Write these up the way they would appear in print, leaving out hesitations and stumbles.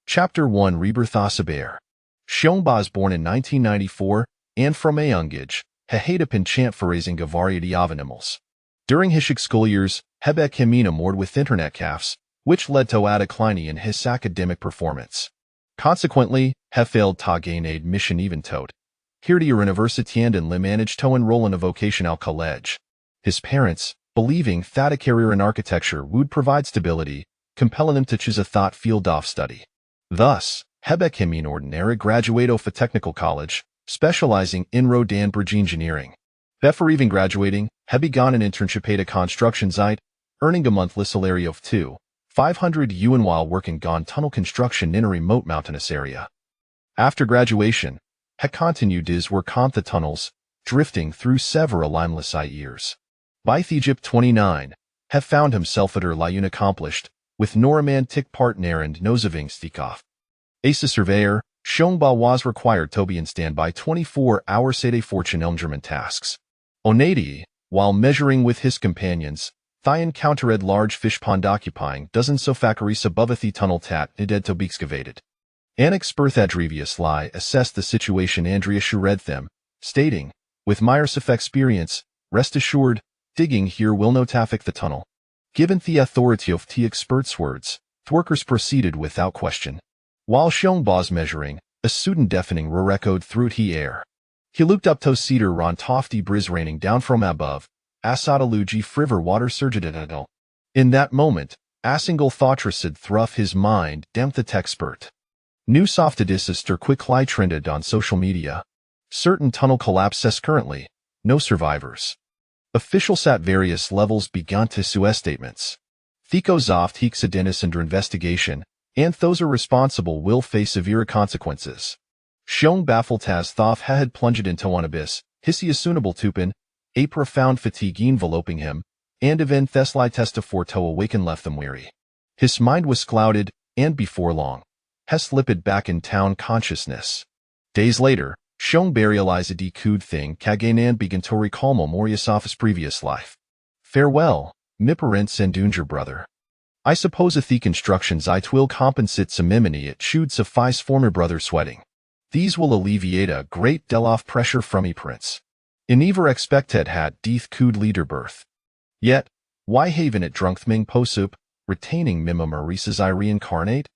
Chapter 1 Rebirth Asabear. Xiongba is born in 1994 and from Ayungij, Hehadapin chant for raising a variety of animals. During his school years, Hebek Himina moored with internet cafes, which led to a decline in his academic performance. Consequently, he failed to gain admission even tot. Here to Universiteit and Lim managed to enroll in a vocational college. His parents, believing that a career in architecture would provide stability, compelling him to choose a thought field of study. Thus, Hebek Himin ordinary graduate of a technical college, specializing in road and bridge engineering. Before even graduating, he began an internship at a construction site, earning a monthly salary of 2,500 yuan while working on tunnel construction in a remote mountainous area. After graduation, he continued his work on the tunnels, drifting through several limeless years. By Egypt 29, he found himself at Erlayun accomplished, with no romantic partner and no saving stikov. As a surveyor, Xiongba was required to be in standby 24 hours a day for German tasks. Onadi, while measuring with his companions, they encountered large fish pond occupying dozens of factories above the tunnel tat needed to be excavated. An expert Adrevius Lai assessed the situation and reassured them, stating, with my years of experience, rest assured, digging here will not affect the tunnel. Given the authority of the expert's words, the workers proceeded without question. While Xiongba's measuring, a sudden deafening roar echoed through the air. He looked up to cedar ron tofty briz raining down from above, asadaluji friver water surged at it. In that moment, a single thought had through his mind, damn the expert. New soft disaster quickly trended on social media. Certain tunnel collapses currently, no survivors. Officials at various levels began to issue statements. Thicos oft hexadenis under investigation, and those are responsible will face severe consequences. Xiong baffled as though he had plunged into an abyss, hissy assunable tupin, a profound fatigue enveloping him, and event thesli testafor to awaken left them weary. His mind was clouded, and before long, he slipped back in town consciousness. Days later, Xiong realized a decode thing Kaganan began to recall Memorius of his previous life. Farewell, mi parents and dunger brother. I suppose if the constructions it will compensate some miminy it should suffice for my brother sweating. These will alleviate a great deal of pressure from me prince. In never expected had death could leader birth. Yet, why haven it drunk thming posup, retaining mima Maurice's I reincarnate?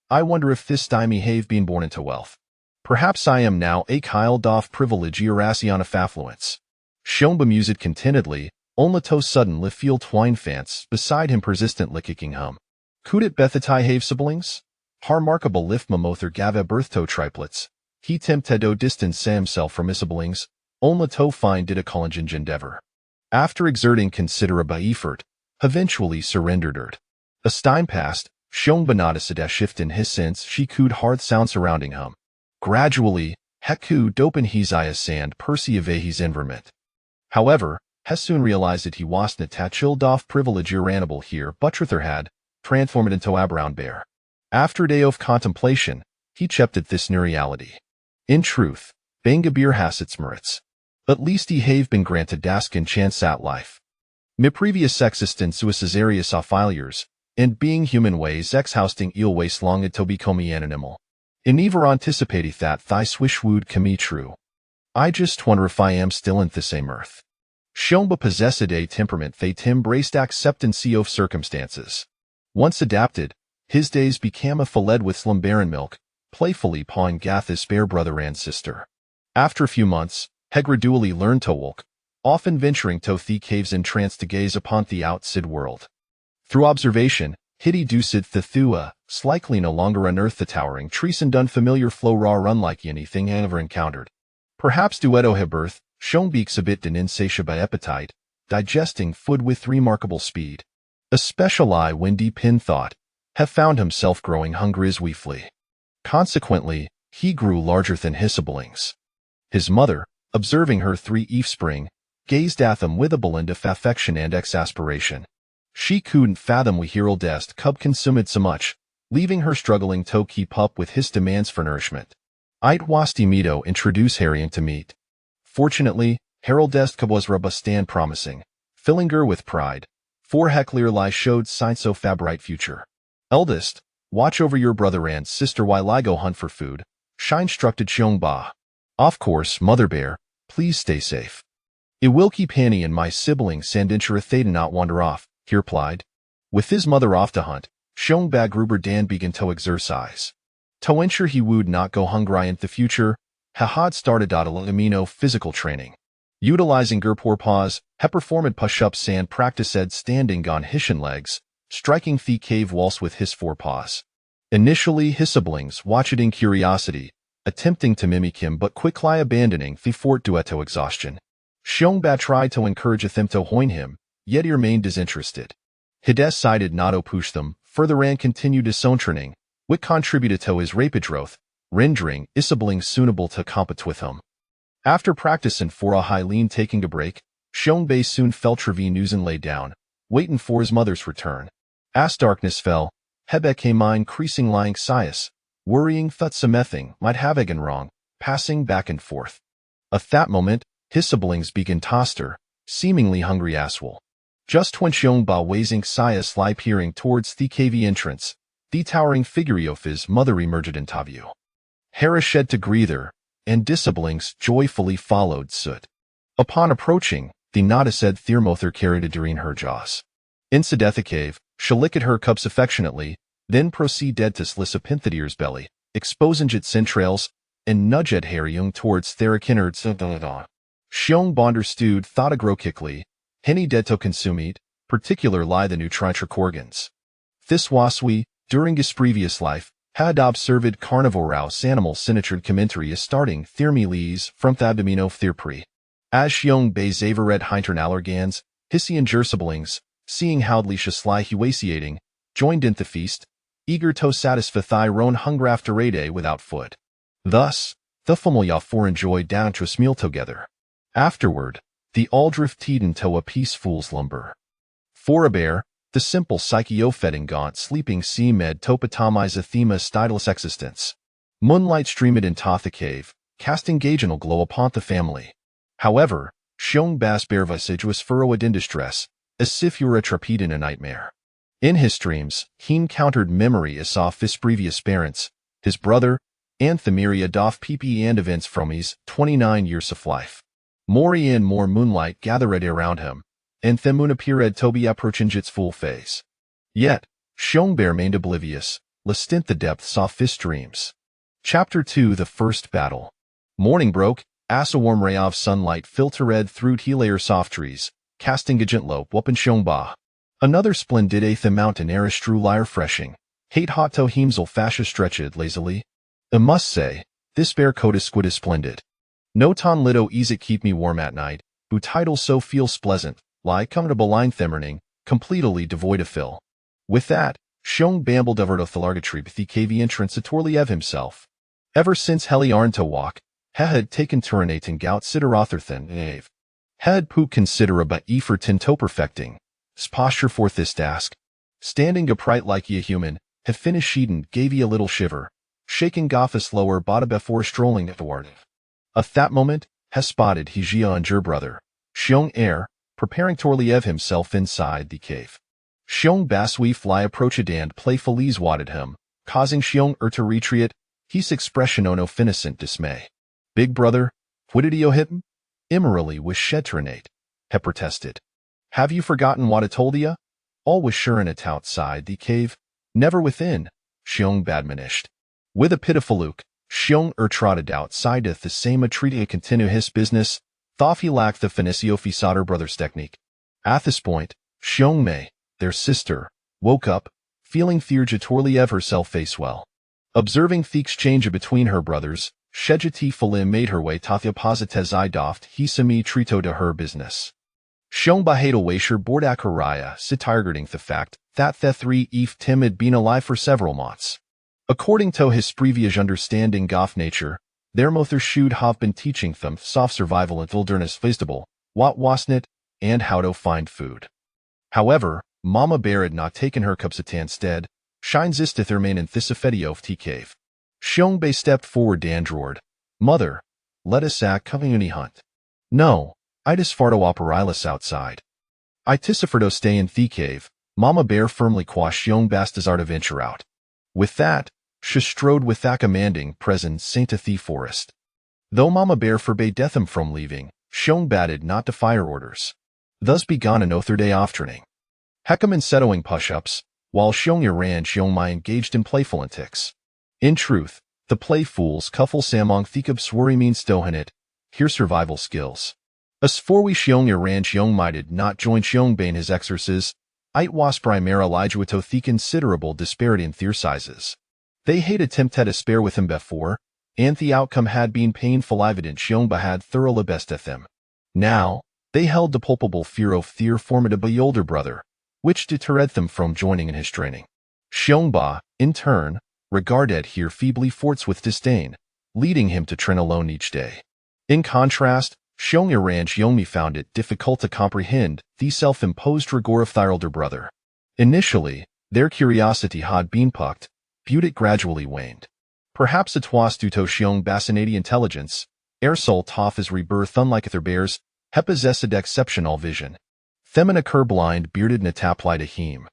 I wonder if this time have been born into wealth. Perhaps I am now a child of privilege Erasion of affluence. Xiong bemused contentedly, only to suddenly feel twine fance beside him persistently kicking hum. Could it Bethatai have siblings? Harmarkable lift mamother gava birth to triplets. He tempted to distance himself from his siblings, only to find did a college endeavor. After exerting considerable effort, eventually surrendered. A time passed, Xiong noticed a shift in his sense she could hard sound surrounding him. Gradually, he could open his eyes and perceive his environment. However, he soon realized that he was not a chilled off privilege animal here but rather had transformed into a brown bear. After a day of contemplation, he accepted this new reality. In truth, Bangabir has its merits. At least he have been granted daskin chance at life. My previous existence was as areas of failures, and being human ways ex-housting eel waste long to become an animal. I never anticipated that thy swish would come true. I just wonder if I am still in the same earth. Xiongba possessed a temperament that embraced acceptance of circumstances. Once adapted, his days became a filled with slumber and milk, playfully pawing his spare brother and sister. After a few months, he gradually learned to walk, often venturing to the caves in trance to gaze upon the outside world. Through observation, Hitty Ducid Thethua, slightly no longer unearthed the towering trees and unfamiliar flora unlike anything he ever encountered. Perhaps duetto hebirth, Xiong beaks a bit an insatiable appetite, digesting food with remarkable speed. A special eye windy pin thought, have found himself growing hungry as we flee. Consequently, he grew larger than his siblings. His mother, observing her 3 offspring, gazed at them with a blend of affection and exasperation. She couldn't fathom we Herald Dest cub consumed so much, leaving her struggling to keep up with his demands for nourishment. It was Mito introduce Harry to meat. Fortunately, Harold Dest cub was robust and promising, filling her with pride, for Heckler Lie showed signs of a bright future. Eldest, Watch over your brother and sister while I go hunt for food, Shine instructed Xiongba. Of course, Mother Bear, please stay safe. It will keep Hanny and my siblings and ensure they do not wander off, he replied. With his mother off to hunt, Xiongba Gruber Dan began to exercise. To ensure he would not go hungry in the future, he had started amino physical training. Utilizing Gerpor paws, he performed push-ups and practiced standing on his legs, striking the cave walls with his forepaws. Initially, his siblings watched in curiosity, attempting to mimic him but quickly abandoning the fort due to exhaustion. Xiongba tried to encourage them to join him, yet he remained disinterested. He decided not to push them further and continued his own training, which contributed to his rapid growth, rendering his siblings suitable to compete with him. After practicing for a Hylian taking a break, Xiongba soon felt Trevenus and lay down, waiting for his mother's return. As darkness fell, he became increasingly anxious, worrying that something might have gone wrong, passing back and forth. At that moment, his siblings began to stir, seemingly hungry as well. Just when Xiongba was anxiously peering towards the cave entrance, the towering figure of his mother emerged into view. Hera shed to breather, and his siblings joyfully followed suit. Upon approaching, the Nada-said Thermother carried it during her jaws. Inside the cave, she licked her cups affectionately, then proceeded to slice a Pinthidier's belly, exposing its entrails, and nudged Heriung towards Therakinnard's. Xiongba understood thought quickly, Henny dead to consume it, particularly the nutritive organs. This waswi, during his previous life, had observed carnivorous animal sinatrid commentary starting thermelees from the abdomino therpre. As Xiongba Zavered Hintern allergans, hissy and siblings, seeing how delicious humiliating, joined in the feast, eager to satisfy their own hunger after a day without food. Thus, the familia four enjoyed down to a meal together. Afterward, the all drifted into a peaceful slumber. For a bear, the simple psyche-feeding gaunt sleeping sea med topatomize a thema stidless existence. Moonlight streamed into the cave, casting gaginal glow upon the family. However, Xiongba's bear visage furrowed in distress, as if he were trapped in a nightmare. In his dreams, he encountered memory as of his previous parents, his brother, and the myriad of pp and events from his 29 years of life. More and more moonlight gathered around him, and the moon appeared to be approaching its full phase. Yet, Xiongba remained oblivious, lest in the depths of his dreams. Chapter 2 The First Battle. Morning broke, as a warm ray of sunlight filtered through Hilayer soft trees, casting a gentle whooping Xiongba. Another splendid eighth mountain air struly refreshing. Hate hot to himsel fascia stretched lazily. I must say, this bear coat is splendid. No ton litto easy keep me warm at night, bu title so feels pleasant, like comfortable line themmerning, completely devoid of fill. With that, Xiong bambled over to Thalargatrib the cave entrance to Torliev himself. Ever since Heli Arn to walk, he had taken Turinate and gout Siderotherthan Ave. Had pook considerable for tinto perfecting. Posture for this task. Standing upright like a human, he finished Eden gave ye a little shiver, shaking Goffus lower body before strolling toward it. At that moment, he spotted Hijia and her brother, Xiong Air, preparing Torliev himself inside the cave. Xiong Basui fly approached and playfully swatted him, causing Xiong to retreat, his expression of innocent dismay. Big brother, what did you hit him? Immorally was Shedtrinate, he protested. Have you forgotten what I told you? All was sure in it outside the cave, never within, Xiong badmanished. With a pitiful look, Xiong trotted outside the same treaty to continue his business, thought he lacked the Fenicio Fisader brothers technique. At this point, Xiong Mei, their sister, woke up, feeling feared Torliev herself face well. Observing the exchange between her brothers, Shejati Falim made her way to the opposite Idoft Hisami Trito to her business. Xiong Bahadal Waisher Bordak Haraya sitargeting the fact that the three Eve Tim had been alive for several months. According to his previous understanding of nature, their mother should have been teaching them soft survival and wilderness vegetable, what wasn't, and how to find food. However, Mama Bear had not taken her cups at instead, shines istith remain in Thisafedio of tea cave. Xiongba stepped forward and roared, Mother, let us act community hunt. No, I disfardo operilis outside. I tisiferdo stay in the cave, Mama Bear firmly quashed Xiongba's desire to venture out. With that, she strode with that commanding presence into the forest. Though Mama Bear forbade them from leaving, Xiong batted not to fire orders. Thus began an third day afternoon. Heckman settling push-ups, while Xiong ran Xiong Mai engaged in playful antics. In truth, the playfools kuffel samong thikab swari mean stohanit, here survival skills. As for we Xiong ran Xiong Mai did not join Xiong Bane his exercises, it was primera lijuito the considerable disparity in their sizes. They had attempted to spare with him before, and the outcome had been painful evident Xiong Ba had thoroughly bested them. Now, they held the palpable fear of their formidable older brother, which deterred them from joining in his training. Xiong Ba, in turn, regarded here feebly forts with disdain, leading him to train alone each day. In contrast, Xiong Ran Xiongmi found it difficult to comprehend the self-imposed rigor of their older brother. Initially, their curiosity had been piqued, but it gradually waned. Perhaps it was due to Xiong Basinati intelligence, Ersol Toff is rebirth unlike their bears, he possessed exceptional vision. Themina blind bearded nataplai to him.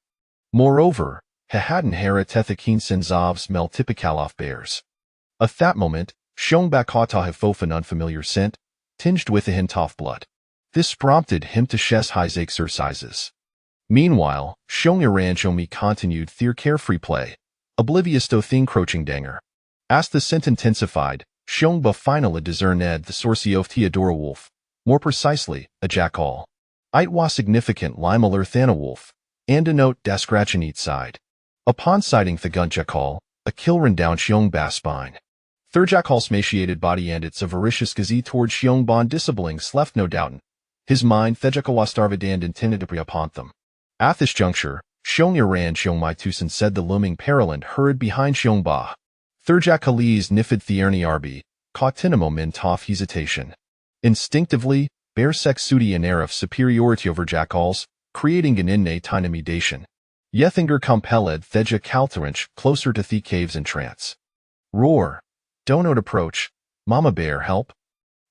Moreover, he hadn't hera tethikin senzovs mel typicalof bears. At that moment, Xiong Bakata have an unfamiliar scent, tinged with a hint of blood. This prompted him to chest high exercises. Meanwhile, Xiong Ran Xiongmi continued their carefree play, oblivious to the encroaching danger. As the scent intensified, Xiong Ba finally discerned the source of Theodora wolf, more precisely, a jackal. It was significant limeler than a wolf, and a note da scratch in each side. Upon sighting the gun jackal, a kill ran down Xiong Ba's spine. Third jackal's emaciated body and its avaricious gaze toward Xiong Ban disciplings left no doubt. His mind thejaka was starved and intended to prey upon them. At this juncture, Xiong Ran Xiong Mai Tusen said the looming Paraland hurried behind Xiong Ba. Third jackali's nifid thierni arbi, caught tinamo min toff hesitation. Instinctively, bear sex sudi an air of superiority over jackals, creating an innate intimidation. Yethinger compelled theja kalteranch closer to the caves in trance. Roar. Don't approach. Mama Bear help.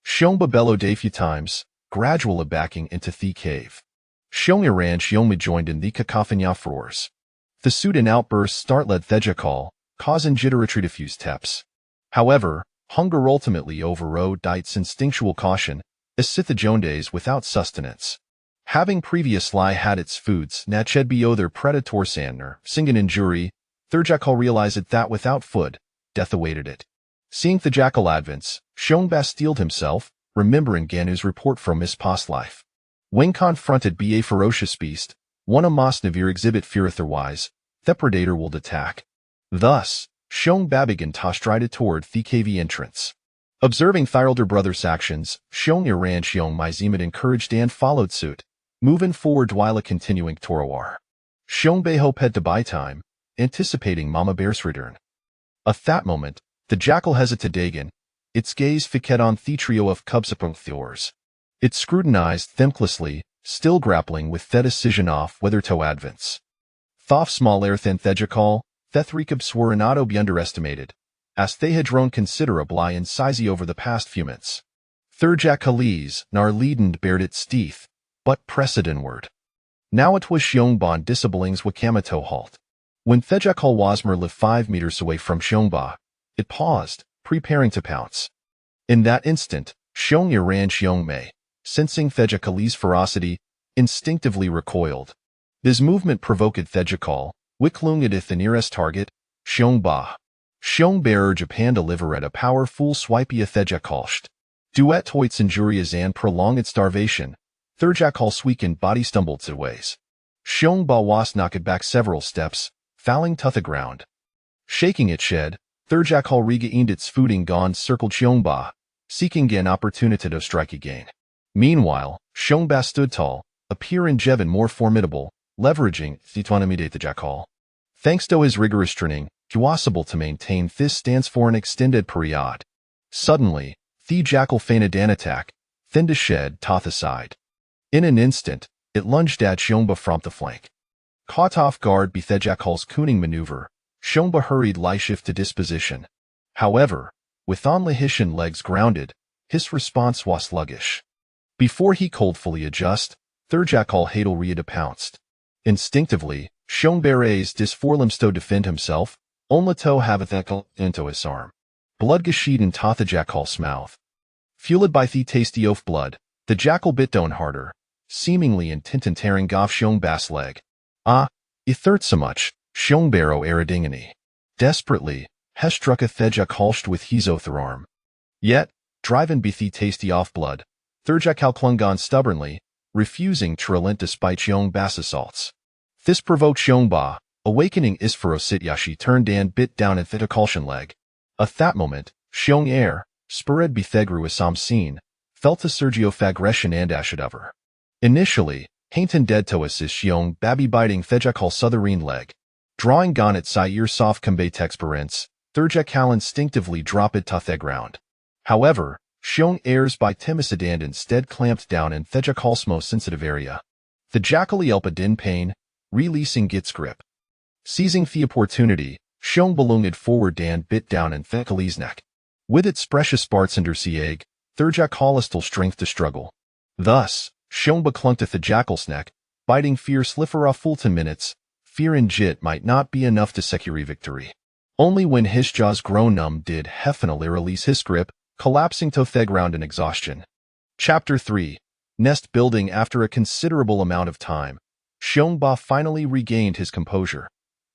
Xiong Ba bellowed a few times, gradually backing into the cave. Xiong Ran Xiongmi joined in the cacophony of roars. The sudden outburst startled theja call, causing jittery to fuse teps. However, hunger ultimately overrode its instinctual caution, as Sitha Jondays without sustenance. Having previously had its foods, Nached bo their predator sandner, singing in jury, third jackal realized that without food, death awaited it. Seeing the jackal advance, Xiong Ba steeled himself, remembering Ganu's report from Miss Past life. When confronted by a ferocious beast, one a mas navir exhibit fear otherwise, the predator will attack. Thus, Xiong Ba began to stride toward the cave entrance. Observing their older brother's actions, Xiong Ran Xiong Mai Zemat encouraged and followed suit, moving forward while continuing Torowar. Xiong Ba hoped to buy time, anticipating Mama Bear's return. At that moment, the jackal hesitated again, its gaze fixed on the trio of cubsapung Thors. It scrutinized thanklessly, still grappling with the decision of whether to advance. Thoth small air than thejakal, the three cubs were not to be underestimated, as they had grown considerably in size over the past few minutes. Third jackalese nar leadend bared its teeth, but pressed inward. Now it was Xiong Ban disciplings Wakamato halt. When Thejakal Wasmer lived 5 meters away from Xiong Ba, it paused, preparing to pounce. In that instant, Xiong Ran Xiong Mei, sensing Thejakali's ferocity, instinctively recoiled. This movement provoked Thejakal, Wiklung at the nearest target, Xiong Ba. Xiong Bearer Japan delivered a powerful swipey Thejakalst. Duet toits injurious and prolonged starvation, Thejakal's weakened body stumbled sideways. Xiong Ba was knocked back several steps, fouling to the ground. Shaking its shed, Thejakal regained its footing gone circled Xiong Ba, seeking an opportunity to strike again. Meanwhile, Xiong Ba stood tall, appearing Jevon more formidable, leveraging the intimidate the jackal. Thanks to his rigorous training, he was able to maintain this stance for an extended period. Suddenly, the jackal feinted an attack, then to shed to the side. In an instant, it lunged at Xiong Ba from the flank. Caught off guard by the jackal's cooning maneuver, Xiong Ba hurried shift to disposition. However, with only his hind legs grounded, his response was sluggish. Before he could fully adjust, third jackal Hadel Riada pounced. Instinctively, Xiong Ba raised his forelimbs to defend himself, Onlato havathekal into his arm. Blood geschied in the jackal's mouth. Fueled by the tasty of blood, the jackal bit down harder, seemingly intent tearing off Xiongba's leg. Ah, it hurt so much, Xiongbarrow eridingani. Desperately, Hestruka thejakalst with his other arm. Yet, driven by the tasty off blood, Thurjakal clung on stubbornly, refusing to relent despite Xiongba's assaults. This provoked Xiongba, awakening Isferosityashi turned and bit down at Thitakalshan leg. At that moment, Xiong Spirid Bithegru Assam scene, felt a Sergio Fagression and Ashadover. Initially, Hainton dead to assist Xiong Babi biting Thejakal Southerine leg. Drawing Gonnet Sair soft Kambe Texperence, Thurjakal instinctively drop it to the ground. However, Xiong heirs by Timisidand instead clamped down in Thejakal's most sensitive area. The Jackal Elpa din pain, releasing Git's grip. Seizing the opportunity, Xiong belunged forward and bit down in Thejakal's neck. With its precious parts under sieg, Thurjakal still strength to struggle. Thus, Xiongba clung to the jackal's neck, biting fierce Lifera Fulton minutes. Fear and Jit might not be enough to secure victory. Only when his jaws grow numb did Heffinally release his grip, collapsing to the ground in exhaustion. Chapter 3. Nest building. After a considerable amount of time, Xiongba finally regained his composure.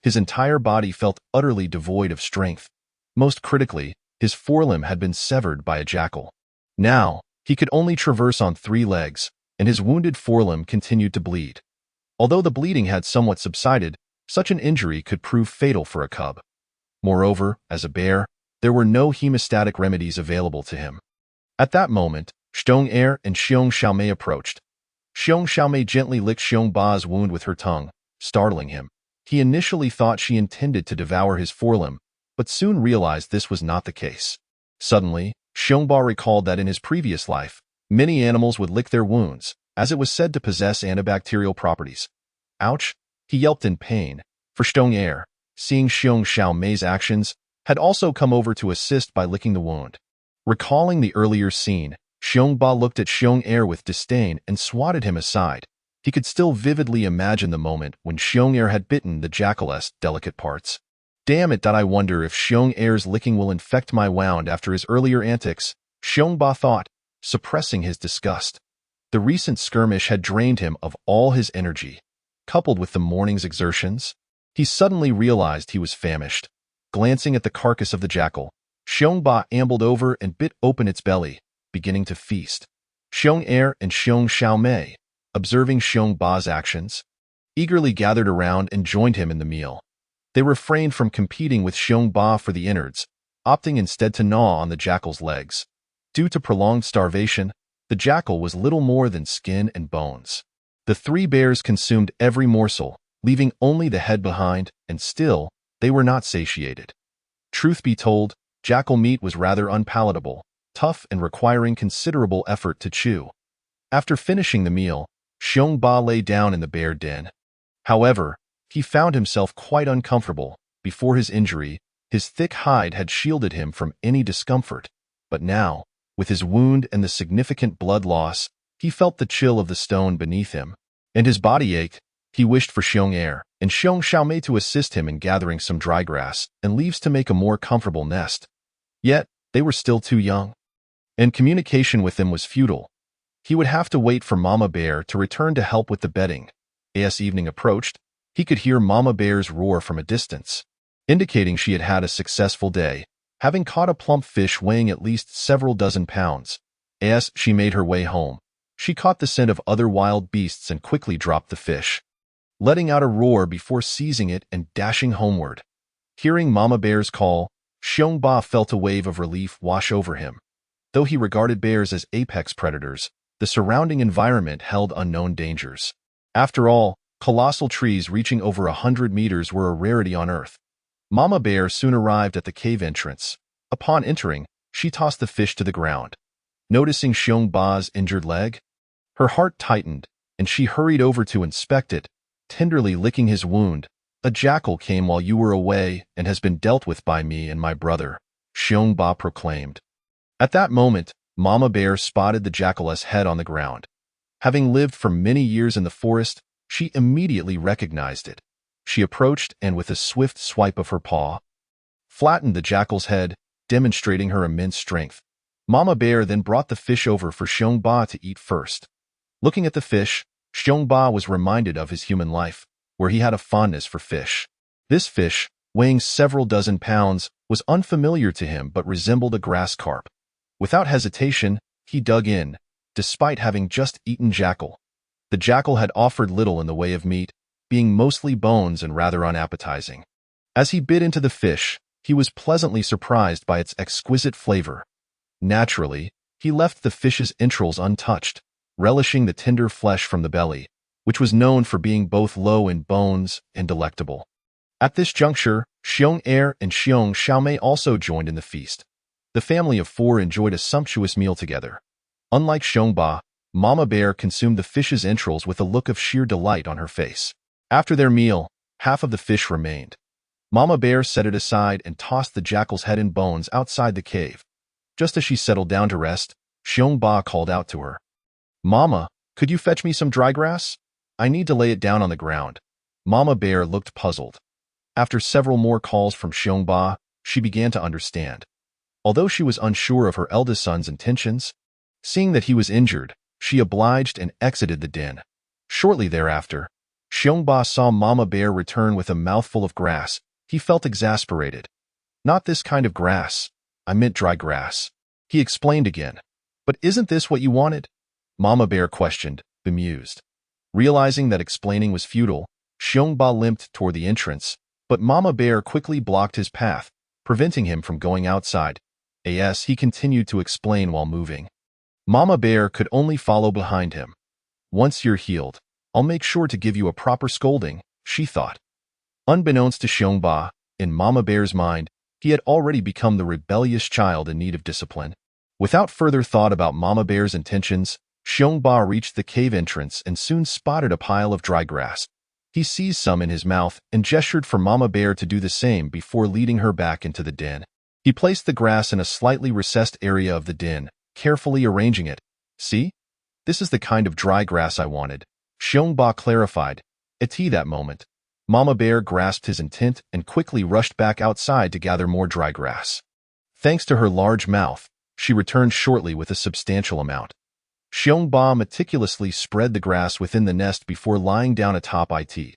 His entire body felt utterly devoid of strength. Most critically, his forelimb had been severed by a jackal. Now, he could only traverse on 3 legs, and his wounded forelimb continued to bleed. Although the bleeding had somewhat subsided, such an injury could prove fatal for a cub. Moreover, as a bear, there were no hemostatic remedies available to him. At that moment, Xiong and Xiong Xiaomei approached. Xiong Xiaomei gently licked Xiongba's wound with her tongue, startling him. He initially thought she intended to devour his forelimb, but soon realized this was not the case. Suddenly, Xiongba recalled that in his previous life, many animals would lick their wounds, as it was said to possess antibacterial properties. Ouch! He yelped in pain, for Xiong seeing Xiong Xiaomei's actions, had also come over to assist by licking the wound. Recalling the earlier scene, Xiongba looked at Xiong with disdain and swatted him aside. He could still vividly imagine the moment when Xiong had bitten the jackal's delicate parts. Damn it, I wonder if Xiong licking will infect my wound after his earlier antics, Xiongba thought, suppressing his disgust. The recent skirmish had drained him of all his energy. Coupled with the morning's exertions, he suddenly realized he was famished. Glancing at the carcass of the jackal, Xiongba ambled over and bit open its belly, beginning to feast. Xiong and Xiong Xiaomei, observing Xiongba's actions, eagerly gathered around and joined him in the meal. They refrained from competing with Xiongba for the innards, opting instead to gnaw on the jackal's legs. Due to prolonged starvation, the jackal was little more than skin and bones. The 3 bears consumed every morsel, leaving only the head behind, and still, they were not satiated. Truth be told, jackal meat was rather unpalatable, tough and requiring considerable effort to chew. After finishing the meal, Xiongba lay down in the bear den. However, he found himself quite uncomfortable. Before his injury, his thick hide had shielded him from any discomfort, but now, with his wound and the significant blood loss, he felt the chill of the stone beneath him, and his body ached. He wished for Xiong and Xiong Xiaomei to assist him in gathering some dry grass and leaves to make a more comfortable nest. Yet, they were still too young, and communication with them was futile. He would have to wait for Mama Bear to return to help with the bedding. As evening approached, he could hear Mama Bear's roar from a distance, indicating she had had a successful day, having caught a plump fish weighing at least several dozen pounds. As she made her way home, she caught the scent of other wild beasts and quickly dropped the fish, letting out a roar before seizing it and dashing homeward. Hearing Mama Bear's call, Xiongba felt a wave of relief wash over him. Though he regarded bears as apex predators, the surrounding environment held unknown dangers. After all, colossal trees reaching over 100 meters were a rarity on Earth. Mama Bear soon arrived at the cave entrance. Upon entering, she tossed the fish to the ground. Noticing Xiongba's injured leg, her heart tightened, and she hurried over to inspect it, tenderly licking his wound. "A jackal came while you were away and has been dealt with by me and my brother," Xiongba proclaimed. At that moment, Mama Bear spotted the jackal's head on the ground. Having lived for many years in the forest, she immediately recognized it. She approached and with a swift swipe of her paw, flattened the jackal's head, demonstrating her immense strength. Mama Bear then brought the fish over for Xiongba to eat first. Looking at the fish, Xiongba was reminded of his human life, where he had a fondness for fish. This fish, weighing several dozen pounds, was unfamiliar to him but resembled a grass carp. Without hesitation, he dug in, despite having just eaten jackal. The jackal had offered little in the way of meat, being mostly bones and rather unappetizing. As he bit into the fish, he was pleasantly surprised by its exquisite flavor. Naturally, he left the fish's entrails untouched, relishing the tender flesh from the belly, which was known for being both low in bones and delectable. At this juncture, Xiong Er and Xiong Xiaomei also joined in the feast. The family of four enjoyed a sumptuous meal together. Unlike Xiongba, Mama Bear consumed the fish's entrails with a look of sheer delight on her face. After their meal, half of the fish remained. Mama Bear set it aside and tossed the jackal's head and bones outside the cave. Just as she settled down to rest, Xiongba called out to her. "Mama, could you fetch me some dry grass? I need to lay it down on the ground." Mama Bear looked puzzled. After several more calls from Xiongba, she began to understand. Although she was unsure of her eldest son's intentions, seeing that he was injured, she obliged and exited the den. Shortly thereafter, Xiongba saw Mama Bear return with a mouthful of grass. He felt exasperated. "Not this kind of grass. I meant dry grass," he explained again. "But isn't this what you wanted?" Mama Bear questioned, bemused. Realizing that explaining was futile, Xiongba limped toward the entrance, but Mama Bear quickly blocked his path, preventing him from going outside. He continued to explain while moving. Mama Bear could only follow behind him. "Once you're healed, I'll make sure to give you a proper scolding," she thought. Unbeknownst to Xiongba, in Mama Bear's mind, he had already become the rebellious child in need of discipline. Without further thought about Mama Bear's intentions, Xiongba reached the cave entrance and soon spotted a pile of dry grass. He seized some in his mouth and gestured for Mama Bear to do the same before leading her back into the den. He placed the grass in a slightly recessed area of the den, carefully arranging it. "See? This is the kind of dry grass I wanted," Xiongba clarified. At that moment, Mama Bear grasped his intent and quickly rushed back outside to gather more dry grass. Thanks to her large mouth, she returned shortly with a substantial amount. Xiongba meticulously spread the grass within the nest before lying down atop it.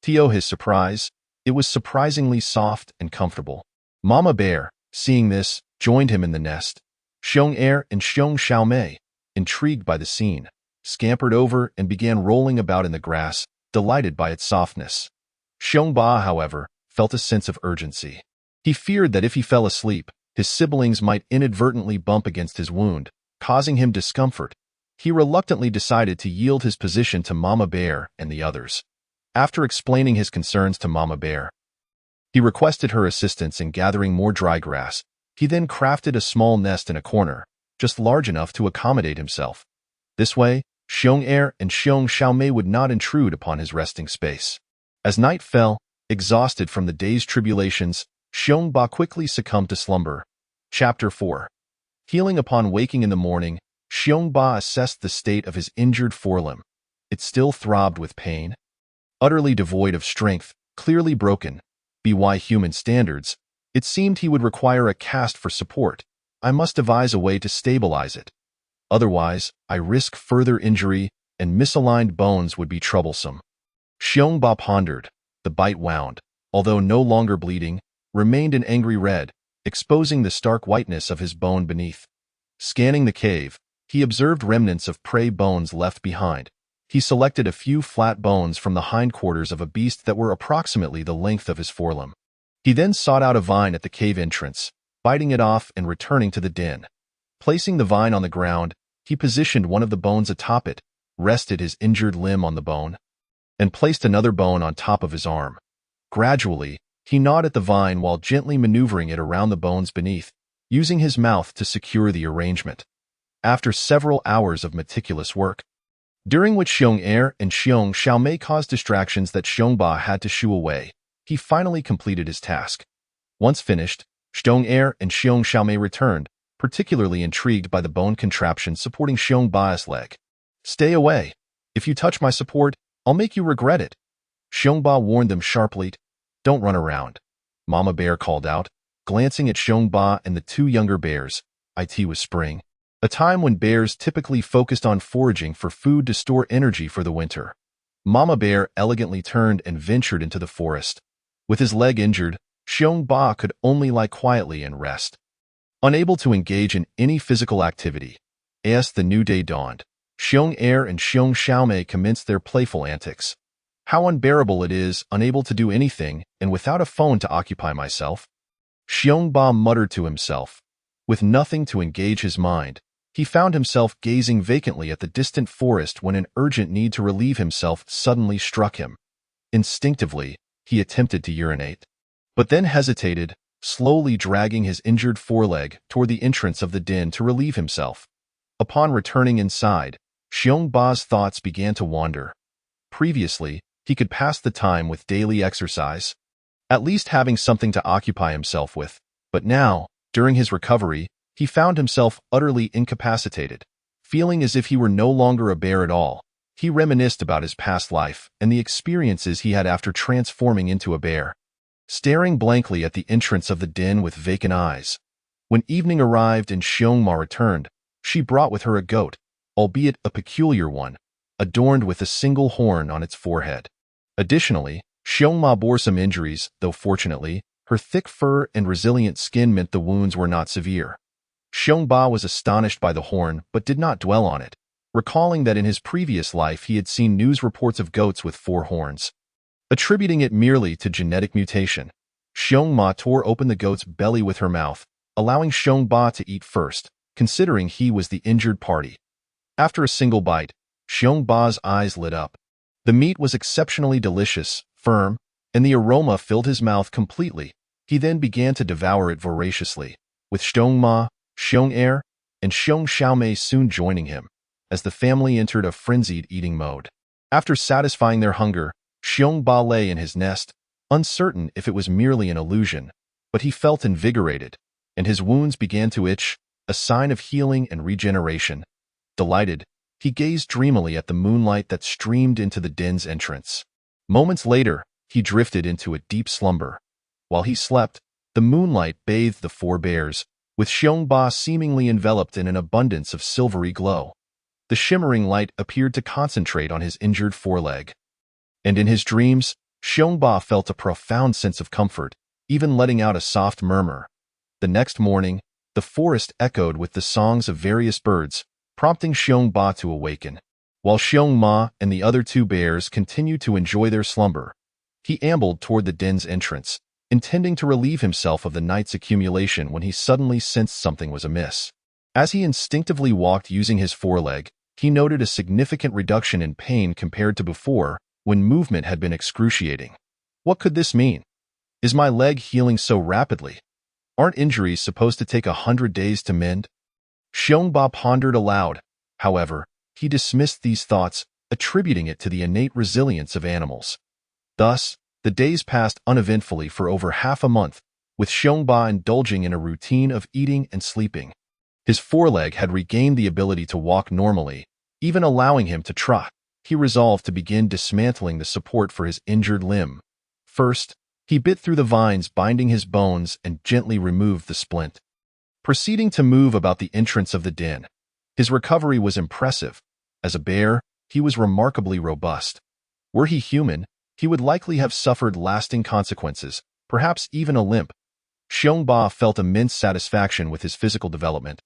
To his surprise, it was surprisingly soft and comfortable. Mama Bear, seeing this, joined him in the nest. Xiong Er and Xiong Xiaomei, intrigued by the scene, scampered over and began rolling about in the grass, delighted by its softness. Xiongba, however, felt a sense of urgency. He feared that if he fell asleep, his siblings might inadvertently bump against his wound, causing him discomfort. He reluctantly decided to yield his position to Mama Bear and the others. After explaining his concerns to Mama Bear, he requested her assistance in gathering more dry grass. He then crafted a small nest in a corner, just large enough to accommodate himself. This way, Xiong Er and Xiong Xiaomei would not intrude upon his resting space. As night fell, exhausted from the day's tribulations, Xiongba quickly succumbed to slumber. Chapter 4. Healing. Upon waking in the morning, Xiongba assessed the state of his injured forelimb. It still throbbed with pain. Utterly devoid of strength, clearly broken. By human standards, it seemed he would require a cast for support. "I must devise a way to stabilize it. Otherwise, I risk further injury, and misaligned bones would be troublesome." Xiongba pondered. The bite wound, although no longer bleeding, remained an angry red, exposing the stark whiteness of his bone beneath. Scanning the cave, he observed remnants of prey bones left behind. He selected a few flat bones from the hindquarters of a beast that were approximately the length of his forelimb. He then sought out a vine at the cave entrance, biting it off and returning to the den. Placing the vine on the ground, he positioned one of the bones atop it, rested his injured limb on the bone, and placed another bone on top of his arm. Gradually, he gnawed at the vine while gently maneuvering it around the bones beneath, using his mouth to secure the arrangement. After several hours of meticulous work, during which Xiong Er and Xiong Xiaomei caused distractions that Xiongba had to shoo away, he finally completed his task. Once finished, Xiong Er and Xiong Xiaomei returned, particularly intrigued by the bone contraption supporting Xiongba's leg. "Stay away. If you touch my support, I'll make you regret it," Xiongba warned them sharply. "Don't run around," Mama Bear called out. glancing at Xiongba and the two younger bears. It was spring, a time when bears typically focused on foraging for food to store energy for the winter. Mama Bear elegantly turned and ventured into the forest. With his leg injured, Xiongba could only lie quietly and rest. Unable to engage in any physical activity, as the new day dawned, Xiong-Er and Xiong-Xiaomei commenced their playful antics. How unbearable it is, unable to do anything, and without a phone to occupy myself. Xiongba muttered to himself. With nothing to engage his mind, he found himself gazing vacantly at the distant forest when an urgent need to relieve himself suddenly struck him. Instinctively, he attempted to urinate, but then hesitated, slowly dragging his injured foreleg toward the entrance of the den to relieve himself. Upon returning inside, Xiongba's thoughts began to wander. Previously, he could pass the time with daily exercise, at least having something to occupy himself with, but now, during his recovery, he found himself utterly incapacitated. Feeling as if he were no longer a bear at all, he reminisced about his past life and the experiences he had after transforming into a bear. Staring blankly at the entrance of the den with vacant eyes. When evening arrived and Xiongma returned, she brought with her a goat, albeit a peculiar one, adorned with a single horn on its forehead. Additionally, Xiongma bore some injuries, though fortunately, her thick fur and resilient skin meant the wounds were not severe. Xiongba was astonished by the horn but did not dwell on it, recalling that in his previous life he had seen news reports of goats with 4 horns. Attributing it merely to genetic mutation, Xiongma tore open the goat's belly with her mouth, allowing Xiongba to eat first, considering he was the injured party. After a single bite, Xiongba's eyes lit up. The meat was exceptionally delicious, firm, and the aroma filled his mouth completely. He then began to devour it voraciously, with Xiongma, Xiong-Er, and Xiong-Xiaomei soon joining him, as the family entered a frenzied eating mode. After satisfying their hunger, Xiongba lay in his nest, uncertain if it was merely an illusion, but he felt invigorated, and his wounds began to itch, a sign of healing and regeneration. Delighted, he gazed dreamily at the moonlight that streamed into the den's entrance. Moments later, he drifted into a deep slumber. While he slept, the moonlight bathed the 4 bears, with Xiongba seemingly enveloped in an abundance of silvery glow. The shimmering light appeared to concentrate on his injured foreleg. And in his dreams, Xiongba felt a profound sense of comfort, even letting out a soft murmur. The next morning, the forest echoed with the songs of various birds, prompting Xiongba to awaken. While Xiongma and the other 2 bears continued to enjoy their slumber, he ambled toward the den's entrance, intending to relieve himself of the night's accumulation when he suddenly sensed something was amiss. As he instinctively walked using his foreleg, he noted a significant reduction in pain compared to before, when movement had been excruciating. What could this mean? Is my leg healing so rapidly? Aren't injuries supposed to take 100 days to mend? Xiongba pondered aloud. However, he dismissed these thoughts, attributing it to the innate resilience of animals. Thus, the days passed uneventfully for over half a month, with Xiongba indulging in a routine of eating and sleeping. His foreleg had regained the ability to walk normally, even allowing him to trot. He resolved to begin dismantling the support for his injured limb. First, he bit through the vines binding his bones and gently removed the splint. Proceeding to move about the entrance of the den, his recovery was impressive. As a bear, he was remarkably robust. Were he human, he would likely have suffered lasting consequences, perhaps even a limp. Xiongba felt immense satisfaction with his physical development,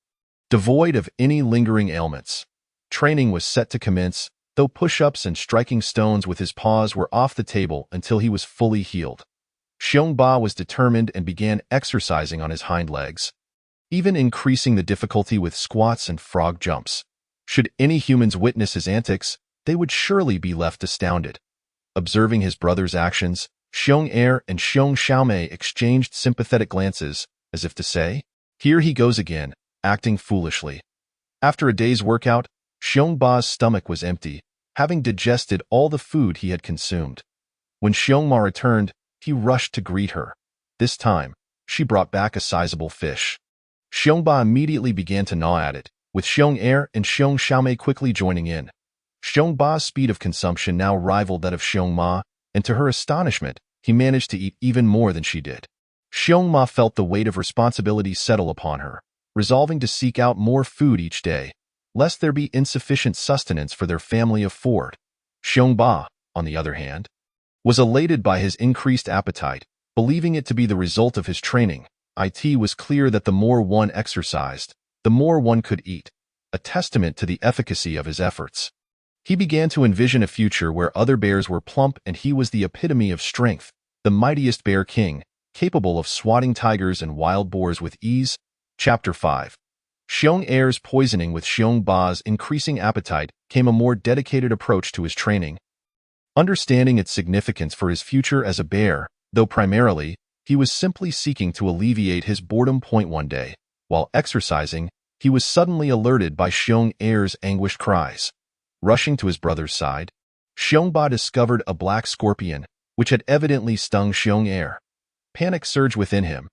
devoid of any lingering ailments. Training was set to commence, though push-ups and striking stones with his paws were off the table until he was fully healed. Xiongba was determined and began exercising on his hind legs, even increasing the difficulty with squats and frog jumps. Should any humans witness his antics, they would surely be left astounded. Observing his brother's actions, Xiong-Er and Xiong-Xiaomei exchanged sympathetic glances, as if to say, "Here he goes again, acting foolishly." After a day's workout, Xiongba's stomach was empty, having digested all the food he had consumed. When Xiongma returned, he rushed to greet her. This time, she brought back a sizable fish. Xiongba immediately began to gnaw at it, with Xiong-Er and Xiong-Xiaomei quickly joining in. Xiongba's speed of consumption now rivaled that of Xiongma, and to her astonishment, he managed to eat even more than she did. Xiong Ma felt the weight of responsibility settle upon her, resolving to seek out more food each day, lest there be insufficient sustenance for their family of four. Xiong Ba, on the other hand, was elated by his increased appetite, believing it to be the result of his training. It was clear that the more one exercised, the more one could eat, a testament to the efficacy of his efforts. He began to envision a future where other bears were plump and he was the epitome of strength, the mightiest bear king, capable of swatting tigers and wild boars with ease. Chapter 5. Xiong Er's poisoning. With Xiong Ba's increasing appetite came a more dedicated approach to his training. Understanding its significance for his future as a bear, though primarily, he was simply seeking to alleviate his boredom. One day, while exercising, he was suddenly alerted by Xiong Er's anguished cries. Rushing to his brother's side, Xiong Ba discovered a black scorpion, which had evidently stung Xiong Er. Panic surged within him.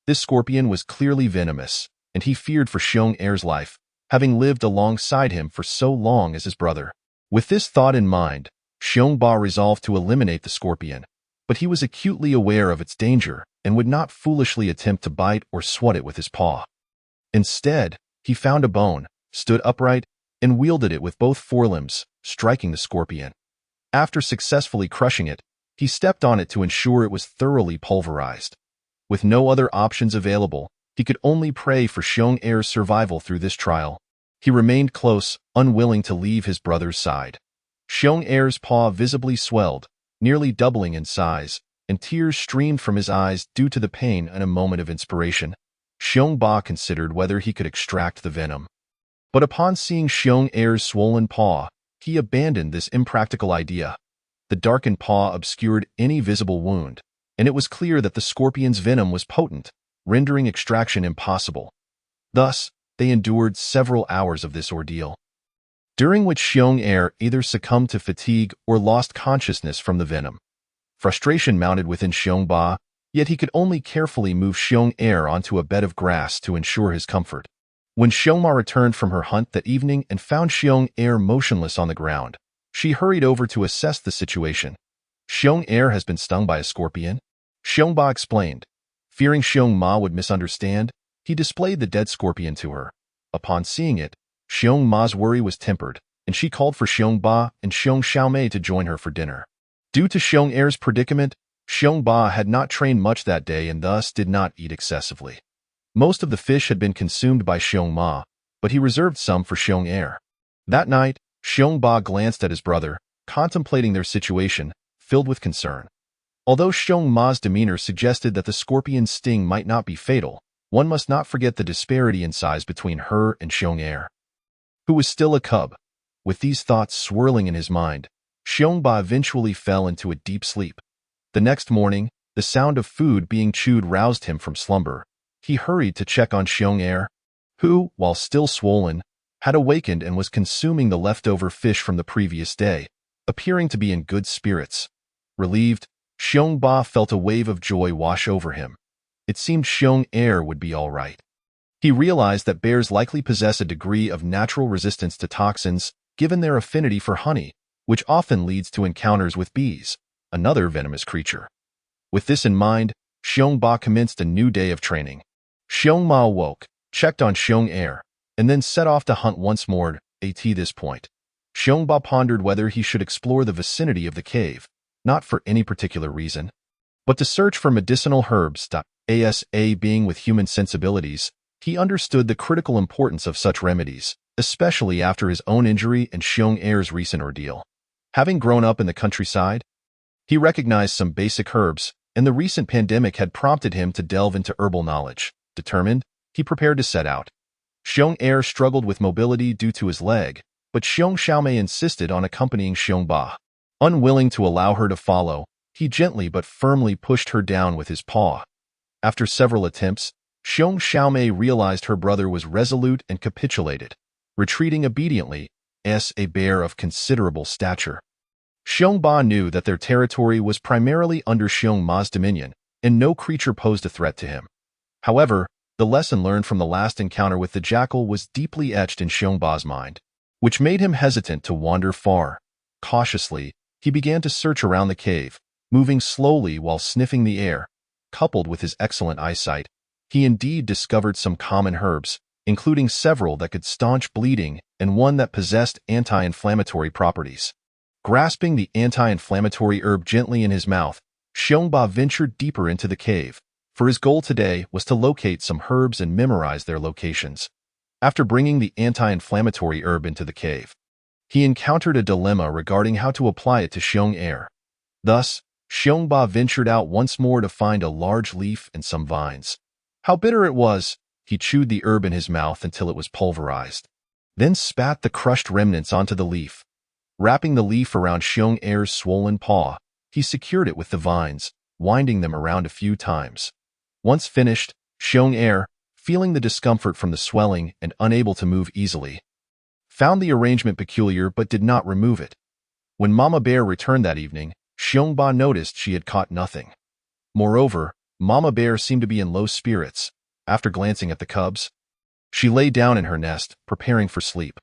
This scorpion was clearly venomous, and he feared for Xiong Er's life, having lived alongside him for so long as his brother. With this thought in mind, Xiong Ba resolved to eliminate the scorpion, but he was acutely aware of its danger and would not foolishly attempt to bite or swat it with his paw. Instead, he found a bone, stood upright, and wielded it with both forelimbs, striking the scorpion. After successfully crushing it, he stepped on it to ensure it was thoroughly pulverized. With no other options available, he could only pray for Xiong Er's survival through this trial. He remained close, unwilling to leave his brother's side. Xiong Er's paw visibly swelled, nearly doubling in size, and tears streamed from his eyes due to the pain. In a moment of inspiration, Xiong Ba considered whether he could extract the venom. But upon seeing Xiong Er's swollen paw, he abandoned this impractical idea. The darkened paw obscured any visible wound, and it was clear that the scorpion's venom was potent, rendering extraction impossible. Thus, they endured several hours of this ordeal, during which Xiong Er either succumbed to fatigue or lost consciousness from the venom. Frustration mounted within Xiong Ba, yet he could only carefully move Xiong Er onto a bed of grass to ensure his comfort. When Xiong Ma returned from her hunt that evening and found Xiong Er motionless on the ground, she hurried over to assess the situation. "Xiong Er has been stung by a scorpion," Xiong Ba explained. Fearing Xiong Ma would misunderstand, he displayed the dead scorpion to her. Upon seeing it, Xiong Ma's worry was tempered, and she called for Xiong Ba and Xiong Xiaomei to join her for dinner. Due to Xiong Er's predicament, Xiong Ba had not trained much that day and thus did not eat excessively. Most of the fish had been consumed by Xiong Ma, but he reserved some for Xiong Er. That night, Xiong Ba glanced at his brother, contemplating their situation, filled with concern. Although Xiong Ma's demeanor suggested that the scorpion's sting might not be fatal, one must not forget the disparity in size between her and Xiong Er, who was still a cub. With these thoughts swirling in his mind, Xiong Ba eventually fell into a deep sleep. The next morning, the sound of food being chewed roused him from slumber. He hurried to check on Xiong Er, who, while still swollen, had awakened and was consuming the leftover fish from the previous day, appearing to be in good spirits. Relieved, Xiong Ba felt a wave of joy wash over him. It seemed Xiong Er would be all right. He realized that bears likely possess a degree of natural resistance to toxins, given their affinity for honey, which often leads to encounters with bees, another venomous creature. With this in mind, Xiong Ba commenced a new day of training. Xiong Ma awoke, checked on Xiong Er, and then set off to hunt once more. At this point, Xiong Ba pondered whether he should explore the vicinity of the cave, not for any particular reason, but to search for medicinal herbs. Asa being with human sensibilities, he understood the critical importance of such remedies, especially after his own injury and Xiong Er's recent ordeal. Having grown up in the countryside, he recognized some basic herbs, and the recent pandemic had prompted him to delve into herbal knowledge. Determined, he prepared to set out. Xiong Er struggled with mobility due to his leg, but Xiong Xiaomei insisted on accompanying Xiong Ba. Unwilling to allow her to follow, he gently but firmly pushed her down with his paw. After several attempts, Xiong Xiaomei realized her brother was resolute and capitulated, retreating obediently, as a bear of considerable stature. Xiong Ba knew that their territory was primarily under Xiong Ma's dominion, and no creature posed a threat to him. However, the lesson learned from the last encounter with the jackal was deeply etched in Xiong Ba's mind, which made him hesitant to wander far. Cautiously, he began to search around the cave, moving slowly while sniffing the air. coupled with his excellent eyesight, he indeed discovered some common herbs, including several that could staunch bleeding and one that possessed anti-inflammatory properties. Grasping the anti-inflammatory herb gently in his mouth, Xiongba ventured deeper into the cave, for his goal today was to locate some herbs and memorize their locations. After bringing the anti-inflammatory herb into the cave, he encountered a dilemma regarding how to apply it to Xiong-Er. Thus, Xiongba ventured out once more to find a large leaf and some vines. How bitter it was! He chewed the herb in his mouth until it was pulverized, then spat the crushed remnants onto the leaf. Wrapping the leaf around Xiong-Er's swollen paw, he secured it with the vines, winding them around a few times. Once finished, Xiong-Er, feeling the discomfort from the swelling and unable to move easily, found the arrangement peculiar but did not remove it. When Mama Bear returned that evening, Xiongba noticed she had caught nothing. Moreover, Mama Bear seemed to be in low spirits. After glancing at the cubs, she lay down in her nest, preparing for sleep.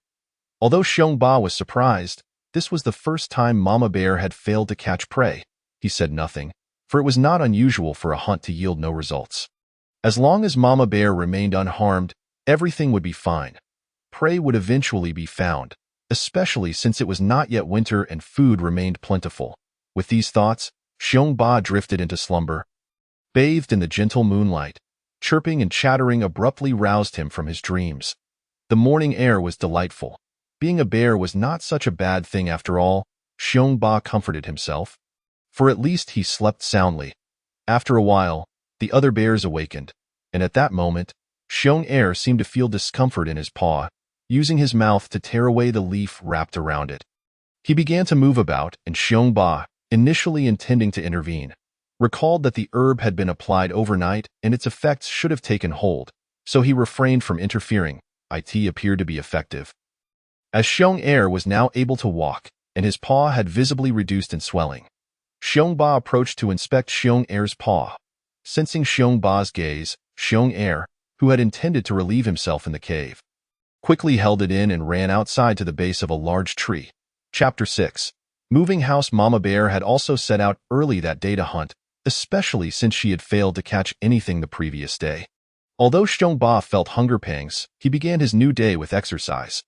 Although Xiongba was surprised, this was the first time Mama Bear had failed to catch prey. He said nothing, for it was not unusual for a hunt to yield no results. As long as Mama Bear remained unharmed, everything would be fine. Prey would eventually be found, especially since it was not yet winter and food remained plentiful. With these thoughts, Xiongba drifted into slumber. Bathed in the gentle moonlight, chirping and chattering abruptly roused him from his dreams. The morning air was delightful. Being a bear was not such a bad thing after all, Xiongba comforted himself. For at least he slept soundly. After a while, the other bears awakened, and at that moment, Xiong-Er seemed to feel discomfort in his paw, using his mouth to tear away the leaf wrapped around it. He began to move about, and Xiongba, initially intending to intervene, recalled that the herb had been applied overnight and its effects should have taken hold, so he refrained from interfering. It appeared to be effective. As Xiong-Er was now able to walk, and his paw had visibly reduced in swelling, Xiongba approached to inspect Xiong-Er's paw. Sensing Xiongba's gaze, Xiong-Er, who had intended to relieve himself in the cave, quickly held it in and ran outside to the base of a large tree. Chapter 6. Moving House. Mama Bear had also set out early that day to hunt, especially since she had failed to catch anything the previous day. Although Xiongba felt hunger pangs, he began his new day with exercise.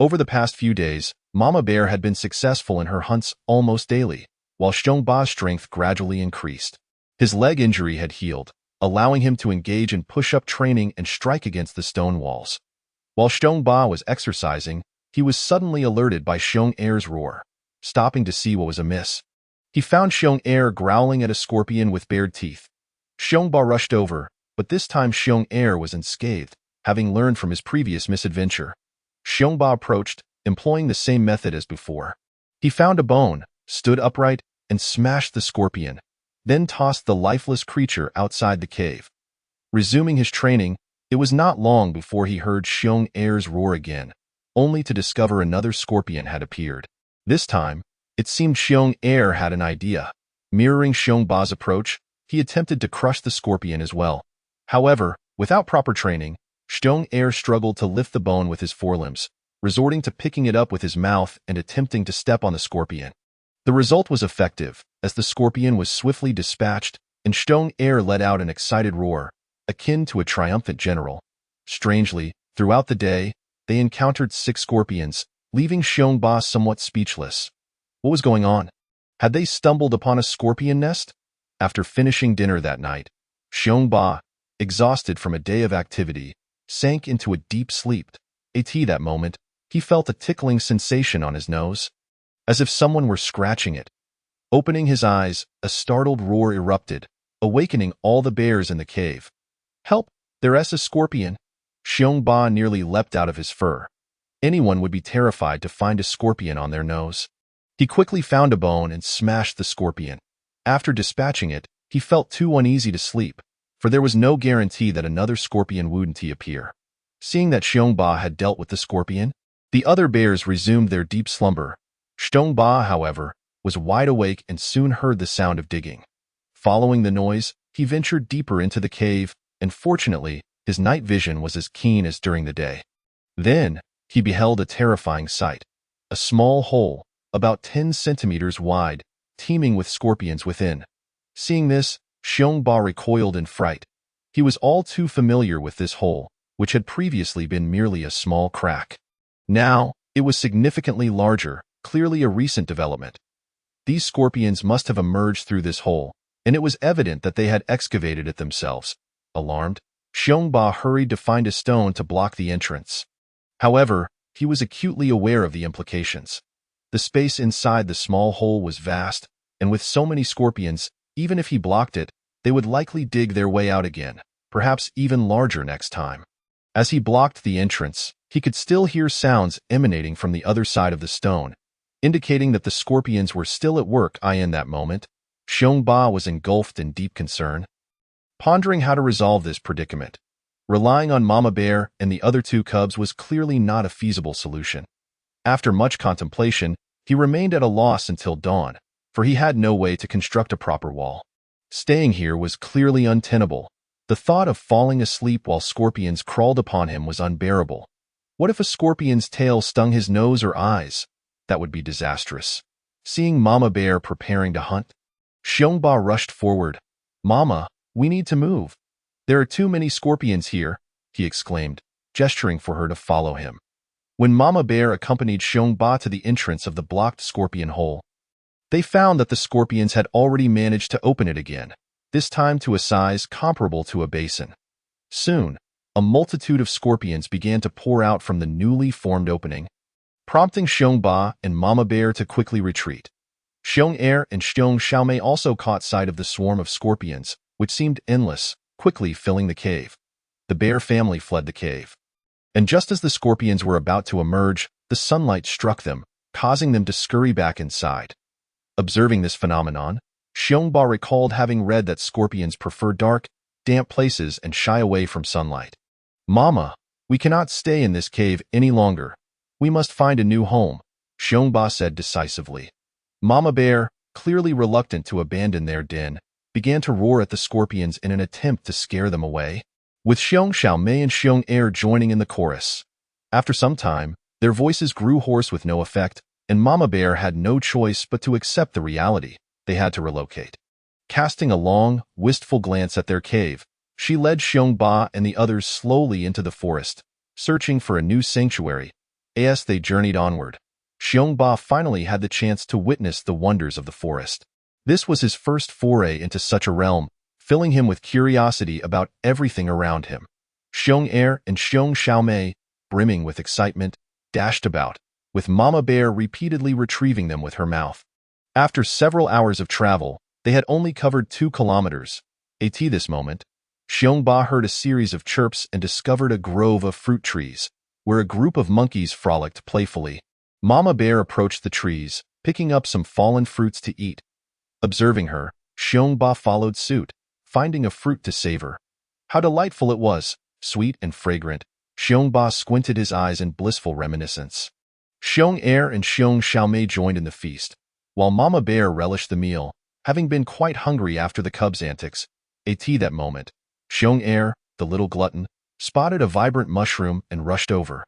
Over the past few days, Mama Bear had been successful in her hunts almost daily, while Xiongba's strength gradually increased. His leg injury had healed, allowing him to engage in push-up training and strike against the stone walls. While Xiongba was exercising, he was suddenly alerted by Xiong-Er's roar. Stopping to see what was amiss, he found Xiong-Er growling at a scorpion with bared teeth. Xiongba rushed over, but this time Xiong-Er was unscathed, having learned from his previous misadventure. Xiongba approached, employing the same method as before. He found a bone, stood upright, and smashed the scorpion, then tossed the lifeless creature outside the cave. Resuming his training, it was not long before he heard Xiong-Er's roar again, only to discover another scorpion had appeared. This time, it seemed Xiong-Er had an idea. Mirroring Xiongba's approach, he attempted to crush the scorpion as well. However, without proper training, Xiong-Er struggled to lift the bone with his forelimbs, resorting to picking it up with his mouth and attempting to step on the scorpion. The result was effective, as the scorpion was swiftly dispatched, and Xiong-Er let out an excited roar, akin to a triumphant general. Strangely, throughout the day, they encountered 6 scorpions, leaving Xiongba somewhat speechless. What was going on? Had they stumbled upon a scorpion nest? After finishing dinner that night, Xiongba, exhausted from a day of activity, sank into a deep sleep. At that moment, he felt a tickling sensation on his nose, as if someone were scratching it. Opening his eyes, a startled roar erupted, awakening all the bears in the cave. "Help! There's a scorpion!" Xiongba nearly leapt out of his fur. Anyone would be terrified to find a scorpion on their nose. He quickly found a bone and smashed the scorpion. After dispatching it, he felt too uneasy to sleep, for there was no guarantee that another scorpion wouldn't appear. Seeing that Xiongba had dealt with the scorpion, the other bears resumed their deep slumber. Xiongba, however, was wide awake and soon heard the sound of digging. Following the noise, he ventured deeper into the cave, and fortunately, his night vision was as keen as during the day. Then, he beheld a terrifying sight. A small hole, about 10 centimeters wide, teeming with scorpions within. Seeing this, Xiong Ba recoiled in fright. He was all too familiar with this hole, which had previously been merely a small crack. Now, it was significantly larger, clearly a recent development. These scorpions must have emerged through this hole, and it was evident that they had excavated it themselves. Alarmed, Xiong Ba hurried to find a stone to block the entrance. However, he was acutely aware of the implications. The space inside the small hole was vast, and with so many scorpions, even if he blocked it, they would likely dig their way out again, perhaps even larger next time. As he blocked the entrance, he could still hear sounds emanating from the other side of the stone, indicating that the scorpions were still at work. In that moment, Xiong Ba was engulfed in deep concern, pondering how to resolve this predicament. Relying on Mama Bear and the other two cubs was clearly not a feasible solution. After much contemplation, he remained at a loss until dawn, for he had no way to construct a proper wall. Staying here was clearly untenable. The thought of falling asleep while scorpions crawled upon him was unbearable. What if a scorpion's tail stung his nose or eyes? That would be disastrous. Seeing Mama Bear preparing to hunt, Xiong Ba rushed forward. "Mama, we need to move. There are too many scorpions here," he exclaimed, gesturing for her to follow him. When Mama Bear accompanied Xiong Ba to the entrance of the blocked scorpion hole, they found that the scorpions had already managed to open it again, this time to a size comparable to a basin. Soon, a multitude of scorpions began to pour out from the newly formed opening, prompting Xiong Ba and Mama Bear to quickly retreat. Xiong Er and Xiong Xiaomei also caught sight of the swarm of scorpions, which seemed endless, quickly filling the cave. The bear family fled the cave. And just as the scorpions were about to emerge, the sunlight struck them, causing them to scurry back inside. Observing this phenomenon, Xiong Ba recalled having read that scorpions prefer dark, damp places and shy away from sunlight. "Mama, we cannot stay in this cave any longer. We must find a new home," Xiong Ba said decisively. Mama Bear, clearly reluctant to abandon their den, began to roar at the scorpions in an attempt to scare them away, with Xiong Xiaomei and Xiong Er joining in the chorus. After some time, their voices grew hoarse with no effect, and Mama Bear had no choice but to accept the reality. They had to relocate. Casting a long, wistful glance at their cave, she led Xiong Ba and the others slowly into the forest, searching for a new sanctuary. As they journeyed onward, Xiong Ba finally had the chance to witness the wonders of the forest. This was his first foray into such a realm, filling him with curiosity about everything around him. Xiong Er and Xiong Xiaomei, brimming with excitement, dashed about, with Mama Bear repeatedly retrieving them with her mouth. After several hours of travel, they had only covered 2 kilometers. At this moment, Xiong Ba heard a series of chirps and discovered a grove of fruit trees, where a group of monkeys frolicked playfully. Mama Bear approached the trees, picking up some fallen fruits to eat. Observing her, Xiong Ba followed suit, finding a fruit to savor. How delightful it was, sweet and fragrant. Xiong Ba squinted his eyes in blissful reminiscence. Xiong Er and Xiong Xiaomei joined in the feast, while Mama Bear relished the meal, having been quite hungry after the cubs' antics. At that moment, Xiong Er, the little glutton, spotted a vibrant mushroom and rushed over.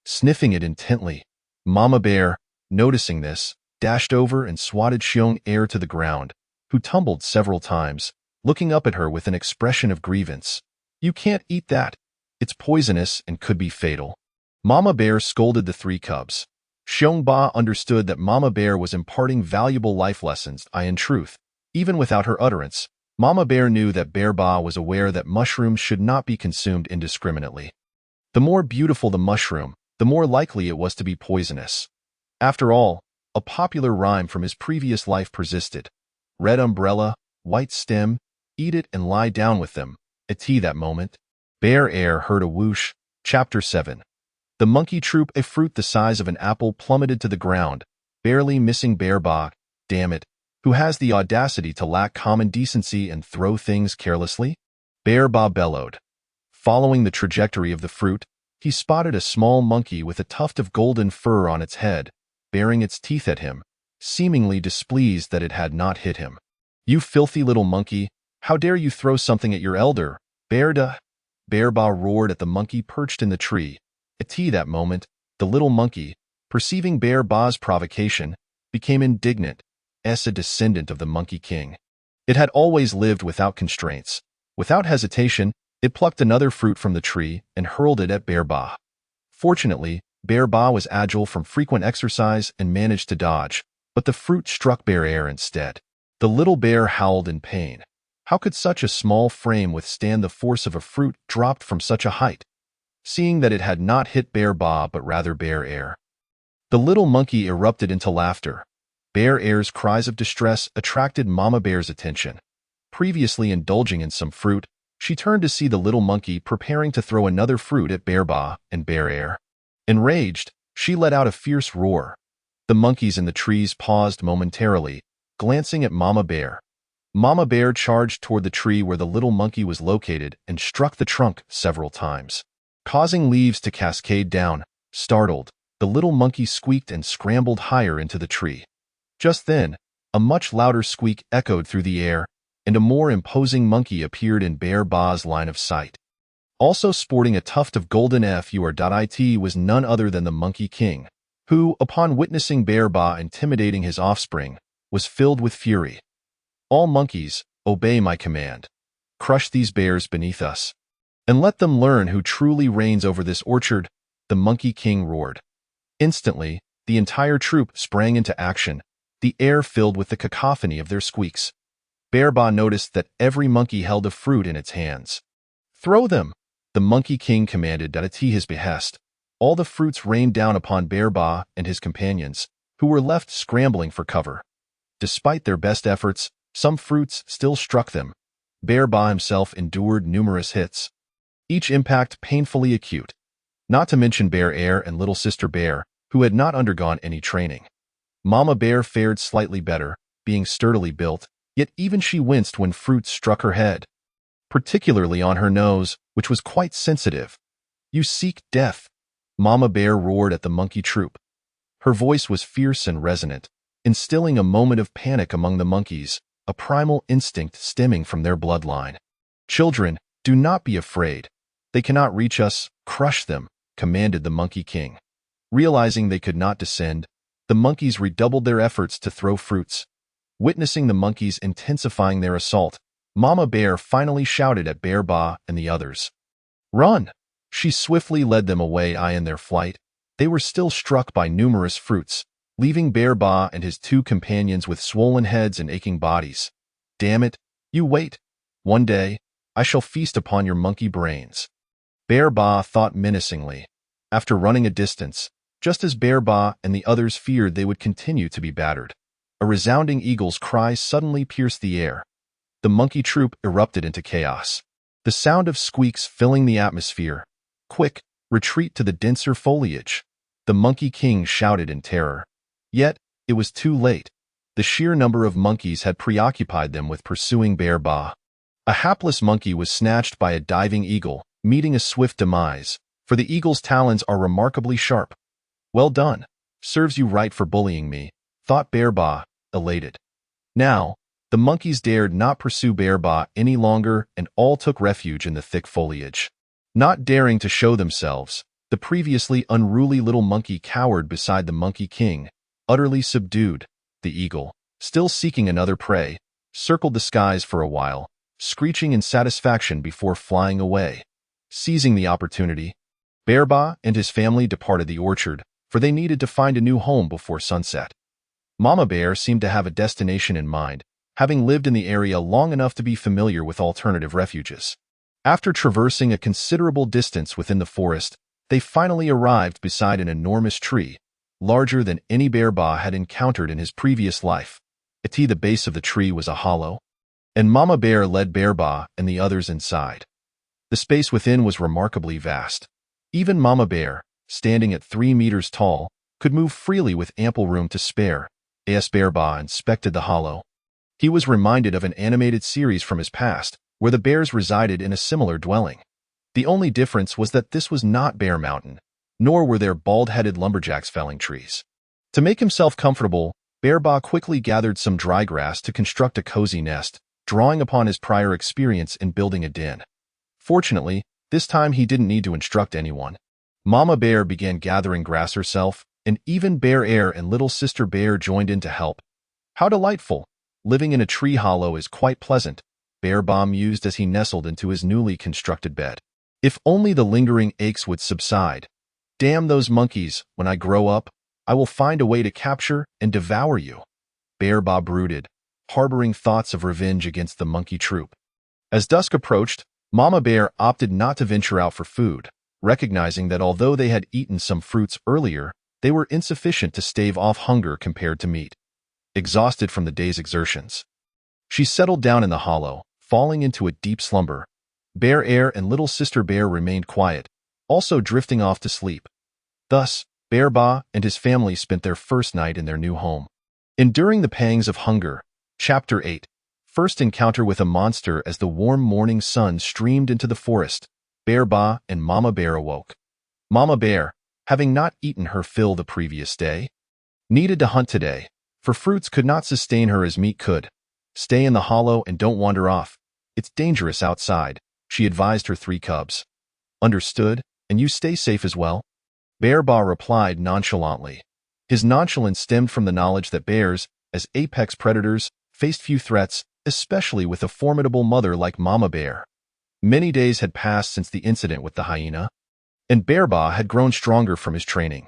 Sniffing it intently, Mama Bear, noticing this, dashed over and swatted Xiong Er to the ground, who tumbled several times, looking up at her with an expression of grievance. "You can't eat that. It's poisonous and could be fatal." Mama Bear scolded the 3 cubs. Xiong Ba understood that Mama Bear was imparting valuable life lessons. In truth, even without her utterance, Mama Bear knew that Bear Ba was aware that mushrooms should not be consumed indiscriminately. The more beautiful the mushroom, the more likely it was to be poisonous. After all, a popular rhyme from his previous life persisted. "Red umbrella, white stem, eat it and lie down with them." At that moment, Bear Air heard a whoosh. Chapter 7. The monkey troop, a fruit the size of an apple, plummeted to the ground, barely missing Bear Ba. "Damn it, who has the audacity to lack common decency and throw things carelessly?" Bear Ba bellowed. Following the trajectory of the fruit, he spotted a small monkey with a tuft of golden fur on its head, baring its teeth at him, seemingly displeased that it had not hit him. "You filthy little monkey, how dare you throw something at your elder, Bear Ba roared at the monkey perched in the tree. At that moment, the little monkey, perceiving Bear Ba's provocation, became indignant, as a descendant of the Monkey King. It had always lived without constraints. Without hesitation, it plucked another fruit from the tree and hurled it at Bear Ba. Fortunately, Bear Ba was agile from frequent exercise and managed to dodge, but the fruit struck Bear Air instead. The little bear howled in pain. How could such a small frame withstand the force of a fruit dropped from such a height? Seeing that it had not hit Bear Ba but rather Bear Air, the little monkey erupted into laughter. Bear Air's cries of distress attracted Mama Bear's attention. Previously indulging in some fruit, she turned to see the little monkey preparing to throw another fruit at Bear Ba and Bear Air. Enraged, she let out a fierce roar. The monkeys in the trees paused momentarily, glancing at Mama Bear. Mama Bear charged toward the tree where the little monkey was located and struck the trunk several times, causing leaves to cascade down. Startled, the little monkey squeaked and scrambled higher into the tree. Just then, a much louder squeak echoed through the air, and a more imposing monkey appeared in Bear Ba's line of sight. Also sporting a tuft of golden fur.it was none other than the Monkey King, who, upon witnessing Bear Ba intimidating his offspring, was filled with fury. All monkeys, obey my command. Crush these bears beneath us, and let them learn who truly reigns over this orchard, the Monkey King roared. Instantly, the entire troop sprang into action, the air filled with the cacophony of their squeaks. Bear Ba noticed that every monkey held a fruit in its hands. Throw them, the Monkey King commanded at his behest. All the fruits rained down upon Bear Ba and his companions, who were left scrambling for cover. Despite their best efforts, some fruits still struck them. Bear Ba himself endured numerous hits, each impact painfully acute. Not to mention Bear Air and Little Sister Bear, who had not undergone any training. Mama Bear fared slightly better, being sturdily built, yet even she winced when fruits struck her head, particularly on her nose, which was quite sensitive. You seek death, Mama Bear roared at the monkey troop. Her voice was fierce and resonant, instilling a moment of panic among the monkeys, a primal instinct stemming from their bloodline. Children, do not be afraid. They cannot reach us, crush them, commanded the Monkey King. Realizing they could not descend, the monkeys redoubled their efforts to throw fruits. Witnessing the monkeys intensifying their assault, Mama Bear finally shouted at Bear Ba and the others. Run! She swiftly led them away. In their flight, they were still struck by numerous fruits, leaving Bear Ba and his two companions with swollen heads and aching bodies. Damn it, you wait. One day, I shall feast upon your monkey brains. Bear Ba thought menacingly. After running a distance, just as Bear Ba and the others feared they would continue to be battered, a resounding eagle's cry suddenly pierced the air. The monkey troop erupted into chaos, the sound of squeaks filling the atmosphere. Quick, retreat to the denser foliage, the Monkey King shouted in terror. Yet, it was too late. The sheer number of monkeys had preoccupied them with pursuing Bear Ba. A hapless monkey was snatched by a diving eagle, meeting a swift demise, for the eagle's talons are remarkably sharp. Well done. Serves you right for bullying me, thought Bear Ba, elated. Now, the monkeys dared not pursue Bear Ba any longer and all took refuge in the thick foliage. Not daring to show themselves, the previously unruly little monkey cowered beside the Monkey King, utterly subdued. The eagle, still seeking another prey, circled the skies for a while, screeching in satisfaction before flying away. Seizing the opportunity, Bear Ba and his family departed the orchard, for they needed to find a new home before sunset. Mama Bear seemed to have a destination in mind, having lived in the area long enough to be familiar with alternative refuges. After traversing a considerable distance within the forest, they finally arrived beside an enormous tree, larger than any Bear Ba had encountered in his previous life. At the base of the tree was a hollow, and Mama Bear led Bear Ba and the others inside. The space within was remarkably vast. Even Mama Bear, standing at 3 meters tall, could move freely with ample room to spare. As Bear Ba inspected the hollow, he was reminded of an animated series from his past, where the bears resided in a similar dwelling. The only difference was that this was not Bear Mountain, nor were there bald-headed lumberjacks felling trees. To make himself comfortable, Bear Ba quickly gathered some dry grass to construct a cozy nest, drawing upon his prior experience in building a den. Fortunately, this time he didn't need to instruct anyone. Mama Bear began gathering grass herself, and even Bear Air and Little Sister Bear joined in to help. How delightful! living in a tree hollow is quite pleasant, Bear Ba mused as he nestled into his newly constructed bed. If only the lingering aches would subside. Damn those monkeys, when I grow up, I will find a way to capture and devour you. Bear Ba brooded, harboring thoughts of revenge against the monkey troop. As dusk approached, Mama Bear opted not to venture out for food, recognizing that although they had eaten some fruits earlier, they were insufficient to stave off hunger compared to meat. Exhausted from the day's exertions, she settled down in the hollow, falling into a deep slumber. Bear Air and little sister Bear remained quiet, also drifting off to sleep. Thus, Bear Ba and his family spent their first night in their new home. Enduring the pangs of hunger. Chapter 8. First encounter with a monster. As the warm morning sun streamed into the forest, Bear Ba and Mama Bear awoke. Mama Bear, having not eaten her fill the previous day, needed to hunt today, for fruits could not sustain her as meat could. Stay in the hollow and don't wander off. It's dangerous outside, she advised her 3 cubs. Understood, and you stay safe as well? Bear Ba replied nonchalantly. His nonchalance stemmed from the knowledge that bears, as apex predators, faced few threats, especially with a formidable mother like Mama Bear. Many days had passed since the incident with the hyena, and Bear Ba had grown stronger from his training.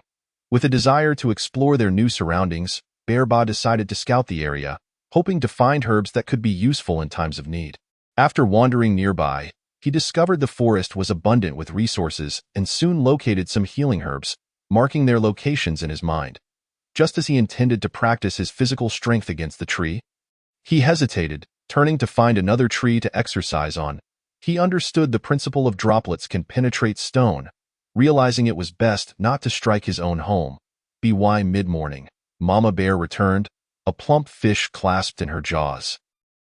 With a desire to explore their new surroundings, Bear Ba decided to scout the area, hoping to find herbs that could be useful in times of need. After wandering nearby, he discovered the forest was abundant with resources and soon located some healing herbs, marking their locations in his mind. Just as he intended to practice his physical strength against the tree, he hesitated, turning to find another tree to exercise on. He understood the principle of droplets can penetrate stone, realizing it was best not to strike his own home. By mid-morning, Mama Bear returned, a plump fish clasped in her jaws.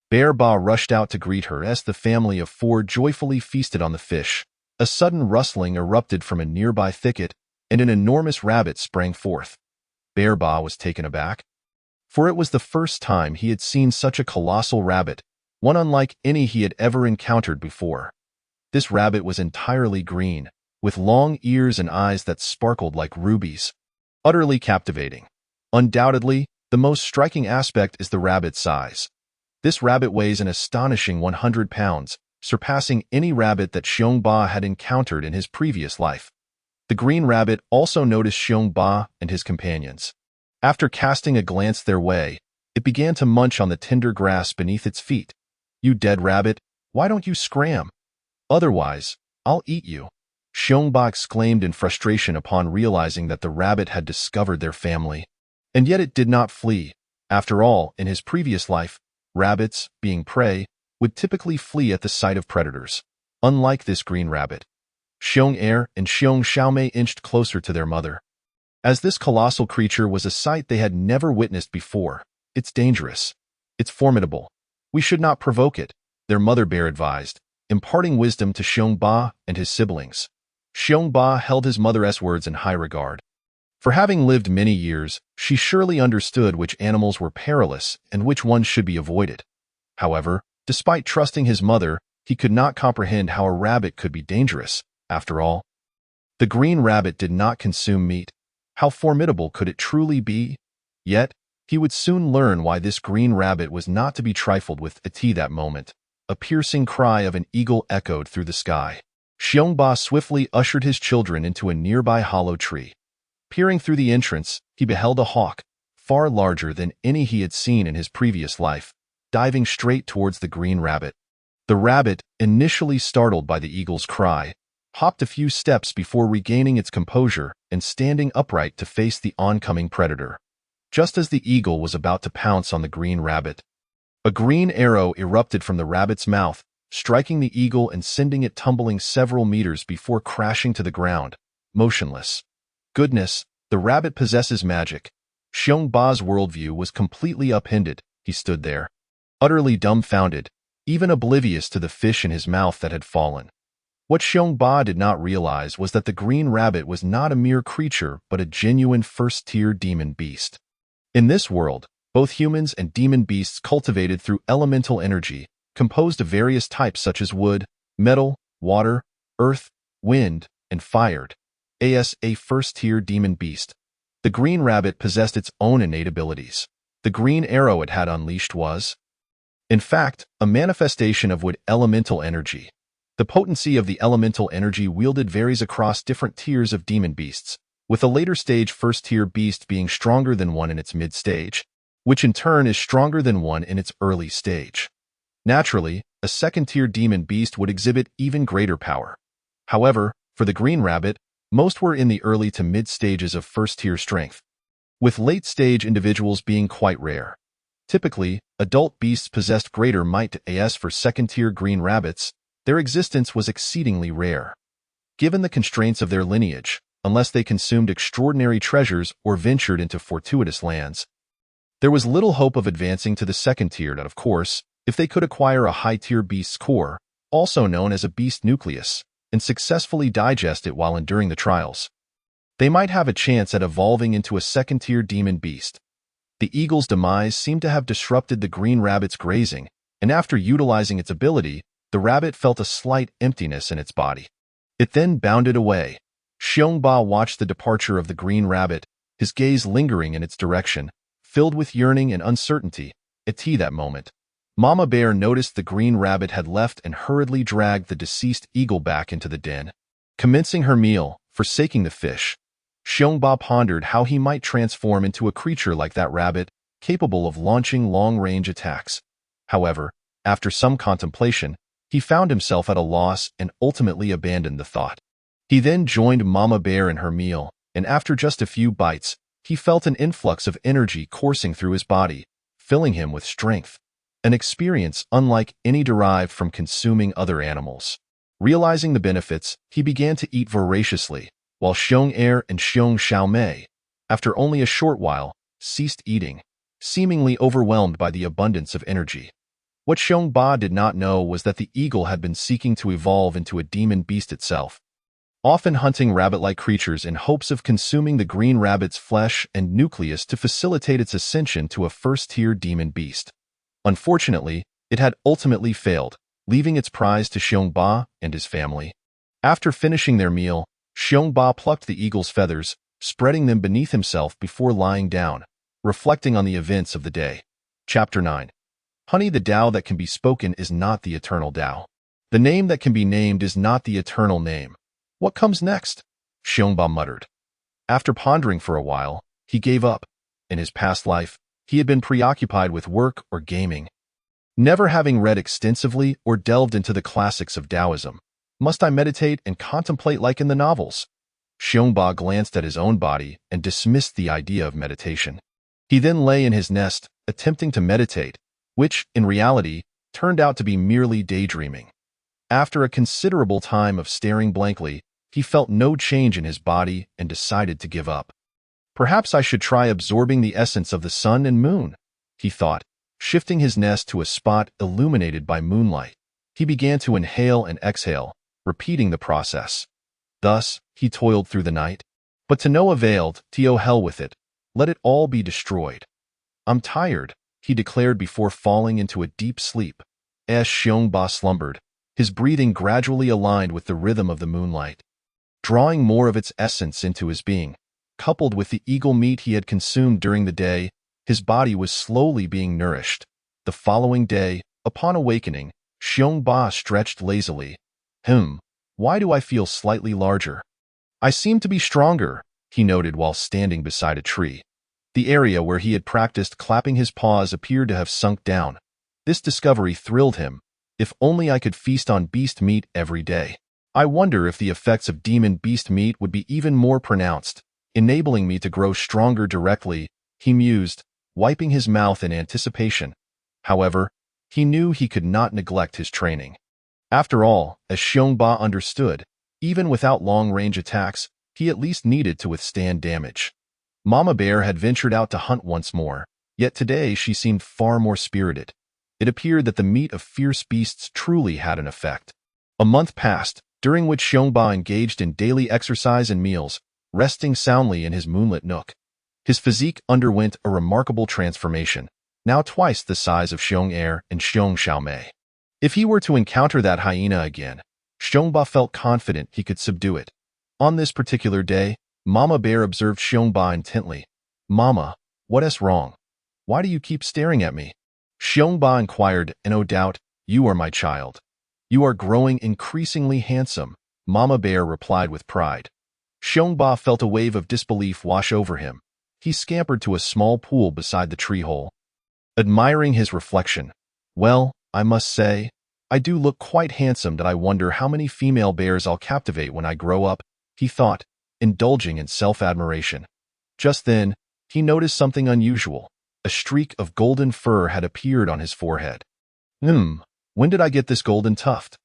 Bear Ba rushed out to greet her as the family of 4 joyfully feasted on the fish. A sudden rustling erupted from a nearby thicket, and an enormous rabbit sprang forth. Bear Ba was taken aback, for it was the first time he had seen such a colossal rabbit, one unlike any he had ever encountered before. This rabbit was entirely green, with long ears and eyes that sparkled like rubies. Utterly captivating. Undoubtedly, the most striking aspect is the rabbit's size. This rabbit weighs an astonishing 100 pounds, surpassing any rabbit that Xiong Ba had encountered in his previous life. The green rabbit also noticed Xiong Ba and his companions. After casting a glance their way, it began to munch on the tender grass beneath its feet. You dead rabbit, why don't you scram? Otherwise, I'll eat you. Xiong Ba exclaimed in frustration upon realizing that the rabbit had discovered their family. And yet it did not flee. After all, in his previous life, rabbits, being prey, would typically flee at the sight of predators. Unlike this green rabbit, Xiong Air and Xiong Xiaomei inched closer to their mother. As this colossal creature was a sight they had never witnessed before. It's dangerous. It's formidable. We should not provoke it, their mother bear advised, imparting wisdom to Xiong Ba and his siblings. Xiong Ba held his mother's words in high regard. For having lived many years, she surely understood which animals were perilous and which ones should be avoided. However, despite trusting his mother, he could not comprehend how a rabbit could be dangerous. After all, the green rabbit did not consume meat. How formidable could it truly be? Yet, he would soon learn why this green rabbit was not to be trifled with. At that moment, a piercing cry of an eagle echoed through the sky. Xiong Ba swiftly ushered his children into a nearby hollow tree. Peering through the entrance, he beheld a hawk, far larger than any he had seen in his previous life, diving straight towards the green rabbit. The rabbit, initially startled by the eagle's cry, hopped a few steps before regaining its composure and standing upright to face the oncoming predator. Just as the eagle was about to pounce on the green rabbit, a green arrow erupted from the rabbit's mouth, striking the eagle and sending it tumbling several meters before crashing to the ground, motionless. Goodness, the rabbit possesses magic. Xiong Ba's worldview was completely upended. He stood there, utterly dumbfounded, even oblivious to the fish in his mouth that had fallen. What Xiong Ba did not realize was that the green rabbit was not a mere creature but a genuine first-tier demon beast. In this world, both humans and demon beasts cultivated through elemental energy, composed of various types such as wood, metal, water, earth, wind, and fire. As a first-tier demon beast, the green rabbit possessed its own innate abilities. The green arrow it had unleashed was, in fact, a manifestation of wood elemental energy. The potency of the elemental energy wielded varies across different tiers of demon beasts, with a later stage first-tier beast being stronger than one in its mid-stage, which in turn is stronger than one in its early stage. Naturally, a second-tier demon beast would exhibit even greater power. However, for the green rabbit, most were in the early to mid-stages of first-tier strength, with late-stage individuals being quite rare. Typically, adult beasts possessed greater might as for second-tier green rabbits, their existence was exceedingly rare. Given the constraints of their lineage, unless they consumed extraordinary treasures or ventured into fortuitous lands, there was little hope of advancing to the second tier, and of course, if they could acquire a high-tier beast's core, also known as a beast nucleus, and successfully digest it while enduring the trials, they might have a chance at evolving into a second-tier demon beast. The eagle's demise seemed to have disrupted the green rabbit's grazing, and after utilizing its ability, the rabbit felt a slight emptiness in its body. It then bounded away. Xiongba watched the departure of the green rabbit, his gaze lingering in its direction, filled with yearning and uncertainty. At that moment, Mama Bear noticed the green rabbit had left and hurriedly dragged the deceased eagle back into the den. Commencing her meal, forsaking the fish, Xiongba pondered how he might transform into a creature like that rabbit, capable of launching long-range attacks. However, after some contemplation, he found himself at a loss and ultimately abandoned the thought. He then joined Mama Bear in her meal, and after just a few bites, he felt an influx of energy coursing through his body, filling him with strength, an experience unlike any derived from consuming other animals. Realizing the benefits, he began to eat voraciously, while Xiong and Xiong Xiaomei, after only a short while, ceased eating, seemingly overwhelmed by the abundance of energy. What Xiongba did not know was that the eagle had been seeking to evolve into a demon beast itself, often hunting rabbit-like creatures in hopes of consuming the green rabbit's flesh and nucleus to facilitate its ascension to a first-tier demon beast. Unfortunately, it had ultimately failed, leaving its prize to Xiongba and his family. After finishing their meal, Xiongba plucked the eagle's feathers, spreading them beneath himself before lying down, reflecting on the events of the day. Chapter 9. Honey, the Tao that can be spoken is not the eternal Tao. The name that can be named is not the eternal name. What comes next? Xiongba muttered. After pondering for a while, he gave up. In his past life, he had been preoccupied with work or gaming, never having read extensively or delved into the classics of Taoism. Must I meditate and contemplate like in the novels? Xiongba glanced at his own body and dismissed the idea of meditation. He then lay in his nest, attempting to meditate, which, in reality, turned out to be merely daydreaming. After a considerable time of staring blankly, he felt no change in his body and decided to give up. Perhaps I should try absorbing the essence of the sun and moon, he thought, shifting his nest to a spot illuminated by moonlight. He began to inhale and exhale, repeating the process. Thus, he toiled through the night. But to no avail. To hell with it. Let it all be destroyed. I'm tired, he declared before falling into a deep sleep. As Xiongba slumbered, his breathing gradually aligned with the rhythm of the moonlight, drawing more of its essence into his being. Coupled with the eagle meat he had consumed during the day, his body was slowly being nourished. The following day, upon awakening, Xiongba stretched lazily. Why do I feel slightly larger? I seem to be stronger, he noted while standing beside a tree. The area where he had practiced clapping his paws appeared to have sunk down. This discovery thrilled him. If only I could feast on beast meat every day. I wonder if the effects of demon beast meat would be even more pronounced, enabling me to grow stronger directly, he mused, wiping his mouth in anticipation. However, he knew he could not neglect his training. After all, as Xiongba understood, even without long-range attacks, he at least needed to withstand damage. Mama Bear had ventured out to hunt once more, yet today she seemed far more spirited. It appeared that the meat of fierce beasts truly had an effect. A month passed, during which Xiongba engaged in daily exercise and meals, resting soundly in his moonlit nook. His physique underwent a remarkable transformation, now twice the size of Xiong and Xiong Xiaomei. If he were to encounter that hyena again, Xiongba felt confident he could subdue it. On this particular day, Mama Bear observed Xiongba intently. Mama, what is wrong? Why do you keep staring at me? Xiongba inquired, and no doubt, you are my child. You are growing increasingly handsome, Mama Bear replied with pride. Xiongba felt a wave of disbelief wash over him. He scampered to a small pool beside the tree hole. Admiring his reflection, well, I must say, I do look quite handsome that I wonder how many female bears I'll captivate when I grow up, he thought, indulging in self-admiration. Just then, he noticed something unusual. A streak of golden fur had appeared on his forehead. When did I get this golden tuft?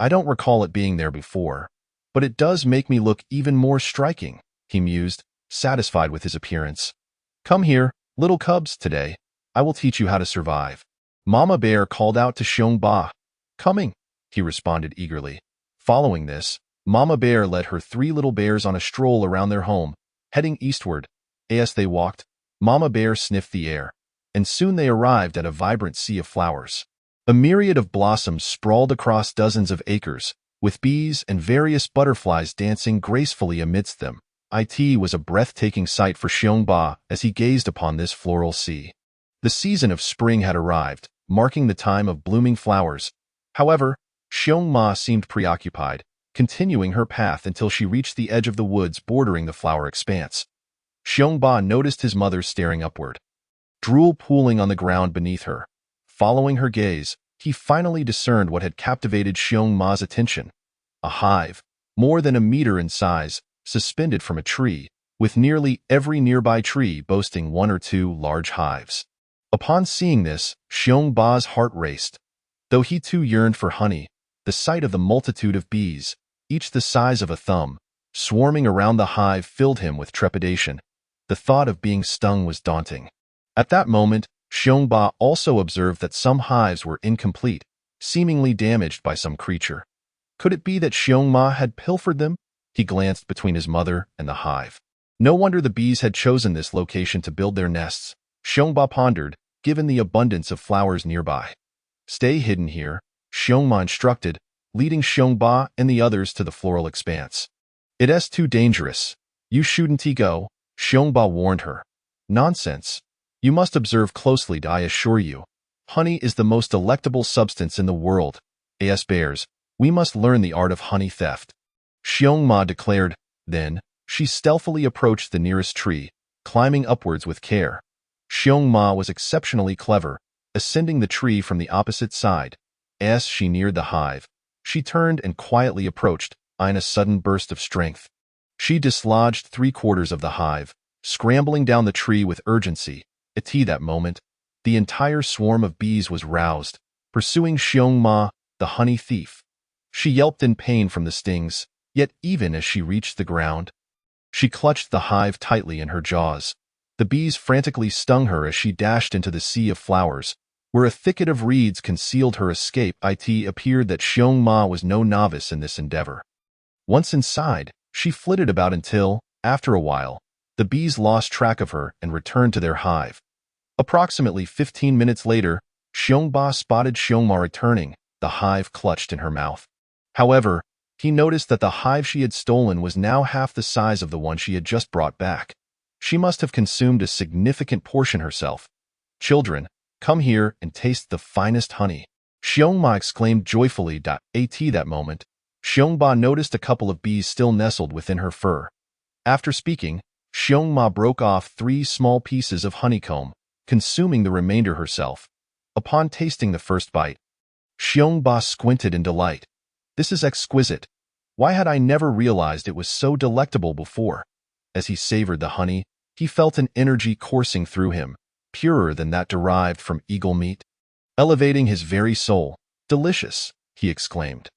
I don't recall it being there before, but it does make me look even more striking, he mused, satisfied with his appearance. Come here, little cubs, today. I will teach you how to survive. Mama Bear called out to Xiongba. Coming, he responded eagerly. Following this, Mama Bear led her 3 little bears on a stroll around their home, heading eastward. As they walked, Mama Bear sniffed the air, and soon they arrived at a vibrant sea of flowers. A myriad of blossoms sprawled across dozens of acres, with bees and various butterflies dancing gracefully amidst them. It was a breathtaking sight for Xiongba as he gazed upon this floral sea. The season of spring had arrived, marking the time of blooming flowers. However, Xiongma seemed preoccupied, continuing her path until she reached the edge of the woods bordering the flower expanse. Xiongba noticed his mother staring upward, drool pooling on the ground beneath her. Following her gaze, he finally discerned what had captivated Xiongma's attention. A hive, more than a meter in size, suspended from a tree, with nearly every nearby tree boasting 1 or 2 large hives. Upon seeing this, Xiongba's heart raced. Though he too yearned for honey, the sight of the multitude of bees, each the size of a thumb, swarming around the hive filled him with trepidation. The thought of being stung was daunting. At that moment, Xiongba also observed that some hives were incomplete, seemingly damaged by some creature. Could it be that Xiongma had pilfered them? He glanced between his mother and the hive. No wonder the bees had chosen this location to build their nests, Xiongba pondered, given the abundance of flowers nearby. Stay hidden here, Xiongma instructed, leading Xiongba and the others to the floral expanse. It's too dangerous. You shouldn't go, Xiongba warned her. Nonsense. You must observe closely, I assure you. Honey is the most delectable substance in the world. As bears, we must learn the art of honey theft. Xiongma declared. Then, she stealthily approached the nearest tree, climbing upwards with care. Xiongma was exceptionally clever, ascending the tree from the opposite side. As she neared the hive, she turned and quietly approached, in a sudden burst of strength. She dislodged 3/4 of the hive, scrambling down the tree with urgency. At that moment, the entire swarm of bees was roused, pursuing Xiongma, the honey thief. She yelped in pain from the stings, yet even as she reached the ground, she clutched the hive tightly in her jaws. The bees frantically stung her as she dashed into the sea of flowers, where a thicket of reeds concealed her escape. It appeared that Xiongma was no novice in this endeavor. Once inside, she flitted about until, after a while, the bees lost track of her and returned to their hive. Approximately 15 minutes later, Xiongba spotted Xiongma returning, the hive clutched in her mouth. However, he noticed that the hive she had stolen was now half the size of the one she had just brought back. She must have consumed a significant portion herself. Children, come here and taste the finest honey, Xiongma exclaimed joyfully. At that moment, Xiongba noticed a couple of bees still nestled within her fur. After speaking, Xiongma broke off 3 small pieces of honeycomb, consuming the remainder herself. Upon tasting the first bite, Xiongba squinted in delight. This is exquisite. Why had I never realized it was so delectable before? As he savored the honey, he felt an energy coursing through him, purer than that derived from eagle meat, elevating his very soul. Delicious, he exclaimed.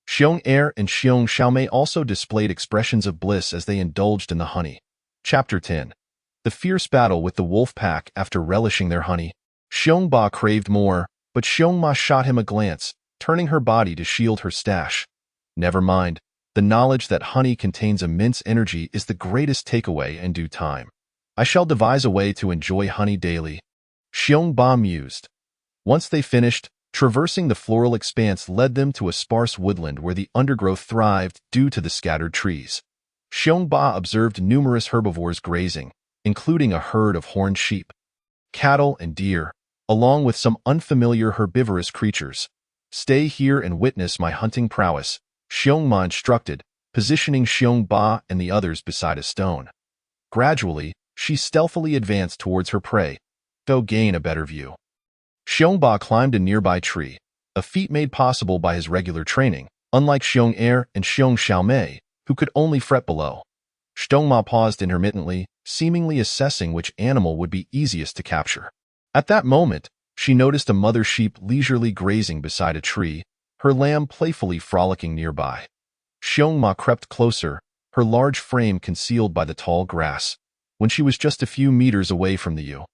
Xiong-Er and Xiong-Xiaomei also displayed expressions of bliss as they indulged in the honey. Chapter 10. The fierce battle with the wolf pack. After relishing their honey, Xiongba craved more, but Xiongma shot him a glance, turning her body to shield her stash. Never mind, the knowledge that honey contains immense energy is the greatest takeaway in due time. I shall devise a way to enjoy honey daily, Xiongba mused. Once they finished, traversing the floral expanse led them to a sparse woodland where the undergrowth thrived due to the scattered trees. Xiongba observed numerous herbivores grazing, including a herd of horned sheep. cattle, and deer, along with some unfamiliar herbivorous creatures. Stay here and witness my hunting prowess, Xiongma instructed, positioning Xiongba and the others beside a stone. Gradually, she stealthily advanced towards her prey, to gain a better view. Xiongba climbed a nearby tree, a feat made possible by his regular training, unlike Xiong and Xiong Xiaomei, who could only fret below. Xiongma paused intermittently, seemingly assessing which animal would be easiest to capture. At that moment, she noticed a mother sheep leisurely grazing beside a tree, her lamb playfully frolicking nearby. Xiongma crept closer, her large frame concealed by the tall grass, when she was just a few meters away from the ewe.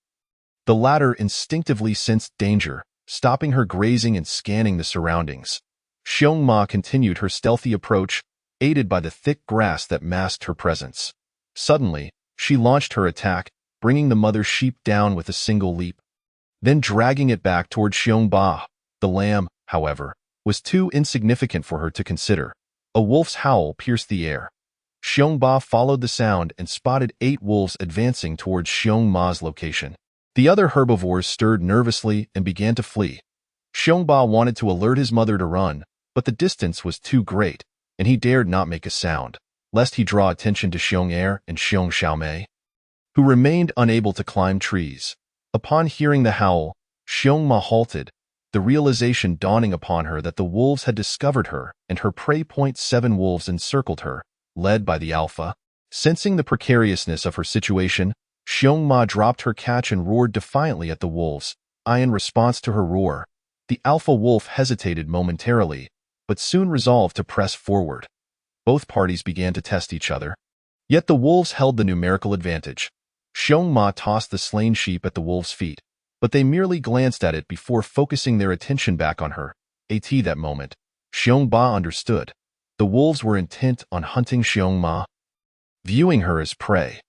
The latter instinctively sensed danger, stopping her grazing and scanning the surroundings. Xiongma continued her stealthy approach, aided by the thick grass that masked her presence. Suddenly, she launched her attack, bringing the mother sheep down with a single leap. Then dragging it back toward Xiongba. The lamb, however, was too insignificant for her to consider. A wolf's howl pierced the air. Xiongba followed the sound and spotted 8 wolves advancing towards Xiongma's location. The other herbivores stirred nervously and began to flee. Xiongba wanted to alert his mother to run, but the distance was too great, and he dared not make a sound, lest he draw attention to Xiong and Xiong Xiaomei, who remained unable to climb trees. Upon hearing the howl, Xiongma halted, the realization dawning upon her that the wolves had discovered her and her prey. 7 wolves encircled her, led by the alpha. Sensing the precariousness of her situation, Xiongma dropped her catch and roared defiantly at the wolves. In response to her roar, the alpha wolf hesitated momentarily, but soon resolved to press forward. Both parties began to test each other. Yet the wolves held the numerical advantage. Xiongma tossed the slain sheep at the wolves' feet, but they merely glanced at it before focusing their attention back on her. At that moment, Xiongba understood. The wolves were intent on hunting Xiongma, viewing her as prey.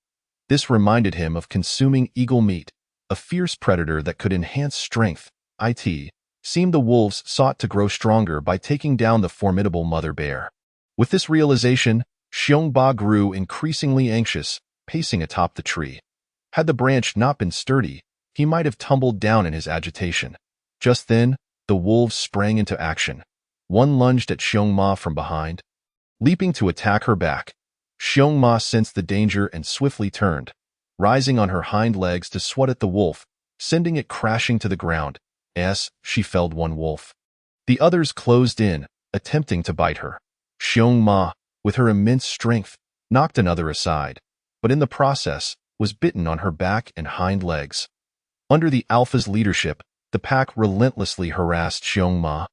This reminded him of consuming eagle meat, a fierce predator that could enhance strength. It seemed the wolves sought to grow stronger by taking down the formidable mother bear. With this realization, Xiongba grew increasingly anxious, pacing atop the tree. Had the branch not been sturdy, he might have tumbled down in his agitation. Just then, the wolves sprang into action. One lunged at Xiongma from behind, leaping to attack her back. Xiongma sensed the danger and swiftly turned, rising on her hind legs to swat at the wolf, sending it crashing to the ground. She felled one wolf. The others closed in, attempting to bite her. Xiongma, with her immense strength, knocked another aside, but in the process, was bitten on her back and hind legs. Under the alpha's leadership, the pack relentlessly harassed Xiongma,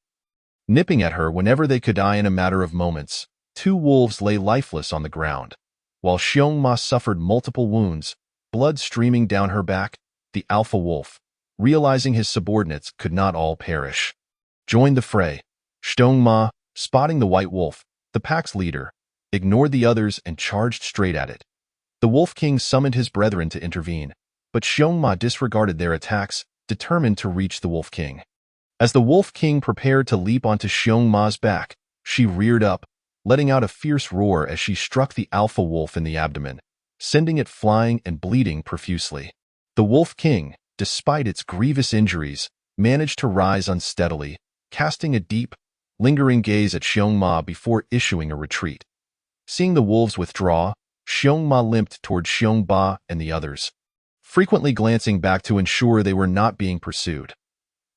nipping at her whenever they could. In a matter of moments, 2 wolves lay lifeless on the ground. While Xiongma suffered multiple wounds, blood streaming down her back, the alpha wolf, realizing his subordinates could not all perish, joined the fray. Xiongma, spotting the white wolf, the pack's leader, ignored the others and charged straight at it. The Wolf King summoned his brethren to intervene, but Xiongma disregarded their attacks, determined to reach the Wolf King. As the Wolf King prepared to leap onto Xiongma's back, she reared up, letting out a fierce roar as she struck the alpha wolf in the abdomen, sending it flying and bleeding profusely. The Wolf King, despite its grievous injuries, managed to rise unsteadily, casting a deep, lingering gaze at Xiongma before issuing a retreat. Seeing the wolves withdraw, Xiongma limped toward Xiongba and the others, frequently glancing back to ensure they were not being pursued.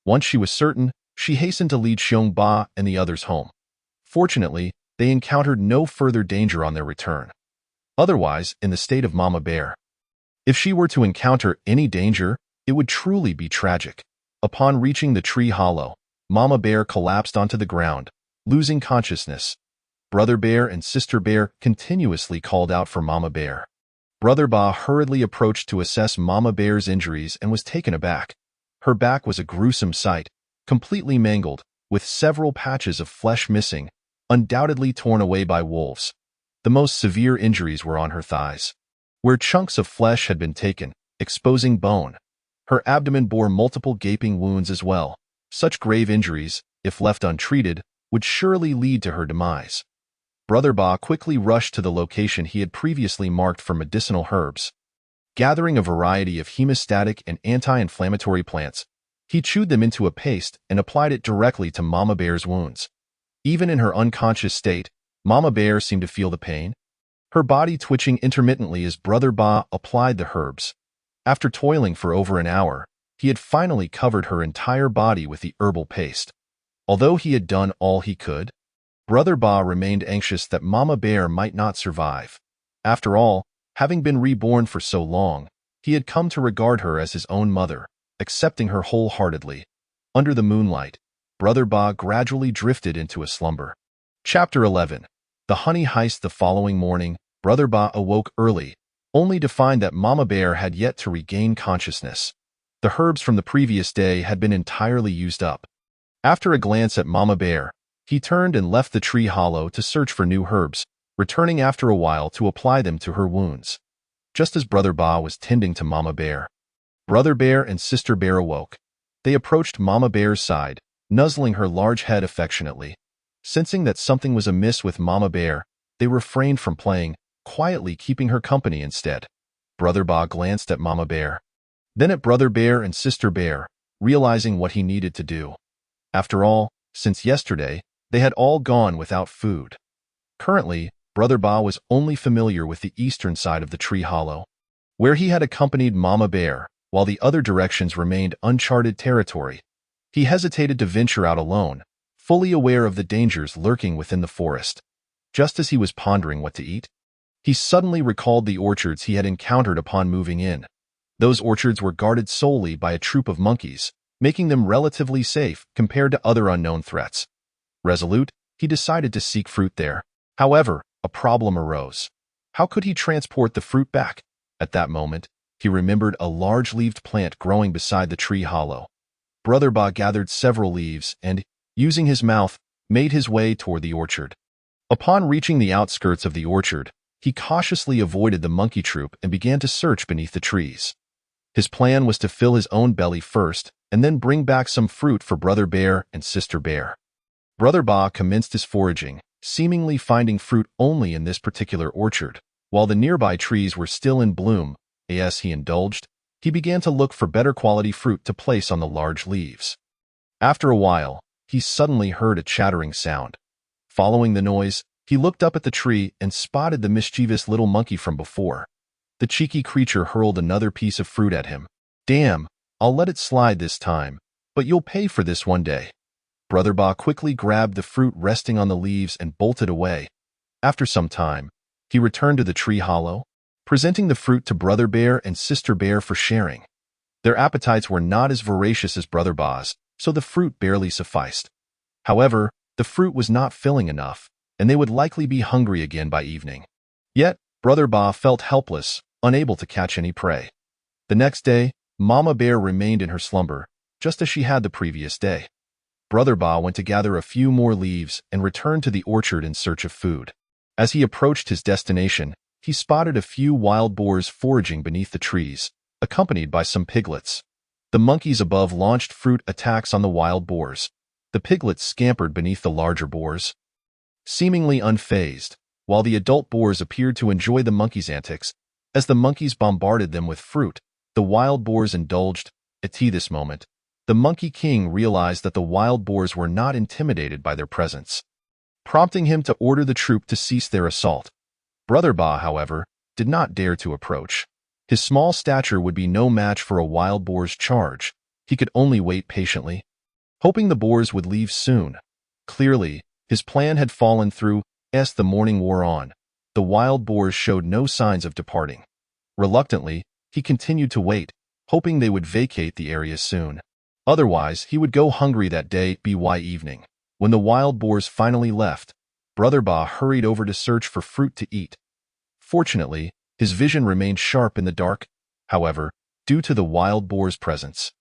Once she was certain, she hastened to lead Xiongba and the others home. Fortunately, they encountered no further danger on their return. Otherwise, in the state of Mama Bear, if she were to encounter any danger, it would truly be tragic. Upon reaching the tree hollow, Mama Bear collapsed onto the ground, losing consciousness. Brother Bear and Sister Bear continuously called out for Mama Bear. Brother Ba hurriedly approached to assess Mama Bear's injuries and was taken aback. Her back was a gruesome sight, completely mangled, with several patches of flesh missing, undoubtedly torn away by wolves. The most severe injuries were on her thighs, where chunks of flesh had been taken, exposing bone. Her abdomen bore multiple gaping wounds as well. Such grave injuries, if left untreated, would surely lead to her demise. Brother Ba quickly rushed to the location he had previously marked for medicinal herbs. Gathering a variety of hemostatic and anti-inflammatory plants, he chewed them into a paste and applied it directly to Mama Bear's wounds. Even in her unconscious state, Mama Bear seemed to feel the pain, her body twitching intermittently as Brother Ba applied the herbs. After toiling for over an hour, he had finally covered her entire body with the herbal paste. Although he had done all he could, Brother Ba remained anxious that Mama Bear might not survive. After all, having been reborn for so long, he had come to regard her as his own mother, accepting her wholeheartedly. Under the moonlight, Brother Ba gradually drifted into a slumber. Chapter 11. The Honey Heist. The following morning, Brother Ba awoke early, only to find that Mama Bear had yet to regain consciousness. The herbs from the previous day had been entirely used up. After a glance at Mama Bear, he turned and left the tree hollow to search for new herbs, returning after a while to apply them to her wounds. Just as Brother Ba was tending to Mama Bear, Brother Bear and Sister Bear awoke. They approached Mama Bear's side, nuzzling her large head affectionately. Sensing that something was amiss with Mama Bear, they refrained from playing, quietly keeping her company instead. Brother Ba glanced at Mama Bear, then at Brother Bear and Sister Bear, realizing what he needed to do. After all, since yesterday, they had all gone without food. Currently, Brother Ba was only familiar with the eastern side of the tree hollow, where he had accompanied Mama Bear, while the other directions remained uncharted territory. He hesitated to venture out alone, fully aware of the dangers lurking within the forest. Just as he was pondering what to eat, he suddenly recalled the orchards he had encountered upon moving in. Those orchards were guarded solely by a troop of monkeys, making them relatively safe compared to other unknown threats. Resolute, he decided to seek fruit there. However, a problem arose. How could he transport the fruit back? At that moment, he remembered a large-leaved plant growing beside the tree hollow. Brother Ba gathered several leaves and, using his mouth, made his way toward the orchard. Upon reaching the outskirts of the orchard, he cautiously avoided the monkey troop and began to search beneath the trees. His plan was to fill his own belly first and then bring back some fruit for Brother Bear and Sister Bear. Brother Ba commenced his foraging, seemingly finding fruit only in this particular orchard. While the nearby trees were still in bloom, as he indulged, he began to look for better quality fruit to place on the large leaves. After a while, he suddenly heard a chattering sound. Following the noise, he looked up at the tree and spotted the mischievous little monkey from before. The cheeky creature hurled another piece of fruit at him. "Damn, I'll let it slide this time, but you'll pay for this one day." Brother Ba quickly grabbed the fruit resting on the leaves and bolted away. After some time, he returned to the tree hollow, presenting the fruit to Brother Bear and Sister Bear for sharing. Their appetites were not as voracious as Brother Ba's, so the fruit barely sufficed. However, the fruit was not filling enough, and they would likely be hungry again by evening. Yet, Brother Ba felt helpless, unable to catch any prey. The next day, Mama Bear remained in her slumber, just as she had the previous day. Brother Ba went to gather a few more leaves and returned to the orchard in search of food. As he approached his destination, he spotted a few wild boars foraging beneath the trees, accompanied by some piglets. The monkeys above launched fruit attacks on the wild boars. The piglets scampered beneath the larger boars, seemingly unfazed, while the adult boars appeared to enjoy the monkeys' antics. As the monkeys bombarded them with fruit, the wild boars indulged. At this moment, the Monkey King realized that the wild boars were not intimidated by their presence, prompting him to order the troop to cease their assault. Brother Ba, however, did not dare to approach. His small stature would be no match for a wild boar's charge. He could only wait patiently, hoping the boars would leave soon. Clearly, his plan had fallen through. As the morning wore on, the wild boars showed no signs of departing. Reluctantly, he continued to wait, hoping they would vacate the area soon. Otherwise, he would go hungry that day. By evening, when the wild boars finally left, Brother Ba hurried over to search for fruit to eat. Fortunately, his vision remained sharp in the dark, however, due to the wild boar's presence.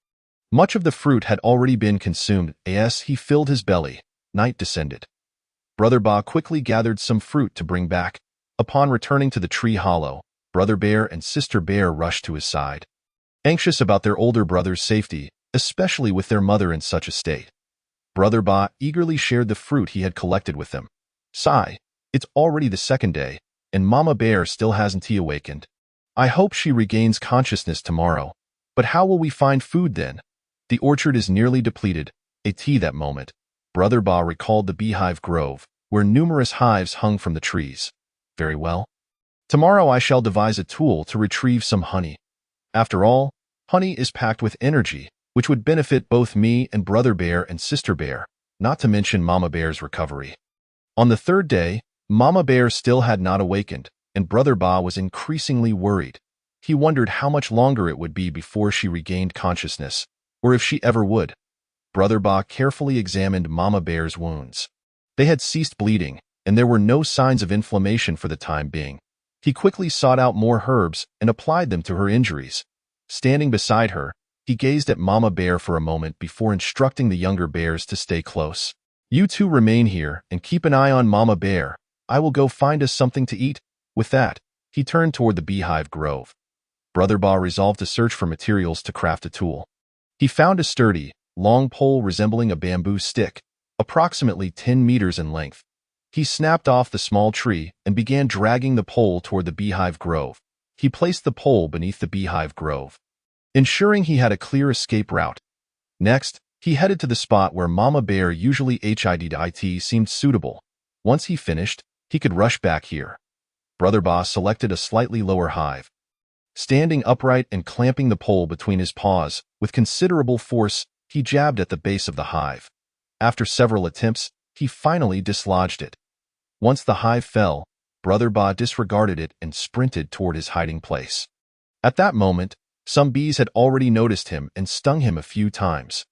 Much of the fruit had already been consumed. As he filled his belly, night descended. Brother Ba quickly gathered some fruit to bring back. Upon returning to the tree hollow, Brother Bear and Sister Bear rushed to his side, anxious about their older brother's safety, especially with their mother in such a state. Brother Ba eagerly shared the fruit he had collected with them. "Sigh, it's already the second day, and Mama Bear still hasn't awakened." I hope she regains consciousness tomorrow. But how will we find food then? The orchard is nearly depleted. That moment, Brother Ba recalled the beehive grove, where numerous hives hung from the trees. Very well. Tomorrow I shall devise a tool to retrieve some honey. After all, honey is packed with energy, which would benefit both me and Brother Bear and Sister Bear, not to mention Mama Bear's recovery. On the third day, Mama Bear still had not awakened, and Brother Ba was increasingly worried. He wondered how much longer it would be before she regained consciousness, or if she ever would. Brother Ba carefully examined Mama Bear's wounds. They had ceased bleeding, and there were no signs of inflammation for the time being. He quickly sought out more herbs and applied them to her injuries. Standing beside her, he gazed at Mama Bear for a moment before instructing the younger bears to stay close. You two remain here and keep an eye on Mama Bear. I will go find us something to eat. With that, he turned toward the beehive grove. Brother Ba resolved to search for materials to craft a tool. He found a sturdy, long pole resembling a bamboo stick, approximately 10 meters in length. He snapped off the small tree and began dragging the pole toward the beehive grove. He placed the pole beneath the beehive grove, ensuring he had a clear escape route. Next, he headed to the spot where Mama Bear usually hid seemed suitable. Once he finished, he could rush back here. Brother Ba selected a slightly lower hive. Standing upright and clamping the pole between his paws, with considerable force, he jabbed at the base of the hive. After several attempts, he finally dislodged it. Once the hive fell, Brother Ba disregarded it and sprinted toward his hiding place. At that moment, some bees had already noticed him and stung him a few times.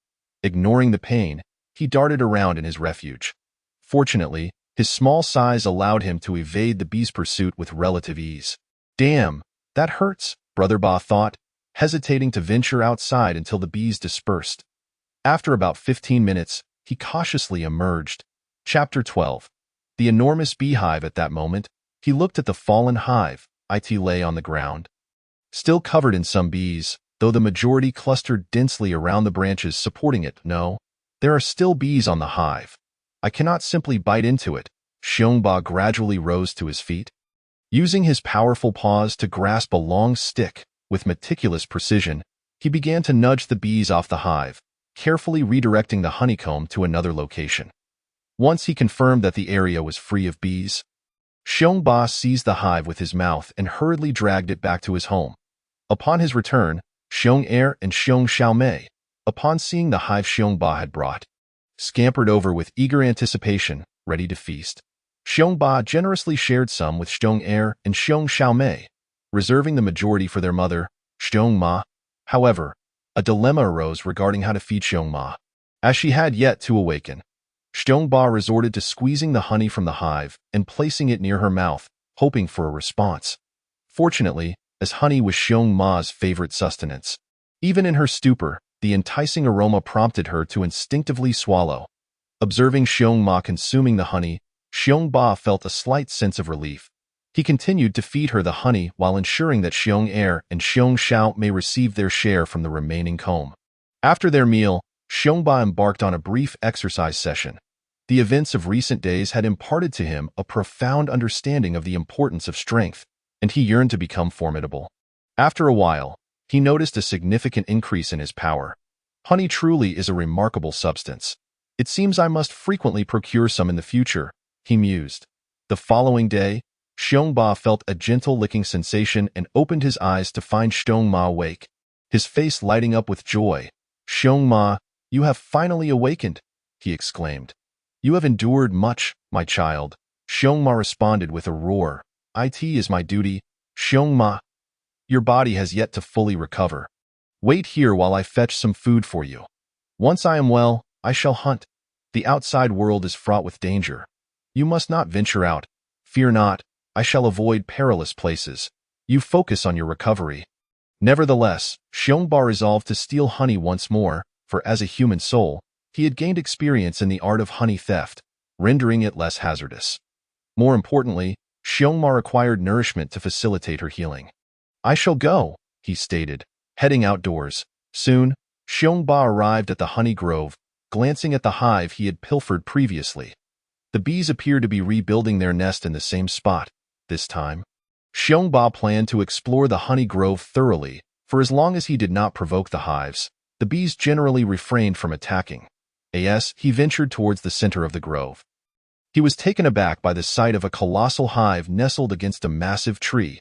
Ignoring the pain, he darted around in his refuge. Fortunately, his small size allowed him to evade the bees' pursuit with relative ease. Damn, that hurts, Brother Ba thought, hesitating to venture outside until the bees dispersed. After about 15 minutes, he cautiously emerged. Chapter 12. The enormous beehive. At that moment, he looked at the fallen hive. It lay on the ground, still covered in some bees, though the majority clustered densely around the branches supporting it. No, there are still bees on the hive. I cannot simply bite into it. Xiong Ba gradually rose to his feet. Using his powerful paws to grasp a long stick, with meticulous precision, he began to nudge the bees off the hive, carefully redirecting the honeycomb to another location. Once he confirmed that the area was free of bees, Xiong Ba seized the hive with his mouth and hurriedly dragged it back to his home. Upon his return, Xiong Er and Xiong Xiaomei, upon seeing the hive Xiong Ba had brought, scampered over with eager anticipation, ready to feast. Xiong Ba generously shared some with Xiong Er and Xiong Xiaomei, reserving the majority for their mother, Xiong Ma. However, a dilemma arose regarding how to feed Xiong Ma, as she had yet to awaken. Xiong Ba resorted to squeezing the honey from the hive and placing it near her mouth, hoping for a response. Fortunately, as honey was Xiong Ma's favorite sustenance, even in her stupor, the enticing aroma prompted her to instinctively swallow. Observing Xiong Ma consuming the honey, Xiong Ba felt a slight sense of relief. He continued to feed her the honey while ensuring that Xiong Er and Xiong Xiao may receive their share from the remaining comb. After their meal, Xiong Ba embarked on a brief exercise session. The events of recent days had imparted to him a profound understanding of the importance of strength, and he yearned to become formidable. After a while, he noticed a significant increase in his power. Honey truly is a remarkable substance. It seems I must frequently procure some in the future, he mused. The following day, Xiong Ba felt a gentle licking sensation and opened his eyes to find Xiong Ma awake, his face lighting up with joy. Xiong Ma, you have finally awakened, he exclaimed. You have endured much, my child. Xiong Ma responded with a roar. It is my duty, Xiong Ma. Your body has yet to fully recover. Wait here while I fetch some food for you. Once I am well, I shall hunt. The outside world is fraught with danger. You must not venture out. Fear not, I shall avoid perilous places. You focus on your recovery. Nevertheless, Xiong Ba resolved to steal honey once more, for as a human soul, he had gained experience in the art of honey theft, rendering it less hazardous. More importantly, Xiong Ma required nourishment to facilitate her healing. I shall go, he stated, heading outdoors. Soon, Xiong Ba arrived at the honey grove, glancing at the hive he had pilfered previously. The bees appeared to be rebuilding their nest in the same spot. This time, Xiongba planned to explore the honey grove thoroughly, for as long as he did not provoke the hives, the bees generally refrained from attacking. As he ventured towards the center of the grove, he was taken aback by the sight of a colossal hive nestled against a massive tree.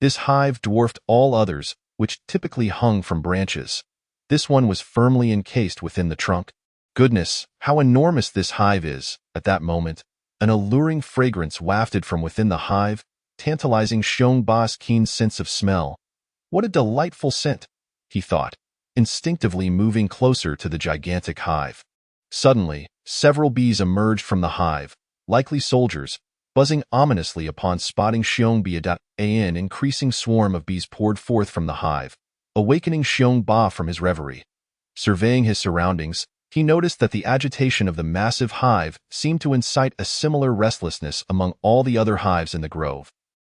This hive dwarfed all others, which typically hung from branches. This one was firmly encased within the trunk. Goodness, how enormous this hive is! At that moment, an alluring fragrance wafted from within the hive, tantalizing Xiongba's keen sense of smell. What a delightful scent, he thought, instinctively moving closer to the gigantic hive. Suddenly, several bees emerged from the hive, likely soldiers, buzzing ominously upon spotting Xiongba. An increasing swarm of bees poured forth from the hive, awakening Xiongba from his reverie. Surveying his surroundings, he noticed that the agitation of the massive hive seemed to incite a similar restlessness among all the other hives in the grove,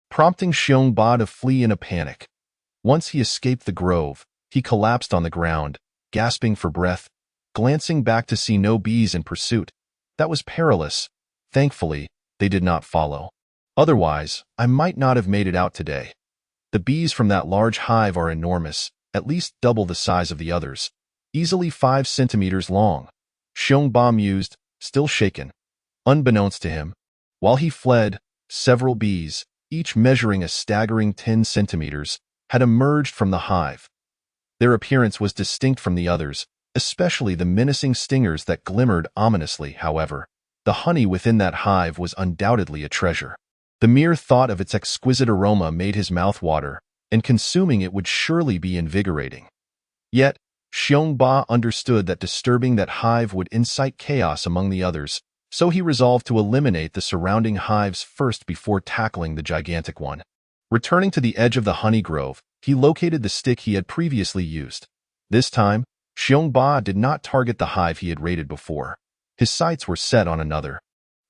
prompting Xiongba to flee in a panic. Once he escaped the grove, he collapsed on the ground, gasping for breath, glancing back to see no bees in pursuit. That was perilous. Thankfully, they did not follow. Otherwise, I might not have made it out today. The bees from that large hive are enormous, at least double the size of the others, easily 5 centimeters long. Xiongba mused, still shaken. Unbeknownst to him, while he fled, several bees, each measuring a staggering 10 centimeters, had emerged from the hive. Their appearance was distinct from the others, especially the menacing stingers that glimmered ominously. However, the honey within that hive was undoubtedly a treasure. The mere thought of its exquisite aroma made his mouth water, and consuming it would surely be invigorating. Yet, Xiongba understood that disturbing that hive would incite chaos among the others, so he resolved to eliminate the surrounding hives first before tackling the gigantic one. Returning to the edge of the honey grove, he located the stick he had previously used. This time, Xiongba did not target the hive he had raided before. His sights were set on another.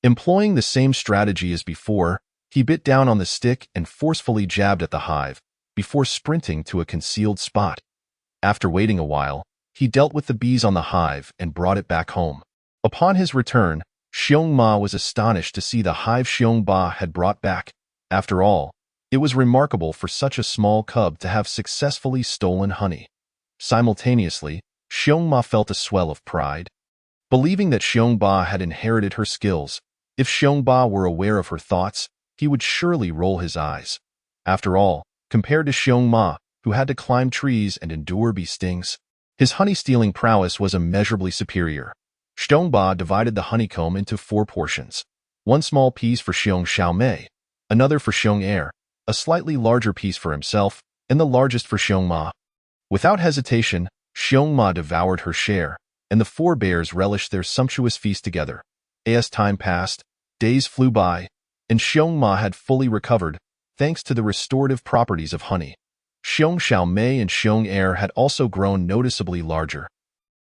Employing the same strategy as before, he bit down on the stick and forcefully jabbed at the hive, before sprinting to a concealed spot. After waiting a while, he dealt with the bees on the hive and brought it back home. Upon his return, Xiongma was astonished to see the hive Xiongba had brought back. After all, it was remarkable for such a small cub to have successfully stolen honey. Simultaneously, Xiongma felt a swell of pride. Believing that Xiongba had inherited her skills, if Xiongba were aware of her thoughts, he would surely roll his eyes. After all, compared to Xiongma, who had to climb trees and endure bee stings, his honey-stealing prowess was immeasurably superior. Xiongba divided the honeycomb into 4 portions. 1 small piece for Xiong Xiaomei, another for Xiong Er, a slightly larger piece for himself, and the largest for Xiongma. Without hesitation, Xiongma devoured her share, and the 4 bears relished their sumptuous feast together. As time passed, days flew by, and Xiongma had fully recovered, thanks to the restorative properties of honey. Xiong Xiaomei and Xiong Er had also grown noticeably larger.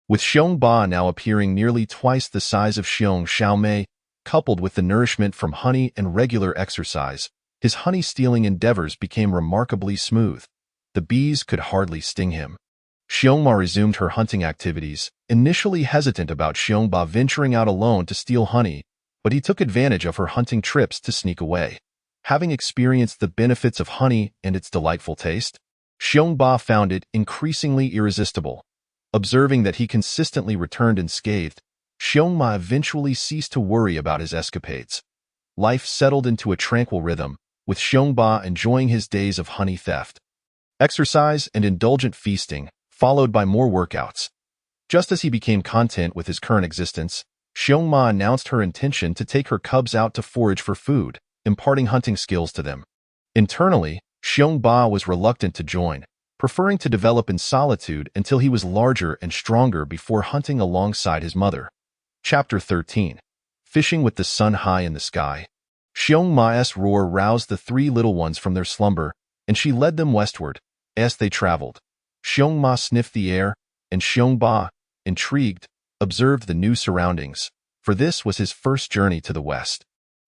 With Xiongba now appearing nearly twice the size of Xiong Xiaomei, coupled with the nourishment from honey and regular exercise, his honey-stealing endeavors became remarkably smooth. The bees could hardly sting him. Xiongma resumed her hunting activities, initially hesitant about Xiongba venturing out alone to steal honey, but he took advantage of her hunting trips to sneak away. Having experienced the benefits of honey and its delightful taste, Xiongba found it increasingly irresistible. Observing that he consistently returned unscathed, Xiongma eventually ceased to worry about his escapades. Life settled into a tranquil rhythm, with Xiongba enjoying his days of honey theft, exercise, and indulgent feasting, followed by more workouts. Just as he became content with his current existence, Xiongma announced her intention to take her cubs out to forage for food, imparting hunting skills to them. Internally, Xiongba was reluctant to join, preferring to develop in solitude until he was larger and stronger before hunting alongside his mother. Chapter 13. Fishing with the sun high in the sky. Xiongma's roar roused the 3 little ones from their slumber, and she led them westward. As they traveled, Xiongma sniffed the air, and Xiongba, intrigued, observed the new surroundings, for this was his first journey to the west.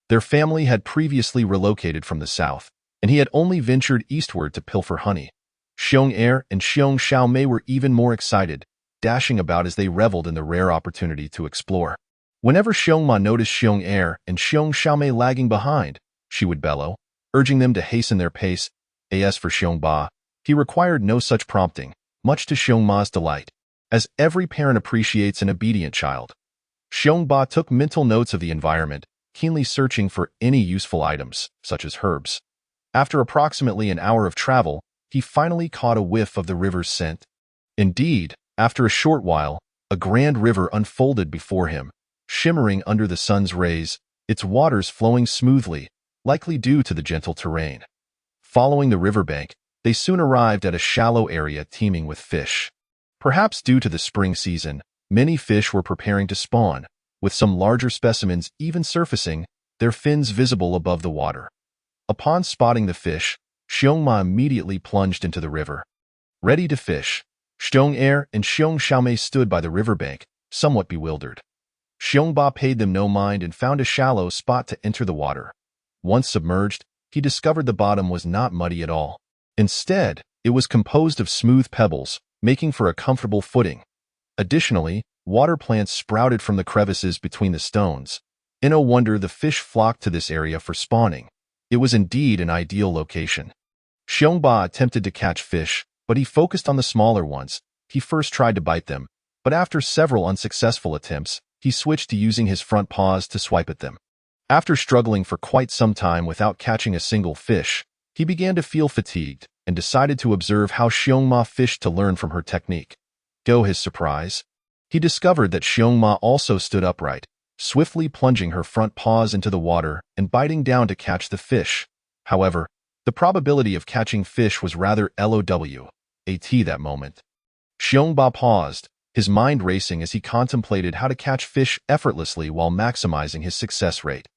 Their family had previously relocated from the south, and he had only ventured eastward to pilfer honey. Xiong Er and Xiong Xiaomei were even more excited, dashing about as they reveled in the rare opportunity to explore. Whenever Xiongma noticed Xiong Er and Xiong Xiaomei lagging behind, she would bellow, urging them to hasten their pace. As for Xiongba, he required no such prompting, much to Xiongma's delight, as every parent appreciates an obedient child. Xiongba took mental notes of the environment, keenly searching for any useful items, such as herbs. After approximately an hour of travel, he finally caught a whiff of the river's scent. Indeed, after a short while, a grand river unfolded before him, shimmering under the sun's rays, its waters flowing smoothly, likely due to the gentle terrain. Following the riverbank, they soon arrived at a shallow area teeming with fish. Perhaps due to the spring season, many fish were preparing to spawn, with some larger specimens even surfacing, their fins visible above the water. Upon spotting the fish, Xiongma immediately plunged into the river. Ready to fish, Xiong and Xiong Xiaomei stood by the riverbank, somewhat bewildered. Xiongba paid them no mind and found a shallow spot to enter the water. Once submerged, he discovered the bottom was not muddy at all. Instead, it was composed of smooth pebbles, making for a comfortable footing. Additionally, water plants sprouted from the crevices between the stones. In no wonder the fish flocked to this area for spawning. It was indeed an ideal location. Xiongba attempted to catch fish, but he focused on the smaller ones. He first tried to bite them, but after several unsuccessful attempts, he switched to using his front paws to swipe at them. After struggling for quite some time without catching a single fish, he began to feel fatigued and decided to observe how Xiongma fished to learn from her technique. To his surprise, he discovered that Xiongma also stood upright, swiftly plunging her front paws into the water and biting down to catch the fish. However, the probability of catching fish was rather low that moment. Xiongba paused, his mind racing as he contemplated how to catch fish effortlessly while maximizing his success rate.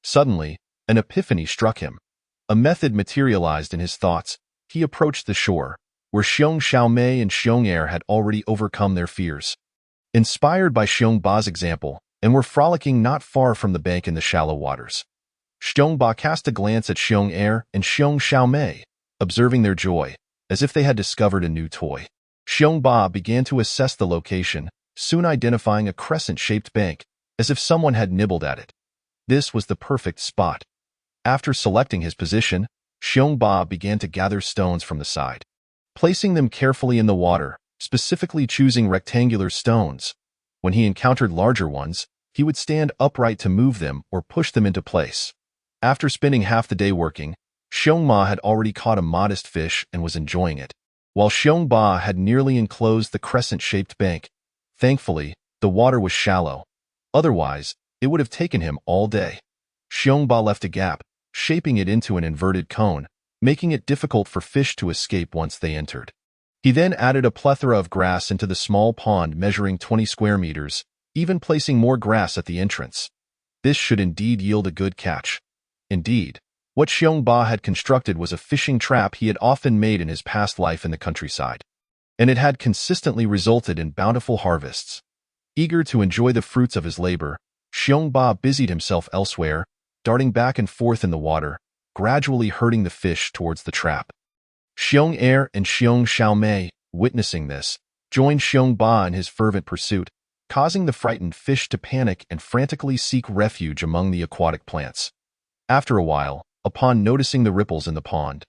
Suddenly, an epiphany struck him. A method materialized in his thoughts. He approached the shore, where Xiong Xiaomei and Xiong had already overcome their fears. Inspired by Xiongba's example, and were frolicking not far from the bank in the shallow waters. Xiongba cast a glance at Xiong and Xiong Xiaomei, observing their joy, as if they had discovered a new toy. Xiongba began to assess the location, soon identifying a crescent-shaped bank, as if someone had nibbled at it. This was the perfect spot. After selecting his position, Xiongba began to gather stones from the side, placing them carefully in the water, specifically choosing rectangular stones. When he encountered larger ones, he would stand upright to move them or push them into place. After spending half the day working, Xiongma had already caught a modest fish and was enjoying it, while Xiongba had nearly enclosed the crescent-shaped bank. Thankfully, the water was shallow. Otherwise, it would have taken him all day. Xiongba left a gap, shaping it into an inverted cone, making it difficult for fish to escape once they entered. He then added a plethora of grass into the small pond measuring 20 square meters, even placing more grass at the entrance. This should indeed yield a good catch. Indeed, what Xiongba had constructed was a fishing trap he had often made in his past life in the countryside, and it had consistently resulted in bountiful harvests. Eager to enjoy the fruits of his labor, Xiongba busied himself elsewhere, darting back and forth in the water, gradually herding the fish towards the trap. Xiong and Xiong Xiaomei, witnessing this, joined Xiongba in his fervent pursuit, causing the frightened fish to panic and frantically seek refuge among the aquatic plants. After a while, upon noticing the ripples in the pond,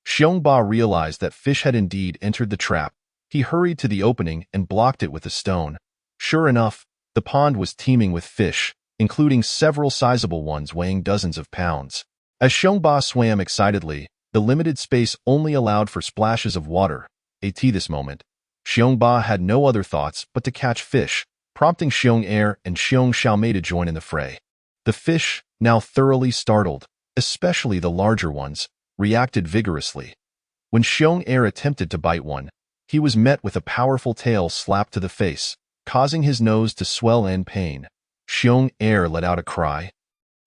Xiongba realized that fish had indeed entered the trap. He hurried to the opening and blocked it with a stone. Sure enough, the pond was teeming with fish, including several sizable ones weighing dozens of pounds. As Xiongba swam excitedly, the limited space only allowed for splashes of water. At this moment, Xiongba had no other thoughts but to catch fish, prompting Xiong and Xiong Xiaomei to join in the fray. The fish, now thoroughly startled, especially the larger ones, reacted vigorously. When Xiong attempted to bite one, he was met with a powerful tail slap to the face, causing his nose to swell in pain. Xiong let out a cry,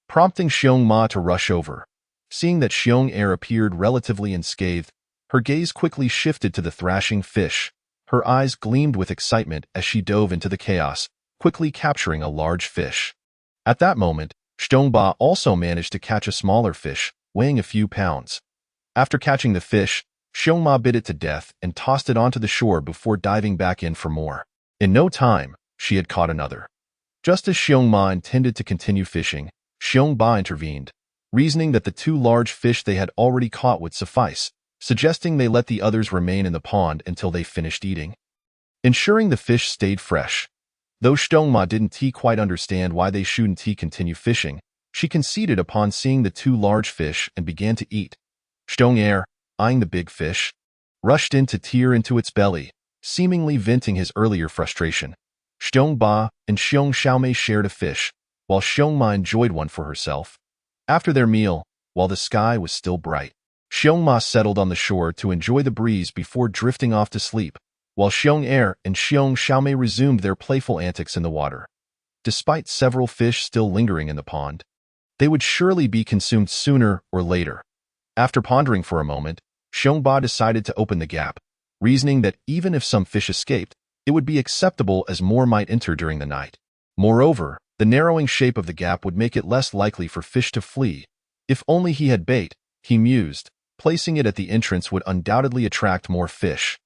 prompting Xiongma to rush over. Seeing that Xiong appeared relatively unscathed, her gaze quickly shifted to the thrashing fish. Her eyes gleamed with excitement as she dove into the chaos, quickly capturing a large fish. At that moment, Xiongba also managed to catch a smaller fish, weighing a few pounds. After catching the fish, Xiongma bit it to death and tossed it onto the shore before diving back in for more. In no time, she had caught another. Just as Xiongma intended to continue fishing, Xiongba intervened. reasoning that the 2 large fish they had already caught would suffice, suggesting they let the others remain in the pond until they finished eating. Ensuring the fish stayed fresh. Though Xiongma didn't quite understand why they shouldn't continue fishing, she conceded upon seeing the 2 large fish and began to eat. Xiong, eyeing the big fish, rushed in to tear into its belly, seemingly venting his earlier frustration. Xiongba and Xiong Xiaomei shared a fish, while Xiongma enjoyed one for herself. After their meal, while the sky was still bright, Xiongma settled on the shore to enjoy the breeze before drifting off to sleep, while Xiong and Xiong Xiaomei resumed their playful antics in the water. Despite several fish still lingering in the pond, they would surely be consumed sooner or later. After pondering for a moment, Xiongba decided to open the gap, reasoning that even if some fish escaped, it would be acceptable as more might enter during the night. Moreover, the narrowing shape of the gap would make it less likely for fish to flee. If only he had bait, he mused, placing it at the entrance would undoubtedly attract more fish.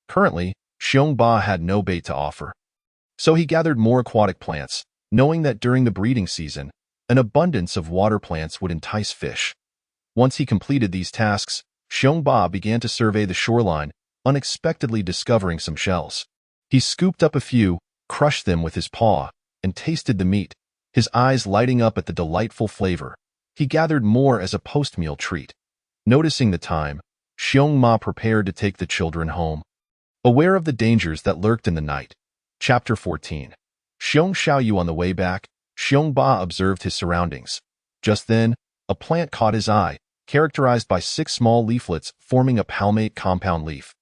Currently, Xiongba had no bait to offer. So he gathered more aquatic plants, knowing that during the breeding season, an abundance of water plants would entice fish. Once he completed these tasks, Xiongba began to survey the shoreline, unexpectedly discovering some shells. He scooped up a few, crushed them with his paw, and tasted the meat, his eyes lighting up at the delightful flavor. He gathered more as a post-meal treat. Noticing the time, Xiongma prepared to take the children home. Aware of the dangers that lurked in the night. Chapter 14. Xiong Xiaoyu. On the way back, Xiongba observed his surroundings. Just then, a plant caught his eye, characterized by 6 small leaflets forming a palmate compound leaf.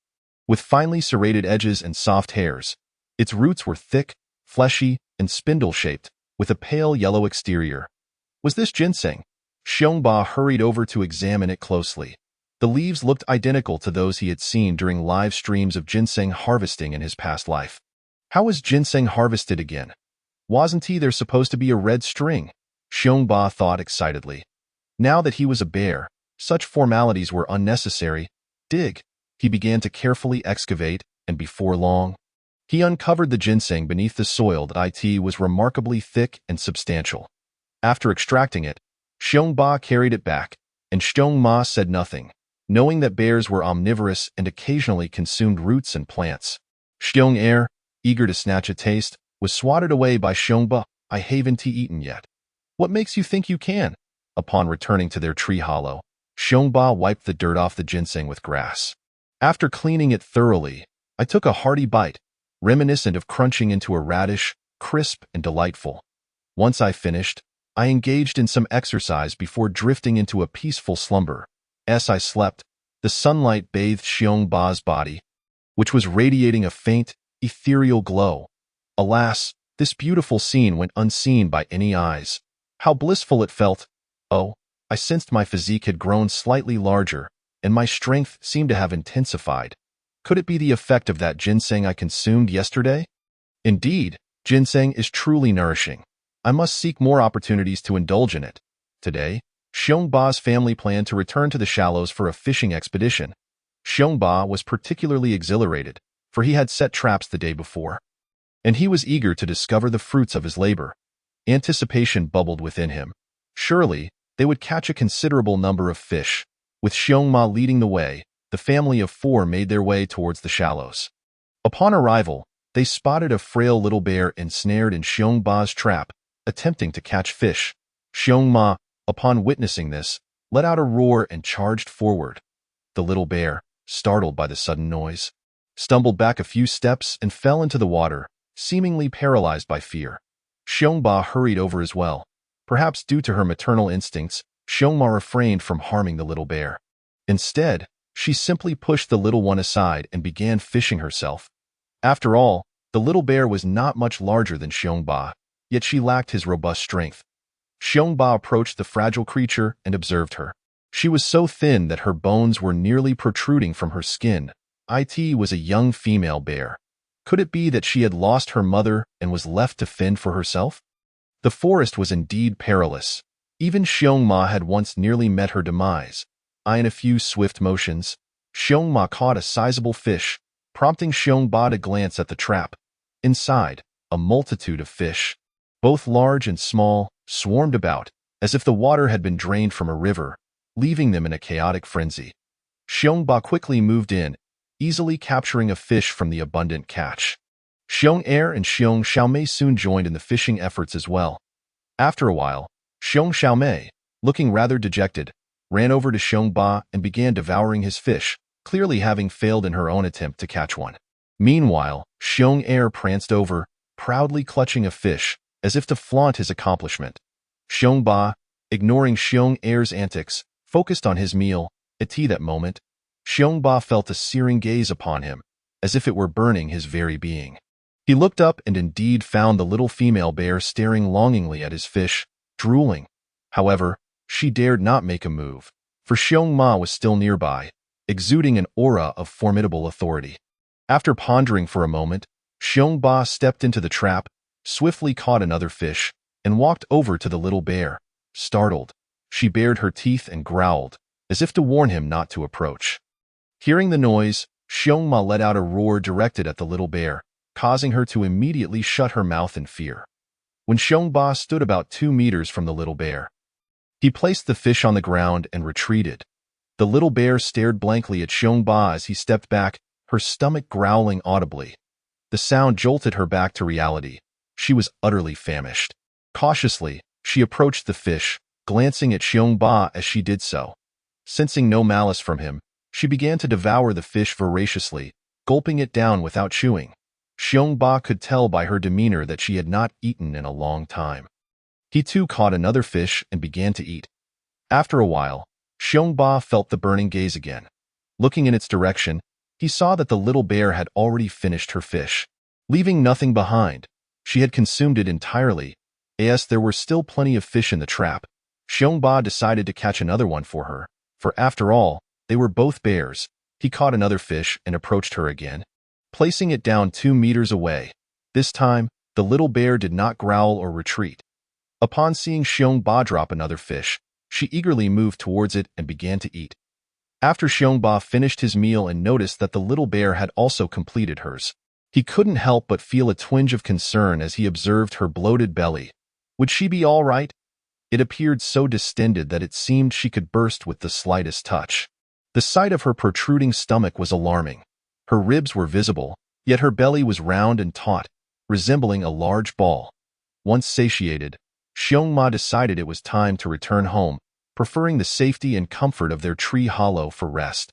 With finely serrated edges and soft hairs, its roots were thick, fleshy, and spindle-shaped, with a pale yellow exterior. Was this ginseng? Xiongba hurried over to examine it closely. The leaves looked identical to those he had seen during live streams of ginseng harvesting in his past life. How was ginseng harvested again? Wasn't there supposed to be a red string? Xiongba thought excitedly. Now that he was a bear, such formalities were unnecessary. Dig. He began to carefully excavate, and before long, he uncovered the ginseng beneath the soil that was remarkably thick and substantial. After extracting it, Xiongba carried it back, and Xiongma said nothing, knowing that bears were omnivorous and occasionally consumed roots and plants. Xiong, eager to snatch a taste, was swatted away by Xiongba. I haven't eaten yet. What makes you think you can? Upon returning to their tree hollow, Xiongba wiped the dirt off the ginseng with grass. After cleaning it thoroughly, I took a hearty bite, reminiscent of crunching into a radish, crisp and delightful. Once I finished, I engaged in some exercise before drifting into a peaceful slumber. As I slept, the sunlight bathed Xiongba's body, which was radiating a faint, ethereal glow. Alas, this beautiful scene went unseen by any eyes. How blissful it felt! Oh, I sensed my physique had grown slightly larger, and my strength seemed to have intensified. Could it be the effect of that ginseng I consumed yesterday? Indeed, ginseng is truly nourishing. I must seek more opportunities to indulge in it. Today, Xiongba's family planned to return to the shallows for a fishing expedition. Xiongba was particularly exhilarated, for he had set traps the day before, and he was eager to discover the fruits of his labor. Anticipation bubbled within him. Surely, they would catch a considerable number of fish. With Xiongma leading the way, the family of 4 made their way towards the shallows. Upon arrival, they spotted a frail little bear ensnared in Xiongba's trap, attempting to catch fish. Xiongma, upon witnessing this, let out a roar and charged forward. The little bear, startled by the sudden noise, stumbled back a few steps and fell into the water, seemingly paralyzed by fear. Xiongba hurried over as well. Perhaps due to her maternal instincts, Xiongma refrained from harming the little bear. Instead, she simply pushed the little one aside and began fishing herself. After all, the little bear was not much larger than Xiongba, yet she lacked his robust strength. Xiongba approached the fragile creature and observed her. She was so thin that her bones were nearly protruding from her skin. It was a young female bear. Could it be that she had lost her mother and was left to fend for herself? The forest was indeed perilous. Even Xiongma had once nearly met her demise. In a few swift motions, Xiongma caught a sizable fish, prompting Xiongba to glance at the trap. Inside, a multitude of fish, both large and small, swarmed about, as if the water had been drained from a river, leaving them in a chaotic frenzy. Xiongba quickly moved in, easily capturing a fish from the abundant catch. Xiong-Er and Xiong Xiaomei soon joined in the fishing efforts as well. After a while, Xiong Xiaomei, looking rather dejected, ran over to Xiongba and began devouring his fish, clearly having failed in her own attempt to catch one. Meanwhile, Xiong-Er pranced over, proudly clutching a fish, as if to flaunt his accomplishment. Xiongba, ignoring Xiong-Er's antics, focused on his meal. At that moment, Xiongba felt a searing gaze upon him, as if it were burning his very being. He looked up and indeed found the little female bear staring longingly at his fish, drooling. However, she dared not make a move, for Xiongma was still nearby, exuding an aura of formidable authority. After pondering for a moment, Xiongba stepped into the trap, swiftly caught another fish, and walked over to the little bear. Startled, she bared her teeth and growled, as if to warn him not to approach. Hearing the noise, Xiongma let out a roar directed at the little bear, causing her to immediately shut her mouth in fear. When Xiongba stood about 2 meters from the little bear, he placed the fish on the ground and retreated. The little bear stared blankly at Xiongba as he stepped back, her stomach growling audibly. The sound jolted her back to reality. She was utterly famished. Cautiously, she approached the fish, glancing at Xiongba as she did so. Sensing no malice from him, she began to devour the fish voraciously, gulping it down without chewing. Xiongba could tell by her demeanor that she had not eaten in a long time. He too caught another fish and began to eat. After a while, Xiongba felt the burning gaze again. Looking in its direction, he saw that the little bear had already finished her fish. Leaving nothing behind, she had consumed it entirely. As there were still plenty of fish in the trap, Xiongba decided to catch another one for her, for after all, they were both bears. He caught another fish and approached her again, placing it down 2 meters away. This time, the little bear did not growl or retreat. Upon seeing Xiongba drop another fish, she eagerly moved towards it and began to eat. After Xiongba finished his meal and noticed that the little bear had also completed hers, he couldn't help but feel a twinge of concern as he observed her bloated belly. Would she be all right? It appeared so distended that it seemed she could burst with the slightest touch. The sight of her protruding stomach was alarming. Her ribs were visible, yet her belly was round and taut, resembling a large ball. Once satiated, Xiongma decided it was time to return home, preferring the safety and comfort of their tree hollow for rest.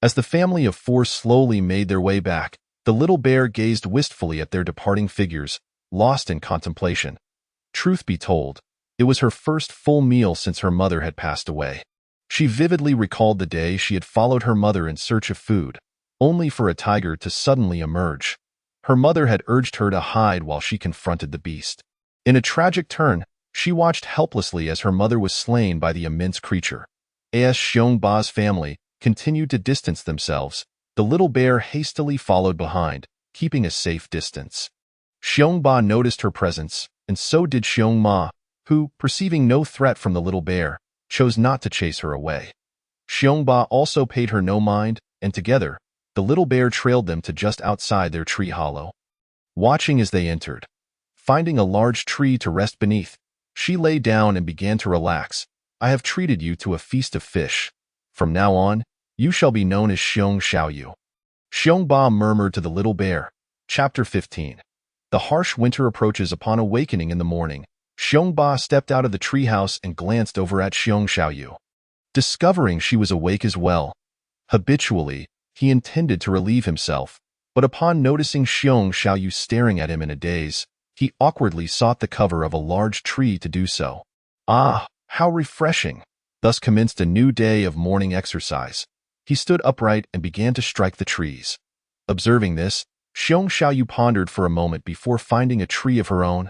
As the family of 4 slowly made their way back, the little bear gazed wistfully at their departing figures, lost in contemplation. Truth be told, it was her first full meal since her mother had passed away. She vividly recalled the day she had followed her mother in search of food, only for a tiger to suddenly emerge. Her mother had urged her to hide while she confronted the beast. In a tragic turn, she watched helplessly as her mother was slain by the immense creature. As Xiongba's family continued to distance themselves, the little bear hastily followed behind, keeping a safe distance. Xiongba noticed her presence, and so did Xiongma, who, perceiving no threat from the little bear, chose not to chase her away. Xiongba also paid her no mind, and together, the little bear trailed them to just outside their tree hollow. Watching as they entered, finding a large tree to rest beneath, she lay down and began to relax. I have treated you to a feast of fish. From now on, you shall be known as Xiong Xiaoyu. Xiongba murmured to the little bear. Chapter 15. The harsh winter approaches. Upon awakening in the morning, Xiongba stepped out of the treehouse and glanced over at Xiong Xiaoyu. Discovering she was awake as well, habitually, he intended to relieve himself, but upon noticing Xiong Xiaoyu staring at him in a daze, he awkwardly sought the cover of a large tree to do so. Ah, how refreshing! Thus commenced a new day of morning exercise. He stood upright and began to strike the trees. Observing this, Xiong Xiaoyu pondered for a moment before finding a tree of her own,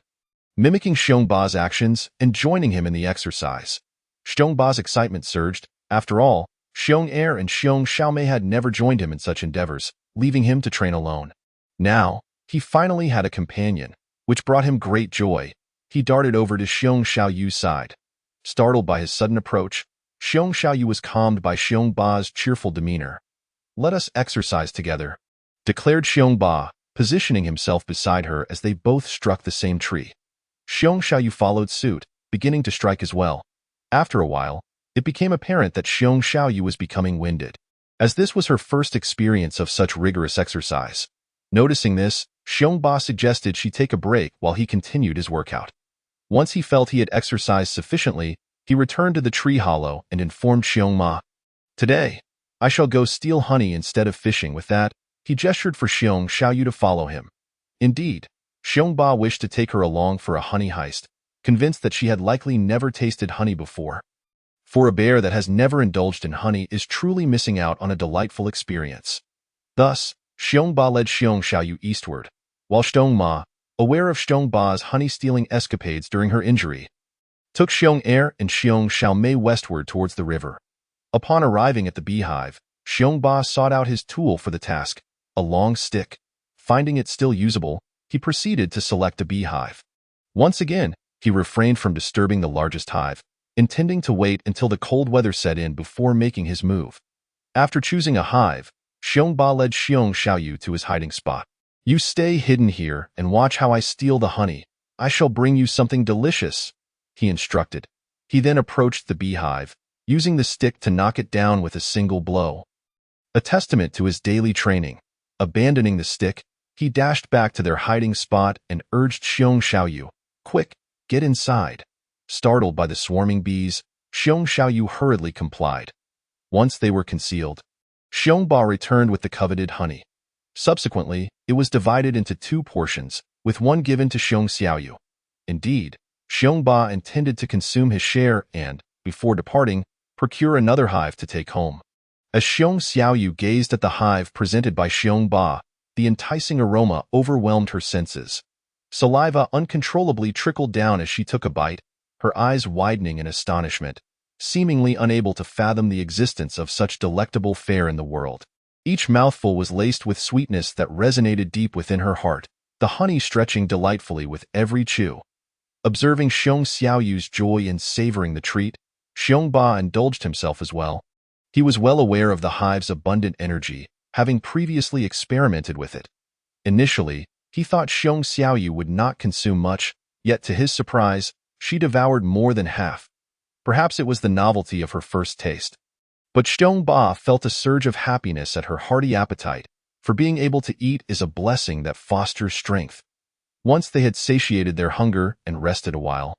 mimicking Xiongba's actions and joining him in the exercise. Xiongba's excitement surged. After all, Xiong-Er and Xiong Xiaomei had never joined him in such endeavors, leaving him to train alone. Now, he finally had a companion, which brought him great joy. He darted over to Xiong Xiaoyu's side. Startled by his sudden approach, Xiong Xiaoyu was calmed by Xiongba's cheerful demeanor. "Let us exercise together," declared Xiongba, positioning himself beside her as they both struck the same tree. Xiong Xiaoyu followed suit, beginning to strike as well. After a while, it became apparent that Xiong Xiaoyu was becoming winded, as this was her first experience of such rigorous exercise. Noticing this, Xiong Ba suggested she take a break while he continued his workout. Once he felt he had exercised sufficiently, he returned to the tree hollow and informed Xiong Ma, "Today, I shall go steal honey instead of fishing." With that, he gestured for Xiong Xiaoyu to follow him. Indeed, Xiong Ba wished to take her along for a honey heist, convinced that she had likely never tasted honey before. For a bear that has never indulged in honey is truly missing out on a delightful experience. Thus, Xiong Ba led Xiong Xiaoyu eastward, while Xiong Ma, aware of Xiong Ba's honey-stealing escapades during her injury, took Xiong Er and Xiong Xiaomei westward towards the river. Upon arriving at the beehive, Xiong Ba sought out his tool for the task, a long stick. Finding it still usable, he proceeded to select a beehive. Once again, he refrained from disturbing the largest hive, intending to wait until the cold weather set in before making his move. After choosing a hive, Xiong Ba led Xiong Xiaoyu to his hiding spot. "You stay hidden here and watch how I steal the honey. I shall bring you something delicious," he instructed. He then approached the beehive, using the stick to knock it down with a single blow. A testament to his daily training. Abandoning the stick, he dashed back to their hiding spot and urged Xiong Xiaoyu, "Quick, get inside." Startled by the swarming bees, Xiong Xiaoyu hurriedly complied. Once they were concealed, Xiong Ba returned with the coveted honey. Subsequently, it was divided into 2 portions, with one given to Xiong Xiaoyu. Indeed, Xiong Ba intended to consume his share and, before departing, procure another hive to take home. As Xiong Xiaoyu gazed at the hive presented by Xiong Ba, the enticing aroma overwhelmed her senses. Saliva uncontrollably trickled down as she took a bite, her eyes widening in astonishment, seemingly unable to fathom the existence of such delectable fare in the world. Each mouthful was laced with sweetness that resonated deep within her heart, the honey stretching delightfully with every chew. Observing Xiong Xiaoyu's joy in savoring the treat, Xiong Ba indulged himself as well. He was well aware of the hive's abundant energy, having previously experimented with it. Initially, he thought Xiong Xiaoyu would not consume much, yet to his surprise, she devoured more than half. Perhaps it was the novelty of her first taste. But Xiong Ba felt a surge of happiness at her hearty appetite, for being able to eat is a blessing that fosters strength. Once they had satiated their hunger and rested a while,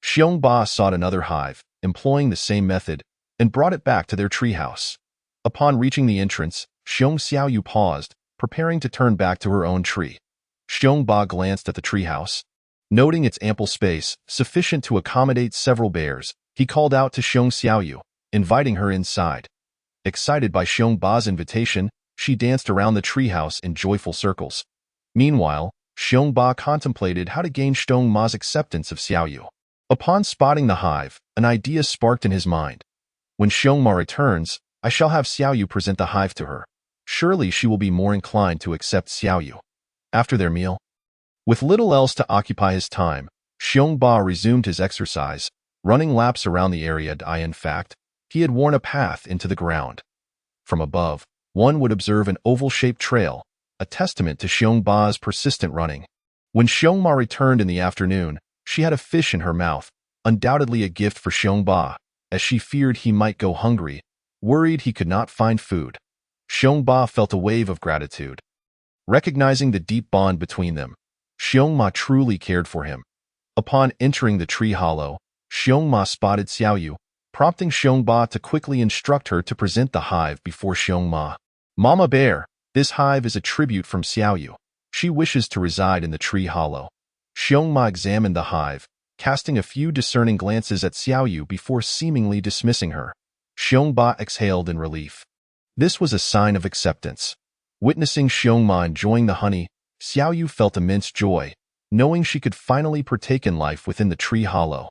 Xiong Ba sought another hive, employing the same method, and brought it back to their treehouse. Upon reaching the entrance, Xiong Xiaoyu paused, preparing to turn back to her own tree. Xiong Ba glanced at the treehouse. Noting its ample space, sufficient to accommodate several bears, he called out to Xiong Xiaoyu, inviting her inside. Excited by Xiong Ba's invitation, she danced around the treehouse in joyful circles. Meanwhile, Xiong Ba contemplated how to gain Xiong Ma's acceptance of Xiaoyu. Upon spotting the hive, an idea sparked in his mind. When Xiong Ma returns, I shall have Xiaoyu present the hive to her. Surely she will be more inclined to accept Xiaoyu. After their meal, with little else to occupy his time, Xiong Ba resumed his exercise, running laps around the area. In fact, he had worn a path into the ground. From above, one would observe an oval-shaped trail, a testament to Xiong Ba's persistent running. When Xiong Ma returned in the afternoon, she had a fish in her mouth, undoubtedly a gift for Xiong Ba, as she feared he might go hungry, worried he could not find food. Xiong Ba felt a wave of gratitude. Recognizing the deep bond between them, Xiong Ma truly cared for him. Upon entering the tree hollow, Xiong Ma spotted Xiaoyu, prompting Xiong Ba to quickly instruct her to present the hive before Xiong Ma. "Mama Bear, this hive is a tribute from Xiaoyu. She wishes to reside in the tree hollow." Xiong Ma examined the hive, casting a few discerning glances at Xiaoyu before seemingly dismissing her. Xiong Ba exhaled in relief. This was a sign of acceptance. Witnessing Xiong Ma enjoying the honey, Xiaoyu felt immense joy, knowing she could finally partake in life within the tree hollow.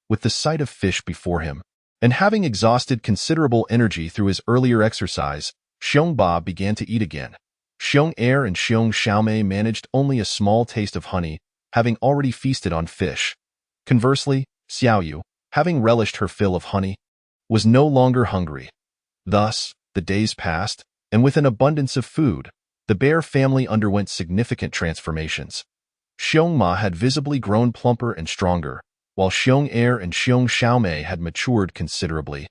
With the sight of fish before him, and having exhausted considerable energy through his earlier exercise, Xiong Ba began to eat again. Xiong Er and Xiong Xiaomei managed only a small taste of honey, having already feasted on fish. Conversely, Xiaoyu, having relished her fill of honey, was no longer hungry. Thus, the days passed, and with an abundance of food, the bear family underwent significant transformations. Xiong Ma had visibly grown plumper and stronger, while Xiong Er and Xiong Xiaomei had matured considerably,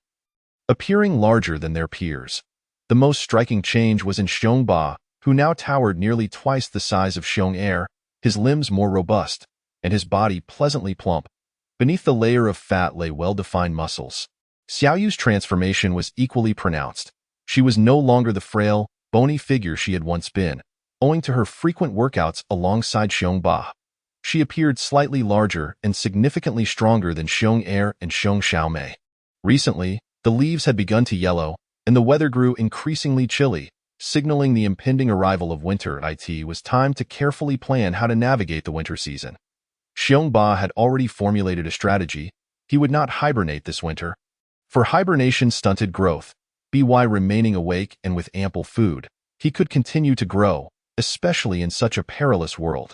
appearing larger than their peers. The most striking change was in Xiong Ba, who now towered nearly twice the size of Xiong Er, his limbs more robust, and his body pleasantly plump. Beneath the layer of fat lay well-defined muscles. Xiaoyu's transformation was equally pronounced. She was no longer the frail, bony figure she had once been, owing to her frequent workouts alongside Xiong Ba. She appeared slightly larger and significantly stronger than Xiong Er and Xiong Xiaomei. Recently, the leaves had begun to yellow, and the weather grew increasingly chilly, signaling the impending arrival of winter. It was time to carefully plan how to navigate the winter season. Xiong Ba had already formulated a strategy. He would not hibernate this winter. For hibernation stunted growth, by remaining awake and with ample food, he could continue to grow, especially in such a perilous world.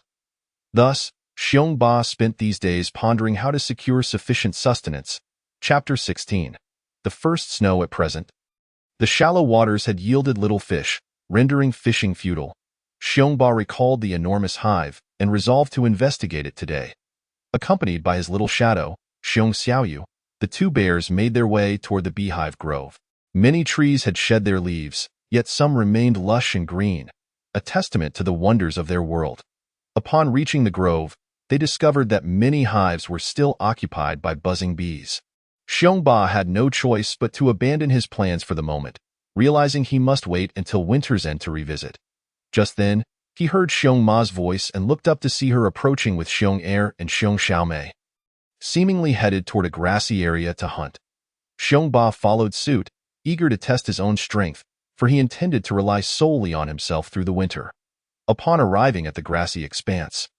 Thus, Xiong Ba spent these days pondering how to secure sufficient sustenance. Chapter 16. The first snow at present. The shallow waters had yielded little fish, rendering fishing futile. Xiong Ba recalled the enormous hive and resolved to investigate it today. Accompanied by his little shadow, Xiong Xiaoyu, the two bears made their way toward the beehive grove. Many trees had shed their leaves, yet some remained lush and green, a testament to the wonders of their world. Upon reaching the grove, they discovered that many hives were still occupied by buzzing bees. Xiong Ba had no choice but to abandon his plans for the moment, realizing he must wait until winter's end to revisit. Just then, he heard Xiong Ma's voice and looked up to see her approaching with Xiong Er and Xiong Xiaomei, seemingly headed toward a grassy area to hunt. Xiong Ba followed suit, eager to test his own strength, for he intended to rely solely on himself through the winter. Upon arriving at the grassy expanse,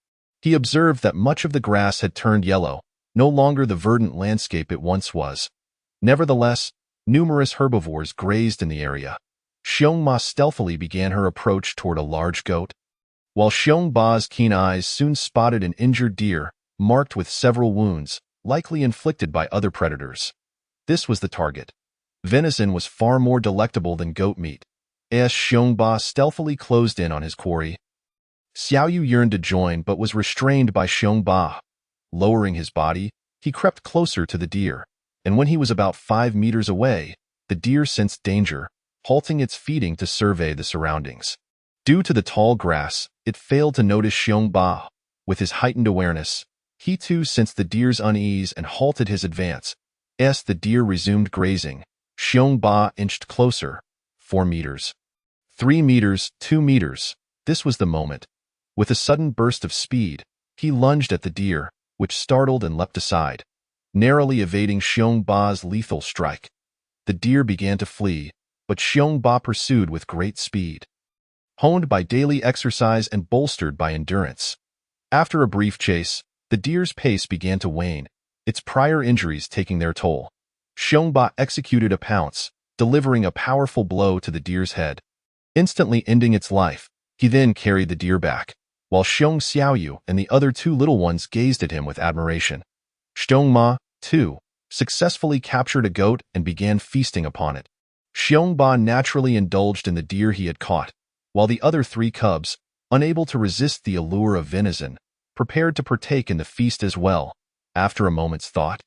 he observed that much of the grass had turned yellow, no longer the verdant landscape it once was. Nevertheless, numerous herbivores grazed in the area. Xiong Ma stealthily began her approach toward a large goat, while Xiong Ba's keen eyes soon spotted an injured deer, marked with several wounds, likely inflicted by other predators. This was the target. Venison was far more delectable than goat meat. As Xiong Ba stealthily closed in on his quarry, Xiaoyu yearned to join but was restrained by Xiong Ba. Lowering his body, he crept closer to the deer, and when he was about 5 meters away, the deer sensed danger, halting its feeding to survey the surroundings. Due to the tall grass, it failed to notice Xiong Ba. With his heightened awareness, he too sensed the deer's unease and halted his advance. As the deer resumed grazing, Xiong Ba inched closer. 4 meters. 3 meters, 2 meters. This was the moment. With a sudden burst of speed, he lunged at the deer, which startled and leapt aside, narrowly evading Xiong Ba's lethal strike. The deer began to flee, but Xiong Ba pursued with great speed. Honed by daily exercise and bolstered by endurance. After a brief chase, the deer's pace began to wane, its prior injuries taking their toll. Xiong Ba executed a pounce, delivering a powerful blow to the deer's head, instantly ending its life. He then carried the deer back, while Xiong Xiaoyu and the other two little ones gazed at him with admiration. Xiong Ma, too, successfully captured a goat and began feasting upon it. Xiong Ba naturally indulged in the deer he had caught, while the other 3 cubs, unable to resist the allure of venison, prepared to partake in the feast as well. After a moment's thought,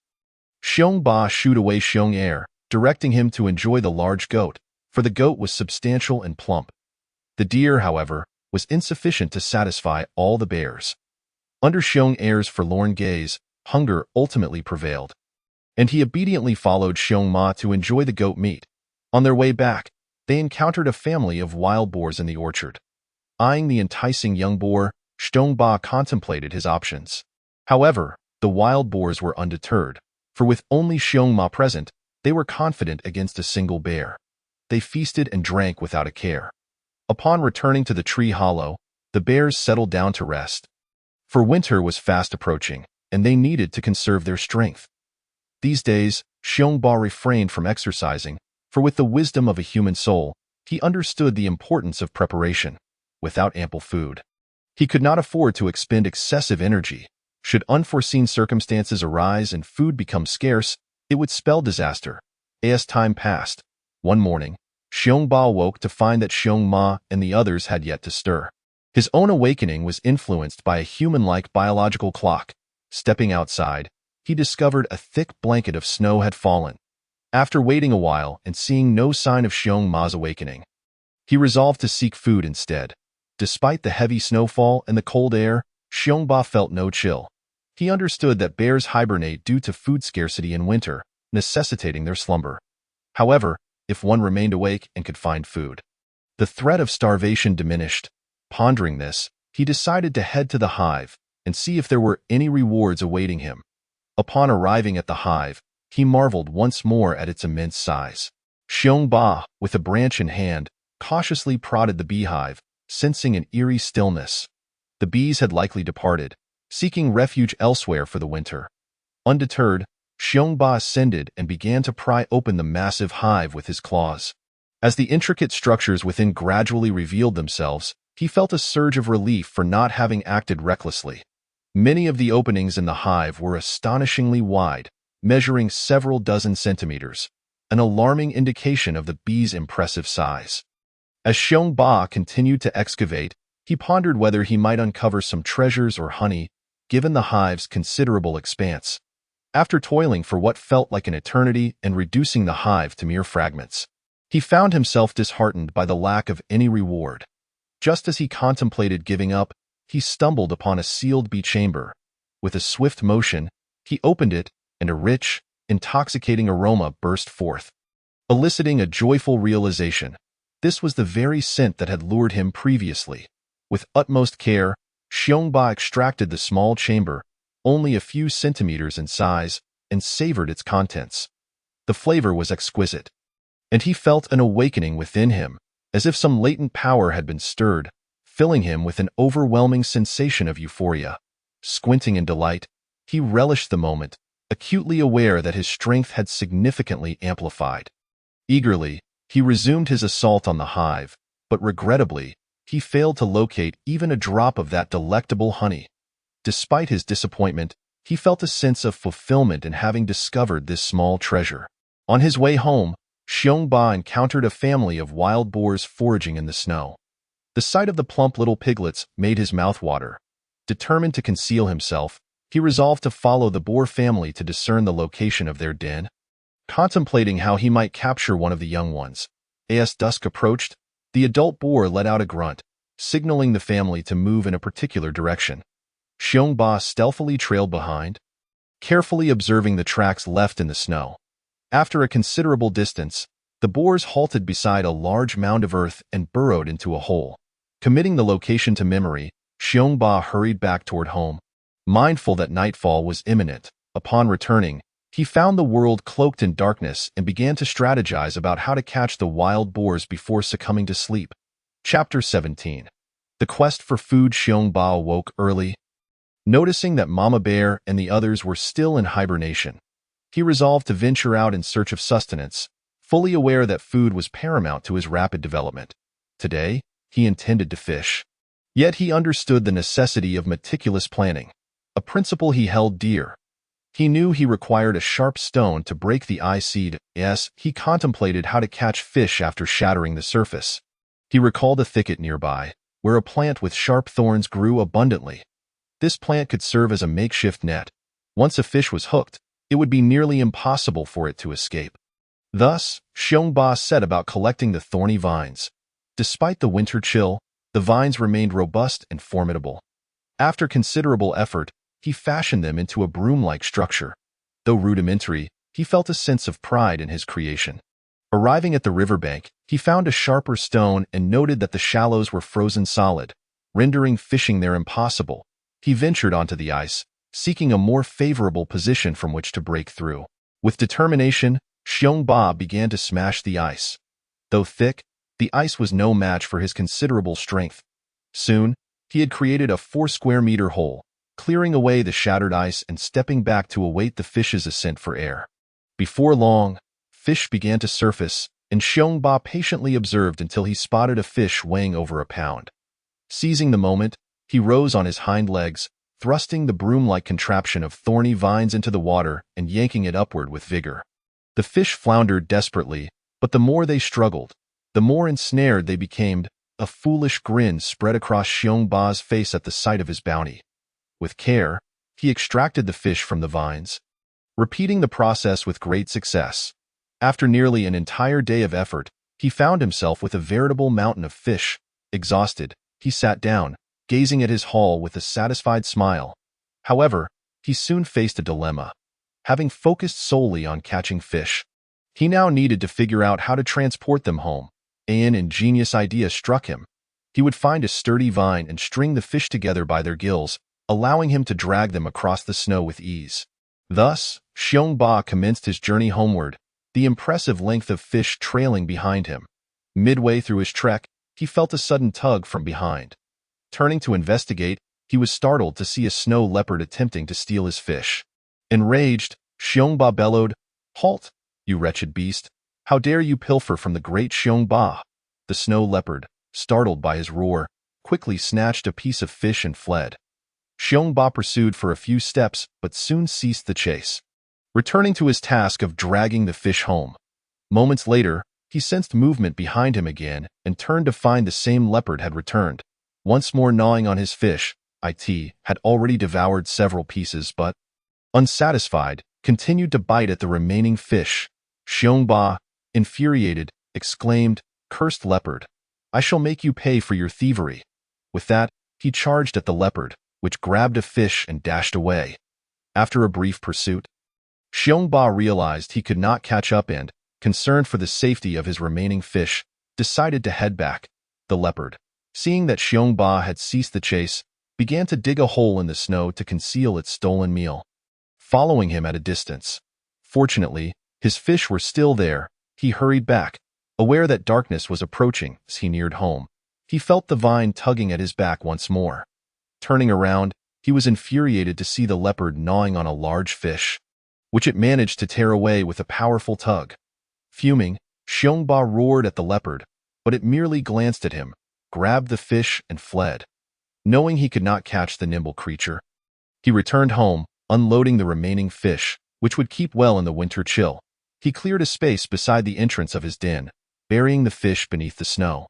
Xiong Ba shooed away Xiong Er, directing him to enjoy the large goat, for the goat was substantial and plump. The deer, however, was insufficient to satisfy all the bears. Under Xiong Er's forlorn gaze, hunger ultimately prevailed, and he obediently followed Xiong Ma to enjoy the goat meat. On their way back, they encountered a family of wild boars in the orchard. Eyeing the enticing young boar, Xiong Ba contemplated his options. However, the wild boars were undeterred, for with only Xiong Ma present, they were confident against a single bear. They feasted and drank without a care. Upon returning to the tree hollow, the bears settled down to rest. For winter was fast approaching, and they needed to conserve their strength. These days, Xiong Ba refrained from exercising, for with the wisdom of a human soul, he understood the importance of preparation. Without ample food, he could not afford to expend excessive energy. Should unforeseen circumstances arise and food become scarce, it would spell disaster. As time passed, one morning, Xiong Ba woke to find that Xiong Ma and the others had yet to stir. His own awakening was influenced by a human-like biological clock. Stepping outside, he discovered a thick blanket of snow had fallen. After waiting a while and seeing no sign of Xiong Ma's awakening, he resolved to seek food instead. Despite the heavy snowfall and the cold air, Xiong Ba felt no chill. He understood that bears hibernate due to food scarcity in winter, necessitating their slumber. However, if one remained awake and could find food, the threat of starvation diminished. Pondering this, he decided to head to the hive and see if there were any rewards awaiting him. Upon arriving at the hive, he marveled once more at its immense size. Xiong Ba, with a branch in hand, cautiously prodded the beehive, sensing an eerie stillness. The bees had likely departed, seeking refuge elsewhere for the winter. Undeterred, Xiong Ba ascended and began to pry open the massive hive with his claws. As the intricate structures within gradually revealed themselves, he felt a surge of relief for not having acted recklessly. Many of the openings in the hive were astonishingly wide, measuring several dozen centimeters, an alarming indication of the bees' impressive size. As Xiong Ba continued to excavate, he pondered whether he might uncover some treasures or honey, given the hive's considerable expanse. After toiling for what felt like an eternity and reducing the hive to mere fragments, he found himself disheartened by the lack of any reward. Just as he contemplated giving up, he stumbled upon a sealed bee chamber. With a swift motion, he opened it, and a rich, intoxicating aroma burst forth, eliciting a joyful realization. This was the very scent that had lured him previously. With utmost care, Xiong Ba extracted the small chamber, only a few centimeters in size, and savored its contents. The flavor was exquisite, and he felt an awakening within him, as if some latent power had been stirred, filling him with an overwhelming sensation of euphoria. Squinting in delight, he relished the moment, acutely aware that his strength had significantly amplified. Eagerly, he resumed his assault on the hive, but regrettably, he failed to locate even a drop of that delectable honey. Despite his disappointment, he felt a sense of fulfillment in having discovered this small treasure. On his way home, Xiong Ba encountered a family of wild boars foraging in the snow. The sight of the plump little piglets made his mouth water. Determined to conceal himself, he resolved to follow the boar family to discern the location of their den. Contemplating how he might capture one of the young ones, as dusk approached, the adult boar let out a grunt, signaling the family to move in a particular direction. Xiong Ba stealthily trailed behind, carefully observing the tracks left in the snow. After a considerable distance, the boars halted beside a large mound of earth and burrowed into a hole. Committing the location to memory, Xiong Ba hurried back toward home. Mindful that nightfall was imminent, upon returning, he found the world cloaked in darkness and began to strategize about how to catch the wild boars before succumbing to sleep. Chapter 17. The Quest for Food. Xiong Ba awoke early. Noticing that Mama Bear and the others were still in hibernation, he resolved to venture out in search of sustenance, fully aware that food was paramount to his rapid development. Today, he intended to fish. Yet he understood the necessity of meticulous planning, a principle he held dear. He knew he required a sharp stone to break the ice. Yes, he contemplated how to catch fish after shattering the surface. He recalled a thicket nearby, where a plant with sharp thorns grew abundantly. This plant could serve as a makeshift net. Once a fish was hooked, it would be nearly impossible for it to escape. Thus, Xiong Ba set about collecting the thorny vines. Despite the winter chill, the vines remained robust and formidable. After considerable effort, he fashioned them into a broom-like structure. Though rudimentary, he felt a sense of pride in his creation. Arriving at the riverbank, he found a sharper stone and noted that the shallows were frozen solid, rendering fishing there impossible. He ventured onto the ice, seeking a more favorable position from which to break through. With determination, Xiong Ba began to smash the ice. Though thick, the ice was no match for his considerable strength. Soon, he had created a 4-square-meter hole, clearing away the shattered ice and stepping back to await the fish's ascent for air. Before long, fish began to surface, and Xiong Ba patiently observed until he spotted a fish weighing over a pound. Seizing the moment, he rose on his hind legs, thrusting the broom-like contraption of thorny vines into the water and yanking it upward with vigor. The fish floundered desperately, but the more they struggled, the more ensnared they became. A foolish grin spread across Xiong Ba's face at the sight of his bounty. With care, he extracted the fish from the vines, repeating the process with great success. After nearly an entire day of effort, he found himself with a veritable mountain of fish. Exhausted, he sat down, gazing at his haul with a satisfied smile. However, he soon faced a dilemma. Having focused solely on catching fish, he now needed to figure out how to transport them home. An ingenious idea struck him. He would find a sturdy vine and string the fish together by their gills, allowing him to drag them across the snow with ease. Thus, Xiongba commenced his journey homeward, the impressive length of fish trailing behind him. Midway through his trek, he felt a sudden tug from behind. Turning to investigate, he was startled to see a snow leopard attempting to steal his fish. Enraged, Xiongba bellowed, "Halt, you wretched beast! How dare you pilfer from the great Xiongba?" The snow leopard, startled by his roar, quickly snatched a piece of fish and fled. Xiongba pursued for a few steps but soon ceased the chase, returning to his task of dragging the fish home. Moments later, he sensed movement behind him again and turned to find the same leopard had returned. Once more gnawing on his fish, it had already devoured several pieces but, unsatisfied, continued to bite at the remaining fish. Xiongba, infuriated, exclaimed, "Cursed leopard! I shall make you pay for your thievery." With that, he charged at the leopard, which grabbed a fish and dashed away. After a brief pursuit, Xiongba realized he could not catch up and, concerned for the safety of his remaining fish, decided to head back. The leopard, seeing that Xiongba had ceased the chase, began to dig a hole in the snow to conceal its stolen meal, following him at a distance. Fortunately, his fish were still there. He hurried back, aware that darkness was approaching as he neared home. He felt the vine tugging at his back once more. Turning around, he was infuriated to see the leopard gnawing on a large fish, which it managed to tear away with a powerful tug. Fuming, Xiongba roared at the leopard, but it merely glanced at him, grabbed the fish, and fled. Knowing he could not catch the nimble creature, he returned home, unloading the remaining fish, which would keep well in the winter chill. He cleared a space beside the entrance of his den, burying the fish beneath the snow.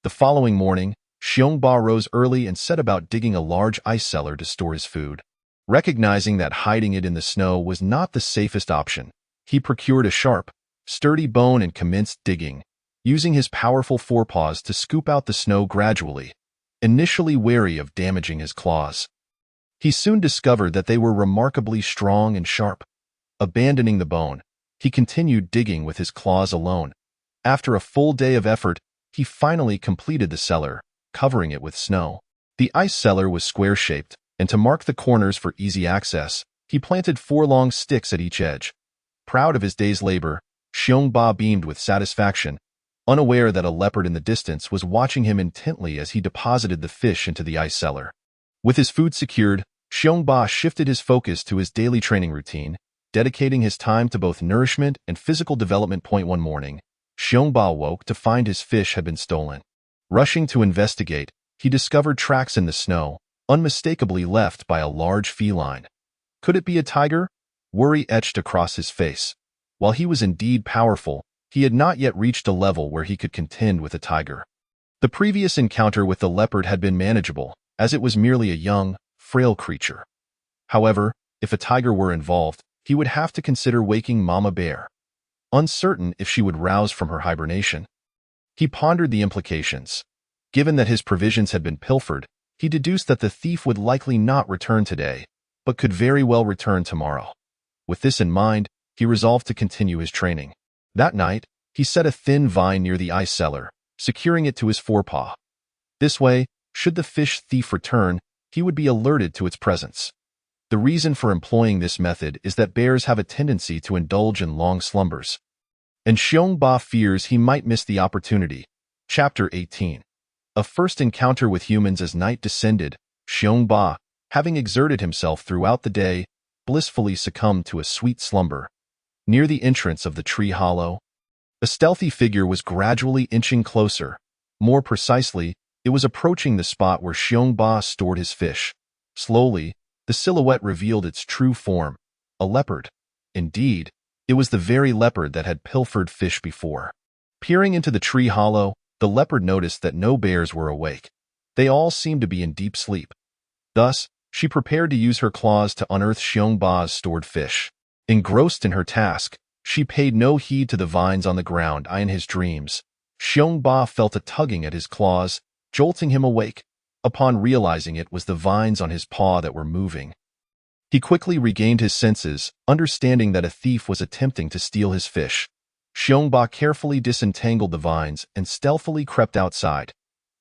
The following morning, Xiongba rose early and set about digging a large ice cellar to store his food. Recognizing that hiding it in the snow was not the safest option, he procured a sharp, sturdy bone and commenced digging, using his powerful forepaws to scoop out the snow gradually, initially wary of damaging his claws. He soon discovered that they were remarkably strong and sharp. Abandoning the bone, he continued digging with his claws alone. After a full day of effort, he finally completed the cellar, covering it with snow. The ice cellar was square-shaped, and to mark the corners for easy access, he planted 4 long sticks at each edge. Proud of his day's labor, Xiongba beamed with satisfaction, unaware that a leopard in the distance was watching him intently as he deposited the fish into the ice cellar. With his food secured, Xiongba shifted his focus to his daily training routine, dedicating his time to both nourishment and physical development. One morning, Xiongba woke to find his fish had been stolen. Rushing to investigate, he discovered tracks in the snow, unmistakably left by a large feline. Could it be a tiger? Worry etched across his face. While he was indeed powerful, he had not yet reached a level where he could contend with a tiger. The previous encounter with the leopard had been manageable, as it was merely a young, frail creature. However, if a tiger were involved, he would have to consider waking Mama Bear. Uncertain if she would rouse from her hibernation, he pondered the implications. Given that his provisions had been pilfered, he deduced that the thief would likely not return today, but could very well return tomorrow. With this in mind, he resolved to continue his training. That night, he set a thin vine near the ice cellar, securing it to his forepaw. This way, should the fish thief return, he would be alerted to its presence. The reason for employing this method is that bears have a tendency to indulge in long slumbers, and Xiongba fears he might miss the opportunity. Chapter 18. A first encounter with humans. As night descended, Xiongba, having exerted himself throughout the day, blissfully succumbed to a sweet slumber. Near the entrance of the tree hollow, a stealthy figure was gradually inching closer. More precisely, it was approaching the spot where Xiongba stored his fish. Slowly, the silhouette revealed its true form, a leopard. Indeed, it was the very leopard that had pilfered fish before. Peering into the tree hollow, the leopard noticed that no bears were awake. They all seemed to be in deep sleep. Thus, she prepared to use her claws to unearth Xiongba's stored fish. Engrossed in her task, she paid no heed to the vines on the ground. In his dreams, Xiongba felt a tugging at his claws, jolting him awake. Upon realizing it was the vines on his paw that were moving, he quickly regained his senses, understanding that a thief was attempting to steal his fish. Xiongba carefully disentangled the vines and stealthily crept outside.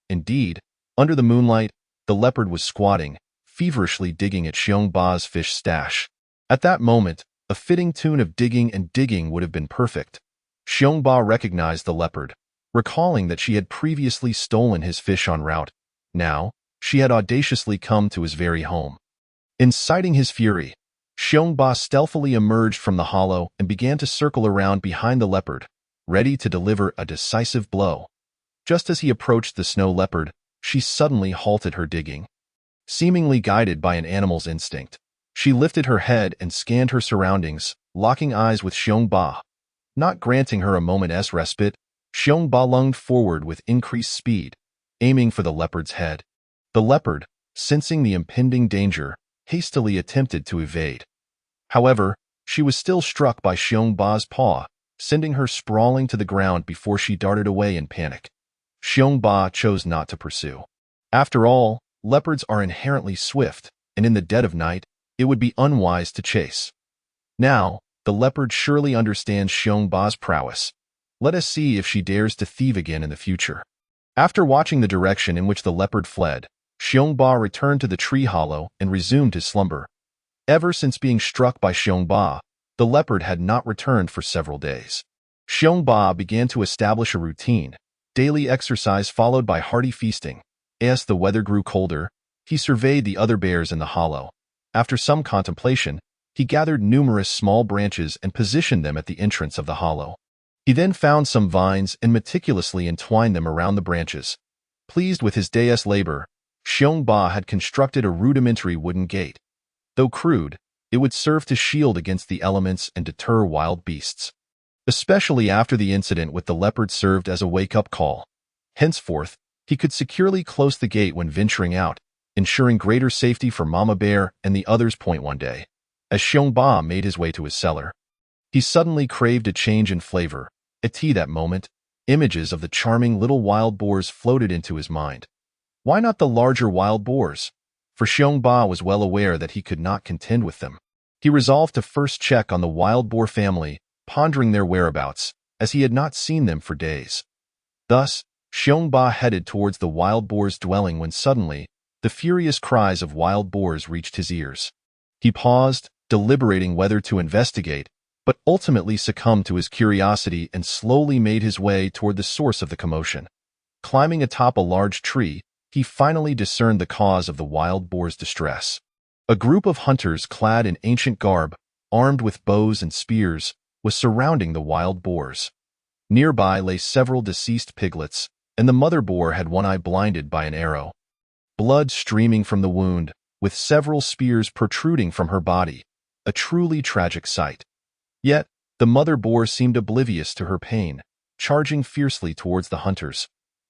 Indeed, under the moonlight, the leopard was squatting, feverishly digging at Xiongba's fish stash. At that moment, a fitting tune of digging and digging would have been perfect. Xiongba recognized the leopard, recalling that she had previously stolen his fish en route. Now, she had audaciously come to his very home. Inciting his fury, Xiongba stealthily emerged from the hollow and began to circle around behind the leopard, ready to deliver a decisive blow. Just as he approached the snow leopard, she suddenly halted her digging. Seemingly guided by an animal's instinct, she lifted her head and scanned her surroundings, locking eyes with Xiongba. Not granting her a moment's respite, Xiongba lunged forward with increased speed, aiming for the leopard's head. The leopard, sensing the impending danger, hastily attempted to evade. However, she was still struck by Xiongba's paw, sending her sprawling to the ground before she darted away in panic. Xiongba chose not to pursue. After all, leopards are inherently swift, and in the dead of night, it would be unwise to chase. Now, the leopard surely understands Xiongba's prowess. Let us see if she dares to thieve again in the future. After watching the direction in which the leopard fled, Xiongba returned to the tree hollow and resumed his slumber. Ever since being struck by Xiongba, the leopard had not returned for several days. Xiongba began to establish a routine, daily exercise followed by hearty feasting. As the weather grew colder, he surveyed the other bears in the hollow. After some contemplation, he gathered numerous small branches and positioned them at the entrance of the hollow. He then found some vines and meticulously entwined them around the branches. Pleased with his day's labor, Xiongba had constructed a rudimentary wooden gate. Though crude, it would serve to shield against the elements and deter wild beasts. Especially after the incident with the leopard served as a wake-up call. Henceforth, he could securely close the gate when venturing out, ensuring greater safety for Mama Bear and the others. One day, as Xiongba made his way to his cellar, he suddenly craved a change in flavor. At that moment, images of the charming little wild boars floated into his mind. Why not the larger wild boars? For Xiongba was well aware that he could not contend with them. He resolved to first check on the wild boar family, pondering their whereabouts, as he had not seen them for days. Thus, Xiongba headed towards the wild boar's dwelling when suddenly, the furious cries of wild boars reached his ears. He paused, deliberating whether to investigate, but ultimately succumbed to his curiosity and slowly made his way toward the source of the commotion. Climbing atop a large tree, he finally discerned the cause of the wild boar's distress. A group of hunters clad in ancient garb, armed with bows and spears, was surrounding the wild boars. Nearby lay several deceased piglets, and the mother boar had one eye blinded by an arrow. Blood streaming from the wound, with several spears protruding from her body, a truly tragic sight. Yet, the mother boar seemed oblivious to her pain, charging fiercely towards the hunters.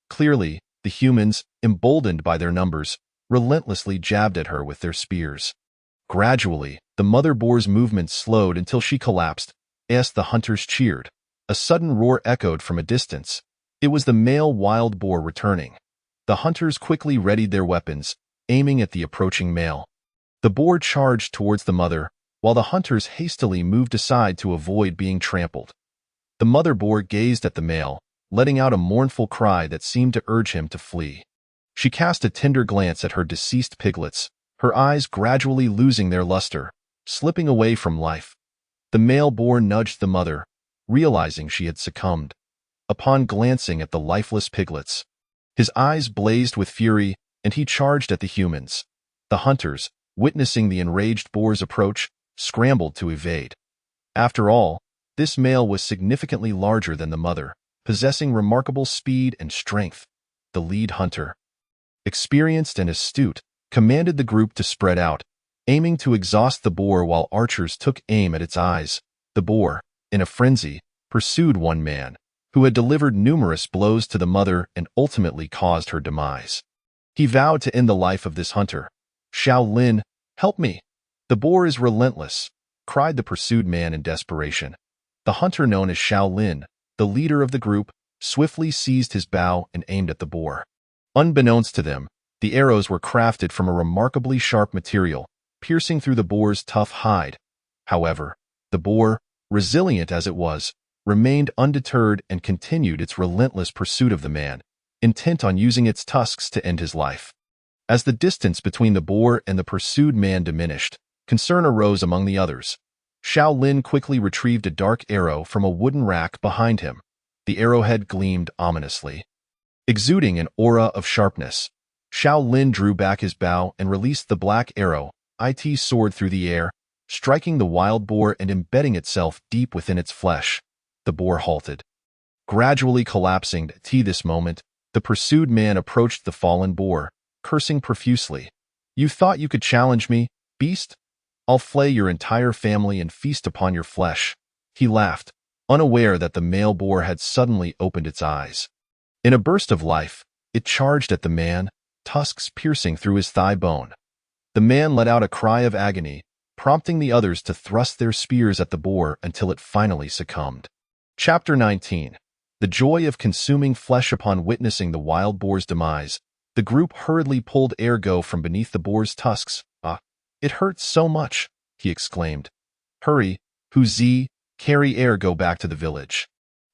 Clearly, the humans, emboldened by their numbers, relentlessly jabbed at her with their spears. Gradually, the mother boar's movements slowed until she collapsed, as the hunters cheered. A sudden roar echoed from a distance. It was the male wild boar returning. The hunters quickly readied their weapons, aiming at the approaching male. The boar charged towards the mother, while the hunters hastily moved aside to avoid being trampled. The mother boar gazed at the male, letting out a mournful cry that seemed to urge him to flee. She cast a tender glance at her deceased piglets, her eyes gradually losing their luster, slipping away from life. The male boar nudged the mother, realizing she had succumbed. Upon glancing at the lifeless piglets, his eyes blazed with fury, and he charged at the humans. The hunters, witnessing the enraged boar's approach, scrambled to evade. After all, this male was significantly larger than the mother, possessing remarkable speed and strength. The lead hunter, experienced and astute, commanded the group to spread out, aiming to exhaust the boar while archers took aim at its eyes. The boar, in a frenzy, pursued one man, who had delivered numerous blows to the mother and ultimately caused her demise. He vowed to end the life of this hunter. "Xiao Lin, help me! The boar is relentless. cried the pursued man in desperation. The hunter known as Xiao Lin, the leader of the group, swiftly seized his bow and aimed at the boar. Unbeknownst to them, the arrows were crafted from a remarkably sharp material, piercing through the boar's tough hide. However, the boar, resilient as it was, remained undeterred and continued its relentless pursuit of the man, intent on using its tusks to end his life. As the distance between the boar and the pursued man diminished, concern arose among the others. Xiao Lin quickly retrieved a dark arrow from a wooden rack behind him. The arrowhead gleamed ominously. Exuding an aura of sharpness, Xiao Lin drew back his bow and released the black arrow. It soared through the air, striking the wild boar and embedding itself deep within its flesh. The boar halted. Gradually collapsing at this moment, the pursued man approached the fallen boar, cursing profusely. "You thought you could challenge me, beast? I'll flay your entire family and feast upon your flesh." He laughed, unaware that the male boar had suddenly opened its eyes. In a burst of life, it charged at the man, tusks piercing through his thigh bone. The man let out a cry of agony, prompting the others to thrust their spears at the boar until it finally succumbed. Chapter 19. The joy of consuming flesh. Upon witnessing the wild boar's demise, the group hurriedly pulled Ergo from beneath the boar's tusks. "Ah, it hurts so much," he exclaimed. "Hurry, Huzi, carry Ergo back to the village.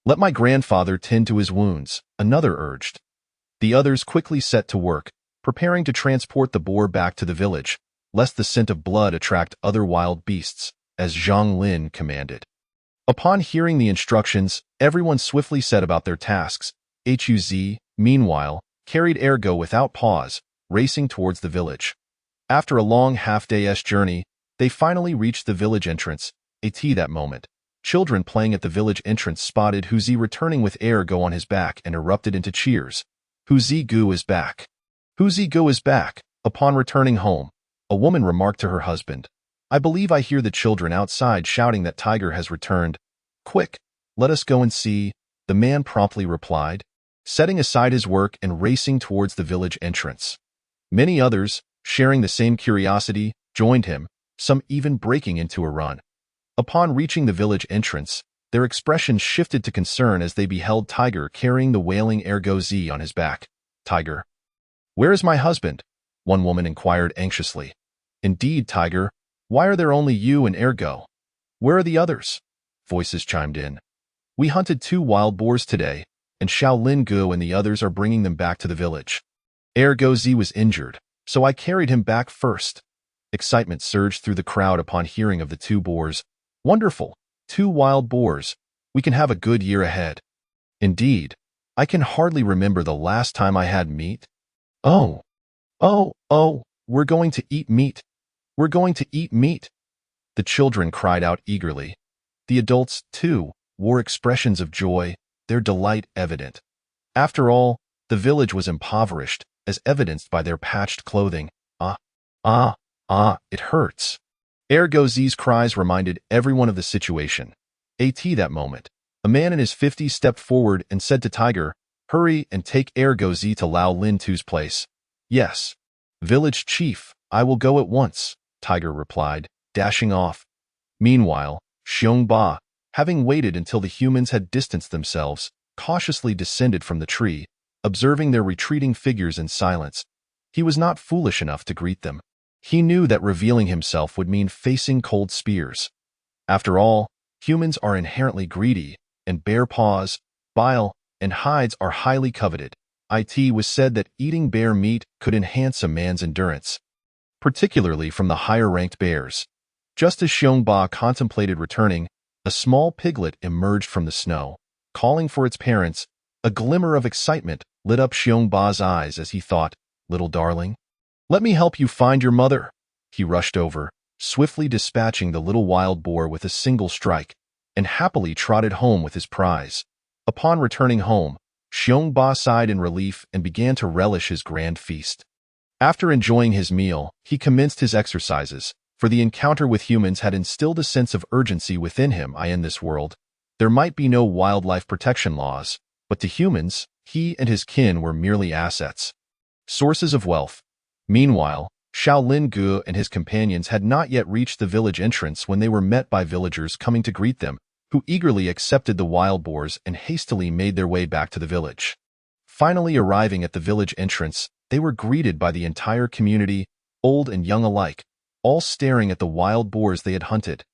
Let my grandfather tend to his wounds," another urged. The others quickly set to work, preparing to transport the boar back to the village, lest the scent of blood attract other wild beasts, as Zhang Lin commanded. Upon hearing the instructions, everyone swiftly set about their tasks. Huz, meanwhile, carried Ergo without pause, racing towards the village. After a long half-day's journey, they finally reached the village entrance. That moment, children playing at the village entrance spotted Huzi returning with Ergo on his back and erupted into cheers. "Huzi Gu is back! Huzi Gu is back!" Upon returning home, a woman remarked to her husband, "I believe I hear the children outside shouting that Tiger has returned. Quick, let us go and see," the man promptly replied, setting aside his work and racing towards the village entrance. Many others, sharing the same curiosity, joined him, some even breaking into a run. Upon reaching the village entrance, their expressions shifted to concern as they beheld Tiger carrying the wailing Ergo Z on his back. "Tiger, where is my husband?" one woman inquired anxiously. "Indeed, Tiger, why are there only you and Ergo? Where are the others?" Voices chimed in. "We hunted 2 wild boars today, and Xiao Lin Gu and the others are bringing them back to the village. Ergo Z was injured, so I carried him back first." Excitement surged through the crowd upon hearing of the 2 boars. "Wonderful! 2 wild boars. We can have a good year ahead." "Indeed, I can hardly remember the last time I had meat." Oh, we're going to eat meat. We're going to eat meat." The children cried out eagerly. The adults, too, wore expressions of joy, their delight evident. After all, the village was impoverished, as evidenced by their patched clothing. It hurts." Ergo Z's cries reminded everyone of the situation. That moment, a man in his 50s stepped forward and said to Tiger, "Hurry and take Ergo Z to Lao Lin Tu's place." "Yes, village chief, I will go at once," Tiger replied, dashing off. Meanwhile, Xiong Ba, having waited until the humans had distanced themselves, cautiously descended from the tree, observing their retreating figures in silence. He was not foolish enough to greet them. He knew that revealing himself would mean facing cold spears. After all, humans are inherently greedy, and bear paws, bile, and hides are highly coveted. It was said that eating bear meat could enhance a man's endurance, particularly from the higher-ranked bears. Just as Xiong Ba contemplated returning, a small piglet emerged from the snow, calling for its parents. A glimmer of excitement lit up Xiong Ba's eyes as he thought, "Little darling, let me help you find your mother." He rushed over, swiftly dispatching the little wild boar with a single strike, and happily trotted home with his prize. Upon returning home, Xiong Ba sighed in relief and began to relish his grand feast. After enjoying his meal, he commenced his exercises, for the encounter with humans had instilled a sense of urgency within him. In this world, there might be no wildlife protection laws, but to humans, he and his kin were merely assets, sources of wealth. Meanwhile, Shaolin Gu and his companions had not yet reached the village entrance when they were met by villagers coming to greet them, who eagerly accepted the wild boars and hastily made their way back to the village. Finally arriving at the village entrance, they were greeted by the entire community, old and young alike, all staring at the wild boars they had hunted.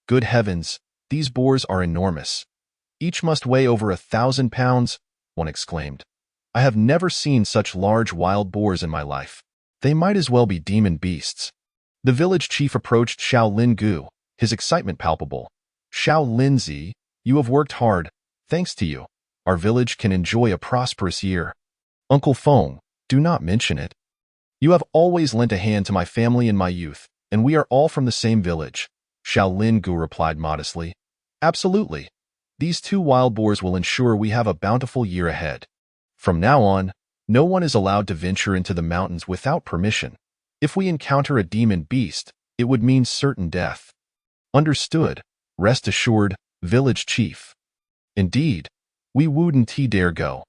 Good heavens, these boars are enormous. Each must weigh over 1,000 pounds, one exclaimed. I have never seen such large wild boars in my life. They might as well be demon beasts. The village chief approached Shaolin Gu, his excitement palpable. Shaolin Zi, you have worked hard. Thanks to you, our village can enjoy a prosperous year. Uncle Feng, do not mention it. You have always lent a hand to my family in my youth, and we are all from the same village. Shaolin Gu replied modestly. Absolutely. These 2 wild boars will ensure we have a bountiful year ahead. From now on, no one is allowed to venture into the mountains without permission. If we encounter a demon beast, it would mean certain death. Understood. Rest assured, village chief. Indeed, we wouldn't dare go.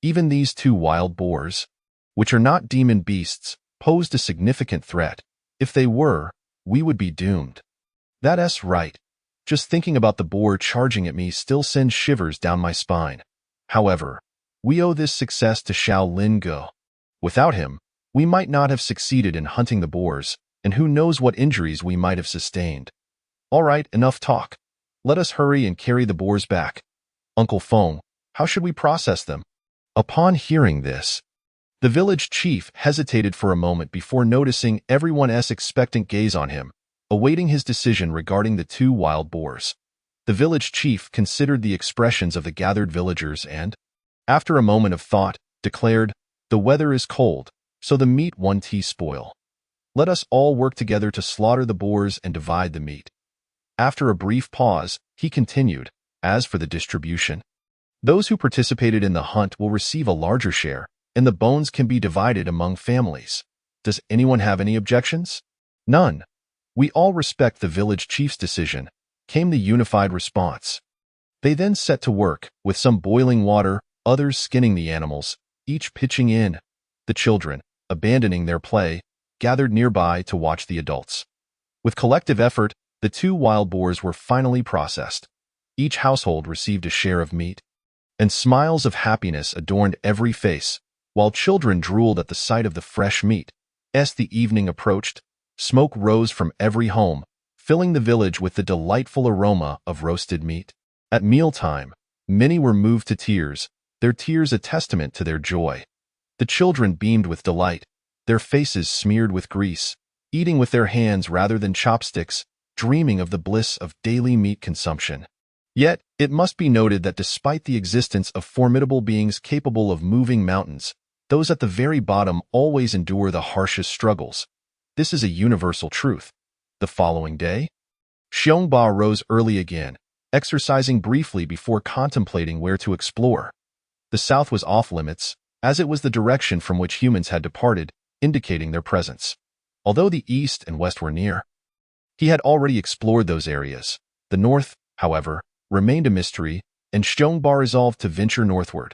Even these 2 wild boars, which are not demon beasts, posed a significant threat. If they were, we would be doomed. That's right. Just thinking about the boar charging at me still sends shivers down my spine. However, we owe this success to Shaolin Gu. Without him, we might not have succeeded in hunting the boars, and who knows what injuries we might have sustained. All right, enough talk. Let us hurry and carry the boars back. Uncle Feng, how should we process them? Upon hearing this, the village chief hesitated for a moment before noticing everyone's expectant gaze on him, awaiting his decision regarding the 2 wild boars. The village chief considered the expressions of the gathered villagers and, after a moment of thought, declared, the weather is cold, so the meat won't spoil. Let us all work together to slaughter the boars and divide the meat. After a brief pause, he continued, as for the distribution, those who participated in the hunt will receive a larger share, and the bones can be divided among families. Does anyone have any objections? None. We all respect the village chief's decision, came the unified response. They then set to work, with some boiling water, others skinning the animals, each pitching in. The children, abandoning their play, gathered nearby to watch the adults. With collective effort, the 2 wild boars were finally processed. Each household received a share of meat, and smiles of happiness adorned every face, while children drooled at the sight of the fresh meat. As the evening approached, smoke rose from every home, filling the village with the delightful aroma of roasted meat. At mealtime, many were moved to tears, their tears a testament to their joy. The children beamed with delight, their faces smeared with grease, eating with their hands rather than chopsticks, dreaming of the bliss of daily meat consumption. Yet, it must be noted that despite the existence of formidable beings capable of moving mountains, those at the very bottom always endure the harshest struggles. This is a universal truth. The following day, Xiongba rose early again, exercising briefly before contemplating where to explore. The south was off-limits, as it was the direction from which humans had departed, indicating their presence. Although the east and west were near, he had already explored those areas. The north, however, remained a mystery, and Xiongba resolved to venture northward.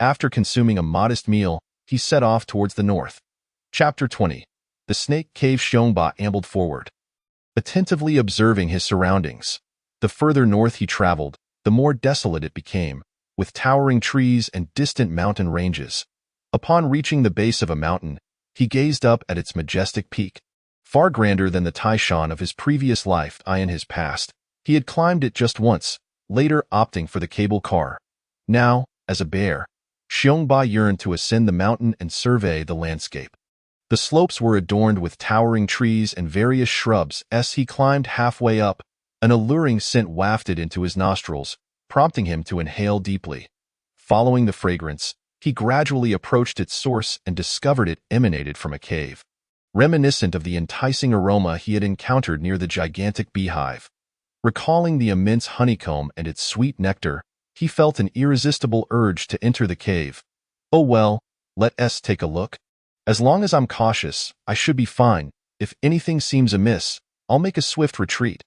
After consuming a modest meal, he set off towards the north. Chapter 20. The Snake Cave. Xiongba ambled forward, attentively observing his surroundings. The further north he traveled, the more desolate it became, with towering trees and distant mountain ranges. Upon reaching the base of a mountain, he gazed up at its majestic peak. Far grander than the Taishan of his previous life in his past, he had climbed it just once, later opting for the cable car. Now, as a bear, Xiongba yearned to ascend the mountain and survey the landscape. The slopes were adorned with towering trees and various shrubs. As he climbed halfway up, an alluring scent wafted into his nostrils, prompting him to inhale deeply. Following the fragrance, he gradually approached its source and discovered it emanated from a cave, reminiscent of the enticing aroma he had encountered near the gigantic beehive. Recalling the immense honeycomb and its sweet nectar, he felt an irresistible urge to enter the cave. Oh well, let's take a look. As long as I'm cautious, I should be fine. If anything seems amiss, I'll make a swift retreat.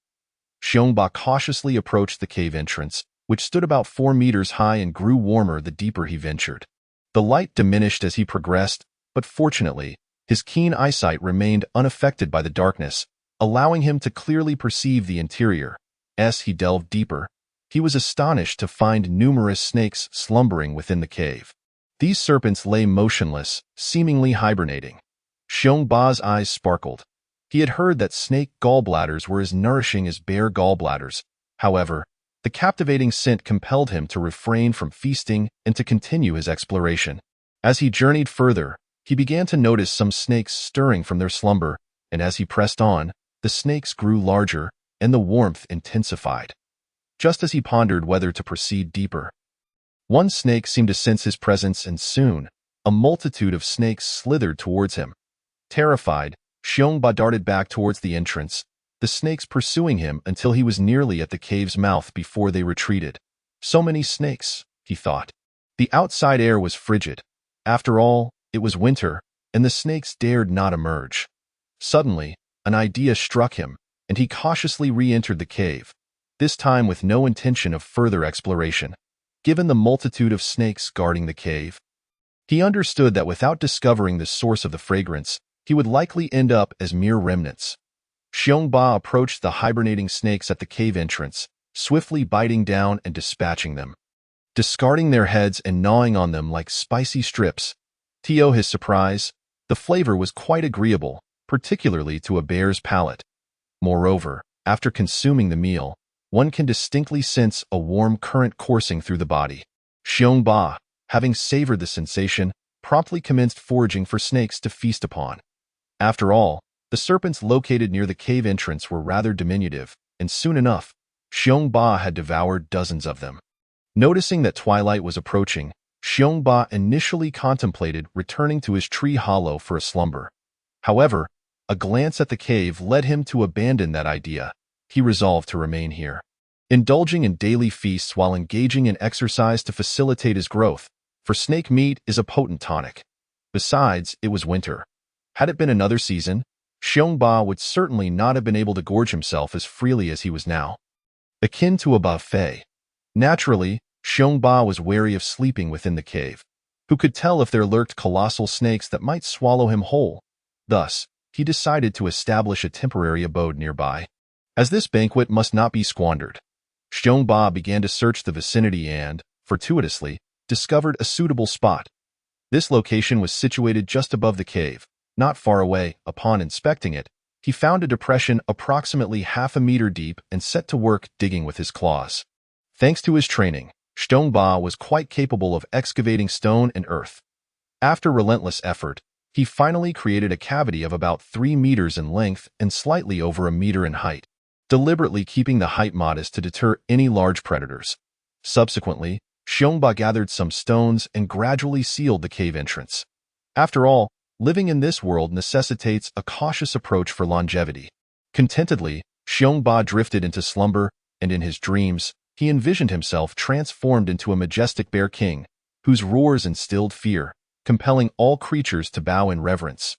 Xiongba cautiously approached the cave entrance, which stood about 4 meters high and grew warmer the deeper he ventured. The light diminished as he progressed, but fortunately, His keen eyesight remained unaffected by the darkness, allowing him to clearly perceive the interior. As he delved deeper, he was astonished to find numerous snakes slumbering within the cave. These serpents lay motionless, seemingly hibernating. Xiongba's eyes sparkled. He had heard that snake gallbladders were as nourishing as bear gallbladders. However, the captivating scent compelled him to refrain from feasting and to continue his exploration. As he journeyed further, he began to notice some snakes stirring from their slumber, and as he pressed on, the snakes grew larger and the warmth intensified. Just as he pondered whether to proceed deeper, one snake seemed to sense his presence, and soon, a multitude of snakes slithered towards him. Terrified, Xiongba darted back towards the entrance, the snakes pursuing him until he was nearly at the cave's mouth before they retreated. So many snakes, he thought. The outside air was frigid. After all, it was winter, and the snakes dared not emerge. Suddenly, an idea struck him, and he cautiously re-entered the cave, this time with no intention of further exploration. Given the multitude of snakes guarding the cave, he understood that without discovering the source of the fragrance, he would likely end up as mere remnants. Xiongba approached the hibernating snakes at the cave entrance, swiftly biting down and dispatching them, discarding their heads and gnawing on them like spicy strips. To his surprise, the flavor was quite agreeable, particularly to a bear's palate. Moreover, after consuming the meal, one can distinctly sense a warm current coursing through the body. Xiongba, having savored the sensation, promptly commenced foraging for snakes to feast upon. After all, the serpents located near the cave entrance were rather diminutive, and soon enough, Xiongba had devoured dozens of them. Noticing that twilight was approaching, Xiongba initially contemplated returning to his tree hollow for a slumber. However, a glance at the cave led him to abandon that idea. He resolved to remain here, indulging in daily feasts while engaging in exercise to facilitate his growth, for snake meat is a potent tonic. Besides, it was winter. Had it been another season, Xiongba would certainly not have been able to gorge himself as freely as he was now. Akin to a buffet. Naturally, Xiongba was wary of sleeping within the cave. Who could tell if there lurked colossal snakes that might swallow him whole? Thus, he decided to establish a temporary abode nearby. As this banquet must not be squandered, Xiongba began to search the vicinity and, fortuitously, discovered a suitable spot. This location was situated just above the cave. Not far away, upon inspecting it, he found a depression approximately half a meter deep and set to work digging with his claws. Thanks to his training, Xiongba was quite capable of excavating stone and earth. After relentless effort, he finally created a cavity of about 3 meters in length and slightly over a meter in height, deliberately keeping the height modest to deter any large predators. Subsequently, Xiongba gathered some stones and gradually sealed the cave entrance. After all, living in this world necessitates a cautious approach for longevity. Contentedly, Xiongba drifted into slumber, and in his dreams, he envisioned himself transformed into a majestic bear king, whose roars instilled fear, compelling all creatures to bow in reverence.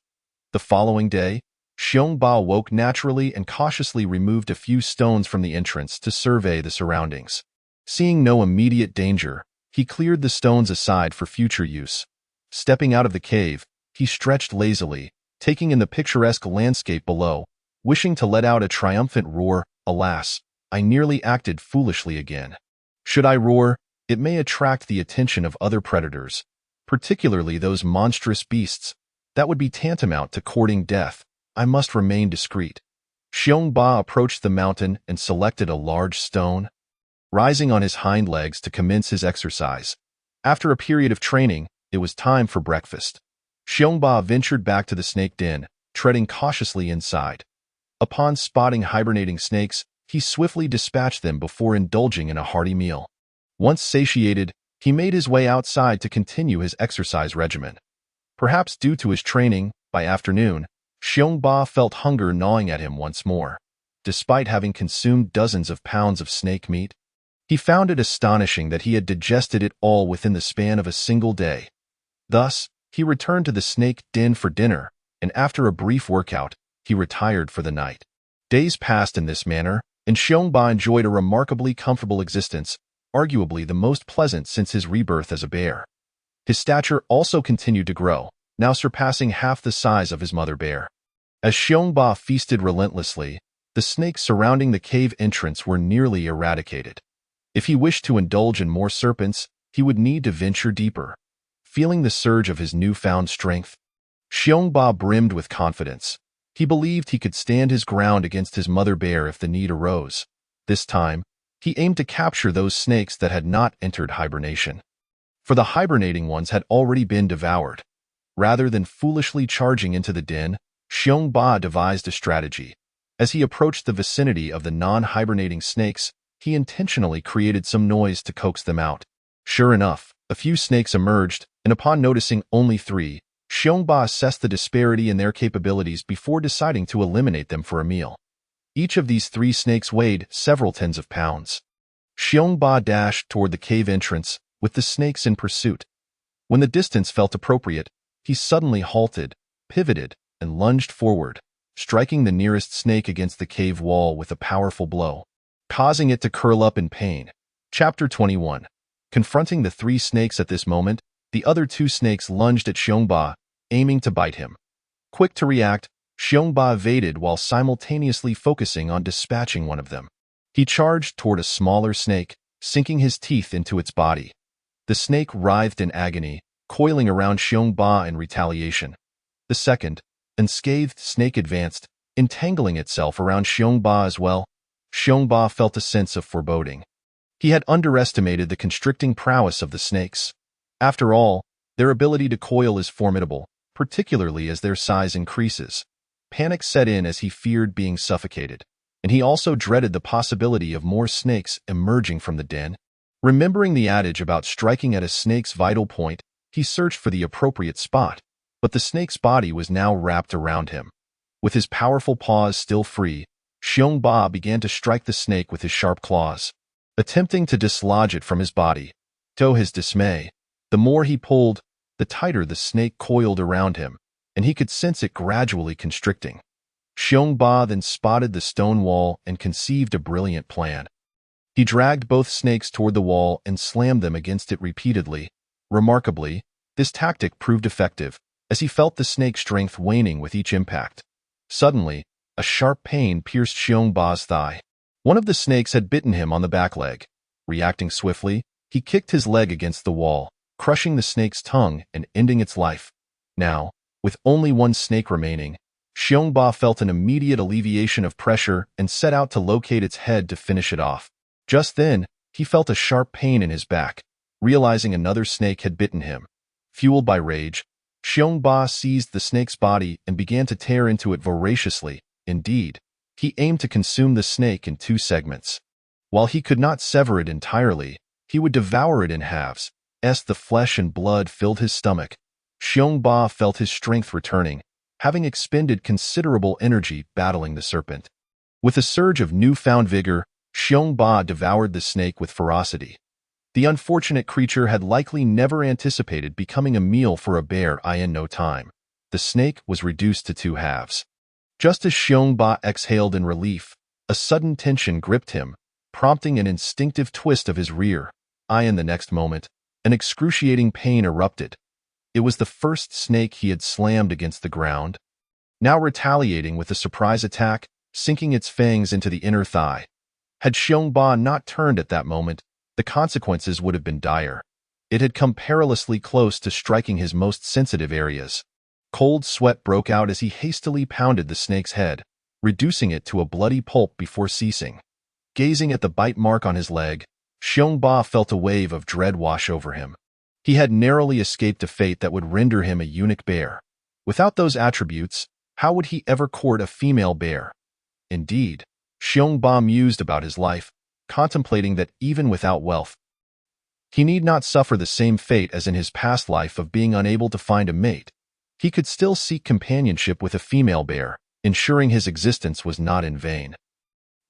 The following day, Xiongba woke naturally and cautiously removed a few stones from the entrance to survey the surroundings. Seeing no immediate danger, he cleared the stones aside for future use. Stepping out of the cave, he stretched lazily, taking in the picturesque landscape below, wishing to let out a triumphant roar. Alas, I nearly acted foolishly again. Should I roar, it may attract the attention of other predators, particularly those monstrous beasts. That would be tantamount to courting death. I must remain discreet. Xiongba approached the mountain and selected a large stone, rising on his hind legs to commence his exercise. After a period of training, it was time for breakfast. Xiongba ventured back to the snake den, treading cautiously inside. Upon spotting hibernating snakes, he swiftly dispatched them before indulging in a hearty meal. Once satiated, he made his way outside to continue his exercise regimen. Perhaps due to his training, by afternoon, Xiongba felt hunger gnawing at him once more. Despite having consumed dozens of pounds of snake meat, he found it astonishing that he had digested it all within the span of a single day. Thus, he returned to the snake den for dinner, and after a brief workout, he retired for the night. Days passed in this manner, and Xiongba enjoyed a remarkably comfortable existence, arguably the most pleasant since his rebirth as a bear. His stature also continued to grow, now surpassing half the size of his mother bear. As Xiongba feasted relentlessly, the snakes surrounding the cave entrance were nearly eradicated. If he wished to indulge in more serpents, he would need to venture deeper. Feeling the surge of his newfound strength, Xiongba brimmed with confidence. He believed he could stand his ground against his mother bear if the need arose. This time, he aimed to capture those snakes that had not entered hibernation. For the hibernating ones had already been devoured. Rather than foolishly charging into the den, Xiongba devised a strategy. As he approached the vicinity of the non-hibernating snakes, he intentionally created some noise to coax them out. Sure enough, a few snakes emerged, and upon noticing only 3, Xiongba assessed the disparity in their capabilities before deciding to eliminate them for a meal. Each of these 3 snakes weighed several tens of pounds. Xiongba dashed toward the cave entrance, with the snakes in pursuit. When the distance felt appropriate, he suddenly halted, pivoted, and lunged forward, striking the nearest snake against the cave wall with a powerful blow, causing it to curl up in pain. Chapter 21. Confronting the 3 snakes at this moment, the other 2 snakes lunged at Xiongba, aiming to bite him. Quick to react, Xiongba evaded while simultaneously focusing on dispatching one of them. He charged toward a smaller snake, sinking his teeth into its body. The snake writhed in agony, coiling around Xiongba in retaliation. The second, unscathed snake advanced, entangling itself around Xiongba as well. Xiongba felt a sense of foreboding. He had underestimated the constricting prowess of the snakes. After all, their ability to coil is formidable, particularly as their size increases. Panic set in as he feared being suffocated, and he also dreaded the possibility of more snakes emerging from the den. Remembering the adage about striking at a snake's vital point, he searched for the appropriate spot, but the snake's body was now wrapped around him. With his powerful paws still free, Xiongba began to strike the snake with his sharp claws, attempting to dislodge it from his body. To his dismay, the more he pulled, the tighter the snake coiled around him, and he could sense it gradually constricting. Xiongba then spotted the stone wall and conceived a brilliant plan. He dragged both snakes toward the wall and slammed them against it repeatedly. Remarkably, this tactic proved effective, as he felt the snake's strength waning with each impact. Suddenly, a sharp pain pierced Xiongba's thigh. One of the snakes had bitten him on the back leg. Reacting swiftly, he kicked his leg against the wall, crushing the snake's tongue and ending its life. Now, with only one snake remaining, Xiongba felt an immediate alleviation of pressure and set out to locate its head to finish it off. Just then, he felt a sharp pain in his back, realizing another snake had bitten him. Fueled by rage, Xiongba seized the snake's body and began to tear into it voraciously. Indeed, he aimed to consume the snake in 2 segments. While he could not sever it entirely, he would devour it in halves, as the flesh and blood filled his stomach. Xiongba felt his strength returning, having expended considerable energy battling the serpent. With a surge of newfound vigor, Xiongba devoured the snake with ferocity. The unfortunate creature had likely never anticipated becoming a meal for a bear in no time. The snake was reduced to 2 halves. Just as Xiongba exhaled in relief, a sudden tension gripped him, prompting an instinctive twist of his rear. In the next moment, an excruciating pain erupted. It was the first snake he had slammed against the ground, now retaliating with a surprise attack, sinking its fangs into the inner thigh. Had Xiongba not turned at that moment, the consequences would have been dire. It had come perilously close to striking his most sensitive areas. Cold sweat broke out as he hastily pounded the snake's head, reducing it to a bloody pulp before ceasing. Gazing at the bite mark on his leg, Xiongba felt a wave of dread wash over him. He had narrowly escaped a fate that would render him a eunuch bear. Without those attributes, how would he ever court a female bear? Indeed, Xiongba mused about his life, contemplating that even without wealth, he need not suffer the same fate as in his past life of being unable to find a mate. He could still seek companionship with a female bear, ensuring his existence was not in vain.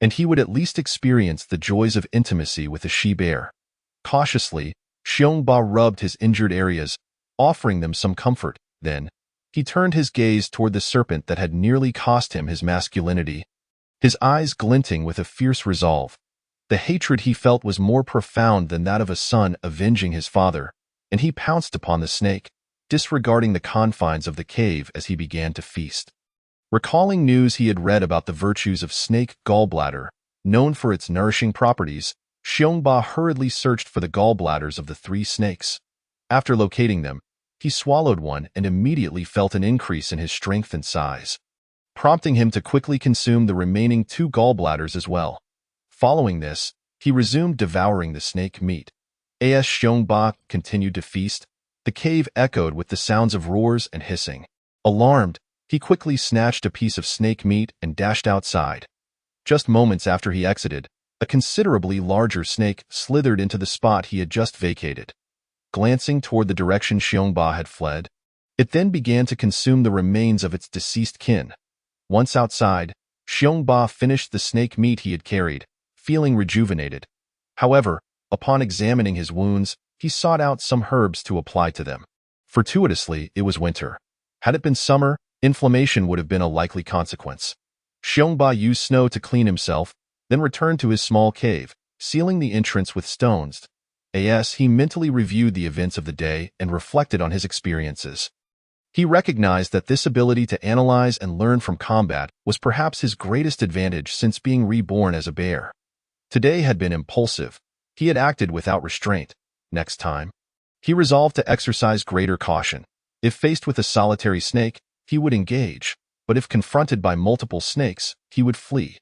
And he would at least experience the joys of intimacy with a she-bear. Cautiously, Xiongba rubbed his injured areas, offering them some comfort. Then, he turned his gaze toward the serpent that had nearly cost him his masculinity, his eyes glinting with a fierce resolve. The hatred he felt was more profound than that of a son avenging his father, and he pounced upon the snake, disregarding the confines of the cave as he began to feast. Recalling news he had read about the virtues of snake gallbladder, known for its nourishing properties, Xiongba hurriedly searched for the gallbladders of the three snakes. After locating them, he swallowed one and immediately felt an increase in his strength and size, prompting him to quickly consume the remaining two gallbladders as well. Following this, he resumed devouring the snake meat. As Xiongba continued to feast, the cave echoed with the sounds of roars and hissing. Alarmed, he quickly snatched a piece of snake meat and dashed outside. Just moments after he exited, a considerably larger snake slithered into the spot he had just vacated. Glancing toward the direction Xiongba had fled, it then began to consume the remains of its deceased kin. Once outside, Xiongba finished the snake meat he had carried, feeling rejuvenated. However, upon examining his wounds, he sought out some herbs to apply to them. Fortuitously, it was winter. Had it been summer, inflammation would have been a likely consequence. Xiongba used snow to clean himself, then returned to his small cave, sealing the entrance with stones. As he mentally reviewed the events of the day and reflected on his experiences. He recognized that this ability to analyze and learn from combat was perhaps his greatest advantage since being reborn as a bear. Today had been impulsive. He had acted without restraint. Next time, he resolved to exercise greater caution. If faced with a solitary snake, he would engage, but if confronted by multiple snakes, he would flee.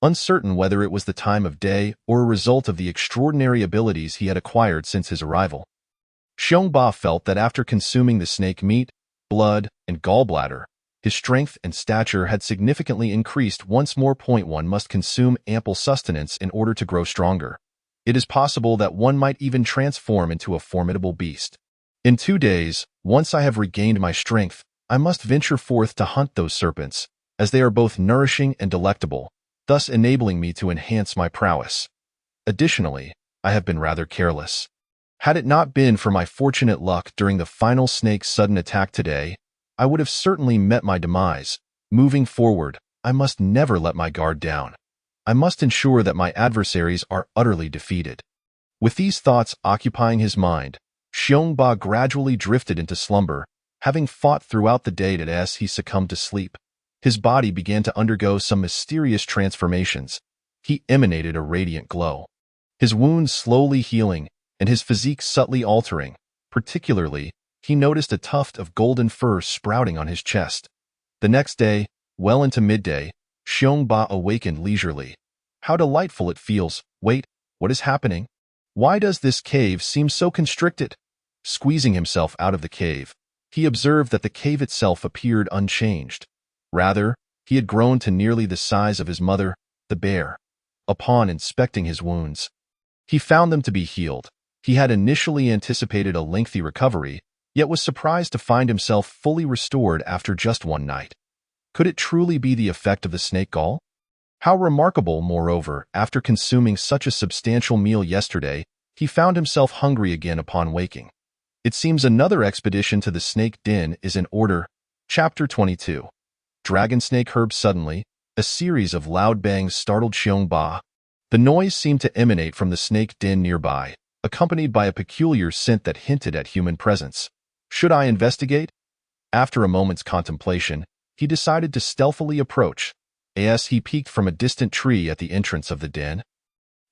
Uncertain whether it was the time of day or a result of the extraordinary abilities he had acquired since his arrival, Xiongba felt that after consuming the snake meat, blood, and gallbladder, his strength and stature had significantly increased. Once more. One must consume ample sustenance in order to grow stronger. It is possible that one might even transform into a formidable beast. In 2 days, once I have regained my strength, I must venture forth to hunt those serpents, as they are both nourishing and delectable, thus enabling me to enhance my prowess. Additionally, I have been rather careless. Had it not been for my fortunate luck during the final snake's sudden attack today, I would have certainly met my demise. Moving forward, I must never let my guard down. I must ensure that my adversaries are utterly defeated. With these thoughts occupying his mind, Xiongba gradually drifted into slumber, having fought throughout the day. As he succumbed to sleep, his body began to undergo some mysterious transformations. He emanated a radiant glow, his wounds slowly healing, and his physique subtly altering. Particularly, he noticed a tuft of golden fur sprouting on his chest. The next day, well into midday, Xiongba awakened leisurely. How delightful it feels. Wait, what is happening? Why does this cave seem so constricted? Squeezing himself out of the cave, he observed that the cave itself appeared unchanged. Rather, he had grown to nearly the size of his mother, the bear. Upon inspecting his wounds, he found them to be healed. He had initially anticipated a lengthy recovery, yet was surprised to find himself fully restored after just one night. Could it truly be the effect of the snake gall? How remarkable, moreover, after consuming such a substantial meal yesterday, he found himself hungry again upon waking. It seems another expedition to the snake den is in order. Chapter 22. Dragon snake herb. Suddenly, a series of loud bangs startled Xiongba. The noise seemed to emanate from the snake den nearby, accompanied by a peculiar scent that hinted at human presence. Should I investigate? After a moment's contemplation, he decided to stealthily approach. As he peeked from a distant tree at the entrance of the den,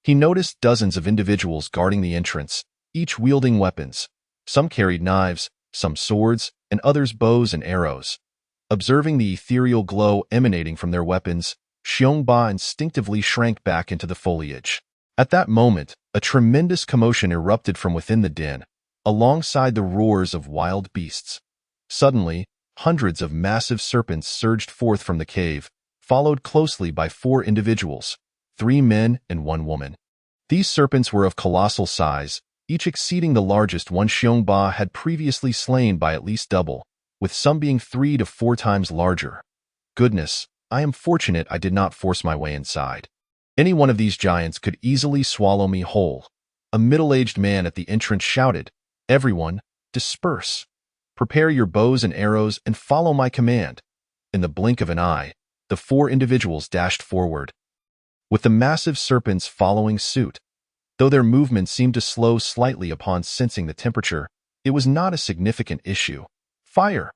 he noticed dozens of individuals guarding the entrance, each wielding weapons. Some carried knives, some swords, and others bows and arrows. Observing the ethereal glow emanating from their weapons, Xiongba instinctively shrank back into the foliage. At that moment, a tremendous commotion erupted from within the den, alongside the roars of wild beasts. Suddenly, hundreds of massive serpents surged forth from the cave, followed closely by 4 individuals, 3 men and 1 woman. These serpents were of colossal size, each exceeding the largest one Xiongba had previously slain by at least double, with some being 3 to 4 times larger. Goodness, I am fortunate I did not force my way inside. Any one of these giants could easily swallow me whole. A middle-aged man at the entrance shouted, "Everyone, disperse. Prepare your bows and arrows and follow my command." In the blink of an eye, the 4 individuals dashed forward, with the massive serpents following suit. Though their movement seemed to slow slightly upon sensing the temperature, It was not a significant issue. Fire!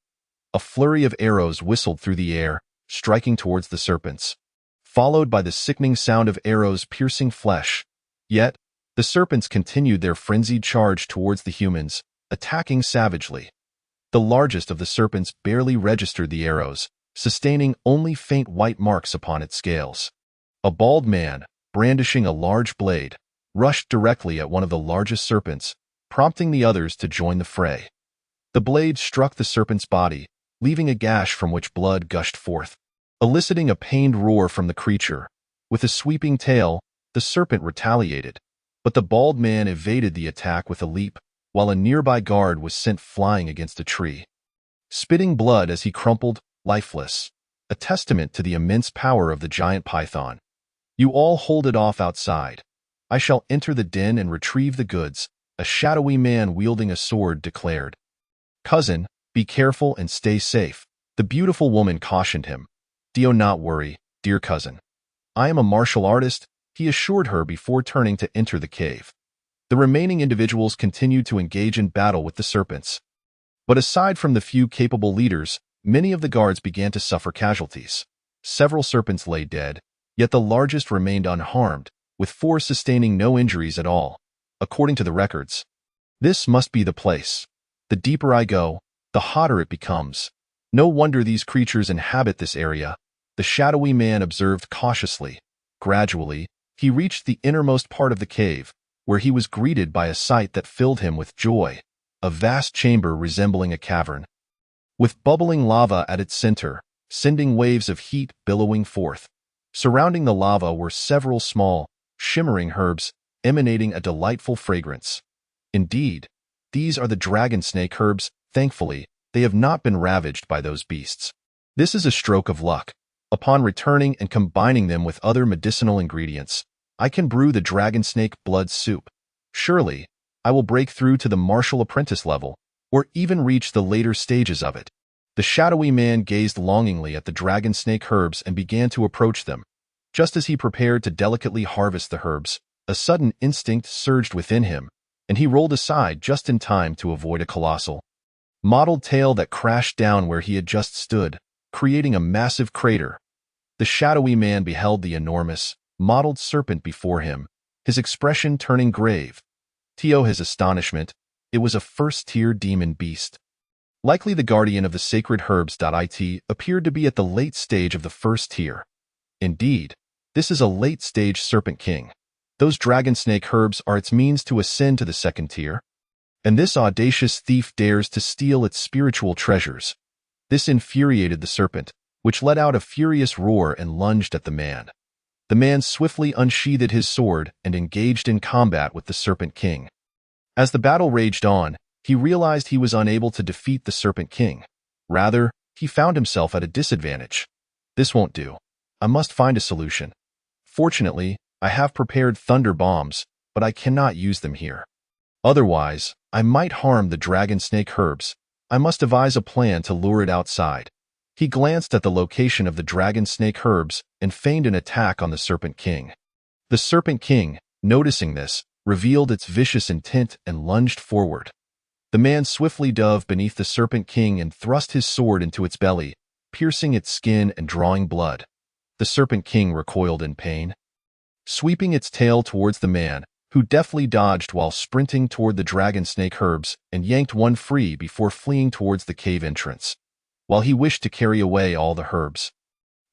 A flurry of arrows whistled through the air, striking towards the serpents, followed by the sickening sound of arrows piercing flesh. Yet, the serpents continued their frenzied charge towards the humans, attacking savagely. The largest of the serpents barely registered the arrows, sustaining only faint white marks upon its scales. A bald man, brandishing a large blade, rushed directly at one of the largest serpents, prompting the others to join the fray. The blade struck the serpent's body, leaving a gash from which blood gushed forth, eliciting a pained roar from the creature. With a sweeping tail, the serpent retaliated, but the bald man evaded the attack with a leap, while a nearby guard was sent flying against a tree, spitting blood as he crumpled, lifeless, a testament to the immense power of the giant python. "You all hold it off outside. I shall enter the den and retrieve the goods," a shadowy man wielding a sword declared. "Cousin, be careful and stay safe," the beautiful woman cautioned him. "Do not worry, dear cousin. I am a martial artist," he assured her before turning to enter the cave. The remaining individuals continued to engage in battle with the serpents. But aside from the few capable leaders, many of the guards began to suffer casualties. Several serpents lay dead, yet the largest remained unharmed, with 4 sustaining no injuries at all, according to the records. "This must be the place. The deeper I go, the hotter it becomes. No wonder these creatures inhabit this area," the shadowy man observed cautiously. Gradually, he reached the innermost part of the cave, where he was greeted by a sight that filled him with joy, a vast chamber resembling a cavern, with bubbling lava at its center, sending waves of heat billowing forth. Surrounding the lava were several small, shimmering herbs, emanating a delightful fragrance. Indeed, these are the dragon snake herbs. Thankfully, they have not been ravaged by those beasts. This is a stroke of luck. Upon returning and combining them with other medicinal ingredients, I can brew the dragon snake blood soup. Surely, I will break through to the martial apprentice level, or even reach the later stages of it. The shadowy man gazed longingly at the dragon snake herbs and began to approach them. Just as he prepared to delicately harvest the herbs, a sudden instinct surged within him, and he rolled aside just in time to avoid a colossal, mottled tail that crashed down where he had just stood, creating a massive crater. The shadowy man beheld the enormous, mottled serpent before him, his expression turning grave. To his astonishment, it was a first-tier demon beast. Likely the guardian of the sacred herbs. It appeared to be at the late stage of the first tier. Indeed, this is a late-stage serpent king. Those dragon snake herbs are its means to ascend to the second tier. And this audacious thief dares to steal its spiritual treasures. This infuriated the serpent, which let out a furious roar and lunged at the man. The man swiftly unsheathed his sword and engaged in combat with the Serpent King. As the battle raged on, he realized he was unable to defeat the Serpent King. Rather, he found himself at a disadvantage. "This won't do. I must find a solution. Fortunately, I have prepared thunder bombs, but I cannot use them here. Otherwise, I might harm the dragon snake herbs. I must devise a plan to lure it outside." He glanced at the location of the dragon snake herbs and feigned an attack on the Serpent King. The Serpent King, noticing this, revealed its vicious intent and lunged forward. The man swiftly dove beneath the Serpent King and thrust his sword into its belly, piercing its skin and drawing blood. The Serpent King recoiled in pain, sweeping its tail towards the man, who deftly dodged while sprinting toward the dragon snake herbs and yanked one free before fleeing towards the cave entrance. While he wished to carry away all the herbs,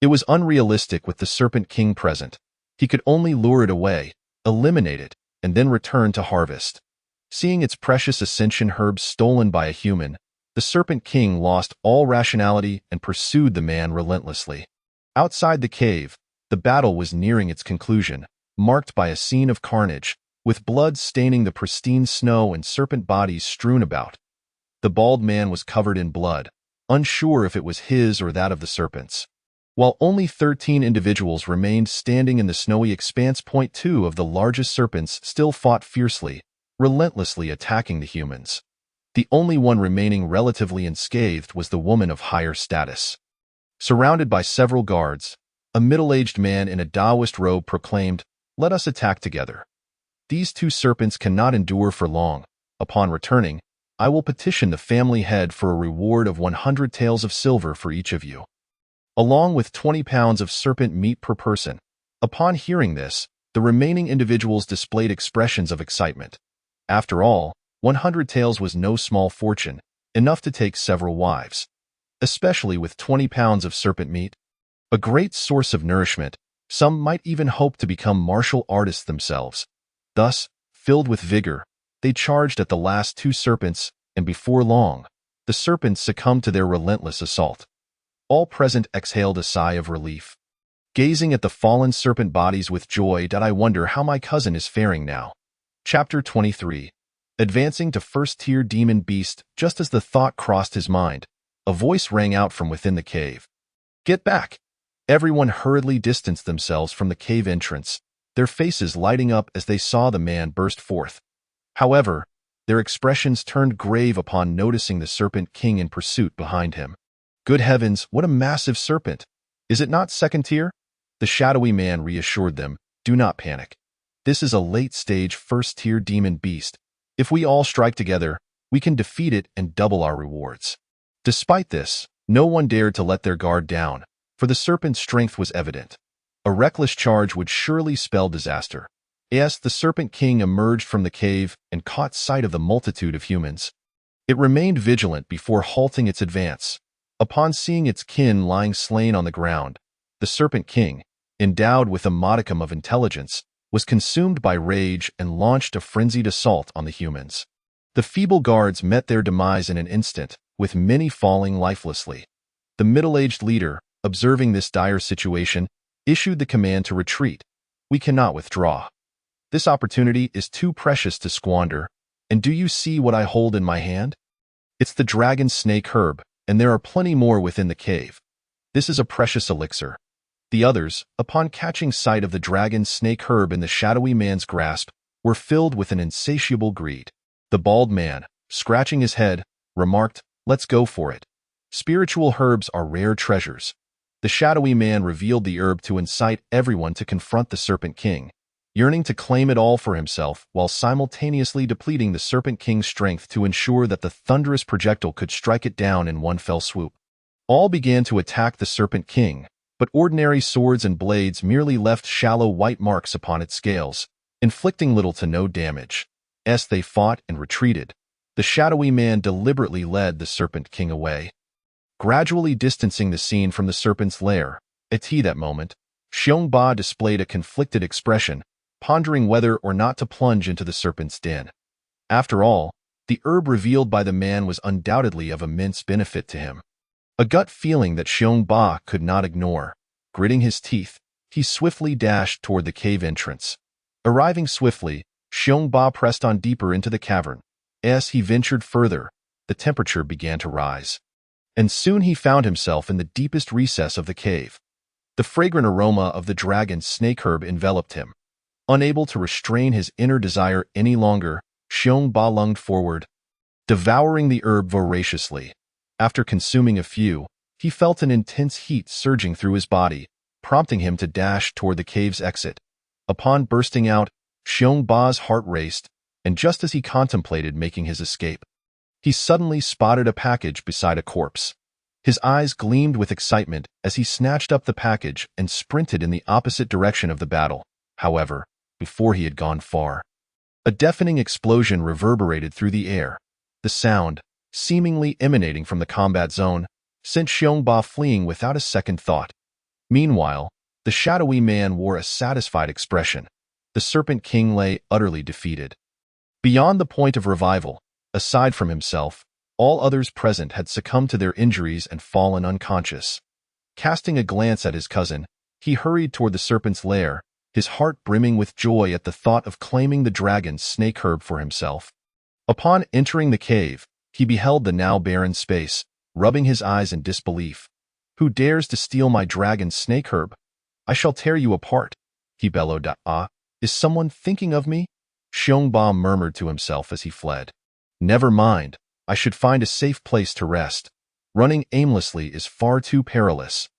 it was unrealistic with the Serpent King present. He could only lure it away, eliminate it, and then return to harvest. Seeing its precious ascension herbs stolen by a human, the Serpent King lost all rationality and pursued the man relentlessly. Outside the cave, the battle was nearing its conclusion, marked by a scene of carnage, with blood staining the pristine snow and serpent bodies strewn about. The bald man was covered in blood, unsure if it was his or that of the serpents. While only 13 individuals remained standing in the snowy expanse, 2 of the largest serpents still fought fiercely, relentlessly attacking the humans. The only one remaining relatively unscathed was the woman of higher status. Surrounded by several guards, a middle-aged man in a Taoist robe proclaimed, "Let us attack together. These 2 serpents cannot endure for long." Upon returning, I will petition the family head for a reward of 100 taels of silver for each of you, along with 20 pounds of serpent meat per person. Upon hearing this, the remaining individuals displayed expressions of excitement. After all, 100 taels was no small fortune, enough to take several wives, especially with 20 pounds of serpent meat. A great source of nourishment. Some might even hope to become martial artists themselves. Thus, filled with vigor, they charged at the last two serpents, and before long, the serpents succumbed to their relentless assault. All present exhaled a sigh of relief, gazing at the fallen serpent bodies with joy. I wonder how my cousin is faring now. Chapter 23. Advancing to first-tier demon beast. Just as the thought crossed his mind, a voice rang out from within the cave. "Get back!" Everyone hurriedly distanced themselves from the cave entrance, their faces lighting up as they saw the man burst forth. However, their expressions turned grave upon noticing the Serpent King in pursuit behind him. "Good heavens, what a massive serpent! Is it not second tier?" The shadowy man reassured them. "Do not panic. This is a late-stage first-tier demon beast. If we all strike together, we can defeat it and double our rewards." Despite this, no one dared to let their guard down, for the serpent's strength was evident. A reckless charge would surely spell disaster. As the Serpent King emerged from the cave and caught sight of the multitude of humans, it remained vigilant before halting its advance. Upon seeing its kin lying slain on the ground, the Serpent King, endowed with a modicum of intelligence, was consumed by rage and launched a frenzied assault on the humans. The feeble guards met their demise in an instant, with many falling lifelessly. The middle-aged leader, observing this dire situation, issued the command to retreat. "We cannot withdraw. This opportunity is too precious to squander, and do you see what I hold in my hand? It's the dragon snake herb, and there are plenty more within the cave. This is a precious elixir." The others, upon catching sight of the dragon snake herb in the shadowy man's grasp, were filled with an insatiable greed. The bald man, scratching his head, remarked, "Let's go for it. Spiritual herbs are rare treasures." The shadowy man revealed the herb to incite everyone to confront the Serpent King, yearning to claim it all for himself while simultaneously depleting the Serpent King's strength to ensure that the thunderous projectile could strike it down in one fell swoop. All began to attack the Serpent King, but ordinary swords and blades merely left shallow white marks upon its scales, inflicting little to no damage. As they fought and retreated, the shadowy man deliberately led the Serpent King away, gradually distancing the scene from the serpent's lair. At that moment, Xiong Ba displayed a conflicted expression, pondering whether or not to plunge into the serpent's den. After all, the herb revealed by the man was undoubtedly of immense benefit to him. A gut feeling that Xiong Ba could not ignore. Gritting his teeth, he swiftly dashed toward the cave entrance. Arriving swiftly, Xiong Ba pressed on deeper into the cavern. As he ventured further, the temperature began to rise, and soon he found himself in the deepest recess of the cave. The fragrant aroma of the dragon's snake herb enveloped him. Unable to restrain his inner desire any longer, Xiong Ba lunged forward, devouring the herb voraciously. After consuming a few, he felt an intense heat surging through his body, prompting him to dash toward the cave's exit. Upon bursting out, Xiong Ba's heart raced, and just as he contemplated making his escape, he suddenly spotted a package beside a corpse. His eyes gleamed with excitement as he snatched up the package and sprinted in the opposite direction of the battle. However, before he had gone far, a deafening explosion reverberated through the air. The sound, seemingly emanating from the combat zone, sent Xiong Ba fleeing without a second thought. Meanwhile, the shadowy man wore a satisfied expression. The Serpent King lay utterly defeated. Beyond the point of revival, aside from himself, all others present had succumbed to their injuries and fallen unconscious. Casting a glance at his cousin, he hurried toward the serpent's lair, his heart brimming with joy at the thought of claiming the dragon's snake herb for himself. Upon entering the cave, he beheld the now barren space, rubbing his eyes in disbelief. "Who dares to steal my dragon's snake herb? I shall tear you apart," he bellowed. "Ah, is someone thinking of me?" Xiong Ba murmured to himself as he fled. "Never mind, I should find a safe place to rest. Running aimlessly is far too perilous."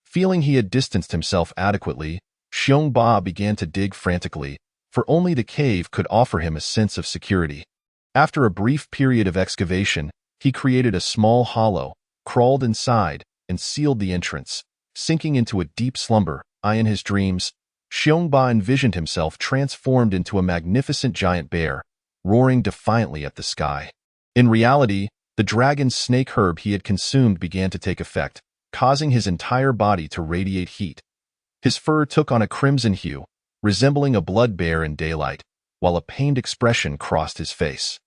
Feeling he had distanced himself adequately, Xiong Ba began to dig frantically, for only the cave could offer him a sense of security. After a brief period of excavation, he created a small hollow, crawled inside, and sealed the entrance. Sinking into a deep slumber, in his dreams, Xiongba envisioned himself transformed into a magnificent giant bear, roaring defiantly at the sky. In reality, the dragon snake herb he had consumed began to take effect, causing his entire body to radiate heat. His fur took on a crimson hue, resembling a blood bear in daylight, while a pained expression crossed his face.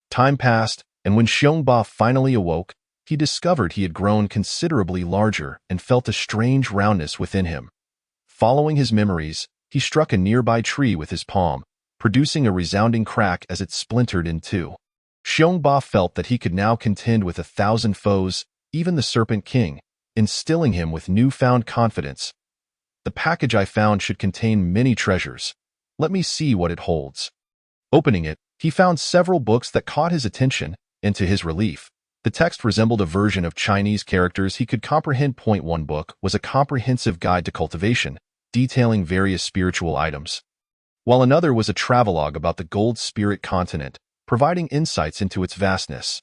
Time passed, and when Xiongba finally awoke, he discovered he had grown considerably larger and felt a strange roundness within him. Following his memories, he struck a nearby tree with his palm, producing a resounding crack as it splintered in two. Xiongba felt that he could now contend with 1,000 foes, even the Serpent King, instilling him with newfound confidence. The package I found should contain many treasures. Let me see what it holds. Opening it, he found several books that caught his attention, and to his relief, the text resembled a version of Chinese characters he could comprehend. One book was a comprehensive guide to cultivation, detailing various spiritual items, while another was a travelogue about the Gold Spirit continent, providing insights into its vastness.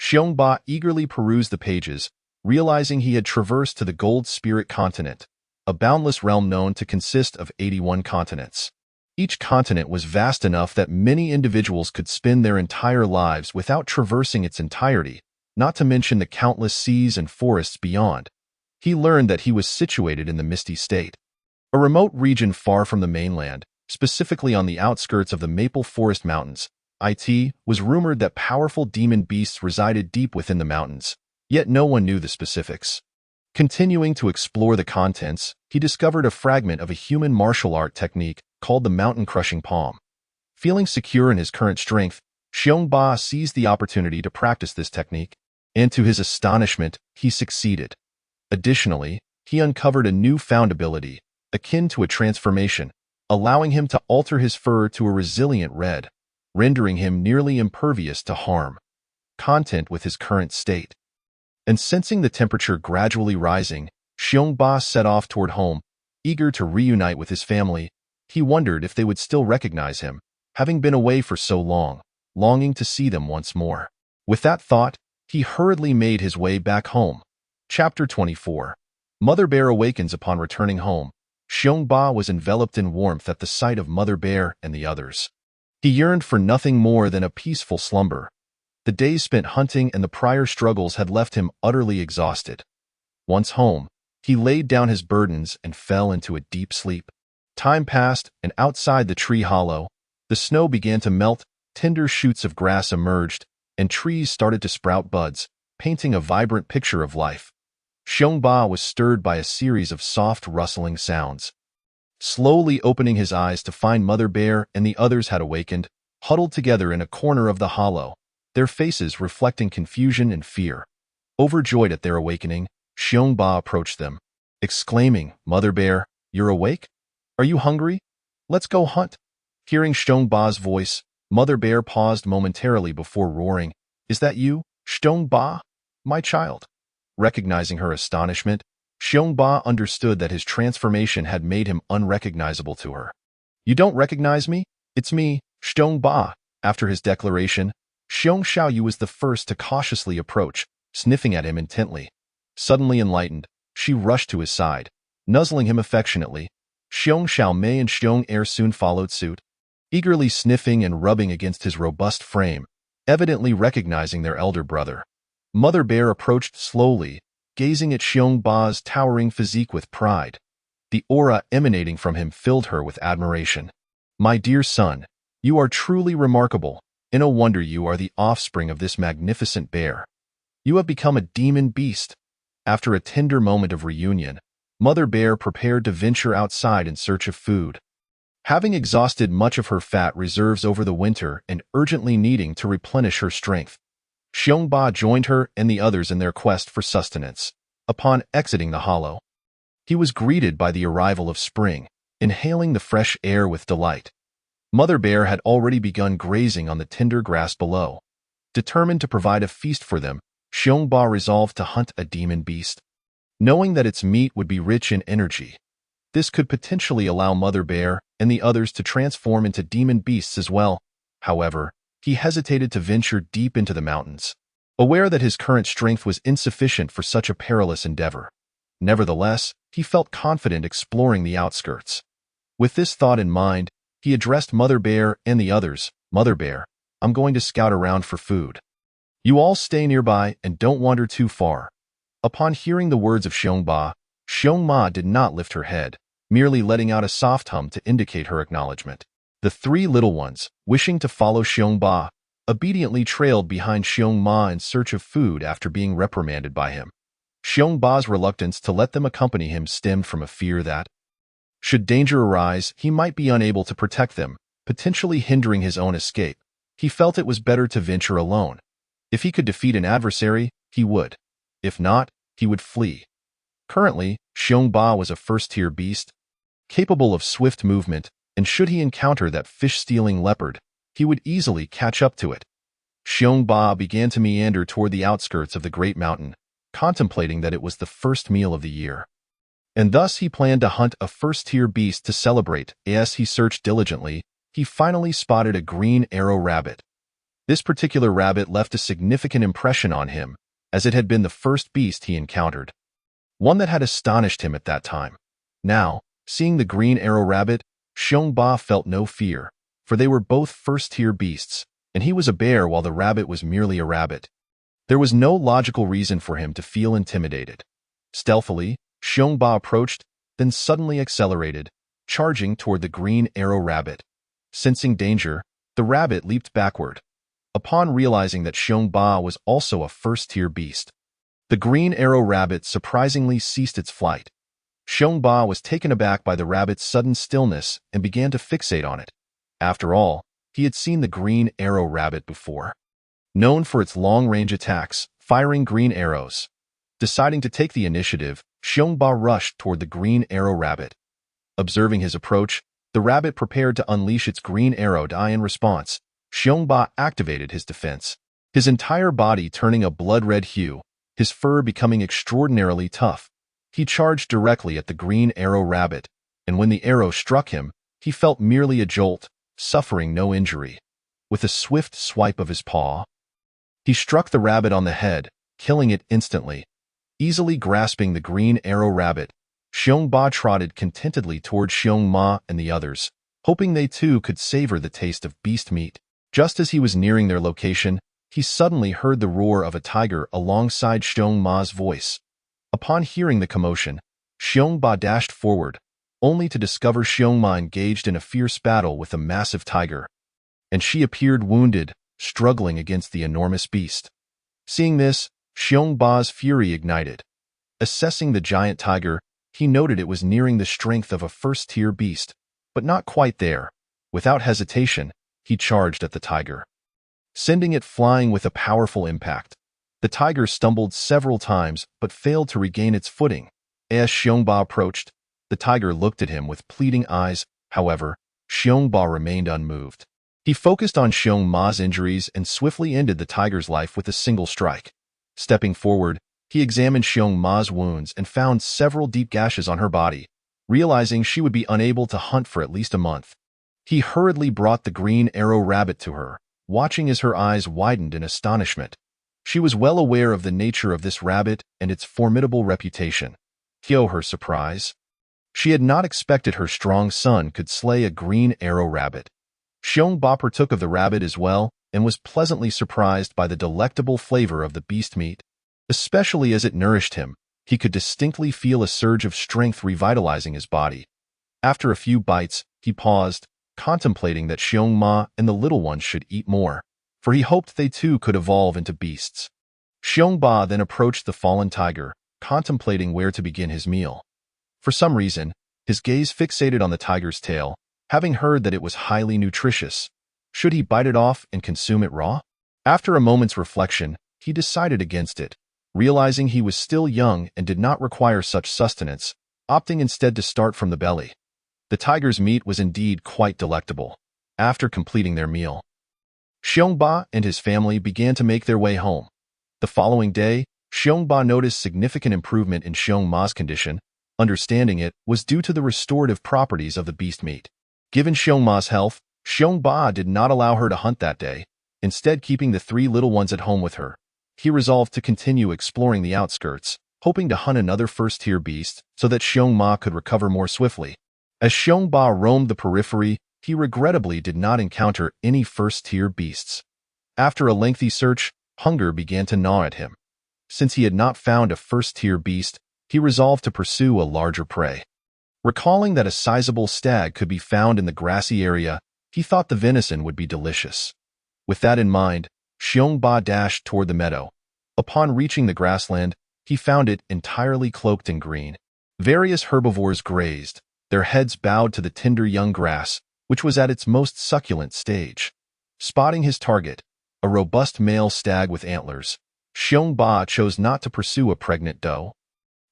Xiongba eagerly perused the pages, realizing he had traversed to the Gold Spirit continent, a boundless realm known to consist of 81 continents. Each continent was vast enough that many individuals could spend their entire lives without traversing its entirety, not to mention the countless seas and forests beyond. He learned that he was situated in the Misty State, a remote region far from the mainland, specifically on the outskirts of the Maple Forest Mountains. It was rumored that powerful demon beasts resided deep within the mountains, yet no one knew the specifics. Continuing to explore the contents, he discovered a fragment of a human martial art technique called the mountain-crushing palm. Feeling secure in his current strength, Xiongba seized the opportunity to practice this technique, and to his astonishment, he succeeded. Additionally, he uncovered a newfound ability, akin to a transformation, allowing him to alter his fur to a resilient red, rendering him nearly impervious to harm. Content with his current state, and sensing the temperature gradually rising, Xiongba set off toward home, eager to reunite with his family. He wondered if they would still recognize him, having been away for so long, longing to see them once more. With that thought, he hurriedly made his way back home. Chapter 24. Mother Bear awakens upon returning home. Xiongba was enveloped in warmth at the sight of Mother Bear and the others. He yearned for nothing more than a peaceful slumber. The days spent hunting and the prior struggles had left him utterly exhausted. Once home, he laid down his burdens and fell into a deep sleep. Time passed, and outside the tree hollow, the snow began to melt, tender shoots of grass emerged, and trees started to sprout buds, painting a vibrant picture of life. Xiongba was stirred by a series of soft rustling sounds. Slowly opening his eyes to find Mother Bear and the others had awakened, huddled together in a corner of the hollow, their faces reflecting confusion and fear. Overjoyed at their awakening, Xiongba approached them, exclaiming, "Mother Bear, you're awake? Are you hungry? Let's go hunt." Hearing Xiongba's voice, Mother Bear paused momentarily before roaring, "Is that you, Xiongba, my child?" Recognizing her astonishment, Xiongba understood that his transformation had made him unrecognizable to her. "You don't recognize me? It's me, Xiongba." After his declaration, Xiong Xiaoyu was the first to cautiously approach, sniffing at him intently. Suddenly enlightened, she rushed to his side, nuzzling him affectionately. Xiong Xiaomei and Xiong Er soon followed suit, eagerly sniffing and rubbing against his robust frame, evidently recognizing their elder brother. Mother Bear approached slowly, gazing at Xiongba's towering physique with pride. The aura emanating from him filled her with admiration. "My dear son, you are truly remarkable. No wonder you are the offspring of this magnificent bear. You have become a demon beast." After a tender moment of reunion, Mother Bear prepared to venture outside in search of food. Having exhausted much of her fat reserves over the winter and urgently needing to replenish her strength, Xiongba joined her and the others in their quest for sustenance. Upon exiting the hollow, he was greeted by the arrival of spring, inhaling the fresh air with delight. Mother Bear had already begun grazing on the tender grass below. Determined to provide a feast for them, Xiongba resolved to hunt a demon beast. Knowing that its meat would be rich in energy, this could potentially allow Mother Bear and the others to transform into demon beasts as well. However, he hesitated to venture deep into the mountains, aware that his current strength was insufficient for such a perilous endeavor. Nevertheless, he felt confident exploring the outskirts. With this thought in mind, he addressed Mother Bear and the others. "Mother Bear, I'm going to scout around for food. You all stay nearby and don't wander too far." Upon hearing the words of Xiongba, Xiongma did not lift her head, merely letting out a soft hum to indicate her acknowledgement. The three little ones, wishing to follow Xiongba, obediently trailed behind Xiongma in search of food after being reprimanded by him. Xiongba's reluctance to let them accompany him stemmed from a fear that, should danger arise, he might be unable to protect them, potentially hindering his own escape. He felt it was better to venture alone. If he could defeat an adversary, he would. If not, he would flee. Currently, Xiongba was a first-tier beast, capable of swift movement, and should he encounter that fish-stealing leopard, he would easily catch up to it. Xiongba began to meander toward the outskirts of the great mountain, contemplating that it was the first meal of the year. And thus he planned to hunt a first-tier beast to celebrate. As he searched diligently, he finally spotted a green arrow rabbit. This particular rabbit left a significant impression on him, as it had been the first beast he encountered, one that had astonished him at that time. Now, seeing the green arrow rabbit, Xiongba felt no fear, for they were both first-tier beasts, and he was a bear while the rabbit was merely a rabbit. There was no logical reason for him to feel intimidated. Stealthily, Xiongba approached, then suddenly accelerated, charging toward the green arrow rabbit. Sensing danger, the rabbit leaped backward. Upon realizing that Xiongba was also a first-tier beast, the green arrow rabbit surprisingly ceased its flight. Xiongba was taken aback by the rabbit's sudden stillness and began to fixate on it. After all, he had seen the green arrow rabbit before. Known for its long-range attacks, firing green arrows. Deciding to take the initiative, Xiongba rushed toward the green arrow rabbit. Observing his approach, the rabbit prepared to unleash its green arrow die in response. Xiongba activated his defense, his entire body turning a blood-red hue, his fur becoming extraordinarily tough. He charged directly at the green arrow rabbit, and when the arrow struck him, he felt merely a jolt, suffering no injury. With a swift swipe of his paw, he struck the rabbit on the head, killing it instantly. Easily grasping the green arrow rabbit, Xiongba trotted contentedly toward Xiongma and the others, hoping they too could savor the taste of beast meat. Just as he was nearing their location, he suddenly heard the roar of a tiger alongside Xiongma's voice. Upon hearing the commotion, Xiongba dashed forward, only to discover Xiongma engaged in a fierce battle with a massive tiger, and she appeared wounded, struggling against the enormous beast. Seeing this, Xiongba's fury ignited. Assessing the giant tiger, he noted it was nearing the strength of a first-tier beast, but not quite there. Without hesitation, he charged at the tiger, sending it flying with a powerful impact. The tiger stumbled several times but failed to regain its footing. As Xiongba approached, the tiger looked at him with pleading eyes. However, Xiongba remained unmoved. He focused on Xiongma's injuries and swiftly ended the tiger's life with a single strike. Stepping forward, he examined Xiongma's wounds and found several deep gashes on her body. Realizing she would be unable to hunt for at least a month, he hurriedly brought the green arrow rabbit to her, watching as her eyes widened in astonishment. She was well aware of the nature of this rabbit and its formidable reputation. To her surprise, she had not expected her strong son could slay a green arrow rabbit. Xiongba partook of the rabbit as well and was pleasantly surprised by the delectable flavor of the beast meat. Especially as it nourished him, he could distinctly feel a surge of strength revitalizing his body. After a few bites, he paused, contemplating that Xiongma and the little ones should eat more, for he hoped they too could evolve into beasts. Xiongba then approached the fallen tiger, contemplating where to begin his meal. For some reason, his gaze fixated on the tiger's tail, having heard that it was highly nutritious. Should he bite it off and consume it raw? After a moment's reflection, he decided against it, realizing he was still young and did not require such sustenance, opting instead to start from the belly. The tiger's meat was indeed quite delectable. After completing their meal, Xiongba and his family began to make their way home. The following day, Xiongba noticed significant improvement in Xiongma's condition. Understanding it was due to the restorative properties of the beast meat. Given Xiongma's health, Xiongba did not allow her to hunt that day. Instead, keeping the three little ones at home with her, he resolved to continue exploring the outskirts, hoping to hunt another first-tier beast so that Xiong Ma could recover more swiftly. As Xiong Ba roamed the periphery, he regrettably did not encounter any first-tier beasts. After a lengthy search, hunger began to gnaw at him. Since he had not found a first-tier beast, he resolved to pursue a larger prey. Recalling that a sizable stag could be found in the grassy area, he thought the venison would be delicious. With that in mind, Xiong Ba dashed toward the meadow. Upon reaching the grassland, he found it entirely cloaked in green. Various herbivores grazed, their heads bowed to the tender young grass, which was at its most succulent stage. Spotting his target, a robust male stag with antlers, Xiong Ba chose not to pursue a pregnant doe.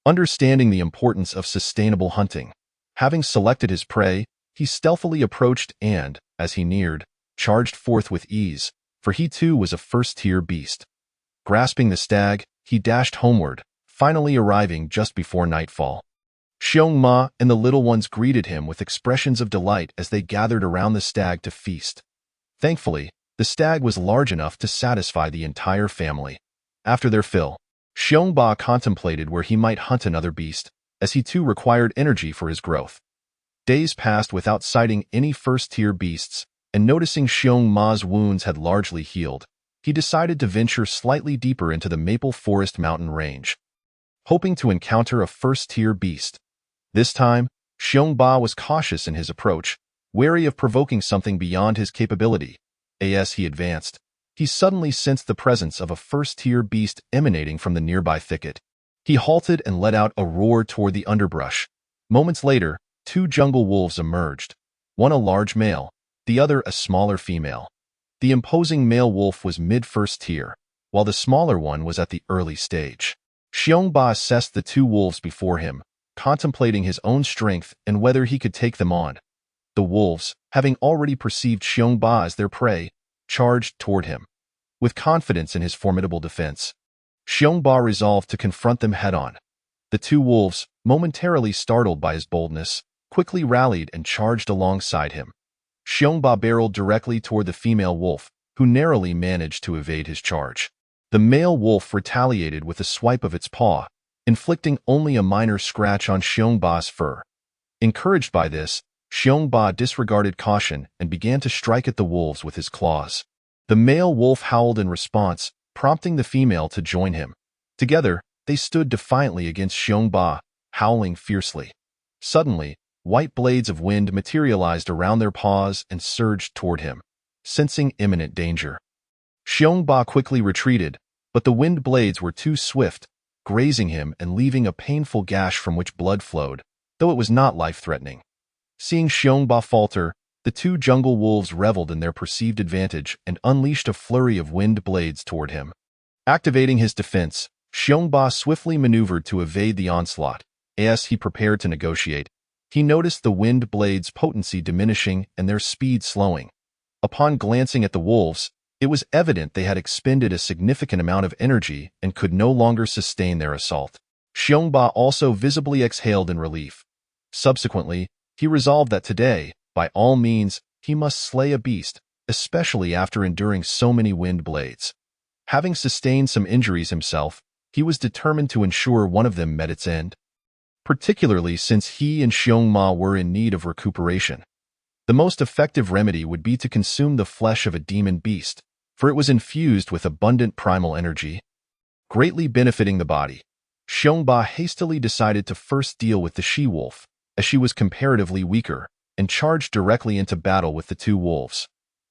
Understanding the importance of sustainable hunting, having selected his prey, he stealthily approached and, as he neared, charged forth with ease, for he too was a first-tier beast. Grasping the stag, he dashed homeward, finally arriving just before nightfall. Xiong Ma and the little ones greeted him with expressions of delight as they gathered around the stag to feast. Thankfully, the stag was large enough to satisfy the entire family. After their fill, Xiong Ba contemplated where he might hunt another beast, as he too required energy for his growth. Days passed without sighting any first-tier beasts, and noticing Xiong Ma's wounds had largely healed, he decided to venture slightly deeper into the Maple Forest mountain range, hoping to encounter a first-tier beast. This time, Xiong Ba was cautious in his approach, wary of provoking something beyond his capability. As he advanced, he suddenly sensed the presence of a first-tier beast emanating from the nearby thicket. He halted and let out a roar toward the underbrush. Moments later, two jungle wolves emerged, one a large male, the other a smaller female. The imposing male wolf was mid-first tier, while the smaller one was at the early stage. Xiong Ba assessed the two wolves before him, contemplating his own strength and whether he could take them on. The wolves, having already perceived Xiong Ba as their prey, charged toward him. With confidence in his formidable defense, Xiong Ba resolved to confront them head-on. The two wolves, momentarily startled by his boldness, quickly rallied and charged alongside him. Xiong Ba barreled directly toward the female wolf, who narrowly managed to evade his charge. The male wolf retaliated with a swipe of its paw, inflicting only a minor scratch on Xiong Ba's fur. Encouraged by this, Xiong Ba disregarded caution and began to strike at the wolves with his claws. The male wolf howled in response, prompting the female to join him. Together, they stood defiantly against Xiong Ba, howling fiercely. Suddenly, white blades of wind materialized around their paws and surged toward him, sensing imminent danger. Xiong Ba quickly retreated, but the wind blades were too swift, grazing him and leaving a painful gash from which blood flowed, though it was not life-threatening. Seeing Xiong Ba falter, the two jungle wolves reveled in their perceived advantage and unleashed a flurry of wind blades toward him. Activating his defense, Xiong Ba swiftly maneuvered to evade the onslaught. As he prepared to negotiate, he noticed the wind blades' potency diminishing and their speed slowing. Upon glancing at the wolves, it was evident they had expended a significant amount of energy and could no longer sustain their assault. Xiong Ba also visibly exhaled in relief. Subsequently, he resolved that today, by all means, he must slay a beast, especially after enduring so many wind blades. Having sustained some injuries himself, he was determined to ensure one of them met its end, particularly since he and Xiong Ma were in need of recuperation. The most effective remedy would be to consume the flesh of a demon beast, for it was infused with abundant primal energy, greatly benefiting the body. Xiong Ba hastily decided to first deal with the she-wolf, as she was comparatively weaker, and charged directly into battle with the two wolves.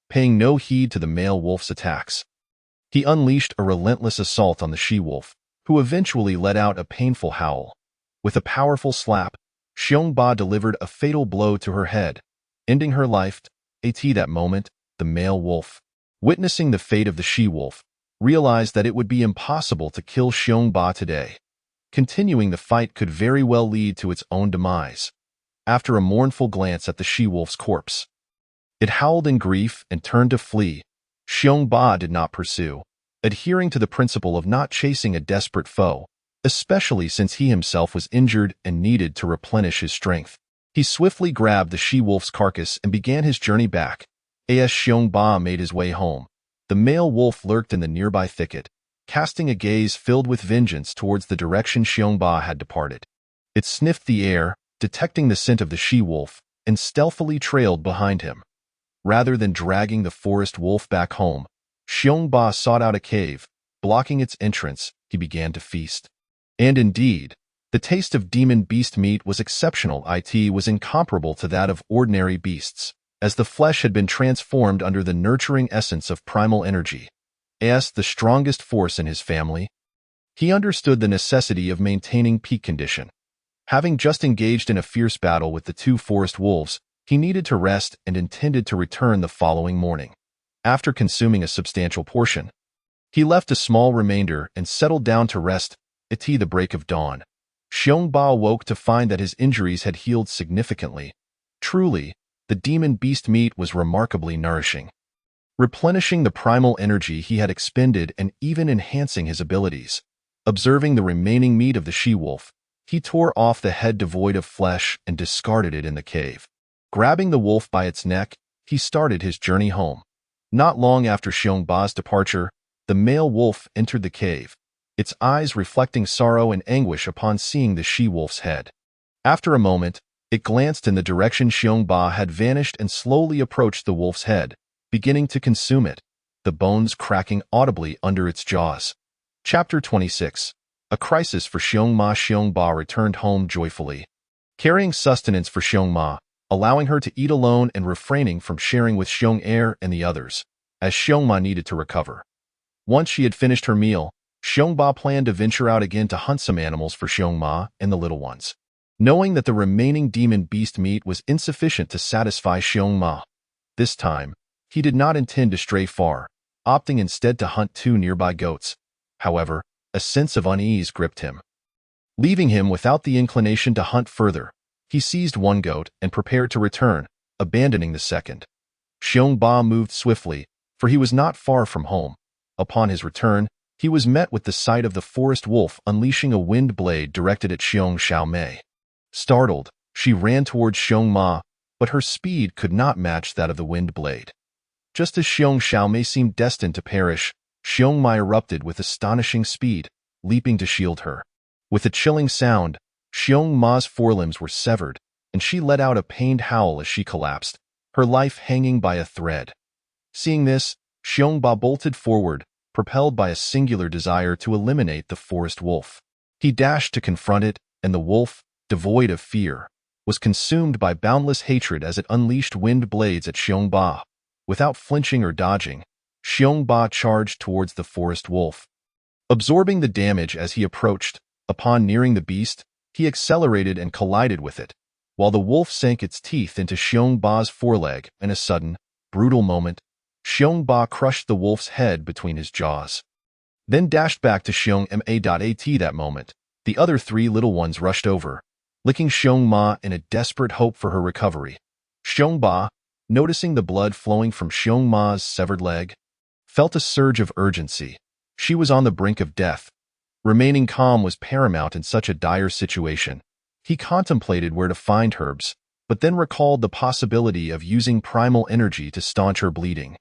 Paying no heed to the male wolf's attacks, he unleashed a relentless assault on the she-wolf, who eventually let out a painful howl. With a powerful slap, Xiong Ba delivered a fatal blow to her head, ending her life. At that moment, the male wolf, witnessing the fate of the she-wolf, realized that it would be impossible to kill Xiong Ba today. Continuing the fight could very well lead to its own demise. After a mournful glance at the she-wolf's corpse, it howled in grief and turned to flee. Xiong Ba did not pursue, adhering to the principle of not chasing a desperate foe, especially since he himself was injured and needed to replenish his strength. He swiftly grabbed the she-wolf's carcass and began his journey back. As Xiong Ba made his way home, The male wolf lurked in the nearby thicket, casting a gaze filled with vengeance towards the direction Xiongba had departed. It sniffed the air, detecting the scent of the she-wolf, and stealthily trailed behind him. Rather than dragging the forest wolf back home, Xiongba sought out a cave. Blocking its entrance, he began to feast. And indeed, the taste of demon beast meat was exceptional. It was incomparable to that of ordinary beasts, as the flesh had been transformed under the nurturing essence of primal energy. As the strongest force in his family, he understood the necessity of maintaining peak condition. Having just engaged in a fierce battle with the two forest wolves, he needed to rest and intended to return the following morning. After consuming a substantial portion, he left a small remainder and settled down to rest at the break of dawn. Xiongba awoke to find that his injuries had healed significantly. Truly, the demon beast meat was remarkably nourishing, replenishing the primal energy he had expended and even enhancing his abilities. Observing the remaining meat of the she-wolf, he tore off the head devoid of flesh and discarded it in the cave. Grabbing the wolf by its neck, he started his journey home. Not long after Xiongba's departure, the male wolf entered the cave, its eyes reflecting sorrow and anguish upon seeing the she-wolf's head. After a moment, it glanced in the direction Xiongba had vanished and slowly approached the wolf's head, beginning to consume it, the bones cracking audibly under its jaws. Chapter 26. A crisis for Xiongma. Xiongba returned home joyfully, carrying sustenance for Xiongma, allowing her to eat alone and refraining from sharing with Xiong'er and the others, as Xiongma needed to recover. Once she had finished her meal, Xiongba planned to venture out again to hunt some animals for Xiongma and the little ones. Knowing that the remaining demon beast meat was insufficient to satisfy Xiongma, this time, he did not intend to stray far, opting instead to hunt two nearby goats. However, a sense of unease gripped him. Leaving him without the inclination to hunt further, he seized one goat and prepared to return, abandoning the second. Xiongba moved swiftly, for he was not far from home. Upon his return, he was met with the sight of the forest wolf unleashing a wind blade directed at Xiong Xiaomei. Startled, she ran towards Xiongma, but her speed could not match that of the wind blade. Just as Xiong Xiaomei seemed destined to perish, Xiongma erupted with astonishing speed, leaping to shield her. With a chilling sound, Xiongma's forelimbs were severed, and she let out a pained howl as she collapsed, her life hanging by a thread. Seeing this, Xiongba bolted forward, propelled by a singular desire to eliminate the forest wolf. He dashed to confront it, and the wolf, devoid of fear, was consumed by boundless hatred as it unleashed wind blades at Xiongba. Without flinching or dodging, Xiongba charged towards the forest wolf. Absorbing the damage as he approached, upon nearing the beast, he accelerated and collided with it, while the wolf sank its teeth into Xiongba's foreleg. In a sudden, brutal moment, Xiongba crushed the wolf's head between his jaws, then dashed back to Xiongma. That moment, the other three little ones rushed over, licking Xiongma in a desperate hope for her recovery. Xiongba, noticing the blood flowing from Xiongma's severed leg, felt a surge of urgency. She was on the brink of death. Remaining calm was paramount in such a dire situation. He contemplated where to find herbs, but then recalled the possibility of using primal energy to staunch her bleeding.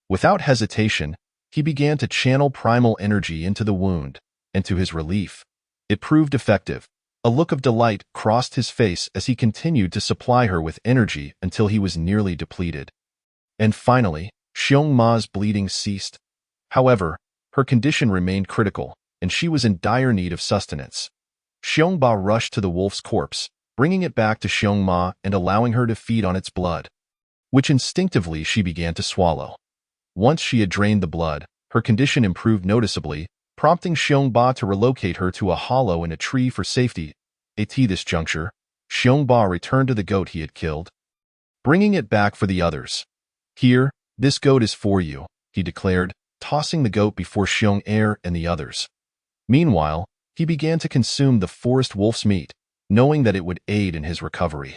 Without hesitation, he began to channel primal energy into the wound, and to his relief, it proved effective. A look of delight crossed his face as he continued to supply her with energy until he was nearly depleted. And finally, Xiongma's bleeding ceased. However, her condition remained critical, and she was in dire need of sustenance. Xiongba rushed to the wolf's corpse, bringing it back to Xiongma and allowing her to feed on its blood, which instinctively she began to swallow. Once she had drained the blood, her condition improved noticeably, prompting Xiongba to relocate her to a hollow in a tree for safety. At this juncture, Xiongba returned to the goat he had killed, bringing it back for the others. "Here, this goat is for you," he declared, tossing the goat before Xiong'er and the others. Meanwhile, he began to consume the forest wolf's meat, knowing that it would aid in his recovery.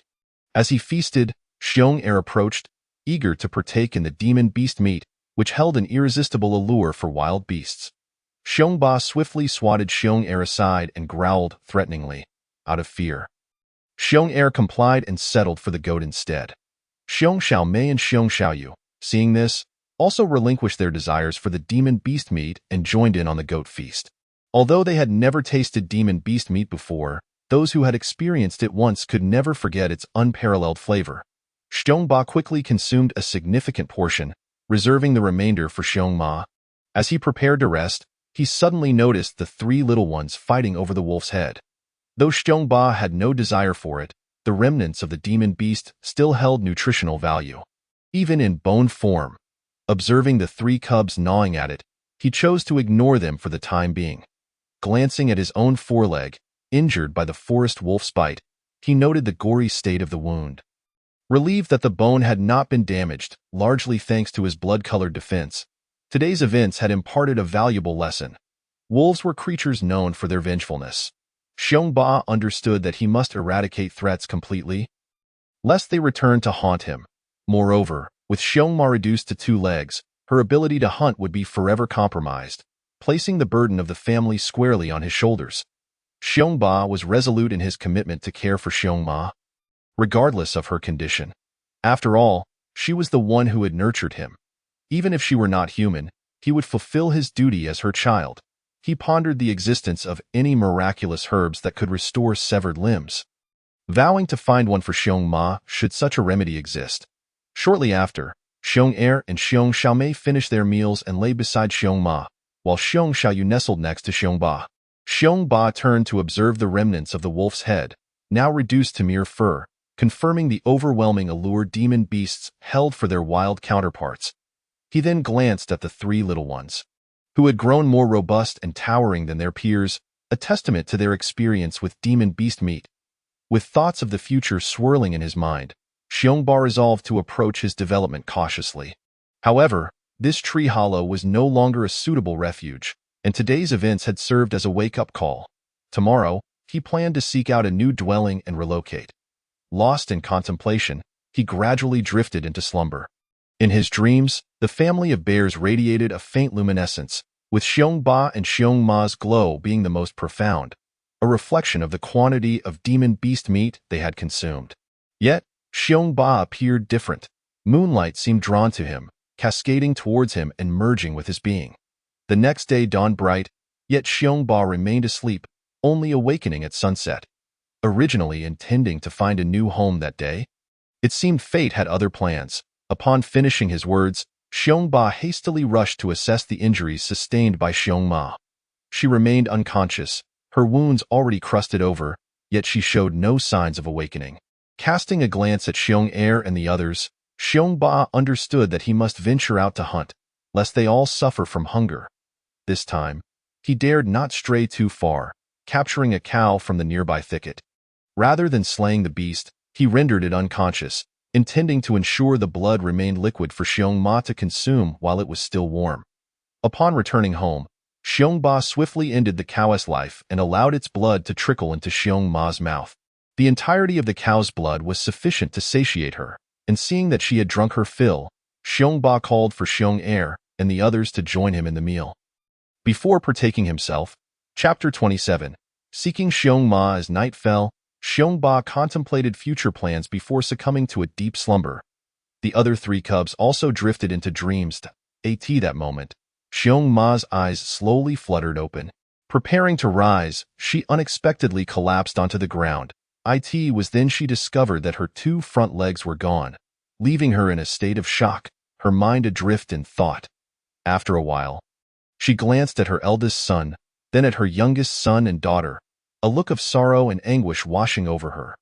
As he feasted, Xiong'er approached, eager to partake in the demon beast meat, which held an irresistible allure for wild beasts. Xiongba swiftly swatted Xiong'er aside and growled threateningly, out of fear. Xiong'er complied and settled for the goat instead. Xiong Xiaomei and Xiong Xiaoyu, seeing this, also relinquished their desires for the demon beast meat and joined in on the goat feast. Although they had never tasted demon beast meat before, those who had experienced it once could never forget its unparalleled flavor. Xiongba quickly consumed a significant portion, reserving the remainder for Xiongma. As he prepared to rest, he suddenly noticed the three little ones fighting over the wolf's head. Though Xiongba had no desire for it, the remnants of the demon beast still held nutritional value. Even in bone form, observing the three cubs gnawing at it, he chose to ignore them for the time being. Glancing at his own foreleg, injured by the forest wolf's bite, he noted the gory state of the wound. Relieved that the bone had not been damaged, largely thanks to his blood-colored defense, today's events had imparted a valuable lesson. Wolves were creatures known for their vengefulness. Xiongba understood that he must eradicate threats completely, lest they return to haunt him. Moreover, with Xiongma reduced to 2 legs, her ability to hunt would be forever compromised, placing the burden of the family squarely on his shoulders. Xiongba was resolute in his commitment to care for Xiongma, regardless of her condition. After all, she was the one who had nurtured him. Even if she were not human, he would fulfill his duty as her child. He pondered the existence of any miraculous herbs that could restore severed limbs, vowing to find one for Xiongma should such a remedy exist. Shortly after, Xiong-Er and Xiong Xiaomei finished their meals and lay beside Xiongma, while Xiong Xiaoyu nestled next to Xiongba. Xiongba turned to observe the remnants of the wolf's head, now reduced to mere fur, confirming the overwhelming allure demon beasts held for their wild counterparts. He then glanced at the 3 little ones, who had grown more robust and towering than their peers, a testament to their experience with demon beast meat. With thoughts of the future swirling in his mind, Xiongba resolved to approach his development cautiously. However, this tree hollow was no longer a suitable refuge, and today's events had served as a wake-up call. Tomorrow, he planned to seek out a new dwelling and relocate. Lost in contemplation, he gradually drifted into slumber. In his dreams, the family of bears radiated a faint luminescence, with Xiongba and Xiongma's glow being the most profound, a reflection of the quantity of demon beast meat they had consumed. Yet, Xiongba appeared different. Moonlight seemed drawn to him, cascading towards him and merging with his being. The next day dawned bright, yet Xiongba remained asleep, only awakening at sunset. Originally intending to find a new home that day, it seemed fate had other plans. Upon finishing his words, Xiongba hastily rushed to assess the injuries sustained by Xiongma. She remained unconscious, her wounds already crusted over, yet she showed no signs of awakening. Casting a glance at Xiong-Er and the others, Xiongba understood that he must venture out to hunt, lest they all suffer from hunger. This time, he dared not stray too far, capturing a cow from the nearby thicket. Rather than slaying the beast, he rendered it unconscious, intending to ensure the blood remained liquid for Xiongma to consume while it was still warm. Upon returning home, Xiongba swiftly ended the cow's life and allowed its blood to trickle into Xiongma's mouth. The entirety of the cow's blood was sufficient to satiate her, and seeing that she had drunk her fill, Xiongba called for Xiong-Er and the others to join him in the meal. Before partaking himself, Chapter 27, Seeking Xiongma as night fell, Xiongba contemplated future plans before succumbing to a deep slumber. The other 3 cubs also drifted into dreams. At that moment, Xiongma's eyes slowly fluttered open. Preparing to rise, she unexpectedly collapsed onto the ground. It was then she discovered that her 2 front legs were gone, leaving her in a state of shock, her mind adrift in thought. After a while, she glanced at her eldest son, then at her youngest son and daughter, a look of sorrow and anguish washing over her.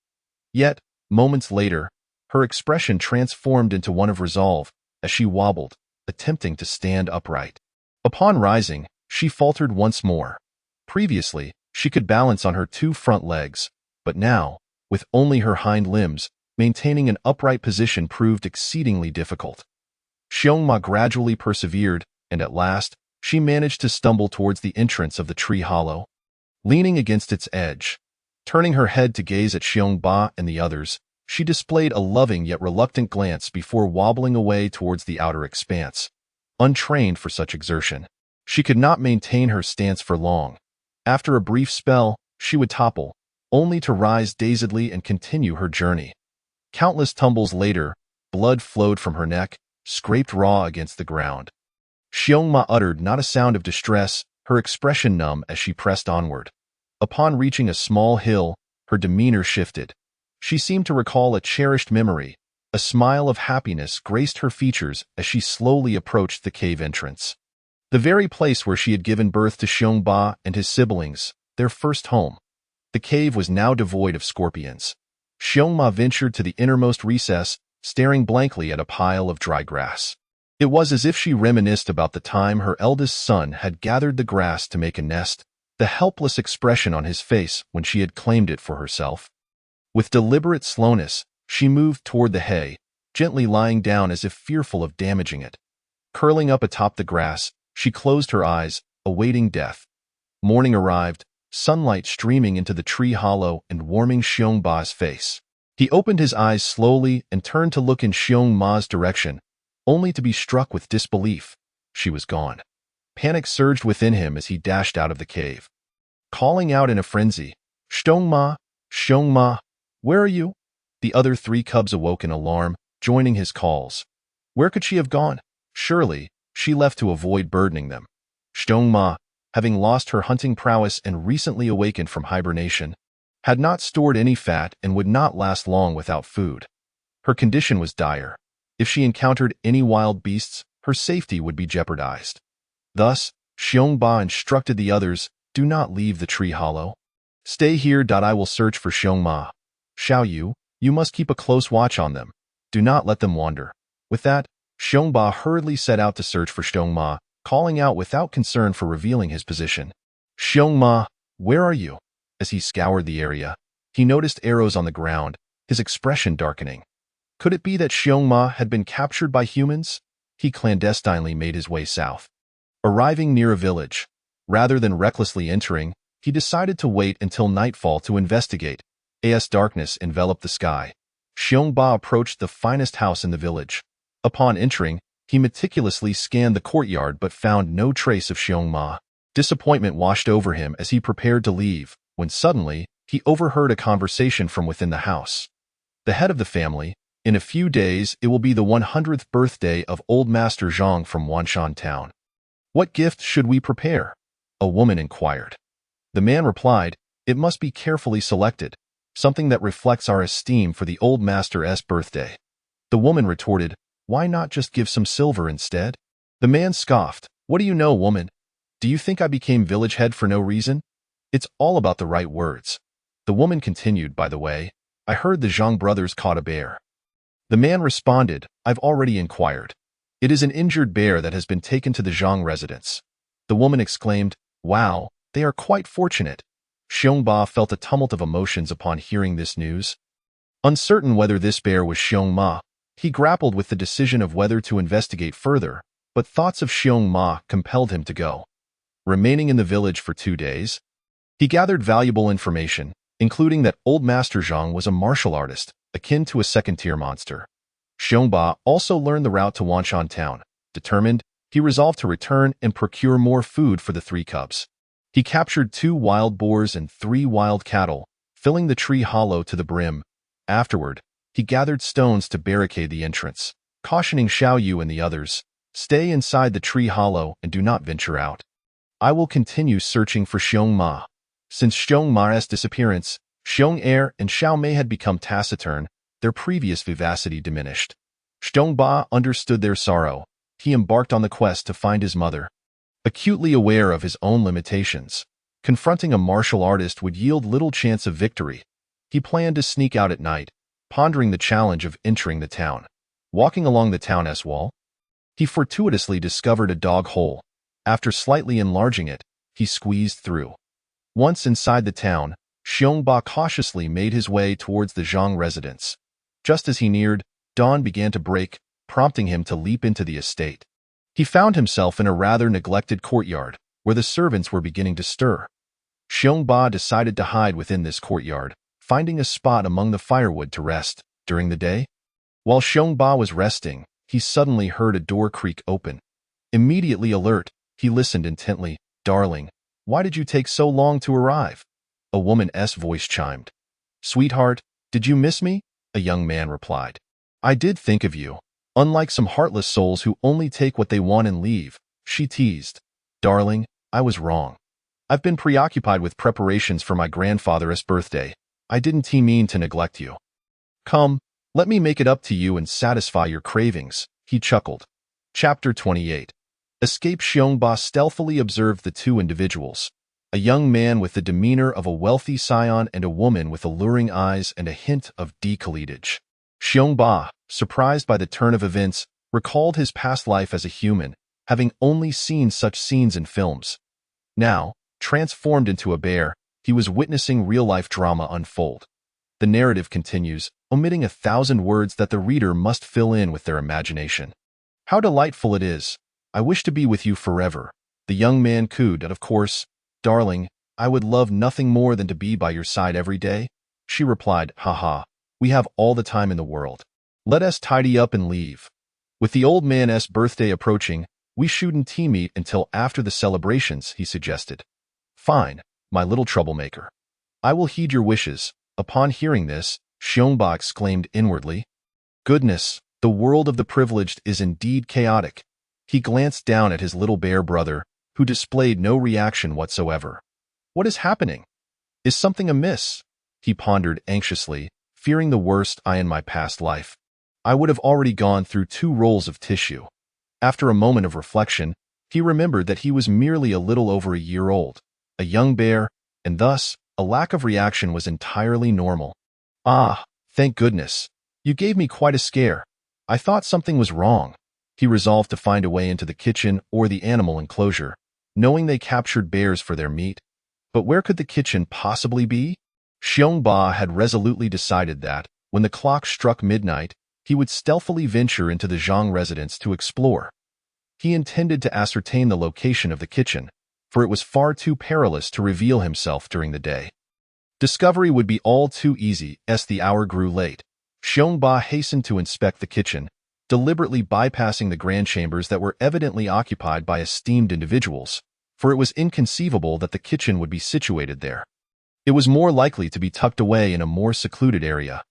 Yet, moments later, her expression transformed into one of resolve as she wobbled, attempting to stand upright. Upon rising, she faltered once more. Previously, she could balance on her 2 front legs, but now, with only her hind limbs, maintaining an upright position proved exceedingly difficult. Xiongma gradually persevered, and at last, she managed to stumble towards the entrance of the tree hollow. Leaning against its edge, turning her head to gaze at Xiongba and the others, she displayed a loving yet reluctant glance before wobbling away towards the outer expanse. Untrained for such exertion, she could not maintain her stance for long. After a brief spell, she would topple, only to rise dazedly and continue her journey. Countless tumbles later, blood flowed from her neck, scraped raw against the ground. Xiongma uttered not a sound of distress, her expression numb as she pressed onward. Upon reaching a small hill, her demeanor shifted. She seemed to recall a cherished memory. A smile of happiness graced her features as she slowly approached the cave entrance. The very place where she had given birth to Xiongba and his siblings, their first home. The cave was now devoid of scorpions. Xiongma ventured to the innermost recess, staring blankly at a pile of dry grass. It was as if she reminisced about the time her eldest son had gathered the grass to make a nest, the helpless expression on his face when she had claimed it for herself. With deliberate slowness, she moved toward the hay, gently lying down as if fearful of damaging it. Curling up atop the grass, she closed her eyes, awaiting death. Morning arrived, sunlight streaming into the tree hollow and warming Xiongba's face. He opened his eyes slowly and turned to look in Xiongma's direction, only to be struck with disbelief. She was gone. Panic surged within him as he dashed out of the cave. Calling out in a frenzy, "Xiongma, Xiongma, where are you?" The other 3 cubs awoke in alarm, joining his calls. Where could she have gone? Surely, she left to avoid burdening them. Xiongma, having lost her hunting prowess and recently awakened from hibernation, had not stored any fat and would not last long without food. Her condition was dire. If she encountered any wild beasts, her safety would be jeopardized. Thus, Xiongba instructed the others, "Do not leave the tree hollow. Stay here. I will search for Xiongma. Xiaoyu, you must keep a close watch on them. Do not let them wander." With that, Xiongba hurriedly set out to search for Xiongma, calling out without concern for revealing his position. "Xiongma, where are you?" As he scoured the area, he noticed arrows on the ground, his expression darkening. Could it be that Xiongma had been captured by humans? He clandestinely made his way south. Arriving near a village, rather than recklessly entering, he decided to wait until nightfall to investigate. As darkness enveloped the sky, Xiongba approached the finest house in the village. Upon entering, he meticulously scanned the courtyard but found no trace of Xiongma. Disappointment washed over him as he prepared to leave, when suddenly, he overheard a conversation from within the house. The head of the family, "In a few days, it will be the 100th birthday of Old Master Zhang from Wanshan Town. What gift should we prepare?" a woman inquired. The man replied, "It must be carefully selected, something that reflects our esteem for the old master's birthday." The woman retorted, "Why not just give some silver instead?" The man scoffed, "What do you know, woman? Do you think I became village head for no reason? It's all about the right words." The woman continued, "By the way, I heard the Zhang brothers caught a bear." The man responded, "I've already inquired. It is an injured bear that has been taken to the Zhang residence." The woman exclaimed, "Wow, they are quite fortunate." Xiongba felt a tumult of emotions upon hearing this news. Uncertain whether this bear was Xiongma, he grappled with the decision of whether to investigate further, but thoughts of Xiongma compelled him to go. Remaining in the village for 2 days, he gathered valuable information, including that Old Master Zhang was a martial artist, akin to a second-tier monster. Xiongba also learned the route to Wanshan Town. Determined, he resolved to return and procure more food for the 3 cubs. He captured 2 wild boars and 3 wild cattle, filling the tree hollow to the brim. Afterward, he gathered stones to barricade the entrance, cautioning Xiaoyu and the others, "Stay inside the tree hollow and do not venture out. I will continue searching for Xiongma." Since Xiongma's disappearance, Xiong and Xiao Mei had become taciturn, their previous vivacity diminished. Xiongba understood their sorrow. He embarked on the quest to find his mother. Acutely aware of his own limitations, confronting a martial artist would yield little chance of victory. He planned to sneak out at night, pondering the challenge of entering the town. Walking along the town's wall, he fortuitously discovered a dog hole. After slightly enlarging it, he squeezed through. Once inside the town, Xiongba cautiously made his way towards the Zhang residence. Just as he neared, dawn began to break, prompting him to leap into the estate. He found himself in a rather neglected courtyard, where the servants were beginning to stir. Xiongba decided to hide within this courtyard, finding a spot among the firewood to rest. During the day, while Xiongba was resting, he suddenly heard a door creak open. Immediately alert, he listened intently. "Darling, why did you take so long to arrive?" a woman's voice chimed. "Sweetheart, did you miss me?" a young man replied. "I did think of you. Unlike some heartless souls who only take what they want and leave, she teased. Darling, I was wrong. I've been preoccupied with preparations for my grandfather's birthday. I didn't mean to neglect you. Come, let me make it up to you and satisfy your cravings, he chuckled. Chapter 28. Escape. Xiongba stealthily observed the two individuals, a young man with the demeanor of a wealthy scion and a woman with alluring eyes and a hint of decolletage. Xiongba, surprised by the turn of events, recalled his past life as a human, having only seen such scenes in films. Now, transformed into a bear, he was witnessing real-life drama unfold. The narrative continues, omitting 1,000 words that the reader must fill in with their imagination. How delightful it is. I wish to be with you forever. The young man cooed, and of course, darling, I would love nothing more than to be by your side every day. She replied, haha, we have all the time in the world. Let us tidy up and leave. With the old man's birthday approaching, we shouldn't meet until after the celebrations, he suggested. Fine, my little troublemaker. I will heed your wishes. Upon hearing this, Xiongba exclaimed inwardly, goodness, the world of the privileged is indeed chaotic. He glanced down at his little bear brother, who displayed no reaction whatsoever. What is happening? Is something amiss? He pondered anxiously, fearing the worst. In my past life, I would have already gone through 2 rolls of tissue. After a moment of reflection, he remembered that he was merely a little over a year old, a young bear, and thus, a lack of reaction was entirely normal. Ah, thank goodness. You gave me quite a scare. I thought something was wrong. He resolved to find a way into the kitchen or the animal enclosure, knowing they captured bears for their meat. But where could the kitchen possibly be? Xiongba had resolutely decided that, when the clock struck midnight, he would stealthily venture into the Zhang residence to explore. He intended to ascertain the location of the kitchen, for it was far too perilous to reveal himself during the day. Discovery would be all too easy as the hour grew late. Xiongba hastened to inspect the kitchen, deliberately bypassing the grand chambers that were evidently occupied by esteemed individuals, for it was inconceivable that the kitchen would be situated there. It was more likely to be tucked away in a more secluded area.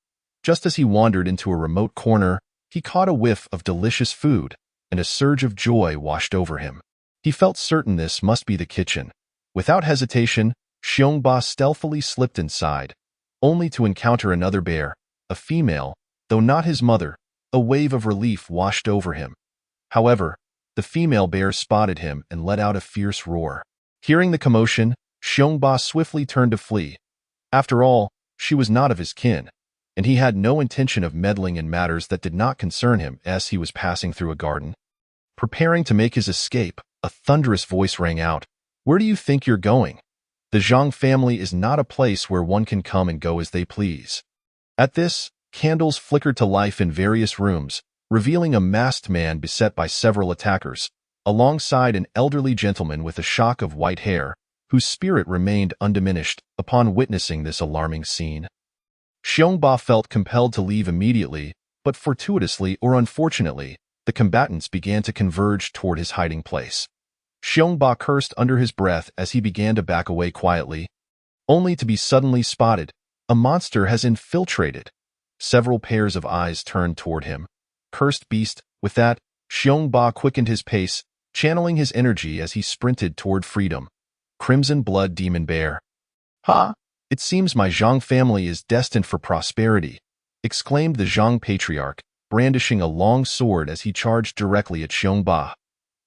Just as he wandered into a remote corner, he caught a whiff of delicious food, and a surge of joy washed over him. He felt certain this must be the kitchen. Without hesitation, Xiongba stealthily slipped inside, only to encounter another bear, a female, though not his mother. A wave of relief washed over him. However, the female bear spotted him and let out a fierce roar. Hearing the commotion, Xiongba swiftly turned to flee. After all, she was not of his kin, and he had no intention of meddling in matters that did not concern him as he was passing through a garden. Preparing to make his escape, a thunderous voice rang out, "Where do you think you're going? The Zhang family is not a place where one can come and go as they please." At this, candles flickered to life in various rooms, revealing a masked man beset by several attackers, alongside an elderly gentleman with a shock of white hair, whose spirit remained undiminished upon witnessing this alarming scene. Xiongba felt compelled to leave immediately, but fortuitously or unfortunately, the combatants began to converge toward his hiding place. Xiongba cursed under his breath as he began to back away quietly, only to be suddenly spotted. A monster has infiltrated. Several pairs of eyes turned toward him. Cursed beast. With that, Xiongba quickened his pace, channeling his energy as he sprinted toward freedom. Crimson Blood Demon Bear. "Ha! It seems my Zhang family is destined for prosperity," exclaimed the Zhang patriarch, brandishing a long sword as he charged directly at Xiongba.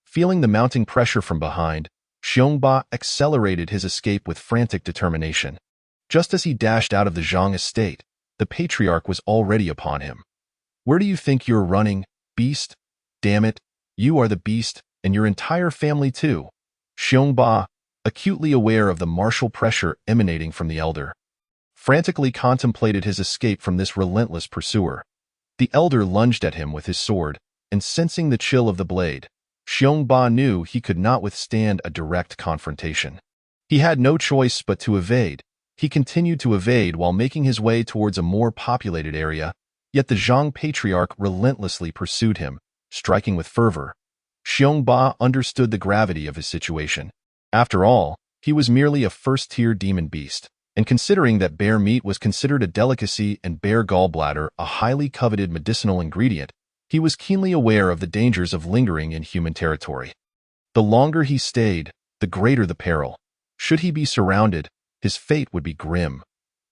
Feeling the mounting pressure from behind, Xiongba accelerated his escape with frantic determination. Just as he dashed out of the Zhang estate, the patriarch was already upon him. "Where do you think you're running, beast? Damn it, you are the beast, and your entire family too." Xiongba, acutely aware of the martial pressure emanating from the elder, frantically contemplated his escape from this relentless pursuer. The elder lunged at him with his sword, and sensing the chill of the blade, Xiongba knew he could not withstand a direct confrontation. He had no choice but to evade. He continued to evade while making his way towards a more populated area, yet the Zhang patriarch relentlessly pursued him, striking with fervor. Xiongba understood the gravity of his situation. After all, he was merely a first-tier demon beast, and considering that bear meat was considered a delicacy and bear gallbladder a highly coveted medicinal ingredient, He was keenly aware of the dangers of lingering in human territory. The longer he stayed, the greater the peril. Should he be surrounded, his fate would be grim.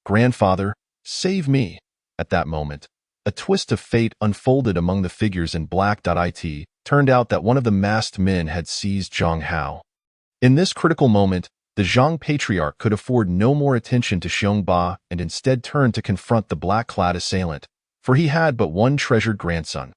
"Grandfather, save me." At that moment, a twist of fate unfolded among the figures in black. It turned out that one of the masked men had seized Zhang Hao. In this critical moment, the Zhang patriarch could afford no more attention to Xiongba and instead turned to confront the black-clad assailant, for he had but one treasured grandson.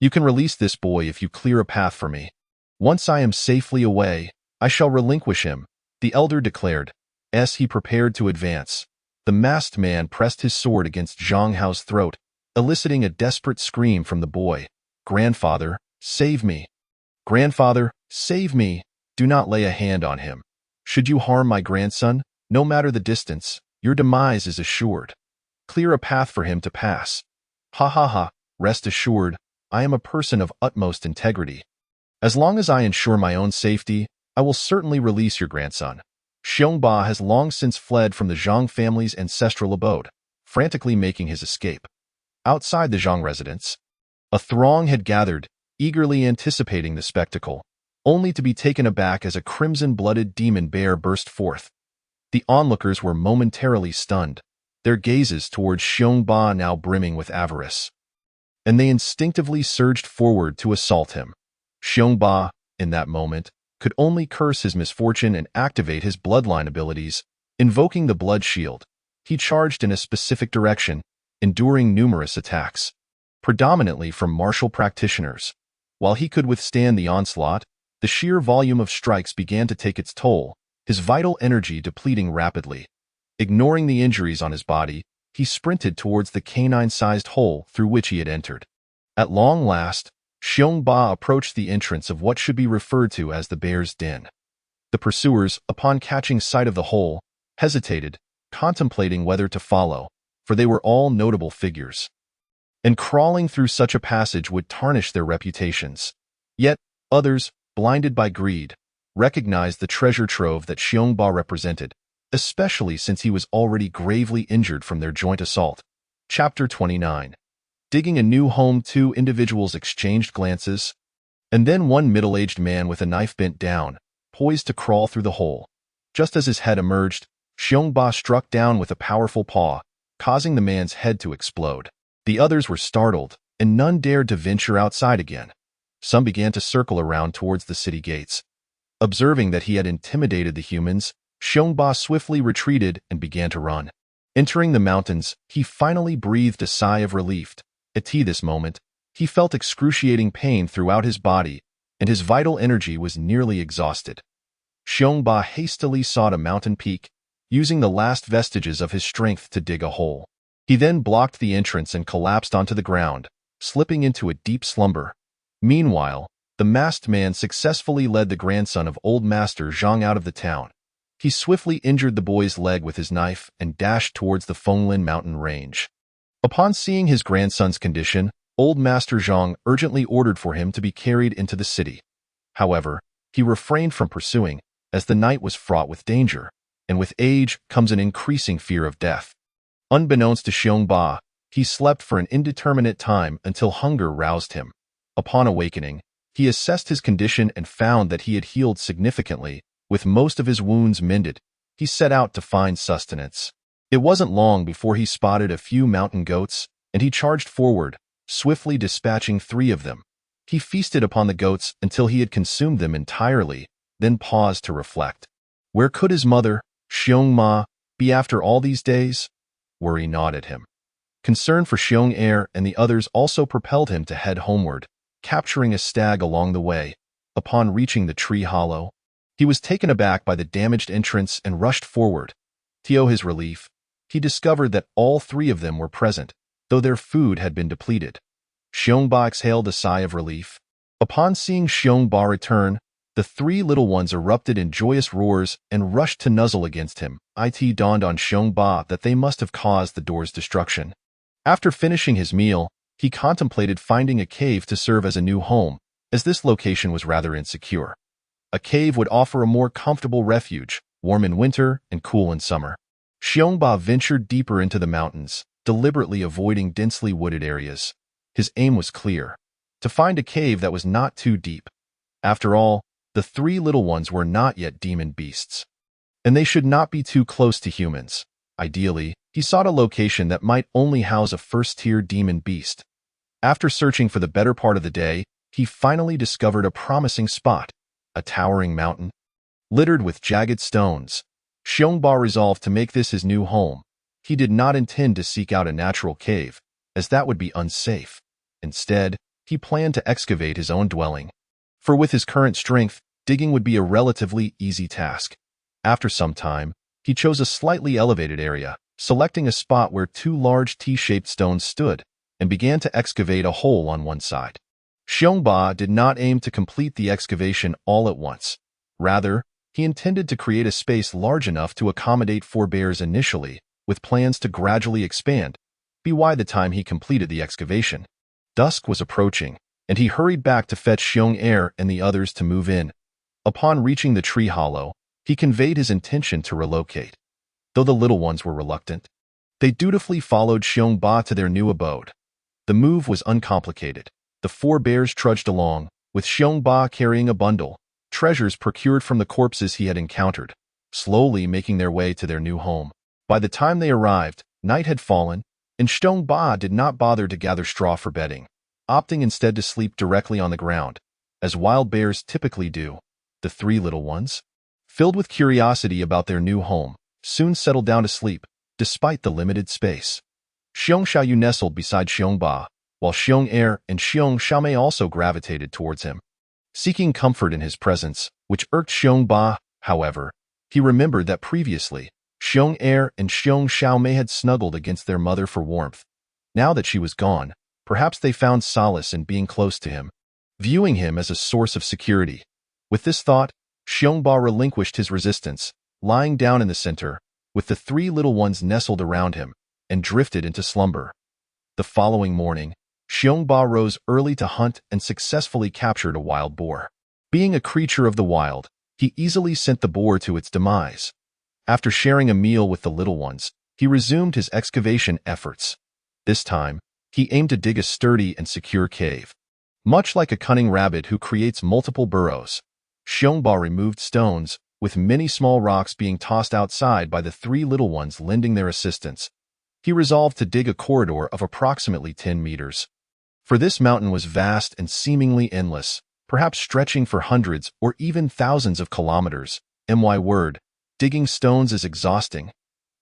"You can release this boy if you clear a path for me. Once I am safely away, I shall relinquish him," the elder declared. As he prepared to advance, the masked man pressed his sword against Zhang Hao's throat, eliciting a desperate scream from the boy. "Grandfather, save me! Grandfather, save me! Do not lay a hand on him. Should you harm my grandson, no matter the distance, your demise is assured. Clear a path for him to pass." "Ha ha ha, rest assured, I am a person of utmost integrity. As long as I ensure my own safety, I will certainly release your grandson." Xiongba has long since fled from the Zhang family's ancestral abode, frantically making his escape. Outside the Zhang residence, a throng had gathered, eagerly anticipating the spectacle, only to be taken aback as a crimson-blooded demon bear burst forth. The onlookers were momentarily stunned, their gazes towards Xiongba now brimming with avarice, and they instinctively surged forward to assault him. Xiongba, in that moment, could only curse his misfortune and activate his bloodline abilities. Invoking the blood shield, he charged in a specific direction, enduring numerous attacks, predominantly from martial practitioners. While he could withstand the onslaught, the sheer volume of strikes began to take its toll, his vital energy depleting rapidly. Ignoring the injuries on his body, he sprinted towards the canine-sized hole through which he had entered. At long last, Xiongba approached the entrance of what should be referred to as the bear's den. The pursuers, upon catching sight of the hole, hesitated, contemplating whether to follow, for they were all notable figures, and crawling through such a passage would tarnish their reputations. Yet, others, blinded by greed, recognized the treasure trove that Xiongba represented, especially since he was already gravely injured from their joint assault. Chapter 29. Digging a new home. Two individuals exchanged glances, and then one middle-aged man with a knife bent down, poised to crawl through the hole. Just as his head emerged, Xiongba struck down with a powerful paw, causing the man's head to explode. The others were startled, and none dared to venture outside again. Some began to circle around towards the city gates. Observing that he had intimidated the humans, Xiongba swiftly retreated and began to run. Entering the mountains, he finally breathed a sigh of relief. At this moment, he felt excruciating pain throughout his body, and his vital energy was nearly exhausted. Xiongba hastily sought a mountain peak, using the last vestiges of his strength to dig a hole. He then blocked the entrance and collapsed onto the ground, slipping into a deep slumber. Meanwhile, the masked man successfully led the grandson of Old Master Zhang out of the town. He swiftly injured the boy's leg with his knife and dashed towards the Fenglin mountain range. Upon seeing his grandson's condition, Old Master Zhang urgently ordered for him to be carried into the city. However, he refrained from pursuing, as the night was fraught with danger, and with age comes an increasing fear of death. Unbeknownst to Xiongba, he slept for an indeterminate time until hunger roused him. Upon awakening, he assessed his condition and found that he had healed significantly, with most of his wounds mended. He set out to find sustenance. It wasn't long before he spotted a few mountain goats, and he charged forward, swiftly dispatching 3 of them. He feasted upon the goats until he had consumed them entirely, then paused to reflect. Where could his mother, Xiongma, be after all these days? Worry gnawed at him. Concern for Xiong and the others also propelled him to head homeward, capturing a stag along the way. Upon reaching the tree hollow, he was taken aback by the damaged entrance and rushed forward. To his relief, he discovered that all 3 of them were present, though their food had been depleted. Xiongba exhaled a sigh of relief. Upon seeing Xiongba return, the 3 little ones erupted in joyous roars and rushed to nuzzle against him. It dawned on Xiongba that they must have caused the door's destruction. After finishing his meal, he contemplated finding a cave to serve as a new home, as this location was rather insecure. A cave would offer a more comfortable refuge, warm in winter and cool in summer. Xiongba ventured deeper into the mountains, deliberately avoiding densely wooded areas. His aim was clear: to find a cave that was not too deep. After all, the three little ones were not yet demon beasts, and they should not be too close to humans. Ideally, he sought a location that might only house a first-tier demon beast. After searching for the better part of the day, he finally discovered a promising spot, a towering mountain, littered with jagged stones. Xiongba resolved to make this his new home. He did not intend to seek out a natural cave, as that would be unsafe. Instead, he planned to excavate his own dwelling. For with his current strength, digging would be a relatively easy task. After some time, he chose a slightly elevated area, selecting a spot where two large T-shaped stones stood, and began to excavate a hole on one side. Xiongba did not aim to complete the excavation all at once. Rather, he intended to create a space large enough to accommodate 4 bears initially, with plans to gradually expand by the time he completed the excavation. Dusk was approaching, and he hurried back to fetch Xiong and the others to move in. Upon reaching the tree hollow, he conveyed his intention to relocate. Though the little ones were reluctant, they dutifully followed Xiongba to their new abode. The move was uncomplicated. The 4 bears trudged along, with Xiongba carrying a bundle, treasures procured from the corpses he had encountered, slowly making their way to their new home. By the time they arrived, night had fallen, and Xiongba did not bother to gather straw for bedding, opting instead to sleep directly on the ground, as wild bears typically do. The 3 little ones, filled with curiosity about their new home, soon settled down to sleep, despite the limited space. Xiong Xiaoyu nestled beside Xiongba, while Xiong and Xiong Xiaomei also gravitated towards him, seeking comfort in his presence, which irked Xiongba. However, he remembered that previously, Xiong and Xiong Xiaomei had snuggled against their mother for warmth. Now that she was gone, perhaps they found solace in being close to him, viewing him as a source of security. With this thought, Xiongba relinquished his resistance, lying down in the center, with the 3 little ones nestled around him, and drifted into slumber. The following morning, Xiongba rose early to hunt and successfully captured a wild boar. Being a creature of the wild, he easily sent the boar to its demise. After sharing a meal with the little ones, he resumed his excavation efforts. This time, he aimed to dig a sturdy and secure cave. Much like a cunning rabbit who creates multiple burrows, Xiongba removed stones, with many small rocks being tossed outside by the 3 little ones lending their assistance. He resolved to dig a corridor of approximately 10 meters. For this mountain was vast and seemingly endless, perhaps stretching for hundreds or even thousands of kilometers. Digging stones is exhausting.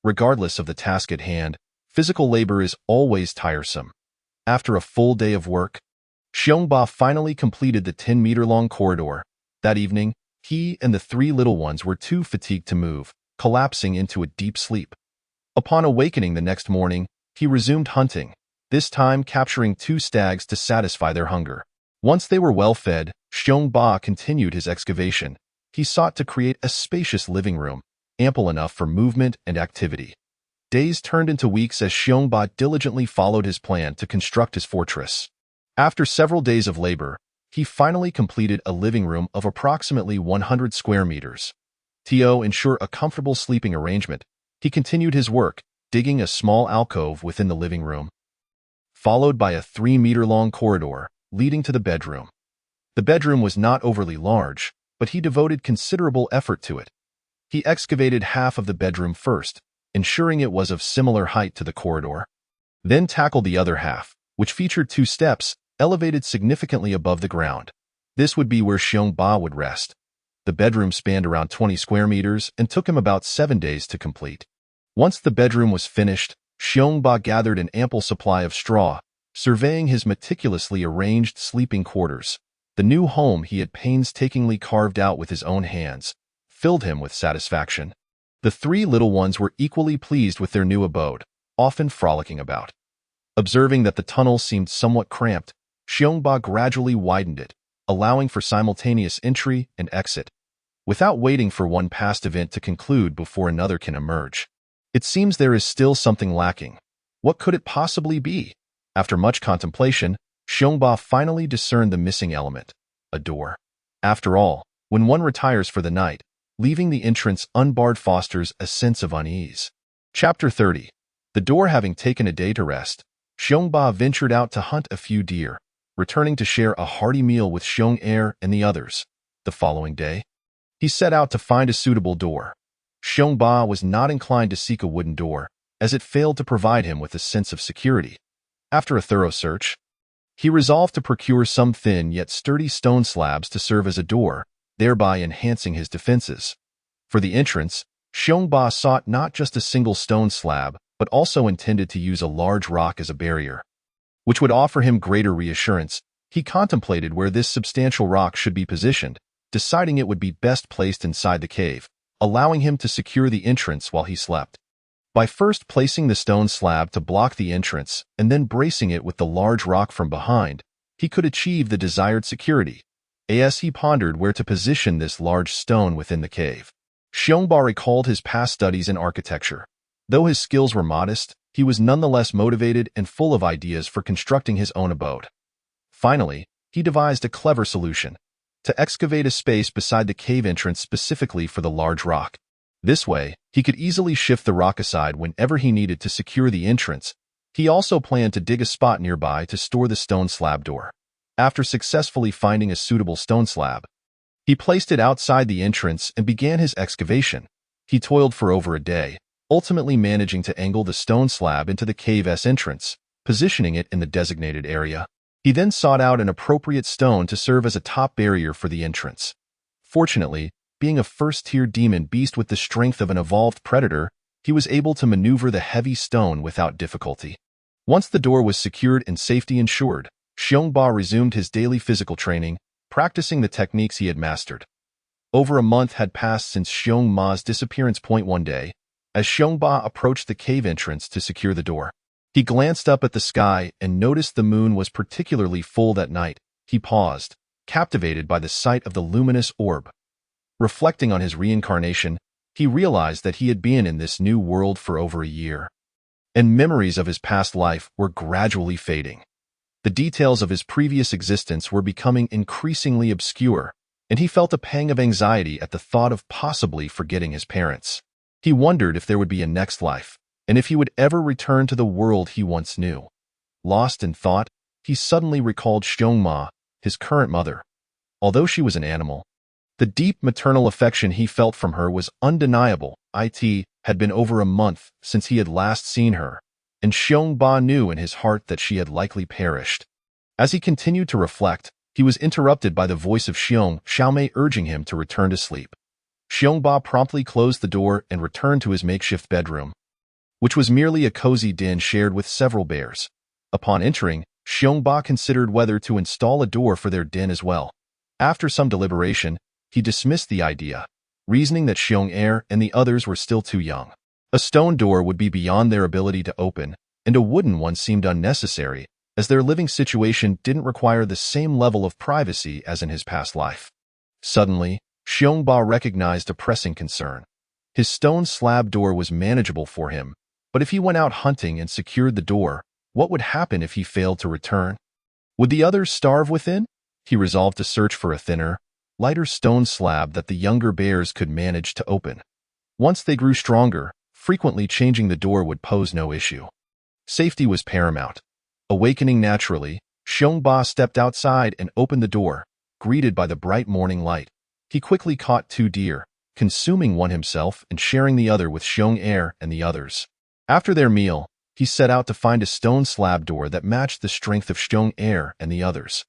Regardless of the task at hand, physical labor is always tiresome. After a full day of work, Xiongba finally completed the 10-meter-long corridor. That evening, he and the 3 little ones were too fatigued to move, collapsing into a deep sleep. Upon awakening the next morning, he resumed hunting, this time capturing 2 stags to satisfy their hunger. Once they were well fed, Xiongba continued his excavation. He sought to create a spacious living room, ample enough for movement and activity. Days turned into weeks as Xiongba diligently followed his plan to construct his fortress. After several days of labor, he finally completed a living room of approximately 100 square meters. To ensure a comfortable sleeping arrangement, he continued his work, digging a small alcove within the living room, followed by a 3-meter-long corridor leading to the bedroom. The bedroom was not overly large, but he devoted considerable effort to it. He excavated half of the bedroom first, ensuring it was of similar height to the corridor, then tackled the other half, which featured 2 steps, elevated significantly above the ground. This would be where Xiongba would rest. The bedroom spanned around 20 square meters and took him about 7 days to complete. Once the bedroom was finished, Xiongba gathered an ample supply of straw, surveying his meticulously arranged sleeping quarters. The new home he had painstakingly carved out with his own hands filled him with satisfaction. The 3 little ones were equally pleased with their new abode, often frolicking about. Observing that the tunnel seemed somewhat cramped, Xiongba gradually widened it, allowing for simultaneous entry and exit, without waiting for one past event to conclude before another can emerge. It seems there is still something lacking. What could it possibly be? After much contemplation, Xiongba finally discerned the missing element: a door. After all, when one retires for the night, leaving the entrance unbarred fosters a sense of unease. Chapter 30. The door having taken a day to rest, Xiongba ventured out to hunt a few deer, returning to share a hearty meal with Xiong-Er and the others. The following day, he set out to find a suitable door. Xiongba was not inclined to seek a wooden door, as it failed to provide him with a sense of security. After a thorough search, he resolved to procure some thin yet sturdy stone slabs to serve as a door, thereby enhancing his defenses. For the entrance, Xiongba sought not just a single stone slab, but also intended to use a large rock as a barrier, which would offer him greater reassurance. He contemplated where this substantial rock should be positioned, deciding it would be best placed inside the cave, allowing him to secure the entrance while he slept. By first placing the stone slab to block the entrance and then bracing it with the large rock from behind, he could achieve the desired security. As he pondered where to position this large stone within the cave, Xiongba recalled his past studies in architecture. Though his skills were modest, he was nonetheless motivated and full of ideas for constructing his own abode. Finally, he devised a clever solution: to excavate a space beside the cave entrance specifically for the large rock. This way, he could easily shift the rock aside whenever he needed to secure the entrance. He also planned to dig a spot nearby to store the stone slab door. After successfully finding a suitable stone slab, he placed it outside the entrance and began his excavation. He toiled for over a day, ultimately managing to angle the stone slab into the cave's entrance, positioning it in the designated area. He then sought out an appropriate stone to serve as a top barrier for the entrance. Fortunately, being a first-tier demon beast with the strength of an evolved predator, he was able to maneuver the heavy stone without difficulty. Once the door was secured and safety ensured, Xiongba resumed his daily physical training, practicing the techniques he had mastered. Over a month had passed since Xiongma's disappearance point one day. As Xiongba approached the cave entrance to secure the door, he glanced up at the sky and noticed the moon was particularly full that night. He paused, captivated by the sight of the luminous orb. Reflecting on his reincarnation, he realized that he had been in this new world for over a year, and memories of his past life were gradually fading. The details of his previous existence were becoming increasingly obscure, and he felt a pang of anxiety at the thought of possibly forgetting his parents. He wondered if there would be a next life, and if he would ever return to the world he once knew. Lost in thought, he suddenly recalled Xiongma, his current mother. Although she was an animal, the deep maternal affection he felt from her was undeniable. It had been over a month since he had last seen her, and Xiongba knew in his heart that she had likely perished. As he continued to reflect, he was interrupted by the voice of Xiong Xiaomei urging him to return to sleep. Xiongba promptly closed the door and returned to his makeshift bedroom, which was merely a cozy den shared with several bears. Upon entering, Xiongba considered whether to install a door for their den as well. After some deliberation, he dismissed the idea, reasoning that Xiong-Er and the others were still too young. A stone door would be beyond their ability to open, and a wooden one seemed unnecessary, as their living situation didn't require the same level of privacy as in his past life. Suddenly, Xiongba recognized a pressing concern. His stone slab door was manageable for him, but if he went out hunting and secured the door, what would happen if he failed to return? Would the others starve within? He resolved to search for a thinner, lighter stone slab that the younger bears could manage to open. Once they grew stronger, frequently changing the door would pose no issue. Safety was paramount. Awakening naturally, Xiongba stepped outside and opened the door, greeted by the bright morning light. He quickly caught 2 deer, consuming one himself and sharing the other with Xiong-Er and the others. After their meal, he set out to find a stone slab door that matched the strength of Xiong-Er and the others.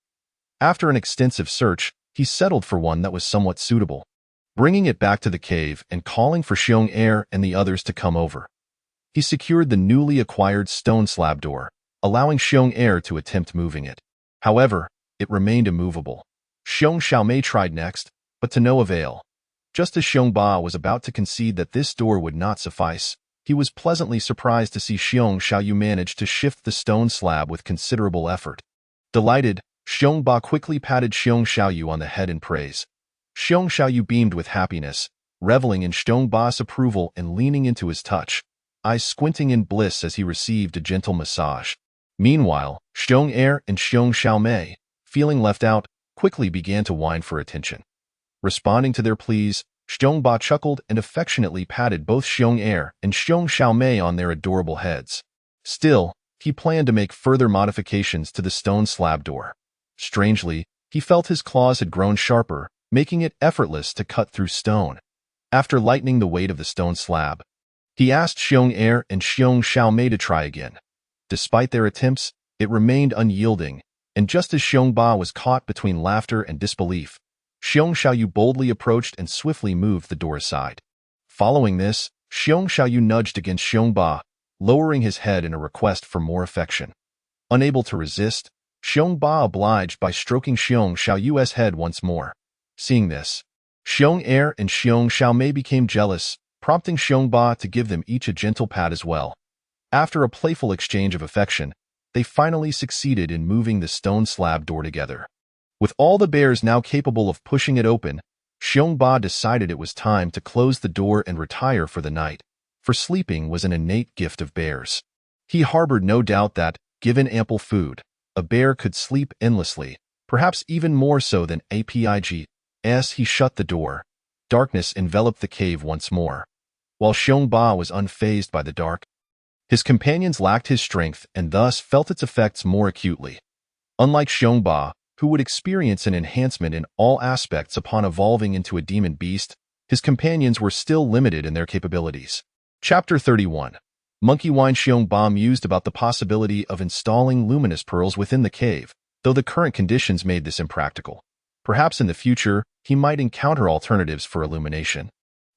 After an extensive search, he settled for one that was somewhat suitable, bringing it back to the cave and calling for Xiong-Er and the others to come over. He secured the newly acquired stone slab door, allowing Xiong-Er to attempt moving it. However, it remained immovable. Xiong Xiaomei tried next, but to no avail. Just as Xiongba was about to concede that this door would not suffice, he was pleasantly surprised to see Xiong Xiaoyu manage to shift the stone slab with considerable effort. Delighted, Xiongba quickly patted Xiong Xiaoyu on the head in praise. Xiong Xiaoyu beamed with happiness, reveling in Xiongba's approval and leaning into his touch, eyes squinting in bliss as he received a gentle massage. Meanwhile, Xiong-Er and Xiong Xiaomei, feeling left out, quickly began to whine for attention. Responding to their pleas, Xiongba chuckled and affectionately patted both Xiong-Er and Xiong Xiaomei on their adorable heads. Still, he planned to make further modifications to the stone slab door. Strangely, he felt his claws had grown sharper, making it effortless to cut through stone. After lightening the weight of the stone slab, he asked Xiong Er and Xiong Xiaomei to try again. Despite their attempts, it remained unyielding, and just as Xiong Ba was caught between laughter and disbelief, Xiong Xiaoyu boldly approached and swiftly moved the door aside. Following this, Xiong Xiaoyu nudged against Xiong Ba, lowering his head in a request for more affection. Unable to resist, Xiong Ba obliged by stroking Xiong Xiaoyu's head once more. Seeing this, Xiong Er and Xiong Xiaomei became jealous, prompting Xiong Ba to give them each a gentle pat as well. After a playful exchange of affection, they finally succeeded in moving the stone slab door together. With all the bears now capable of pushing it open, Xiong Ba decided it was time to close the door and retire for the night, for sleeping was an innate gift of bears. He harbored no doubt that, given ample food, a bear could sleep endlessly, perhaps even more so than a pig. As he shut the door, darkness enveloped the cave once more. While Xiong Ba was unfazed by the dark, his companions lacked his strength and thus felt its effects more acutely. Unlike Xiong Ba, who would experience an enhancement in all aspects upon evolving into a demon beast, his companions were still limited in their capabilities. Chapter 31. Monkey Wine. Xiong Ba mused about the possibility of installing luminous pearls within the cave, though the current conditions made this impractical. Perhaps in the future, he might encounter alternatives for illumination.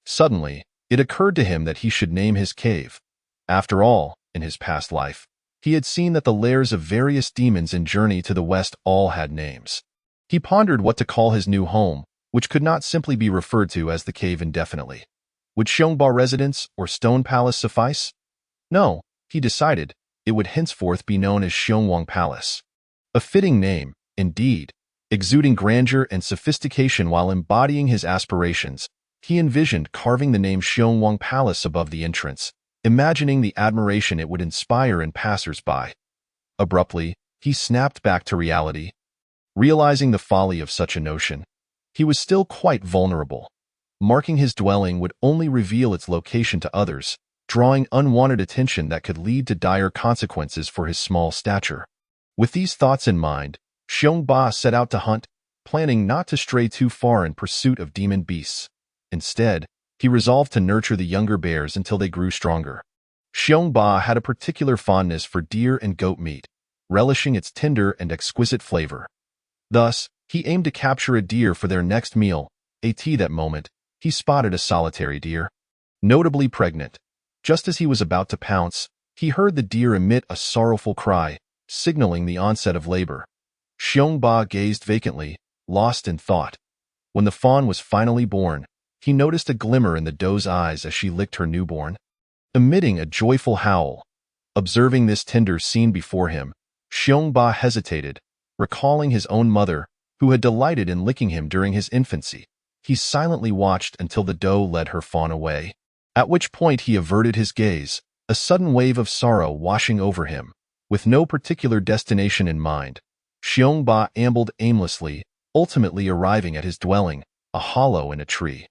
Suddenly, it occurred to him that he should name his cave. After all, in his past life, he had seen that the lairs of various demons in Journey to the West all had names. He pondered what to call his new home, which could not simply be referred to as the cave indefinitely. Would Xiongba Residence or Stone Palace suffice? No, he decided, it would henceforth be known as Xiongwang Palace. A fitting name, indeed. Exuding grandeur and sophistication while embodying his aspirations, he envisioned carving the name Xiongwang Palace above the entrance, imagining the admiration it would inspire in passers-by. Abruptly, he snapped back to reality. Realizing the folly of such a notion, he was still quite vulnerable. Marking his dwelling would only reveal its location to others, drawing unwanted attention that could lead to dire consequences for his small stature. With these thoughts in mind, Xiong Ba set out to hunt, planning not to stray too far in pursuit of demon beasts. Instead, he resolved to nurture the younger bears until they grew stronger. Xiong Ba had a particular fondness for deer and goat meat, relishing its tender and exquisite flavor. Thus, he aimed to capture a deer for their next meal. That moment, he spotted a solitary deer, notably pregnant. Just as he was about to pounce, he heard the deer emit a sorrowful cry, signaling the onset of labor. Xiong Ba gazed vacantly, lost in thought. When the fawn was finally born, he noticed a glimmer in the doe's eyes as she licked her newborn, emitting a joyful howl. Observing this tender scene before him, Xiong Ba hesitated, recalling his own mother, who had delighted in licking him during his infancy. He silently watched until the doe led her fawn away, at which point he averted his gaze, a sudden wave of sorrow washing over him. With no particular destination in mind, Xiong Ba ambled aimlessly, ultimately arriving at his dwelling, a hollow in a tree.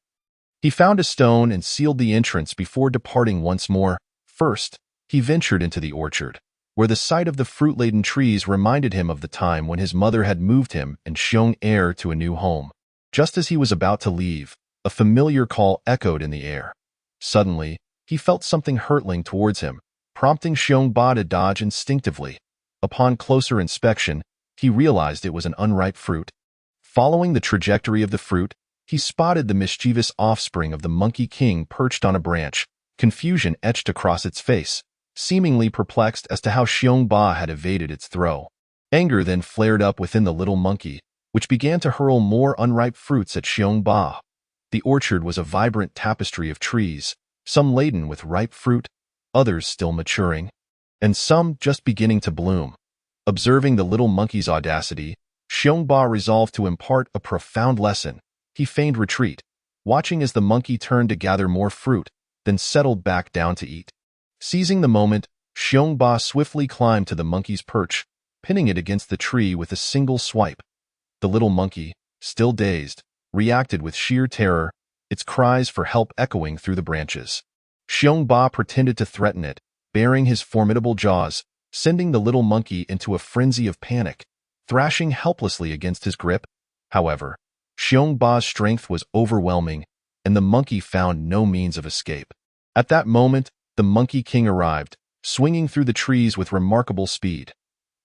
He found a stone and sealed the entrance before departing once more. First, he ventured into the orchard, where the sight of the fruit-laden trees reminded him of the time when his mother had moved him and Xiong Er to a new home. Just as he was about to leave, a familiar call echoed in the air. Suddenly, he felt something hurtling towards him, prompting Xiong Ba to dodge instinctively. Upon closer inspection, he realized it was an unripe fruit. Following the trajectory of the fruit, he spotted the mischievous offspring of the Monkey King perched on a branch, confusion etched across its face, seemingly perplexed as to how Xiong Ba had evaded its throw. Anger then flared up within the little monkey, which began to hurl more unripe fruits at Xiong Ba. The orchard was a vibrant tapestry of trees, some laden with ripe fruit, others still maturing, and some just beginning to bloom. Observing the little monkey's audacity, Xiong Ba resolved to impart a profound lesson. He feigned retreat, watching as the monkey turned to gather more fruit, then settled back down to eat. Seizing the moment, Xiong Ba swiftly climbed to the monkey's perch, pinning it against the tree with a single swipe. The little monkey, still dazed, reacted with sheer terror, its cries for help echoing through the branches. Xiong Ba pretended to threaten it, baring his formidable jaws, sending the little monkey into a frenzy of panic, thrashing helplessly against his grip. However, Xiongba's strength was overwhelming, and the monkey found no means of escape. At that moment, the Monkey King arrived, swinging through the trees with remarkable speed.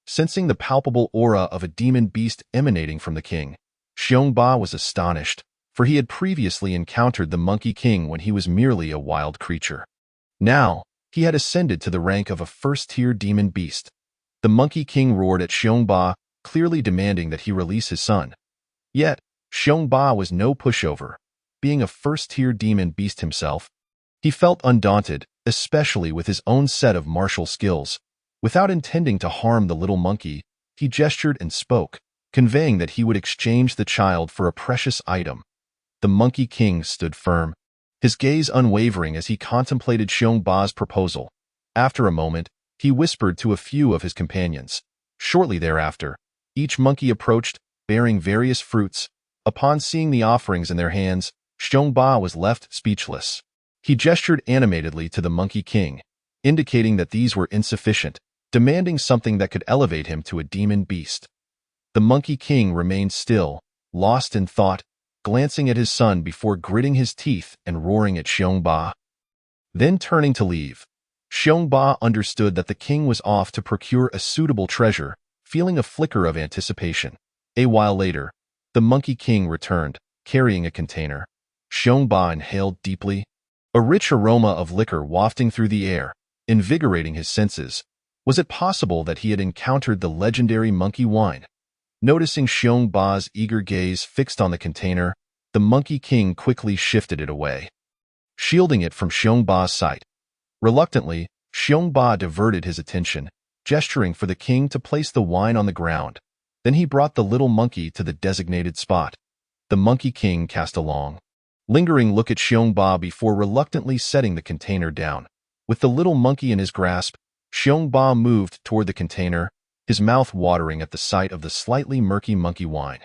Sensing the palpable aura of a demon beast emanating from the king, Xiongba was astonished, for he had previously encountered the Monkey King when he was merely a wild creature. Now, he had ascended to the rank of a first-tier demon beast. The Monkey King roared at Xiongba, clearly demanding that he release his son. Yet, Xiongba was no pushover. Being a first-tier demon beast himself, he felt undaunted, especially with his own set of martial skills. Without intending to harm the little monkey, he gestured and spoke, conveying that he would exchange the child for a precious item. The Monkey King stood firm, his gaze unwavering as he contemplated Xiongba's proposal. After a moment, he whispered to a few of his companions. Shortly thereafter, each monkey approached, bearing various fruits. Upon seeing the offerings in their hands, Xiongba was left speechless. He gestured animatedly to the Monkey King, indicating that these were insufficient, demanding something that could elevate him to a demon beast. The Monkey King remained still, lost in thought, glancing at his son before gritting his teeth and roaring at Xiongba. Then turning to leave, Xiongba understood that the king was off to procure a suitable treasure, feeling a flicker of anticipation. A while later, the Monkey King returned, carrying a container. Xiongba inhaled deeply, a rich aroma of liquor wafting through the air, invigorating his senses. Was it possible that he had encountered the legendary monkey wine? Noticing Xiongba's eager gaze fixed on the container, the Monkey King quickly shifted it away, shielding it from Xiongba's sight. Reluctantly, Xiongba diverted his attention, gesturing for the king to place the wine on the ground. Then he brought the little monkey to the designated spot. The Monkey King cast a long, lingering look at Xiongba before reluctantly setting the container down. With the little monkey in his grasp, Xiongba moved toward the container, his mouth watering at the sight of the slightly murky monkey wine.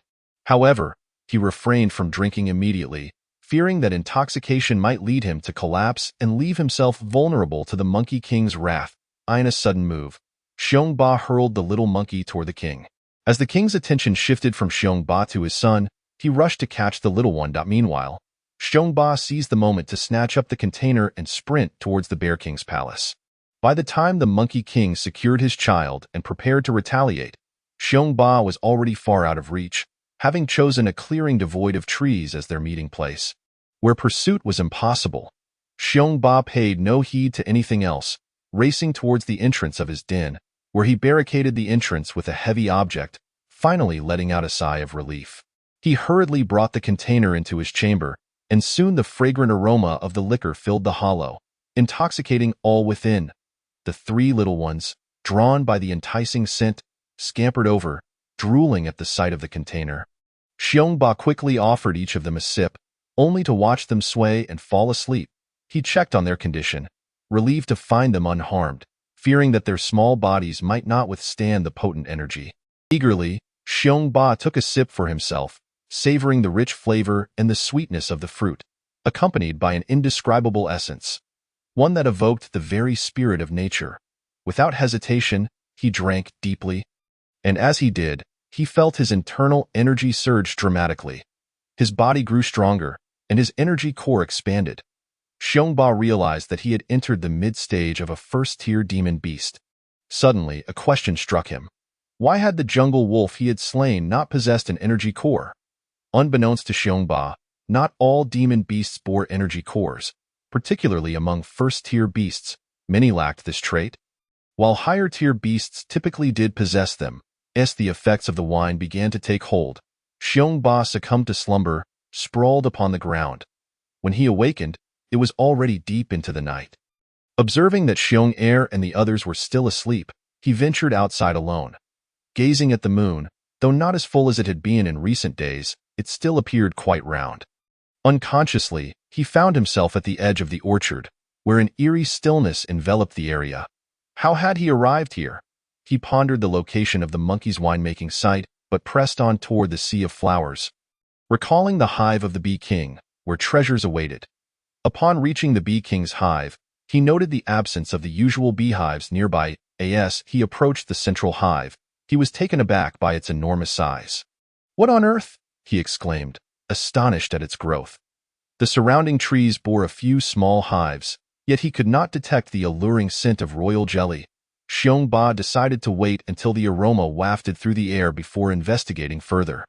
However, he refrained from drinking immediately, fearing that intoxication might lead him to collapse and leave himself vulnerable to the Monkey King's wrath. In a sudden move, Xiongba hurled the little monkey toward the king. As the king's attention shifted from Xiongba to his son, he rushed to catch the little one. Meanwhile, Xiongba seized the moment to snatch up the container and sprint towards the Bear King's palace. By the time the Monkey King secured his child and prepared to retaliate, Xiongba was already far out of reach, having chosen a clearing devoid of trees as their meeting place. Where pursuit was impossible, Xiongba paid no heed to anything else, racing towards the entrance of his den, where he barricaded the entrance with a heavy object, finally letting out a sigh of relief. He hurriedly brought the container into his chamber, and soon the fragrant aroma of the liquor filled the hollow, intoxicating all within. The three little ones, drawn by the enticing scent, scampered over, drooling at the sight of the container. Xiongba quickly offered each of them a sip, only to watch them sway and fall asleep. He checked on their condition, relieved to find them unharmed, fearing that their small bodies might not withstand the potent energy. Eagerly, Xiongba took a sip for himself, savoring the rich flavor and the sweetness of the fruit, accompanied by an indescribable essence, one that evoked the very spirit of nature. Without hesitation, he drank deeply, and as he did, he felt his internal energy surge dramatically. His body grew stronger, and his energy core expanded. Xiongba realized that he had entered the mid-stage of a first-tier demon beast. Suddenly, a question struck him. Why had the jungle wolf he had slain not possessed an energy core? Unbeknownst to Xiongba, not all demon beasts bore energy cores, particularly among first-tier beasts. Many lacked this trait. While higher-tier beasts typically did possess them, as the effects of the wine began to take hold, Xiongba succumbed to slumber, sprawled upon the ground. When he awakened, it was already deep into the night. Observing that Xiong-Er and the others were still asleep, he ventured outside alone. Gazing at the moon, though not as full as it had been in recent days, it still appeared quite round. Unconsciously, he found himself at the edge of the orchard, where an eerie stillness enveloped the area. How had he arrived here? He pondered the location of the monkey's winemaking site, but pressed on toward the sea of flowers, recalling the hive of the Bee King, where treasures awaited. Upon reaching the Bee King's hive, he noted the absence of the usual beehives nearby. As he approached the central hive, he was taken aback by its enormous size. "What on earth?" he exclaimed, astonished at its growth. The surrounding trees bore a few small hives, yet he could not detect the alluring scent of royal jelly. Xiongba decided to wait until the aroma wafted through the air before investigating further.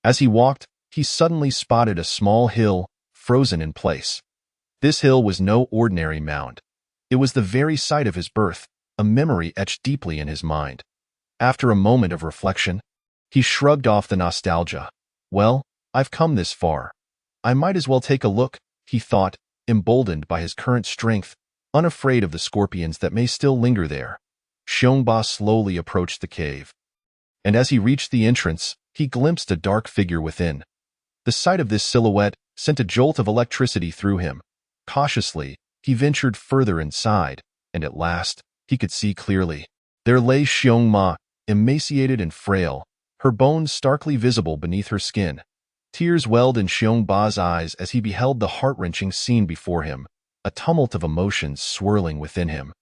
As he walked, he suddenly spotted a small hill, frozen in place. This hill was no ordinary mound. It was the very site of his birth, a memory etched deeply in his mind. After a moment of reflection, he shrugged off the nostalgia. "Well, I've come this far. I might as well take a look," he thought, emboldened by his current strength, unafraid of the scorpions that may still linger there. Xiongba slowly approached the cave. And as he reached the entrance, he glimpsed a dark figure within. The sight of this silhouette sent a jolt of electricity through him. Cautiously, he ventured further inside, and at last, he could see clearly. There lay Xiongma, emaciated and frail, her bones starkly visible beneath her skin. Tears welled in Xiongba's eyes as he beheld the heart-wrenching scene before him, a tumult of emotions swirling within him.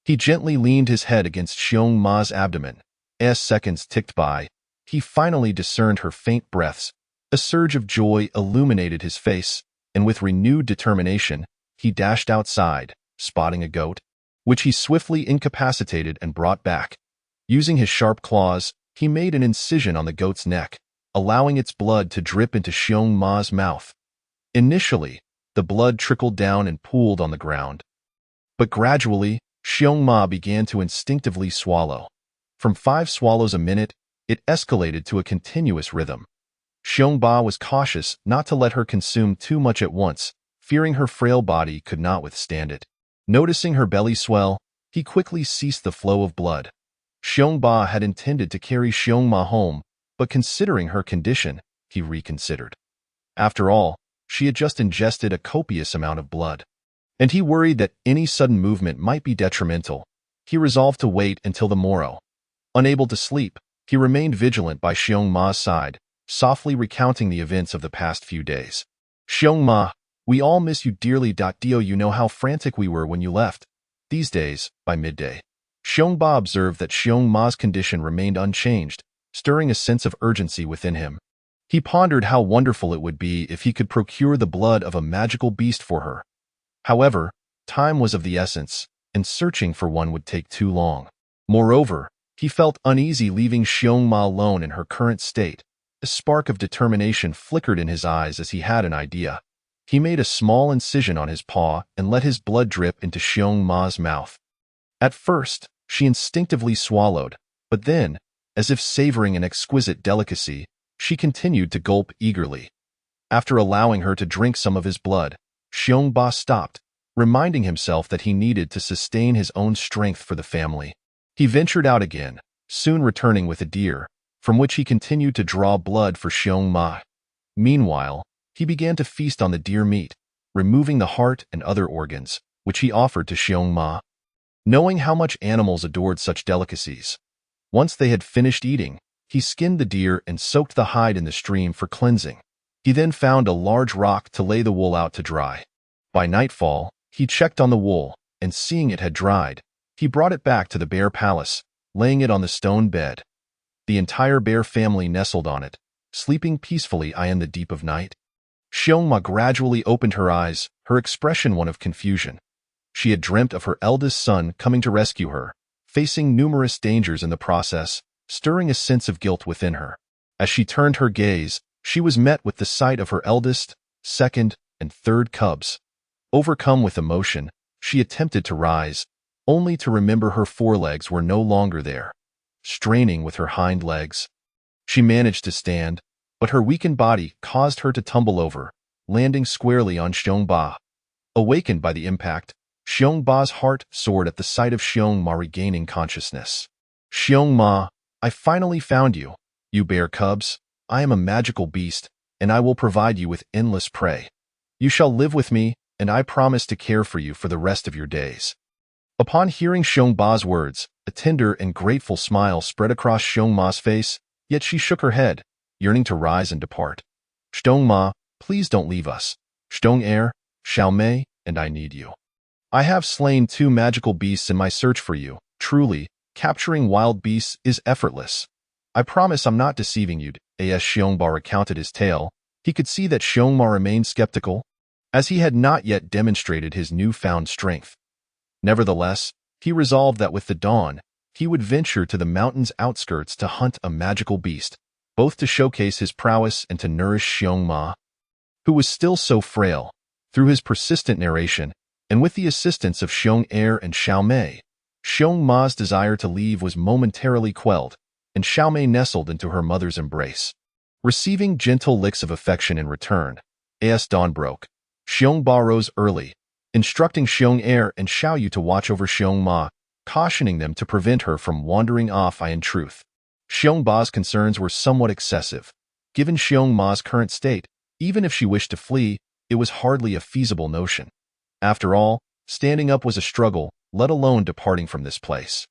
He gently leaned his head against Xiongma's abdomen. As seconds ticked by, he finally discerned her faint breaths. A surge of joy illuminated his face, and with renewed determination, he dashed outside, spotting a goat, which he swiftly incapacitated and brought back. Using his sharp claws, he made an incision on the goat's neck, allowing its blood to drip into Xiongma's mouth. Initially, the blood trickled down and pooled on the ground. But gradually, Xiongma began to instinctively swallow. From 5 swallows a minute, it escalated to a continuous rhythm. Xiongba was cautious not to let her consume too much at once, fearing her frail body could not withstand it. Noticing her belly swell, he quickly ceased the flow of blood. Xiongba had intended to carry Xiongma home, but considering her condition, he reconsidered. After all, she had just ingested a copious amount of blood, and he worried that any sudden movement might be detrimental. He resolved to wait until the morrow. Unable to sleep, he remained vigilant by Xiongma's side, softly recounting the events of the past few days. "Xiongma, we all miss you dearly. Dio, you know how frantic we were when you left." These days, by midday, Xiongba observed that Xiongma's condition remained unchanged, stirring a sense of urgency within him. He pondered how wonderful it would be if he could procure the blood of a magical beast for her. However, time was of the essence, and searching for one would take too long. Moreover, he felt uneasy leaving Xiongma alone in her current state. A spark of determination flickered in his eyes as he had an idea. He made a small incision on his paw and let his blood drip into Xiongma's mouth. At first, she instinctively swallowed, but then, as if savoring an exquisite delicacy, she continued to gulp eagerly. After allowing her to drink some of his blood, Xiongba stopped, reminding himself that he needed to sustain his own strength for the family. He ventured out again, soon returning with a deer, from which he continued to draw blood for Xiongma. Meanwhile, he began to feast on the deer meat, removing the heart and other organs, which he offered to Xiongma. Knowing how much animals adored such delicacies, once they had finished eating, he skinned the deer and soaked the hide in the stream for cleansing. He then found a large rock to lay the wool out to dry. By nightfall, he checked on the wool, and seeing it had dried, he brought it back to the bear palace, laying it on the stone bed. The entire bear family nestled on it, sleeping peacefully in the deep of night. Xiongma gradually opened her eyes, her expression one of confusion. She had dreamt of her eldest son coming to rescue her, facing numerous dangers in the process, stirring a sense of guilt within her. As she turned her gaze, she was met with the sight of her eldest, second, and third cubs. Overcome with emotion, she attempted to rise, only to remember her forelegs were no longer there. Straining with her hind legs, she managed to stand, but her weakened body caused her to tumble over, landing squarely on Xiongba. Awakened by the impact, Xiongba's heart soared at the sight of Xiongma regaining consciousness. "Xiongma, I finally found you, you bear cubs. I am a magical beast, and I will provide you with endless prey. You shall live with me, and I promise to care for you for the rest of your days." Upon hearing Xiongba's words, a tender and grateful smile spread across Xiongma's face, yet she shook her head, yearning to rise and depart. "Xiongma, please don't leave us. Xiong-er, Xiaomei, and I need you. I have slain 2 magical beasts in my search for you. Truly, Capturing wild beasts is effortless. I promise I'm not deceiving you, as Xiongba recounted his tale. He could see that Xiongma remained skeptical, as he had not yet demonstrated his newfound strength. Nevertheless, he resolved that with the dawn, he would venture to the mountain's outskirts to hunt a magical beast, both to showcase his prowess and to nourish Xiongma, who was still so frail. Through his persistent narration, and with the assistance of Xiong and Xiao Mei, Xiongma's desire to leave was momentarily quelled, and Xiao Mei nestled into her mother's embrace. Receiving gentle licks of affection in return, as dawn broke, Xiongba rose early, instructing Xiong and Xiao Yu to watch over Xiongma, cautioning them to prevent her from wandering off. In truth, Xiongba's concerns were somewhat excessive. Given Xiongma's current state, even if she wished to flee, it was hardly a feasible notion. After all, standing up was a struggle, let alone departing from this place.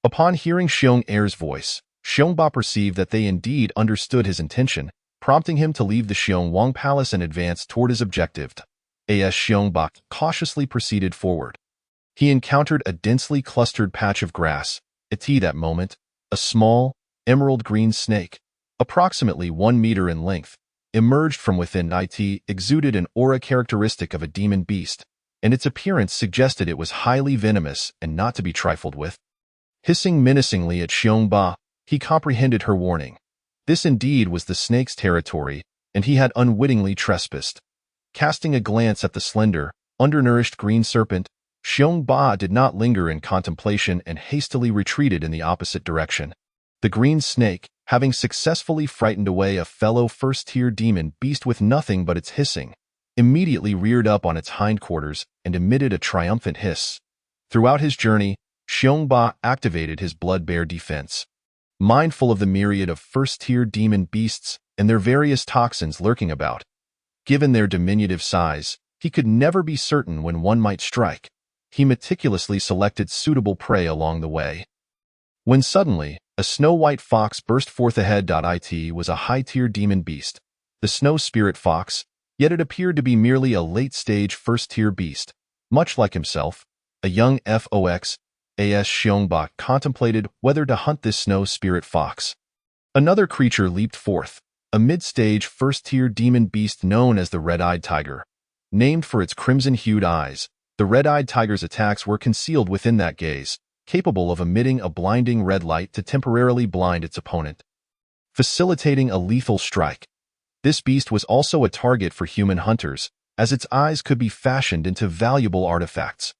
Upon hearing Xiong's voice, Xiongba perceived that they indeed understood his intention, prompting him to leave the Xiongwang Palace and advance toward his objective. As Xiongba cautiously proceeded forward, he encountered a densely clustered patch of grass. At that moment, a small, emerald-green snake, approximately 1 meter in length, emerged from within. It exuded an aura characteristic of a demon beast, and its appearance suggested it was highly venomous and not to be trifled with. Hissing menacingly at Xiongba, he comprehended her warning. This indeed was the snake's territory, and he had unwittingly trespassed. Casting a glance at the slender, undernourished green serpent, Xiongba did not linger in contemplation and hastily retreated in the opposite direction. The green snake, having successfully frightened away a fellow first-tier demon beast with nothing but its hissing, immediately reared up on its hindquarters and emitted a triumphant hiss. Throughout his journey, Xiongba activated his blood-bear defense. Mindful of the myriad of first-tier demon beasts and their various toxins lurking about, given their diminutive size, he could never be certain when one might strike. He meticulously selected suitable prey along the way. When suddenly, a snow-white fox burst forth ahead. It was a high-tier demon beast, the snow spirit fox, yet it appeared to be merely a late-stage first-tier beast, much like himself, a young fox. As Xiongba contemplated whether to hunt this snow spirit fox, another creature leaped forth, a mid-stage first-tier demon beast known as the red-eyed tiger. Named for its crimson-hued eyes, the red-eyed tiger's attacks were concealed within that gaze, capable of emitting a blinding red light to temporarily blind its opponent, facilitating a lethal strike. This beast was also a target for human hunters, as its eyes could be fashioned into valuable artifacts.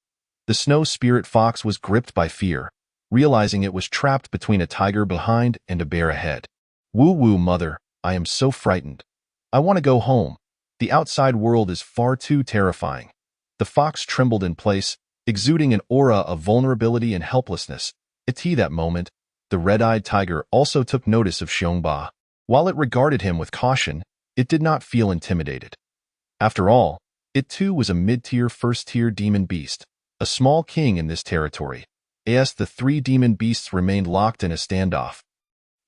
The snow spirit fox was gripped by fear, realizing it was trapped between a tiger behind and a bear ahead. Woo-woo, mother, I am so frightened. I want to go home. The outside world is far too terrifying. The fox trembled in place, exuding an aura of vulnerability and helplessness. At that moment, the red-eyed tiger also took notice of Xiongba. While it regarded him with caution, it did not feel intimidated. After all, it too was a mid-tier first-tier demon beast, a small king in this territory. As the three demon beasts remained locked in a standoff,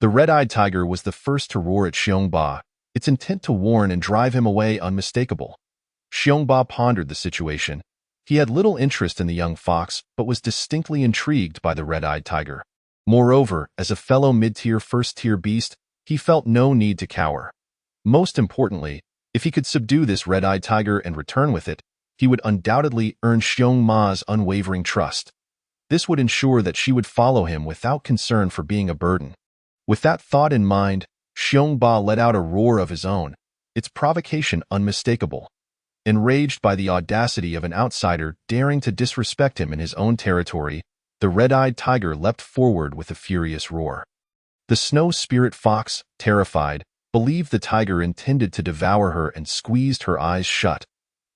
the red-eyed tiger was the first to roar at Xiongba, its intent to warn and drive him away unmistakable. Xiongba pondered the situation. He had little interest in the young fox, but was distinctly intrigued by the red-eyed tiger. Moreover, as a fellow mid-tier first-tier beast, he felt no need to cower. Most importantly, if he could subdue this red-eyed tiger and return with it, he would undoubtedly earn Xiongma's unwavering trust. This would ensure that she would follow him without concern for being a burden. With that thought in mind, Xiongba let out a roar of his own, its provocation unmistakable. Enraged by the audacity of an outsider daring to disrespect him in his own territory, the red-eyed tiger leapt forward with a furious roar. The snow spirit fox, terrified, believed the tiger intended to devour her and squeezed her eyes shut.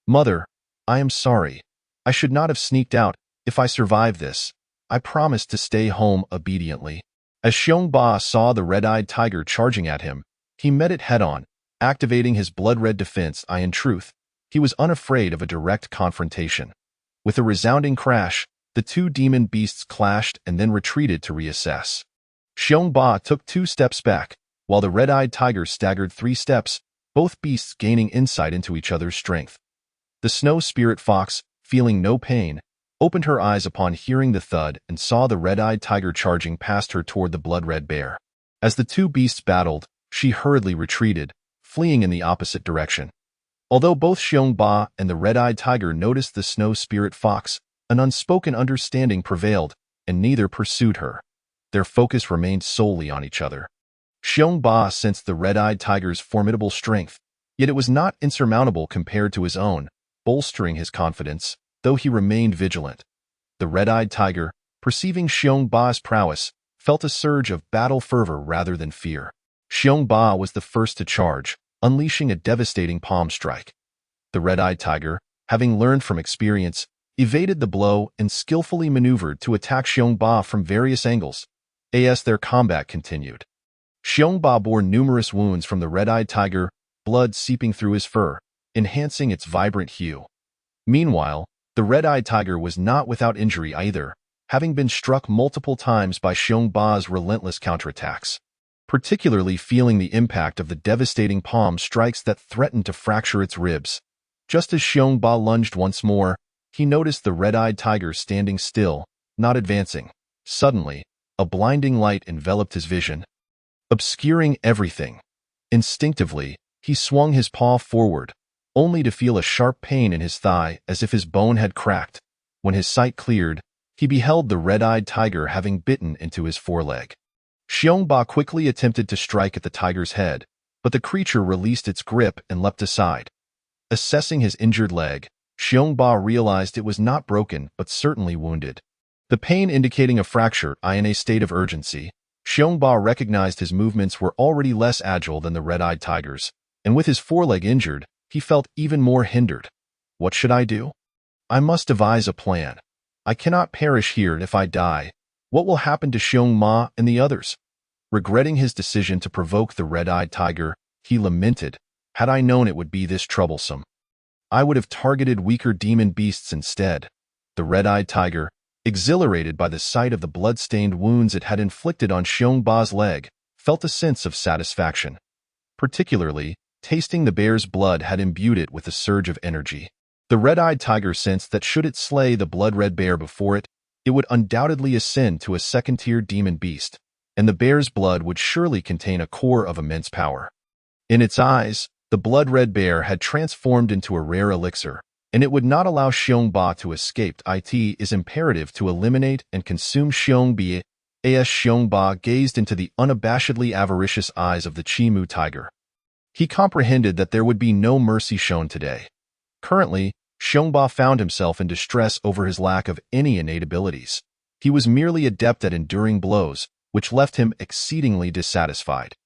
Mother, I am sorry. I should not have sneaked out. If I survive this, I promise to stay home obediently. As Xiongba saw the red-eyed tiger charging at him, he met it head-on, activating his blood-red defense. In truth, he was unafraid of a direct confrontation. With a resounding crash, the two demon beasts clashed and then retreated to reassess. Xiongba took 2 steps back, while the red-eyed tiger staggered 3 steps, both beasts gaining insight into each other's strength. The snow spirit fox, feeling no pain, opened her eyes upon hearing the thud and saw the red-eyed tiger charging past her toward the blood-red bear. As the two beasts battled, she hurriedly retreated, fleeing in the opposite direction. Although both Xiongba and the red-eyed tiger noticed the snow spirit fox, an unspoken understanding prevailed, and neither pursued her. Their focus remained solely on each other. Xiongba sensed the red-eyed tiger's formidable strength, yet it was not insurmountable compared to his own, bolstering his confidence, though he remained vigilant. The red-eyed tiger, perceiving Xiongba's prowess, felt a surge of battle fervor rather than fear. Xiongba was the first to charge, unleashing a devastating palm strike. The red-eyed tiger, having learned from experience, evaded the blow and skillfully maneuvered to attack Xiongba from various angles. As their combat continued, Xiongba bore numerous wounds from the red-eyed tiger, blood seeping through his fur, enhancing its vibrant hue. Meanwhile, the red-eyed tiger was not without injury either, having been struck multiple times by Xiongba's relentless counterattacks, particularly feeling the impact of the devastating palm strikes that threatened to fracture its ribs. Just as Xiongba lunged once more, he noticed the red-eyed tiger standing still, not advancing. Suddenly, a blinding light enveloped his vision, obscuring everything. Instinctively, he swung his paw forward, only to feel a sharp pain in his thigh as if his bone had cracked. When his sight cleared, he beheld the red-eyed tiger having bitten into his foreleg. Xiongba quickly attempted to strike at the tiger's head, but the creature released its grip and leapt aside. Assessing his injured leg, Xiongba realized it was not broken but certainly wounded. The pain indicating a fracture. In a state of urgency, Xiongba recognized his movements were already less agile than the red-eyed tiger's, and with his foreleg injured, he felt even more hindered. What should I do? I must devise a plan. I cannot perish here if I die. What will happen to Xiongma and the others? Regretting his decision to provoke the red-eyed tiger, he lamented, had I known it would be this troublesome, I would have targeted weaker demon beasts instead. The red-eyed tiger, exhilarated by the sight of the blood-stained wounds it had inflicted on Xiongba's leg, felt a sense of satisfaction. Particularly, tasting the bear's blood had imbued it with a surge of energy. The red-eyed tiger sensed that should it slay the blood-red bear before it, it would undoubtedly ascend to a second-tier demon beast, and the bear's blood would surely contain a core of immense power. In its eyes, the blood-red bear had transformed into a rare elixir, and it would not allow Xiongba to escape. It is imperative to eliminate and consume Xiongba. As Xiongba gazed into the unabashedly avaricious eyes of the Chimu tiger, he comprehended that there would be no mercy shown today. Currently, Xiongba found himself in distress over his lack of any innate abilities. He was merely adept at enduring blows, which left him exceedingly dissatisfied.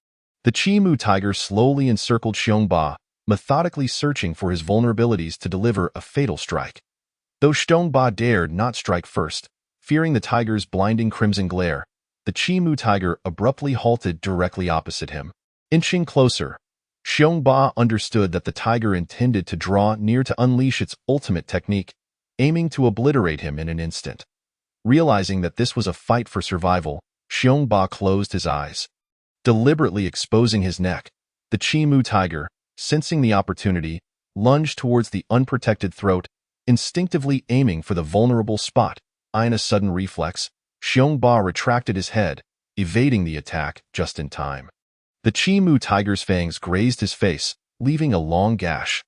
The Chimu tiger slowly encircled Xiongba, methodically searching for his vulnerabilities to deliver a fatal strike. Though Xiongba dared not strike first, fearing the tiger's blinding crimson glare, the Chimu tiger abruptly halted directly opposite him. Inching closer, Xiongba understood that the tiger intended to draw near to unleash its ultimate technique, aiming to obliterate him in an instant. Realizing that this was a fight for survival, Xiongba closed his eyes. Deliberately exposing his neck, the Chimu tiger, sensing the opportunity, lunged towards the unprotected throat, instinctively aiming for the vulnerable spot. In a sudden reflex, Xiongba retracted his head, evading the attack just in time. The Chimu tiger's fangs grazed his face, leaving a long gash.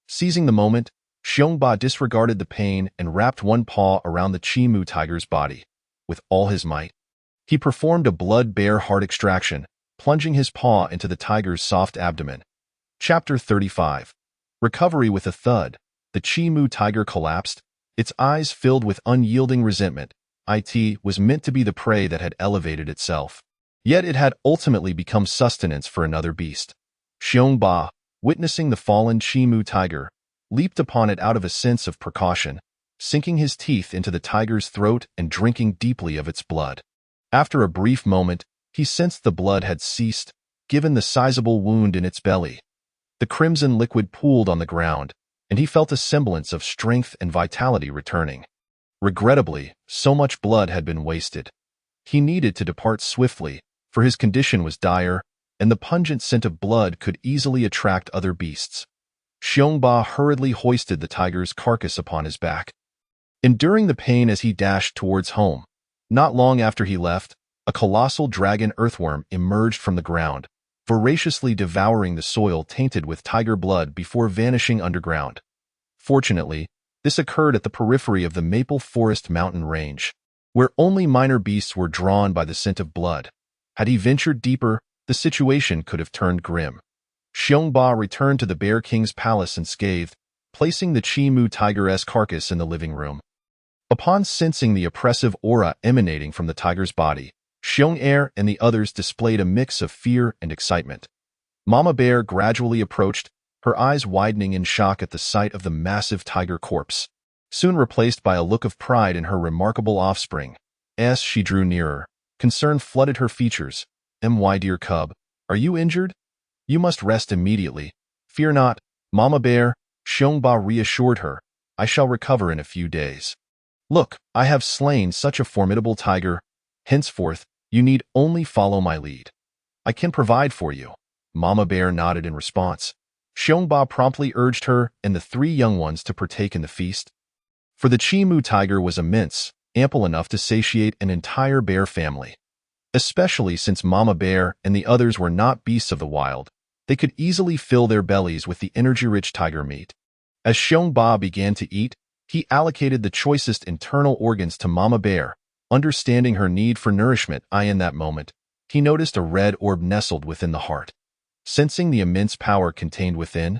Seizing the moment, Xiongba disregarded the pain and wrapped one paw around the Chimu tiger's body. With all his might, he performed a blood-bear heart extraction, plunging his paw into the tiger's soft abdomen. Chapter 35. Recovery. With a thud, the Chimu tiger collapsed, its eyes filled with unyielding resentment. It was meant to be the prey that had elevated itself. Yet it had ultimately become sustenance for another beast. Xiongba, witnessing the fallen Chimu tiger, leaped upon it out of a sense of precaution, sinking his teeth into the tiger's throat and drinking deeply of its blood. After a brief moment, he sensed the blood had ceased, given the sizable wound in its belly. The crimson liquid pooled on the ground, and he felt a semblance of strength and vitality returning. Regrettably, so much blood had been wasted. He needed to depart swiftly, for his condition was dire, and the pungent scent of blood could easily attract other beasts. Xiongba hurriedly hoisted the tiger's carcass upon his back. enduring the pain as he dashed towards home. Not long after he left, a colossal dragon earthworm emerged from the ground, voraciously devouring the soil tainted with tiger blood before vanishing underground. Fortunately, this occurred at the periphery of the Maple Forest mountain range, where only minor beasts were drawn by the scent of blood. Had he ventured deeper, the situation could have turned grim. Xiongba returned to the Bear King's palace unscathed, placing the Chi-Mu tigeress carcass in the living room. Upon sensing the oppressive aura emanating from the tiger's body, Xiong and the others displayed a mix of fear and excitement. Mama Bear gradually approached, her eyes widening in shock at the sight of the massive tiger corpse, soon replaced by a look of pride in her remarkable offspring. As she drew nearer, concern flooded her features. "My dear cub, are you injured? You must rest immediately. Fear not, Mama Bear," Xiongba reassured her. "I shall recover in a few days. Look, I have slain such a formidable tiger. Henceforth, you need only follow my lead. I can provide for you." Mama Bear nodded in response. Xiongba promptly urged her and the three young ones to partake in the feast. For the Chi-Mu tiger was immense, ample enough to satiate an entire bear family. Especially since Mama Bear and the others were not beasts of the wild, they could easily fill their bellies with the energy-rich tiger meat. As Xiongba began to eat, he allocated the choicest internal organs to Mama Bear, understanding her need for nourishment. In that moment, he noticed a red orb nestled within the heart. Sensing the immense power contained within,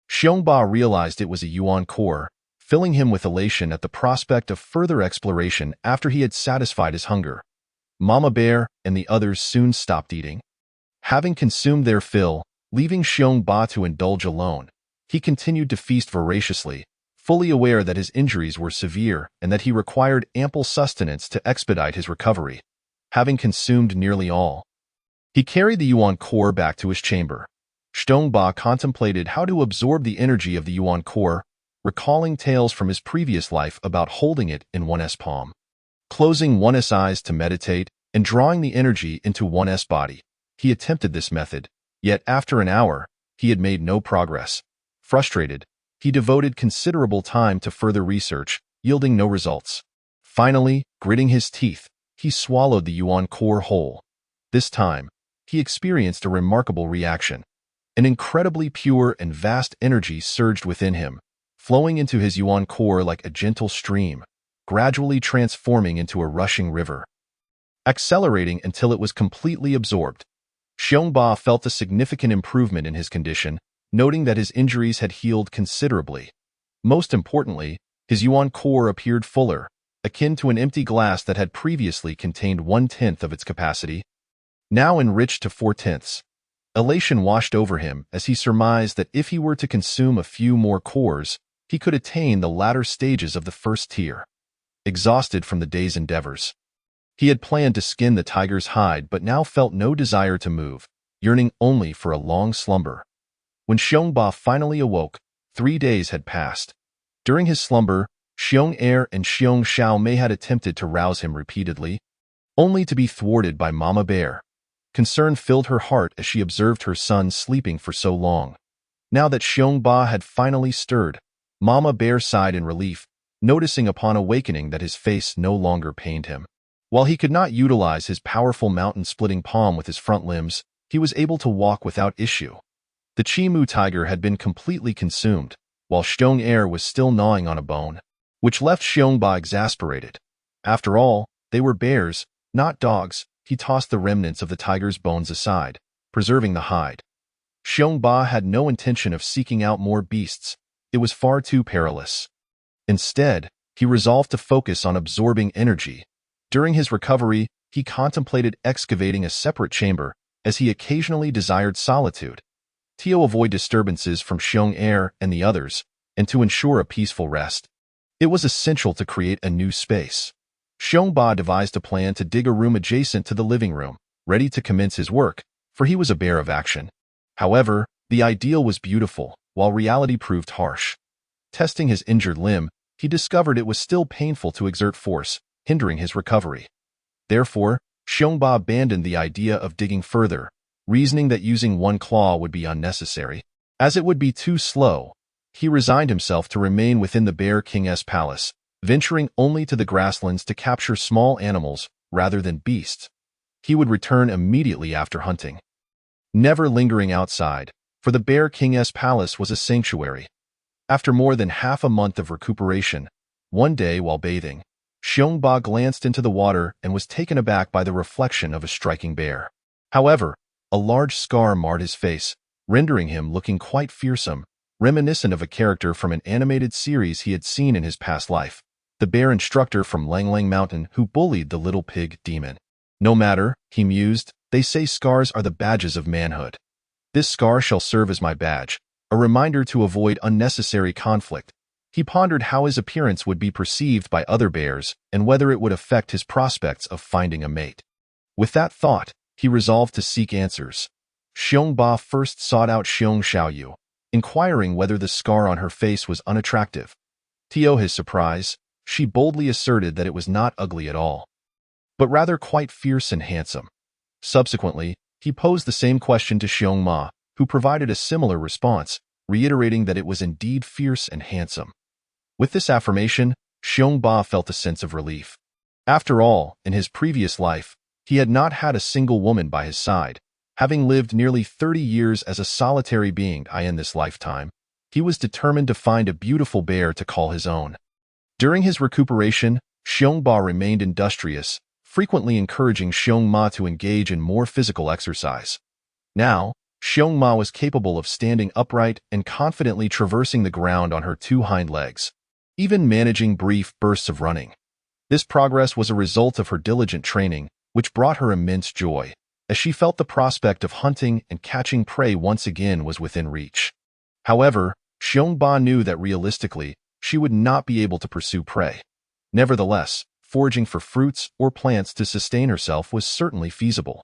Xiongba realized it was a Yuan core, filling him with elation at the prospect of further exploration after he had satisfied his hunger. Mama Bear and the others soon stopped eating. Having consumed their fill, leaving Xiongba to indulge alone, he continued to feast voraciously, fully aware that his injuries were severe and that he required ample sustenance to expedite his recovery. Having consumed nearly all, he carried the Yuan core back to his chamber. Xiongba contemplated how to absorb the energy of the Yuan core, recalling tales from his previous life about holding it in one's palm. Closing one's eyes to meditate and drawing the energy into one's body, he attempted this method, yet after an hour, he had made no progress. Frustrated, he devoted considerable time to further research, yielding no results. Finally, gritting his teeth, he swallowed the Yuan core whole. This time, he experienced a remarkable reaction. An incredibly pure and vast energy surged within him, flowing into his Yuan core like a gentle stream, gradually transforming into a rushing river. Accelerating until it was completely absorbed, Xiongba felt a significant improvement in his condition, noting that his injuries had healed considerably. Most importantly, his Yuan core appeared fuller, akin to an empty glass that had previously contained 1/10 of its capacity, now enriched to 4/10. Elation washed over him as he surmised that if he were to consume a few more cores, he could attain the latter stages of the first tier. Exhausted from the day's endeavors, he had planned to skin the tiger's hide but now felt no desire to move, yearning only for a long slumber. When Xiongba finally awoke, 3 days had passed. During his slumber, Xiong and Xiong Xiaomei had attempted to rouse him repeatedly, only to be thwarted by Mama Bear. Concern filled her heart as she observed her son sleeping for so long. Now that Xiongba had finally stirred, Mama Bear sighed in relief, noticing upon awakening that his face no longer pained him. While he could not utilize his powerful mountain-splitting palm with his front limbs, he was able to walk without issue. The Chi-Mu tiger had been completely consumed, while Xiong was still gnawing on a bone, which left Xiongba exasperated. After all, they were bears, not dogs. He tossed the remnants of the tiger's bones aside, preserving the hide. Xiongba had no intention of seeking out more beasts. It was far too perilous. Instead, he resolved to focus on absorbing energy. During his recovery, he contemplated excavating a separate chamber, as he occasionally desired solitude, to avoid disturbances from Xiong and the others, and to ensure a peaceful rest. It was essential to create a new space. Xiongba devised a plan to dig a room adjacent to the living room, ready to commence his work, for he was a bear of action. However, the ideal was beautiful, while reality proved harsh. Testing his injured limb, he discovered it was still painful to exert force, hindering his recovery. Therefore, Xiongba abandoned the idea of digging further, reasoning that using one claw would be unnecessary, as it would be too slow. He resigned himself to remain within the Bear King's palace, venturing only to the grasslands to capture small animals rather than beasts. He would return immediately after hunting, never lingering outside, for the Bear King's palace was a sanctuary. After more than half a month of recuperation, one day while bathing, Xiongba glanced into the water and was taken aback by the reflection of a striking bear. However, a large scar marred his face, rendering him looking quite fearsome, reminiscent of a character from an animated series he had seen in his past life, the bear instructor from Langlang Mountain who bullied the little pig demon. No matter, he mused, they say scars are the badges of manhood. This scar shall serve as my badge, a reminder to avoid unnecessary conflict. He pondered how his appearance would be perceived by other bears and whether it would affect his prospects of finding a mate. With that thought, he resolved to seek answers. Xiongba first sought out Xiong Xiaoyu, inquiring whether the scar on her face was unattractive. To his surprise, she boldly asserted that it was not ugly at all, but rather quite fierce and handsome. Subsequently, he posed the same question to Xiongma, who provided a similar response, reiterating that it was indeed fierce and handsome. With this affirmation, Xiongba felt a sense of relief. After all, in his previous life, he had not had a single woman by his side. Having lived nearly 30 years as a solitary being in this lifetime, he was determined to find a beautiful bear to call his own. During his recuperation, Xiongba remained industrious, frequently encouraging Xiongma to engage in more physical exercise. Now, Xiongma was capable of standing upright and confidently traversing the ground on her two hind legs, even managing brief bursts of running. This progress was a result of her diligent training, which brought her immense joy, as she felt the prospect of hunting and catching prey once again was within reach. However, Xiongba knew that realistically, she would not be able to pursue prey. Nevertheless, foraging for fruits or plants to sustain herself was certainly feasible.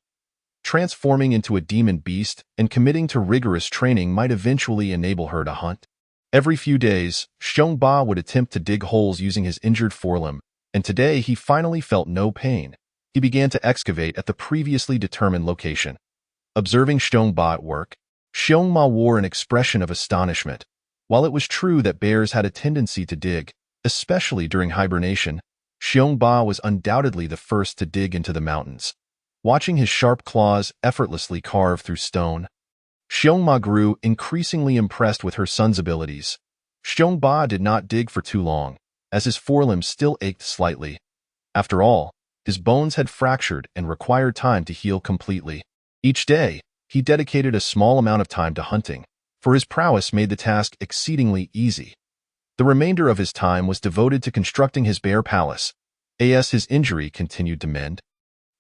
Transforming into a demon beast and committing to rigorous training might eventually enable her to hunt. Every few days, Xiongba would attempt to dig holes using his injured forelimb, and today he finally felt no pain. He began to excavate at the previously determined location. Observing Xiongba at work, Xiongma wore an expression of astonishment. While it was true that bears had a tendency to dig, especially during hibernation, Xiongba was undoubtedly the first to dig into the mountains. Watching his sharp claws effortlessly carve through stone, Xiongma grew increasingly impressed with her son's abilities. Xiongba did not dig for too long, as his forelimb still ached slightly. After all, his bones had fractured and required time to heal completely. Each day, he dedicated a small amount of time to hunting, for his prowess made the task exceedingly easy. The remainder of his time was devoted to constructing his bear palace. As his injury continued to mend,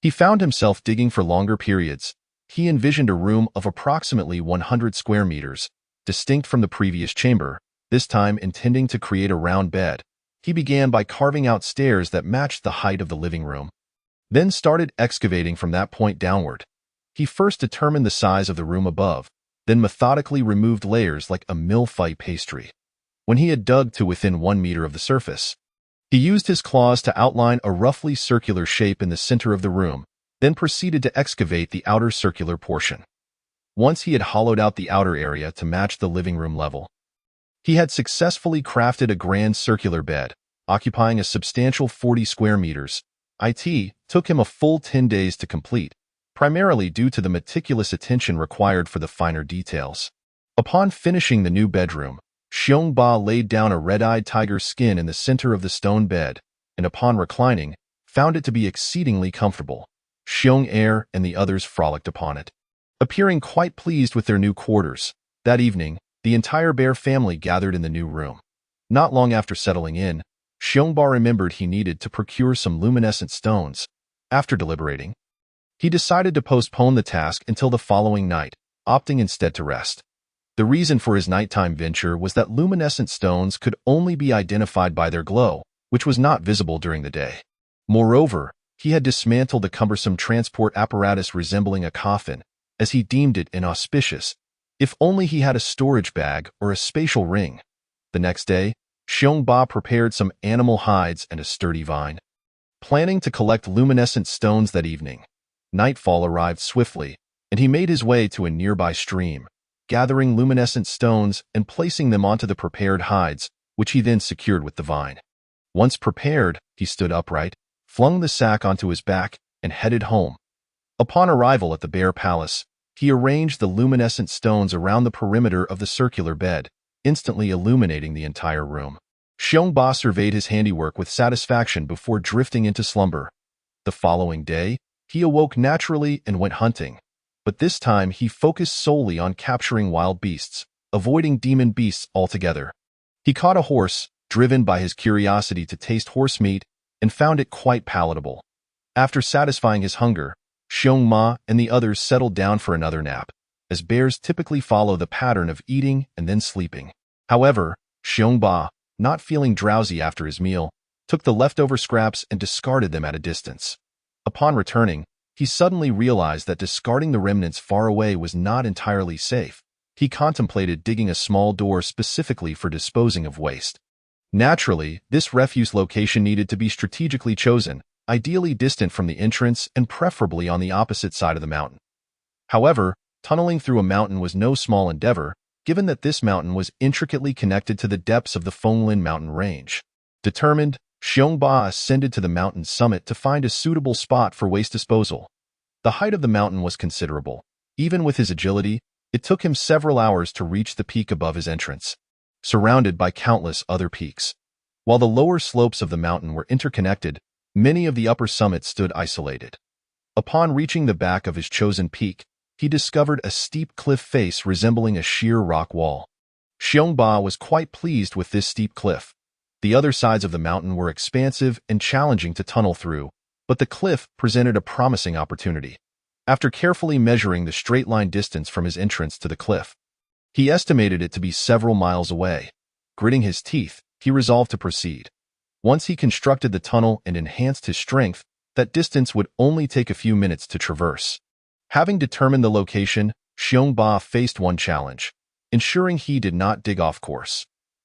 he found himself digging for longer periods. He envisioned a room of approximately 100 square meters, distinct from the previous chamber, this time intending to create a round bed. He began by carving out stairs that matched the height of the living room, then started excavating from that point downward. He first determined the size of the room above, then methodically removed layers like a millefeuille pastry. When he had dug to within 1 meter of the surface, he used his claws to outline a roughly circular shape in the center of the room, then proceeded to excavate the outer circular portion. Once he had hollowed out the outer area to match the living room level, he had successfully crafted a grand circular bed, occupying a substantial 40 square meters. It took him a full 10 days to complete, primarily due to the meticulous attention required for the finer details. Upon finishing the new bedroom, Xiongba laid down a red-eyed tiger skin in the center of the stone bed, and upon reclining, found it to be exceedingly comfortable. Xiong and the others frolicked upon it, appearing quite pleased with their new quarters. That evening, the entire bear family gathered in the new room. Not long after settling in, Xiongba remembered he needed to procure some luminescent stones. After deliberating, he decided to postpone the task until the following night, opting instead to rest. The reason for his nighttime venture was that luminescent stones could only be identified by their glow, which was not visible during the day. Moreover, he had dismantled the cumbersome transport apparatus resembling a coffin, as he deemed it inauspicious. If only he had a storage bag or a spatial ring. The next day, Xiongba prepared some animal hides and a sturdy vine, planning to collect luminescent stones that evening. Nightfall arrived swiftly, and he made his way to a nearby stream, gathering luminescent stones and placing them onto the prepared hides, which he then secured with the vine. Once prepared, he stood upright, flung the sack onto his back, and headed home. Upon arrival at the Bear Palace, he arranged the luminescent stones around the perimeter of the circular bed, instantly illuminating the entire room. Xiongba surveyed his handiwork with satisfaction before drifting into slumber. The following day, he awoke naturally and went hunting, but this time he focused solely on capturing wild beasts, avoiding demon beasts altogether. He caught a horse, driven by his curiosity to taste horse meat, and found it quite palatable. After satisfying his hunger, Xiongma and the others settled down for another nap, as bears typically follow the pattern of eating and then sleeping. However, Xiongba, not feeling drowsy after his meal, took the leftover scraps and discarded them at a distance. Upon returning, he suddenly realized that discarding the remnants far away was not entirely safe. He contemplated digging a small door specifically for disposing of waste. Naturally, this refuse location needed to be strategically chosen, ideally distant from the entrance and preferably on the opposite side of the mountain. However, tunneling through a mountain was no small endeavor, given that this mountain was intricately connected to the depths of the Fenglin mountain range. Determined, Xiongba ascended to the mountain's summit to find a suitable spot for waste disposal. The height of the mountain was considerable. Even with his agility, it took him several hours to reach the peak above his entrance, surrounded by countless other peaks. While the lower slopes of the mountain were interconnected, many of the upper summits stood isolated. Upon reaching the back of his chosen peak, he discovered a steep cliff face resembling a sheer rock wall. Xiongba was quite pleased with this steep cliff. The other sides of the mountain were expansive and challenging to tunnel through, but the cliff presented a promising opportunity. After carefully measuring the straight-line distance from his entrance to the cliff, he estimated it to be several miles away. Gritting his teeth, he resolved to proceed. Once he constructed the tunnel and enhanced his strength, that distance would only take a few minutes to traverse. Having determined the location, Xiongba faced one challenge, ensuring he did not dig off course.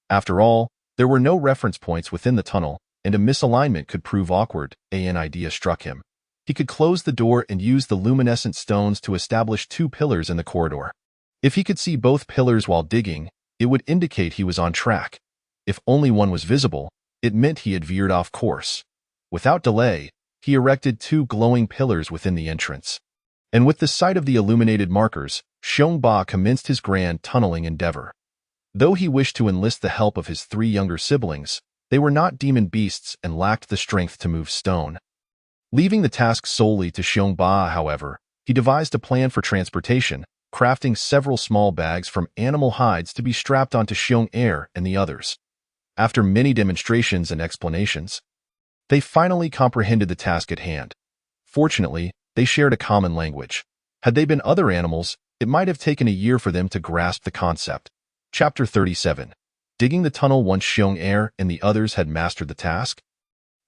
After all, there were no reference points within the tunnel, and a misalignment could prove awkward. An idea struck him. He could close the door and use the luminescent stones to establish two pillars in the corridor. If he could see both pillars while digging, it would indicate he was on track. If only one was visible, it meant he had veered off course. Without delay, he erected two glowing pillars within the entrance. And with the sight of the illuminated markers, Xiongba commenced his grand tunneling endeavor. Though he wished to enlist the help of his three younger siblings, they were not demon beasts and lacked the strength to move stone. Leaving the task solely to Xiongba, however, he devised a plan for transportation, crafting several small bags from animal hides to be strapped onto Xiong and the others. After many demonstrations and explanations, they finally comprehended the task at hand. Fortunately, they shared a common language. Had they been other animals, it might have taken a year for them to grasp the concept. Chapter 37. Digging the tunnel once Xiong and the others had mastered the task,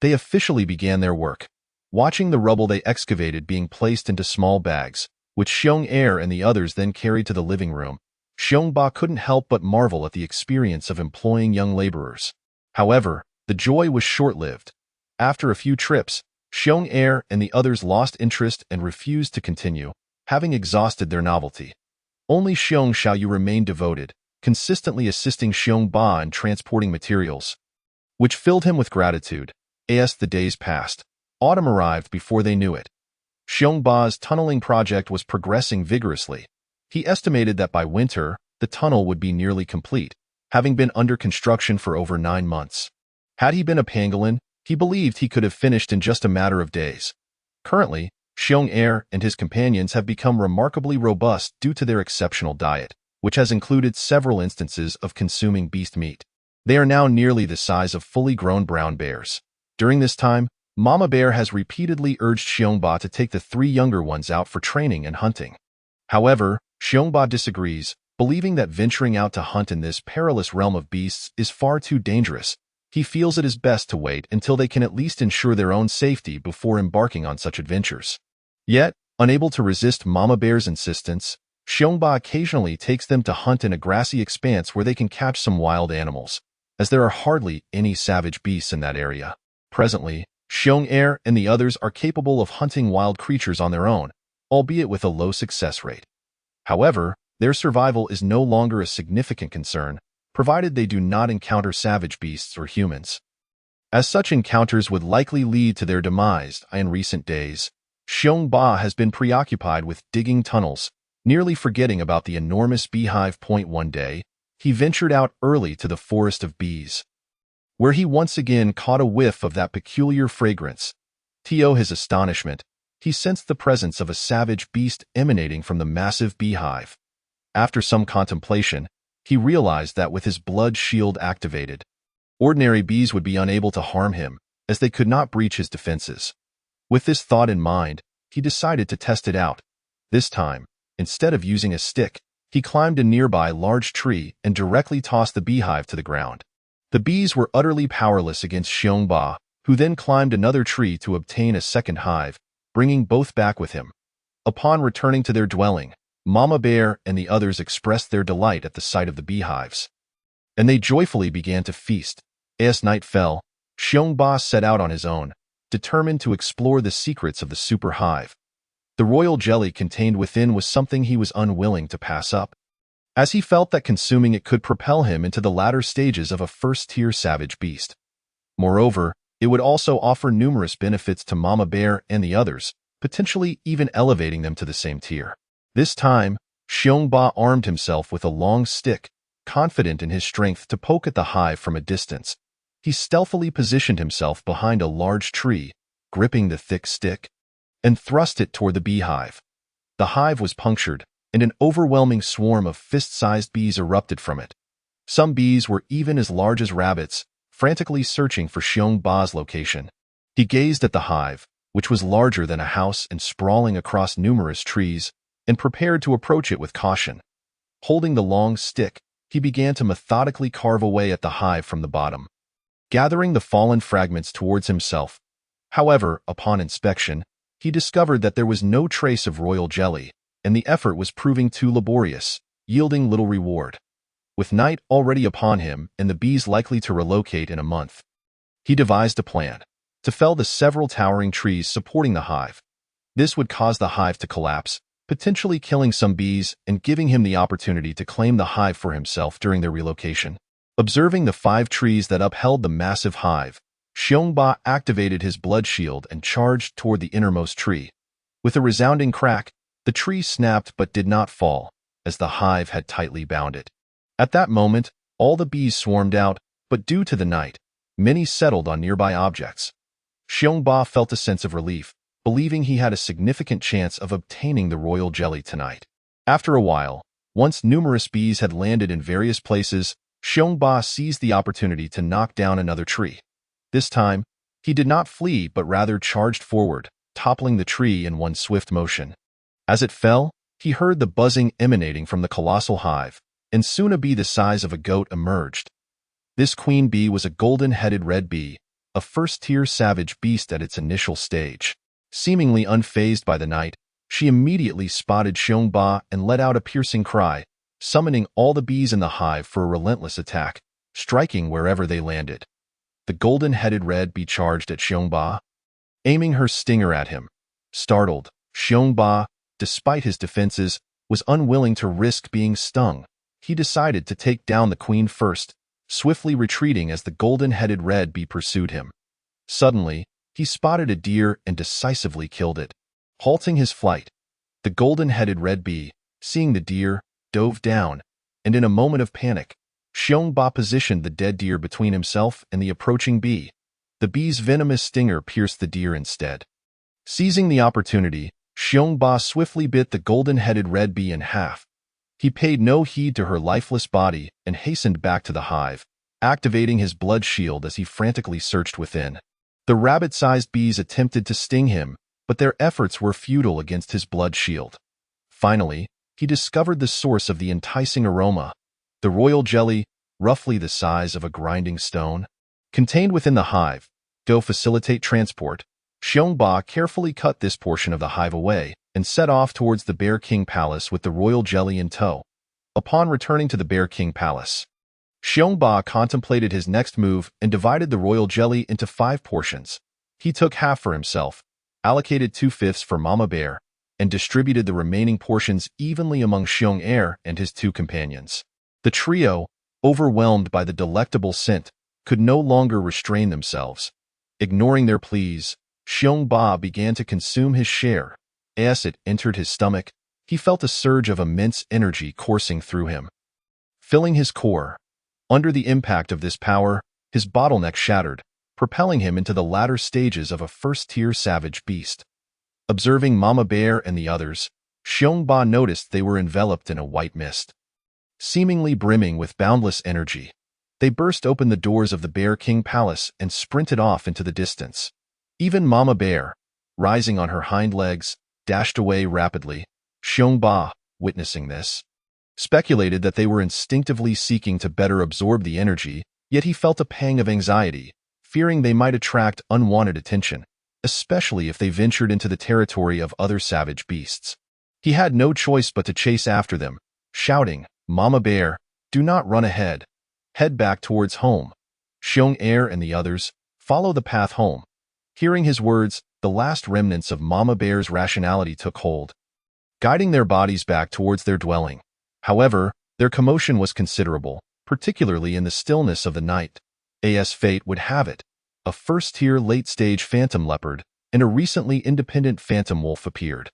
they officially began their work. Watching the rubble they excavated being placed into small bags, which Xiong and the others then carried to the living room, Xiongba couldn't help but marvel at the experience of employing young laborers. However, the joy was short-lived. After a few trips, Xiong and the others lost interest and refused to continue, having exhausted their novelty. Only Xiong Xiaoyu remained devoted, consistently assisting Xiongba in transporting materials, which filled him with gratitude. As the days passed, autumn arrived before they knew it. Xiongba's tunneling project was progressing vigorously. He estimated that by winter, the tunnel would be nearly complete, having been under construction for over 9 months. Had he been a pangolin, he believed he could have finished in just a matter of days. Currently, Xiong and his companions have become remarkably robust due to their exceptional diet, which has included several instances of consuming beast meat. They are now nearly the size of fully grown brown bears. During this time, Mama Bear has repeatedly urged Xiongba to take the 3 younger ones out for training and hunting. However, Xiongba disagrees, believing that venturing out to hunt in this perilous realm of beasts is far too dangerous. He feels it is best to wait until they can at least ensure their own safety before embarking on such adventures. Yet, unable to resist Mama Bear's insistence, Xiongba occasionally takes them to hunt in a grassy expanse where they can catch some wild animals, as there are hardly any savage beasts in that area. Presently, Xiong and the others are capable of hunting wild creatures on their own, albeit with a low success rate. However, their survival is no longer a significant concern, provided they do not encounter savage beasts or humans. as such encounters would likely lead to their demise. In recent days, Xiongba has been preoccupied with digging tunnels, nearly forgetting about the enormous beehive. One day, he ventured out early to the forest of bees, where he once again caught a whiff of that peculiar fragrance. To his astonishment, he sensed the presence of a savage beast emanating from the massive beehive. After some contemplation, he realized that with his blood shield activated, ordinary bees would be unable to harm him, as they could not breach his defenses. With this thought in mind, he decided to test it out. This time, instead of using a stick, he climbed a nearby large tree and directly tossed the beehive to the ground. The bees were utterly powerless against Xiongba, who then climbed another tree to obtain a second hive, bringing both back with him. Upon returning to their dwelling, Mama Bear and the others expressed their delight at the sight of the beehives, and they joyfully began to feast. As night fell, Xiongba set out on his own, determined to explore the secrets of the super hive. The royal jelly contained within was something he was unwilling to pass up, as he felt that consuming it could propel him into the latter stages of a first-tier savage beast. Moreover, it would also offer numerous benefits to Mama Bear and the others, potentially even elevating them to the same tier. This time, Xiongba armed himself with a long stick, confident in his strength to poke at the hive from a distance. He stealthily positioned himself behind a large tree, gripping the thick stick, and thrust it toward the beehive. The hive was punctured, and an overwhelming swarm of fist-sized bees erupted from it. Some bees were even as large as rabbits, frantically searching for Xiongba's location. He gazed at the hive, which was larger than a house and sprawling across numerous trees, and prepared to approach it with caution. Holding the long stick, he began to methodically carve away at the hive from the bottom, gathering the fallen fragments towards himself. However, upon inspection, he discovered that there was no trace of royal jelly, and the effort was proving too laborious, yielding little reward. With night already upon him and the bees likely to relocate in a month, he devised a plan to fell the several towering trees supporting the hive. This would cause the hive to collapse, potentially killing some bees and giving him the opportunity to claim the hive for himself during their relocation. Observing the 5 trees that upheld the massive hive, Xiongba activated his blood shield and charged toward the innermost tree. With a resounding crack, the tree snapped but did not fall, as the hive had tightly bound it. At that moment, all the bees swarmed out, but due to the night, many settled on nearby objects. Xiongba felt a sense of relief, believing he had a significant chance of obtaining the royal jelly tonight. After a while, once numerous bees had landed in various places, Xiongba seized the opportunity to knock down another tree. This time, he did not flee but rather charged forward, toppling the tree in one swift motion. As it fell, he heard the buzzing emanating from the colossal hive, and soon a bee the size of a goat emerged. This queen bee was a golden-headed red bee, a first-tier savage beast at its initial stage. Seemingly unfazed by the night, she immediately spotted Xiongba and let out a piercing cry, summoning all the bees in the hive for a relentless attack, striking wherever they landed. The golden-headed red bee charged at Xiongba, aiming her stinger at him. Startled, Xiongba, despite his defenses, was unwilling to risk being stung. He decided to take down the queen first, swiftly retreating as the golden-headed red bee pursued him. Suddenly, he spotted a deer and decisively killed it. Halting his flight, the golden-headed red bee, seeing the deer, dove down, and in a moment of panic, Xiongba positioned the dead deer between himself and the approaching bee. The bee's venomous stinger pierced the deer instead. Seizing the opportunity, Xiongba swiftly bit the golden-headed red bee in half. He paid no heed to her lifeless body and hastened back to the hive, activating his blood shield as he frantically searched within. The rabbit-sized bees attempted to sting him, but their efforts were futile against his blood shield. Finally, he discovered the source of the enticing aroma, the royal jelly, roughly the size of a grinding stone, contained within the hive. To facilitate transport, Xiongba carefully cut this portion of the hive away and set off towards the Bear King Palace with the royal jelly in tow. Upon returning to the Bear King Palace, Xiongba contemplated his next move and divided the royal jelly into 5 portions. He took half for himself, allocated 2/5 for Mama Bear, and distributed the remaining portions evenly among Xiong and his 2 companions. The trio, overwhelmed by the delectable scent, could no longer restrain themselves. Ignoring their pleas, Xiongba began to consume his share. As it entered his stomach, he felt a surge of immense energy coursing through him, filling his core. Under the impact of this power, his bottleneck shattered, propelling him into the latter stages of a first-tier savage beast. Observing Mama Bear and the others, Xiongba noticed they were enveloped in a white mist, seemingly brimming with boundless energy. They burst open the doors of the Bear King Palace and sprinted off into the distance. Even Mama Bear, rising on her hind legs, dashed away rapidly. Xiongba, witnessing this, speculated that they were instinctively seeking to better absorb the energy, yet he felt a pang of anxiety, fearing they might attract unwanted attention, especially if they ventured into the territory of other savage beasts. He had no choice but to chase after them, shouting, "Mama Bear, do not run ahead. Head back towards home. Xiong and the others, follow the path home." Hearing his words, the last remnants of Mama Bear's rationality took hold, guiding their bodies back towards their dwelling. However, their commotion was considerable, particularly in the stillness of the night. As fate would have it, a first-tier late-stage phantom leopard and a recently independent phantom wolf appeared.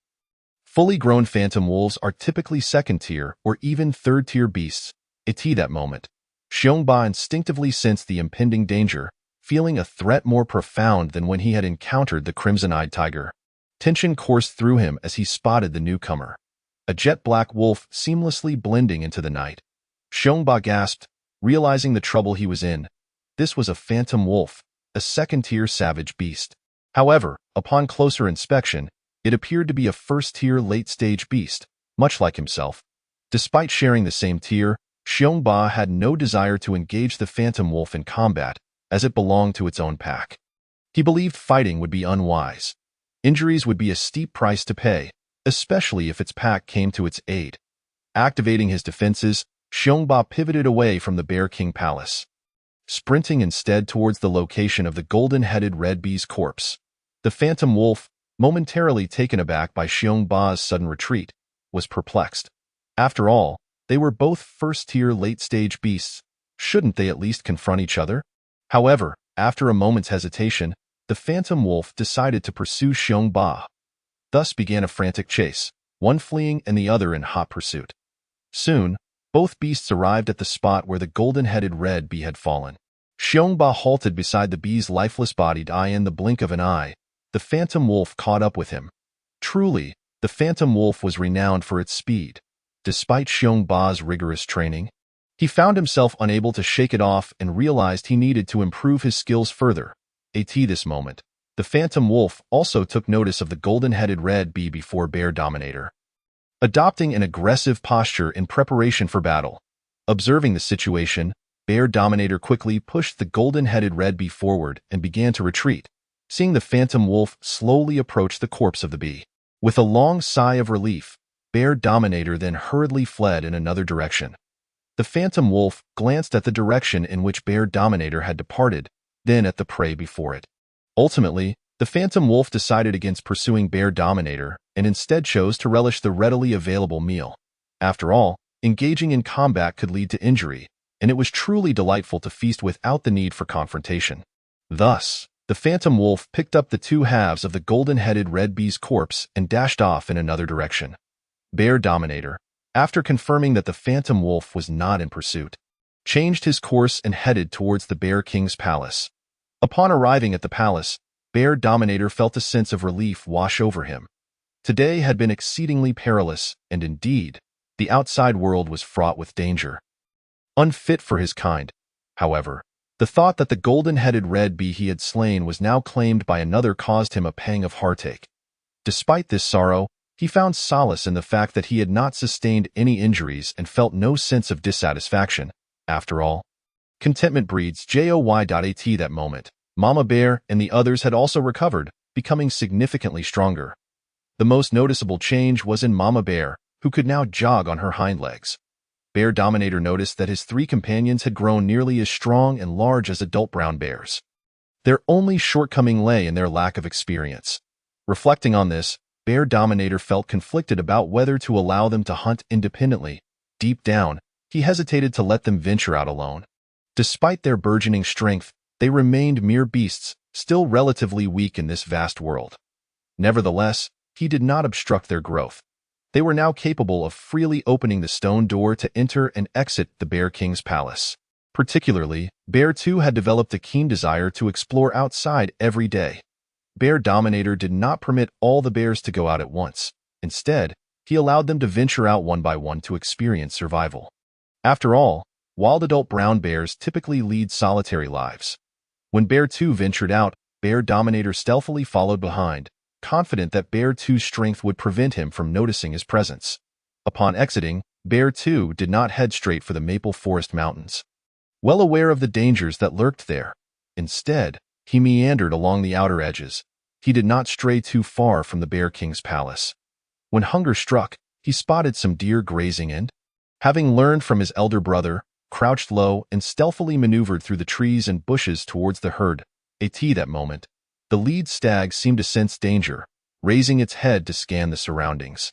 Fully grown phantom wolves are typically second-tier or even third-tier beasts. At that moment, Xiongba instinctively sensed the impending danger, feeling a threat more profound than when he had encountered the crimson-eyed tiger. Tension coursed through him as he spotted the newcomer, a jet-black wolf seamlessly blending into the night. Xiongba gasped, realizing the trouble he was in. This was a phantom wolf, a second-tier savage beast. However, upon closer inspection, it appeared to be a first-tier late-stage beast, much like himself. Despite sharing the same tier, Xiongba had no desire to engage the phantom wolf in combat, as it belonged to its own pack. He believed fighting would be unwise. Injuries would be a steep price to pay, especially if its pack came to its aid. Activating his defenses, Xiongba pivoted away from the Bear King Palace, sprinting instead towards the location of the golden-headed red bee's corpse. The phantom wolf, momentarily taken aback by Xiongba's sudden retreat, was perplexed. After all, they were both first-tier late-stage beasts. Shouldn't they at least confront each other? However, after a moment's hesitation, the phantom wolf decided to pursue Xiongba. Thus began a frantic chase, one fleeing and the other in hot pursuit. Soon, both beasts arrived at the spot where the golden-headed red bee had fallen. Xiongba halted beside the bee's lifeless body in the blink of an eye. The phantom wolf caught up with him. Truly, the phantom wolf was renowned for its speed. Despite Xiongba's rigorous training, he found himself unable to shake it off and realized he needed to improve his skills further. At this moment, the phantom wolf also took notice of the golden-headed red bee before Bear Dominator, adopting an aggressive posture in preparation for battle. Observing the situation, Bear Dominator quickly pushed the golden-headed red bee forward and began to retreat, seeing the phantom wolf slowly approach the corpse of the bee. With a long sigh of relief, Bear Dominator then hurriedly fled in another direction. The phantom wolf glanced at the direction in which Bear Dominator had departed, then at the prey before it. Ultimately, the phantom wolf decided against pursuing Bear Dominator and instead chose to relish the readily available meal. After all, engaging in combat could lead to injury, and it was truly delightful to feast without the need for confrontation. Thus, the phantom wolf picked up the two halves of the golden-headed red bee's corpse and dashed off in another direction. Bear Dominator, after confirming that the phantom wolf was not in pursuit, changed his course and headed towards the Bear King's palace. Upon arriving at the palace, Bear Dominator felt a sense of relief wash over him. Today had been exceedingly perilous, and indeed, the outside world was fraught with danger. Unfit for his kind, however, the thought that the golden-headed red bee he had slain was now claimed by another caused him a pang of heartache. Despite this sorrow, he found solace in the fact that he had not sustained any injuries and felt no sense of dissatisfaction. After all, contentment breeds joy. At that moment, Mama Bear and the others had also recovered, becoming significantly stronger. The most noticeable change was in Mama Bear, who could now jog on her hind legs. Bear Dominator noticed that his three companions had grown nearly as strong and large as adult brown bears. Their only shortcoming lay in their lack of experience. Reflecting on this, Bear Dominator felt conflicted about whether to allow them to hunt independently. Deep down, he hesitated to let them venture out alone. Despite their burgeoning strength, they remained mere beasts, still relatively weak in this vast world. Nevertheless, he did not obstruct their growth. They were now capable of freely opening the stone door to enter and exit the Bear King's palace. Particularly, Bear 2 had developed a keen desire to explore outside every day. Bear Dominator did not permit all the bears to go out at once. Instead, he allowed them to venture out one by one to experience survival. After all, wild adult brown bears typically lead solitary lives. When Bear 2 ventured out, Bear Dominator stealthily followed behind, confident that Bear 2's strength would prevent him from noticing his presence. Upon exiting, Bear 2 did not head straight for the Maple Forest Mountains, well aware of the dangers that lurked there. Instead, he meandered along the outer edges. He did not stray too far from the Bear King's palace. When hunger struck, he spotted some deer grazing and, having learned from his elder brother, crouched low and stealthily maneuvered through the trees and bushes towards the herd. That moment, the lead stag seemed to sense danger, raising its head to scan the surroundings.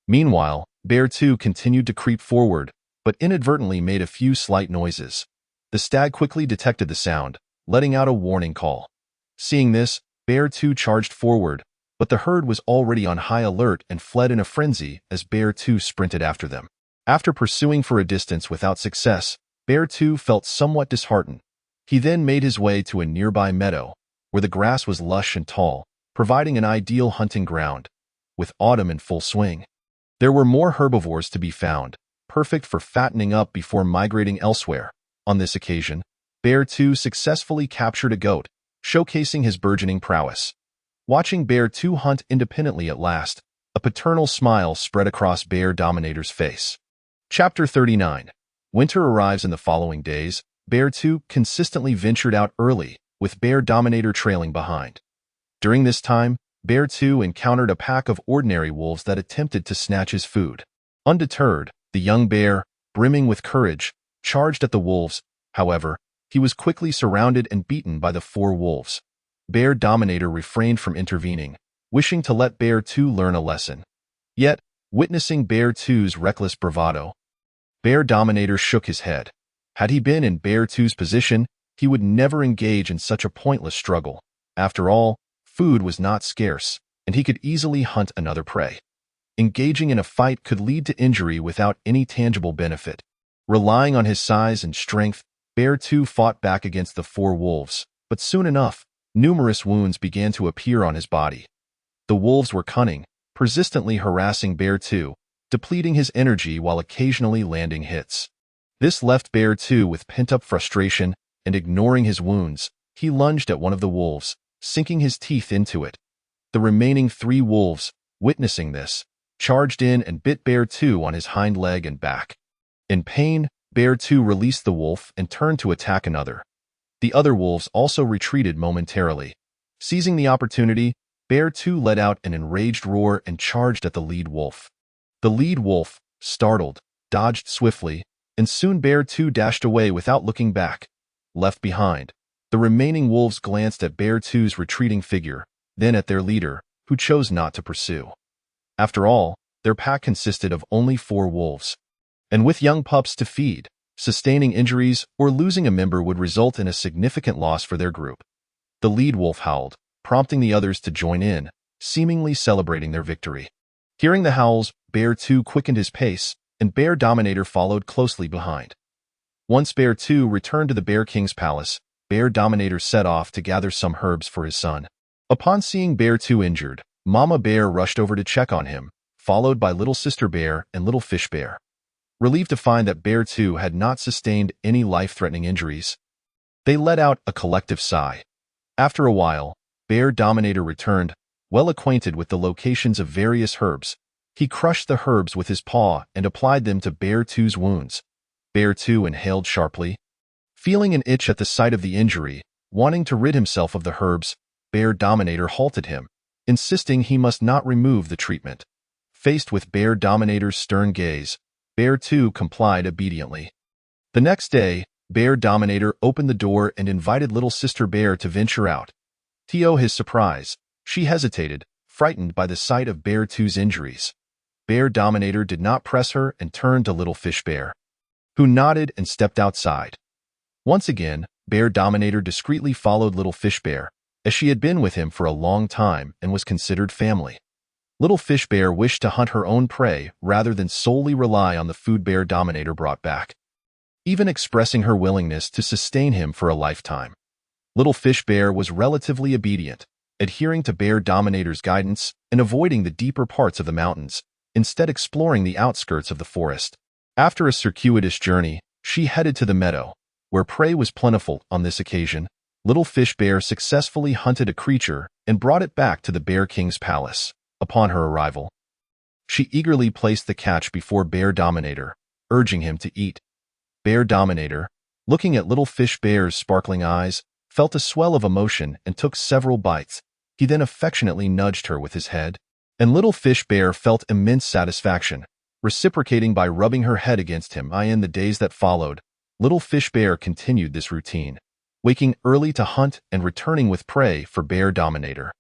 Meanwhile, Bear 2 continued to creep forward, but inadvertently made a few slight noises. The stag quickly detected the sound, letting out a warning call. Seeing this, Bear 2 charged forward, but the herd was already on high alert and fled in a frenzy as Bear 2 sprinted after them. After pursuing for a distance without success, Bear 2 felt somewhat disheartened. He then made his way to a nearby meadow, where the grass was lush and tall, providing an ideal hunting ground. With autumn in full swing, there were more herbivores to be found, perfect for fattening up before migrating elsewhere. On this occasion, Bear 2 successfully captured a goat, showcasing his burgeoning prowess. Watching Bear 2 hunt independently at last, a paternal smile spread across Bear Dominator's face. Chapter 39. Winter arrives in the following days. Bear 2 consistently ventured out early, with Bear Dominator trailing behind. During this time, Bear 2 encountered a pack of ordinary wolves that attempted to snatch his food. Undeterred, the young bear, brimming with courage, charged at the wolves. However, he was quickly surrounded and beaten by the 4 wolves. Bear Dominator refrained from intervening, wishing to let Bear 2 learn a lesson. Yet, witnessing Bear 2's reckless bravado, Bear Dominator shook his head. Had he been in Bear 2's position, he would never engage in such a pointless struggle. After all, food was not scarce, and he could easily hunt another prey. Engaging in a fight could lead to injury without any tangible benefit. Relying on his size and strength, Bear 2 fought back against the 4 wolves, but soon enough, numerous wounds began to appear on his body. The wolves were cunning, persistently harassing Bear 2, depleting his energy while occasionally landing hits. This left Bear 2 with pent-up frustration, and ignoring his wounds, he lunged at one of the wolves, sinking his teeth into it. The remaining 3 wolves, witnessing this, charged in and bit Bear 2 on his hind leg and back. In pain, Bear 2 released the wolf and turned to attack another. The other wolves also retreated momentarily. Seizing the opportunity, Bear 2 let out an enraged roar and charged at the lead wolf. The lead wolf, startled, dodged swiftly, and soon Bear 2 dashed away without looking back. Left behind, the remaining wolves glanced at Bear 2's retreating figure, then at their leader, who chose not to pursue. After all, their pack consisted of only 4 wolves. And with young pups to feed, sustaining injuries or losing a member would result in a significant loss for their group. The lead wolf howled, prompting the others to join in, seemingly celebrating their victory. Hearing the howls, Bear 2 quickened his pace, and Bear Dominator followed closely behind. Once Bear 2 returned to the Bear King's palace, Bear Dominator set off to gather some herbs for his son. Upon seeing Bear 2 injured, Mama Bear rushed over to check on him, followed by Little Sister Bear and Little Fish Bear. Relieved to find that Bear 2 had not sustained any life-threatening injuries, they let out a collective sigh. After a while, Bear Dominator returned, well acquainted with the locations of various herbs. He crushed the herbs with his paw and applied them to Bear 2's wounds. Bear 2 inhaled sharply. Feeling an itch at the site of the injury, wanting to rid himself of the herbs, Bear Dominator halted him, insisting he must not remove the treatment. Faced with Bear Dominator's stern gaze, Bear 2 complied obediently. The next day, Bear Dominator opened the door and invited Little Sister Bear to venture out. To his surprise, she hesitated, frightened by the sight of Bear 2's injuries. Bear Dominator did not press her and turned to Little Fish Bear, who nodded and stepped outside. Once again, Bear Dominator discreetly followed Little Fish Bear, as she had been with him for a long time and was considered family. Little Fish Bear wished to hunt her own prey rather than solely rely on the food Bear Dominator brought back, even expressing her willingness to sustain him for a lifetime. Little Fish Bear was relatively obedient, adhering to Bear Dominator's guidance and avoiding the deeper parts of the mountains, instead exploring the outskirts of the forest. After a circuitous journey, she headed to the meadow, where prey was plentiful. On this occasion, Little Fish Bear successfully hunted a creature and brought it back to the Bear King's palace. Upon her arrival, she eagerly placed the catch before Bear Dominator, urging him to eat. Bear Dominator, looking at Little Fish Bear's sparkling eyes, felt a swell of emotion and took several bites. He then affectionately nudged her with his head, and Little Fish Bear felt immense satisfaction, reciprocating by rubbing her head against him. In the days that followed, Little Fish Bear continued this routine, waking early to hunt and returning with prey for Bear Dominator.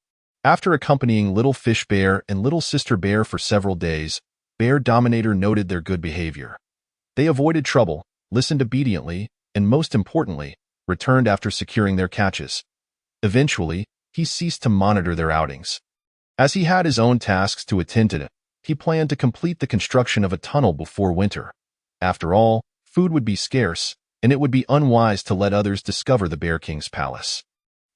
After accompanying Little Fish Bear and Little Sister Bear for several days, Bear Dominator noted their good behavior. They avoided trouble, listened obediently, and most importantly, returned after securing their catches. Eventually, he ceased to monitor their outings. As he had his own tasks to attend to, he planned to complete the construction of a tunnel before winter. After all, food would be scarce, and it would be unwise to let others discover the Bear King's palace.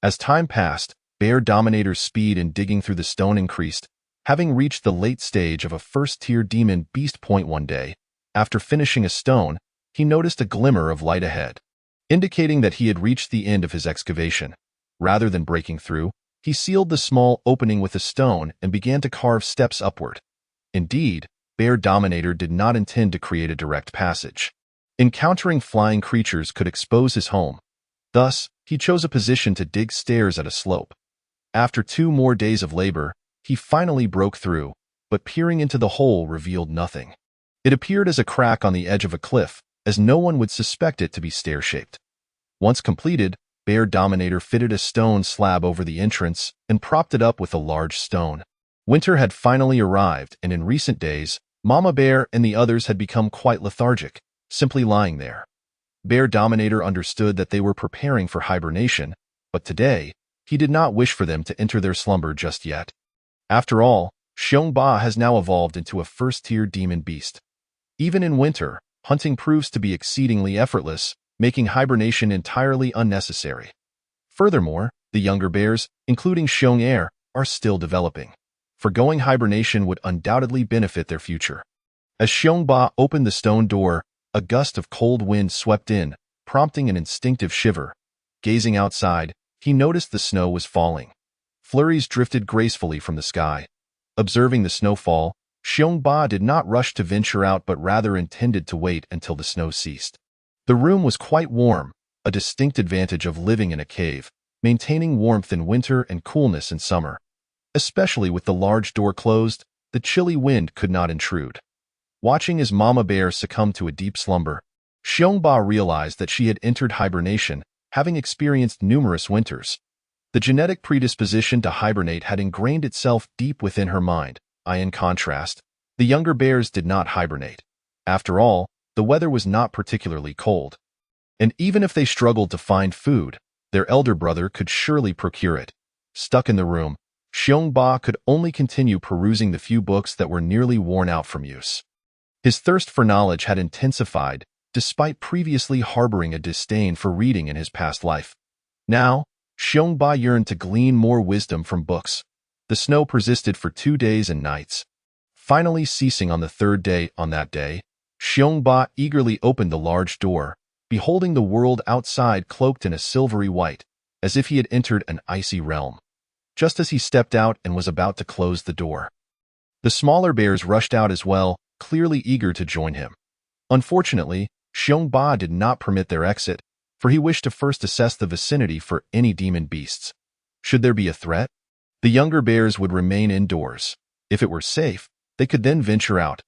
As time passed, Bear Dominator's speed in digging through the stone increased, having reached the late stage of a first-tier demon beast point one day. After finishing a stone, he noticed a glimmer of light ahead, indicating that he had reached the end of his excavation. Rather than breaking through, he sealed the small opening with a stone and began to carve steps upward. Indeed, Bear Dominator did not intend to create a direct passage. Encountering flying creatures could expose his home. Thus, he chose a position to dig stairs at a slope. After 2 more days of labor, he finally broke through, but peering into the hole revealed nothing. It appeared as a crack on the edge of a cliff, as no one would suspect it to be stair-shaped. Once completed, Bear Dominator fitted a stone slab over the entrance and propped it up with a large stone. Winter had finally arrived, and in recent days, Mama Bear and the others had become quite lethargic, simply lying there. Bear Dominator understood that they were preparing for hibernation, but today, he did not wish for them to enter their slumber just yet. After all, Xiongba has now evolved into a first-tier demon beast. Even in winter, hunting proves to be exceedingly effortless, making hibernation entirely unnecessary. Furthermore, the younger bears, including Xiong are still developing. Foregoing hibernation would undoubtedly benefit their future. As Xiongba opened the stone door, a gust of cold wind swept in, prompting an instinctive shiver. Gazing outside, he noticed the snow was falling. Flurries drifted gracefully from the sky. Observing the snowfall, Xiongba did not rush to venture out but rather intended to wait until the snow ceased. The room was quite warm, a distinct advantage of living in a cave, maintaining warmth in winter and coolness in summer. Especially with the large door closed, the chilly wind could not intrude. Watching as Mama Bear succumbed to a deep slumber, Xiongba realized that she had entered hibernation, having experienced numerous winters. The genetic predisposition to hibernate had ingrained itself deep within her mind. In contrast, the younger bears did not hibernate. After all, the weather was not particularly cold. And even if they struggled to find food, their elder brother could surely procure it. Stuck in the room, Xiongba could only continue perusing the few books that were nearly worn out from use. His thirst for knowledge had intensified, despite previously harboring a disdain for reading in his past life. Now, Xiongba yearned to glean more wisdom from books. The snow persisted for 2 days and nights. Finally ceasing on the 3rd day. On that day, Xiongba eagerly opened the large door, beholding the world outside cloaked in a silvery white, as if he had entered an icy realm. Just as he stepped out and was about to close the door, the smaller bears rushed out as well, clearly eager to join him. Unfortunately, Xiongba did not permit their exit, for he wished to first assess the vicinity for any demon beasts. Should there be a threat, the younger bears would remain indoors. If it were safe, they could then venture out.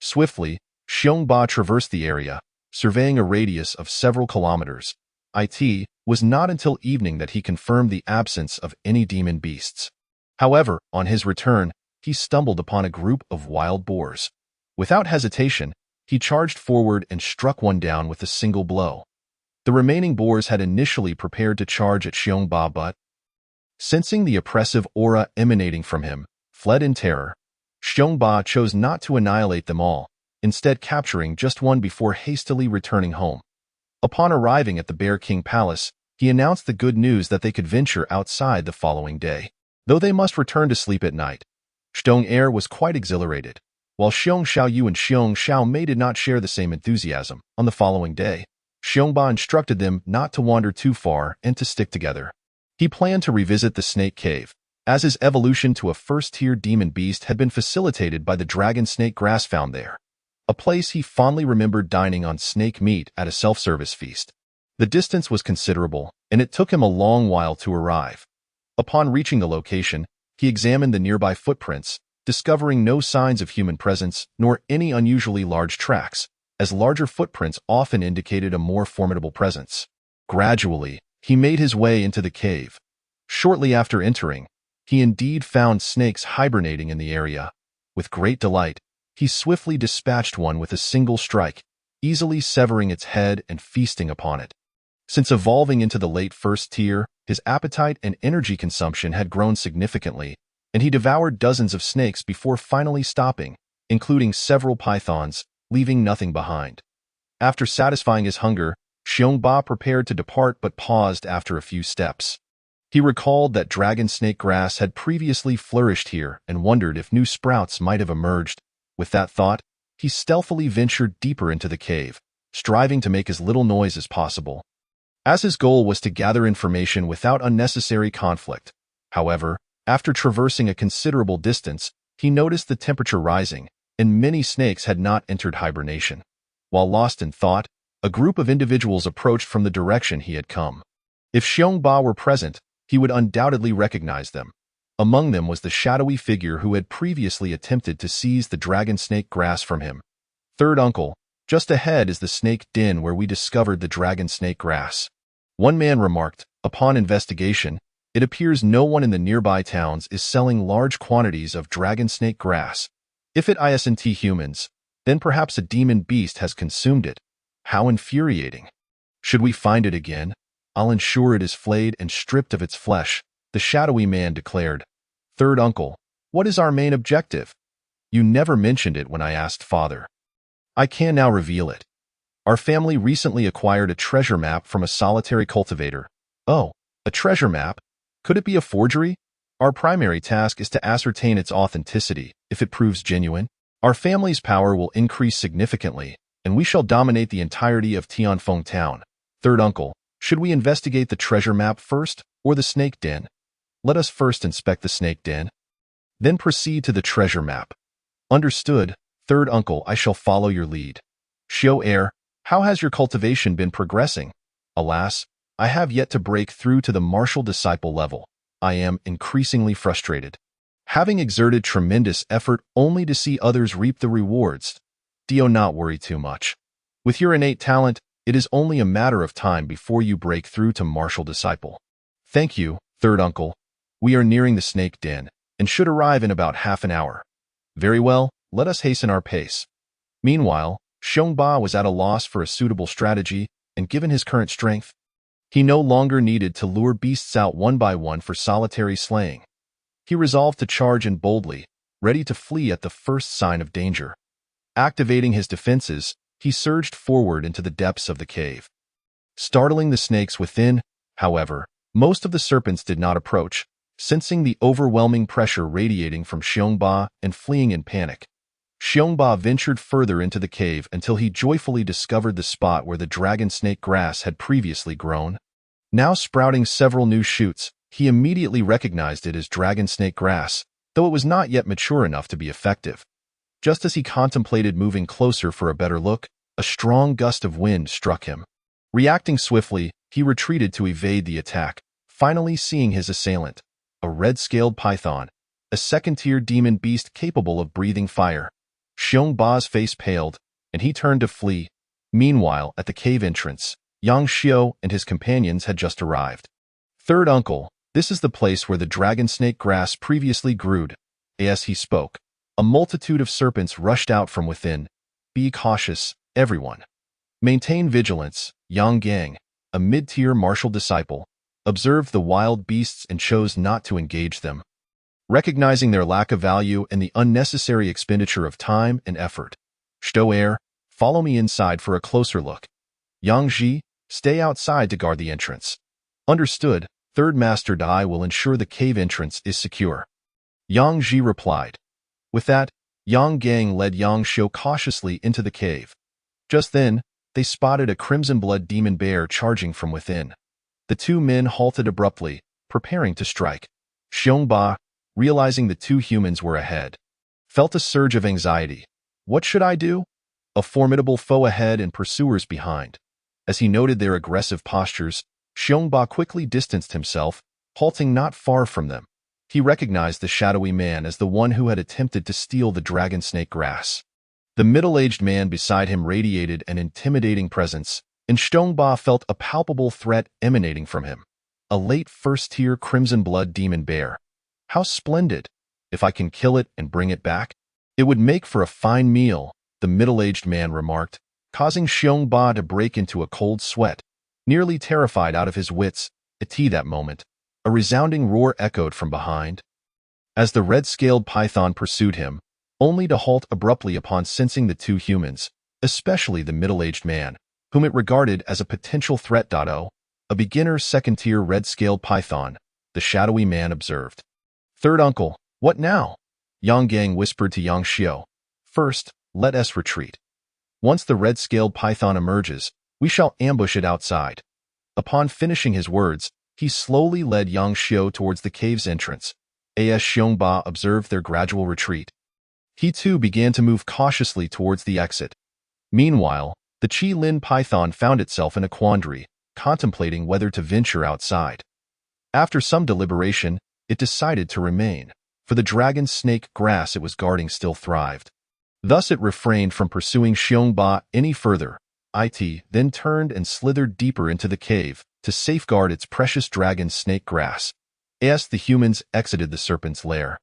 Swiftly, Xiongba traversed the area, surveying a radius of several kilometers. It was not until evening that he confirmed the absence of any demon beasts. However, on his return, he stumbled upon a group of wild boars. Without hesitation, he charged forward and struck one down with a single blow. The remaining boars had initially prepared to charge at Xiongba, but, sensing the oppressive aura emanating from him, fled in terror. Xiongba chose not to annihilate them all, instead capturing just one before hastily returning home. Upon arriving at the Bear King Palace, he announced the good news that they could venture outside the following day, though they must return to sleep at night. Xiong Er was quite exhilarated, while Xiong Xiaoyu and Xiong Xiaomei did not share the same enthusiasm. On the following day, Xiongba instructed them not to wander too far and to stick together. He planned to revisit the Snake Cave, as his evolution to a first-tier demon beast had been facilitated by the dragon snake grass found there, a place he fondly remembered dining on snake meat at a self-service feast. The distance was considerable, and it took him a long while to arrive. Upon reaching the location, he examined the nearby footprints, discovering no signs of human presence nor any unusually large tracks, as larger footprints often indicated a more formidable presence. Gradually, he made his way into the cave. Shortly after entering, he indeed found snakes hibernating in the area. With great delight, he swiftly dispatched one with a single strike, easily severing its head and feasting upon it. Since evolving into the late first tier, his appetite and energy consumption had grown significantly, and he devoured dozens of snakes before finally stopping, including several pythons, leaving nothing behind. After satisfying his hunger, Xiongba prepared to depart but paused after a few steps. He recalled that dragon snake grass had previously flourished here and wondered if new sprouts might have emerged. With that thought, he stealthily ventured deeper into the cave, striving to make as little noise as possible, as his goal was to gather information without unnecessary conflict. However, after traversing a considerable distance, he noticed the temperature rising, and many snakes had not entered hibernation. While lost in thought, a group of individuals approached from the direction he had come. If Xiongba were present, he would undoubtedly recognize them. Among them was the shadowy figure who had previously attempted to seize the dragon snake grass from him. Third uncle, just ahead is the snake den where we discovered the dragon snake grass. One man remarked, upon investigation, it appears no one in the nearby towns is selling large quantities of dragon snake grass. If it isn't humans, then perhaps a demon beast has consumed it. How infuriating. Should we find it again, I'll ensure it is flayed and stripped of its flesh, the shadowy man declared. Third uncle, what is our main objective? You never mentioned it when I asked father. I can now reveal it. Our family recently acquired a treasure map from a solitary cultivator. Oh, a treasure map? Could it be a forgery? Our primary task is to ascertain its authenticity. If it proves genuine, our family's power will increase significantly, and we shall dominate the entirety of Tianfeng Town. Third uncle, should we investigate the treasure map first, or the snake den? Let us first inspect the snake den, then proceed to the treasure map. Understood, third uncle, I shall follow your lead. Xiao Er, how has your cultivation been progressing? Alas, I have yet to break through to the martial disciple level. I am increasingly frustrated, having exerted tremendous effort only to see others reap the rewards. Do not worry too much. With your innate talent, it is only a matter of time before you break through to martial disciple. Thank you, third uncle. We are nearing the snake den, and should arrive in about half an hour. Very well, let us hasten our pace. Meanwhile, Xiongba was at a loss for a suitable strategy, and given his current strength, he no longer needed to lure beasts out one by one for solitary slaying. He resolved to charge in boldly, ready to flee at the first sign of danger. Activating his defenses, he surged forward into the depths of the cave. Startling the snakes within, however, most of the serpents did not approach, sensing the overwhelming pressure radiating from Xiongba and fleeing in panic. Xiongba ventured further into the cave until he joyfully discovered the spot where the dragon snake grass had previously grown. Now sprouting several new shoots, he immediately recognized it as dragon snake grass, though it was not yet mature enough to be effective. Just as he contemplated moving closer for a better look, a strong gust of wind struck him. Reacting swiftly, he retreated to evade the attack, finally seeing his assailant, a red-scaled python, a second-tier demon beast capable of breathing fire. Xiongba's face paled, and he turned to flee. Meanwhile, at the cave entrance, Yang Xiao and his companions had just arrived. Third uncle, this is the place where the dragon snake grass previously grew. As he spoke, a multitude of serpents rushed out from within. Be cautious, everyone. Maintain vigilance, Yang Gang. a mid-tier martial disciple, observed the wild beasts and chose not to engage them, recognizing their lack of value and the unnecessary expenditure of time and effort. Stoer, follow me inside for a closer look. Yang Ji, stay outside to guard the entrance. Understood, Third Master Dai will ensure the cave entrance is secure. Yang Ji replied. With that, Yang Gang led Yang Xiu cautiously into the cave. Just then, they spotted a crimson blood demon bear charging from within. The two men halted abruptly, preparing to strike. Xiongba, realizing the two humans were ahead, felt a surge of anxiety. What should I do? A formidable foe ahead and pursuers behind. As he noted their aggressive postures, Xiongba quickly distanced himself, halting not far from them. He recognized the shadowy man as the one who had attempted to steal the dragon snake grass. The middle-aged man beside him radiated an intimidating presence, and Xiongba felt a palpable threat emanating from him. A late first-tier crimson blood demon bear. How splendid! If I can kill it and bring it back, it would make for a fine meal, the middle-aged man remarked, causing Xiongba to break into a cold sweat. Nearly terrified out of his wits, at that moment, a resounding roar echoed from behind. As the red-scaled python pursued him, only to halt abruptly upon sensing the two humans, especially the middle-aged man, whom it regarded as a potential threat. A beginner second-tier red-scaled python, the shadowy man observed. Third uncle, what now? Yang Gang whispered to Yang Xiu. First, let us retreat. Once the red-scaled python emerges, we shall ambush it outside. Upon finishing his words, he slowly led Yang Xiu towards the cave's entrance. As Xiongba observed their gradual retreat, he too began to move cautiously towards the exit. Meanwhile, the Qi Lin python found itself in a quandary, contemplating whether to venture outside. After some deliberation, it decided to remain, for the dragon snake grass it was guarding still thrived. Thus it refrained from pursuing Xiongba any further. It then turned and slithered deeper into the cave to safeguard its precious dragon snake grass. As the humans exited the serpent's lair,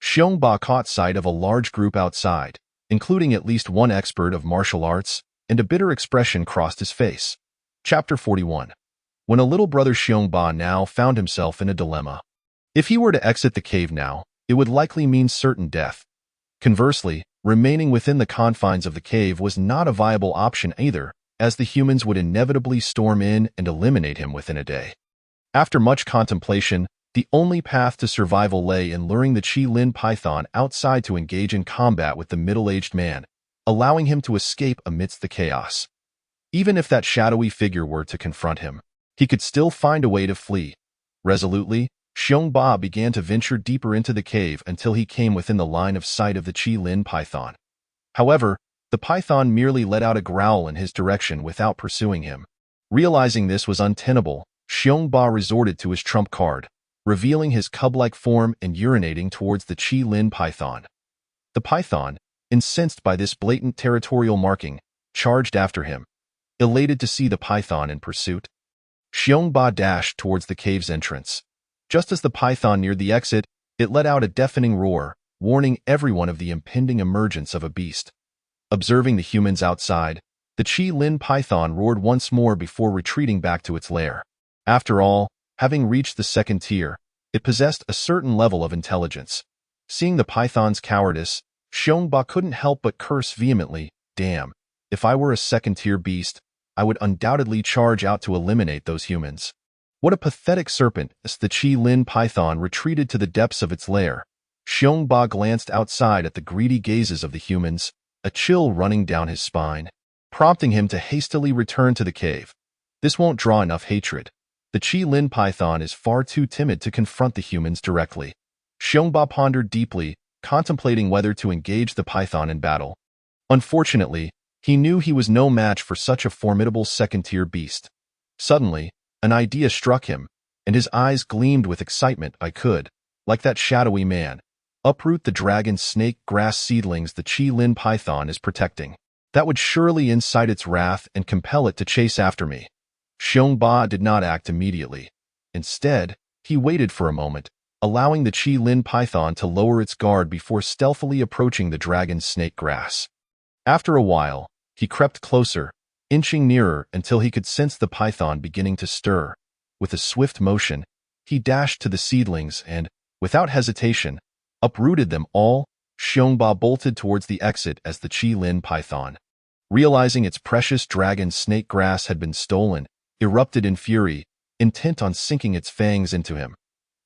Xiongba caught sight of a large group outside, including at least one expert of martial arts, and a bitter expression crossed his face. Chapter 41. When a little brother Xiongba now found himself in a dilemma. If he were to exit the cave now, it would likely mean certain death. Conversely, remaining within the confines of the cave was not a viable option either, as the humans would inevitably storm in and eliminate him within a day. After much contemplation, the only path to survival lay in luring the Qi Lin python outside to engage in combat with the middle-aged man, allowing him to escape amidst the chaos. Even if that shadowy figure were to confront him, he could still find a way to flee. Resolutely, Xiongba began to venture deeper into the cave until he came within the line of sight of the Qi Lin python. However, the python merely let out a growl in his direction without pursuing him. Realizing this was untenable, Xiongba resorted to his trump card, revealing his cub-like form and urinating towards the Qi Lin python. The python, incensed by this blatant territorial marking, charged after him. Elated to see the python in pursuit, Xiongba dashed towards the cave's entrance. Just as the python neared the exit, it let out a deafening roar, warning everyone of the impending emergence of a beast. Observing the humans outside, the Qi Lin python roared once more before retreating back to its lair. After all, having reached the second tier, it possessed a certain level of intelligence. Seeing the python's cowardice, Xiongba couldn't help but curse vehemently. Damn, if I were a second-tier beast, I would undoubtedly charge out to eliminate those humans. What a pathetic serpent! As the Qi Lin python retreated to the depths of its lair, Xiongba glanced outside at the greedy gazes of the humans, a chill running down his spine, prompting him to hastily return to the cave. This won't draw enough hatred. The Qi Lin python is far too timid to confront the humans directly. Xiongba pondered deeply, contemplating whether to engage the python in battle. Unfortunately, he knew he was no match for such a formidable second-tier beast. Suddenly, an idea struck him, and his eyes gleamed with excitement. I could, like that shadowy man, uproot the dragon snake grass seedlings the Qi Lin python is protecting. That would surely incite its wrath and compel it to chase after me. Xiongba did not act immediately. Instead, he waited for a moment, allowing the Qi Lin python to lower its guard before stealthily approaching the dragon's snake grass. After a while, he crept closer, inching nearer until he could sense the python beginning to stir. With a swift motion, he dashed to the seedlings and, without hesitation, uprooted them all. Xiongba bolted towards the exit as the Qilin python, realizing its precious dragon snake grass had been stolen, erupted in fury, intent on sinking its fangs into him.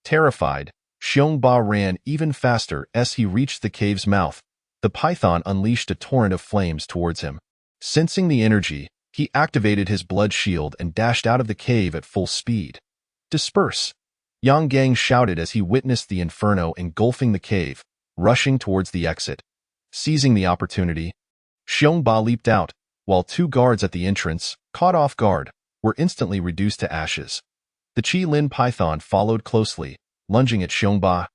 Terrified, Xiongba ran even faster as he reached the cave's mouth. The python unleashed a torrent of flames towards him. Sensing the energy, he activated his blood shield and dashed out of the cave at full speed. "Disperse!" Yang Gang shouted as he witnessed the inferno engulfing the cave, rushing towards the exit. Seizing the opportunity, Xiongba leaped out, while two guards at the entrance, caught off guard, were instantly reduced to ashes. The Qilin python followed closely, lunging at Xiongba.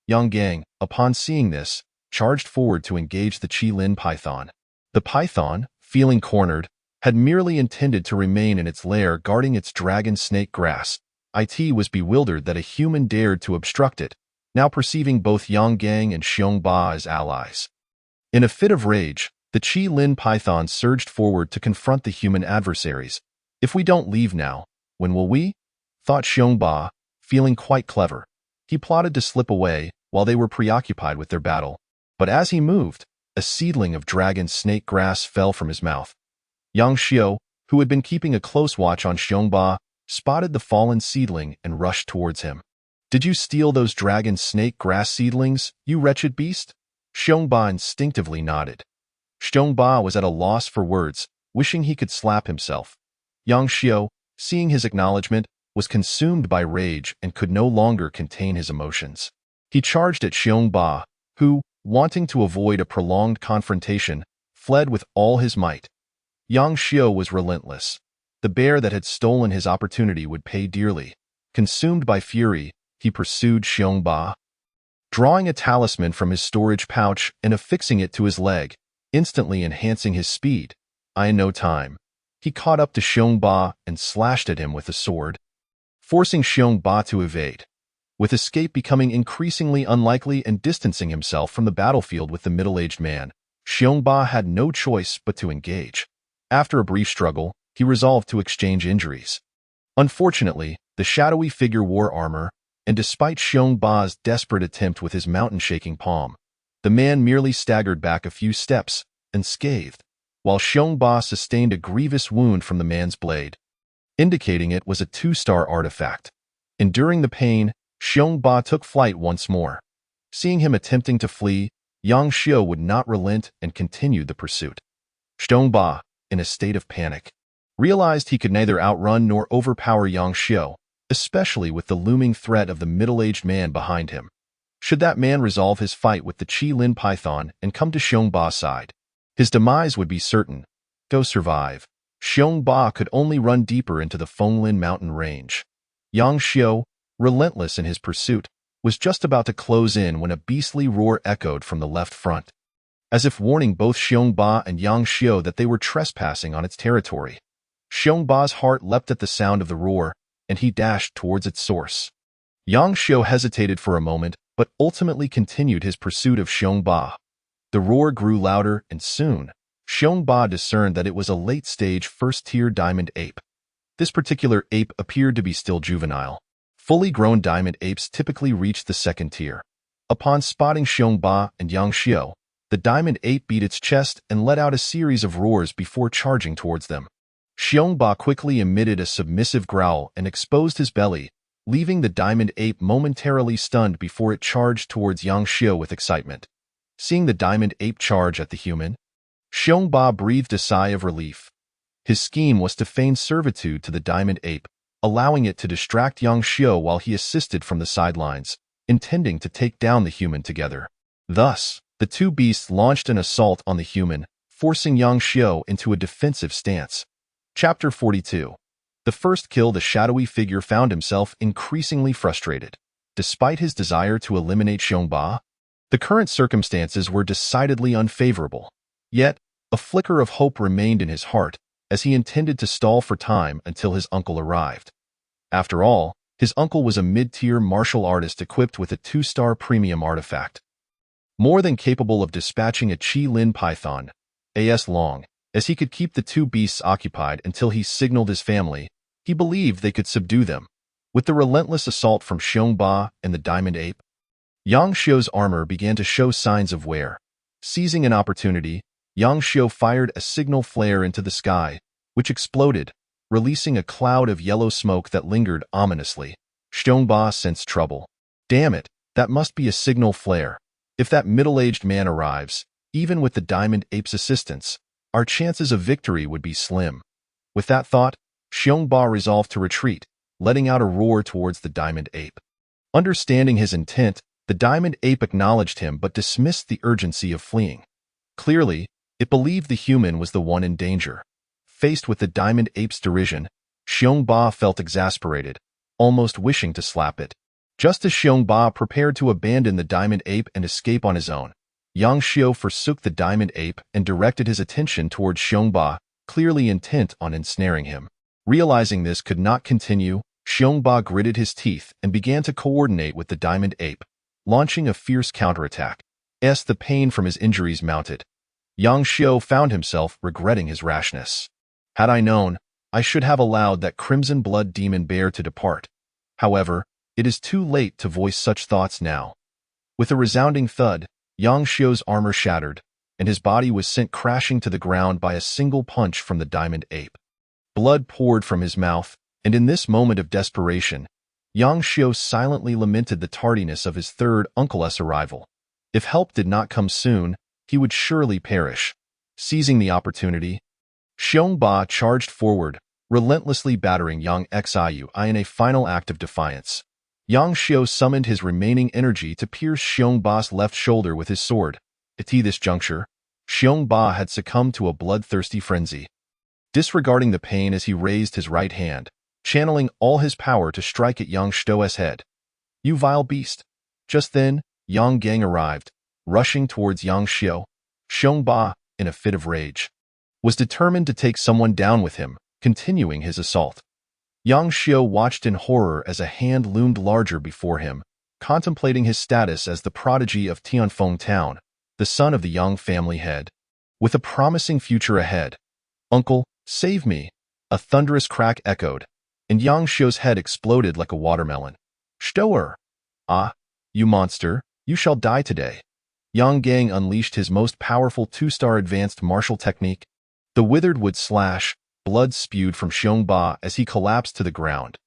Yang Gang, upon seeing this, charged forward to engage the Qilin python. The python, feeling cornered, had merely intended to remain in its lair guarding its dragon snake grass. It was bewildered that a human dared to obstruct it, now perceiving both Yang Gang and Xiongba as allies. In a fit of rage, the Qilin python surged forward to confront the human adversaries. "If we don't leave now, when will we?" thought Xiongba, feeling quite clever. He plotted to slip away while they were preoccupied with their battle. But as he moved, a seedling of dragon snake grass fell from his mouth. Yang Xiu, who had been keeping a close watch on Xiongba, spotted the fallen seedling and rushed towards him. "Did you steal those dragon snake grass seedlings, you wretched beast?" Xiongba instinctively nodded. Xiongba was at a loss for words, wishing he could slap himself. Yang Xiu, seeing his acknowledgement, was consumed by rage and could no longer contain his emotions. He charged at Xiongba, who, wanting to avoid a prolonged confrontation, fled with all his might. Yang Xiu was relentless. The bear that had stolen his opportunity would pay dearly. Consumed by fury, he pursued Xiongba. Drawing a talisman from his storage pouch and affixing it to his leg, instantly enhancing his speed, in no time, he caught up to Xiongba and slashed at him with the sword, forcing Xiongba to evade. With escape becoming increasingly unlikely and distancing himself from the battlefield with the middle-aged man, Xiongba had no choice but to engage. After a brief struggle, he resolved to exchange injuries. Unfortunately, the shadowy figure wore armor, and despite Xiongba's desperate attempt with his mountain-shaking palm, the man merely staggered back a few steps, unscathed, while Xiongba sustained a grievous wound from the man's blade, indicating it was a 2-star artifact. Enduring the pain, Xiongba took flight once more. Seeing him attempting to flee, Yang Xiu would not relent and continued the pursuit. Xiongba, in a state of panic, realized he could neither outrun nor overpower Yang Xiu, especially with the looming threat of the middle-aged man behind him. Should that man resolve his fight with the Qilin python and come to Xiongba's side, his demise would be certain. To survive, Xiongba could only run deeper into the Fenglin mountain range. Yang Xiu, relentless in his pursuit, was just about to close in when a beastly roar echoed from the left front, as if warning both Xiongba and Yang Xiu that they were trespassing on its territory. Xiongba's heart leapt at the sound of the roar, and he dashed towards its source. Yang Xiu hesitated for a moment, but ultimately continued his pursuit of Xiongba. The roar grew louder, and soon, Xiongba discerned that it was a late-stage first-tier diamond ape. This particular ape appeared to be still juvenile. Fully grown diamond apes typically reach the second tier. Upon spotting Xiongba and Yang Xiu, the diamond ape beat its chest and let out a series of roars before charging towards them. Xiongba quickly emitted a submissive growl and exposed his belly, leaving the diamond ape momentarily stunned before it charged towards Yang Xiu with excitement. Seeing the diamond ape charge at the human, Xiongba breathed a sigh of relief. His scheme was to feign servitude to the diamond ape, allowing it to distract Yang Xiu while he assisted from the sidelines, intending to take down the human together. Thus, the two beasts launched an assault on the human, forcing Yang Xiu into a defensive stance. Chapter 42. The first kill. The shadowy figure found himself increasingly frustrated. Despite his desire to eliminate Xiongba, the current circumstances were decidedly unfavorable. Yet, a flicker of hope remained in his heart, as he intended to stall for time until his uncle arrived. After all, his uncle was a mid-tier martial artist equipped with a 2-star premium artifact, more than capable of dispatching a Qilin python, as long As he could keep the two beasts occupied until he signaled his family, he believed they could subdue them. With the relentless assault from Xiongba and the diamond ape, Yang Xiu's armor began to show signs of wear. Seizing an opportunity, Yang Xiu fired a signal flare into the sky, which exploded, releasing a cloud of yellow smoke that lingered ominously. Xiongba sensed trouble. Damn it, that must be a signal flare. If that middle-aged man arrives, even with the diamond ape's assistance, our chances of victory would be slim. With that thought, Xiongba resolved to retreat, letting out a roar towards the diamond ape. Understanding his intent, the diamond ape acknowledged him but dismissed the urgency of fleeing. Clearly, it believed the human was the one in danger. Faced with the diamond ape's derision, Xiongba felt exasperated, almost wishing to slap it. Just as Xiongba prepared to abandon the diamond ape and escape on his own, Yang Xiu forsook the diamond ape and directed his attention towards Xiongba, clearly intent on ensnaring him. Realizing this could not continue, Xiongba gritted his teeth and began to coordinate with the diamond ape, launching a fierce counterattack. As the pain from his injuries mounted, Yang Xiu found himself regretting his rashness. Had I known, I should have allowed that crimson blood demon bear to depart. However, it is too late to voice such thoughts now. With a resounding thud, Yang Xiu's armor shattered, and his body was sent crashing to the ground by a single punch from the diamond ape. Blood poured from his mouth, and in this moment of desperation, Yang Xiu silently lamented the tardiness of his third uncle's arrival. If help did not come soon, he would surely perish. Seizing the opportunity, Xiongba charged forward, relentlessly battering Yang Xiu in a final act of defiance. Yang Xiu summoned his remaining energy to pierce Xiongba's left shoulder with his sword. At this juncture, Xiongba had succumbed to a bloodthirsty frenzy. Disregarding the pain as he raised his right hand, channeling all his power to strike at Yang Xiu's head. "You vile beast!" Just then, Yang Gang arrived, rushing towards Yang Xiu. Xiongba, in a fit of rage, was determined to take someone down with him, continuing his assault. Yang Xiu watched in horror as a hand loomed larger before him, contemplating his status as the prodigy of Tianfeng Town, the son of the Yang family head. With a promising future ahead, "Uncle, save me!" A thunderous crack echoed, and Yang Xiu's head exploded like a watermelon. "Stoer! Ah, you monster, you shall die today." Yang Gang unleashed his most powerful two-star advanced martial technique. The withered wood slash, blood spewed from Xiongba as he collapsed to the ground.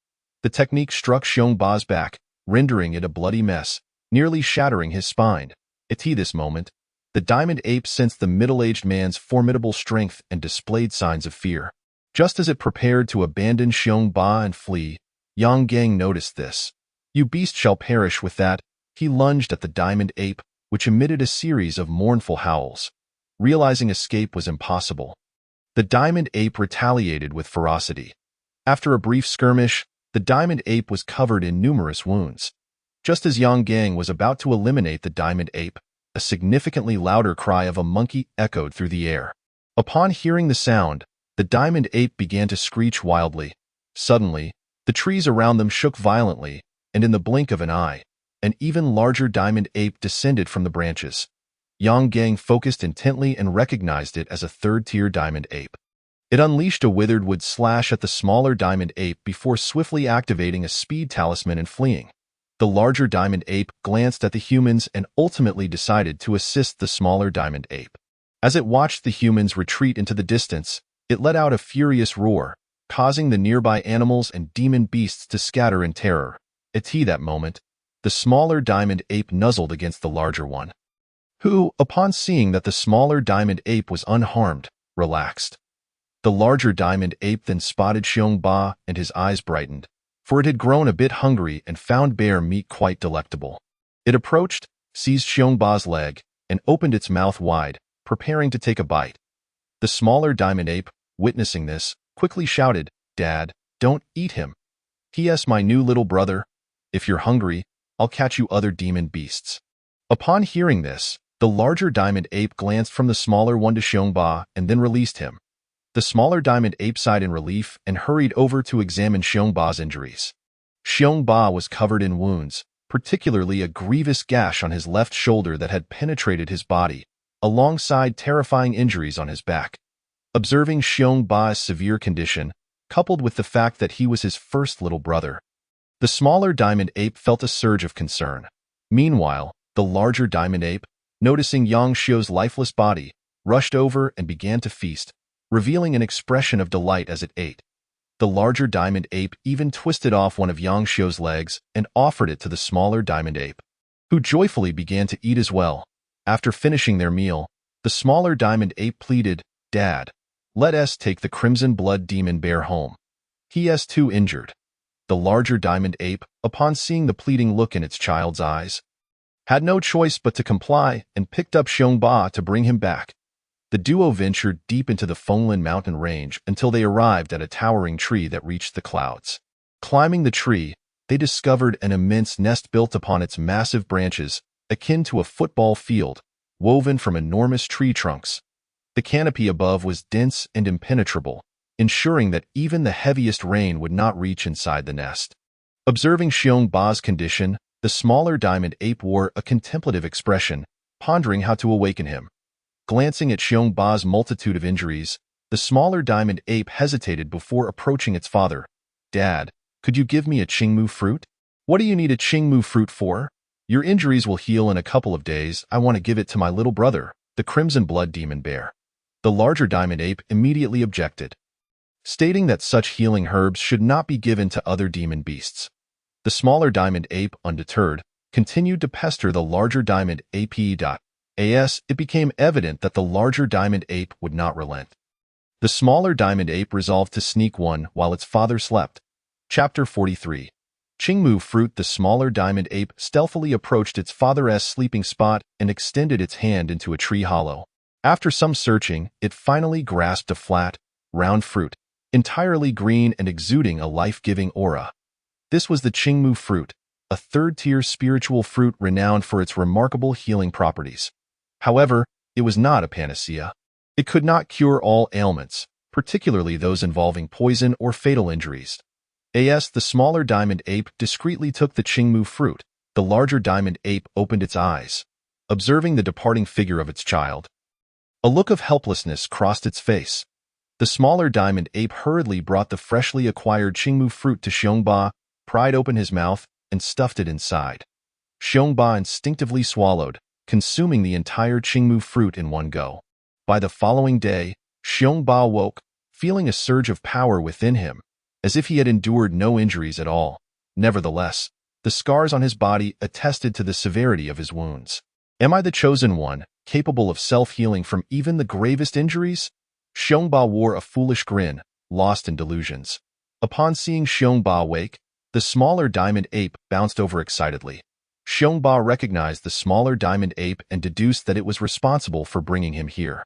The technique struck Xiongba's back, rendering it a bloody mess, nearly shattering his spine. At this moment, the diamond ape sensed the middle-aged man's formidable strength and displayed signs of fear. Just as it prepared to abandon Xiongba and flee, Yang Gang noticed this. "You beast shall perish with that." He lunged at the diamond ape, which emitted a series of mournful howls. Realizing escape was impossible, the diamond ape retaliated with ferocity. After a brief skirmish, the diamond ape was covered in numerous wounds. Just as Yang Gang was about to eliminate the diamond ape, a significantly louder cry of a monkey echoed through the air. Upon hearing the sound, the diamond ape began to screech wildly. Suddenly, the trees around them shook violently, and in the blink of an eye, an even larger diamond ape descended from the branches. Yang Gang focused intently and recognized it as a third-tier diamond ape. It unleashed a withered wood slash at the smaller diamond ape before swiftly activating a speed talisman and fleeing. The larger diamond ape glanced at the humans and ultimately decided to assist the smaller diamond ape. As it watched the humans retreat into the distance, it let out a furious roar, causing the nearby animals and demon beasts to scatter in terror. At that moment, the smaller diamond ape nuzzled against the larger one, who, upon seeing that the smaller diamond ape was unharmed, relaxed. The larger diamond ape then spotted Xiongba and his eyes brightened, for it had grown a bit hungry and found bear meat quite delectable. It approached, seized Xiongba's leg, and opened its mouth wide, preparing to take a bite. The smaller diamond ape, witnessing this, quickly shouted, "Dad, don't eat him. P.S. my new little brother. If you're hungry, I'll catch you other demon beasts." Upon hearing this, the larger diamond ape glanced from the smaller one to Xiongba and then released him. The smaller diamond ape sighed in relief and hurried over to examine Xiongba's injuries. Xiongba was covered in wounds, particularly a grievous gash on his left shoulder that had penetrated his body, alongside terrifying injuries on his back. Observing Xiong Ba's severe condition, coupled with the fact that he was his first little brother, the smaller diamond ape felt a surge of concern. Meanwhile, the larger diamond ape, noticing Yang Xiu's lifeless body, rushed over and began to feast, revealing an expression of delight as it ate. The larger diamond ape even twisted off one of Yang Xiu's legs and offered it to the smaller diamond ape, who joyfully began to eat as well. After finishing their meal, the smaller diamond ape pleaded, "Dad, let us take the crimson blood demon bear home. He is too injured." The larger diamond ape, upon seeing the pleading look in its child's eyes, had no choice but to comply and picked up Xiong Ba to bring him back. The duo ventured deep into the Fenglin mountain range until they arrived at a towering tree that reached the clouds. Climbing the tree, they discovered an immense nest built upon its massive branches, akin to a football field, woven from enormous tree trunks. The canopy above was dense and impenetrable, ensuring that even the heaviest rain would not reach inside the nest. Observing Xiong Ba's condition, the smaller diamond ape wore a contemplative expression, pondering how to awaken him. Glancing at Xiong Ba's multitude of injuries, the smaller diamond ape hesitated before approaching its father. "Dad, could you give me a Qingmu fruit?" "What do you need a Qingmu fruit for? Your injuries will heal in a couple of days. I want to give it to my little brother, the crimson blood demon bear." The larger diamond ape immediately objected, stating that such healing herbs should not be given to other demon beasts. The smaller diamond ape, undeterred, continued to pester the larger diamond ape. As it became evident that the larger diamond ape would not relent, the smaller diamond ape resolved to sneak one while its father slept. Chapter 43. Qingmu fruit. The smaller diamond ape stealthily approached its father's sleeping spot and extended its hand into a tree hollow. After some searching, it finally grasped a flat, round fruit, entirely green and exuding a life-giving aura. This was the Qingmu fruit, a third-tier spiritual fruit renowned for its remarkable healing properties. However, it was not a panacea. It could not cure all ailments, particularly those involving poison or fatal injuries. As the smaller diamond ape discreetly took the Qingmu fruit, the larger diamond ape opened its eyes. Observing the departing figure of its child, a look of helplessness crossed its face. The smaller diamond ape hurriedly brought the freshly acquired Qingmu fruit to Xiong Ba, pried open his mouth, and stuffed it inside. Xiong Ba instinctively swallowed, consuming the entire Qingmu fruit in one go. By the following day, Xiong Ba woke, feeling a surge of power within him, as if he had endured no injuries at all. Nevertheless, the scars on his body attested to the severity of his wounds. "Am I the chosen one, capable of self-healing from even the gravest injuries?" Xiong Ba wore a foolish grin, lost in delusions. Upon seeing Xiong Ba wake, the smaller diamond ape bounced over excitedly. Xiong Ba recognized the smaller diamond ape and deduced that it was responsible for bringing him here.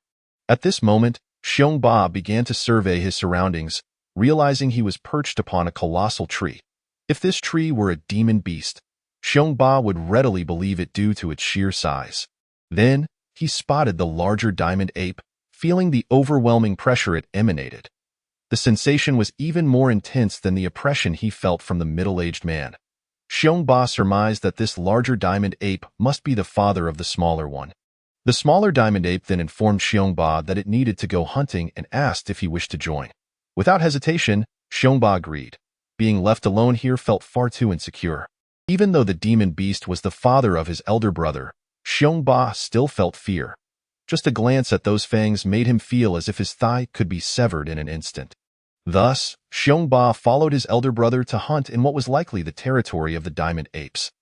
At this moment, Xiong Ba began to survey his surroundings, realizing he was perched upon a colossal tree. If this tree were a demon beast, Xiong Ba would readily believe it due to its sheer size. Then, he spotted the larger diamond ape, feeling the overwhelming pressure it emanated. The sensation was even more intense than the oppression he felt from the middle-aged man. Xiong Ba surmised that this larger diamond ape must be the father of the smaller one. The smaller diamond ape then informed Xiong Ba that it needed to go hunting and asked if he wished to join. Without hesitation, Xiong Ba agreed. Being left alone here felt far too insecure. Even though the demon beast was the father of his elder brother, Xiong Ba still felt fear. Just a glance at those fangs made him feel as if his thigh could be severed in an instant. Thus, Xiong Ba followed his elder brother to hunt in what was likely the territory of the diamond apes.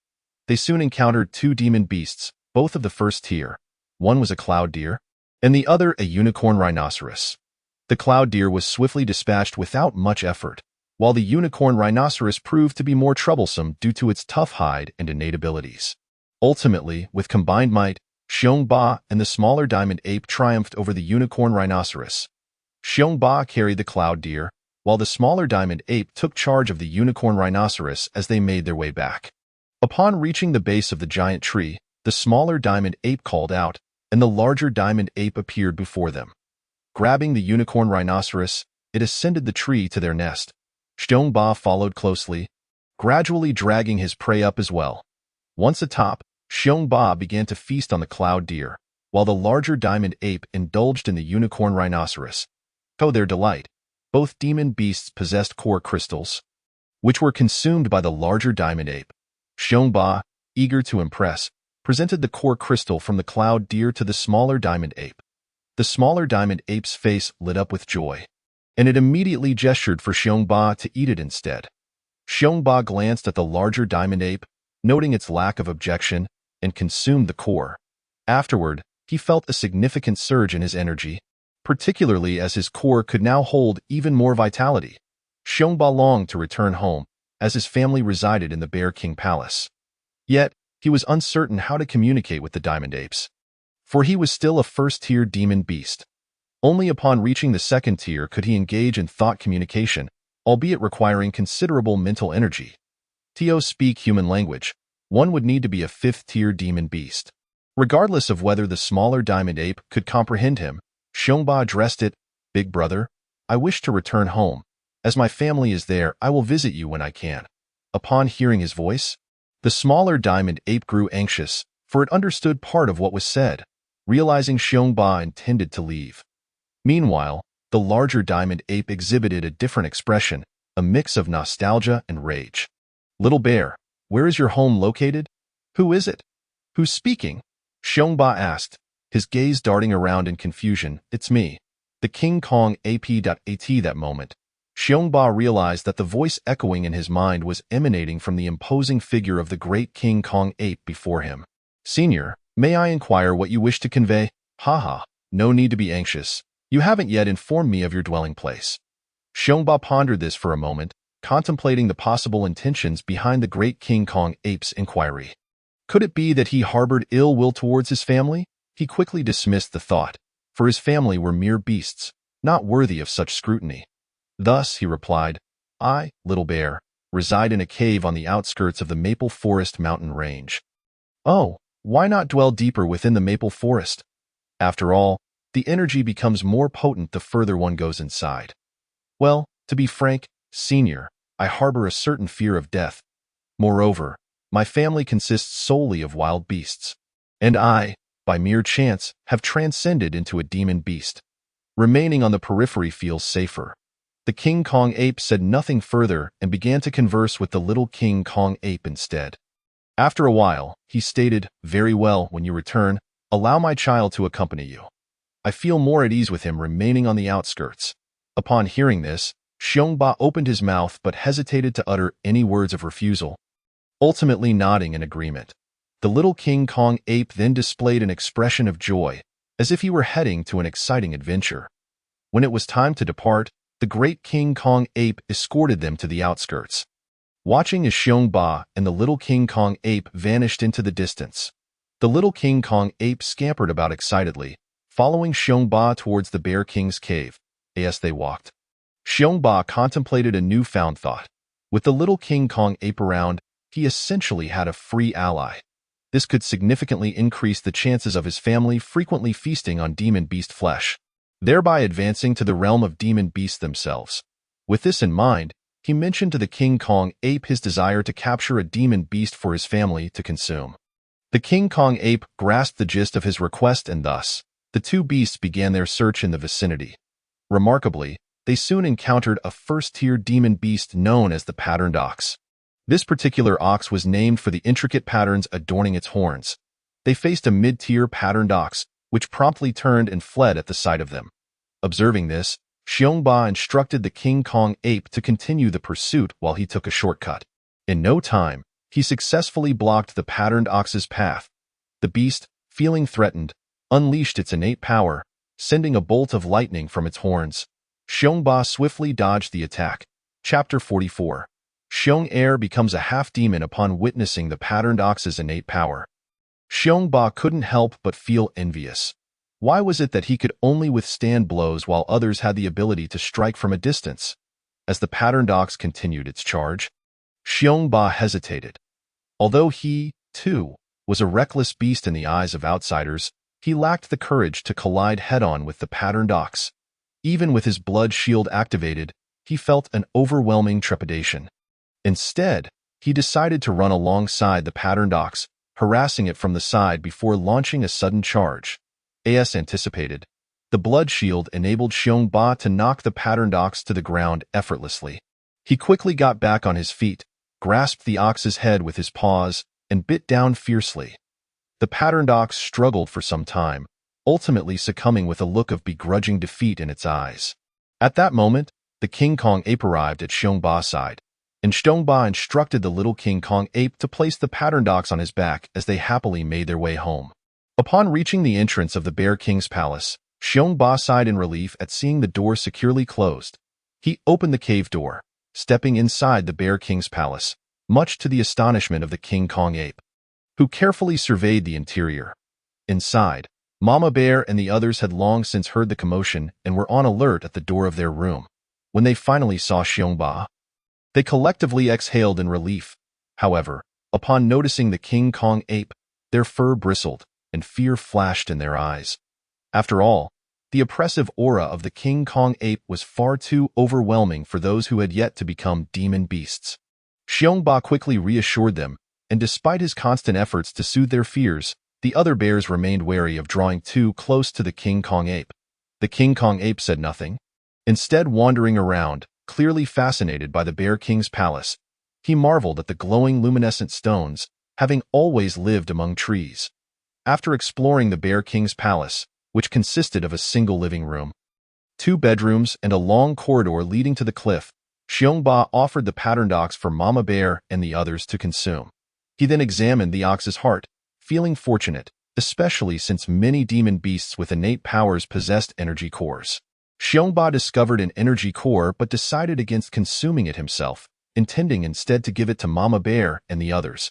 They soon encountered two demon beasts, both of the first tier. One was a cloud deer, and the other a unicorn rhinoceros. The cloud deer was swiftly dispatched without much effort, while the unicorn rhinoceros proved to be more troublesome due to its tough hide and innate abilities. Ultimately, with combined might, Xiong Ba and the smaller diamond ape triumphed over the unicorn rhinoceros. Xiong Ba carried the cloud deer, while the smaller diamond ape took charge of the unicorn rhinoceros as they made their way back. Upon reaching the base of the giant tree, the smaller diamond ape called out, and the larger diamond ape appeared before them. Grabbing the unicorn rhinoceros, it ascended the tree to their nest. Xiong Ba followed closely, gradually dragging his prey up as well. Once atop, Xiong Ba began to feast on the cloud deer, while the larger diamond ape indulged in the unicorn rhinoceros. To their delight, both demon beasts possessed core crystals, which were consumed by the larger diamond ape. Xiongba, eager to impress, presented the core crystal from the cloud deer to the smaller diamond ape. The smaller diamond ape's face lit up with joy, and it immediately gestured for Xiongba to eat it instead. Xiongba glanced at the larger diamond ape, noting its lack of objection, and consumed the core. Afterward, he felt a significant surge in his energy, particularly as his core could now hold even more vitality. Xiongba longed to return home, as his family resided in the Bear King Palace. Yet, he was uncertain how to communicate with the diamond apes, for he was still a first-tier demon beast. Only upon reaching the second tier could he engage in thought communication, albeit requiring considerable mental energy. To speak human language, one would need to be a fifth-tier demon beast. Regardless of whether the smaller diamond ape could comprehend him, Xiongba addressed it, "Big brother, I wish to return home. As my family is there, I will visit you when I can." Upon hearing his voice, the smaller diamond ape grew anxious, for it understood part of what was said, realizing Xiongba intended to leave. Meanwhile, the larger diamond ape exhibited a different expression, a mix of nostalgia and rage. "Little bear, where is your home located? Who is it? Who's speaking?" Xiongba asked, his gaze darting around in confusion. "It's me, the King Kong AP.AT." That moment, Xiongba realized that the voice echoing in his mind was emanating from the imposing figure of the great King Kong ape before him. "Senior, may I inquire what you wish to convey?" "Haha, no need to be anxious. You haven't yet informed me of your dwelling place." Xiongba pondered this for a moment, contemplating the possible intentions behind the great King Kong ape's inquiry. Could it be that he harbored ill will towards his family? He quickly dismissed the thought, for his family were mere beasts, not worthy of such scrutiny. Thus, he replied, "I, Little Bear, reside in a cave on the outskirts of the Maple Forest mountain range." "Oh, why not dwell deeper within the Maple Forest? After all, the energy becomes more potent the further one goes inside." "Well, to be frank, Senior, I harbor a certain fear of death. Moreover, my family consists solely of wild beasts, and I, by mere chance, have transcended into a demon beast. Remaining on the periphery feels safer." The King Kong ape said nothing further and began to converse with the little King Kong ape instead. After a while, he stated, "Very well, when you return, allow my child to accompany you." I feel more at ease with him remaining on the outskirts. Upon hearing this, Xiongba opened his mouth but hesitated to utter any words of refusal, ultimately nodding in agreement. The little King Kong ape then displayed an expression of joy, as if he were heading to an exciting adventure. When it was time to depart, the great King Kong ape escorted them to the outskirts. Watching as Xiongba and the little King Kong ape vanished into the distance, the little King Kong ape scampered about excitedly, following Xiongba towards the Bear King's cave. As they walked, Xiongba contemplated a newfound thought. With the little King Kong ape around, he essentially had a free ally. This could significantly increase the chances of his family frequently feasting on demon beast flesh, thereby advancing to the realm of demon beasts themselves. With this in mind, he mentioned to the King Kong ape his desire to capture a demon beast for his family to consume. The King Kong ape grasped the gist of his request, and thus, the two beasts began their search in the vicinity. Remarkably, they soon encountered a first-tier demon beast known as the patterned ox. This particular ox was named for the intricate patterns adorning its horns. They faced a mid-tier patterned ox, which promptly turned and fled at the sight of them. Observing this, Xiongba instructed the King Kong ape to continue the pursuit while he took a shortcut. In no time, he successfully blocked the patterned ox's path. The beast, feeling threatened, unleashed its innate power, sending a bolt of lightning from its horns. Xiongba swiftly dodged the attack. Chapter 44. Xiong becomes a half-demon upon witnessing the patterned ox's innate power. Xiongba couldn't help but feel envious. Why was it that he could only withstand blows while others had the ability to strike from a distance? As the patterned ox continued its charge, Xiongba hesitated. Although he, too, was a reckless beast in the eyes of outsiders, he lacked the courage to collide head-on with the patterned ox. Even with his blood shield activated, he felt an overwhelming trepidation. Instead, he decided to run alongside the patterned ox, harassing it from the side before launching a sudden charge. As anticipated, The blood shield enabled Xiongba to knock the patterned ox to the ground effortlessly. He quickly got back on his feet, grasped the ox's head with his paws, and bit down fiercely. The patterned ox struggled for some time, ultimately succumbing with a look of begrudging defeat in its eyes. At that moment, the King Kong ape arrived at Xiongba's side, and Xiongba instructed the little King Kong ape to place the patterned ox on his back as they happily made their way home. Upon reaching the entrance of the Bear King's palace, Xiongba sighed in relief at seeing the door securely closed. He opened the cave door, stepping inside the Bear King's palace, much to the astonishment of the King Kong ape, who carefully surveyed the interior. Inside, Mama Bear and the others had long since heard the commotion and were on alert at the door of their room. When they finally saw Xiongba, they collectively exhaled in relief. However, upon noticing the King Kong ape, their fur bristled and fear flashed in their eyes. After all, the oppressive aura of the King Kong ape was far too overwhelming for those who had yet to become demon beasts. Xiongba quickly reassured them, and despite his constant efforts to soothe their fears, the other bears remained wary of drawing too close to the King Kong ape. The King Kong ape said nothing, instead wandering around, clearly fascinated by the Bear King's palace. He marveled at the glowing luminescent stones, having always lived among trees. After exploring the Bear King's palace, which consisted of a single living room, 2 bedrooms, and a long corridor leading to the cliff, Xiongba offered the patterned ox for Mama Bear and the others to consume. He then examined the ox's heart, feeling fortunate, especially since many demon beasts with innate powers possessed energy cores. Xiongba discovered an energy core but decided against consuming it himself, intending instead to give it to Mama Bear and the others.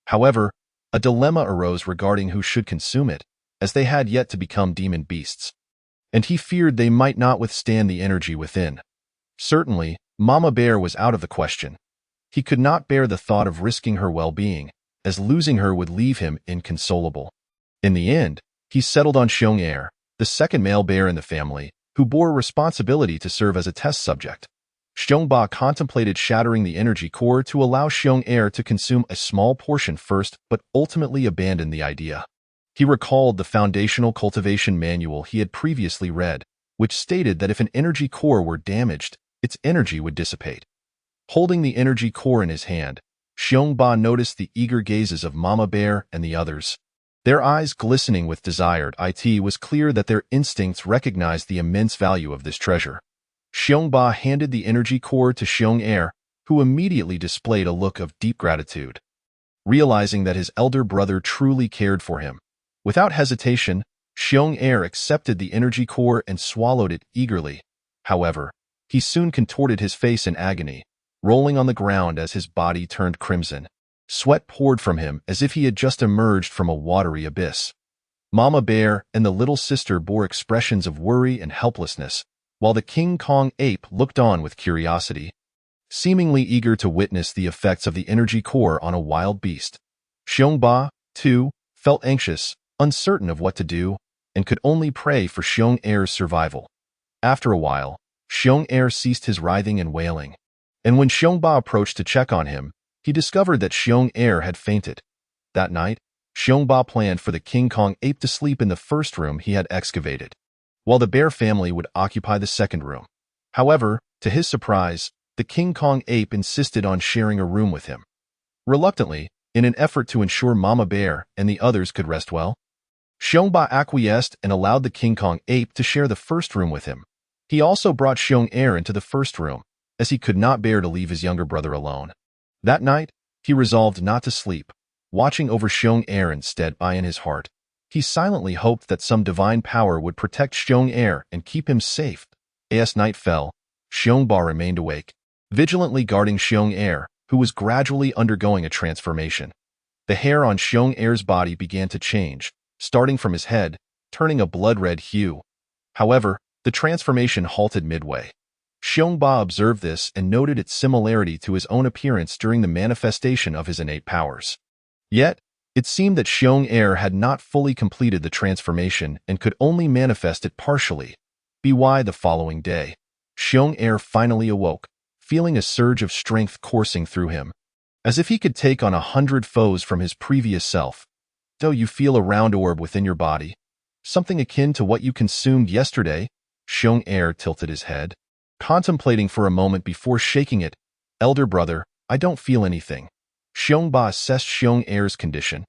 However, a dilemma arose regarding who should consume it, as they had yet to become demon beasts, and he feared they might not withstand the energy within. Certainly, Mama Bear was out of the question. He could not bear the thought of risking her well-being, as losing her would leave him inconsolable. In the end, he settled on Xiong'er, the second male bear in the family, who bore responsibility to serve as a test subject. Xiongba contemplated shattering the energy core to allow Xiong'er to consume a small portion first, but ultimately abandoned the idea. He recalled the foundational cultivation manual he had previously read, which stated that if an energy core were damaged, its energy would dissipate. Holding the energy core in his hand, Xiongba noticed the eager gazes of Mama Bear and the others. Their eyes glistening with desire, it was clear that their instincts recognized the immense value of this treasure. Xiongba handed the energy core to Xiong'er, who immediately displayed a look of deep gratitude. Realizing that his elder brother truly cared for him, without hesitation, Xiong'er accepted the energy core and swallowed it eagerly. However, he soon contorted his face in agony, rolling on the ground as his body turned crimson. Sweat poured from him as if he had just emerged from a watery abyss. Mama Bear and the little sister bore expressions of worry and helplessness, while the King Kong ape looked on with curiosity, seemingly eager to witness the effects of the energy core on a wild beast. Xiongba, too, felt anxious, uncertain of what to do, and could only pray for Xiong'er's survival. After a while, Xiong'er ceased his writhing and wailing, and when Xiongba approached to check on him, he discovered that Xiong'er had fainted. That night, Xiongba planned for the King Kong ape to sleep in the first room he had excavated, while the bear family would occupy the second room. However, to his surprise, the King Kong ape insisted on sharing a room with him. Reluctantly, in an effort to ensure Mama Bear and the others could rest well, Xiongba acquiesced and allowed the King Kong ape to share the first room with him. He also brought Xiong'er into the first room, as he could not bear to leave his younger brother alone. That night, he resolved not to sleep, watching over Xiong'er instead. In his heart, he silently hoped that some divine power would protect Xiong'er and keep him safe. As night fell, Xiongba remained awake, vigilantly guarding Xiong'er, who was gradually undergoing a transformation. The hair on Xiong'er's body began to change, starting from his head, turning a blood-red hue. However, the transformation halted midway. Xiongba observed this and noted its similarity to his own appearance during the manifestation of his innate powers. Yet, it seemed that Xiong'er had not fully completed the transformation and could only manifest it partially. The following day, Xiong'er finally awoke, feeling a surge of strength coursing through him, as if he could take on 100 foes from his previous self. "Do you feel a round orb within your body?" Something akin to what you consumed yesterday? Xiong Er tilted his head, contemplating for a moment before shaking it. Elder brother, I don't feel anything. Xiong Ba assessed Xiong Er's condition.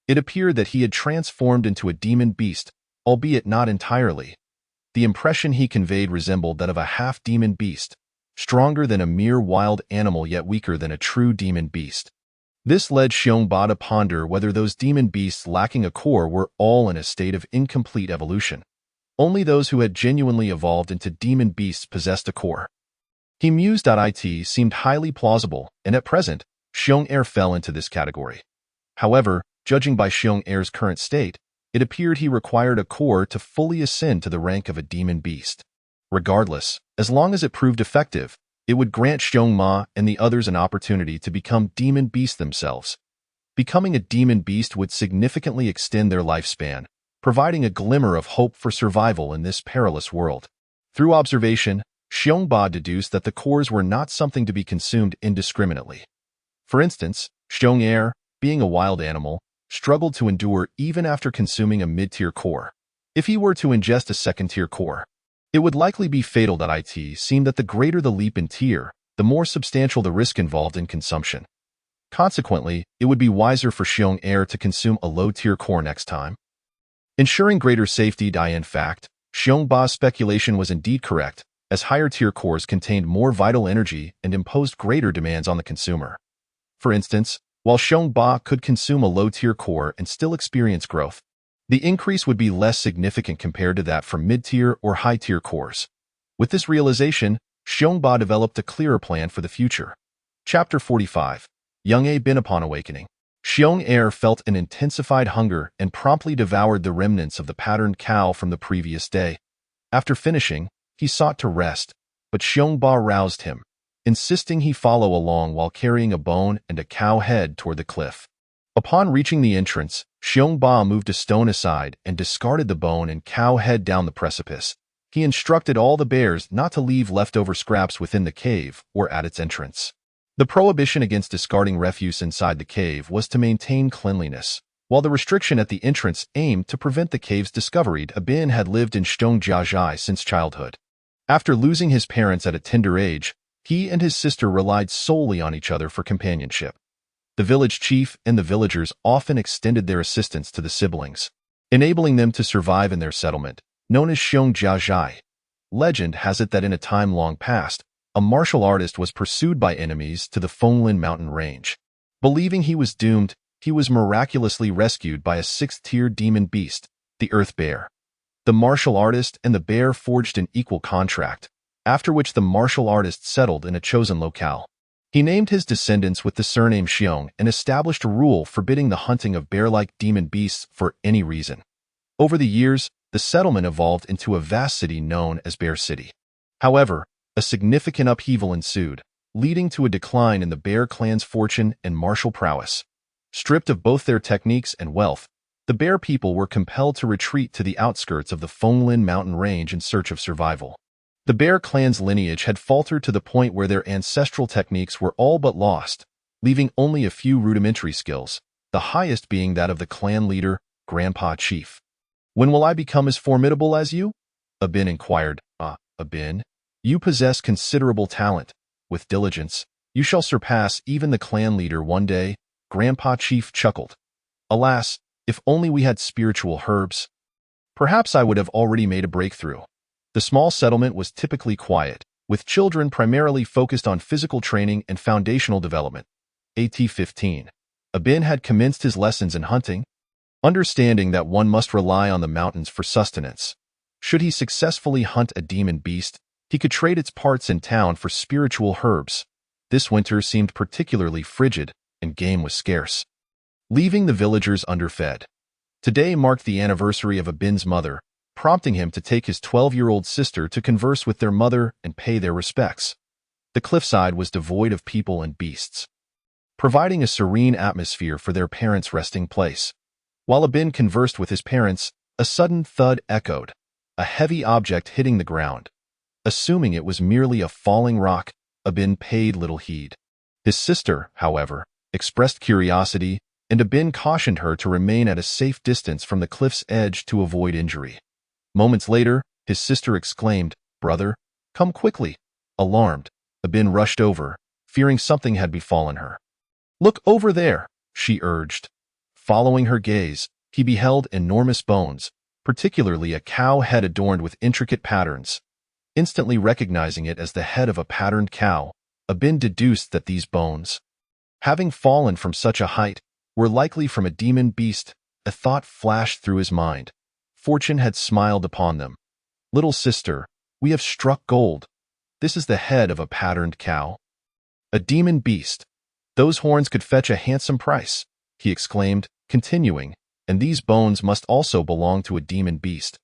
It appeared that he had transformed into a demon beast, albeit not entirely. The impression he conveyed resembled that of a half-demon beast, stronger than a mere wild animal yet weaker than a true demon beast. This led Xiong Ba to ponder whether those demon beasts lacking a core were all in a state of incomplete evolution. Only those who had genuinely evolved into demon beasts possessed a core. He mused. It seemed highly plausible, and at present, Xiong Er fell into this category. However, judging by Xiong Er's current state, it appeared he required a core to fully ascend to the rank of a demon beast. Regardless, as long as it proved effective, it would grant Xiong Ma and the others an opportunity to become demon beasts themselves. Becoming a demon beast would significantly extend their lifespan, providing a glimmer of hope for survival in this perilous world. Through observation, Xiong Ba deduced that the cores were not something to be consumed indiscriminately. For instance, Xiong Er, being a wild animal, struggled to endure even after consuming a mid-tier core. If he were to ingest a second-tier core, it would likely be fatal. It seemed that the greater the leap in tier, the more substantial the risk involved in consumption. Consequently, it would be wiser for Xiong Er to consume a low-tier core next time. Ensuring greater safety. In fact, Xiong Ba's speculation was indeed correct, as higher-tier cores contained more vital energy and imposed greater demands on the consumer. For instance, while Xiong Ba could consume a low-tier core and still experience growth, the increase would be less significant compared to that from mid-tier or high-tier cores. With this realization, Xiong Ba developed a clearer plan for the future. Chapter 45. Young A Bin. Upon awakening, Xiong Er felt an intensified hunger and promptly devoured the remnants of the patterned cow from the previous day. After finishing, he sought to rest, but Xiong Ba roused him, insisting he follow along while carrying a bone and a cow head toward the cliff. Upon reaching the entrance, Xiong Ba moved a stone aside and discarded the bone and cow head down the precipice. He instructed all the bears not to leave leftover scraps within the cave or at its entrance. The prohibition against discarding refuse inside the cave was to maintain cleanliness, while the restriction at the entrance aimed to prevent the cave's discovery. Bin had lived in Shtongjiajie since childhood. After losing his parents at a tender age, he and his sister relied solely on each other for companionship. The village chief and the villagers often extended their assistance to the siblings, enabling them to survive in their settlement, known as Shtongjiajie. Legend has it that in a time long past, a martial artist was pursued by enemies to the Fenglin mountain range. Believing he was doomed, he was miraculously rescued by a 6th-tier demon beast, the Earth Bear. The martial artist and the bear forged an equal contract, after which the martial artist settled in a chosen locale. He named his descendants with the surname Xiong and established a rule forbidding the hunting of bear-like demon beasts for any reason. Over the years, the settlement evolved into a vast city known as Bear City. However, a significant upheaval ensued, leading to a decline in the Bear clan's fortune and martial prowess. Stripped of both their techniques and wealth, the Bear people were compelled to retreat to the outskirts of the Fenglin mountain range in search of survival. The Bear clan's lineage had faltered to the point where their ancestral techniques were all but lost, leaving only a few rudimentary skills, the highest being that of the clan leader, Grandpa Chief. "When will I become as formidable as you?" Abin inquired. Abin, you possess considerable talent. With diligence, you shall surpass even the clan leader one day, Grandpa Chief chuckled. Alas, if only we had spiritual herbs. Perhaps I would have already made a breakthrough. The small settlement was typically quiet, with children primarily focused on physical training and foundational development. AT-15. Abin had commenced his lessons in hunting, understanding that one must rely on the mountains for sustenance. Should he successfully hunt a demon beast, he could trade its parts in town for spiritual herbs. This winter seemed particularly frigid, and game was scarce, leaving the villagers underfed. Today marked the anniversary of Abin's mother, prompting him to take his 12-year-old sister to converse with their mother and pay their respects. The cliffside was devoid of people and beasts, providing a serene atmosphere for their parents' resting place. While Abin conversed with his parents, a sudden thud echoed, a heavy object hitting the ground. Assuming it was merely a falling rock, Abin paid little heed. His sister, however, expressed curiosity, and Abin cautioned her to remain at a safe distance from the cliff's edge to avoid injury. Moments later, his sister exclaimed, "Brother, come quickly." Alarmed, Abin rushed over, fearing something had befallen her. "Look over there," she urged. Following her gaze, he beheld enormous bones, particularly a cow head adorned with intricate patterns. Instantly recognizing it as the head of a patterned cow, Abin deduced that these bones, having fallen from such a height, were likely from a demon beast. A thought flashed through his mind. Fortune had smiled upon them. "Little sister, we have struck gold. This is the head of a patterned cow. A demon beast. Those horns could fetch a handsome price," he exclaimed, continuing, "and these bones must also belong to a demon beast.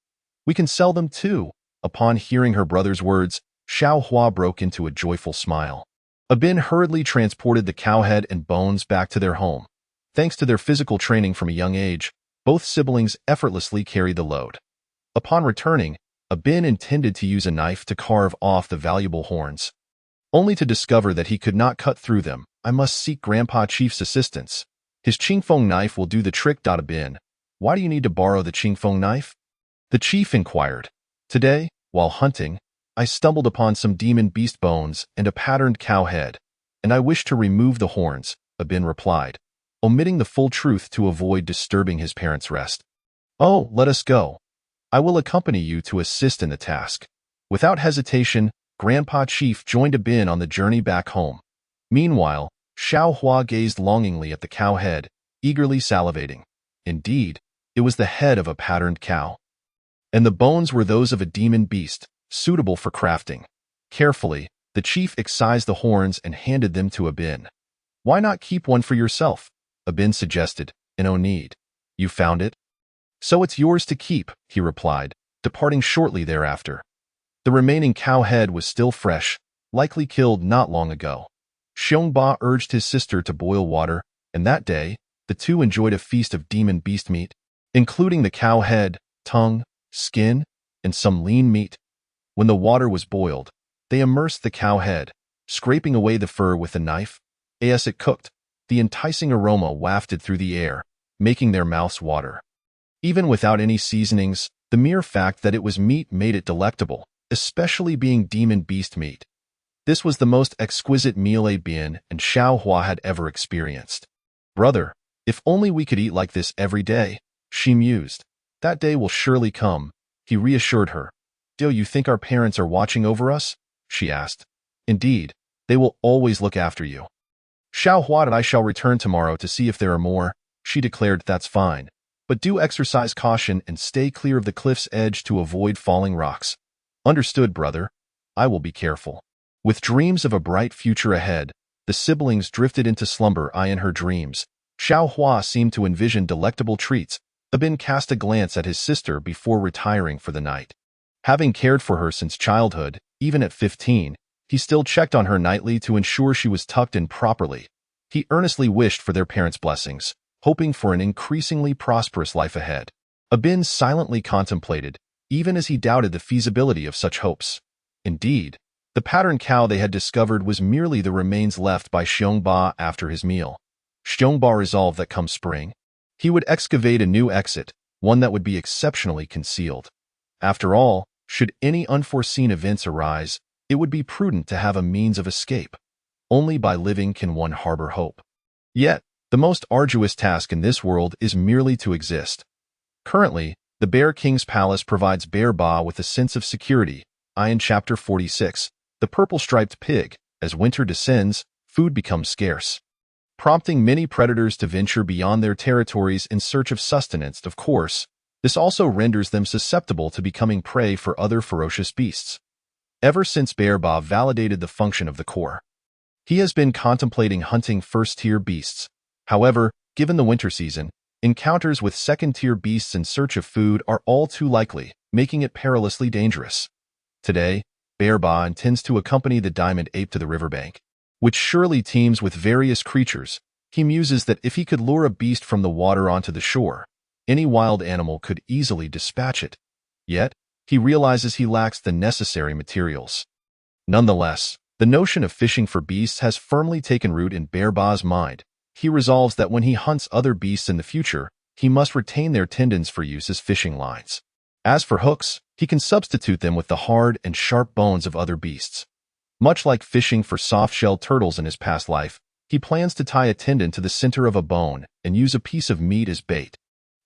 We can sell them too." Upon hearing her brother's words, Xiao Hua broke into a joyful smile. Abin hurriedly transported the cow head and bones back to their home. Thanks to their physical training from a young age, both siblings effortlessly carried the load. Upon returning, Abin intended to use a knife to carve off the valuable horns, only to discover that he could not cut through them. "I must seek Grandpa Chief's assistance. His Qingfeng knife will do the trick." Abin, "Why do you need to borrow the Qingfeng knife?" the chief inquired. "Today, while hunting, I stumbled upon some demon beast bones and a patterned cow head, and I wish to remove the horns," Abin replied, omitting the full truth to avoid disturbing his parents' rest. "Oh, let us go. I will accompany you to assist in the task." Without hesitation, Grandpa Chief joined Abin on the journey back home. Meanwhile, Xiao Hua gazed longingly at the cow head, eagerly salivating. Indeed, it was the head of a patterned cow, and the bones were those of a demon beast, suitable for crafting. Carefully, the chief excised the horns and handed them to Abin. "Why not keep one for yourself?" Abin suggested. "No need. You found it? So it's yours to keep," he replied, departing shortly thereafter. The remaining cow head was still fresh, likely killed not long ago. Xiongba urged his sister to boil water, and that day, the two enjoyed a feast of demon beast meat, including the cow head, tongue, skin, and some lean meat. When the water was boiled, they immersed the cow head, scraping away the fur with a knife. As it cooked, the enticing aroma wafted through the air, making their mouths water. Even without any seasonings, the mere fact that it was meat made it delectable, especially being demon beast meat. This was the most exquisite meal Abin and Xiao Hua had ever experienced. "Brother, if only we could eat like this every day," she mused. "That day will surely come," he reassured her. "Do you think our parents are watching over us?" she asked. "Indeed, they will always look after you." "Xiao Hua and I shall return tomorrow to see if there are more," she declared. "That's fine. But do exercise caution and stay clear of the cliff's edge to avoid falling rocks." "Understood, brother. I will be careful." With dreams of a bright future ahead, the siblings drifted into slumber. In her dreams, Xiao Hua seemed to envision delectable treats. Abin cast a glance at his sister before retiring for the night. Having cared for her since childhood, even at 15, he still checked on her nightly to ensure she was tucked in properly. He earnestly wished for their parents' blessings, hoping for an increasingly prosperous life ahead. Abin silently contemplated, even as he doubted the feasibility of such hopes. Indeed, the patterned cow they had discovered was merely the remains left by Xiongba after his meal. Xiongba resolved that come spring, he would excavate a new exit, one that would be exceptionally concealed. After all, should any unforeseen events arise, it would be prudent to have a means of escape. Only by living can one harbor hope. Yet, the most arduous task in this world is merely to exist. Currently, the Bear King's Palace provides Bear Ba with a sense of security. In Chapter 46, the purple-striped pig. As winter descends, food becomes scarce, prompting many predators to venture beyond their territories in search of sustenance. Of course, this also renders them susceptible to becoming prey for other ferocious beasts. Ever since Bear Ba validated the function of the core, he has been contemplating hunting first-tier beasts. However, given the winter season, encounters with second-tier beasts in search of food are all too likely, making it perilously dangerous. Today, Bear Ba intends to accompany the diamond ape to the riverbank, which surely teems with various creatures. He muses that if he could lure a beast from the water onto the shore, any wild animal could easily dispatch it. Yet, he realizes he lacks the necessary materials. Nonetheless, the notion of fishing for beasts has firmly taken root in Bear Ba's mind. he resolves that when he hunts other beasts in the future, he must retain their tendons for use as fishing lines. As for hooks, he can substitute them with the hard and sharp bones of other beasts. Much like fishing for soft-shelled turtles in his past life, he plans to tie a tendon to the center of a bone and use a piece of meat as bait.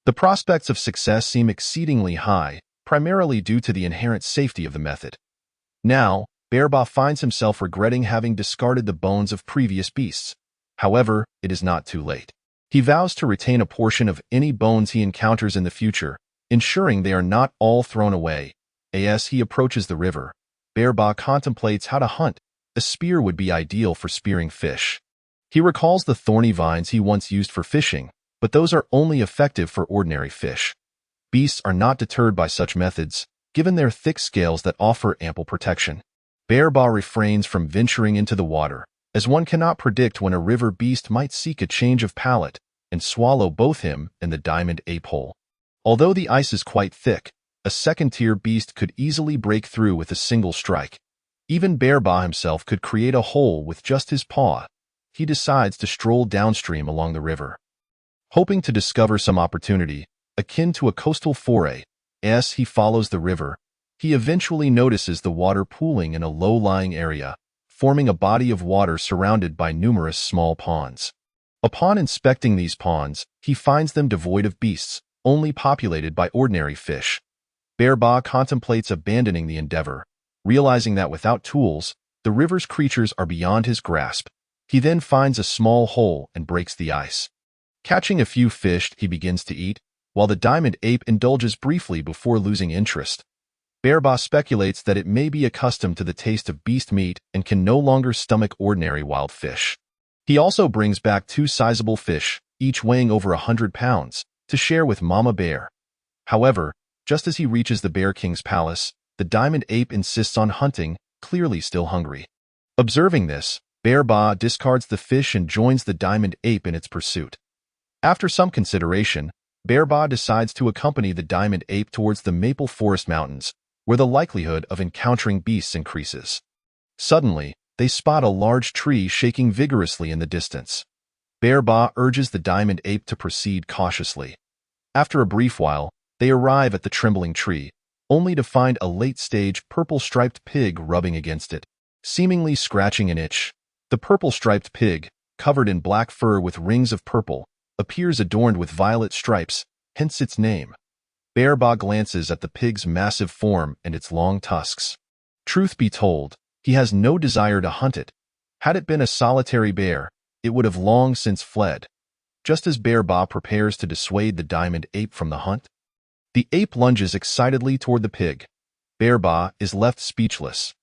The prospects of success seem exceedingly high, primarily due to the inherent safety of the method. Now, Bearba finds himself regretting having discarded the bones of previous beasts. However, it is not too late. He vows to retain a portion of any bones he encounters in the future, ensuring they are not all thrown away. As he approaches the river, Bearba contemplates how to hunt. A spear would be ideal for spearing fish. He recalls the thorny vines he once used for fishing, but those are only effective for ordinary fish. Beasts are not deterred by such methods, given their thick scales that offer ample protection. Bearba refrains from venturing into the water, as one cannot predict when a river beast might seek a change of palate and swallow both him and the diamond ape whole. Although the ice is quite thick, a second-tier beast could easily break through with a single strike. Even Bearba himself could create a hole with just his paw. He decides to stroll downstream along the river, hoping to discover some opportunity, akin to a coastal foray. As he follows the river, he eventually notices the water pooling in a low-lying area, forming a body of water surrounded by numerous small ponds. Upon inspecting these ponds, he finds them devoid of beasts, only populated by ordinary fish. Bearba contemplates abandoning the endeavor, realizing that without tools, the river's creatures are beyond his grasp. He then finds a small hole and breaks the ice. Catching a few fish, he begins to eat, while the diamond ape indulges briefly before losing interest. Bearba speculates that it may be accustomed to the taste of beast meat and can no longer stomach ordinary wild fish. He also brings back 2 sizable fish, each weighing over 100 pounds, to share with Mama Bear. However, just as he reaches the Bear King's palace, the diamond ape insists on hunting, clearly still hungry. Observing this, Bearba discards the fish and joins the diamond ape in its pursuit. After some consideration, Bearba decides to accompany the diamond ape towards the Maple Forest Mountains, where the likelihood of encountering beasts increases. Suddenly, they spot a large tree shaking vigorously in the distance. Bearba urges the diamond ape to proceed cautiously. After a brief while, they arrive at the trembling tree, only to find a late-stage purple-striped pig rubbing against it, seemingly scratching an itch. The purple-striped pig, covered in black fur with rings of purple, appears adorned with violet stripes, hence its name. Bearba glances at the pig's massive form and its long tusks. Truth be told, he has no desire to hunt it. Had it been a solitary bear, it would have long since fled. Just as Bearba prepares to dissuade the diamond ape from the hunt, the ape lunges excitedly toward the pig. Bearba is left speechless.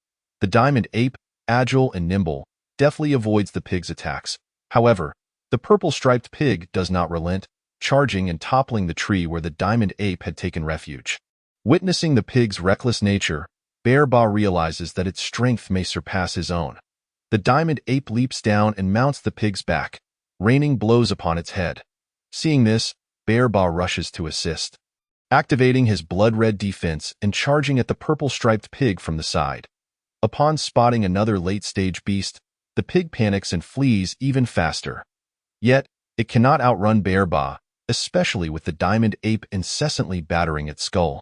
The diamond ape, agile and nimble, deftly avoids the pig's attacks. However, the purple-striped pig does not relent, charging and toppling the tree where the diamond ape had taken refuge. Witnessing the pig's reckless nature, Bearba realizes that its strength may surpass his own. The diamond ape leaps down and mounts the pig's back, raining blows upon its head. Seeing this, Bearba rushes to assist, activating his blood-red defense and charging at the purple-striped pig from the side. Upon spotting another late-stage beast, the pig panics and flees even faster. Yet, it cannot outrun Bearba, especially with the diamond ape incessantly battering its skull,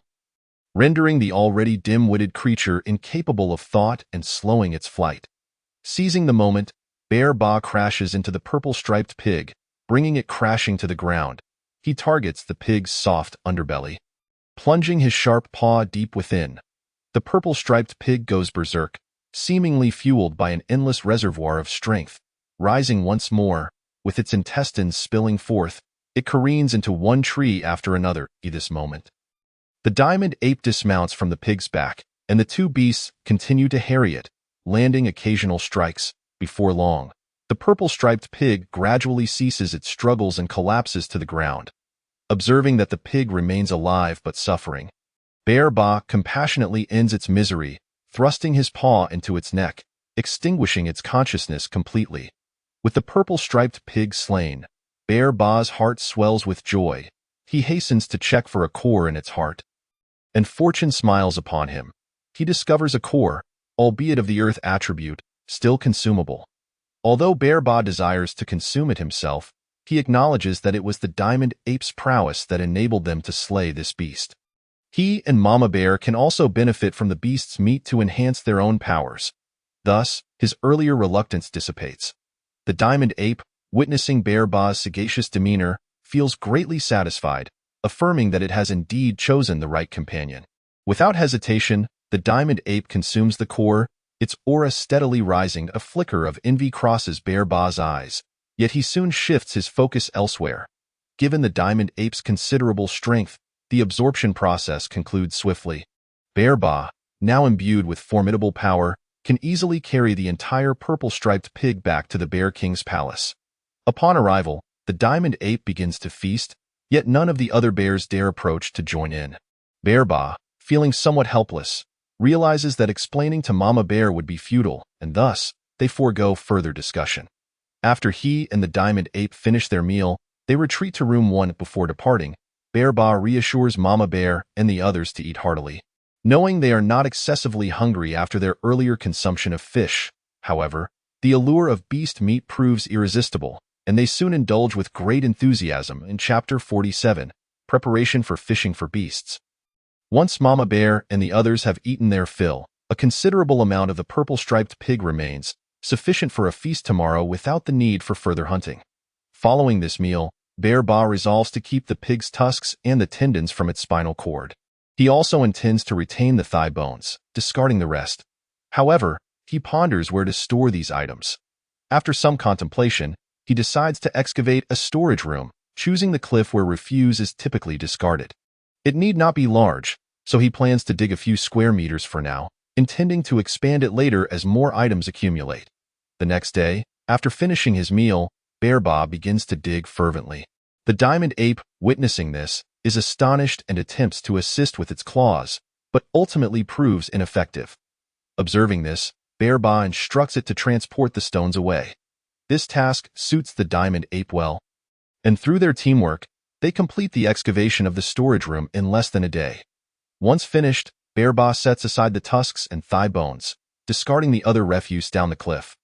rendering the already dim-witted creature incapable of thought and slowing its flight. Seizing the moment, Bearba crashes into the purple-striped pig, bringing it crashing to the ground. He targets the pig's soft underbelly, plunging his sharp paw deep within. The purple-striped pig goes berserk, seemingly fueled by an endless reservoir of strength. Rising once more, with its intestines spilling forth, it careens into one tree after another. At this moment, the diamond ape dismounts from the pig's back, and the 2 beasts continue to harry it, landing occasional strikes. Before long, the purple-striped pig gradually ceases its struggles and collapses to the ground. Observing that the pig remains alive but suffering, Bearba compassionately ends its misery, thrusting his paw into its neck, extinguishing its consciousness completely. With the purple-striped pig slain, Bearba's heart swells with joy. He hastens to check for a core in its heart, and fortune smiles upon him. He discovers a core, albeit of the earth attribute, still consumable. Although Bear Ba desires to consume it himself, he acknowledges that it was the diamond ape's prowess that enabled them to slay this beast. He and Mama Bear can also benefit from the beast's meat to enhance their own powers. Thus, his earlier reluctance dissipates. The diamond ape, witnessing Bear Ba's sagacious demeanor, feels greatly satisfied, affirming that it has indeed chosen the right companion. Without hesitation, the diamond ape consumes the core, its aura steadily rising. A flicker of envy crosses Bear Ba's eyes, yet he soon shifts his focus elsewhere. Given the diamond ape's considerable strength, the absorption process concludes swiftly. Bear Ba, now imbued with formidable power, can easily carry the entire purple-striped pig back to the Bear King's palace. Upon arrival, the diamond ape begins to feast, yet none of the other bears dare approach to join in. Bear Ba, feeling somewhat helpless, realizes that explaining to Mama Bear would be futile, and thus, they forego further discussion. After he and the diamond ape finish their meal, they retreat to room 1 before departing. Bear Ba reassures Mama Bear and the others to eat heartily. Knowing they are not excessively hungry after their earlier consumption of fish, however, the allure of beast meat proves irresistible, and they soon indulge with great enthusiasm in Chapter 47, Preparation for Fishing for Beasts. Once Mama Bear and the others have eaten their fill, a considerable amount of the purple-striped pig remains, sufficient for a feast tomorrow without the need for further hunting. Following this meal, Bear Ba resolves to keep the pig's tusks and the tendons from its spinal cord. He also intends to retain the thigh bones, discarding the rest. However, he ponders where to store these items. After some contemplation, he decides to excavate a storage room, choosing the cliff where refuse is typically discarded. It need not be large, so he plans to dig a few square meters for now, intending to expand it later as more items accumulate. The next day, after finishing his meal, Bear Ba begins to dig fervently. The diamond ape, witnessing this, is astonished and attempts to assist with its claws, but ultimately proves ineffective. Observing this, Bear Ba instructs it to transport the stones away. This task suits the diamond ape well, and through their teamwork, they complete the excavation of the storage room in less than a day. Once finished, Bear Ba sets aside the tusks and thigh bones, discarding the other refuse down the cliff.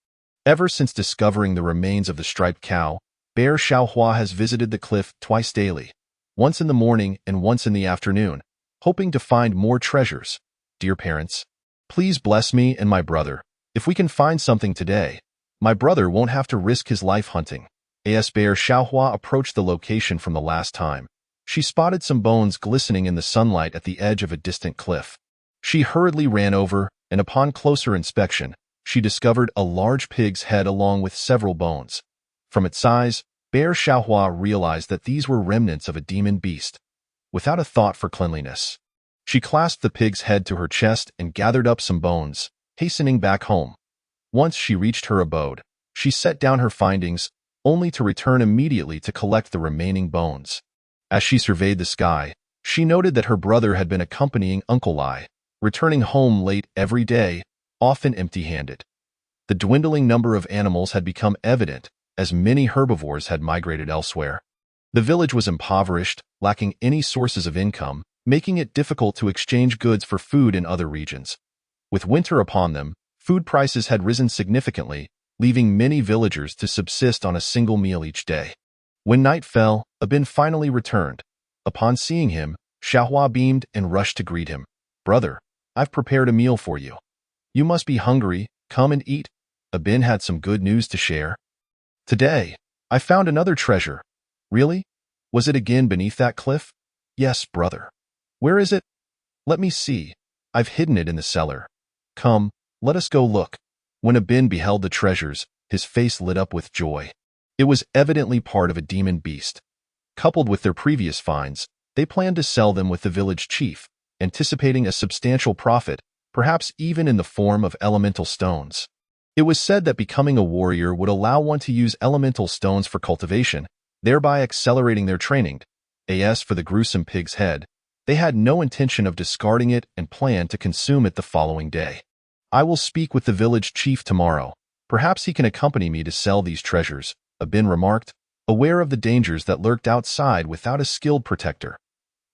Ever since discovering the remains of the striped cow, Bear Xiaohua has visited the cliff twice daily, once in the morning and once in the afternoon, hoping to find more treasures. Dear parents, please bless me and my brother. If we can find something today, my brother won't have to risk his life hunting. As Bear Xiaohua approached the location from the last time, she spotted some bones glistening in the sunlight at the edge of a distant cliff. She hurriedly ran over, and upon closer inspection, she discovered a large pig's head along with several bones. From its size, Bear Xiaohua realized that these were remnants of a demon beast. Without a thought for cleanliness, she clasped the pig's head to her chest and gathered up some bones, hastening back home. Once she reached her abode, she set down her findings, only to return immediately to collect the remaining bones. As she surveyed the sky, she noted that her brother had been accompanying Uncle Lai, returning home late every day, often empty-handed. The dwindling number of animals had become evident, as many herbivores had migrated elsewhere. The village was impoverished, lacking any sources of income, making it difficult to exchange goods for food in other regions. With winter upon them, food prices had risen significantly, leaving many villagers to subsist on a single meal each day. When night fell, Abin finally returned. Upon seeing him, Xiaohua beamed and rushed to greet him. "Brother, I've prepared a meal for you. You must be hungry, come and eat." Abin had some good news to share. "Today, I found another treasure." "Really? Was it again beneath that cliff?" "Yes, brother." "Where is it?" "Let me see. I've hidden it in the cellar." "Come, let us go look." When Abin beheld the treasures, his face lit up with joy. It was evidently part of a demon beast. Coupled with their previous finds, they planned to sell them with the village chief, anticipating a substantial profit, perhaps even in the form of elemental stones. It was said that becoming a warrior would allow one to use elemental stones for cultivation, thereby accelerating their training. As for the gruesome pig's head, they had no intention of discarding it and planned to consume it the following day. "I will speak with the village chief tomorrow. Perhaps he can accompany me to sell these treasures," Abin remarked, aware of the dangers that lurked outside without a skilled protector.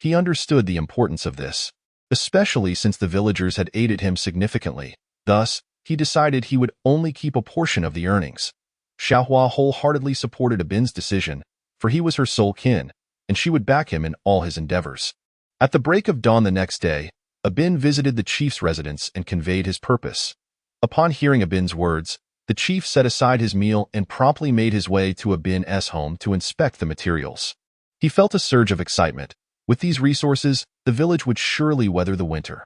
He understood the importance of this, especially since the villagers had aided him significantly. Thus, he decided he would only keep a portion of the earnings. Xiaohua wholeheartedly supported Abin's decision, for he was her sole kin, and she would back him in all his endeavors. At the break of dawn the next day, Abin visited the chief's residence and conveyed his purpose. Upon hearing Abin's words, the chief set aside his meal and promptly made his way to Abin's home to inspect the materials. He felt a surge of excitement. With these resources, the village would surely weather the winter.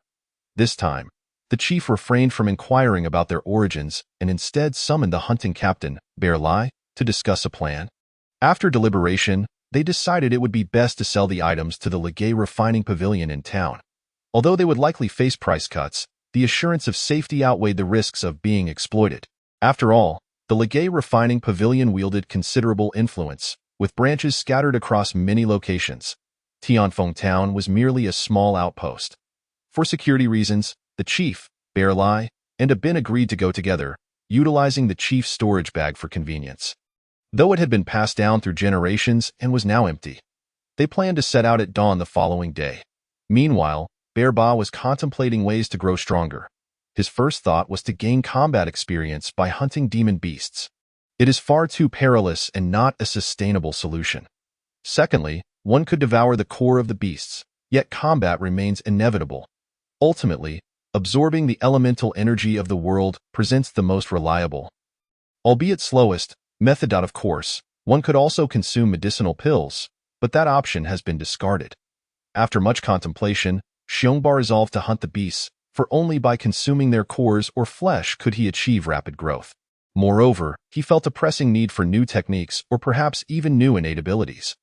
This time, the chief refrained from inquiring about their origins and instead summoned the hunting captain, Bear Lai, to discuss a plan. After deliberation, they decided it would be best to sell the items to the Legay refining pavilion in town. Although they would likely face price cuts, the assurance of safety outweighed the risks of being exploited. After all, the Legay refining pavilion wielded considerable influence, with branches scattered across many locations. Tianfeng Town was merely a small outpost. For security reasons, the chief, Bear Lai, and Abin agreed to go together, utilizing the chief's storage bag for convenience. Though it had been passed down through generations and was now empty, they planned to set out at dawn the following day. Meanwhile, Bear Ba was contemplating ways to grow stronger. His first thought was to gain combat experience by hunting demon beasts. It is far too perilous and not a sustainable solution. Secondly, one could devour the core of the beasts, yet combat remains inevitable. Ultimately, absorbing the elemental energy of the world presents the most reliable, albeit slowest, method. Of course, one could also consume medicinal pills, but that option has been discarded. After much contemplation, Xiongba resolved to hunt the beasts, for only by consuming their cores or flesh could he achieve rapid growth. Moreover, he felt a pressing need for new techniques or perhaps even new innate abilities.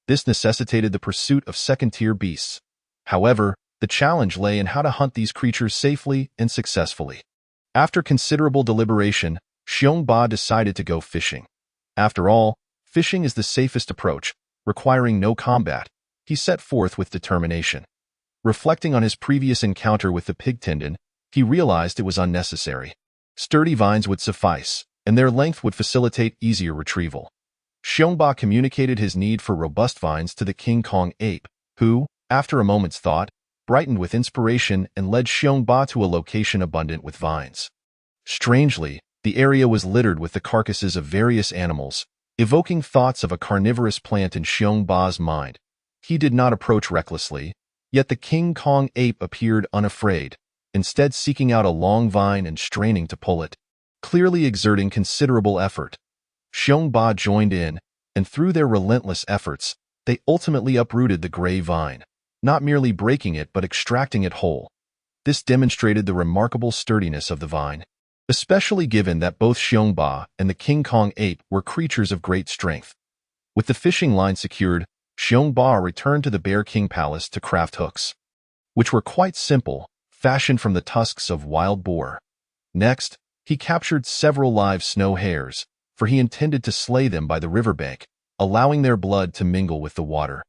This necessitated the pursuit of second-tier beasts. However, the challenge lay in how to hunt these creatures safely and successfully. After considerable deliberation, Xiongba decided to go fishing. After all, fishing is the safest approach, requiring no combat. He set forth with determination. Reflecting on his previous encounter with the pig tendon, he realized it was unnecessary. Sturdy vines would suffice, and their length would facilitate easier retrieval. Xiongba communicated his need for robust vines to the King Kong ape, who, after a moment's thought, brightened with inspiration and led Xiongba to a location abundant with vines. Strangely, the area was littered with the carcasses of various animals, evoking thoughts of a carnivorous plant in Xiongba's mind. He did not approach recklessly, yet the King Kong ape appeared unafraid, instead seeking out a long vine and straining to pull it, clearly exerting considerable effort. Xiongba joined in, and through their relentless efforts, they ultimately uprooted the gray vine, not merely breaking it but extracting it whole. This demonstrated the remarkable sturdiness of the vine, especially given that both Xiongba and the King Kong ape were creatures of great strength. With the fishing line secured, Xiongba returned to the Bear King Palace to craft hooks, which were quite simple, fashioned from the tusks of wild boar. Next, he captured several live snow hares, for he intended to slay them by the riverbank, allowing their blood to mingle with the water,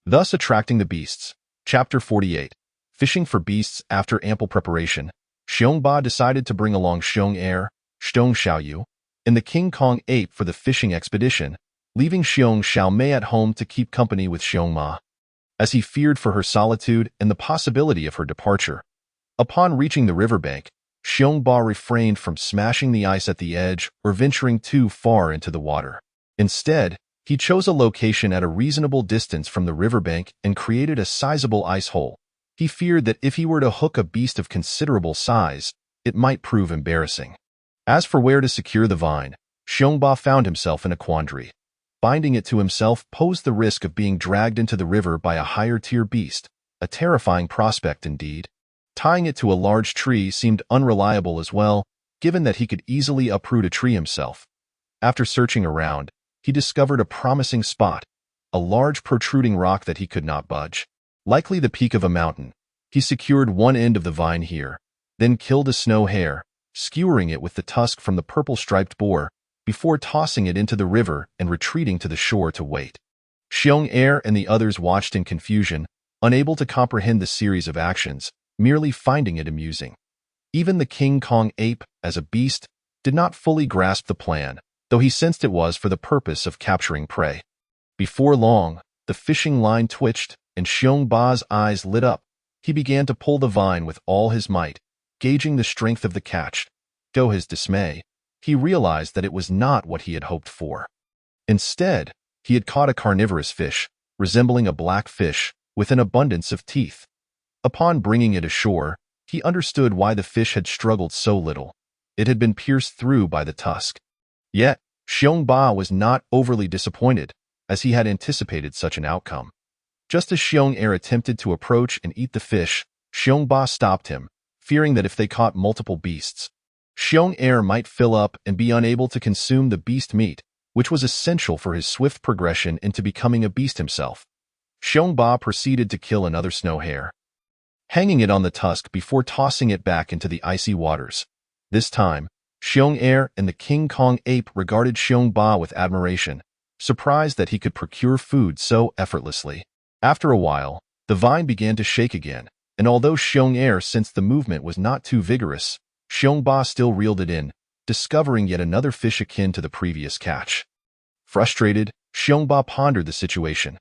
thus attracting the beasts. Chapter 48. Fishing for beasts. After ample preparation, Xiongba decided to bring along Xiong-Er, Xiong Xiaoyu, and the King Kong ape for the fishing expedition, leaving Xiong Xiaomei at home to keep company with Xiongma, as he feared for her solitude and the possibility of her departure. Upon reaching the riverbank, Xiongba refrained from smashing the ice at the edge or venturing too far into the water. Instead, he chose a location at a reasonable distance from the riverbank and created a sizable ice hole. He feared that if he were to hook a beast of considerable size, it might prove embarrassing. As for where to secure the vine, Xiongba found himself in a quandary. Binding it to himself posed the risk of being dragged into the river by a higher-tier beast, a terrifying prospect indeed. Tying it to a large tree seemed unreliable as well, given that he could easily uproot a tree himself. After searching around, he discovered a promising spot, a large protruding rock that he could not budge. Likely the peak of a mountain. He secured one end of the vine here, then killed a snow hare, skewering it with the tusk from the purple-striped boar, before tossing it into the river and retreating to the shore to wait. Xiong-Er and the others watched in confusion, unable to comprehend the series of actions, merely finding it amusing. Even the King Kong ape, as a beast, did not fully grasp the plan, though he sensed it was for the purpose of capturing prey. Before long, the fishing line twitched, and Xiongba's eyes lit up. He began to pull the vine with all his might, gauging the strength of the catch. To his dismay, he realized that it was not what he had hoped for. Instead, he had caught a carnivorous fish, resembling a black fish, with an abundance of teeth. Upon bringing it ashore, he understood why the fish had struggled so little. It had been pierced through by the tusk. Yet, Xiong Ba was not overly disappointed, as he had anticipated such an outcome. Just as Xiong Er attempted to approach and eat the fish, Xiong Ba stopped him, fearing that if they caught multiple beasts, Xiong Er might fill up and be unable to consume the beast meat, which was essential for his swift progression into becoming a beast himself. Xiong Ba proceeded to kill another snow hare, hanging it on the tusk before tossing it back into the icy waters. This time, Xiong Er and the King Kong ape regarded Xiong Ba with admiration, surprised that he could procure food so effortlessly. After a while, the vine began to shake again, and although Xiong Er sensed the movement was not too vigorous, Xiong Ba still reeled it in, discovering yet another fish akin to the previous catch. Frustrated, Xiong Ba pondered the situation.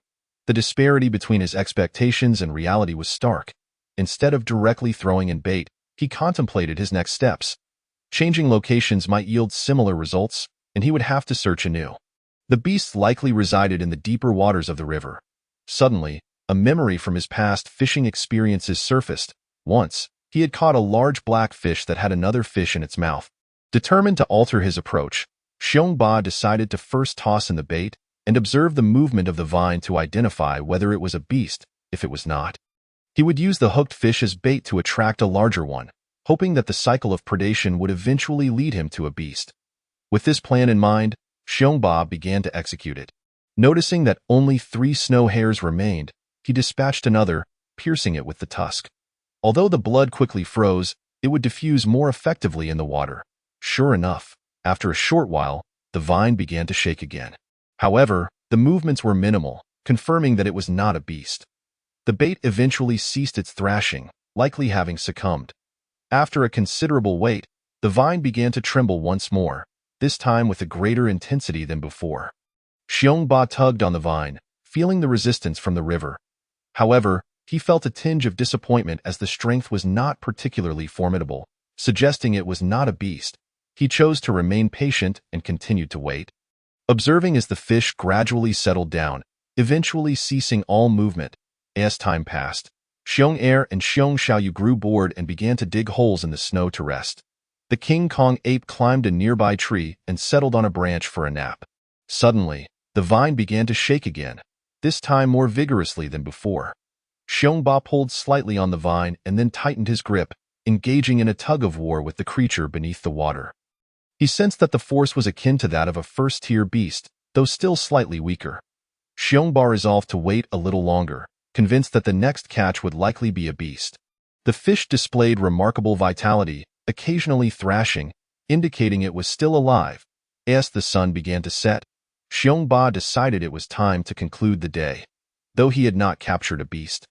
The disparity between his expectations and reality was stark. Instead of directly throwing in bait, he contemplated his next steps. Changing locations might yield similar results, and he would have to search anew. The beasts likely resided in the deeper waters of the river. Suddenly, a memory from his past fishing experiences surfaced. Once, he had caught a large black fish that had another fish in its mouth. Determined to alter his approach, Xiong Ba decided to first toss in the bait and observe the movement of the vine to identify whether it was a beast. If it was not, he would use the hooked fish as bait to attract a larger one, hoping that the cycle of predation would eventually lead him to a beast. With this plan in mind, Xiong Ba began to execute it. Noticing that only 3 snow hares remained, he dispatched another, piercing it with the tusk. Although the blood quickly froze, it would diffuse more effectively in the water. Sure enough, after a short while, the vine began to shake again. However, the movements were minimal, confirming that it was not a beast. The bait eventually ceased its thrashing, likely having succumbed. After a considerable wait, the vine began to tremble once more, this time with a greater intensity than before. Xiong Ba tugged on the vine, feeling the resistance from the river. However, he felt a tinge of disappointment as the strength was not particularly formidable, suggesting it was not a beast. He chose to remain patient and continued to wait, observing as the fish gradually settled down, eventually ceasing all movement. As time passed, Xiong Er and Xiong Xiaoyu grew bored and began to dig holes in the snow to rest. The King Kong ape climbed a nearby tree and settled on a branch for a nap. Suddenly, the vine began to shake again, this time more vigorously than before. Xiong Ba pulled slightly on the vine and then tightened his grip, engaging in a tug-of-war with the creature beneath the water. He sensed that the force was akin to that of a first-tier beast, though still slightly weaker. Xiong Ba resolved to wait a little longer, convinced that the next catch would likely be a beast. The fish displayed remarkable vitality, occasionally thrashing, indicating it was still alive. As the sun began to set, Xiong Ba decided it was time to conclude the day. Though he had not captured a beast,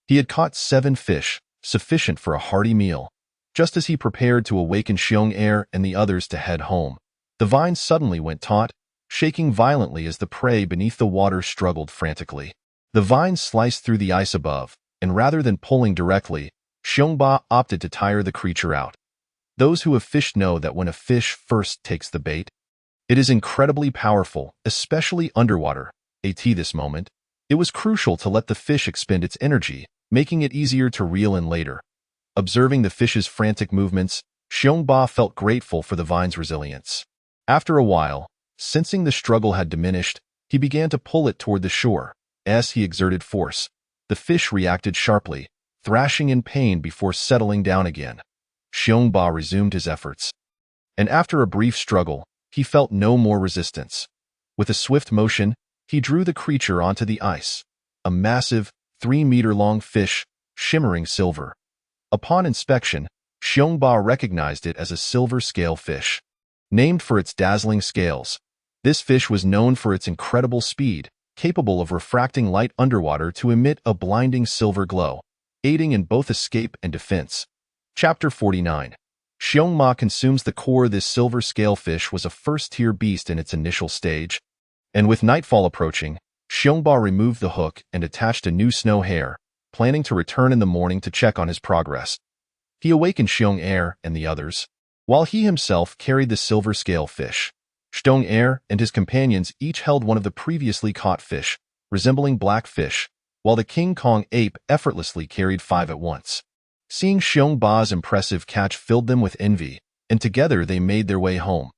he had caught 7 fish, sufficient for a hearty meal. Just as he prepared to awaken Xiong Er and the others to head home, the vine suddenly went taut, shaking violently as the prey beneath the water struggled frantically. The vine sliced through the ice above, and rather than pulling directly, Xiong Ba opted to tire the creature out. Those who have fished know that when a fish first takes the bait, it is incredibly powerful, especially underwater. At this moment, it was crucial to let the fish expend its energy, making it easier to reel in later. Observing the fish's frantic movements, Xiong Ba felt grateful for the vine's resilience. After a while, sensing the struggle had diminished, he began to pull it toward the shore. As he exerted force, the fish reacted sharply, thrashing in pain before settling down again. Xiong Ba resumed his efforts, and after a brief struggle, he felt no more resistance. With a swift motion, he drew the creature onto the ice, a massive, 3-meter-long fish, shimmering silver. Upon inspection, Xiong Ba recognized it as a silver scale fish. Named for its dazzling scales, this fish was known for its incredible speed, capable of refracting light underwater to emit a blinding silver glow, aiding in both escape and defense. Chapter 49. Xiong Ma consumes the core. This silver scale fish was a first-tier beast in its initial stage, and with nightfall approaching, Xiong Ba removed the hook and attached a new snow hare, planning to return in the morning to check on his progress. He awakened Xiong Er and the others. while he himself carried the silver scale fish. Shtong Er and his companions each held one of the previously caught fish, resembling black fish, while the King Kong ape effortlessly carried 5 at once. Seeing Xiong Ba's impressive catch filled them with envy, and together they made their way home.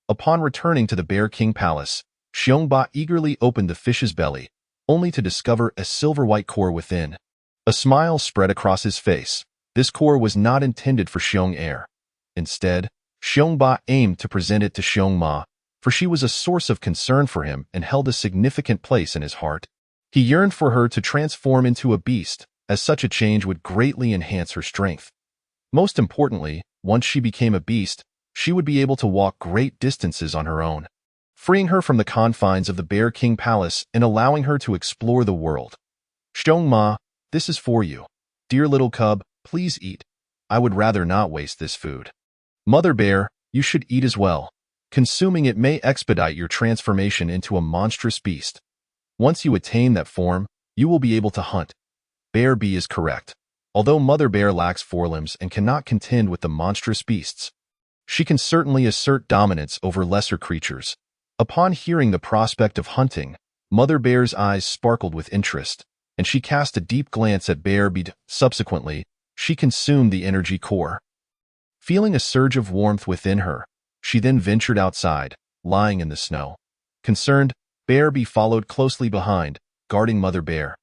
Upon returning to the Bear King Palace, Xiong Ba eagerly opened the fish's belly, only to discover a silver-white core within. A smile spread across his face. This core was not intended for Xiong Er. Instead, Xiong Ba aimed to present it to Xiong Ma, for she was a source of concern for him and held a significant place in his heart. He yearned for her to transform into a beast, as such a change would greatly enhance her strength. Most importantly, once she became a beast, she would be able to walk great distances on her own, freeing her from the confines of the Bear King Palace and allowing her to explore the world. Xiong Ma, this is for you. Dear little cub, please eat. I would rather not waste this food. Mother Bear, you should eat as well. Consuming it may expedite your transformation into a monstrous beast. Once you attain that form, you will be able to hunt. Bear B is correct. Although Mother Bear lacks forelimbs and cannot contend with the monstrous beasts, she can certainly assert dominance over lesser creatures. Upon hearing the prospect of hunting, Mother Bear's eyes sparkled with interest, and she cast a deep glance at Bear B. Subsequently, she consumed the energy core. Feeling a surge of warmth within her, she then ventured outside, lying in the snow. Concerned, Bear B followed closely behind, guarding Mother Bear.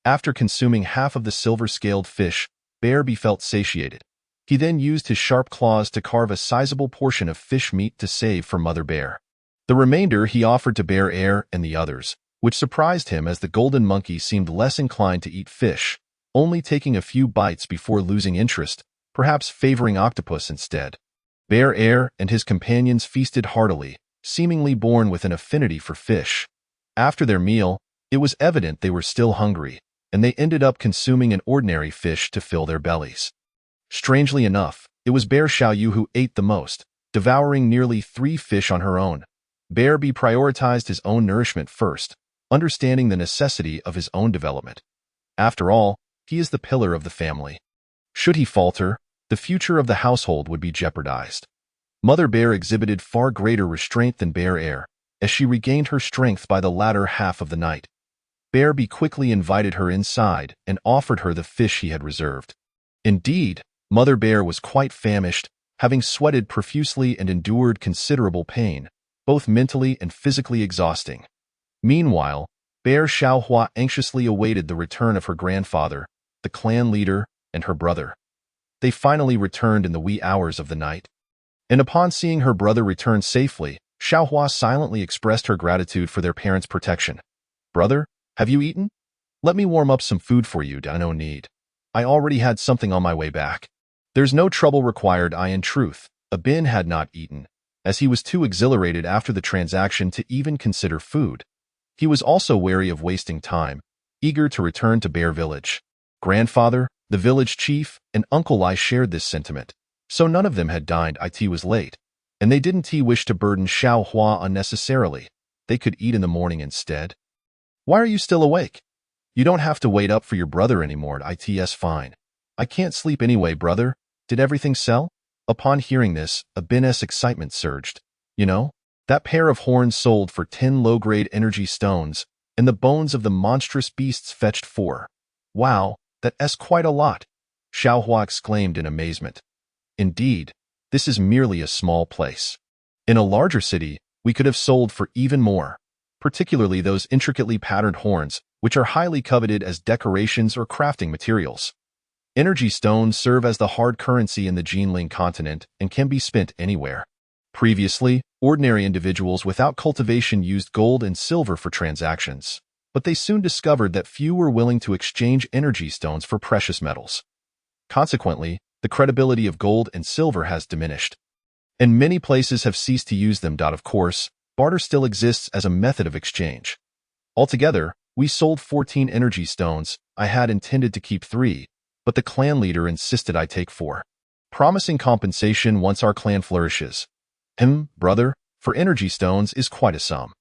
After consuming half of the silver-scaled fish, Bear B felt satiated. He then used his sharp claws to carve a sizable portion of fish meat to save for Mother Bear. The remainder he offered to Bear Er and the others, which surprised him as the golden monkey seemed less inclined to eat fish, only taking a few bites before losing interest, perhaps favoring octopus instead. Bear Er and his companions feasted heartily, seemingly born with an affinity for fish. After their meal, it was evident they were still hungry, and they ended up consuming an ordinary fish to fill their bellies. Strangely enough, it was Bear Xiaoyu who ate the most, devouring nearly 3 fish on her own. Bear B prioritized his own nourishment first, understanding the necessity of his own development. After all, he is the pillar of the family. Should he falter, the future of the household would be jeopardized. Mother Bear exhibited far greater restraint than Bear Er, as she regained her strength by the latter half of the night. Bear B quickly invited her inside and offered her the fish he had reserved. Indeed, Mother Bear was quite famished, having sweated profusely and endured considerable pain, both mentally and physically exhausting. Meanwhile, Bear Xiaohua anxiously awaited the return of her grandfather, the clan leader, and her brother. They finally returned in the wee hours of the night. And upon seeing her brother return safely, Xiaohua silently expressed her gratitude for their parents' protection. Brother, have you eaten? Let me warm up some food for you, no need. I already had something on my way back. There's no trouble required. In truth, Abin had not eaten, as he was too exhilarated after the transaction to even consider food. He was also wary of wasting time, eager to return to Bear Village. Grandfather, the village chief, and Uncle Lai shared this sentiment, so none of them had dined. It was late, and they didn't wish to burden Xiaohua unnecessarily. They could eat in the morning instead. Why are you still awake? You don't have to wait up for your brother anymore. It's fine. I can't sleep anyway, brother. Did everything sell? Upon hearing this, Abin's excitement surged. You know, that pair of horns sold for 10 low-grade energy stones, and the bones of the monstrous beasts fetched 4. Wow, that's quite a lot, Xiaohua exclaimed in amazement. Indeed, this is merely a small place. In a larger city, we could have sold for even more, particularly those intricately patterned horns, which are highly coveted as decorations or crafting materials. Energy stones serve as the hard currency in the Jinling continent and can be spent anywhere. Previously, ordinary individuals without cultivation used gold and silver for transactions, but they soon discovered that few were willing to exchange energy stones for precious metals. Consequently, the credibility of gold and silver has diminished, and many places have ceased to use them. Of course, barter still exists as a method of exchange. Altogether, we sold 14 energy stones. I had intended to keep 3, but the clan leader insisted I take 4, promising compensation once our clan flourishes. Brother, for energy stones is quite a sum.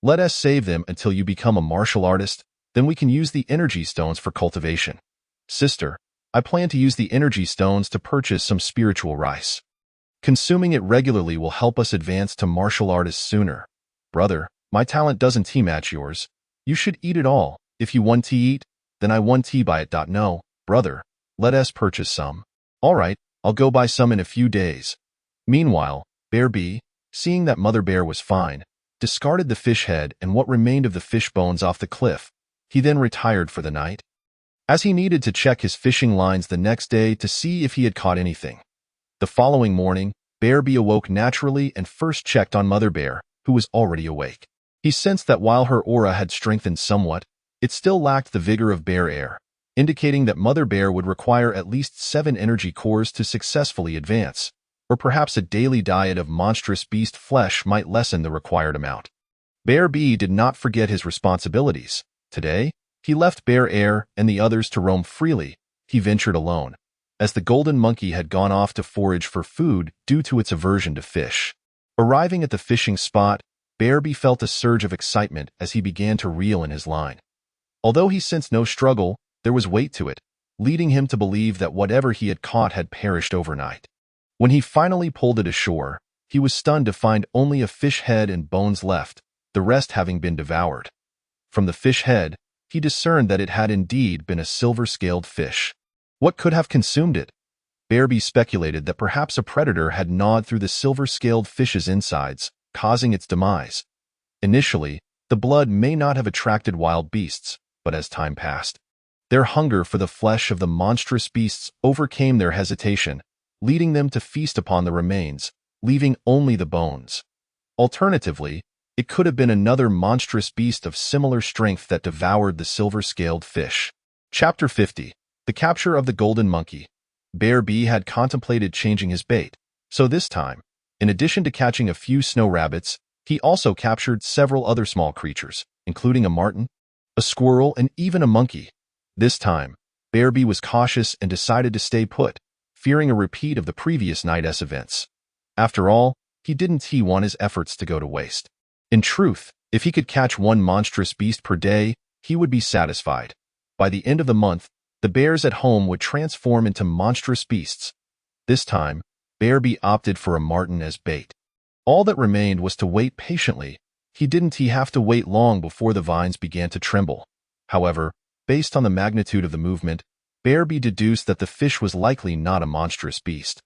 Let us save them until you become a martial artist, then we can use the energy stones for cultivation. Sister, I plan to use the energy stones to purchase some spiritual rice. Consuming it regularly will help us advance to martial artists sooner. Brother, my talent doesn't match yours. You should eat it all. If you want to eat, then I want to buy it. No, brother, let us purchase some. All right, I'll go buy some in a few days. Meanwhile, Bear B, seeing that Mother Bear was fine, discarded the fish head and what remained of the fish bones off the cliff. He then retired for the night, as he needed to check his fishing lines the next day to see if he had caught anything. The following morning, Bear B awoke naturally and first checked on Mother Bear, who was already awake. He sensed that while her aura had strengthened somewhat, it still lacked the vigor of Bear Air, indicating that Mother Bear would require at least 7 energy cores to successfully advance, or perhaps a daily diet of monstrous beast flesh might lessen the required amount. Bear B did not forget his responsibilities. Today, he left Bear Air and the others to roam freely. He ventured alone, as the golden monkey had gone off to forage for food due to its aversion to fish. Arriving at the fishing spot, Bear B felt a surge of excitement as he began to reel in his line. Although he sensed no struggle, there was weight to it, leading him to believe that whatever he had caught had perished overnight. When he finally pulled it ashore, he was stunned to find only a fish head and bones left, the rest having been devoured. From the fish head, he discerned that it had indeed been a silver-scaled fish. What could have consumed it? Bear B speculated that perhaps a predator had gnawed through the silver-scaled fish's insides, causing its demise. Initially, the blood may not have attracted wild beasts, but as time passed, their hunger for the flesh of the monstrous beasts overcame their hesitation, leading them to feast upon the remains, leaving only the bones. Alternatively, it could have been another monstrous beast of similar strength that devoured the silver-scaled fish. Chapter 50. The Capture of the Golden Monkey. Bear B had contemplated changing his bait, so this time, in addition to catching a few snow rabbits, he also captured several other small creatures, including a marten, a squirrel, and even a monkey. This time, Bear B was cautious and decided to stay put, fearing a repeat of the previous night's events. After all, he didn't want his efforts to go to waste. In truth, if he could catch one monstrous beast per day, he would be satisfied. By the end of the month, the bears at home would transform into monstrous beasts. This time, Bear B opted for a marten as bait. All that remained was to wait patiently. He didn't have to wait long before the vines began to tremble. However, based on the magnitude of the movement, Bear B deduced that the fish was likely not a monstrous beast,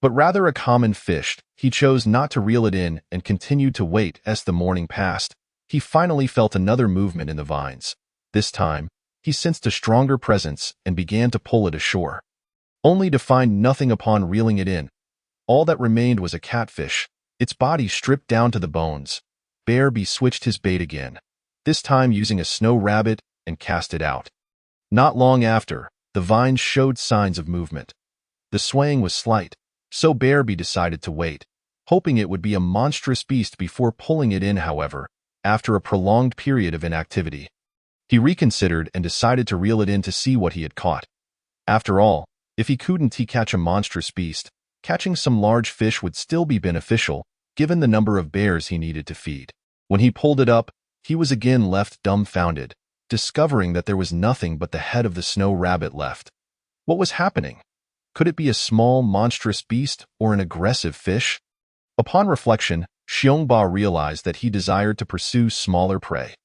but rather a common fish. He chose not to reel it in and continued to wait. As the morning passed, he finally felt another movement in the vines. This time, he sensed a stronger presence and began to pull it ashore, only to find nothing upon reeling it in. All that remained was a catfish, its body stripped down to the bones. Bear B switched his bait again, this time using a snow rabbit, and cast it out. Not long after, the vines showed signs of movement. The swaying was slight, so Bear B decided to wait, hoping it would be a monstrous beast before pulling it in. However, after a prolonged period of inactivity, he reconsidered and decided to reel it in to see what he had caught. After all, if he couldn't catch a monstrous beast, catching some large fish would still be beneficial, given the number of bears he needed to feed. When he pulled it up, he was again left dumbfounded, discovering that there was nothing but the head of the snow rabbit left. What was happening? Could it be a small, monstrous beast or an aggressive fish? Upon reflection, Xiongba realized that he desired to pursue smaller prey.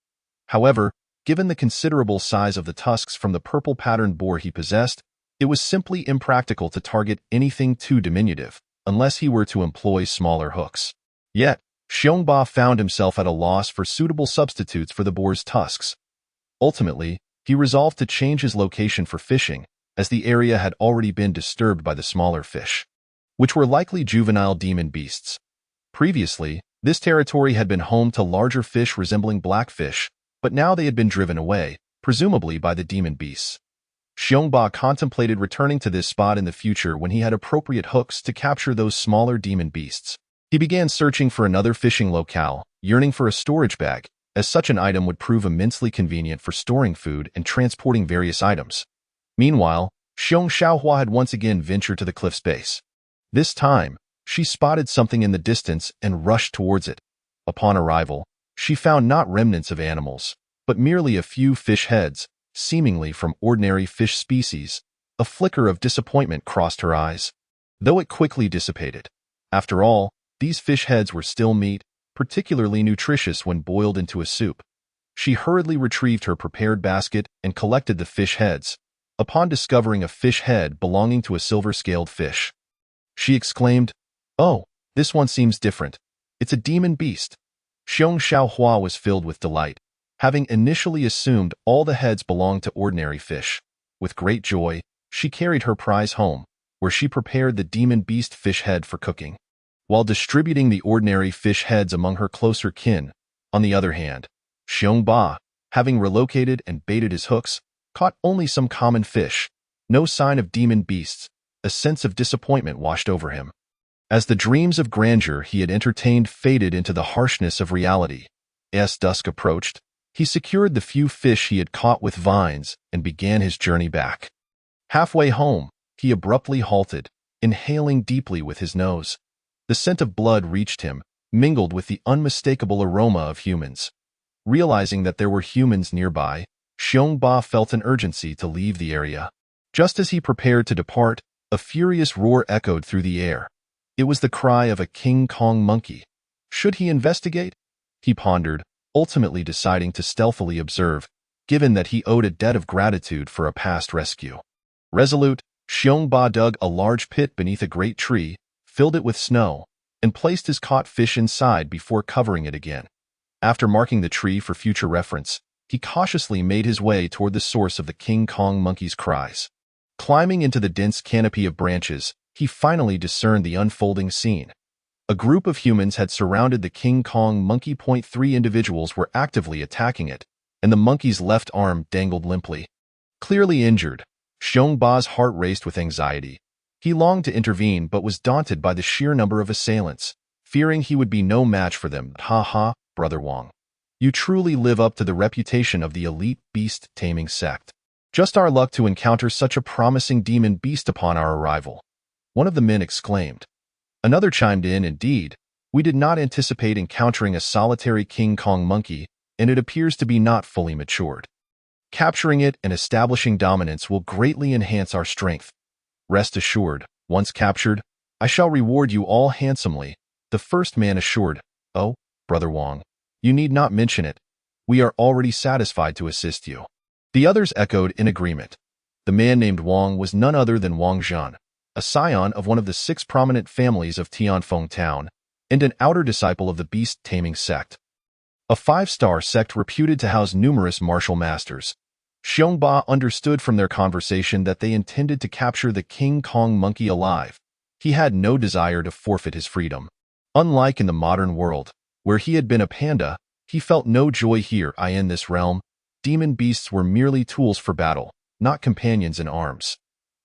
However, given the considerable size of the tusks from the purple-patterned boar he possessed, it was simply impractical to target anything too diminutive, unless he were to employ smaller hooks. Yet, Xiongba found himself at a loss for suitable substitutes for the boar's tusks. Ultimately, he resolved to change his location for fishing, as the area had already been disturbed by the smaller fish, which were likely juvenile demon beasts. Previously, this territory had been home to larger fish resembling blackfish, but now they had been driven away, presumably by the demon beasts. Xiongba contemplated returning to this spot in the future when he had appropriate hooks to capture those smaller demon beasts. He began searching for another fishing locale, yearning for a storage bag, as such an item would prove immensely convenient for storing food and transporting various items. Meanwhile, Xiong Xiaohua had once again ventured to the cliff's base. This time, she spotted something in the distance and rushed towards it. Upon arrival, she found not remnants of animals, but merely a few fish heads, seemingly from ordinary fish species. A flicker of disappointment crossed her eyes, though it quickly dissipated. After all, these fish heads were still meat, particularly nutritious when boiled into a soup. She hurriedly retrieved her prepared basket and collected the fish heads, upon discovering a fish head belonging to a silver-scaled fish. She exclaimed, "Oh, this one seems different. It's a demon beast." Xiong Xiaohua was filled with delight, having initially assumed all the heads belonged to ordinary fish. With great joy, she carried her prize home, where she prepared the demon beast fish head for cooking. While distributing the ordinary fish heads among her closer kin, on the other hand, Xiong Ba, having relocated and baited his hooks, caught only some common fish, no sign of demon beasts. A sense of disappointment washed over him. As the dreams of grandeur he had entertained faded into the harshness of reality, as dusk approached, he secured the few fish he had caught with vines and began his journey back. Halfway home, he abruptly halted, inhaling deeply with his nose. The scent of blood reached him, mingled with the unmistakable aroma of humans. Realizing that there were humans nearby, Xiong Ba felt an urgency to leave the area. Just as he prepared to depart, a furious roar echoed through the air. It was the cry of a King Kong monkey. Should he investigate? He pondered, ultimately deciding to stealthily observe, given that he owed a debt of gratitude for a past rescue. Resolute, Xiong Ba dug a large pit beneath a great tree, filled it with snow, and placed his caught fish inside before covering it again. After marking the tree for future reference, he cautiously made his way toward the source of the King Kong monkey's cries. Climbing into the dense canopy of branches, he finally discerned the unfolding scene. A group of humans had surrounded the King Kong monkey. 3 individuals were actively attacking it, and the monkey's left arm dangled limply. Clearly injured, Xiong Ba's heart raced with anxiety. He longed to intervene but was daunted by the sheer number of assailants, fearing he would be no match for them. "Ha ha, Brother Wang. You truly live up to the reputation of the elite beast-taming sect. Just our luck to encounter such a promising demon beast upon our arrival," one of the men exclaimed. Another chimed in, "Indeed, we did not anticipate encountering a solitary King Kong monkey, and it appears to be not fully matured. Capturing it and establishing dominance will greatly enhance our strength. Rest assured, once captured, I shall reward you all handsomely," the first man assured. "Oh, Brother Wang, you need not mention it. We are already satisfied to assist you." The others echoed in agreement. The man named Wang was none other than Wang Zhan, a scion of one of the 6 prominent families of Tianfeng Town, and an outer disciple of the beast-taming sect. A 5-star sect reputed to house numerous martial masters. Xiong Ba understood from their conversation that they intended to capture the King Kong monkey alive. He had no desire to forfeit his freedom. Unlike in the modern world, where he had been a panda, he felt no joy here. In this realm, demon beasts were merely tools for battle, not companions in arms.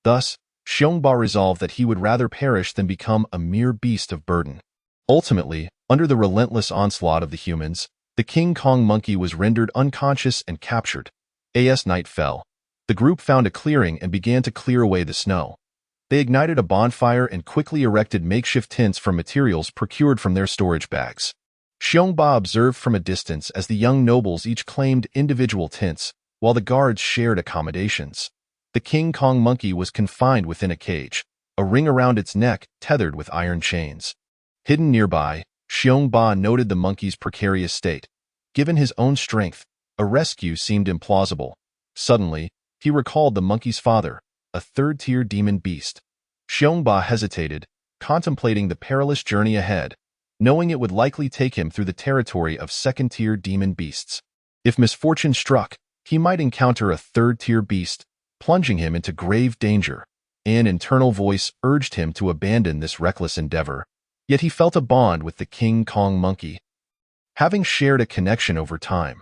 Thus, Xiong Ba resolved that he would rather perish than become a mere beast of burden. Ultimately, under the relentless onslaught of the humans, the King Kong monkey was rendered unconscious and captured. As night fell, the group found a clearing and began to clear away the snow. They ignited a bonfire and quickly erected makeshift tents from materials procured from their storage bags. Xiong Ba observed from a distance as the young nobles each claimed individual tents, while the guards shared accommodations. The King Kong monkey was confined within a cage, a ring around its neck tethered with iron chains. Hidden nearby, Xiong Ba noted the monkey's precarious state. Given his own strength, a rescue seemed implausible. Suddenly, he recalled the monkey's father, a 3rd-tier demon beast. Xiong Ba hesitated, contemplating the perilous journey ahead, knowing it would likely take him through the territory of 2nd-tier demon beasts. If misfortune struck, he might encounter a 3rd-tier beast, plunging him into grave danger. An internal voice urged him to abandon this reckless endeavor, yet he felt a bond with the King Kong monkey. Having shared a connection over time,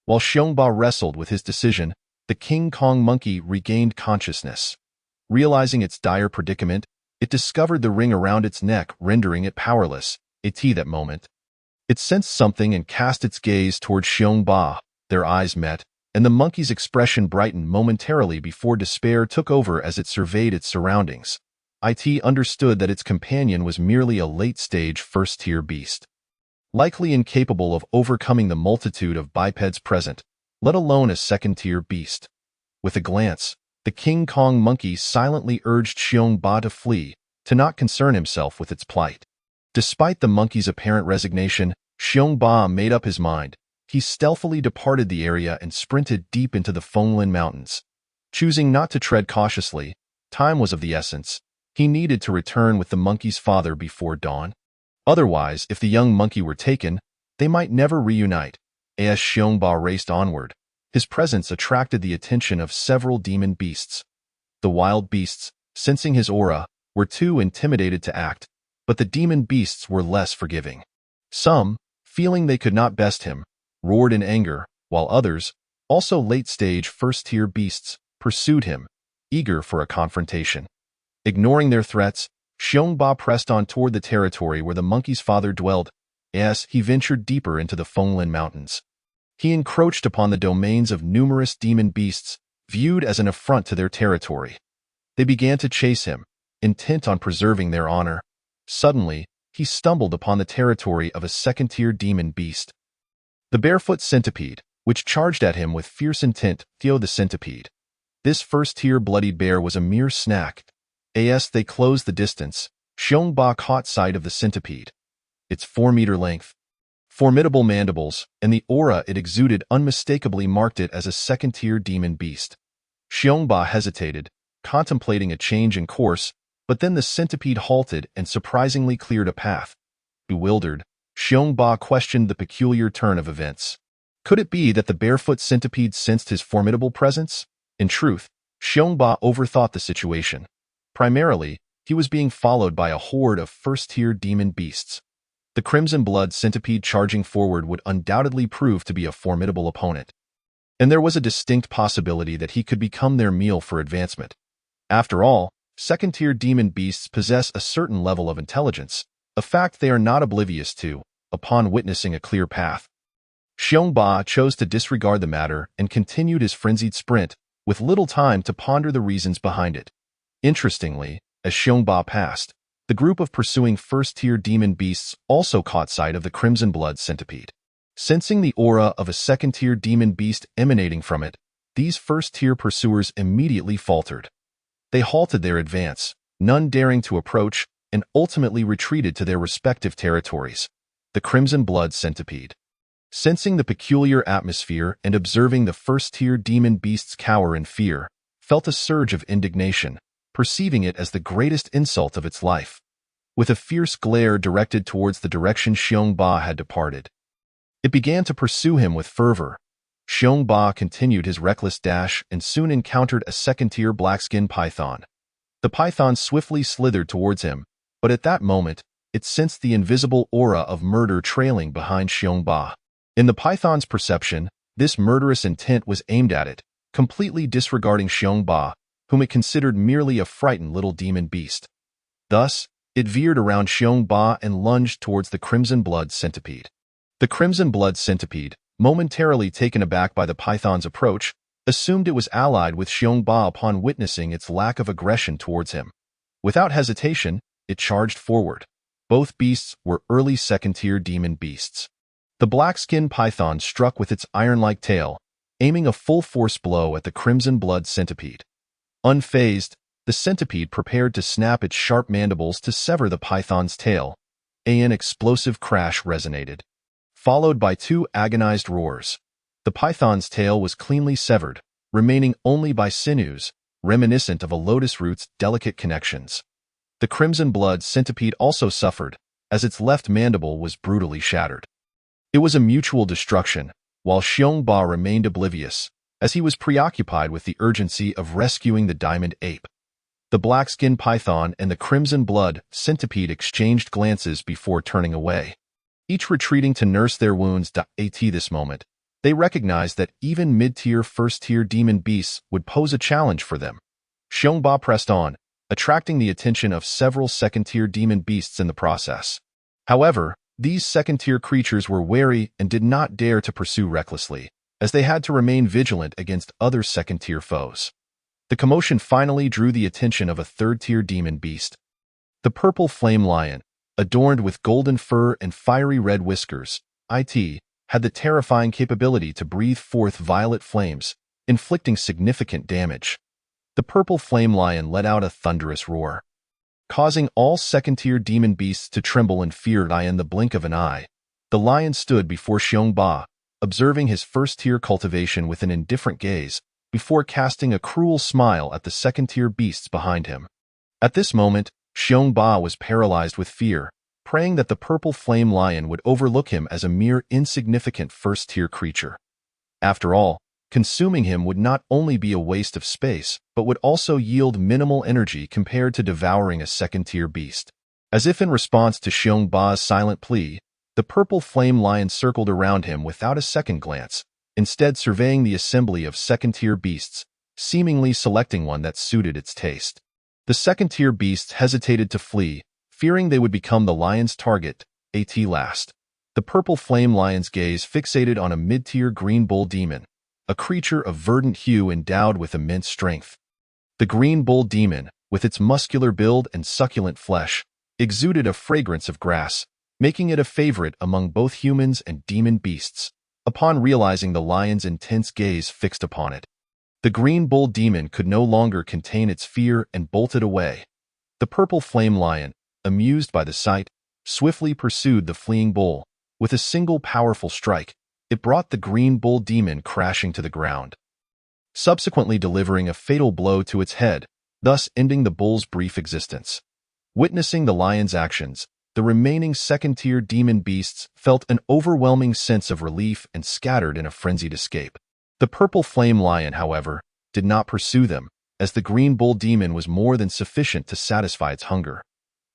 while Xiong Ba wrestled with his decision, the King Kong monkey regained consciousness. Realizing its dire predicament, it discovered the ring around its neck, rendering it powerless. At that moment, it sensed something and cast its gaze toward Xiong Ba. Their eyes met, and the monkey's expression brightened momentarily before despair took over as it surveyed its surroundings. It understood that its companion was merely a late-stage 1st-tier beast, likely incapable of overcoming the multitude of bipeds present, let alone a 2nd-tier beast. With a glance, the King Kong monkey silently urged Xiong Ba to flee, to not concern himself with its plight. Despite the monkey's apparent resignation, Xiongba made up his mind. He stealthily departed the area and sprinted deep into the Fenglin Mountains. Choosing not to tread cautiously, time was of the essence. He needed to return with the monkey's father before dawn. Otherwise, if the young monkey were taken, they might never reunite. As Xiongba raced onward, his presence attracted the attention of several demon beasts. The wild beasts, sensing his aura, were too intimidated to act, but the demon beasts were less forgiving. Some, feeling they could not best him, roared in anger, while others, also late-stage first-tier beasts, pursued him, eager for a confrontation. Ignoring their threats, Xiongba pressed on toward the territory where the monkey's father dwelled. As he ventured deeper into the Fenglin Mountains, he encroached upon the domains of numerous demon beasts, viewed as an affront to their territory. They began to chase him, intent on preserving their honor. Suddenly, he stumbled upon the territory of a second-tier demon beast. The barefoot centipede, which charged at him with fierce intent, Theo the centipede. This first-tier bloodied bear was a mere snack. As they closed the distance, Xiongba caught sight of the centipede. Its 4-meter length, formidable mandibles, and the aura it exuded unmistakably marked it as a second-tier demon beast. Xiongba hesitated, contemplating a change in course, but then the centipede halted and surprisingly cleared a path. Bewildered, Xiongba questioned the peculiar turn of events. Could it be that the barefoot centipede sensed his formidable presence? In truth, Xiongba overthought the situation. Primarily, he was being followed by a horde of first-tier demon beasts. The Crimson Blood centipede charging forward would undoubtedly prove to be a formidable opponent. And there was a distinct possibility that he could become their meal for advancement. After all, second-tier demon beasts possess a certain level of intelligence, a fact they are not oblivious to, upon witnessing a clear path. Xiongba chose to disregard the matter and continued his frenzied sprint, with little time to ponder the reasons behind it. Interestingly, as Xiongba passed, the group of pursuing first-tier demon beasts also caught sight of the Crimson Blood centipede. Sensing the aura of a second-tier demon beast emanating from it, these first-tier pursuers immediately faltered. They halted their advance, none daring to approach, and ultimately retreated to their respective territories. The Crimson Blood centipede, sensing the peculiar atmosphere and observing the first-tier demon beasts cower in fear, felt a surge of indignation, perceiving it as the greatest insult of its life. With a fierce glare directed towards the direction Xiongba had departed, it began to pursue him with fervor. Xiongba continued his reckless dash and soon encountered a second-tier black-skinned python. The python swiftly slithered towards him, but at that moment, it sensed the invisible aura of murder trailing behind Xiongba. In the python's perception, this murderous intent was aimed at it, completely disregarding Xiongba, whom it considered merely a frightened little demon beast. Thus, it veered around Xiongba and lunged towards the Crimson Blood centipede. The Crimson Blood centipede, momentarily taken aback by the python's approach, assumed it was allied with Xiongba upon witnessing its lack of aggression towards him. Without hesitation, it charged forward. Both beasts were early second-tier demon beasts. The black-skinned python struck with its iron-like tail, aiming a full-force blow at the Crimson Blood centipede. Unfazed, the centipede prepared to snap its sharp mandibles to sever the python's tail. An explosive crash resonated, followed by two agonized roars. The python's tail was cleanly severed, remaining only by sinews, reminiscent of a lotus root's delicate connections. The Crimson Blood centipede also suffered, as its left mandible was brutally shattered. It was a mutual destruction, while Xiongba remained oblivious, as he was preoccupied with the urgency of rescuing the diamond ape. The black-skinned python and the Crimson Blood centipede exchanged glances before turning away, each retreating to nurse their wounds. At this moment, they recognized that even mid-tier first-tier demon beasts would pose a challenge for them. Xiongba pressed on, attracting the attention of several second-tier demon beasts in the process. However, these second-tier creatures were wary and did not dare to pursue recklessly, as they had to remain vigilant against other second-tier foes. The commotion finally drew the attention of a third-tier demon beast. The purple flame lion, adorned with golden fur and fiery red whiskers, had the terrifying capability to breathe forth violet flames, inflicting significant damage. The purple flame lion let out a thunderous roar, causing all second-tier demon beasts to tremble in fear. In the blink of an eye, the lion stood before Xiongba, observing his first-tier cultivation with an indifferent gaze, before casting a cruel smile at the second-tier beasts behind him. At this moment, Xiongba was paralyzed with fear, praying that the purple flame lion would overlook him as a mere insignificant first-tier creature. After all, consuming him would not only be a waste of space, but would also yield minimal energy compared to devouring a second-tier beast. As if in response to Xiongba's silent plea, the purple flame lion circled around him without a second glance, instead surveying the assembly of second-tier beasts, seemingly selecting one that suited its taste. The second-tier beasts hesitated to flee, fearing they would become the lion's target. At last, the purple flame lion's gaze fixated on a mid-tier green bull demon, a creature of verdant hue endowed with immense strength. The green bull demon, with its muscular build and succulent flesh, exuded a fragrance of grass, making it a favorite among both humans and demon beasts. Upon realizing the lion's intense gaze fixed upon it, the green bull demon could no longer contain its fear and bolted away. The purple flame lion, amused by the sight, swiftly pursued the fleeing bull. With a single powerful strike, it brought the green bull demon crashing to the ground, subsequently delivering a fatal blow to its head, thus ending the bull's brief existence. Witnessing the lion's actions, the remaining second-tier demon beasts felt an overwhelming sense of relief and scattered in a frenzied escape. The purple flame lion, however, did not pursue them, as the green bull demon was more than sufficient to satisfy its hunger.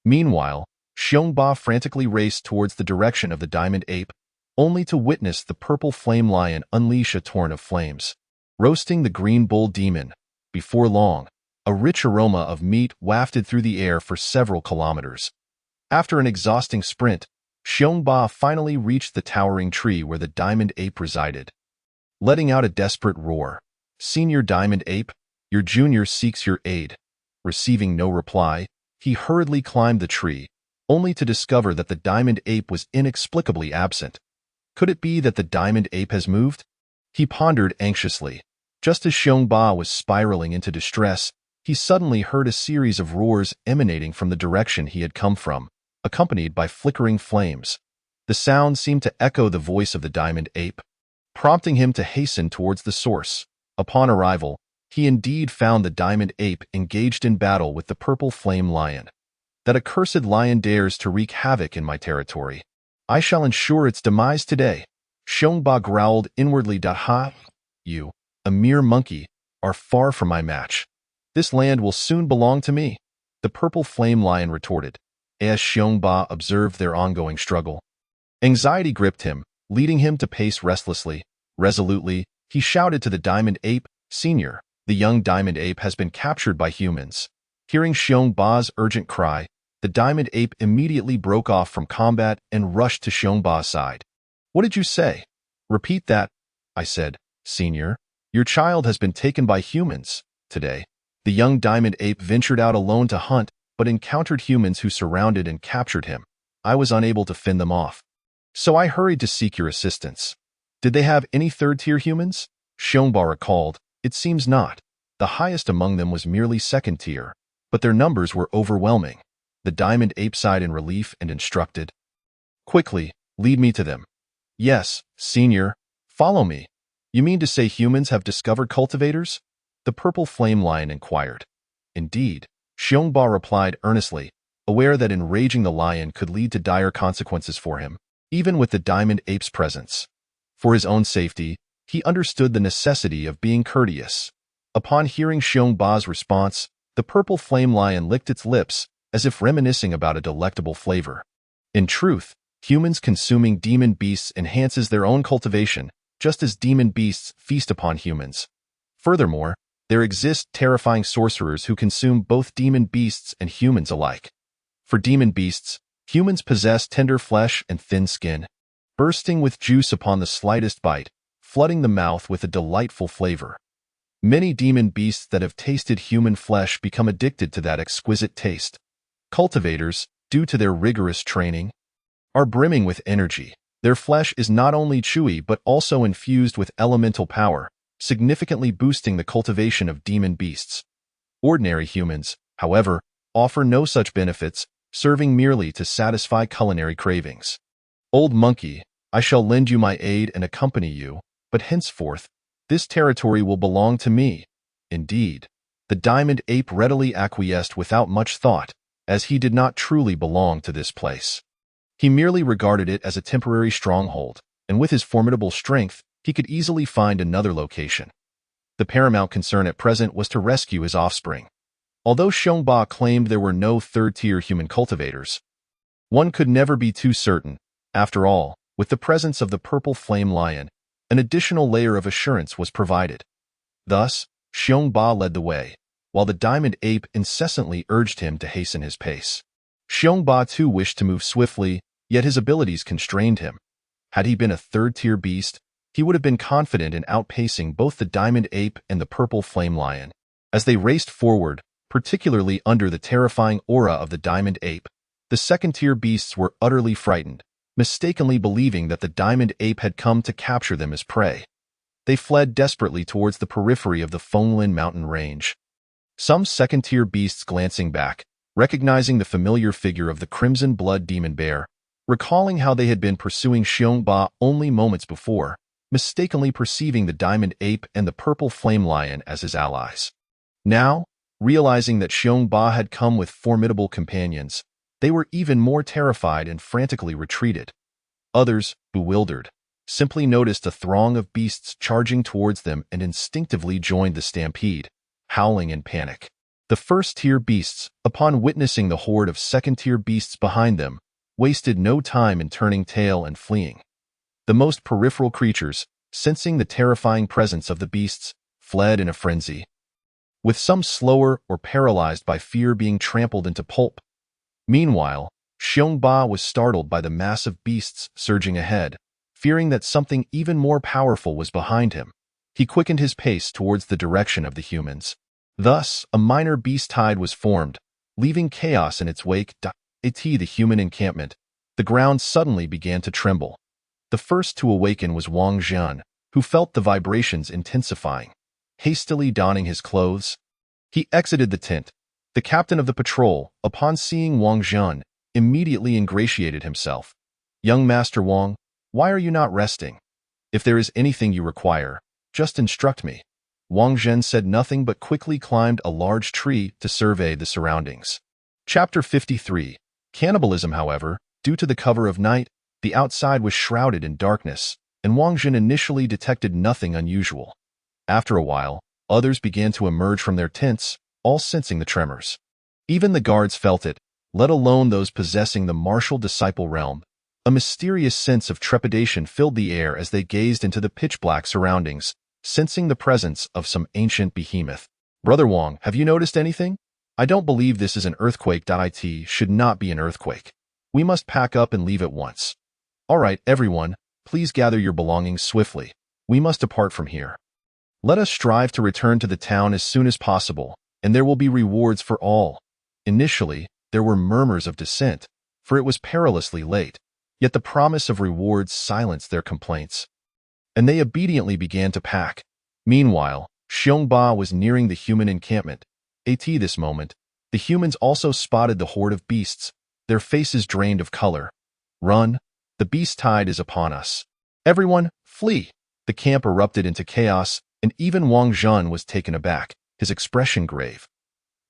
Meanwhile, Xiongba frantically raced towards the direction of the diamond ape, only to witness the purple flame lion unleash a torrent of flames, roasting the green bull demon. Before long, a rich aroma of meat wafted through the air for several kilometers. After an exhausting sprint, Xiongba finally reached the towering tree where the diamond ape resided. Letting out a desperate roar, "Senior Diamond Ape, your junior seeks your aid." Receiving no reply, he hurriedly climbed the tree, only to discover that the diamond ape was inexplicably absent. Could it be that the diamond ape has moved? He pondered anxiously. Just as Xiongba was spiraling into distress, he suddenly heard a series of roars emanating from the direction he had come from, accompanied by flickering flames. The sound seemed to echo the voice of the diamond ape, prompting him to hasten towards the source. Upon arrival, he indeed found the diamond ape engaged in battle with the purple flame lion. "That accursed lion dares to wreak havoc in my territory. I shall ensure its demise today," Xiongba growled inwardly. "Ha! You, a mere monkey, are far from my match. This land will soon belong to me," the purple flame lion retorted. As Xiongba observed their ongoing struggle, anxiety gripped him, leading him to pace restlessly. Resolutely, he shouted to the diamond ape, "Senior, the young diamond ape has been captured by humans." Hearing Xiongba's urgent cry, the diamond ape immediately broke off from combat and rushed to Xiongba's side. "What did you say?" "Repeat that." "I said, Senior, your child has been taken by humans today." The young diamond ape ventured out alone to hunt, but encountered humans who surrounded and captured him. I was unable to fend them off, so I hurried to seek your assistance. "Did they have any third-tier humans?" Xiongba recalled. "It seems not. The highest among them was merely second-tier, but their numbers were overwhelming." The diamond ape sighed in relief and instructed, "Quickly, lead me to them." "Yes, Senior. Follow me." "You mean to say humans have discovered cultivators?" the purple flame lion inquired. "Indeed," Xiongba replied earnestly, aware that enraging the lion could lead to dire consequences for him, even with the diamond ape's presence. For his own safety, he understood the necessity of being courteous. Upon hearing Xiongba's response, the purple flame lion licked its lips, as if reminiscing about a delectable flavor. In truth, humans consuming demon beasts enhances their own cultivation, just as demon beasts feast upon humans. Furthermore, there exist terrifying sorcerers who consume both demon beasts and humans alike. For demon beasts, humans possess tender flesh and thin skin, bursting with juice upon the slightest bite, flooding the mouth with a delightful flavor. Many demon beasts that have tasted human flesh become addicted to that exquisite taste. Cultivators, due to their rigorous training, are brimming with energy. Their flesh is not only chewy but also infused with elemental power, significantly boosting the cultivation of demon beasts. Ordinary humans, however, offer no such benefits, serving merely to satisfy culinary cravings. Old monkey, I shall lend you my aid and accompany you, but henceforth, this territory will belong to me. Indeed, the diamond ape readily acquiesced without much thought, as he did not truly belong to this place. He merely regarded it as a temporary stronghold, and with his formidable strength, he could easily find another location. The paramount concern at present was to rescue his offspring. Although Xiongba claimed there were no third-tier human cultivators, one could never be too certain. After all, with the presence of the purple flame lion, an additional layer of assurance was provided. Thus, Xiongba led the way, while the diamond ape incessantly urged him to hasten his pace. Xiongba too wished to move swiftly, yet his abilities constrained him. Had he been a third-tier beast, he would have been confident in outpacing both the diamond ape and the purple flame lion. As they raced forward, particularly under the terrifying aura of the diamond ape, the second-tier beasts were utterly frightened, mistakenly believing that the diamond ape had come to capture them as prey. They fled desperately towards the periphery of the Fenglin mountain range. Some second-tier beasts glancing back, recognizing the familiar figure of the crimson blood demon bear, recalling how they had been pursuing Xiongba only moments before, mistakenly perceiving the diamond ape and the purple flame lion as his allies. Now, realizing that Xiongba had come with formidable companions, they were even more terrified and frantically retreated. Others, bewildered, simply noticed a throng of beasts charging towards them and instinctively joined the stampede, howling in panic. The first-tier beasts, upon witnessing the horde of second-tier beasts behind them, wasted no time in turning tail and fleeing. The most peripheral creatures, sensing the terrifying presence of the beasts, fled in a frenzy, with some slower or paralyzed by fear being trampled into pulp. Meanwhile, Xiongba was startled by the mass of beasts surging ahead, fearing that something even more powerful was behind him. He quickened his pace towards the direction of the humans. Thus, a minor beast tide was formed, leaving chaos in its wake. At the human encampment, the ground suddenly began to tremble. The first to awaken was Wang Zhan, who felt the vibrations intensifying. Hastily donning his clothes, he exited the tent. The captain of the patrol, upon seeing Wang Zhan, immediately ingratiated himself. "Young Master Wang, why are you not resting? If there is anything you require, just instruct me." Wang Zhen said nothing but quickly climbed a large tree to survey the surroundings. Chapter 53. Cannibalism. However, due to the cover of night, the outside was shrouded in darkness, and Wang Zhen initially detected nothing unusual. After a while, others began to emerge from their tents, all sensing the tremors. Even the guards felt it, let alone those possessing the martial disciple realm. A mysterious sense of trepidation filled the air as they gazed into the pitch-black surroundings, sensing the presence of some ancient behemoth. "Brother Wang, have you noticed anything? I don't believe this is an earthquake. It should not be an earthquake. We must pack up and leave at once. All right, everyone, please gather your belongings swiftly. We must depart from here. Let us strive to return to the town as soon as possible, and there will be rewards for all." Initially, there were murmurs of dissent, for it was perilously late, yet the promise of rewards silenced their complaints, and they obediently began to pack. Meanwhile, Xiongba was nearing the human encampment. At this moment, the humans also spotted the horde of beasts, their faces drained of color. "Run! The beast tide is upon us. Everyone, flee!" The camp erupted into chaos, and even Wang Zhen was taken aback, his expression grave.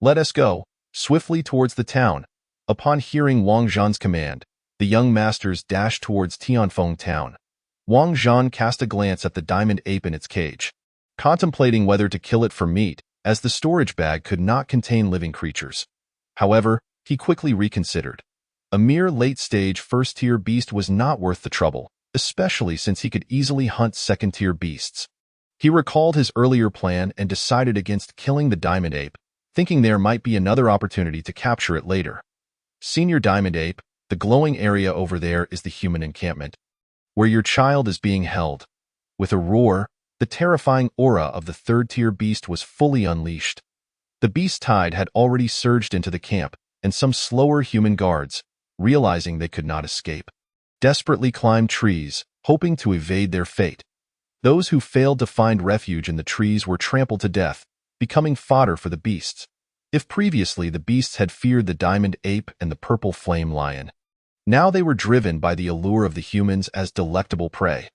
"Let us go swiftly towards the town." Upon hearing Wang Zhen's command, the young masters dashed towards Tianfeng town. Wang Zhen cast a glance at the diamond ape in its cage, contemplating whether to kill it for meat, as the storage bag could not contain living creatures. However, he quickly reconsidered. A mere late-stage first-tier beast was not worth the trouble, especially since he could easily hunt second-tier beasts. He recalled his earlier plan and decided against killing the diamond ape, thinking there might be another opportunity to capture it later. "Senior diamond ape, the glowing area over there is the human encampment, where your child is being held." With a roar, the terrifying aura of the third-tier beast was fully unleashed. The beast tide had already surged into the camp, and some slower human guards, realizing they could not escape, desperately climbed trees, hoping to evade their fate. Those who failed to find refuge in the trees were trampled to death, becoming fodder for the beasts. If previously the beasts had feared the diamond ape and the purple flame lion, now they were driven by the allure of the humans as delectable prey.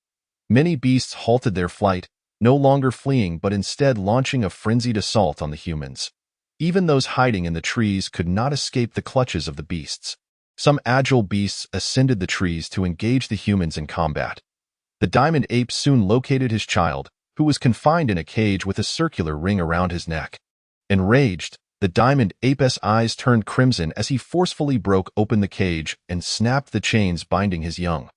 Many beasts halted their flight, no longer fleeing but instead launching a frenzied assault on the humans. Even those hiding in the trees could not escape the clutches of the beasts. Some agile beasts ascended the trees to engage the humans in combat. The diamond ape soon located his child, who was confined in a cage with a circular ring around his neck. Enraged, the diamond ape's eyes turned crimson as he forcefully broke open the cage and snapped the chains binding his young.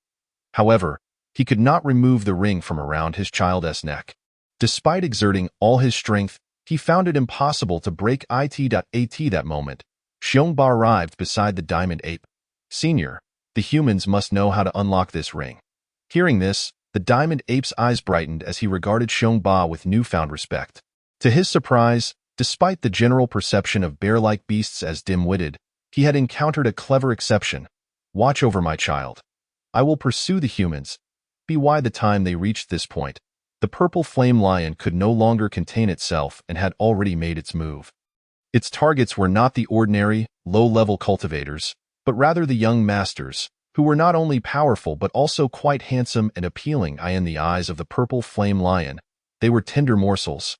However, he could not remove the ring from around his child's neck. Despite exerting all his strength, he found it impossible to break it. That moment, Xiongba arrived beside the diamond ape. "Senior, the humans must know how to unlock this ring." Hearing this, the diamond ape's eyes brightened as he regarded Xiongba with newfound respect. To his surprise, despite the general perception of bear-like beasts as dim-witted, he had encountered a clever exception. "Watch over my child. I will pursue the humans." By the time they reached this point, the purple flame lion could no longer contain itself and had already made its move. Its targets were not the ordinary, low-level cultivators, but rather the young masters, who were not only powerful but also quite handsome and appealing. In the eyes of the purple flame lion, they were tender morsels,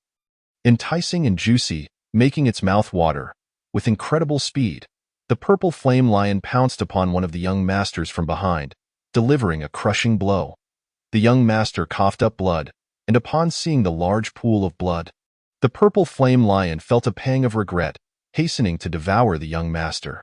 enticing and juicy, making its mouth water. With incredible speed, the purple flame lion pounced upon one of the young masters from behind, delivering a crushing blow. The young master coughed up blood, and upon seeing the large pool of blood, the purple flame lion felt a pang of regret, hastening to devour the young master.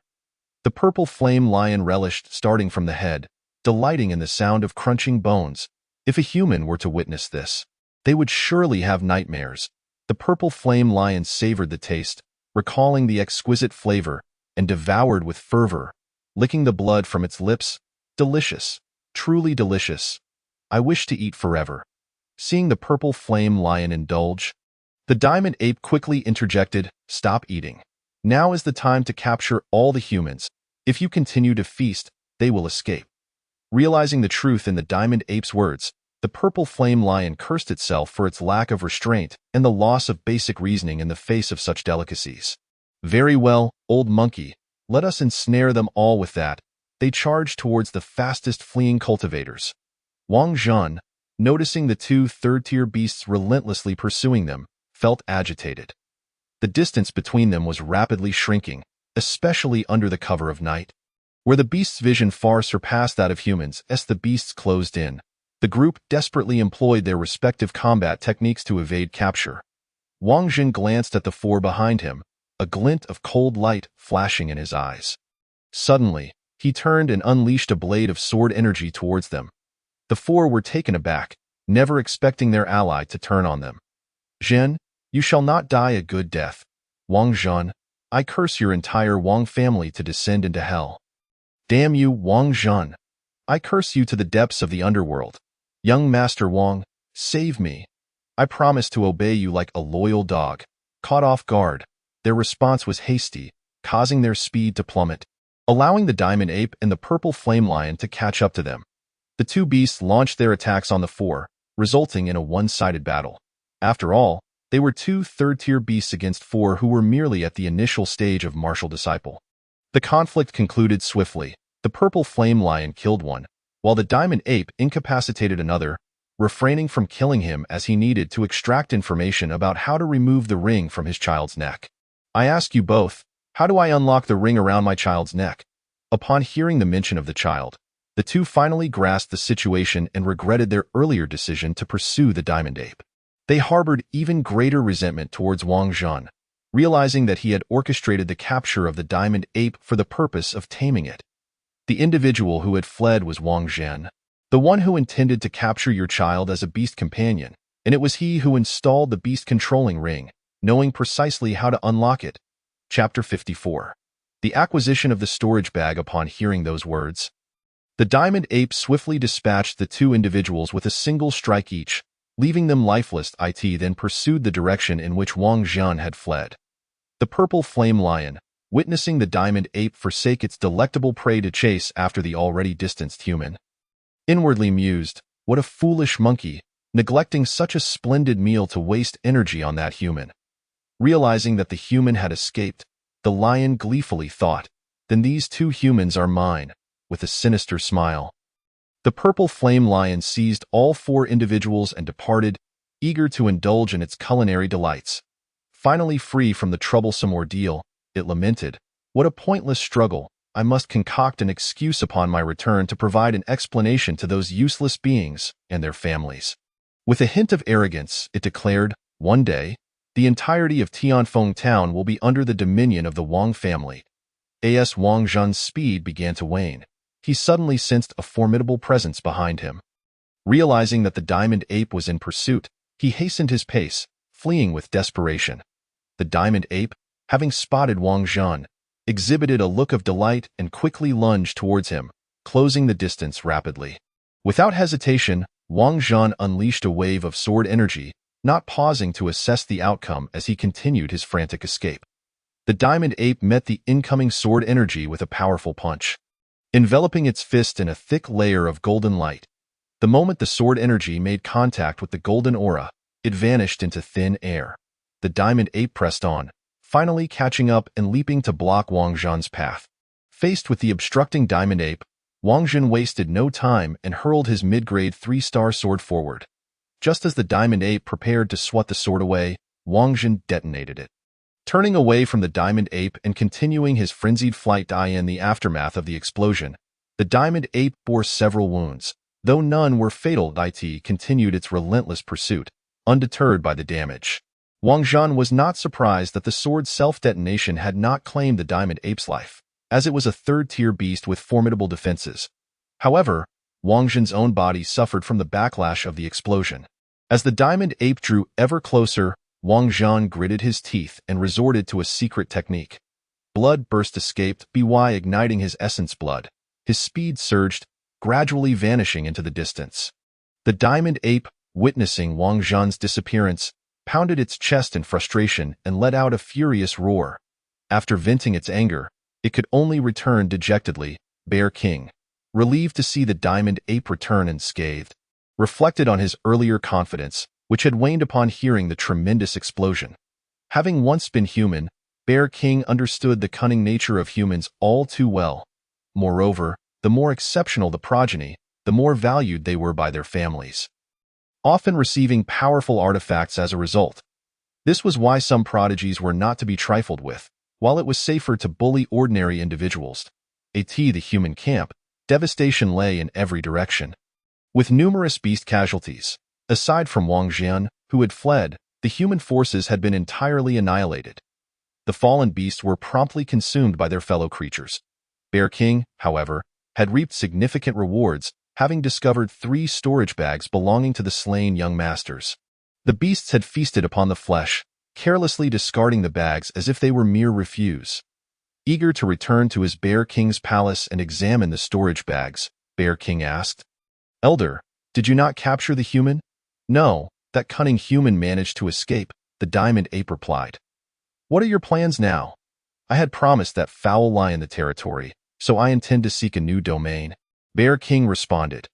The purple flame lion relished starting from the head, delighting in the sound of crunching bones. If a human were to witness this, they would surely have nightmares. The purple flame lion savored the taste, recalling the exquisite flavor, and devoured with fervor, licking the blood from its lips. "Delicious, truly delicious. I wish to eat forever." Seeing the purple flame lion indulge, the diamond ape quickly interjected, "Stop eating. Now is the time to capture all the humans. If you continue to feast, they will escape." Realizing the truth in the diamond ape's words, the purple flame lion cursed itself for its lack of restraint and the loss of basic reasoning in the face of such delicacies. "Very well, old monkey, let us ensnare them all with that." They charged towards the fastest fleeing cultivators. Wang Zhan, noticing the two third-tier beasts relentlessly pursuing them, felt agitated. The distance between them was rapidly shrinking, especially under the cover of night. Where the beasts' vision far surpassed that of humans, as the beasts closed in, the group desperately employed their respective combat techniques to evade capture. Wang Zhan glanced at the four behind him, a glint of cold light flashing in his eyes. Suddenly, he turned and unleashed a blade of sword energy towards them. The four were taken aback, never expecting their ally to turn on them. "Zhen, you shall not die a good death. Wang Zhan, I curse your entire Wang family to descend into hell." "Damn you, Wang Zhan. I curse you to the depths of the underworld. Young Master Wang, save me. I promise to obey you like a loyal dog." Caught off guard, their response was hasty, causing their speed to plummet, allowing the diamond ape and the purple flame lion to catch up to them. The two beasts launched their attacks on the four, resulting in a one-sided battle. After all, they were two third-tier beasts against four who were merely at the initial stage of martial disciple. The conflict concluded swiftly. The purple flame lion killed one, while the diamond ape incapacitated another, refraining from killing him as he needed to extract information about how to remove the ring from his child's neck. "I ask you both, how do I unlock the ring around my child's neck?" Upon hearing the mention of the child, the two finally grasped the situation and regretted their earlier decision to pursue the diamond ape. They harbored even greater resentment towards Wang Zhan, realizing that he had orchestrated the capture of the diamond ape for the purpose of taming it. The individual who had fled was Wang Zhan, the one who intended to capture your child as a beast companion, and it was he who installed the beast-controlling ring, knowing precisely how to unlock it. Chapter 54. The acquisition of the storage bag. Upon hearing those words, the diamond ape swiftly dispatched the two individuals with a single strike each, leaving them lifeless. It then pursued the direction in which Wang Zhan had fled. The purple flame lion, witnessing the diamond ape forsake its delectable prey to chase after the already distanced human, inwardly mused, "What a foolish monkey, neglecting such a splendid meal to waste energy on that human." Realizing that the human had escaped, the lion gleefully thought, "Then these two humans are mine," with a sinister smile. The purple flame lion seized all four individuals and departed, eager to indulge in its culinary delights. Finally free from the troublesome ordeal, it lamented, "What a pointless struggle! I must concoct an excuse upon my return to provide an explanation to those useless beings and their families." With a hint of arrogance, it declared, "One day, the entirety of Tianfeng town will be under the dominion of the Wang family." As Wang Zhan's speed began to wane, he suddenly sensed a formidable presence behind him. Realizing that the diamond ape was in pursuit, he hastened his pace, fleeing with desperation. The diamond ape, having spotted Wang Zhan, exhibited a look of delight and quickly lunged towards him, closing the distance rapidly. Without hesitation, Wang Zhan unleashed a wave of sword energy, not pausing to assess the outcome as he continued his frantic escape. The diamond ape met the incoming sword energy with a powerful punch, enveloping its fist in a thick layer of golden light. The moment the sword energy made contact with the golden aura, it vanished into thin air. The diamond ape pressed on, finally catching up and leaping to block Wang Zhan's path. Faced with the obstructing diamond ape, Wang Zhan wasted no time and hurled his mid-grade 3-star sword forward. Just as the diamond ape prepared to swat the sword away, Wang Zhan detonated it. Turning away from the diamond ape and continuing his frenzied flight in the aftermath of the explosion, the diamond ape bore several wounds, though none were fatal. It continued its relentless pursuit, undeterred by the damage. Wang Zhan was not surprised that the sword's self-detonation had not claimed the diamond ape's life, as it was a third-tier beast with formidable defenses. However, Wang Zhan's own body suffered from the backlash of the explosion. As the diamond ape drew ever closer, Wang Zhan gritted his teeth and resorted to a secret technique. Blood burst escaped, igniting his essence blood. His speed surged, gradually vanishing into the distance. The diamond ape, witnessing Wang Zhan's disappearance, pounded its chest in frustration and let out a furious roar. After venting its anger, it could only return dejectedly. Bear King, relieved to see the diamond ape return unscathed, reflected on his earlier confidence, which had waned upon hearing the tremendous explosion. Having once been human, Bear King understood the cunning nature of humans all too well. Moreover, the more exceptional the progeny, the more valued they were by their families, often receiving powerful artifacts as a result. This was why some prodigies were not to be trifled with, while it was safer to bully ordinary individuals. At the human camp, devastation lay in every direction. With numerous beast casualties, aside from Wang Zhan, who had fled, the human forces had been entirely annihilated. The fallen beasts were promptly consumed by their fellow creatures. Bear King, however, had reaped significant rewards, having discovered 3 storage bags belonging to the slain young masters. The beasts had feasted upon the flesh, carelessly discarding the bags as if they were mere refuse. Eager to return to his Bear King's palace and examine the storage bags, Bear King asked, "Elder, did you not capture the human?" "No, that cunning human managed to escape," the diamond ape replied. "What are your plans now?" "I had promised that foul lion the territory, so I intend to seek a new domain," Bear King responded.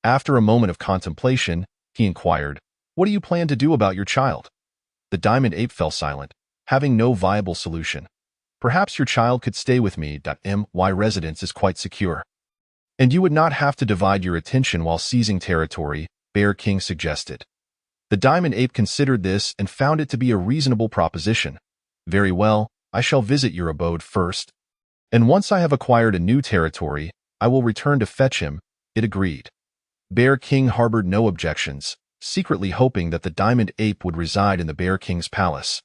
After a moment of contemplation, he inquired, "What do you plan to do about your child?" The diamond ape fell silent, having no viable solution. "Perhaps your child could stay with me. My residence is quite secure, and you would not have to divide your attention while seizing territory," Bear King suggested. The diamond ape considered this and found it to be a reasonable proposition. "Very well, I shall visit your abode first, and once I have acquired a new territory, I will return to fetch him," it agreed. Bear King harbored no objections, secretly hoping that the diamond ape would reside in the Bear King's palace,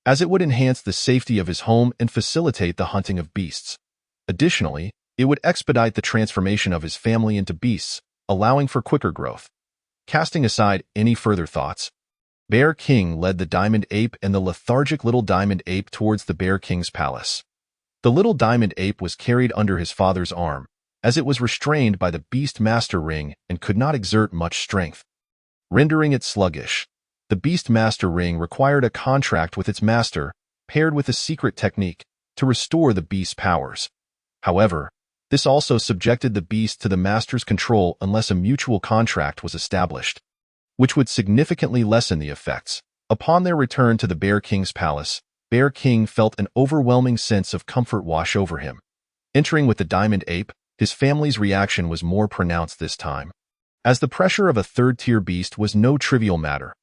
as it would enhance the safety of his home and facilitate the hunting of beasts. Additionally, it would expedite the transformation of his family into beasts, allowing for quicker growth. Casting aside any further thoughts, Bear King led the diamond ape and the lethargic little diamond ape towards the Bear King's palace. The little diamond ape was carried under his father's arm, as it was restrained by the beast master ring and could not exert much strength, rendering it sluggish. The beast master ring required a contract with its master, paired with a secret technique, to restore the beast's powers. However, this also subjected the beast to the master's control unless a mutual contract was established, which would significantly lessen the effects. Upon their return to the Bear King's palace, Bear King felt an overwhelming sense of comfort wash over him. Entering with the diamond ape, his family's reaction was more pronounced this time, as the pressure of a third-tier beast was no trivial matter.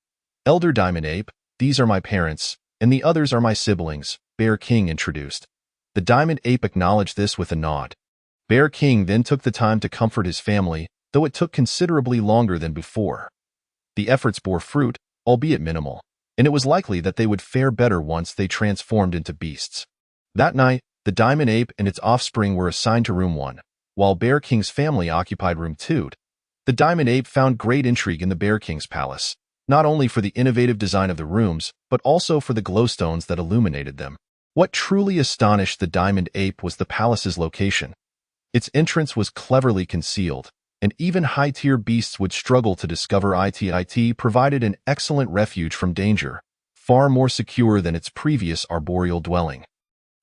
"Elder Diamond Ape, these are my parents, and the others are my siblings," Bear King introduced. The Diamond Ape acknowledged this with a nod. Bear King then took the time to comfort his family, though it took considerably longer than before. The efforts bore fruit, albeit minimal, and it was likely that they would fare better once they transformed into beasts. That night, the Diamond Ape and its offspring were assigned to Room 1, while Bear King's family occupied Room 2. The Diamond Ape found great intrigue in the Bear King's palace, not only for the innovative design of the rooms, but also for the glowstones that illuminated them. What truly astonished the Diamond Ape was the palace's location. Its entrance was cleverly concealed, and even high-tier beasts would struggle to discover it. It provided an excellent refuge from danger, far more secure than its previous arboreal dwelling.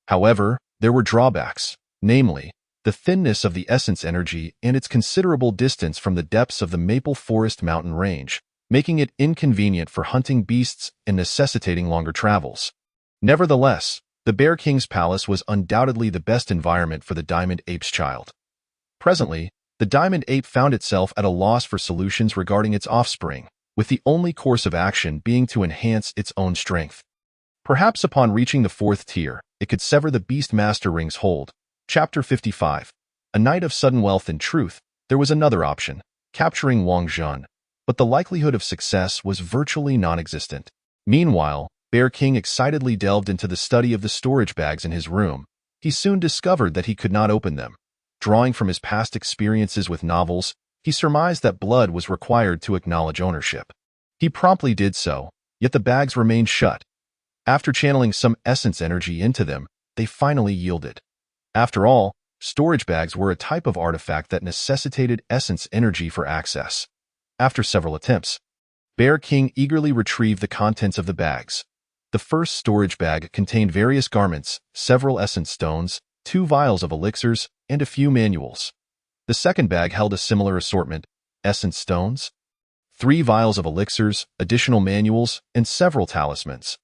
However, there were drawbacks, namely, the thinness of the essence energy and its considerable distance from the depths of the Maple Forest mountain range, making it inconvenient for hunting beasts and necessitating longer travels. Nevertheless, the Bear King's palace was undoubtedly the best environment for the Diamond Ape's child. Presently, the Diamond Ape found itself at a loss for solutions regarding its offspring, with the only course of action being to enhance its own strength. Perhaps upon reaching the 4th tier, it could sever the Beastmaster Ring's hold. Chapter 55. A night of sudden wealth. In truth, there was another option, capturing Wang Zhen, but the likelihood of success was virtually non-existent. Meanwhile, Bear King excitedly delved into the study of the storage bags in his room. He soon discovered that he could not open them. Drawing from his past experiences with novels, he surmised that blood was required to acknowledge ownership. He promptly did so, yet the bags remained shut. After channeling some essence energy into them, they finally yielded. After all, storage bags were a type of artifact that necessitated essence energy for access. After several attempts, Bear King eagerly retrieved the contents of the bags. The first storage bag contained various garments, several essence stones, 2 vials of elixirs, and a few manuals. The second bag held a similar assortment, essence stones, 3 vials of elixirs, additional manuals, and several talismans.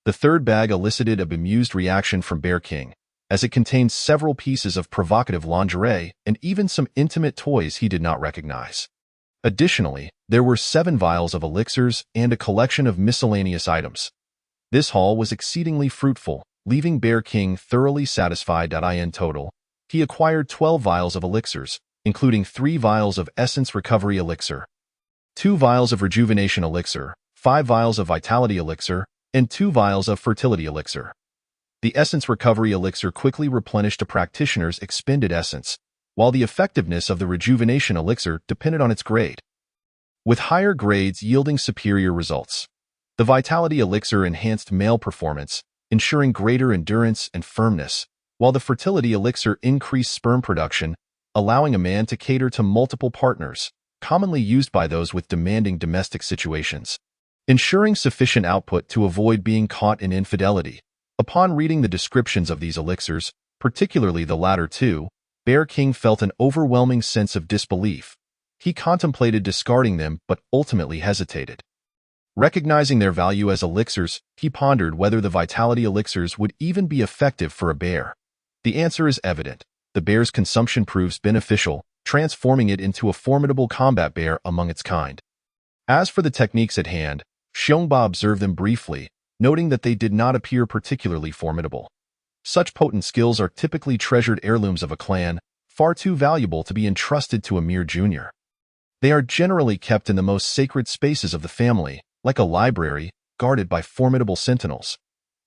The third bag elicited a bemused reaction from Bear King, as it contained several pieces of provocative lingerie and even some intimate toys he did not recognize. Additionally, there were 7 vials of elixirs and a collection of miscellaneous items. This haul was exceedingly fruitful, leaving Bear King thoroughly satisfied. In total, he acquired 12 vials of elixirs, including 3 vials of essence recovery elixir, 2 vials of rejuvenation elixir, 5 vials of vitality elixir, and 2 vials of fertility elixir. The essence recovery elixir quickly replenished a practitioner's expended essence, while the effectiveness of the rejuvenation elixir depended on its grade, with higher grades yielding superior results. The vitality elixir enhanced male performance, ensuring greater endurance and firmness, while the fertility elixir increased sperm production, allowing a man to cater to multiple partners, commonly used by those with demanding domestic situations, ensuring sufficient output to avoid being caught in infidelity. Upon reading the descriptions of these elixirs, particularly the latter 2, Bear King felt an overwhelming sense of disbelief. He contemplated discarding them but ultimately hesitated. Recognizing their value as elixirs, he pondered whether the vitality elixirs would even be effective for a bear. The answer is evident. The bear's consumption proves beneficial, transforming it into a formidable combat bear among its kind. As for the techniques at hand, Xiongba observed them briefly, noting that they did not appear particularly formidable. Such potent skills are typically treasured heirlooms of a clan, far too valuable to be entrusted to a mere junior. They are generally kept in the most sacred spaces of the family, like a library, guarded by formidable sentinels.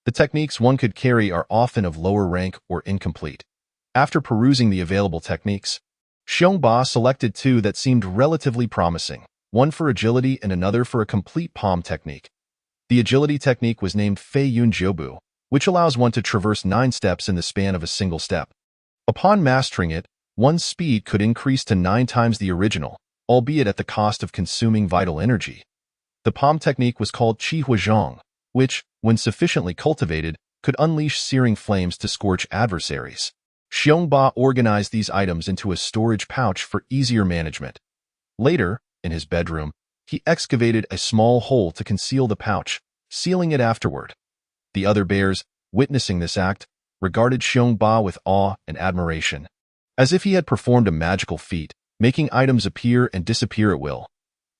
The techniques one could carry are often of lower rank or incomplete. After perusing the available techniques, Xiongba selected 2 that seemed relatively promising, one for agility and another for a complete palm technique. The agility technique was named Fei Yun Jiubu, which allows one to traverse 9 steps in the span of a single step. Upon mastering it, one's speed could increase to 9 times the original, albeit at the cost of consuming vital energy. The palm technique was called Qi Huazhong, which, when sufficiently cultivated, could unleash searing flames to scorch adversaries. Xiongba organized these items into a storage pouch for easier management. Later, in his bedroom, he excavated a small hole to conceal the pouch, sealing it afterward. The other bears, witnessing this act, regarded Xiongba with awe and admiration, as if he had performed a magical feat, making items appear and disappear at will.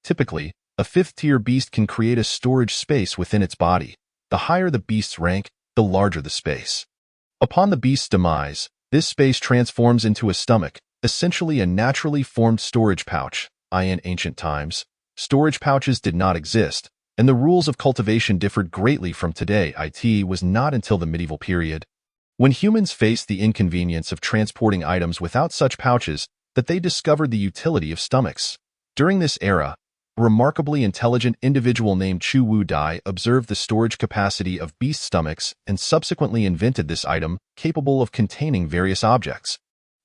Typically, a fifth-tier beast can create a storage space within its body. The higher the beast's rank, the larger the space. Upon the beast's demise, this space transforms into a stomach, essentially a naturally formed storage pouch. In ancient times, storage pouches did not exist, and the rules of cultivation differed greatly from today. It was not until the medieval period, when humans faced the inconvenience of transporting items without such pouches, that they discovered the utility of stomachs. During this era, a remarkably intelligent individual named Chu Wu Dai observed the storage capacity of beast stomachs and subsequently invented this item capable of containing various objects.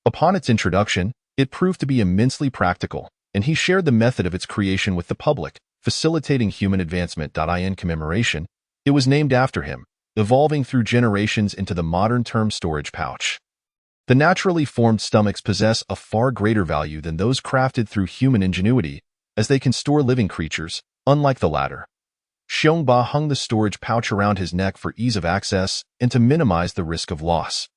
Upon its introduction, it proved to be immensely practical, and he shared the method of its creation with the public, facilitating human advancement. In commemoration, it was named after him, evolving through generations into the modern term storage pouch. The naturally formed stomachs possess a far greater value than those crafted through human ingenuity, as they can store living creatures, unlike the latter. Xiongba hung the storage pouch around his neck for ease of access and to minimize the risk of loss.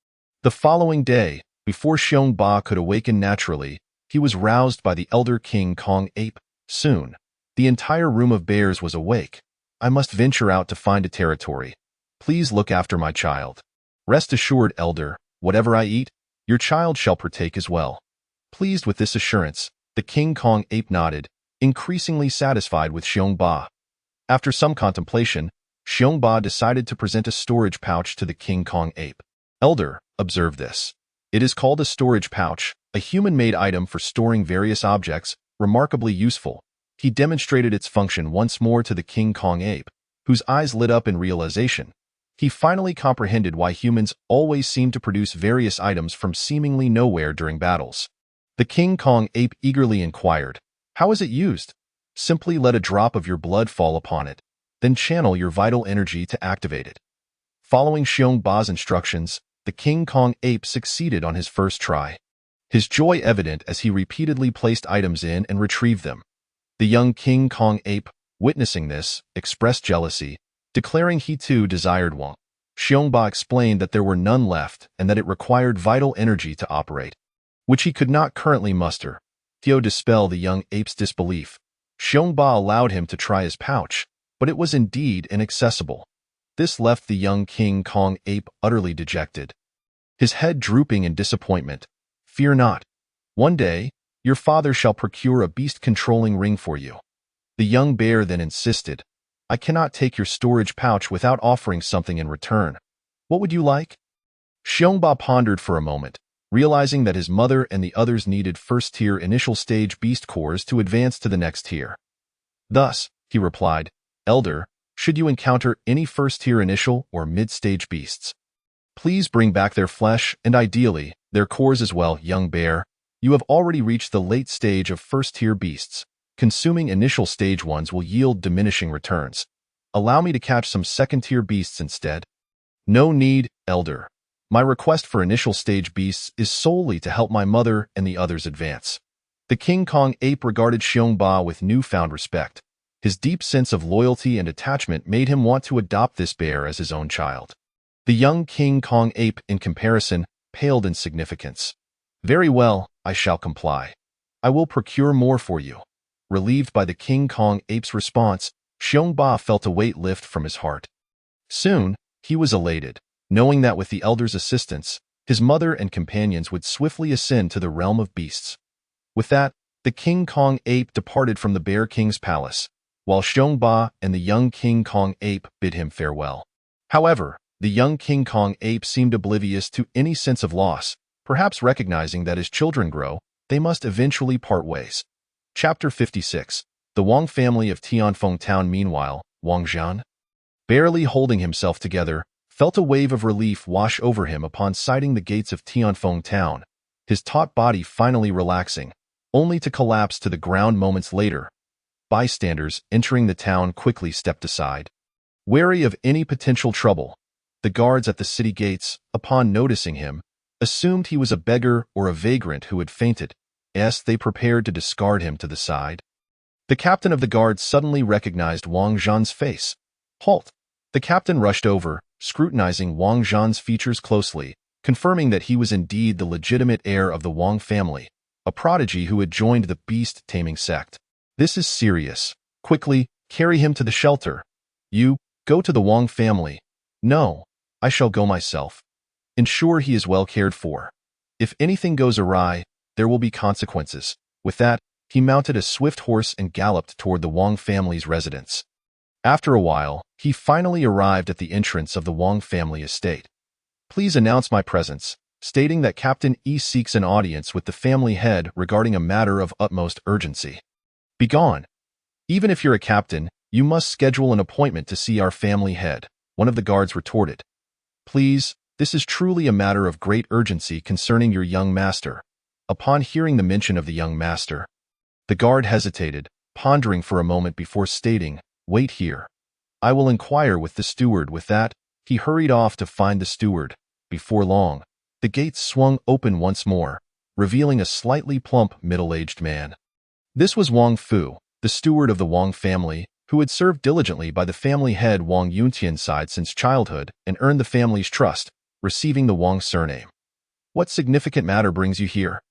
The following day, before Xiongba could awaken naturally, he was roused by the elder King Kong Ape. Soon, the entire room of bears was awake. I must venture out to find a territory. Please look after my child. Rest assured, elder, whatever I eat, your child shall partake as well. Pleased with this assurance, the King Kong Ape nodded, increasingly satisfied with Xiongba. After some contemplation, Xiongba decided to present a storage pouch to the King Kong Ape. Elder, observe this. It is called a storage pouch, a human-made item for storing various objects, remarkably useful. He demonstrated its function once more to the King Kong Ape, whose eyes lit up in realization. He finally comprehended why humans always seem to produce various items from seemingly nowhere during battles. The King Kong Ape eagerly inquired, "How is it used?" "Simply let a drop of your blood fall upon it, then channel your vital energy to activate it." Following Xiongba's instructions, the King Kong Ape succeeded on his first try. His joy evident as he repeatedly placed items in and retrieved them. The young King Kong Ape, witnessing this, expressed jealousy, declaring he too desired one. Xiongba explained that there were none left and that it required vital energy to operate, which he could not currently muster. To dispel the young ape's disbelief, Xiongba allowed him to try his pouch, but it was indeed inaccessible. This left the young King Kong Ape utterly dejected, his head drooping in disappointment. "Fear not. One day, your father shall procure a beast-controlling ring for you." The young bear then insisted, "I cannot take your storage pouch without offering something in return. What would you like?" Xiongba pondered for a moment, realizing that his mother and the others needed first-tier initial-stage beast cores to advance to the next tier. Thus, he replied, "Elder, should you encounter any first-tier initial or mid-stage beasts, please bring back their flesh and ideally, their cores as well." Young bear, you have already reached the late stage of first-tier beasts. Consuming initial stage ones will yield diminishing returns. Allow me to catch some second-tier beasts instead. No need, elder. My request for initial stage beasts is solely to help my mother and the others advance. The King Kong Ape regarded Xiongba with newfound respect. His deep sense of loyalty and attachment made him want to adopt this bear as his own child. The young King Kong Ape, in comparison, paled in significance. "Very well, I shall comply. I will procure more for you." Relieved by the King Kong Ape's response, Xiongba felt a weight lift from his heart. Soon, he was elated, knowing that with the elder's assistance, his mother and companions would swiftly ascend to the realm of beasts. With that, the King Kong Ape departed from the Bear King's palace, while Xiongba and the young King Kong Ape bid him farewell. However, the young King Kong Ape seemed oblivious to any sense of loss, perhaps recognizing that as children grow, they must eventually part ways. Chapter 56. The Wang family of Tianfeng Town. Meanwhile, Wang Zhan, barely holding himself together, felt a wave of relief wash over him upon sighting the gates of Tianfeng Town, his taut body finally relaxing, only to collapse to the ground moments later. Bystanders entering the town quickly stepped aside, wary of any potential trouble. The guards at the city gates, upon noticing him, assumed he was a beggar or a vagrant who had fainted, as they prepared to discard him to the side. The captain of the guard suddenly recognized Wang Zhan's face. "Halt! The captain rushed over, scrutinizing Wang Zhan's features closely, confirming that he was indeed the legitimate heir of the Wang family, a prodigy who had joined the beast-taming sect. This is serious. Quickly, carry him to the shelter. You, go to the Wang family. No, I shall go myself. Ensure he is well cared for. If anything goes awry, there will be consequences. With that, he mounted a swift horse and galloped toward the Wang family's residence. After a while, he finally arrived at the entrance of the Wang family estate. Please announce my presence, stating that Captain Yi seeks an audience with the family head regarding a matter of utmost urgency. Begone. Even if you're a captain, you must schedule an appointment to see our family head, one of the guards retorted. Please, this is truly a matter of great urgency concerning your young master. Upon hearing the mention of the young master, the guard hesitated, pondering for a moment before stating, Wait here. I will inquire with the steward. With that, he hurried off to find the steward. Before long, the gates swung open once more, revealing a slightly plump, middle-aged man. This was Wang Fu, the steward of the Wang family, who had served diligently by the family head Wang Yuntian's side since childhood and earned the family's trust, receiving the Wang surname. What significant matter brings you here?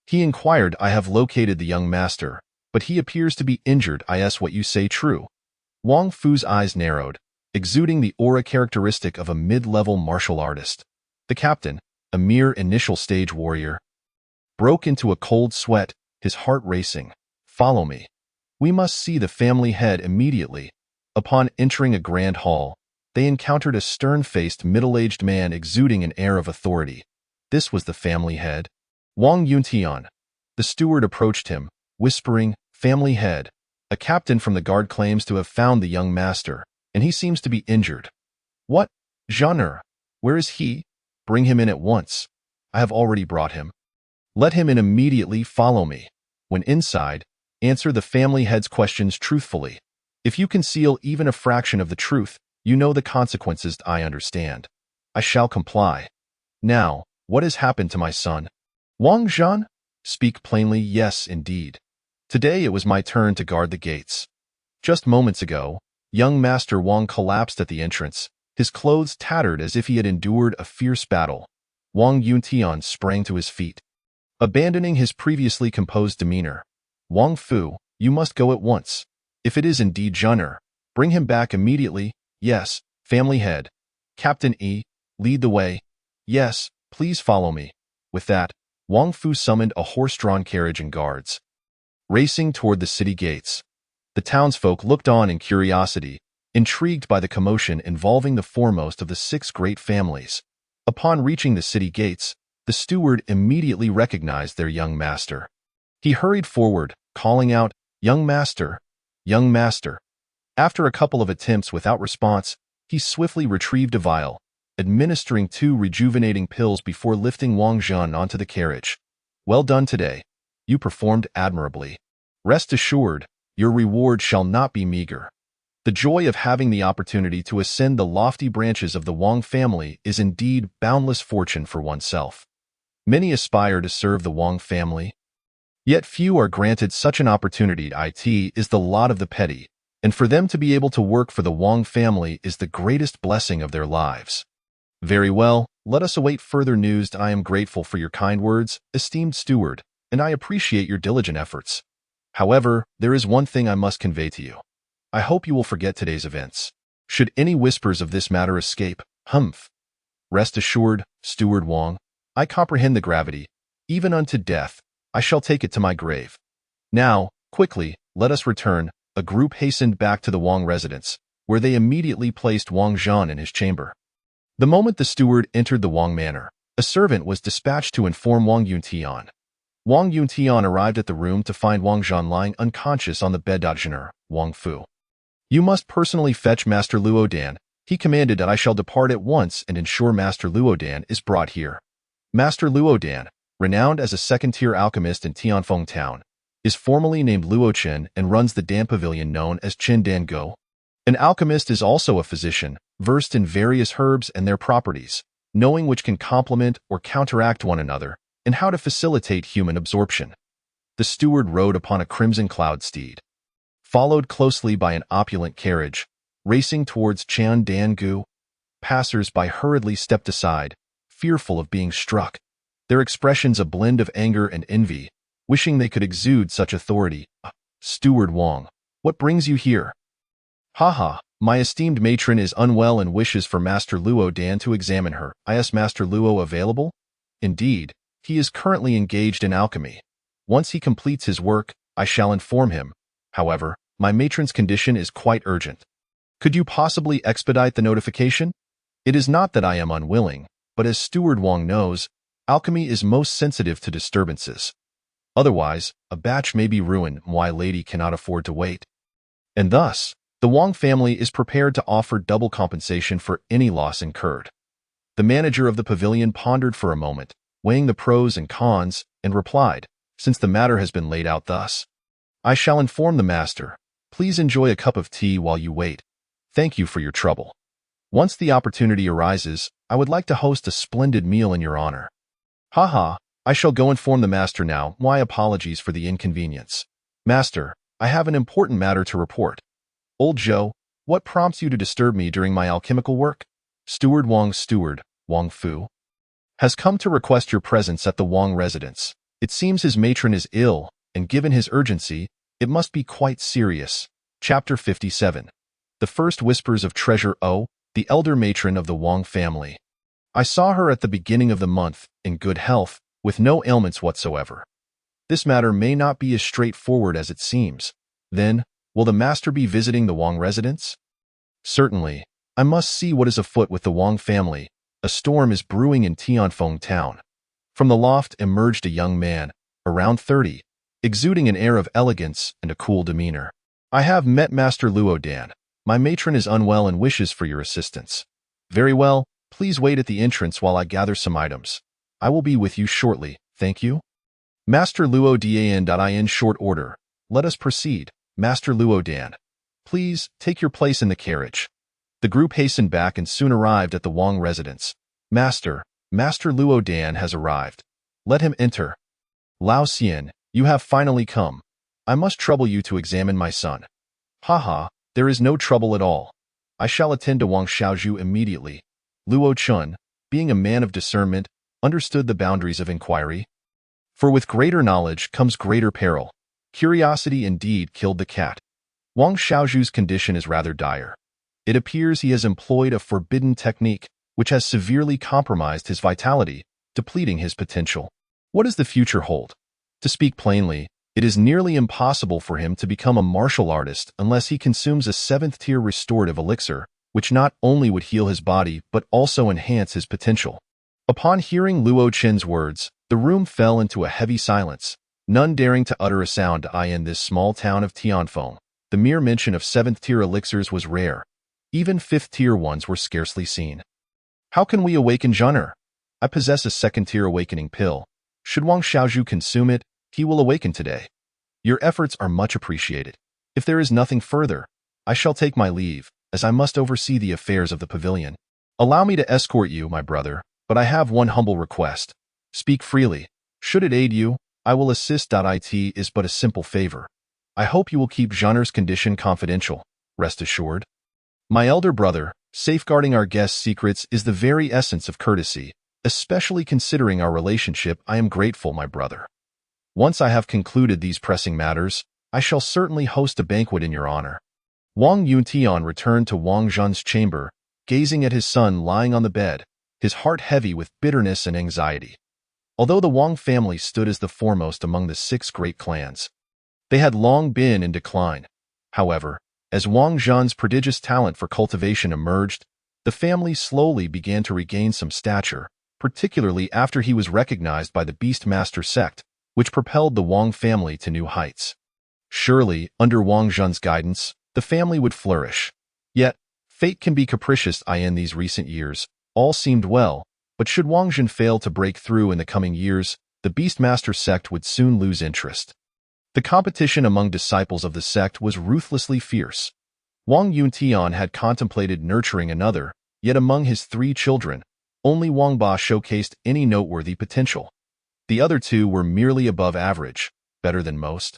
He inquired. I have located the young master, but he appears to be injured. Is what you say true? Wang Fu's eyes narrowed, exuding the aura characteristic of a mid-level martial artist. The captain, a mere initial stage warrior, broke into a cold sweat, his heart racing. Follow me. We must see the family head immediately. Upon entering a grand hall, they encountered a stern-faced middle-aged man exuding an air of authority. This was the family head, Wang Yuntian. The steward approached him, whispering, Family head. A captain from the guard claims to have found the young master, and he seems to be injured. What? Genre? Where is he? Bring him in at once. I have already brought him. Let him in immediately. Follow me. When inside, answer the family head's questions truthfully. If you conceal even a fraction of the truth, you know the consequences. I understand. I shall comply. Now, what has happened to my son? Wang Zhan? Speak plainly. Yes, indeed. Today it was my turn to guard the gates. Just moments ago, young Master Wang collapsed at the entrance, his clothes tattered as if he had endured a fierce battle. Wang Yuntian sprang to his feet. Abandoning his previously composed demeanor, Wang Fu, you must go at once. If it is indeed Zhun'er, bring him back immediately. Yes, family head. Captain Yi, lead the way. Yes, please follow me. With that, Wang Fu summoned a horse-drawn carriage and guards. Racing toward the city gates, the townsfolk looked on in curiosity, intrigued by the commotion involving the foremost of the 6 great families. Upon reaching the city gates, the steward immediately recognized their young master. He hurried forward, calling out, Young master! Young master! After a couple of attempts without response, he swiftly retrieved a vial, administering 2 rejuvenating pills before lifting Wang Zhan onto the carriage. Well done today. You performed admirably. Rest assured, your reward shall not be meager. The joy of having the opportunity to ascend the lofty branches of the Wang family is indeed boundless fortune for oneself. Many aspire to serve the Wang family, yet few are granted such an opportunity. It is the lot of the petty, and for them to be able to work for the Wang family is the greatest blessing of their lives. Very well, let us await further news. I am grateful for your kind words, esteemed steward, and I appreciate your diligent efforts. However, there is one thing I must convey to you. I hope you will forget today's events. Should any whispers of this matter escape, rest assured, Steward Wang, I comprehend the gravity. Even unto death, I shall take it to my grave. Now, quickly, let us return. A group hastened back to the Wang residence, where they immediately placed Wang Zhan in his chamber. The moment the steward entered the Wang manor, a servant was dispatched to inform Wang Yuntian. Wang Yuntian arrived at the room to find Wang Zhan lying unconscious on the bed. Wang Fu. You must personally fetch Master Luodan. He commanded that I shall depart at once and ensure Master Luodan is brought here. Master Luodan, renowned as a second-tier alchemist in Tianfeng Town, is formally named Luochen and runs the Dan Pavilion known as Chen Dan Go. An alchemist is also a physician, versed in various herbs and their properties, knowing which can complement or counteract one another, and how to facilitate human absorption. The steward rode upon a crimson cloud steed, followed closely by an opulent carriage. racing towards Chan Dan Gu. Passers-by hurriedly stepped aside, fearful of being struck, their expressions a blend of anger and envy, wishing they could exude such authority. Steward Wang, what brings you here? Haha, my esteemed matron is unwell and wishes for Master Luo Dan to examine her. Is Master Luo available? Indeed, he is currently engaged in alchemy. Once he completes his work, I shall inform him. However, my matron's condition is quite urgent. Could you possibly expedite the notification? It is not that I am unwilling, but as Steward Wang knows, alchemy is most sensitive to disturbances. Otherwise, a batch may be ruined. My lady cannot afford to wait. And thus, the Wang family is prepared to offer double compensation for any loss incurred. The manager of the pavilion pondered for a moment, weighing the pros and cons, and replied, since the matter has been laid out thus, I shall inform the master. Please enjoy a cup of tea while you wait. Thank you for your trouble. Once the opportunity arises, I would like to host a splendid meal in your honor. Haha, I shall go inform the master now. My apologies for the inconvenience. Master, I have an important matter to report. Old Joe, what prompts you to disturb me during my alchemical work? Steward Wang Fu, has come to request your presence at the Wang residence. It seems his matron is ill, and given his urgency, it must be quite serious. Chapter 57. The First Whispers of Treasure O, the elder matron of the Wang family. I saw her at the beginning of the month, in good health, with no ailments whatsoever. This matter may not be as straightforward as it seems. Then, will the master be visiting the Wang residence? Certainly. I must see what is afoot with the Wang family. A storm is brewing in Tianfeng town. From the loft emerged a young man, around 30, exuding an air of elegance and a cool demeanor. I have met Master Luo Dan. My matron is unwell and wishes for your assistance. Very well, please wait at the entrance while I gather some items. I will be with you shortly, thank you. Master Luo Dan. In short order, let us proceed. Master Luo Dan, please take your place in the carriage. The group hastened back and soon arrived at the Wang residence. Master Luo Dan has arrived. Let him enter. Lao Xian, you have finally come. I must trouble you to examine my son. Haha, there is no trouble at all. I shall attend to Wang Xiaozhu immediately. Luo Chun, being a man of discernment, understood the boundaries of inquiry. For with greater knowledge comes greater peril. Curiosity indeed killed the cat. Wang Xiaozhu's condition is rather dire. It appears he has employed a forbidden technique, which has severely compromised his vitality, depleting his potential. What does the future hold? To speak plainly, it is nearly impossible for him to become a martial artist unless he consumes a 7th-tier restorative elixir, which not only would heal his body but also enhance his potential. Upon hearing Luo Chen's words, the room fell into a heavy silence, none daring to utter a sound. In this small town of Tianfeng, the mere mention of 7th-tier elixirs was rare. Even 5th-tier ones were scarcely seen. How can we awaken Zhun'er? I possess a 2nd-tier awakening pill. Should Wang Xiaozhu consume it, he will awaken today. Your efforts are much appreciated. If there is nothing further, I shall take my leave, as I must oversee the affairs of the pavilion. Allow me to escort you, my brother, but I have one humble request. Speak freely. Should it aid you, I will assist. It is but a simple favor. I hope you will keep Zhun'er's condition confidential. Rest assured. My elder brother, safeguarding our guest's secrets is the very essence of courtesy, especially considering our relationship. I am grateful, my brother. Once I have concluded these pressing matters, I shall certainly host a banquet in your honor. Wang Yuntian returned to Wang Zhun's chamber, gazing at his son lying on the bed, his heart heavy with bitterness and anxiety. Although the Wang family stood as the foremost among the 6 great clans, they had long been in decline. However, as Wang Zhun's prodigious talent for cultivation emerged, the family slowly began to regain some stature, particularly after he was recognized by the Beastmaster sect, which propelled the Wang family to new heights. Surely, under Wang Zhun's guidance, the family would flourish. Yet, fate can be capricious. In these recent years, all seemed well, but should Wang Zhun fail to break through in the coming years, the Beastmaster sect would soon lose interest. The competition among disciples of the sect was ruthlessly fierce. Wang Yuntian had contemplated nurturing another, yet among his 3 children, only Wang Ba showcased any noteworthy potential. The other 2 were merely above average, better than most,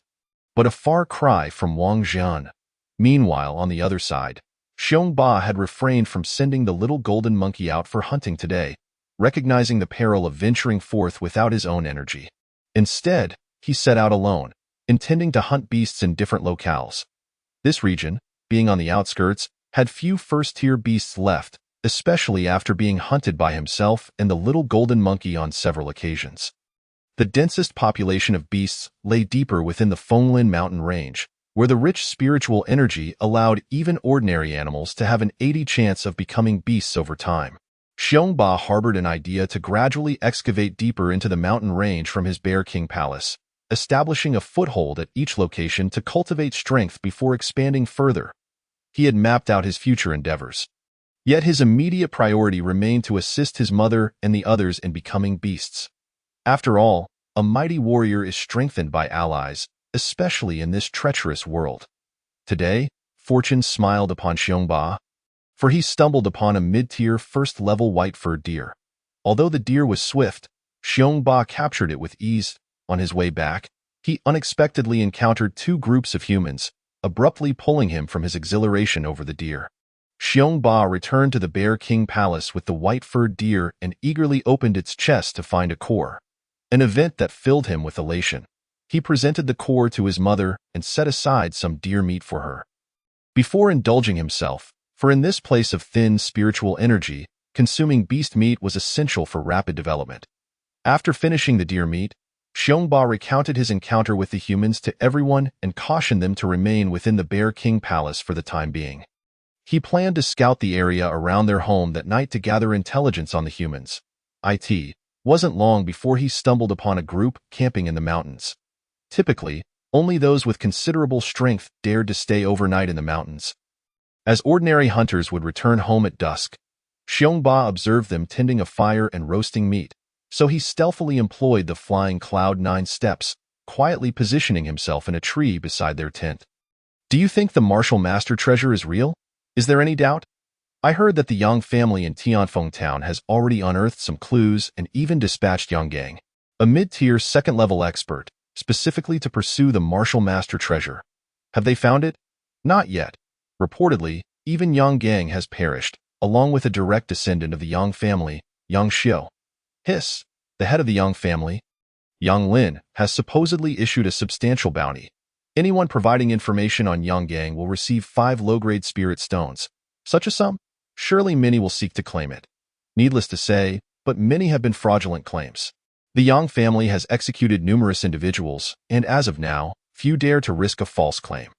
but a far cry from Wang Zhun. Meanwhile, on the other side, Xiong Ba had refrained from sending the little golden monkey out for hunting today, recognizing the peril of venturing forth without his own energy. Instead, he set out alone, intending to hunt beasts in different locales. This region, being on the outskirts, had few first-tier beasts left, especially after being hunted by himself and the little golden monkey on several occasions. The densest population of beasts lay deeper within the Fenglin mountain range, where the rich spiritual energy allowed even ordinary animals to have an 80 chance of becoming beasts over time. Xiong Ba harbored an idea to gradually excavate deeper into the mountain range from his Bear King Palace, establishing a foothold at each location to cultivate strength before expanding further. He had mapped out his future endeavors. Yet his immediate priority remained to assist his mother and the others in becoming beasts. After all, a mighty warrior is strengthened by allies, especially in this treacherous world. Today, fortune smiled upon Xiong Ba, for he stumbled upon a mid-tier first-level white-furred deer. Although the deer was swift, Xiong Ba captured it with ease. On his way back, he unexpectedly encountered two groups of humans, abruptly pulling him from his exhilaration over the deer. Xiong Ba returned to the Bear King Palace with the white-furred deer and eagerly opened its chest to find a core, an event that filled him with elation. He presented the core to his mother and set aside some deer meat for her. Before indulging himself, for in this place of thin spiritual energy, consuming beast meat was essential for rapid development. After finishing the deer meat, Xiong Ba recounted his encounter with the humans to everyone and cautioned them to remain within the Bear King Palace for the time being. He planned to scout the area around their home that night to gather intelligence on the humans. It wasn't long before he stumbled upon a group camping in the mountains. Typically, only those with considerable strength dared to stay overnight in the mountains. As ordinary hunters would return home at dusk, Xiong Ba observed them tending a fire and roasting meat, so he stealthily employed the flying Cloud-9 steps, quietly positioning himself in a tree beside their tent. "Do you think the Martial Master treasure is real? Is there any doubt? I heard that the Yang family in Tianfeng Town has already unearthed some clues and even dispatched Yang Gang, a mid-tier second-level expert, specifically to pursue the Martial Master treasure. Have they found it? Not yet. Reportedly, even Yang Gang has perished, along with a direct descendant of the Yang family, Yang Xiu. Hiss, the head of the Yang family, Yang Lin, has supposedly issued a substantial bounty. Anyone providing information on Yang Gang will receive 5 low-grade spirit stones. Such a sum? Surely many will seek to claim it. Needless to say, but many have been fraudulent claims. The Yang family has executed numerous individuals, and as of now, few dare to risk a false claim.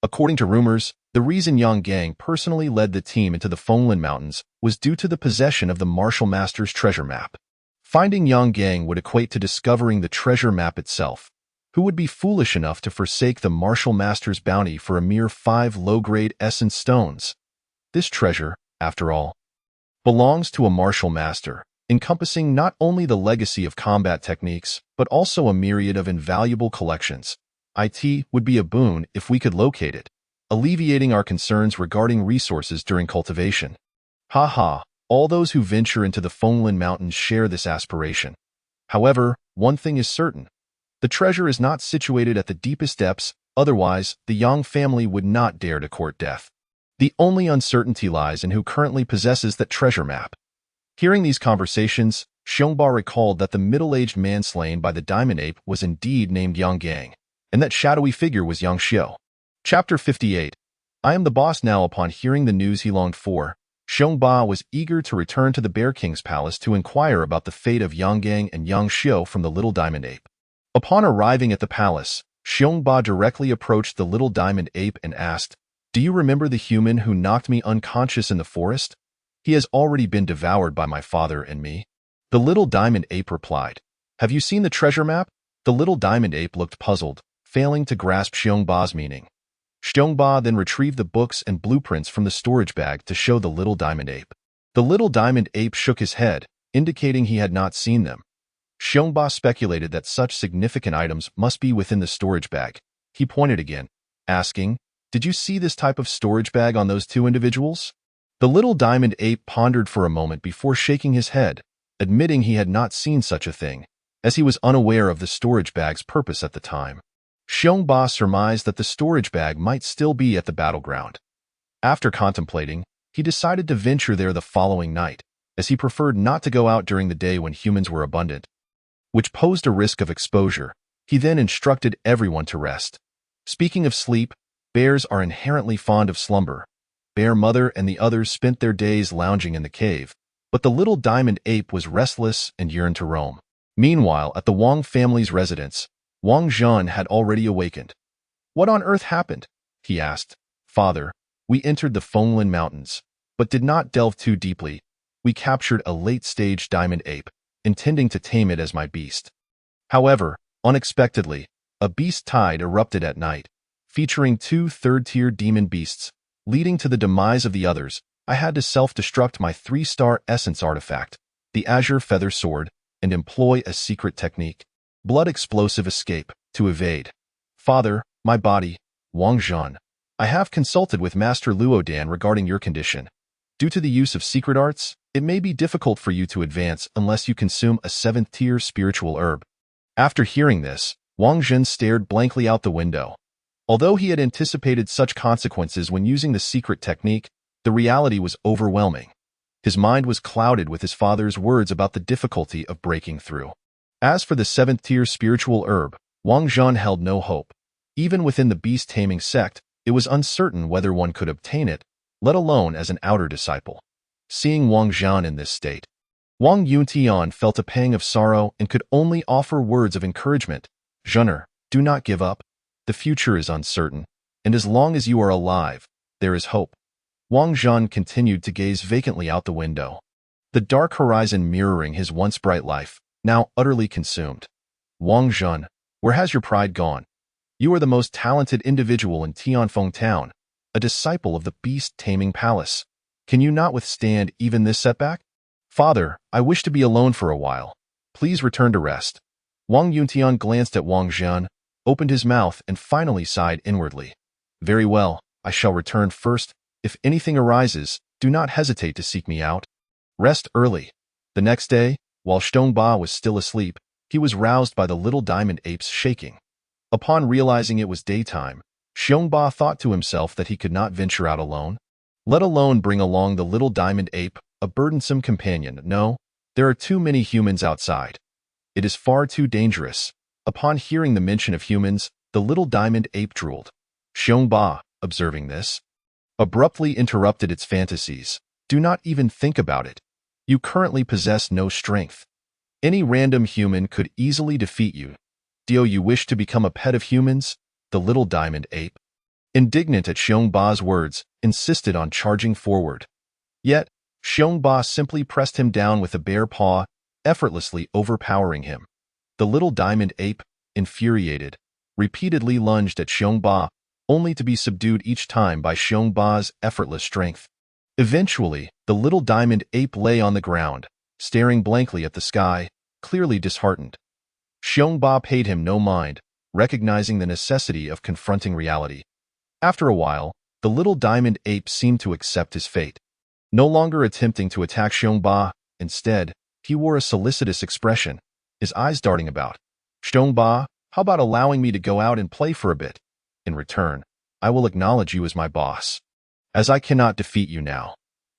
According to rumors, the reason Yang Gang personally led the team into the Fenglin Mountains was due to the possession of the Martial Master's treasure map. Finding Yang Gang would equate to discovering the treasure map itself. Who would be foolish enough to forsake the Martial Master's bounty for a mere 5 low-grade essence stones? This treasure, after all, belongs to a Martial Master, encompassing not only the legacy of combat techniques, but also a myriad of invaluable collections. It would be a boon if we could locate it, alleviating our concerns regarding resources during cultivation. Ha! All those who venture into the Fenglin Mountains share this aspiration. However, one thing is certain. The treasure is not situated at the deepest depths, otherwise the Yang family would not dare to court death. The only uncertainty lies in who currently possesses that treasure map. Hearing these conversations, Xiong Ba recalled that the middle-aged man slain by the Diamond Ape was indeed named Yang Gang, and that shadowy figure was Yang Xiu. Chapter 58. I am the boss now. Upon hearing the news he longed for, Xiong Ba was eager to return to the Bear King's palace to inquire about the fate of Yang Gang and Yang Xiu from the Little Diamond Ape. Upon arriving at the palace, Xiong Ba directly approached the Little Diamond Ape and asked, "Do you remember the human who knocked me unconscious in the forest? He has already been devoured by my father and me." The Little Diamond Ape replied, "Have you seen the treasure map?" The Little Diamond Ape looked puzzled, failing to grasp Xiong Ba's meaning. Xiong Ba then retrieved the books and blueprints from the storage bag to show the Little Diamond Ape. The Little Diamond Ape shook his head, indicating he had not seen them. Xiong Ba speculated that such significant items must be within the storage bag. He pointed again, asking, "Did you see this type of storage bag on those two individuals?" The Little Diamond Ape pondered for a moment before shaking his head, admitting he had not seen such a thing, as he was unaware of the storage bag's purpose at the time. Xiong Ba surmised that the storage bag might still be at the battleground. After contemplating, he decided to venture there the following night, as he preferred not to go out during the day when humans were abundant, which posed a risk of exposure. He then instructed everyone to rest. Speaking of sleep, bears are inherently fond of slumber. Bear Mother and the others spent their days lounging in the cave, but the little diamond ape was restless and yearned to roam. Meanwhile, at the Wang family's residence, Wang Zhan had already awakened. "What on earth happened?" he asked. "Father, we entered the Fenglin Mountains, but did not delve too deeply. We captured a late-stage diamond ape, intending to tame it as my beast. However, unexpectedly, a beast tide erupted at night, featuring 2 third-tier demon beasts, leading to the demise of the others. I had to self-destruct my 3-star essence artifact, the Azure Feather Sword, and employ a secret technique, blood explosive escape, to evade. Father, my body, Wang Zhan. I have consulted with Master Luodan regarding your condition. Due to the use of secret arts, it may be difficult for you to advance unless you consume a 7th-tier spiritual herb." After hearing this, Wang Zhan stared blankly out the window. Although he had anticipated such consequences when using the secret technique, the reality was overwhelming. His mind was clouded with his father's words about the difficulty of breaking through. As for the 7th-tier spiritual herb, Wang Zhan held no hope. Even within the beast-taming sect, it was uncertain whether one could obtain it, let alone as an outer disciple. Seeing Wang Zhan in this state, Wang Yuntian felt a pang of sorrow and could only offer words of encouragement. "Zhener, do not give up. The future is uncertain, and as long as you are alive, there is hope." Wang Zhan continued to gaze vacantly out the window, the dark horizon mirroring his once bright life, now utterly consumed. "Wang Zhan, where has your pride gone? You are the most talented individual in Tianfeng Town, a disciple of the beast-taming palace. Can you not withstand even this setback?" "Father, I wish to be alone for a while. Please return to rest." Wang Yuntian glanced at Wang Zhan, opened his mouth, and finally sighed inwardly. "Very well, I shall return first. If anything arises, do not hesitate to seek me out. Rest early." The next day, while Xiongba was still asleep, he was roused by the little diamond ape's shaking. Upon realizing it was daytime, Xiongba thought to himself that he could not venture out alone, let alone bring along the little diamond ape, a burdensome companion. No, there are too many humans outside. It is far too dangerous. Upon hearing the mention of humans, the little diamond ape drooled. Xiongba, observing this, abruptly interrupted its fantasies. "Do not even think about it. You currently possess no strength. Any random human could easily defeat you. Do you wish to become a pet of humans?" The little diamond ape, indignant at Xiongba's words, insisted on charging forward. Yet, Xiongba simply pressed him down with a bare paw, effortlessly overpowering him. The little diamond ape, infuriated, repeatedly lunged at Xiongba, only to be subdued each time by Xiongba's effortless strength. Eventually, the little diamond ape lay on the ground, staring blankly at the sky, clearly disheartened. Xiongba paid him no mind, recognizing the necessity of confronting reality. After a while, the little diamond ape seemed to accept his fate. No longer attempting to attack Xiongba, instead, he wore a solicitous expression, his eyes darting about. "Xiongba, how about allowing me to go out and play for a bit? In return, I will acknowledge you as my boss, as I cannot defeat you now."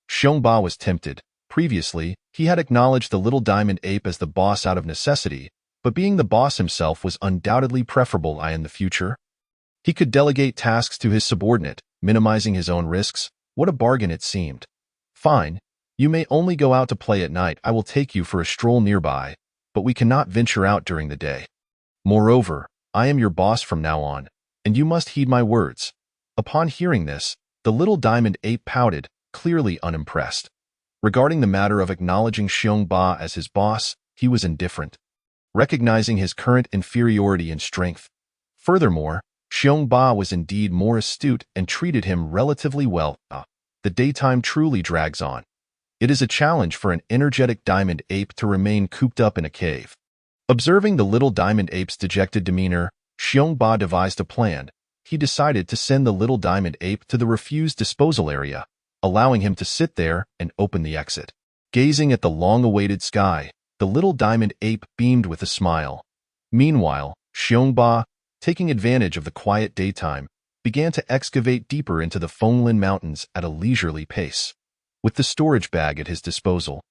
Xiongba was tempted. Previously, he had acknowledged the little diamond ape as the boss out of necessity, but being the boss himself was undoubtedly preferable in the future. He could delegate tasks to his subordinate, minimizing his own risks. What a bargain it seemed. "Fine, you may only go out to play at night. I will take you for a stroll nearby, but we cannot venture out during the day. Moreover, I am your boss from now on, and you must heed my words." Upon hearing this, the little diamond ape pouted, clearly unimpressed. Regarding the matter of acknowledging Xiongba as his boss, he was indifferent, recognizing his current inferiority in strength. Furthermore, Xiongba was indeed more astute and treated him relatively well. The daytime truly drags on. It is a challenge for an energetic diamond ape to remain cooped up in a cave. Observing the little diamond ape's dejected demeanor, Xiongba devised a plan. He decided to send the little diamond ape to the refuse disposal area, allowing him to sit there and open the exit. Gazing at the long-awaited sky, the little diamond ape beamed with a smile. Meanwhile, Xiongba, taking advantage of the quiet daytime, began to excavate deeper into the Fonglin Mountains at a leisurely pace. With the storage bag at his disposal,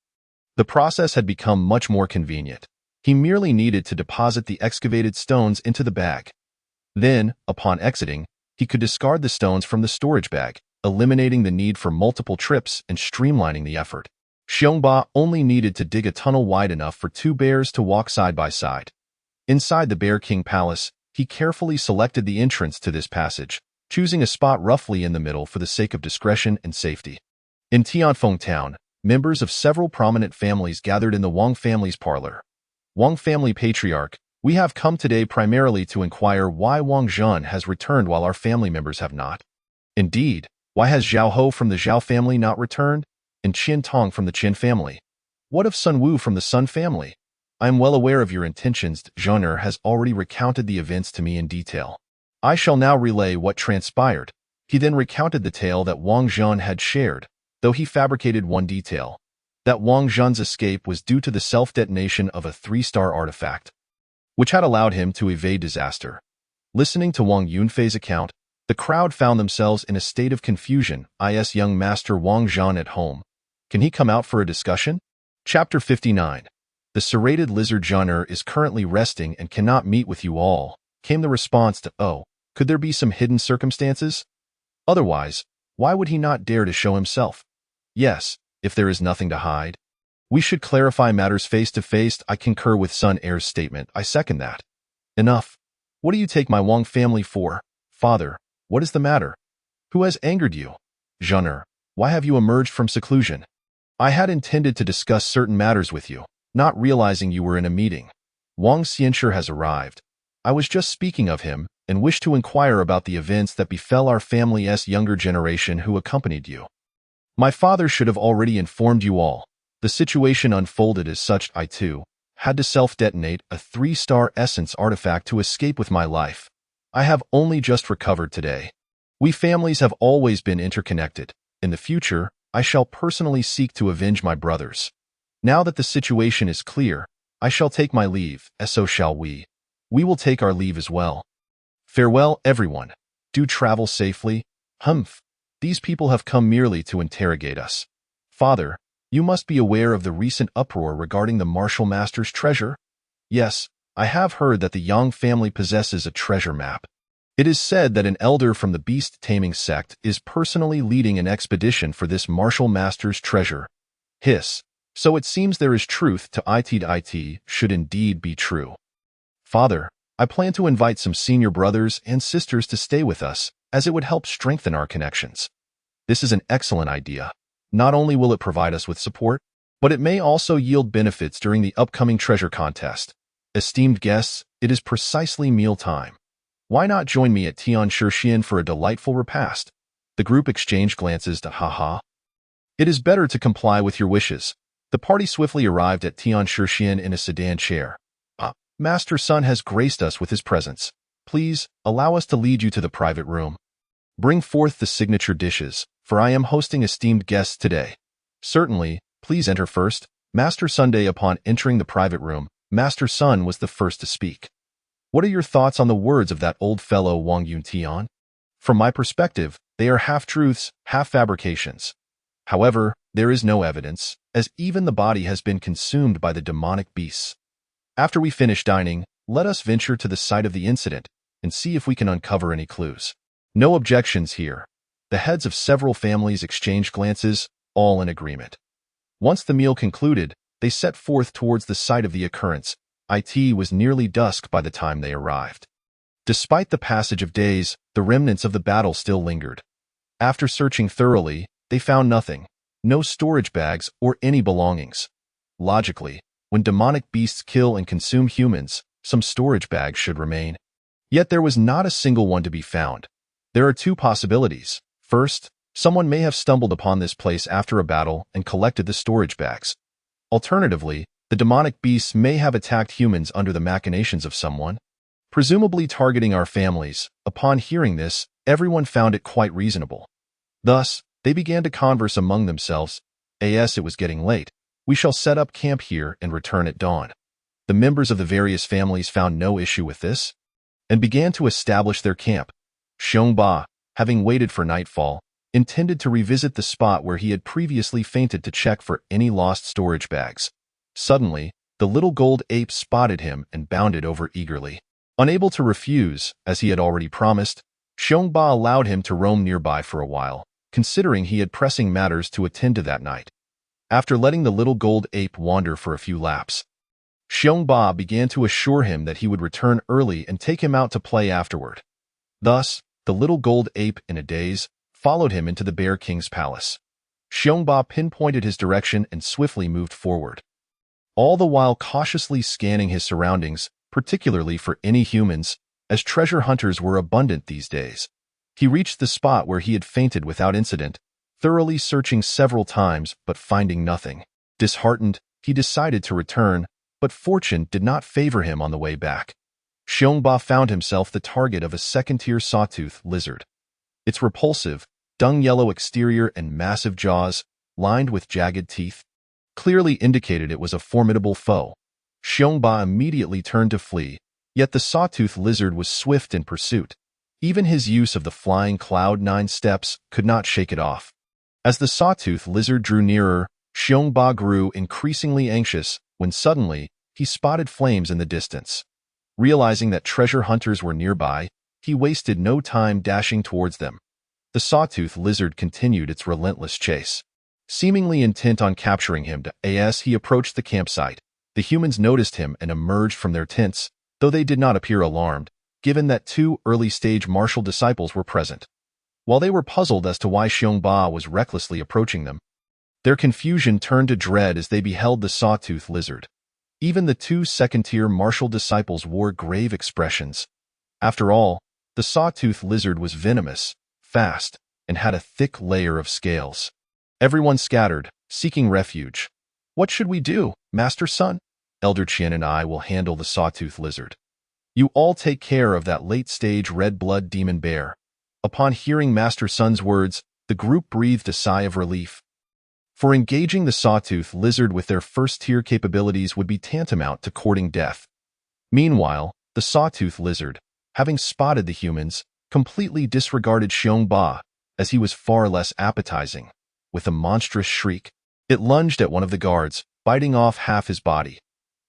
the process had become much more convenient. He merely needed to deposit the excavated stones into the bag. Then, upon exiting, he could discard the stones from the storage bag, eliminating the need for multiple trips and streamlining the effort. Xiongba only needed to dig a tunnel wide enough for two bears to walk side by side. Inside the Bear King Palace, he carefully selected the entrance to this passage, choosing a spot roughly in the middle for the sake of discretion and safety. In Tianfeng Town, members of several prominent families gathered in the Wang family's parlor. Wang family patriarch, we have come today primarily to inquire why Wang Zhen has returned while our family members have not. Indeed, why has Zhao Ho from the Zhao family not returned, and Qin Tong from the Qin family? What of Sun Wu from the Sun family? I am well aware of your intentions. Zhener has already recounted the events to me in detail. I shall now relay what transpired. He then recounted the tale that Wang Zhen had shared, though he fabricated one detail, that Wang Zhen's escape was due to the self-detonation of a 3-star artifact, which had allowed him to evade disaster. Listening to Wang Yunfei's account, the crowd found themselves in a state of confusion. Is young master Wang Zhen at home? Can he come out for a discussion? Chapter 59. The serrated lizard Zhener is currently resting and cannot meet with you all, came the response to, oh, could there be some hidden circumstances? Otherwise, why would he not dare to show himself? Yes, if there is nothing to hide. We should clarify matters face to face. I concur with Sun Heir's statement. I second that. Enough. What do you take my Wang family for? Father, what is the matter? Who has angered you? Zhener, why have you emerged from seclusion? I had intended to discuss certain matters with you, not realizing you were in a meeting. Wang Xianshi has arrived. I was just speaking of him and wished to inquire about the events that befell our family's younger generation who accompanied you. My father should have already informed you all. The situation unfolded as such. I, too, had to self-detonate a 3-star essence artifact to escape with my life. I have only just recovered today. We families have always been interconnected. In the future, I shall personally seek to avenge my brothers. Now that the situation is clear, I shall take my leave, as so shall we. We will take our leave as well. Farewell, everyone. Do travel safely. Humph. These people have come merely to interrogate us. Father, you must be aware of the recent uproar regarding the Martial Master's treasure? Yes, I have heard that the Yang family possesses a treasure map. It is said that an elder from the beast-taming sect is personally leading an expedition for this Martial Master's treasure. Hiss. So it seems there is truth to it should indeed be true. Father, I plan to invite some senior brothers and sisters to stay with us, as it would help strengthen our connections. This is an excellent idea. Not only will it provide us with support, but it may also yield benefits during the upcoming treasure contest. Esteemed guests, it is precisely meal time. Why not join me at Tian Shixian for a delightful repast? The group exchanged glances to haha. It is better to comply with your wishes. The party swiftly arrived at Tian Shixian in a sedan chair. Master Sun has graced us with his presence. Please, allow us to lead you to the private room. Bring forth the signature dishes, for I am hosting esteemed guests today. Certainly, please enter first. Master Sunday. Upon entering the private room, Master Sun was the first to speak. What are your thoughts on the words of that old fellow Wang Yuntian? From my perspective, they are half-truths, half-fabrications. However, there is no evidence, as even the body has been consumed by the demonic beasts. After we finish dining, let us venture to the site of the incident and see if we can uncover any clues. No objections here. The heads of several families exchanged glances, all in agreement. Once the meal concluded, they set forth towards the site of the occurrence. It was nearly dusk by the time they arrived. Despite the passage of days, the remnants of the battle still lingered. After searching thoroughly, they found nothing, no storage bags or any belongings. Logically, when demonic beasts kill and consume humans, some storage bags should remain. Yet there was not a single one to be found. There are two possibilities. First, someone may have stumbled upon this place after a battle and collected the storage bags. Alternatively, the demonic beasts may have attacked humans under the machinations of someone, presumably targeting our families. Upon hearing this, everyone found it quite reasonable. Thus, they began to converse among themselves. It was getting late. We shall set up camp here and return at dawn. The members of the various families found no issue with this and began to establish their camp. Xiongba, having waited for nightfall, intended to revisit the spot where he had previously fainted to check for any lost storage bags. Suddenly, the little gold ape spotted him and bounded over eagerly. Unable to refuse, as he had already promised, Xiongba allowed him to roam nearby for a while, considering he had pressing matters to attend to that night. After letting the little gold ape wander for a few laps, Xiongba began to assure him that he would return early and take him out to play afterward. Thus, the little gold ape, in a daze, followed him into the Bear King's palace. Xiongba pinpointed his direction and swiftly moved forward, all the while cautiously scanning his surroundings, particularly for any humans, as treasure hunters were abundant these days. He reached the spot where he had fainted without incident, thoroughly searching several times but finding nothing. Disheartened, he decided to return, but fortune did not favor him on the way back. Xiongba found himself the target of a second-tier sawtooth lizard. Its repulsive, dung-yellow exterior and massive jaws, lined with jagged teeth, clearly indicated it was a formidable foe. Xiongba immediately turned to flee, yet the sawtooth lizard was swift in pursuit. Even his use of the flying cloud 9 steps could not shake it off. As the sawtooth lizard drew nearer, Xiongba grew increasingly anxious when suddenly he spotted flames in the distance. Realizing that treasure hunters were nearby, he wasted no time dashing towards them. The sawtooth lizard continued its relentless chase. Seemingly intent on capturing him, as he approached the campsite, the humans noticed him and emerged from their tents, though they did not appear alarmed, given that 2 early-stage martial disciples were present. While they were puzzled as to why Xiongba was recklessly approaching them, their confusion turned to dread as they beheld the sawtooth lizard. Even the 2 second-tier martial disciples wore grave expressions. After all, the sawtooth lizard was venomous, fast, and had a thick layer of scales. Everyone scattered, seeking refuge. "What should we do, Master Sun? Elder Qian and I will handle the sawtooth lizard. You all take care of that late-stage red-blood demon bear." Upon hearing Master Sun's words, the group breathed a sigh of relief. For engaging the sawtooth lizard with their first-tier capabilities would be tantamount to courting death. Meanwhile, the sawtooth lizard, having spotted the humans, completely disregarded Xiongba, as he was far less appetizing. With a monstrous shriek, it lunged at one of the guards, biting off half his body.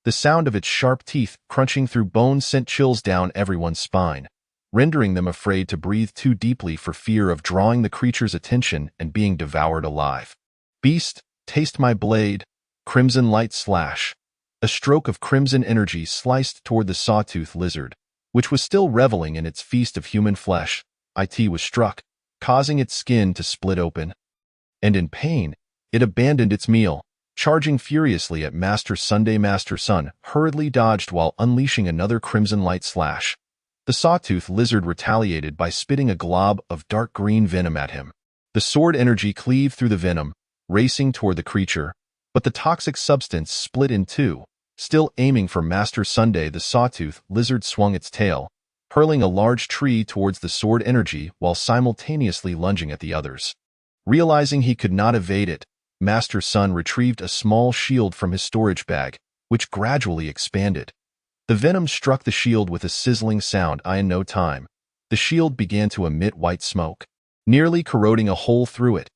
The sound of its sharp teeth crunching through bone sent chills down everyone's spine, rendering them afraid to breathe too deeply for fear of drawing the creature's attention and being devoured alive. "Beast, taste my blade." Crimson light slash. A stroke of crimson energy sliced toward the sawtooth lizard, which was still reveling in its feast of human flesh. It was struck, causing its skin to split open. And in pain, it abandoned its meal, charging furiously at Master Sunday. Master Sun hurriedly dodged while unleashing another crimson light slash. The sawtooth lizard retaliated by spitting a glob of dark green venom at him. The sword energy cleaved through the venom, racing toward the creature, but the toxic substance split in two. Still aiming for Master Sunday, the sawtooth lizard swung its tail, hurling a large tree towards the sword energy while simultaneously lunging at the others. Realizing he could not evade it, Master Sun retrieved a small shield from his storage bag, which gradually expanded. The venom struck the shield with a sizzling sound. In no time, the shield began to emit white smoke, nearly corroding a hole through it.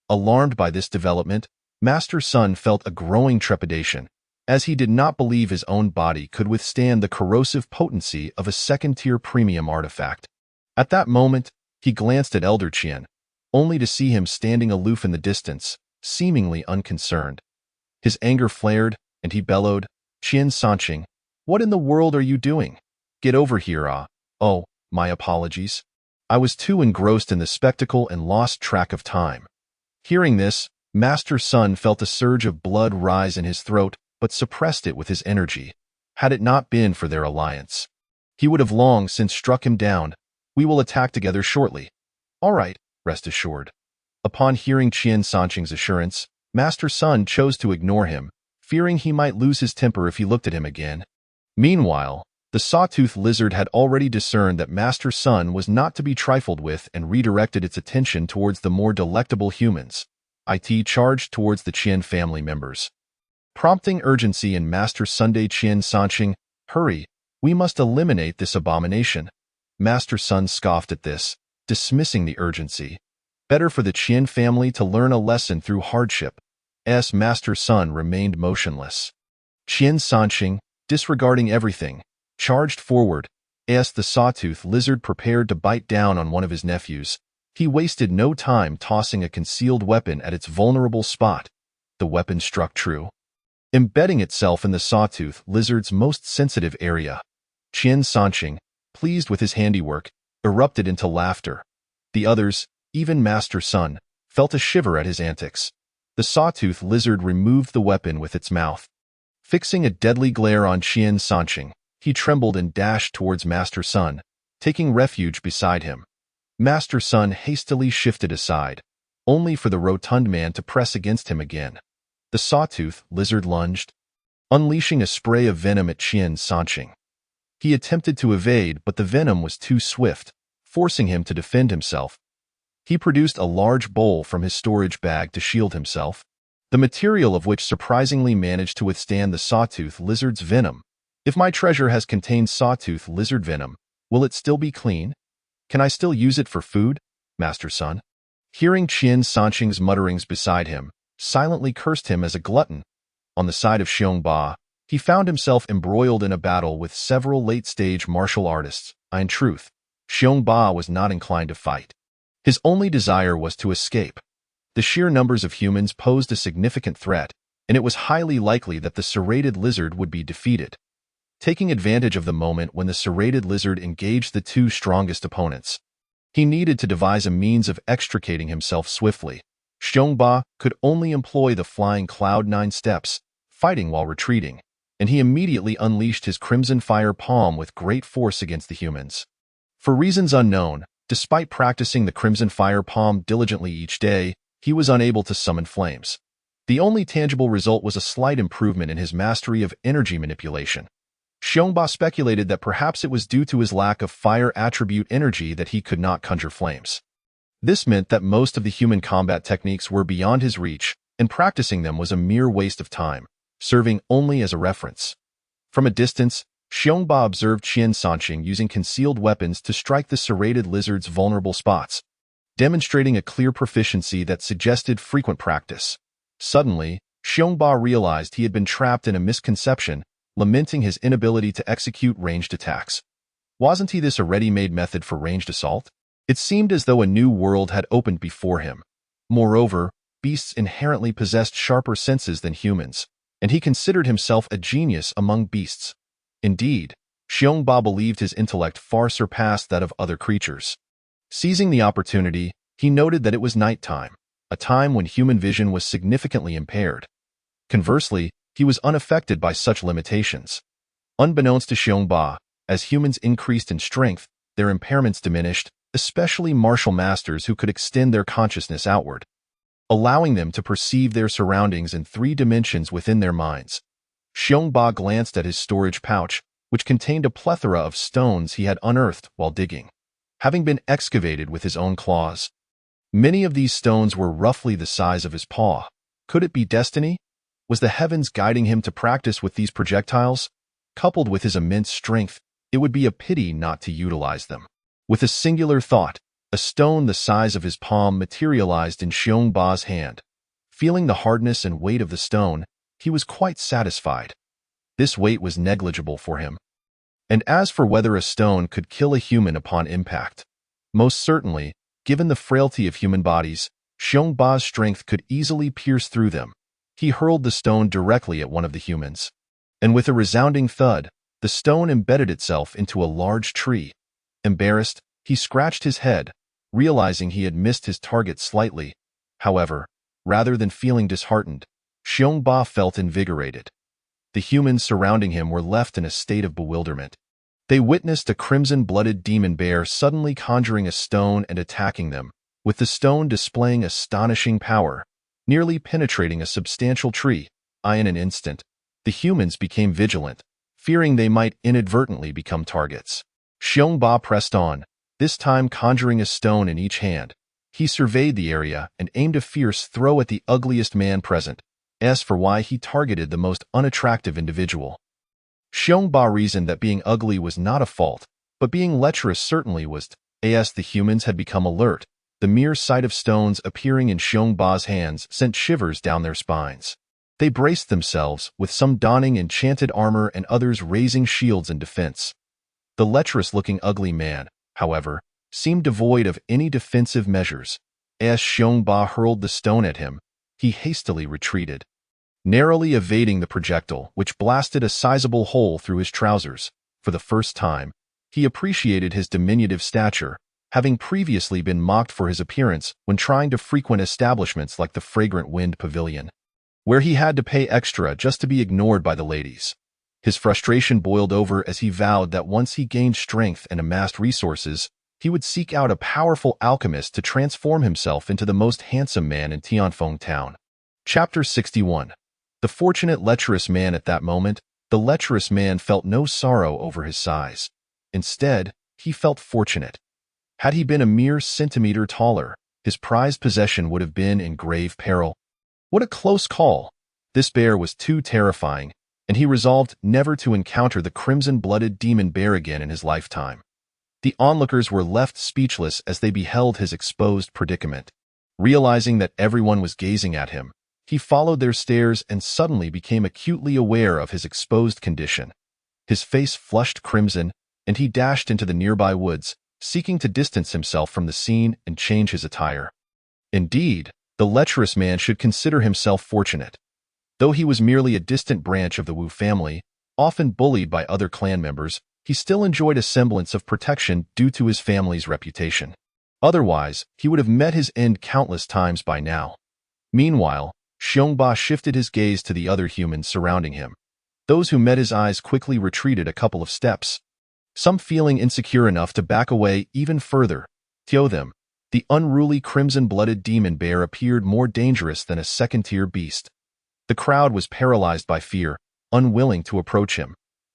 Alarmed by this development, Master Sun felt a growing trepidation, as he did not believe his own body could withstand the corrosive potency of a second-tier premium artifact. At that moment, he glanced at Elder Qian, only to see him standing aloof in the distance, seemingly unconcerned. His anger flared, and he bellowed, "Qian Sanqing, what in the world are you doing? Get over here, ah." "Oh, my apologies. I was too engrossed in the spectacle and lost track of time." Hearing this, Master Sun felt a surge of blood rise in his throat, but suppressed it with his energy. Had it not been for their alliance, he would have long since struck him down. "We will attack together shortly." "All right, rest assured." Upon hearing Qian Sanqing's assurance, Master Sun chose to ignore him, fearing he might lose his temper if he looked at him again. Meanwhile, the sawtooth lizard had already discerned that Master Sun was not to be trifled with and redirected its attention towards the more delectable humans. It charged towards the Qian family members, prompting urgency in Master Sunday. "Qian Sanqing, hurry, we must eliminate this abomination." Master Sun scoffed at this, dismissing the urgency. Better for the Qian family to learn a lesson through hardship. Master Sun remained motionless. Qian Sanqing, disregarding everything, charged forward. The sawtooth lizard prepared to bite down on one of his nephews. He wasted no time tossing a concealed weapon at its vulnerable spot. The weapon struck true, embedding itself in the sawtooth lizard's most sensitive area. Qian Sanqing, pleased with his handiwork, erupted into laughter. The others, even Master Sun, felt a shiver at his antics. The sawtooth lizard removed the weapon with its mouth. Fixing a deadly glare on Qian Sanqing, he trembled and dashed towards Master Sun, taking refuge beside him. Master Sun hastily shifted aside, only for the rotund man to press against him again. The sawtooth lizard lunged, unleashing a spray of venom at Qian Sanqing. He attempted to evade, but the venom was too swift, forcing him to defend himself. He produced a large bowl from his storage bag to shield himself, the material of which surprisingly managed to withstand the sawtooth lizard's venom. If my treasure has contained sawtooth lizard venom, will it still be clean? Can I still use it for food, Master Sun? Hearing Qian Sanqing's mutterings beside him, silently cursed him as a glutton. On the side of Xiongba, he found himself embroiled in a battle with several late-stage martial artists. In truth, Xiongba was not inclined to fight. His only desire was to escape. The sheer numbers of humans posed a significant threat, and it was highly likely that the serrated lizard would be defeated. Taking advantage of the moment when the serrated lizard engaged the two strongest opponents, he needed to devise a means of extricating himself swiftly. Xiongba could only employ the flying Cloud-9 steps, fighting while retreating, and he immediately unleashed his Crimson Fire Palm with great force against the humans. For reasons unknown, despite practicing the Crimson Fire Palm diligently each day, he was unable to summon flames. The only tangible result was a slight improvement in his mastery of energy manipulation. Xiongba speculated that perhaps it was due to his lack of fire attribute energy that he could not conjure flames. This meant that most of the human combat techniques were beyond his reach, and practicing them was a mere waste of time, serving only as a reference. From a distance, Xiongba observed Qian Sanqing using concealed weapons to strike the serrated lizard's vulnerable spots, demonstrating a clear proficiency that suggested frequent practice. Suddenly, Xiongba realized he had been trapped in a misconception, lamenting his inability to execute ranged attacks. Wasn't he this a ready-made method for ranged assault? It seemed as though a new world had opened before him. Moreover, beasts inherently possessed sharper senses than humans, and he considered himself a genius among beasts. Indeed, Xiongba believed his intellect far surpassed that of other creatures. Seizing the opportunity, he noted that it was nighttime, a time when human vision was significantly impaired. Conversely, he was unaffected by such limitations. Unbeknownst to Xiongba, as humans increased in strength, their impairments diminished, especially martial masters who could extend their consciousness outward, allowing them to perceive their surroundings in 3 dimensions within their minds. Xiongba glanced at his storage pouch, which contained a plethora of stones he had unearthed while digging, having been excavated with his own claws. Many of these stones were roughly the size of his paw. Could it be destiny? Was the heavens guiding him to practice with these projectiles? Coupled with his immense strength, it would be a pity not to utilize them. With a singular thought, a stone the size of his palm materialized in Xiongba's hand. Feeling the hardness and weight of the stone, he was quite satisfied. This weight was negligible for him. And as for whether a stone could kill a human upon impact, most certainly, given the frailty of human bodies, Xiongba's strength could easily pierce through them. He hurled the stone directly at one of the humans, and with a resounding thud, the stone embedded itself into a large tree. Embarrassed, he scratched his head, realizing he had missed his target slightly. However, rather than feeling disheartened, Xiongba felt invigorated. The humans surrounding him were left in a state of bewilderment. They witnessed a crimson-blooded demon bear suddenly conjuring a stone and attacking them, with the stone displaying astonishing power, nearly penetrating a substantial tree. In an instant, the humans became vigilant, fearing they might inadvertently become targets. Xiongba pressed on, this time conjuring a stone in each hand. He surveyed the area and aimed a fierce throw at the ugliest man present. As for why he targeted the most unattractive individual, Xiongba reasoned that being ugly was not a fault, but being lecherous certainly was. As the humans had become alert, the mere sight of stones appearing in Xiongba's hands sent shivers down their spines. They braced themselves, with some donning enchanted armor and others raising shields in defense. The lecherous-looking ugly man, however, seemed devoid of any defensive measures. As Xiongba hurled the stone at him, he hastily retreated, narrowly evading the projectile, which blasted a sizable hole through his trousers. For the first time, he appreciated his diminutive stature, having previously been mocked for his appearance when trying to frequent establishments like the Fragrant Wind Pavilion, where he had to pay extra just to be ignored by the ladies. His frustration boiled over as he vowed that once he gained strength and amassed resources, he would seek out a powerful alchemist to transform himself into the most handsome man in Tianfeng Town. Chapter 61. The fortunate lecherous man. At that moment, the lecherous man felt no sorrow over his size. Instead, he felt fortunate. Had he been a mere centimeter taller, his prized possession would have been in grave peril. What a close call! This bear was too terrifying, and he resolved never to encounter the crimson-blooded demon bear again in his lifetime. The onlookers were left speechless as they beheld his exposed predicament. Realizing that everyone was gazing at him, he followed their stares and suddenly became acutely aware of his exposed condition. His face flushed crimson, and he dashed into the nearby woods, seeking to distance himself from the scene and change his attire. Indeed, the lecherous man should consider himself fortunate. Though he was merely a distant branch of the Wu family, often bullied by other clan members, he still enjoyed a semblance of protection due to his family's reputation. Otherwise, he would have met his end countless times by now. Meanwhile, Xiongba shifted his gaze to the other humans surrounding him. Those who met his eyes quickly retreated a couple of steps, some feeling insecure enough to back away even further. To them, the unruly crimson-blooded demon bear appeared more dangerous than a second-tier beast. The crowd was paralyzed by fear, unwilling to approach him.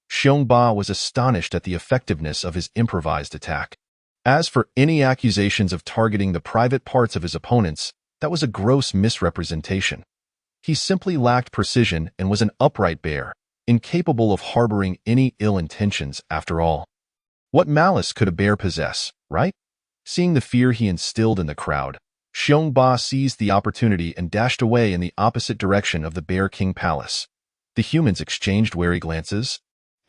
Xiongba was astonished at the effectiveness of his improvised attack. As for any accusations of targeting the private parts of his opponents, that was a gross misrepresentation. He simply lacked precision and was an upright bear, incapable of harboring any ill intentions after all. What malice could a bear possess, right? Seeing the fear he instilled in the crowd, Xiongba seized the opportunity and dashed away in the opposite direction of the Bear King Palace. The humans exchanged wary glances,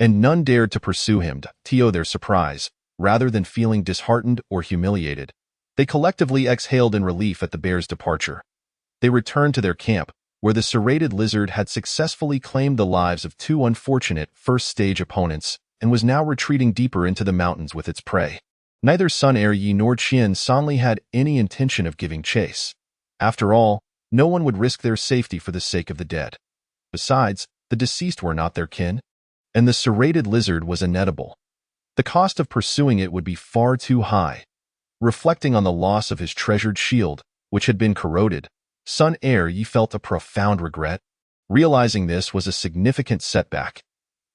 and none dared to pursue him to their surprise. Rather than feeling disheartened or humiliated, they collectively exhaled in relief at the bear's departure. They returned to their camp, where the serrated lizard had successfully claimed the lives of two unfortunate first-stage opponents and was now retreating deeper into the mountains with its prey. Neither Sun Eryi nor Qian Sanli had any intention of giving chase. After all, no one would risk their safety for the sake of the dead. Besides, the deceased were not their kin, and the serrated lizard was inedible. The cost of pursuing it would be far too high. Reflecting on the loss of his treasured shield, which had been corroded, Sun Eryi felt a profound regret. Realizing this was a significant setback.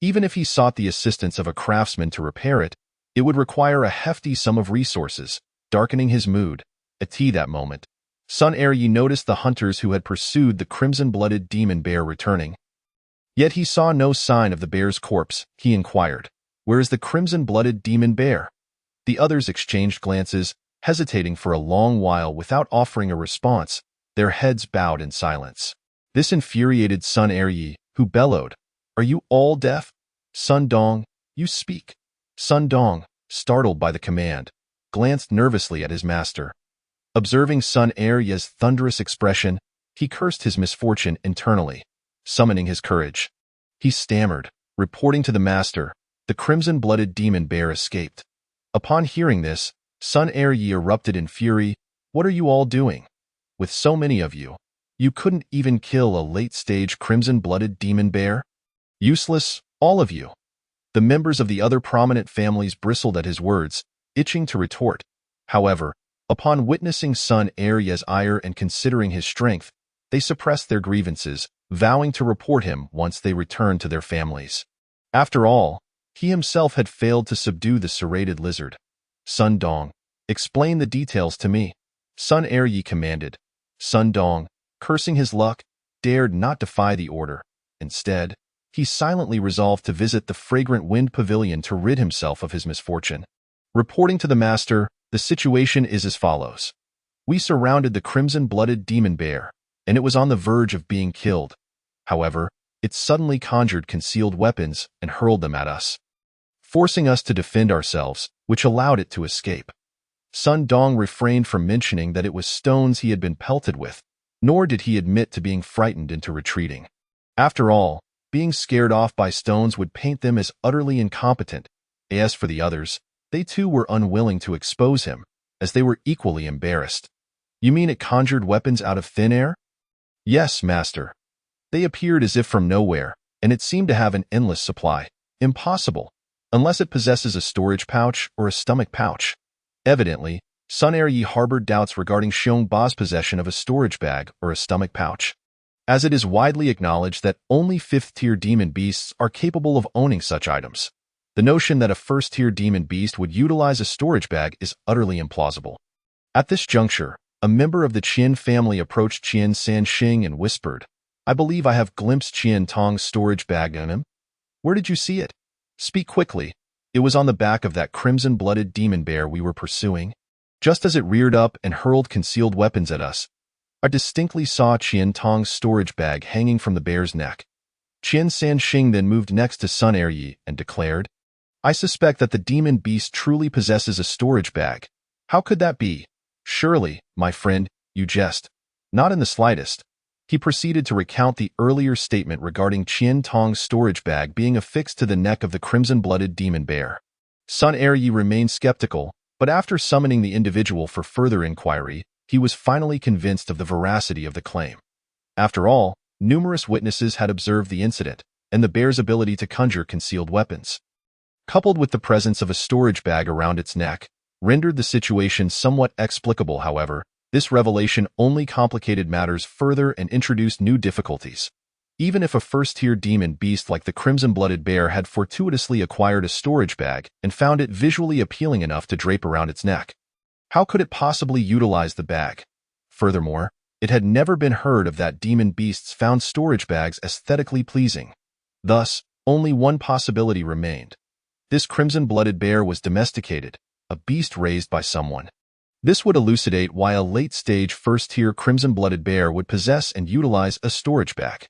Even if he sought the assistance of a craftsman to repair it, it would require a hefty sum of resources, darkening his mood. At that moment, Sun Eryi noticed the hunters who had pursued the crimson-blooded demon bear returning. Yet he saw no sign of the bear's corpse. He inquired, "Where is the crimson-blooded demon bear?" The others exchanged glances, hesitating for a long while without offering a response, their heads bowed in silence. This infuriated Sun Eryi, who bellowed, "Are you all deaf? Sun Dong, you speak." Sun Dong, startled by the command, glanced nervously at his master. Observing Sun Eryi's thunderous expression, he cursed his misfortune internally. Summoning his courage, he stammered, reporting to the master, "The crimson-blooded demon bear escaped." Upon hearing this, Sun Eryi erupted in fury. "What are you all doing? With so many of you, you couldn't even kill a late-stage crimson-blooded demon bear? Useless, all of you." The members of the other prominent families bristled at his words, itching to retort. However, upon witnessing Sun Eryi's ire and considering his strength, they suppressed their grievances, vowing to report him once they returned to their families. After all, he himself had failed to subdue the serrated lizard. "Sun Dong, explain the details to me," Sun Eryi commanded. Sun Dong, cursing his luck, dared not defy the order. Instead, he silently resolved to visit the Fragrant Wind Pavilion to rid himself of his misfortune. Reporting to the master, The situation is as follows. We surrounded the crimson-blooded demon bear, and it was on the verge of being killed. However, it suddenly conjured concealed weapons and hurled them at us, forcing us to defend ourselves, which allowed it to escape. Sun Dong refrained from mentioning that it was stones he had been pelted with, nor did he admit to being frightened into retreating. After all, being scared off by stones would paint them as utterly incompetent. As for the others, they too were unwilling to expose him, as they were equally embarrassed. You mean it conjured weapons out of thin air? Yes, master. They appeared as if from nowhere, and it seemed to have an endless supply. Impossible, unless it possesses a storage pouch or a stomach pouch. Evidently, Sun Er-yi harbored doubts regarding Xiongba's possession of a storage bag or a stomach pouch, as it is widely acknowledged that only 5th-tier demon beasts are capable of owning such items. The notion that a 1st-tier demon beast would utilize a storage bag is utterly implausible. At this juncture, a member of the Qian family approached Qian Sanxing and whispered, "I believe I have glimpsed Qian Tong's storage bag on him." "Where did you see it?" "Speak quickly." "It was on the back of that crimson-blooded demon bear we were pursuing. Just as it reared up and hurled concealed weapons at us, I distinctly saw Qian Tong's storage bag hanging from the bear's neck." Qian Sanxing then moved next to Sun Er-yi and declared, "I suspect that the demon beast truly possesses a storage bag. How could that be?" "Surely, my friend, you jest." "Not in the slightest." He proceeded to recount the earlier statement regarding Qian Tong's storage bag being affixed to the neck of the crimson-blooded demon bear. Sun Er-yi remained skeptical, but after summoning the individual for further inquiry, he was finally convinced of the veracity of the claim. After all, numerous witnesses had observed the incident, and the bear's ability to conjure concealed weapons, coupled with the presence of a storage bag around its neck, rendered the situation somewhat explicable. However, this revelation only complicated matters further and introduced new difficulties. Even if a 1st-tier demon beast like the crimson-blooded bear had fortuitously acquired a storage bag and found it visually appealing enough to drape around its neck, how could it possibly utilize the bag? Furthermore, it had never been heard of that demon beasts found storage bags aesthetically pleasing. Thus, only one possibility remained. This crimson-blooded bear was domesticated, a beast raised by someone. This would elucidate why a late-stage 1st-tier crimson-blooded bear would possess and utilize a storage bag.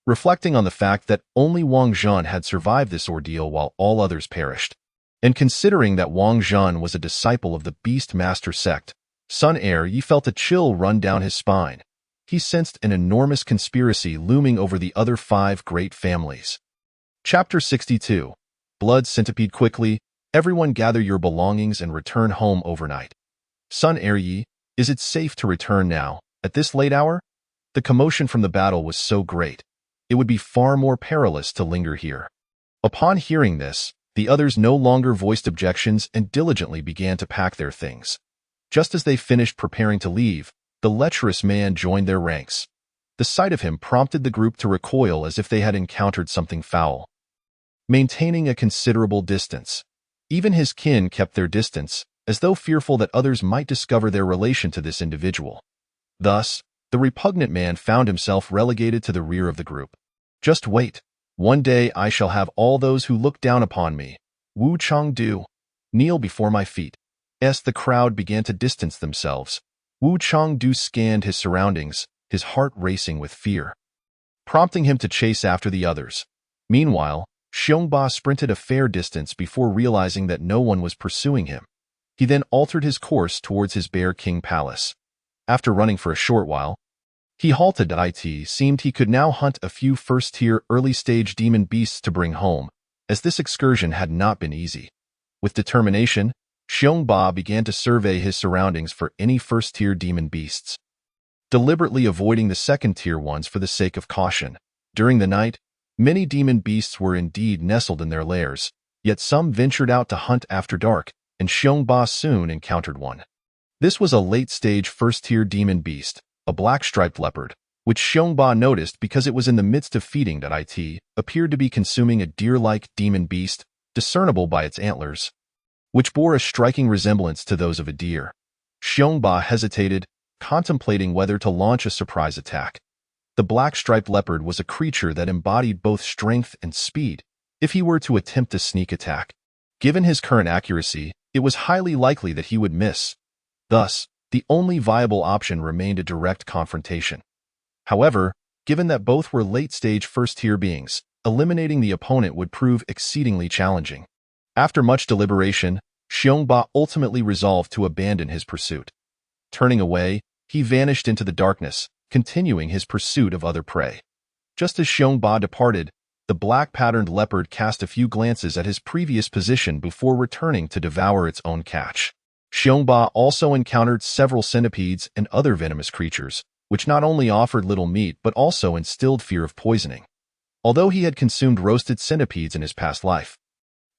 Reflecting on the fact that only Wang Zhan had survived this ordeal while all others perished, and considering that Wang Zhan was a disciple of the Beast Master sect, Sun Er-yi felt a chill run down his spine. He sensed an enormous conspiracy looming over the other 5 great families. Chapter 62. Blood Centipede. Quickly, everyone gather your belongings and return home overnight. Sun Er-yi, is it safe to return now, at this late hour? The commotion from the battle was so great. It would be far more perilous to linger here. Upon hearing this, the others no longer voiced objections and diligently began to pack their things. Just as they finished preparing to leave, the lecherous man joined their ranks. The sight of him prompted the group to recoil as if they had encountered something foul. Maintaining a considerable distance, even his kin kept their distance, as though fearful that others might discover their relation to this individual. Thus, the repugnant man found himself relegated to the rear of the group. Just wait. One day I shall have all those who look down upon me, Wu Chengdu, kneel before my feet. As the crowd began to distance themselves, Wu Chengdu scanned his surroundings, his heart racing with fear, prompting him to chase after the others. Meanwhile, Xiongba sprinted a fair distance before realizing that no one was pursuing him. He then altered his course towards his Bear King Palace. After running for a short while, he halted. It seemed he could now hunt a few 1st-tier early-stage demon beasts to bring home, as this excursion had not been easy. With determination, Xiongba began to survey his surroundings for any 1st-tier demon beasts, deliberately avoiding the 2nd-tier ones for the sake of caution. During the night, many demon beasts were indeed nestled in their lairs, yet some ventured out to hunt after dark, and Xiongba soon encountered one. This was a late-stage 1st-tier demon beast, a black-striped leopard, which Xiongba noticed because it was in the midst of feeding. It appeared to be consuming a deer-like demon beast, discernible by its antlers, which bore a striking resemblance to those of a deer. Xiongba hesitated, contemplating whether to launch a surprise attack. The black-striped leopard was a creature that embodied both strength and speed. If he were to attempt a sneak attack, given his current accuracy, it was highly likely that he would miss. Thus, the only viable option remained a direct confrontation. However, given that both were late-stage first-tier beings, eliminating the opponent would prove exceedingly challenging. After much deliberation, Xiongba ultimately resolved to abandon his pursuit. Turning away, he vanished into the darkness, continuing his pursuit of other prey. Just as Xiongba departed, the black-patterned leopard cast a few glances at his previous position before returning to devour its own catch. Xiongba also encountered several centipedes and other venomous creatures, which not only offered little meat but also instilled fear of poisoning. Although he had consumed roasted centipedes in his past life,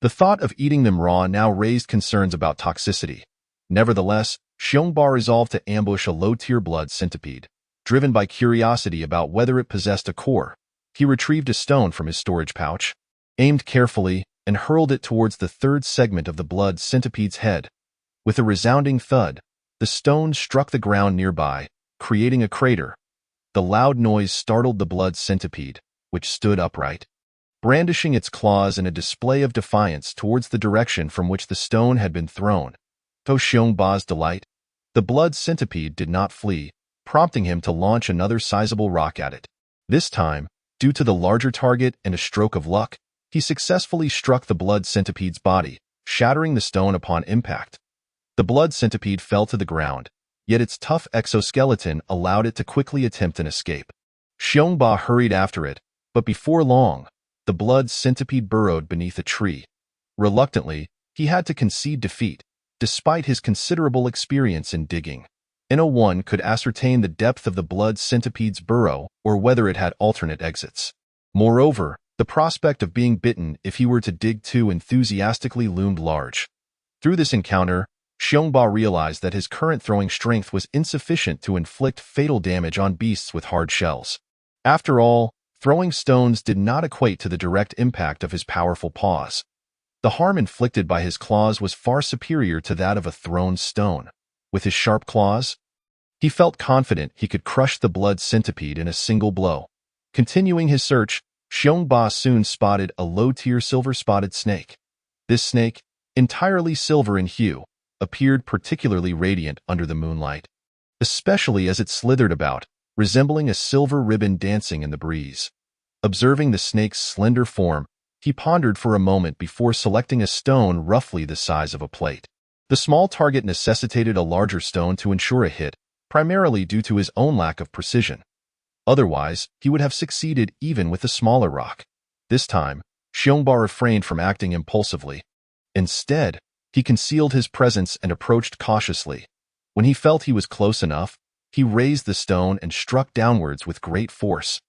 the thought of eating them raw now raised concerns about toxicity. Nevertheless, Xiongba resolved to ambush a low-tier blood centipede. Driven by curiosity about whether it possessed a core, he retrieved a stone from his storage pouch, aimed carefully, and hurled it towards the third segment of the blood centipede's head. With a resounding thud, the stone struck the ground nearby, creating a crater. The loud noise startled the blood centipede, which stood upright, brandishing its claws in a display of defiance towards the direction from which the stone had been thrown. To Xiongba's delight, the blood centipede did not flee, prompting him to launch another sizable rock at it. This time, due to the larger target and a stroke of luck, he successfully struck the blood centipede's body, shattering the stone upon impact. The blood centipede fell to the ground, yet its tough exoskeleton allowed it to quickly attempt an escape. Xiongba hurried after it, but before long, the blood centipede burrowed beneath a tree. Reluctantly, he had to concede defeat, despite his considerable experience in digging. No one could ascertain the depth of the blood centipede's burrow or whether it had alternate exits. Moreover, the prospect of being bitten if he were to dig too enthusiastically loomed large. Through this encounter, Xiongba realized that his current throwing strength was insufficient to inflict fatal damage on beasts with hard shells. After all, throwing stones did not equate to the direct impact of his powerful paws. The harm inflicted by his claws was far superior to that of a thrown stone. With his sharp claws, he felt confident he could crush the blood centipede in a single blow. Continuing his search, Xiongba soon spotted a low-tier silver-spotted snake. This snake, entirely silver in hue, appeared particularly radiant under the moonlight, especially as it slithered about, resembling a silver ribbon dancing in the breeze. Observing the snake's slender form, he pondered for a moment before selecting a stone roughly the size of a plate. The small target necessitated a larger stone to ensure a hit, primarily due to his own lack of precision. Otherwise, he would have succeeded even with a smaller rock. This time, Xiongba refrained from acting impulsively. Instead, he concealed his presence and approached cautiously. When he felt he was close enough, he raised the stone and struck downwards with great force.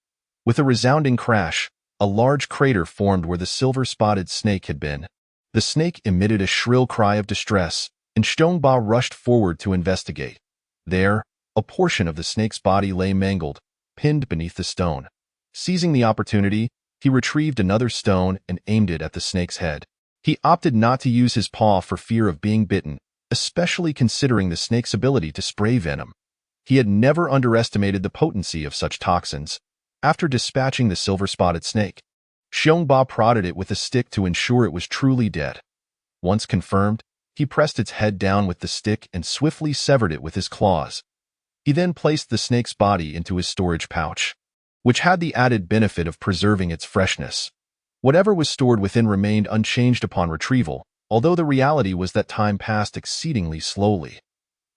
With a resounding crash, a large crater formed where the silver-spotted snake had been. The snake emitted a shrill cry of distress, and Xiongba rushed forward to investigate. There, a portion of the snake's body lay mangled, pinned beneath the stone. Seizing the opportunity, he retrieved another stone and aimed it at the snake's head. He opted not to use his paw for fear of being bitten, especially considering the snake's ability to spray venom. He had never underestimated the potency of such toxins. After dispatching the silver-spotted snake, Xiongba prodded it with a stick to ensure it was truly dead. Once confirmed, he pressed its head down with the stick and swiftly severed it with his claws. He then placed the snake's body into his storage pouch, which had the added benefit of preserving its freshness. Whatever was stored within remained unchanged upon retrieval, although the reality was that time passed exceedingly slowly.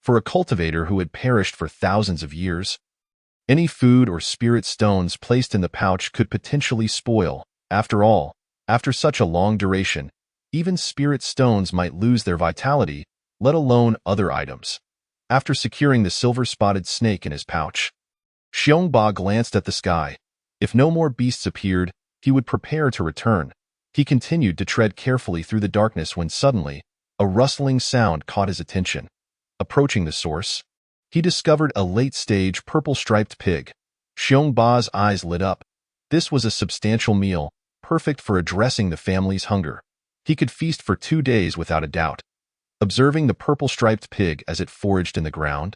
For a cultivator who had perished for thousands of years, any food or spirit stones placed in the pouch could potentially spoil. After all, after such a long duration, even spirit stones might lose their vitality, let alone other items. After securing the silver-spotted snake in his pouch, Xiongba glanced at the sky. If no more beasts appeared, he would prepare to return. He continued to tread carefully through the darkness when suddenly, a rustling sound caught his attention. Approaching the source, he discovered a late-stage purple-striped pig. Xiongba's eyes lit up. This was a substantial meal, perfect for addressing the family's hunger. He could feast for 2 days without a doubt. Observing the purple-striped pig as it foraged in the ground,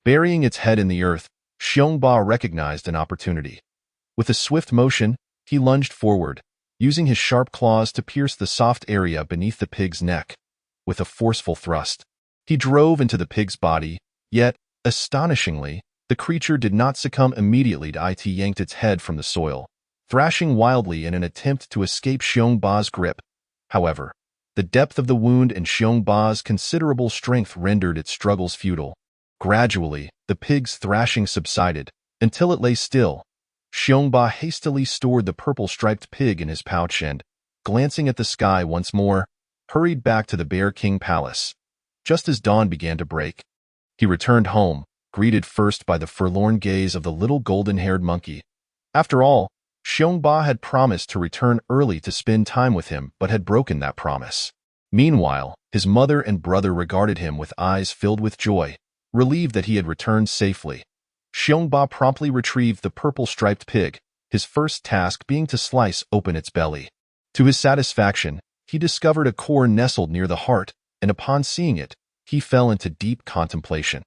burying its head in the earth, Xiongba recognized an opportunity. With a swift motion, he lunged forward, using his sharp claws to pierce the soft area beneath the pig's neck. with a forceful thrust. He drove into the pig's body, yet, astonishingly, the creature did not succumb immediately. It yanked its head from the soil, thrashing wildly in an attempt to escape Xiongba's grip. However, the depth of the wound and Xiongba's considerable strength rendered its struggles futile. Gradually, the pig's thrashing subsided, until it lay still. Xiongba hastily stored the purple-striped pig in his pouch and, glancing at the sky once more, hurried back to the Bear King Palace. Just as dawn began to break, he returned home, greeted first by the forlorn gaze of the little golden-haired monkey. After all, Xiongba had promised to return early to spend time with him but had broken that promise. Meanwhile, his mother and brother regarded him with eyes filled with joy, relieved that he had returned safely. Xiongba promptly retrieved the purple-striped pig, his first task being to slice open its belly. To his satisfaction, he discovered a core nestled near the heart, and upon seeing it, he fell into deep contemplation.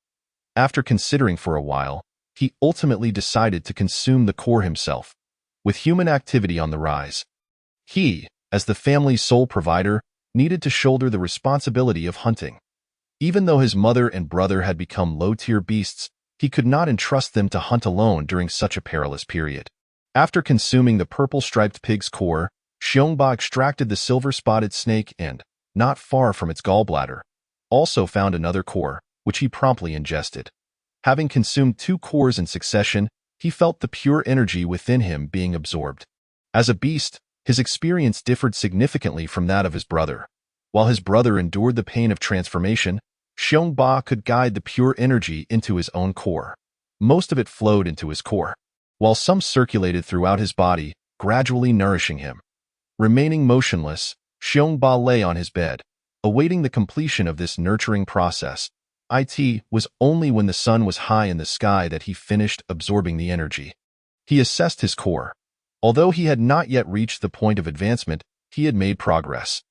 After considering for a while, he ultimately decided to consume the core himself. With human activity on the rise, he, as the family's sole provider, needed to shoulder the responsibility of hunting. Even though his mother and brother had become low-tier beasts, he could not entrust them to hunt alone during such a perilous period. After consuming the purple-striped pig's core, Xiongba extracted the silver-spotted snake and, not far from its gallbladder, also found another core, which he promptly ingested. Having consumed 2 cores in succession, he felt the pure energy within him being absorbed. As a beast, his experience differed significantly from that of his brother. While his brother endured the pain of transformation, Xiongba could guide the pure energy into his own core. Most of it flowed into his core, while some circulated throughout his body, gradually nourishing him. Remaining motionless, Xiongba lay on his bed, awaiting the completion of this nurturing process. It was only when the sun was high in the sky that he finished absorbing the energy. He assessed his core. Although he had not yet reached the point of advancement, he had made progress.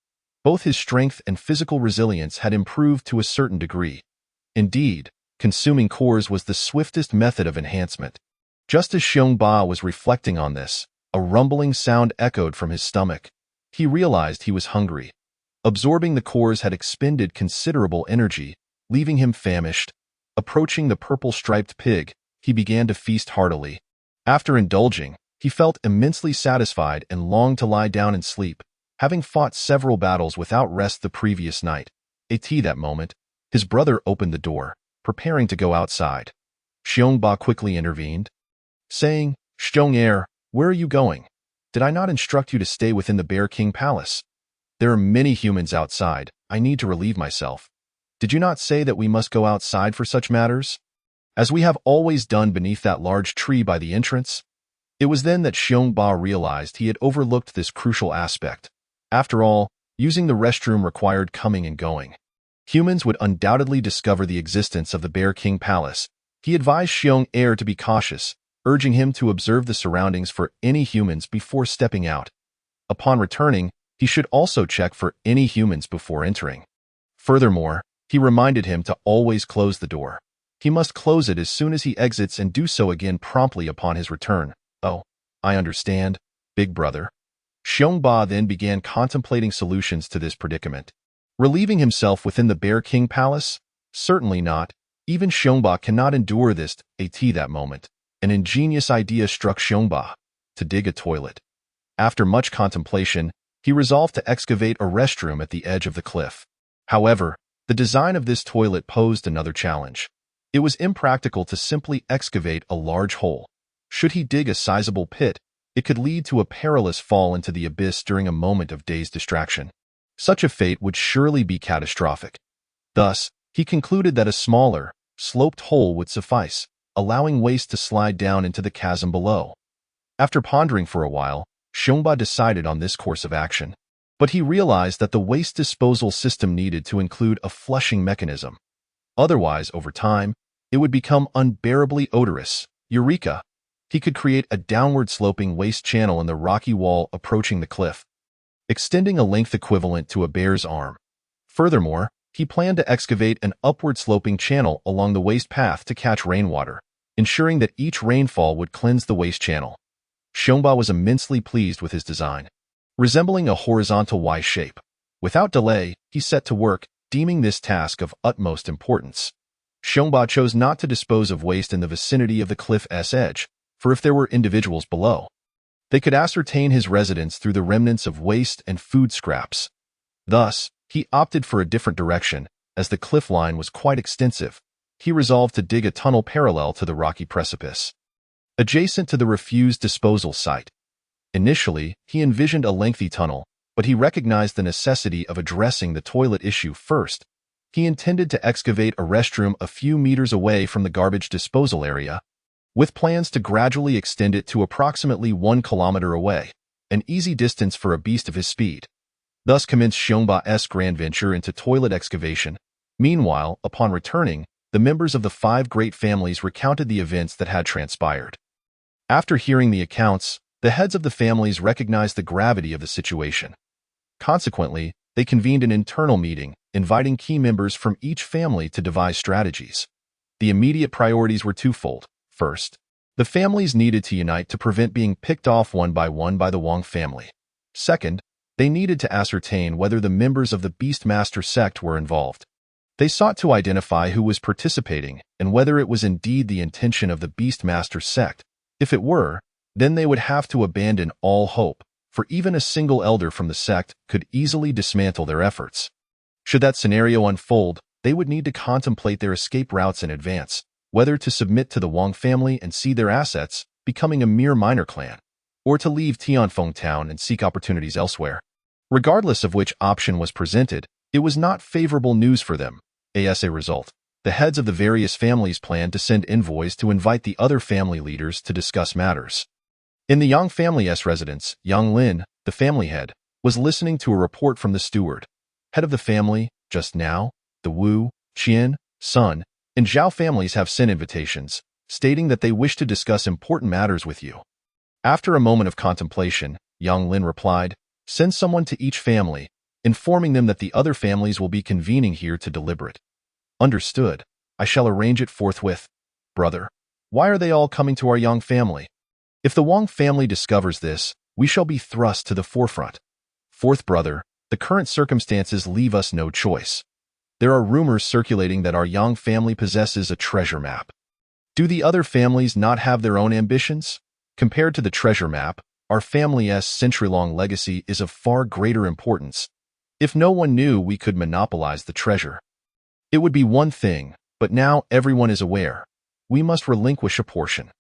Both his strength and physical resilience had improved to a certain degree. Indeed, consuming cores was the swiftest method of enhancement. Just as Xiongba was reflecting on this, a rumbling sound echoed from his stomach. He realized he was hungry. Absorbing the cores had expended considerable energy, leaving him famished. Approaching the purple-striped pig, he began to feast heartily. After indulging, he felt immensely satisfied and longed to lie down and sleep, having fought several battles without rest the previous night. At that moment, his brother opened the door, preparing to go outside. Xiongba quickly intervened, saying, "Xiong, where are you going? Did I not instruct you to stay within the Bear King Palace? There are many humans outside. I need to relieve myself. Did you not say that we must go outside for such matters? As we have always done beneath that large tree by the entrance?" It was then that Xiongba realized he had overlooked this crucial aspect. After all, using the restroom required coming and going. Humans would undoubtedly discover the existence of the Bear King Palace. He advised Xiong to be cautious, urging him to observe the surroundings for any humans before stepping out. Upon returning, he should also check for any humans before entering. Furthermore, he reminded him to always close the door. He must close it as soon as he exits and do so again promptly upon his return. "Oh, I understand, big brother." Xiongba then began contemplating solutions to this predicament. Relieving himself within the Bear King Palace? Certainly not. Even Xiongba cannot endure this. At that moment, an ingenious idea struck Xiongba: to dig a toilet. After much contemplation, he resolved to excavate a restroom at the edge of the cliff. However, the design of this toilet posed another challenge. It was impractical to simply excavate a large hole. Should he dig a sizable pit, it could lead to a perilous fall into the abyss during a moment of dazed distraction. Such a fate would surely be catastrophic. Thus, he concluded that a smaller, sloped hole would suffice, allowing waste to slide down into the chasm below. After pondering for a while, Xiongba decided on this course of action. But he realized that the waste disposal system needed to include a flushing mechanism. Otherwise, over time, it would become unbearably odorous. Eureka! He could create a downward-sloping waste channel in the rocky wall approaching the cliff, extending a length equivalent to a bear's arm. Furthermore, he planned to excavate an upward-sloping channel along the waste path to catch rainwater, ensuring that each rainfall would cleanse the waste channel. Xiongba was immensely pleased with his design, resembling a horizontal Y shape. Without delay, he set to work, deeming this task of utmost importance. Xiongba chose not to dispose of waste in the vicinity of the cliff's edge, for if there were individuals below, they could ascertain his residence through the remnants of waste and food scraps. Thus, he opted for a different direction, as the cliff line was quite extensive. He resolved to dig a tunnel parallel to the rocky precipice, adjacent to the refused disposal site. Initially, he envisioned a lengthy tunnel, but he recognized the necessity of addressing the toilet issue first. He intended to excavate a restroom a few meters away from the garbage disposal area, with plans to gradually extend it to approximately 1 kilometer away, an easy distance for a beast of his speed. Thus commenced Xiongba's grand venture into toilet excavation. Meanwhile, upon returning, the members of the 5 great families recounted the events that had transpired. After hearing the accounts, the heads of the families recognized the gravity of the situation. Consequently, they convened an internal meeting, inviting key members from each family to devise strategies. The immediate priorities were twofold. First, the families needed to unite to prevent being picked off one by the Wang family. Second, they needed to ascertain whether the members of the Beastmaster sect were involved. They sought to identify who was participating and whether it was indeed the intention of the Beastmaster sect. If it were, then they would have to abandon all hope, for even a single elder from the sect could easily dismantle their efforts. Should that scenario unfold, they would need to contemplate their escape routes in advance, whether to submit to the Wang family and cede their assets, becoming a mere minor clan, or to leave Tianfeng town and seek opportunities elsewhere. Regardless of which option was presented, it was not favorable news for them. As a result, the heads of the various families planned to send envoys to invite the other family leaders to discuss matters. In the Yang family's residence, Yang Lin, the family head, was listening to a report from the steward. Head of the family, just now, the Wu, Qian, Sun, and Zhao families have sent invitations, stating that they wish to discuss important matters with you. After a moment of contemplation, Yang Lin replied, "Send someone to each family, informing them that the other families will be convening here to deliberate." "Understood. I shall arrange it forthwith." "Brother, why are they all coming to our Yang family? If the Wang family discovers this, we shall be thrust to the forefront." "Fourth brother, the current circumstances leave us no choice. There are rumors circulating that our Yang family possesses a treasure map. Do the other families not have their own ambitions? Compared to the treasure map, our family's century-long legacy is of far greater importance. If no one knew we could monopolize the treasure, it would be one thing, but now everyone is aware. We must relinquish a portion."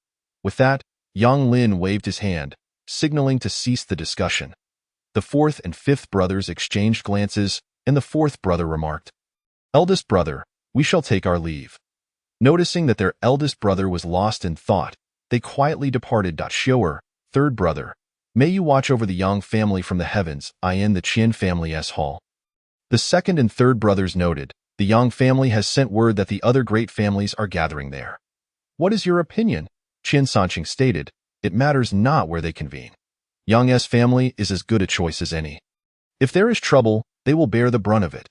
With that, Yang Lin waved his hand, signaling to cease the discussion. The fourth and fifth brothers exchanged glances, and the fourth brother remarked, "Eldest brother, we shall take our leave." Noticing that their eldest brother was lost in thought, they quietly departed. Shower, third brother, may you watch over the Yang family from the heavens, in the Qian family's hall. The second and third brothers noted, the Yang family has sent word that the other great families are gathering there. "What is your opinion?" Qin Sanqing stated, "It matters not where they convene. Yang's family is as good a choice as any. If there is trouble, they will bear the brunt of it.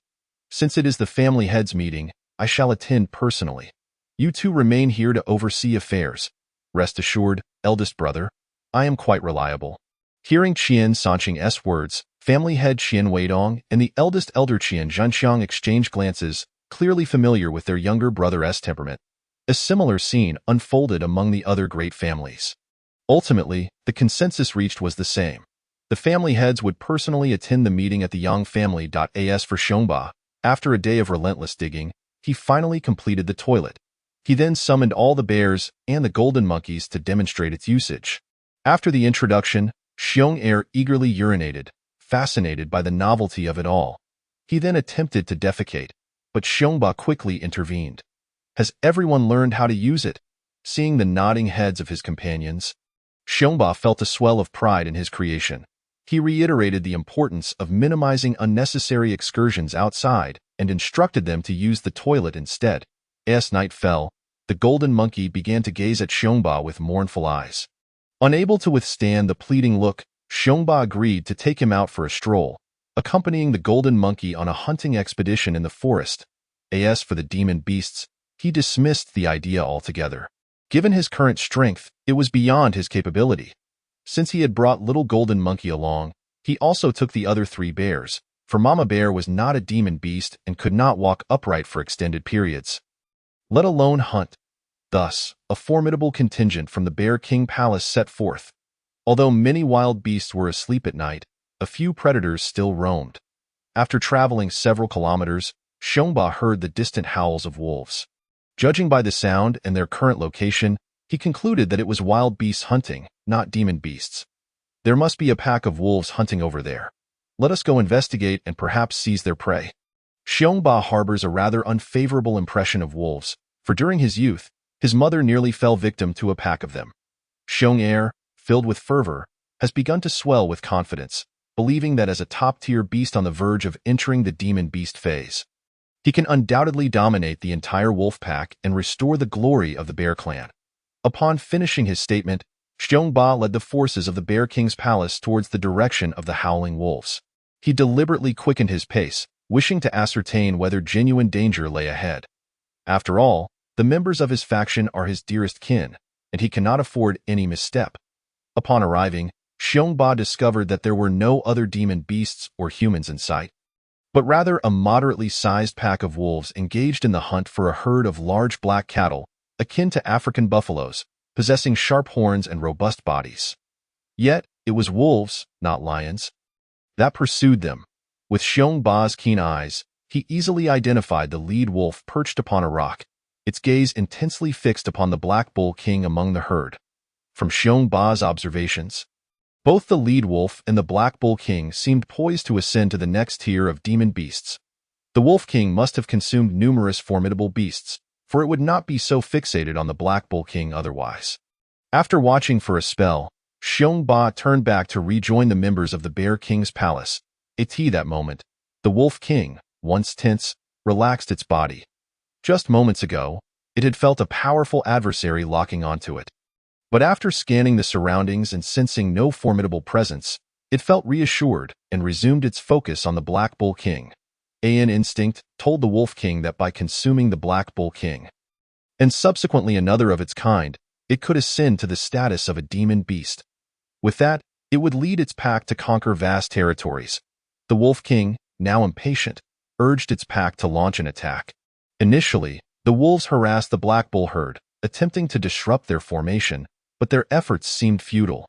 Since it is the family heads meeting, I shall attend personally. You two remain here to oversee affairs. Rest assured, eldest brother, I am quite reliable." Hearing Qin Sanqing's words, family head Qin Weidong and the eldest elder Qin Zhenxiang exchanged glances, clearly familiar with their younger brother's temperament. A similar scene unfolded among the other great families. Ultimately, the consensus reached was the same. The family heads would personally attend the meeting at the Yang family. As for Xiongba, after a day of relentless digging, he finally completed the toilet. He then summoned all the bears and the golden monkeys to demonstrate its usage. After the introduction, Xiong eagerly urinated, fascinated by the novelty of it all. He then attempted to defecate, but Xiongba quickly intervened. "Has everyone learned how to use it?" Seeing the nodding heads of his companions, Xiongba felt a swell of pride in his creation. He reiterated the importance of minimizing unnecessary excursions outside and instructed them to use the toilet instead. As night fell, the golden monkey began to gaze at Xiongba with mournful eyes. Unable to withstand the pleading look, Xiongba agreed to take him out for a stroll, accompanying the golden monkey on a hunting expedition in the forest. As for the demon beasts, he dismissed the idea altogether. Given his current strength, it was beyond his capability. Since he had brought little golden monkey along, he also took the other 3 bears, for Mama Bear was not a demon beast and could not walk upright for extended periods, let alone hunt. Thus, a formidable contingent from the Bear King Palace set forth. Although many wild beasts were asleep at night, a few predators still roamed. After traveling several kilometers, Xiongba heard the distant howls of wolves. Judging by the sound and their current location, he concluded that it was wild beasts hunting, not demon beasts. There must be a pack of wolves hunting over there. Let us go investigate and perhaps seize their prey. Xiongba harbors a rather unfavorable impression of wolves, for during his youth, his mother nearly fell victim to a pack of them. Xiong'er, filled with fervor, has begun to swell with confidence, believing that as a top-tier beast on the verge of entering the demon beast phase, he can undoubtedly dominate the entire wolf pack and restore the glory of the Bear Clan. Upon finishing his statement, Xiongba led the forces of the Bear King's palace towards the direction of the howling wolves. He deliberately quickened his pace, wishing to ascertain whether genuine danger lay ahead. After all, the members of his faction are his dearest kin, and he cannot afford any misstep. Upon arriving, Xiongba discovered that there were no other demon beasts or humans in sight, but rather a moderately sized pack of wolves engaged in the hunt for a herd of large black cattle, akin to African buffaloes, possessing sharp horns and robust bodies. Yet, it was wolves, not lions, that pursued them. With Xiongba's keen eyes, he easily identified the lead wolf perched upon a rock, its gaze intensely fixed upon the Black Bull King among the herd. From Xiongba's observations, both the lead wolf and the Black Bull King seemed poised to ascend to the next tier of demon beasts. The Wolf King must have consumed numerous formidable beasts, for it would not be so fixated on the Black Bull King otherwise. After watching for a spell, Xiongba turned back to rejoin the members of the Bear King's palace. At that moment, the Wolf King, once tense, relaxed its body. Just moments ago, it had felt a powerful adversary locking onto it. But after scanning the surroundings and sensing no formidable presence, it felt reassured and resumed its focus on the Black Bull King. An instinct told the Wolf King that by consuming the Black Bull King, and subsequently another of its kind, it could ascend to the status of a demon beast. With that, it would lead its pack to conquer vast territories. The Wolf King, now impatient, urged its pack to launch an attack. Initially, the wolves harassed the Black Bull herd, attempting to disrupt their formation, but their efforts seemed futile.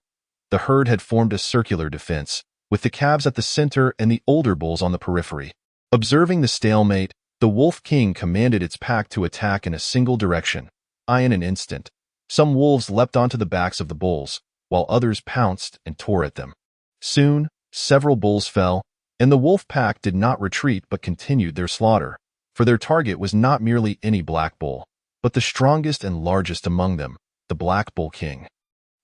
The herd had formed a circular defense, with the calves at the center and the older bulls on the periphery. Observing the stalemate, the Wolf King commanded its pack to attack in a single direction. In an instant, some wolves leapt onto the backs of the bulls, while others pounced and tore at them. Soon, several bulls fell, and the wolf pack did not retreat but continued their slaughter, for their target was not merely any black bull, but the strongest and largest among them, the Black Bull King.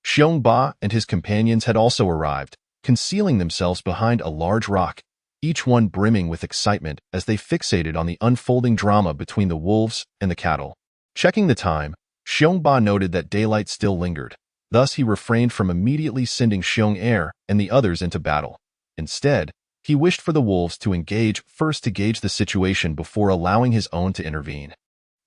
Xiongba and his companions had also arrived, concealing themselves behind a large rock, each one brimming with excitement as they fixated on the unfolding drama between the wolves and the cattle. Checking the time, Xiongba noted that daylight still lingered. Thus, he refrained from immediately sending Xiong'er and the others into battle. Instead, he wished for the wolves to engage first to gauge the situation before allowing his own to intervene.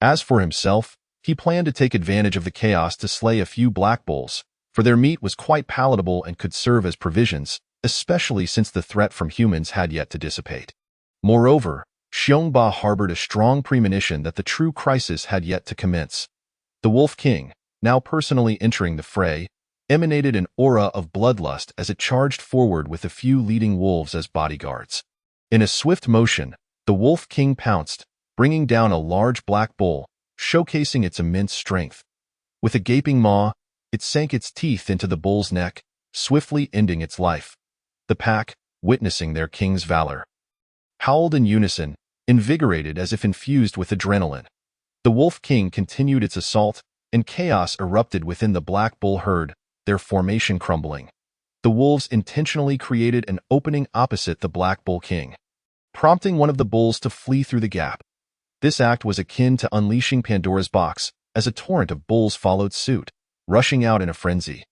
As for himself, he planned to take advantage of the chaos to slay a few black bulls, for their meat was quite palatable and could serve as provisions, especially since the threat from humans had yet to dissipate. Moreover, Xiongba harbored a strong premonition that the true crisis had yet to commence. The Wolf King, now personally entering the fray, emanated an aura of bloodlust as it charged forward with a few leading wolves as bodyguards. In a swift motion, the Wolf King pounced, bringing down a large black bull, showcasing its immense strength. With a gaping maw, it sank its teeth into the bull's neck, swiftly ending its life. The pack, witnessing their king's valor, howled in unison, invigorated as if infused with adrenaline. The Wolf King continued its assault, and chaos erupted within the black bull herd, their formation crumbling. The wolves intentionally created an opening opposite the Black Bull King, prompting one of the bulls to flee through the gap. This act was akin to unleashing Pandora's box, as a torrent of bulls followed suit, rushing out in a frenzy.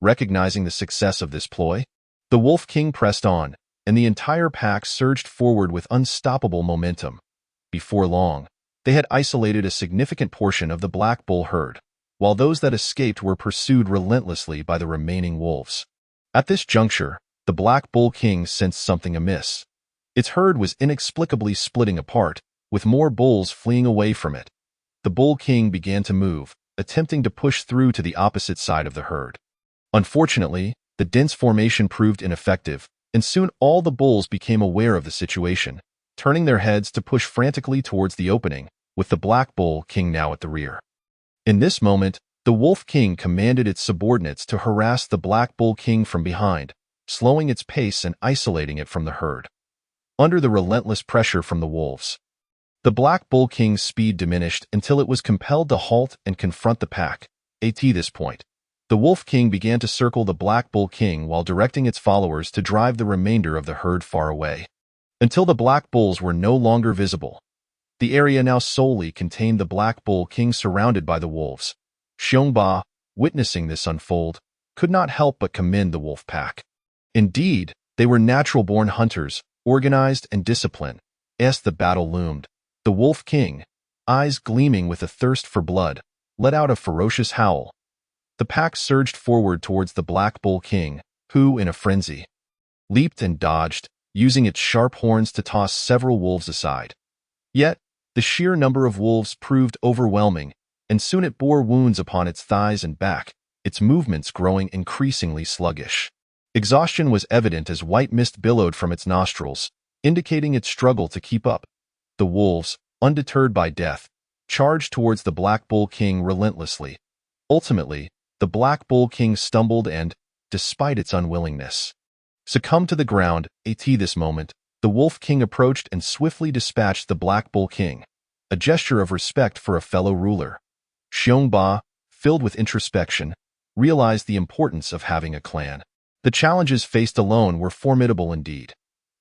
Recognizing the success of this ploy, the Wolf King pressed on, and the entire pack surged forward with unstoppable momentum. Before long, they had isolated a significant portion of the Black Bull herd, while those that escaped were pursued relentlessly by the remaining wolves. At this juncture, the Black Bull King sensed something amiss. Its herd was inexplicably splitting apart, with more bulls fleeing away from it. The Bull King began to move, attempting to push through to the opposite side of the herd. Unfortunately, the dense formation proved ineffective, and soon all the bulls became aware of the situation, turning their heads to push frantically towards the opening, with the Black Bull King now at the rear. In this moment, the Wolf King commanded its subordinates to harass the Black Bull King from behind, slowing its pace and isolating it from the herd. Under the relentless pressure from the wolves, the Black Bull King's speed diminished until it was compelled to halt and confront the pack. At this point, the Wolf King began to circle the Black Bull King while directing its followers to drive the remainder of the herd far away, until the Black Bulls were no longer visible. The area now solely contained the Black Bull King surrounded by the wolves. Xiongba, witnessing this unfold, could not help but commend the wolf pack. Indeed, they were natural-born hunters, organized and disciplined. As the battle loomed, the Wolf King, eyes gleaming with a thirst for blood, let out a ferocious howl. The pack surged forward towards the Black Bull King, who, in a frenzy, leaped and dodged, using its sharp horns to toss several wolves aside. Yet, the sheer number of wolves proved overwhelming, and soon it bore wounds upon its thighs and back, its movements growing increasingly sluggish. Exhaustion was evident as white mist billowed from its nostrils, indicating its struggle to keep up. The wolves, undeterred by death, charged towards the Black Bull King relentlessly. Ultimately, the Black Bull King stumbled and, despite its unwillingness, succumbed to the ground. At this moment, the Wolf King approached and swiftly dispatched the Black Bull King, a gesture of respect for a fellow ruler. Xiongba, filled with introspection, realized the importance of having a clan. The challenges faced alone were formidable indeed.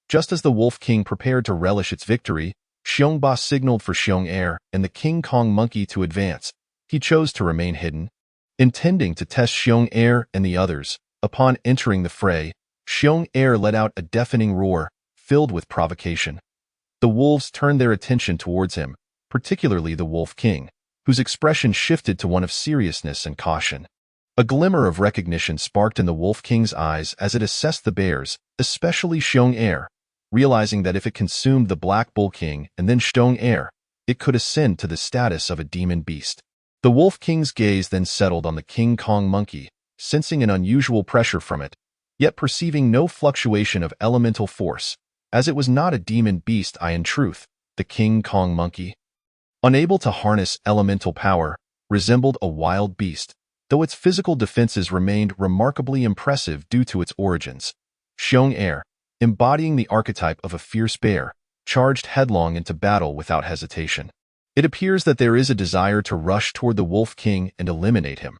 Just as the Wolf King prepared to relish its victory, Xiongba signaled for Xiong and the King Kong monkey to advance. He chose to remain hidden, intending to test Xiong and the others. Upon entering the fray, Xiong let out a deafening roar, filled with provocation. The wolves turned their attention towards him, particularly the Wolf King, whose expression shifted to one of seriousness and caution. A glimmer of recognition sparked in the Wolf King's eyes as it assessed the bears, especially Xiong realizing that if it consumed the Black Bull King and then Xiong it could ascend to the status of a demon beast. The Wolf King's gaze then settled on the King Kong monkey, sensing an unusual pressure from it, yet perceiving no fluctuation of elemental force, as it was not a demon beast. In truth, the King Kong monkey, unable to harness elemental power, resembled a wild beast, though its physical defenses remained remarkably impressive due to its origins. Xiong embodying the archetype of a fierce bear, charged headlong into battle without hesitation. It appears that there is a desire to rush toward the Wolf King and eliminate him.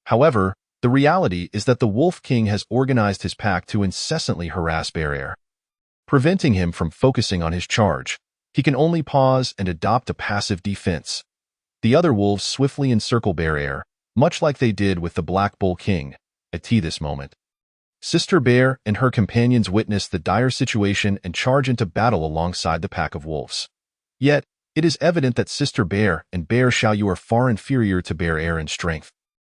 However, the reality is that the Wolf King has organized his pack to incessantly harass Bear, preventing him from focusing on his charge. He can only pause and adopt a passive defense. The other wolves swiftly encircle Bear, much like they did with the Black Bull King. At this moment, Sister Bear and her companions witness the dire situation and charge into battle alongside the pack of wolves. Yet, it is evident that Sister Bear and Bear Xiaoyu are far inferior to Bear in strength.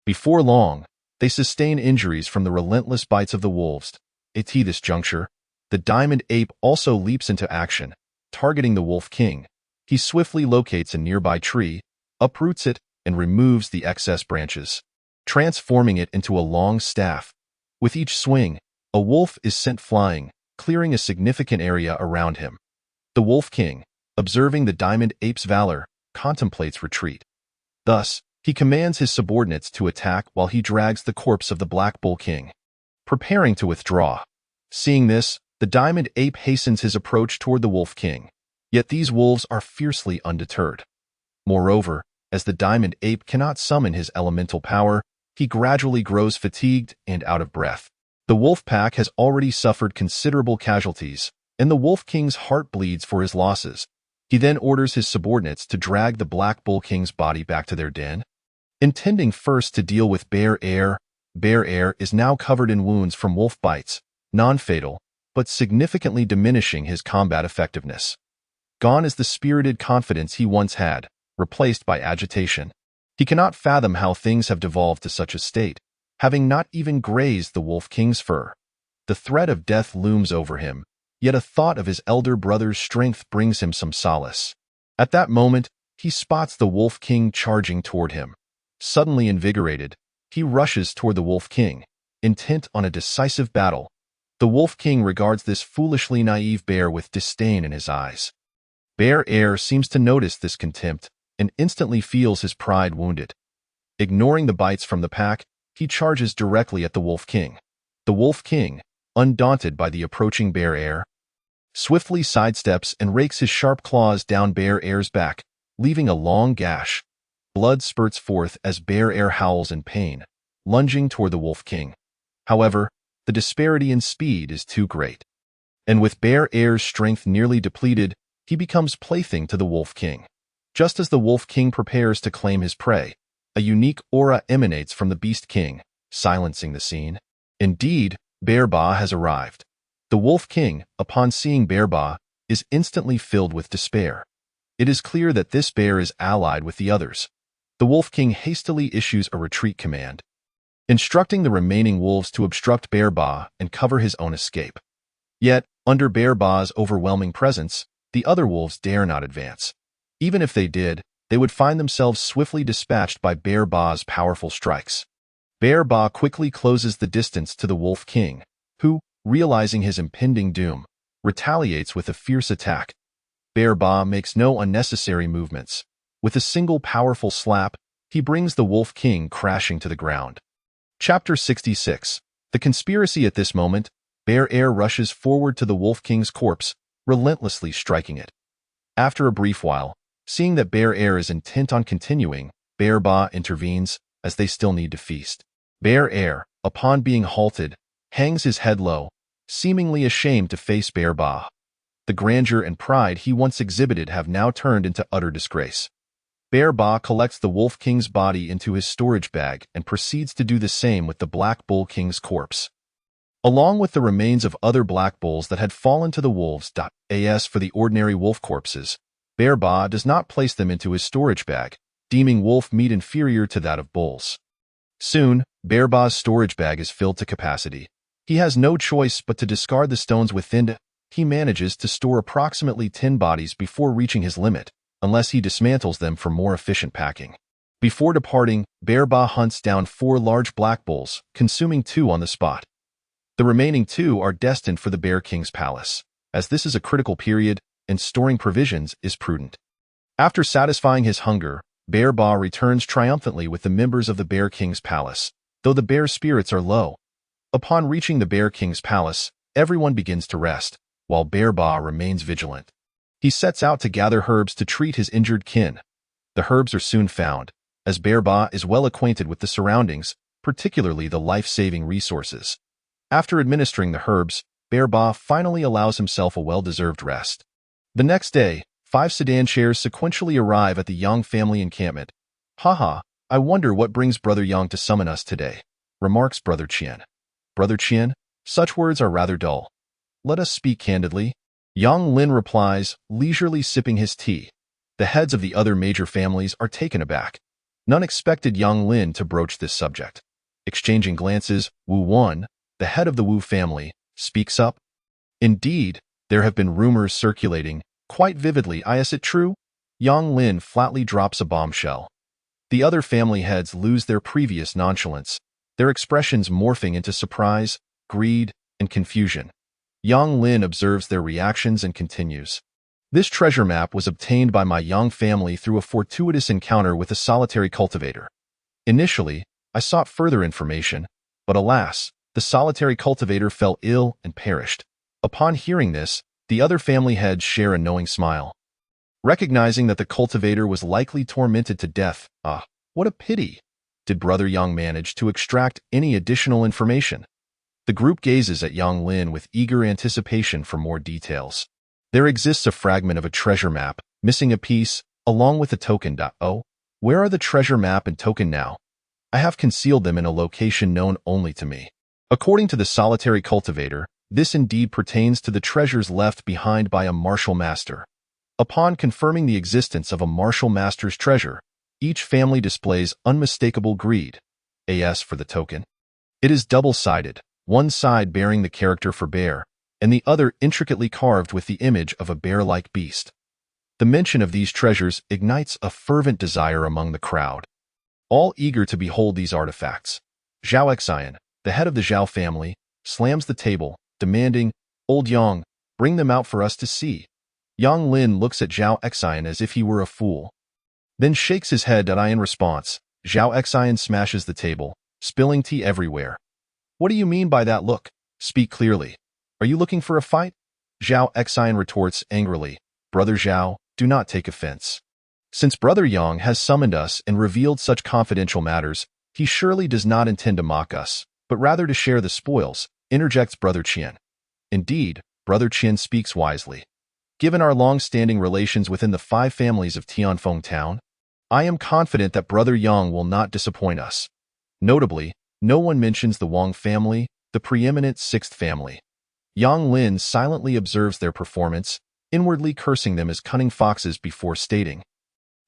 Before long, they sustain injuries from the relentless bites of the wolves. At this juncture, the Diamond Ape also leaps into action, targeting the Wolf King. He swiftly locates a nearby tree, uproots it, and removes the excess branches, transforming it into a long staff. With each swing, a wolf is sent flying, clearing a significant area around him. The Wolf King, observing the Diamond Ape's valor, contemplates retreat. Thus, he commands his subordinates to attack while he drags the corpse of the Black Bull King, preparing to withdraw. Seeing this, the Diamond Ape hastens his approach toward the Wolf King, yet these wolves are fiercely undeterred. Moreover, as the Diamond Ape cannot summon his elemental power, he gradually grows fatigued and out of breath. The wolf pack has already suffered considerable casualties, and the Wolf King's heart bleeds for his losses. He then orders his subordinates to drag the Black Bull King's body back to their den. Intending first to deal with Bear is now covered in wounds from wolf bites, non-fatal, but significantly diminishing his combat effectiveness. Gone is the spirited confidence he once had, replaced by agitation. He cannot fathom how things have devolved to such a state, having not even grazed the Wolf King's fur. The threat of death looms over him, yet a thought of his elder brother's strength brings him some solace. At that moment, he spots the Wolf King charging toward him. Suddenly invigorated, he rushes toward the Wolf King, intent on a decisive battle. The Wolf King regards this foolishly naive bear with disdain in his eyes. Bear Air seems to notice this contempt and instantly feels his pride wounded. Ignoring the bites from the pack, he charges directly at the Wolf King. The Wolf King, undaunted by the approaching Bear Air, swiftly sidesteps and rakes his sharp claws down Bear Air's back, leaving a long gash. Blood spurts forth as Bear Air howls in pain, lunging toward the Wolf King. However, the disparity in speed is too great. And with Bear Air's strength nearly depleted, he becomes plaything to the Wolf King. Just as the Wolf King prepares to claim his prey, a unique aura emanates from the Beast King, silencing the scene. Indeed, Bear Ba has arrived. The Wolf King, upon seeing Bear Ba, is instantly filled with despair. It is clear that this bear is allied with the others. The Wolf King hastily issues a retreat command, instructing the remaining wolves to obstruct Bear Ba and cover his own escape. Yet, under Bear Ba's overwhelming presence, the other wolves dare not advance. Even if they did, they would find themselves swiftly dispatched by Bear Ba's powerful strikes. Bear Ba quickly closes the distance to the Wolf King, who, realizing his impending doom, retaliates with a fierce attack. Bear Ba makes no unnecessary movements. With a single powerful slap, he brings the Wolf King crashing to the ground. Chapter 66. The Conspiracy. At this moment, Bear Air rushes forward to the Wolf King's corpse, relentlessly striking it. After a brief while, seeing that Bear Air is intent on continuing, Bear Ba intervenes, as they still need to feast. Bear Air, upon being halted, hangs his head low, seemingly ashamed to face Bear Ba. The grandeur and pride he once exhibited have now turned into utter disgrace. Bear Ba collects the Wolf King's body into his storage bag and proceeds to do the same with the Black Bull King's corpse. Along with the remains of other black bulls that had fallen to the wolves. As for the ordinary wolf corpses, Bear Ba does not place them into his storage bag, deeming wolf meat inferior to that of bulls. Soon, Bear Ba's storage bag is filled to capacity. He has no choice but to discard the stones within. He manages to store approximately 10 bodies before reaching his limit, unless he dismantles them for more efficient packing. Before departing, Bear Ba hunts down 4 large black bulls, consuming 2 on the spot. The remaining 2 are destined for the Bear King's palace, as this is a critical period and storing provisions is prudent. After satisfying his hunger, Bear Ba returns triumphantly with the members of the Bear King's palace, though the bear's spirits are low. Upon reaching the Bear King's palace, everyone begins to rest, while Bear Ba remains vigilant. He sets out to gather herbs to treat his injured kin. The herbs are soon found, as Bear Ba is well acquainted with the surroundings, particularly the life-saving resources. After administering the herbs, Bear Ba finally allows himself a well-deserved rest. The next day, 5 sedan chairs sequentially arrive at the Yang family encampment. "Haha, I wonder what brings Brother Yang to summon us today," remarks Brother Qian. "Brother Qian, such words are rather dull. Let us speak candidly." Yang Lin replies, leisurely sipping his tea. The heads of the other major families are taken aback. None expected Yang Lin to broach this subject. Exchanging glances, Wu Wan, the head of the Wu family, speaks up. "Indeed, there have been rumors circulating, quite vividly. Is it true?" Yang Lin flatly drops a bombshell. The other family heads lose their previous nonchalance, their expressions morphing into surprise, greed, and confusion. Yang Lin observes their reactions and continues. "This treasure map was obtained by my Yang family through a fortuitous encounter with a solitary cultivator. Initially, I sought further information, but alas, the solitary cultivator fell ill and perished." Upon hearing this, the other family heads share a knowing smile. Recognizing that the cultivator was likely tormented to death, what a pity! Did Brother Yang manage to extract any additional information? The group gazes at Yang Lin with eager anticipation for more details. There exists a fragment of a treasure map, missing a piece, along with a token. Oh, where are the treasure map and token now? I have concealed them in a location known only to me. According to the solitary cultivator, this indeed pertains to the treasures left behind by a martial master. Upon confirming the existence of a martial master's treasure, each family displays unmistakable greed. As for the token, it is double-sided, one side bearing the character for bear, and the other intricately carved with the image of a bear-like beast. The mention of these treasures ignites a fervent desire among the crowd, all eager to behold these artifacts. Zhao Xian, the head of the Zhao family, slams the table, demanding, "Old Yang, bring them out for us to see." Yang Lin looks at Zhao Xian as if he were a fool, then shakes his head in response. Zhao Xian smashes the table, spilling tea everywhere. "What do you mean by that look? Speak clearly. Are you looking for a fight?" Zhao Xian retorts angrily. "Brother Zhao, do not take offense. Since Brother Yang has summoned us and revealed such confidential matters, he surely does not intend to mock us, but rather to share the spoils," interjects Brother Qian. Indeed, Brother Qian speaks wisely. Given our long-standing relations within the 5 families of Tianfeng Town, I am confident that Brother Yang will not disappoint us. Notably, no one mentions the Wang family, the preeminent 6th family. Yang Lin silently observes their performance, inwardly cursing them as cunning foxes before stating,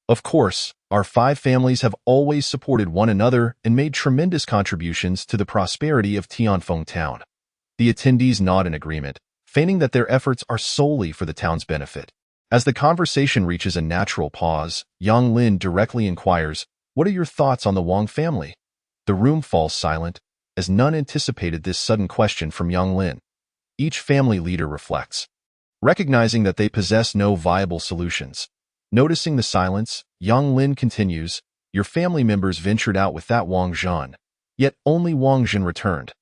"Of course, our 5 families have always supported one another and made tremendous contributions to the prosperity of Tianfeng Town." The attendees nod in agreement, feigning that their efforts are solely for the town's benefit. As the conversation reaches a natural pause, Yang Lin directly inquires, "What are your thoughts on the Wang family?" The room falls silent, as none anticipated this sudden question from Yang Lin. Each family leader reflects, recognizing that they possess no viable solutions. Noticing the silence, Yang Lin continues, "Your family members ventured out with that Wang Zhan, yet only Wang Zhen returned.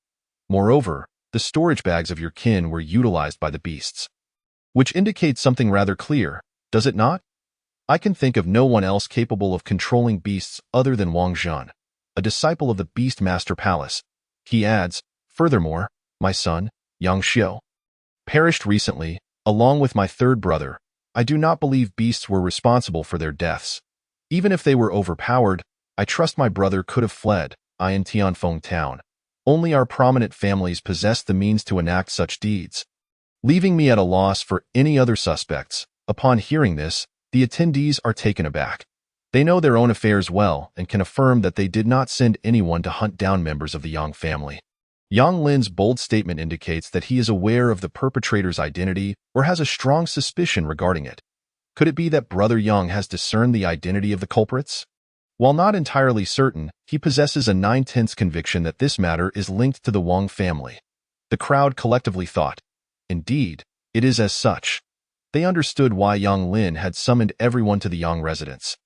Moreover, the storage bags of your kin were utilized by the beasts, which indicates something rather clear, does it not? I can think of no one else capable of controlling beasts other than Wang Zhan, a disciple of the Beast Master Palace." He adds, "Furthermore, my son, Yang Xiu, perished recently, along with my 3rd brother. I do not believe beasts were responsible for their deaths. Even if they were overpowered, I trust my brother could have fled. In Tianfeng Town, only our prominent families possess the means to enact such deeds, leaving me at a loss for any other suspects." Upon hearing this, the attendees are taken aback. They know their own affairs well and can affirm that they did not send anyone to hunt down members of the Yang family. Yang Lin's bold statement indicates that he is aware of the perpetrator's identity or has a strong suspicion regarding it. Could it be that Brother Yang has discerned the identity of the culprits? While not entirely certain, he possesses a 9/10 conviction that this matter is linked to the Wang family. The crowd collectively thought, "Indeed, it is as such." They understood why Yang Lin had summoned everyone to the Yang residence.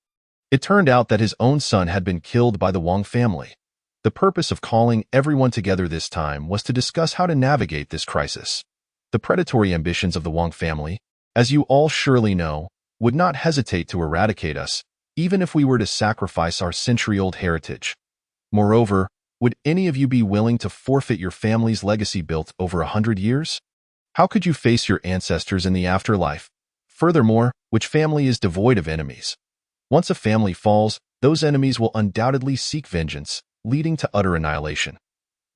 It turned out that his own son had been killed by the Wang family. The purpose of calling everyone together this time was to discuss how to navigate this crisis. The predatory ambitions of the Wang family, as you all surely know, would not hesitate to eradicate us, even if we were to sacrifice our century-old heritage. Moreover, would any of you be willing to forfeit your family's legacy built over 100 years? How could you face your ancestors in the afterlife? Furthermore, which family is devoid of enemies? Once a family falls, those enemies will undoubtedly seek vengeance, leading to utter annihilation.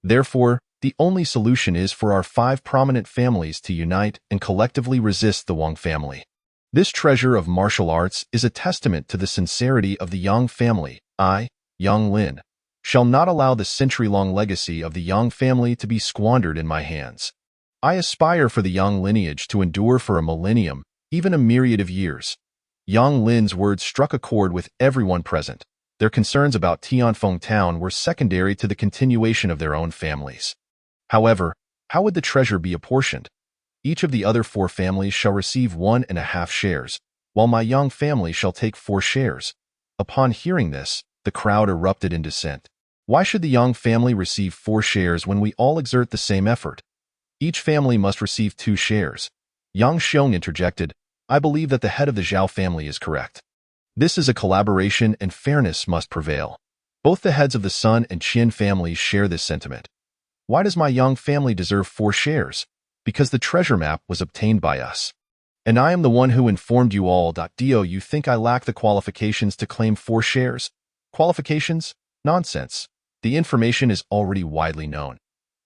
Therefore, the only solution is for our 5 prominent families to unite and collectively resist the Wang family. This treasure of martial arts is a testament to the sincerity of the Yang family. I, Yang Lin, shall not allow the century-long legacy of the Yang family to be squandered in my hands. I aspire for the Yang lineage to endure for a millennium, even a myriad of years." Yang Lin's words struck a chord with everyone present. Their concerns about Tianfeng Town were secondary to the continuation of their own families. However, how would the treasure be apportioned? Each of the other 4 families shall receive 1.5 shares, while my Yang family shall take 4 shares. Upon hearing this, the crowd erupted in dissent. Why should the Yang family receive 4 shares when we all exert the same effort? Each family must receive 2 shares. Yang Xiong interjected, "I believe that the head of the Zhao family is correct. This is a collaboration and fairness must prevail. Both the heads of the Sun and Qin families share this sentiment. Why does my Yang family deserve 4 shares? Because the treasure map was obtained by us. And I am the one who informed you all. Do you think I lack the qualifications to claim 4 shares? Qualifications? Nonsense. The information is already widely known.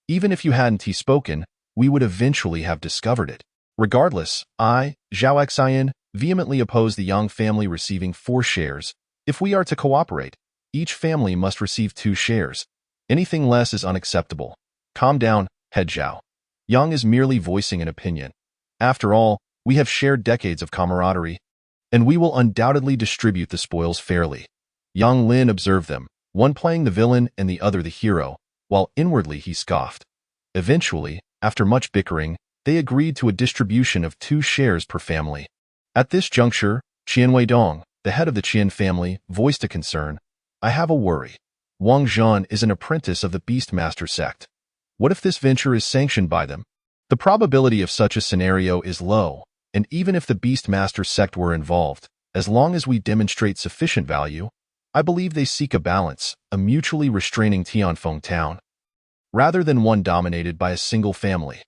Even if you hadn't spoken, we would eventually have discovered it. Regardless, I, Zhao Xian, vehemently oppose the Yang family receiving 4 shares. If we are to cooperate, each family must receive 2 shares. Anything less is unacceptable." "Calm down, head Zhao. Yang is merely voicing an opinion. After all, we have shared decades of camaraderie, and we will undoubtedly distribute the spoils fairly. Yang Lin observed them, one playing the villain and the other the hero, while inwardly he scoffed. Eventually, after much bickering, they agreed to a distribution of 2 shares per family. At this juncture, Qian Weidong, the head of the Qian family, voiced a concern. I have a worry. Wang Zhan is an apprentice of the Beastmaster sect. What if this venture is sanctioned by them? The probability of such a scenario is low, and even if the Beastmaster sect were involved, as long as we demonstrate sufficient value, I believe they seek a balance, a mutually restraining Tianfeng town, rather than one dominated by a single family.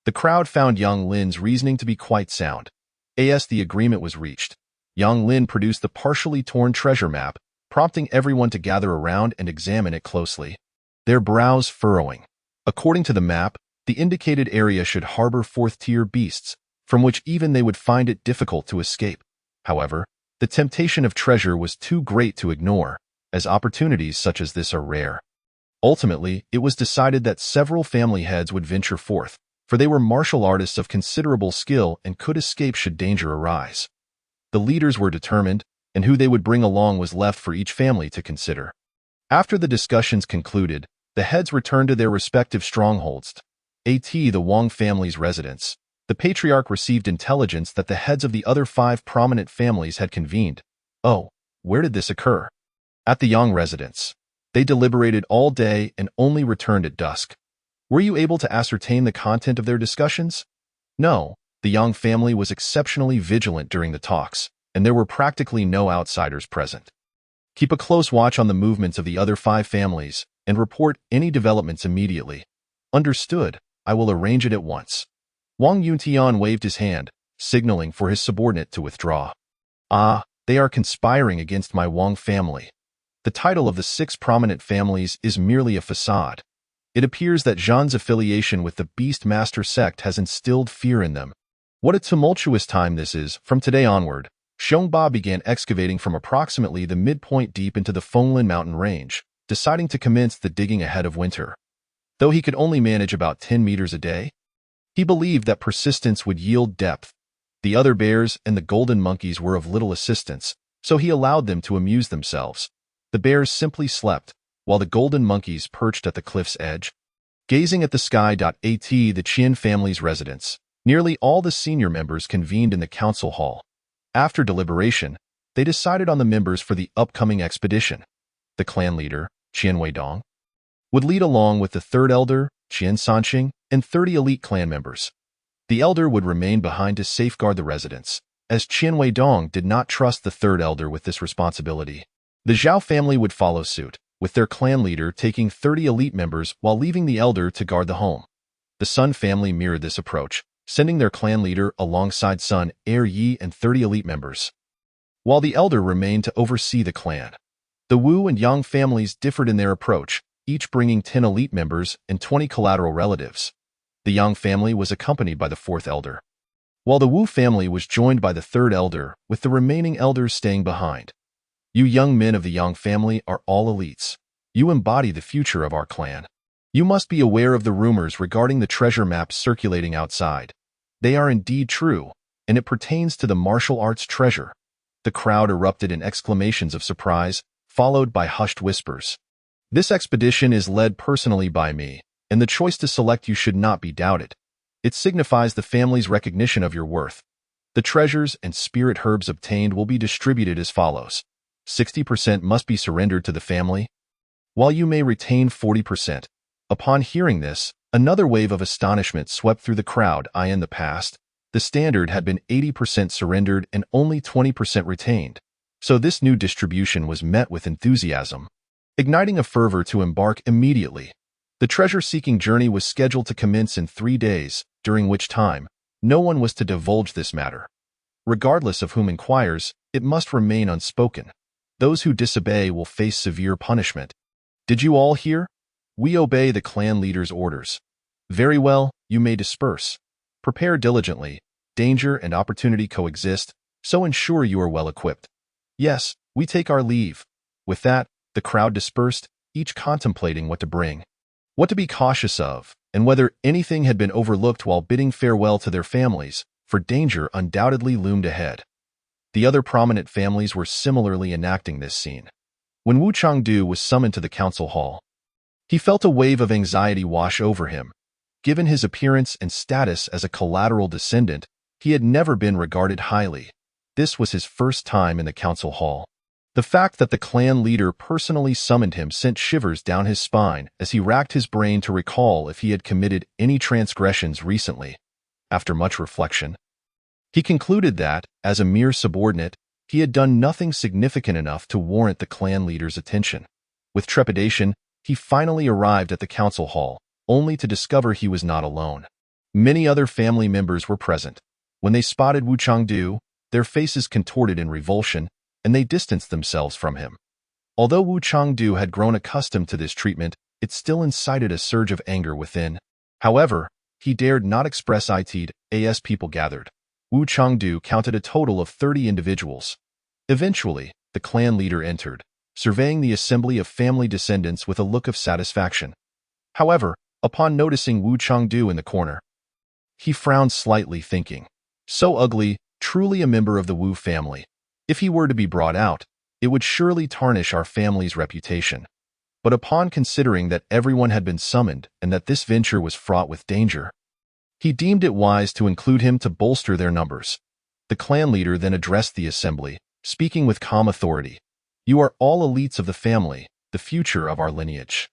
The crowd found Yang Lin's reasoning to be quite sound. As the agreement was reached, Yang Lin produced the partially torn treasure map, prompting everyone to gather around and examine it closely, their brows furrowing. According to the map, the indicated area should harbor 4th-tier beasts, from which even they would find it difficult to escape. However, the temptation of treasure was too great to ignore, as opportunities such as this are rare. Ultimately, it was decided that several family heads would venture forth, for they were martial artists of considerable skill and could escape should danger arise. The leaders were determined, and who they would bring along was left for each family to consider. After the discussions concluded, the heads returned to their respective strongholds. The Wang family's residence. The patriarch received intelligence that the heads of the other 5 prominent families had convened. Oh, where did this occur? At the Yang residence. They deliberated all day and only returned at dusk. Were you able to ascertain the content of their discussions? No, the Yang family was exceptionally vigilant during the talks, and there were practically no outsiders present. Keep a close watch on the movements of the other 5 families, and report any developments immediately. Understood, I will arrange it at once. Wang Yuntian waved his hand, signaling for his subordinate to withdraw. Ah, they are conspiring against my Wang family. The title of the 6 prominent families is merely a facade. It appears that Zhan's affiliation with the Beastmaster sect has instilled fear in them. What a tumultuous time this is. From today onward, Xiongba began excavating from approximately the midpoint deep into the Fenglin mountain range, deciding to commence the digging ahead of winter. Though he could only manage about 10 meters a day, he believed that persistence would yield depth. The other bears and the golden monkeys were of little assistance, so he allowed them to amuse themselves. The bears simply slept, while the golden monkeys perched at the cliff's edge, gazing at the sky. The Qian family's residence. Nearly all the senior members convened in the council hall. After deliberation, they decided on the members for the upcoming expedition. The clan leader, Qian Weidong, would lead along with the 3rd elder, Qian Sanqing, and 30 elite clan members. The elder would remain behind to safeguard the residence, as Qian Weidong did not trust the 3rd elder with this responsibility. The Zhao family would follow suit, with their clan leader taking 30 elite members while leaving the elder to guard the home. The Sun family mirrored this approach, sending their clan leader alongside Sun, Heir Yi, and 30 elite members, while the elder remained to oversee the clan. The Wu and Yang families differed in their approach, each bringing 10 elite members and 20 collateral relatives. The Yang family was accompanied by the 4th elder, while the Wu family was joined by the 3rd elder, with the remaining elders staying behind. You young men of the Yang family are all elites. You embody the future of our clan. You must be aware of the rumors regarding the treasure maps circulating outside. They are indeed true, and it pertains to the martial arts treasure. The crowd erupted in exclamations of surprise, followed by hushed whispers. This expedition is led personally by me, and the choice to select you should not be doubted. It signifies the family's recognition of your worth. The treasures and spirit herbs obtained will be distributed as follows. 60% must be surrendered to the family, while you may retain 40%. Upon hearing this, another wave of astonishment swept through the crowd. In the past, the standard had been 80% surrendered and only 20% retained, so this new distribution was met with enthusiasm, igniting a fervor to embark immediately. The treasure-seeking journey was scheduled to commence in 3 days, during which time no one was to divulge this matter. Regardless of whom inquires, it must remain unspoken. Those who disobey will face severe punishment. Did you all hear? We obey the clan leader's orders. Very well, you may disperse. Prepare diligently. Danger and opportunity coexist, so ensure you are well equipped. Yes, we take our leave. With that, the crowd dispersed, each contemplating what to bring. what to be cautious of, and whether anything had been overlooked while bidding farewell to their families, for danger undoubtedly loomed ahead. The other prominent families were similarly enacting this scene. When Wu Changdu was summoned to the council hall, he felt a wave of anxiety wash over him. Given his appearance and status as a collateral descendant, he had never been regarded highly. This was his first time in the council hall. The fact that the clan leader personally summoned him sent shivers down his spine as he racked his brain to recall if he had committed any transgressions recently. After much reflection, he concluded that, as a mere subordinate, he had done nothing significant enough to warrant the clan leader's attention. With trepidation, he finally arrived at the council hall, only to discover he was not alone. Many other family members were present. When they spotted Wu Changdu, their faces contorted in revulsion, and they distanced themselves from him. Although Wu Changdu had grown accustomed to this treatment, it still incited a surge of anger within. However, he dared not express it as people gathered. Wu Changdu counted a total of 30 individuals. Eventually, the clan leader entered, surveying the assembly of family descendants with a look of satisfaction. However, upon noticing Wu Changdu in the corner, he frowned slightly, thinking, "So ugly, truly a member of the Wu family. If he were to be brought out, it would surely tarnish our family's reputation." But upon considering that everyone had been summoned and that this venture was fraught with danger, he deemed it wise to include him to bolster their numbers. The clan leader then addressed the assembly, speaking with calm authority. "You are all elites of the family, the future of our lineage.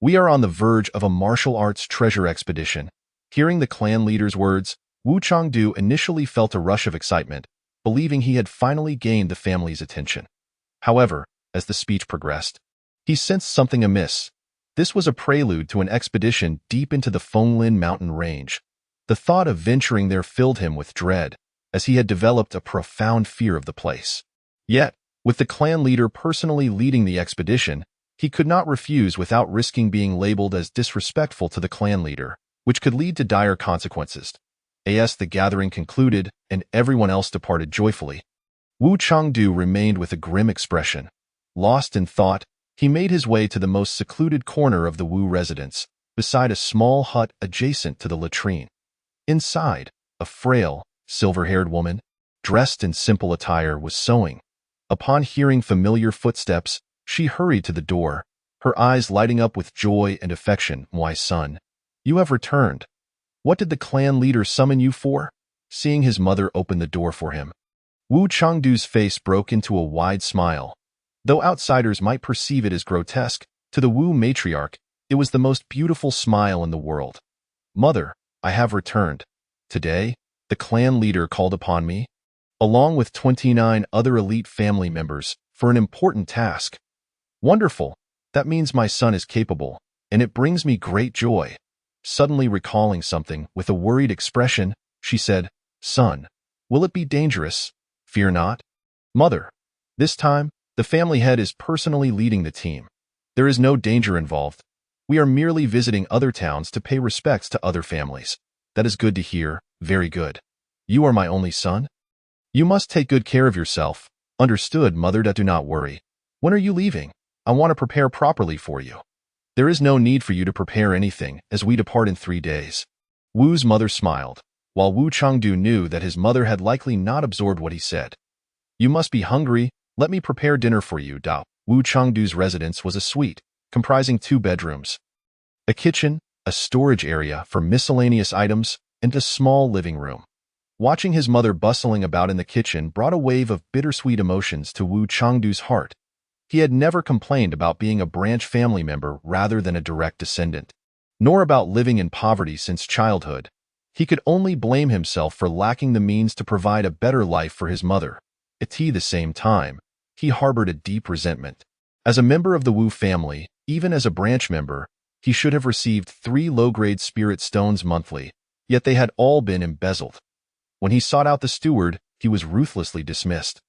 We are on the verge of a martial arts treasure expedition." Hearing the clan leader's words, Wu Changdu initially felt a rush of excitement, believing he had finally gained the family's attention. However, as the speech progressed, he sensed something amiss. This was a prelude to an expedition deep into the Fenglin mountain range. The thought of venturing there filled him with dread, as he had developed a profound fear of the place. Yet, with the clan leader personally leading the expedition, he could not refuse without risking being labeled as disrespectful to the clan leader, which could lead to dire consequences. As the gathering concluded and everyone else departed joyfully, Wu Changdu remained with a grim expression. Lost in thought, he made his way to the most secluded corner of the Wu residence, beside a small hut adjacent to the latrine. Inside, a frail, silver-haired woman, dressed in simple attire, was sewing. Upon hearing familiar footsteps, she hurried to the door, her eyes lighting up with joy and affection. "My son, you have returned. What did the clan leader summon you for?" Seeing his mother open the door for him, Wu Changdu's face broke into a wide smile. Though outsiders might perceive it as grotesque, to the Wu matriarch, it was the most beautiful smile in the world. "Mother, I have returned. Today, the clan leader called upon me, along with 29 other elite family members, for an important task." "Wonderful. That means my son is capable, and it brings me great joy." Suddenly recalling something, with a worried expression, she said, "Son, will it be dangerous?" "Fear not, Mother. This time, the family head is personally leading the team. There is no danger involved. We are merely visiting other towns to pay respects to other families." "That is good to hear, very good. You are my only son? You must take good care of yourself." "Understood, Mother. Do not worry. When are you leaving? I want to prepare properly for you." "There is no need for you to prepare anything, as we depart in 3 days. Wu's mother smiled, while Wu Changdu knew that his mother had likely not absorbed what he said. "You must be hungry. Let me prepare dinner for you." Wu Changdu's residence was a suite, comprising 2 bedrooms, a kitchen, a storage area for miscellaneous items, and a small living room. Watching his mother bustling about in the kitchen brought a wave of bittersweet emotions to Wu Changdu's heart. He had never complained about being a branch family member rather than a direct descendant, nor about living in poverty since childhood. He could only blame himself for lacking the means to provide a better life for his mother. At the same time, he harbored a deep resentment. As a member of the Wu family, even as a branch member, he should have received 3 low-grade spirit stones monthly, yet they had all been embezzled. When he sought out the steward, he was ruthlessly dismissed.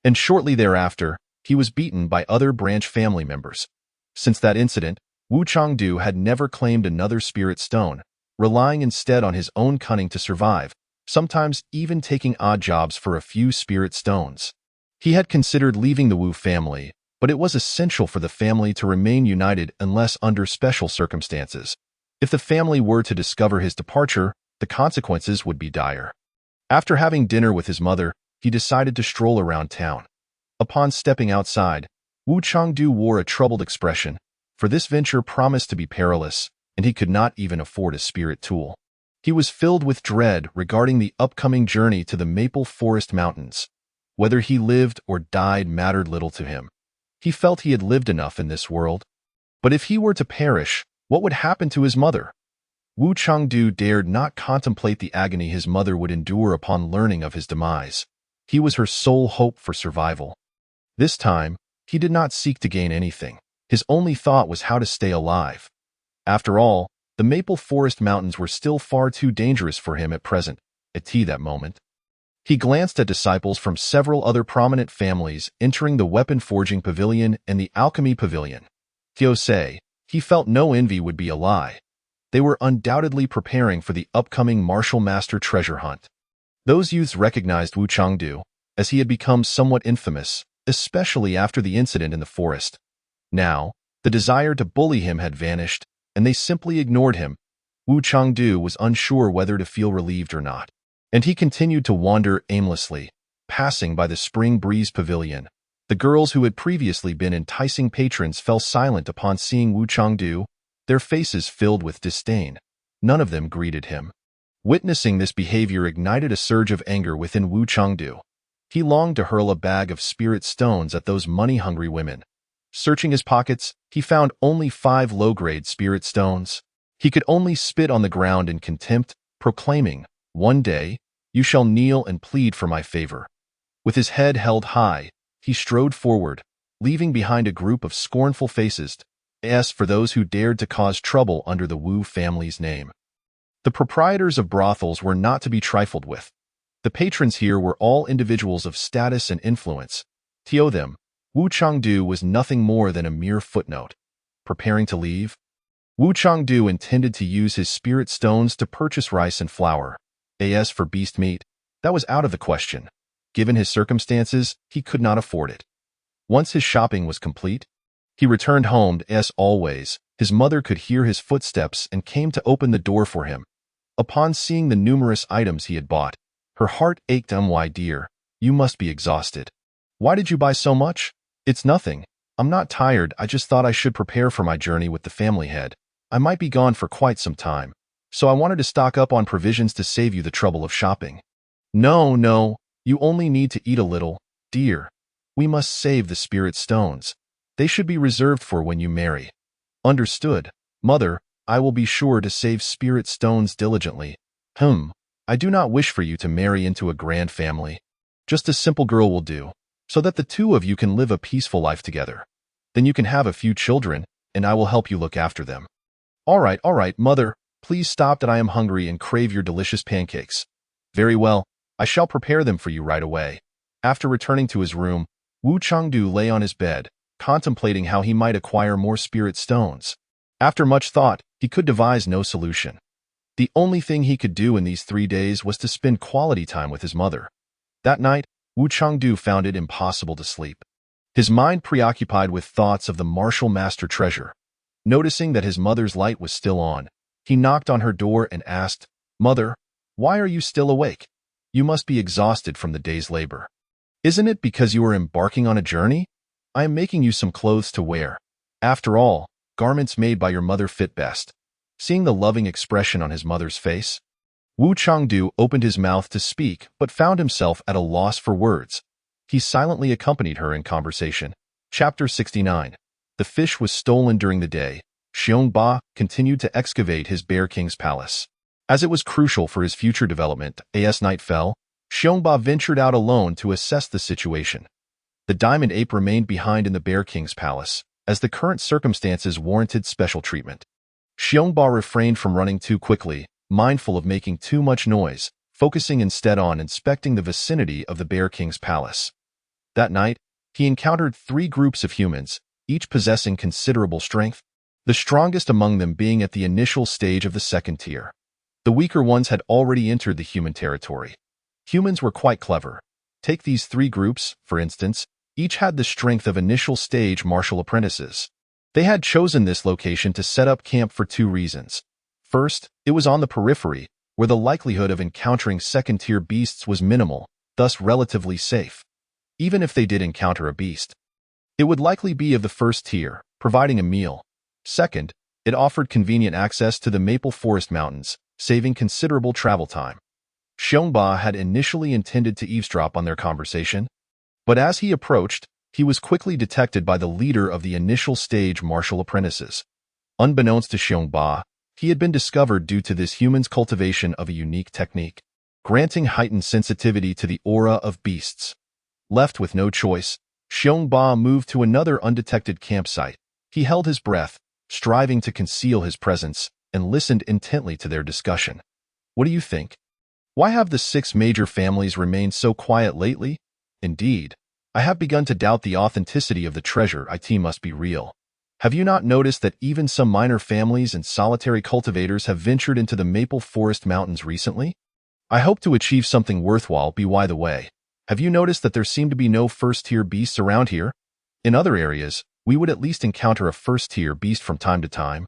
And shortly thereafter, he was beaten by other branch family members. Since that incident, Wu Changdu had never claimed another spirit stone, relying instead on his own cunning to survive, sometimes even taking odd jobs for a few spirit stones. He had considered leaving the Wu family, but it was essential for the family to remain united unless under special circumstances. If the family were to discover his departure, the consequences would be dire. After having dinner with his mother, he decided to stroll around town. Upon stepping outside, Wu Changdu wore a troubled expression, for this venture promised to be perilous, and he could not even afford a spirit tool. He was filled with dread regarding the upcoming journey to the Maple Forest Mountains. Whether he lived or died mattered little to him. He felt he had lived enough in this world. But if he were to perish, what would happen to his mother? Wu Changdu dared not contemplate the agony his mother would endure upon learning of his demise. He was her sole hope for survival. This time, he did not seek to gain anything. His only thought was how to stay alive. After all, the Maple Forest Mountains were still far too dangerous for him at present, at that moment. He glanced at disciples from several other prominent families entering the Weapon Forging Pavilion and the Alchemy Pavilion. Say, he felt no envy would be a lie. They were undoubtedly preparing for the upcoming Martial Master treasure hunt. Those youths recognized Wu Changdu, as he had become somewhat infamous, especially after the incident in the forest. Now, the desire to bully him had vanished, and they simply ignored him. Wu Changdu was unsure whether to feel relieved or not, and he continued to wander aimlessly, passing by the Spring Breeze Pavilion. The girls who had previously been enticing patrons fell silent upon seeing Wu Changdu, their faces filled with disdain. None of them greeted him. Witnessing this behavior ignited a surge of anger within Wu Changdu. He longed to hurl a bag of spirit stones at those money-hungry women. Searching his pockets, he found only 5 low-grade spirit stones. He could only spit on the ground in contempt, proclaiming, "One day, you shall kneel and plead for my favor." With his head held high, he strode forward, leaving behind a group of scornful faces, for those who dared to cause trouble under the Wu family's name. The proprietors of brothels were not to be trifled with. The patrons here were all individuals of status and influence. To them, Wu Changdu was nothing more than a mere footnote. Preparing to leave, Wu Changdu intended to use his spirit stones to purchase rice and flour. As for beast meat, that was out of the question. Given his circumstances, he could not afford it. Once his shopping was complete, he returned home. As always, his mother could hear his footsteps and came to open the door for him. Upon seeing the numerous items he had bought, her heart ached. "Why, dear, you must be exhausted. Why did you buy so much?" "It's nothing. I'm not tired. I just thought I should prepare for my journey with the family head. I might be gone for quite some time, so I wanted to stock up on provisions to save you the trouble of shopping." No, you only need to eat a little, dear. We must save the spirit stones. They should be reserved for when you marry." "Understood, mother. I will be sure to save spirit stones diligently." I do not wish for you to marry into a grand family. Just a simple girl will do, so that the two of you can live a peaceful life together. Then you can have a few children, and I will help you look after them." All right, mother. Please stop that I am hungry and crave your delicious pancakes." "Very well. I shall prepare them for you right away." After returning to his room, Wu Changdu lay on his bed, contemplating how he might acquire more spirit stones. After much thought, he could devise no solution. The only thing he could do in these 3 days was to spend quality time with his mother. That night, Wu Changdu found it impossible to sleep. His mind preoccupied with thoughts of the Martial Master treasure. Noticing that his mother's light was still on, he knocked on her door and asked, "Mother, why are you still awake? You must be exhausted from the day's labor. Isn't it because you are embarking on a journey? I am making you some clothes to wear. After all, garments made by your mother fit best." Seeing the loving expression on his mother's face, Wu Changdu opened his mouth to speak but found himself at a loss for words. He silently accompanied her in conversation. Chapter 69. The fish was stolen during the day. Xiongba continued to excavate his Bear King's palace. As it was crucial for his future development, as night fell, Xiongba ventured out alone to assess the situation. The Diamond Ape remained behind in the Bear King's palace, as the current circumstances warranted special treatment. Xiongba refrained from running too quickly, mindful of making too much noise, focusing instead on inspecting the vicinity of the Bear King's palace. That night, he encountered 3 groups of humans, each possessing considerable strength, the strongest among them being at the initial stage of the second tier. The weaker ones had already entered the human territory. Humans were quite clever. Take these 3 groups, for instance. Each had the strength of initial stage martial apprentices. They had chosen this location to set up camp for two reasons. First, it was on the periphery, where the likelihood of encountering second-tier beasts was minimal, thus relatively safe. Even if they did encounter a beast, it would likely be of the first tier, providing a meal. Second, it offered convenient access to the Maple Forest Mountains, saving considerable travel time. Xiongba had initially intended to eavesdrop on their conversation, but as he approached, he was quickly detected by the leader of the initial stage martial apprentices. Unbeknownst to Xiongba, he had been discovered due to this human's cultivation of a unique technique, granting heightened sensitivity to the aura of beasts. Left with no choice, Xiongba moved to another undetected campsite. He held his breath, striving to conceal his presence, and listened intently to their discussion. What do you think? Why have the 6 major families remained so quiet lately? Indeed, I have begun to doubt the authenticity of the treasure. It must be real. Have you not noticed that even some minor families and solitary cultivators have ventured into the Maple Forest Mountains recently? I hope to achieve something worthwhile. By the way, have you noticed that there seem to be no first-tier beasts around here? In other areas, we would at least encounter a first-tier beast from time to time.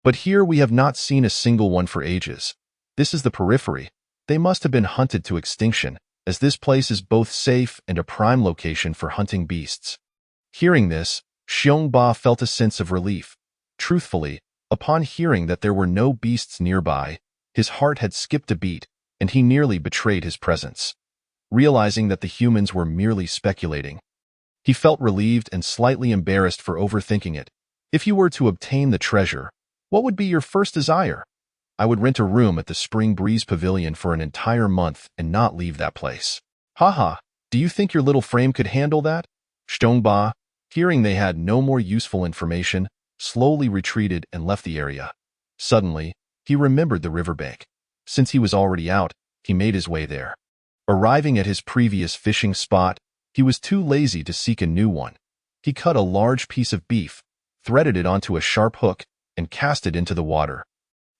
But here we have not seen a single one for ages. This is the periphery. They must have been hunted to extinction, as this place is both safe and a prime location for hunting beasts. Hearing this, Xiongba felt a sense of relief. Truthfully, upon hearing that there were no beasts nearby, his heart had skipped a beat, and he nearly betrayed his presence. Realizing that the humans were merely speculating, he felt relieved and slightly embarrassed for overthinking it. If you were to obtain the treasure, what would be your first desire? I would rent a room at the Spring Breeze Pavilion for an entire month and not leave that place. Haha, do you think your little frame could handle that? Xiongba, hearing they had no more useful information, slowly retreated and left the area. Suddenly, he remembered the riverbank. Since he was already out, he made his way there. Arriving at his previous fishing spot, he was too lazy to seek a new one. He cut a large piece of beef, threaded it onto a sharp hook, and cast it into the water.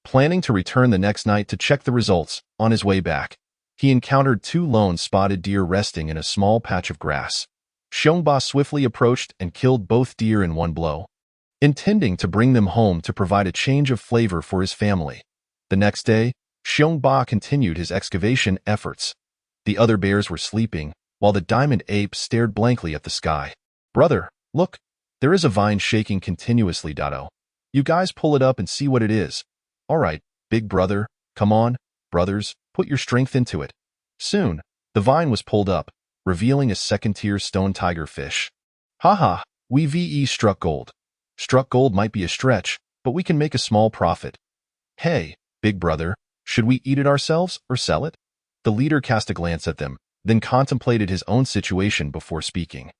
Planning to return the next night to check the results, on his way back, he encountered 2 lone spotted deer resting in a small patch of grass. Xiongba swiftly approached and killed both deer in one blow, intending to bring them home to provide a change of flavor for his family. The next day, Xiongba continued his excavation efforts. The other bears were sleeping, while the diamond ape stared blankly at the sky. Brother, look, there is a vine shaking continuously. You guys pull it up and see what it is. All right, big brother, come on, brothers, put your strength into it. Soon, the vine was pulled up, revealing a second-tier stone tiger fish. Haha, we struck gold. Struck gold might be a stretch, but we can make a small profit. Hey, big brother, should we eat it ourselves or sell it? The leader cast a glance at them, then contemplated his own situation before speaking.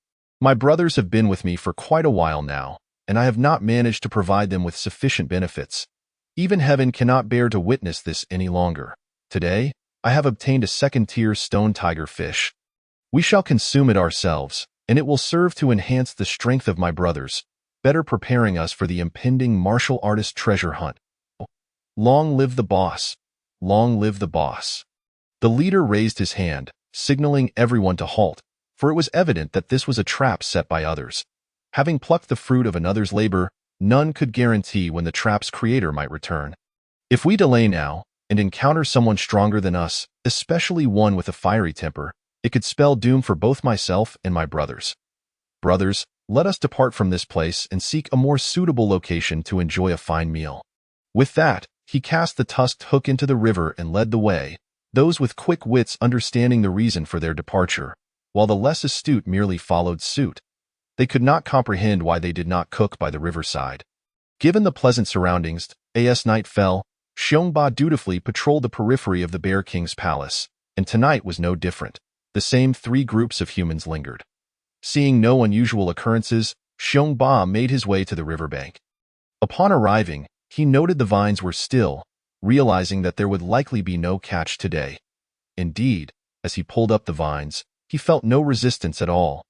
My brothers have been with me for quite a while now, and I have not managed to provide them with sufficient benefits. Even heaven cannot bear to witness this any longer. Today, I have obtained a second-tier stone tiger fish. We shall consume it ourselves, and it will serve to enhance the strength of my brothers, better preparing us for the impending martial artist treasure hunt. Long live the boss! Long live the boss! The leader raised his hand, signaling everyone to halt, for it was evident that this was a trap set by others. Having plucked the fruit of another's labor, none could guarantee when the trap's creator might return. If we delay now and encounter someone stronger than us, especially one with a fiery temper, it could spell doom for both myself and my brothers. Brothers, let us depart from this place and seek a more suitable location to enjoy a fine meal. With that, he cast the tusked hook into the river and led the way, those with quick wits understanding the reason for their departure, while the less astute merely followed suit. They could not comprehend why they did not cook by the riverside. Given the pleasant surroundings, as night fell, Xiongba dutifully patrolled the periphery of the Bear King's palace, and tonight was no different. The same 3 groups of humans lingered. Seeing no unusual occurrences, Xiongba made his way to the riverbank. Upon arriving, he noted the vines were still, realizing that there would likely be no catch today. Indeed, as he pulled up the vines, he felt no resistance at all.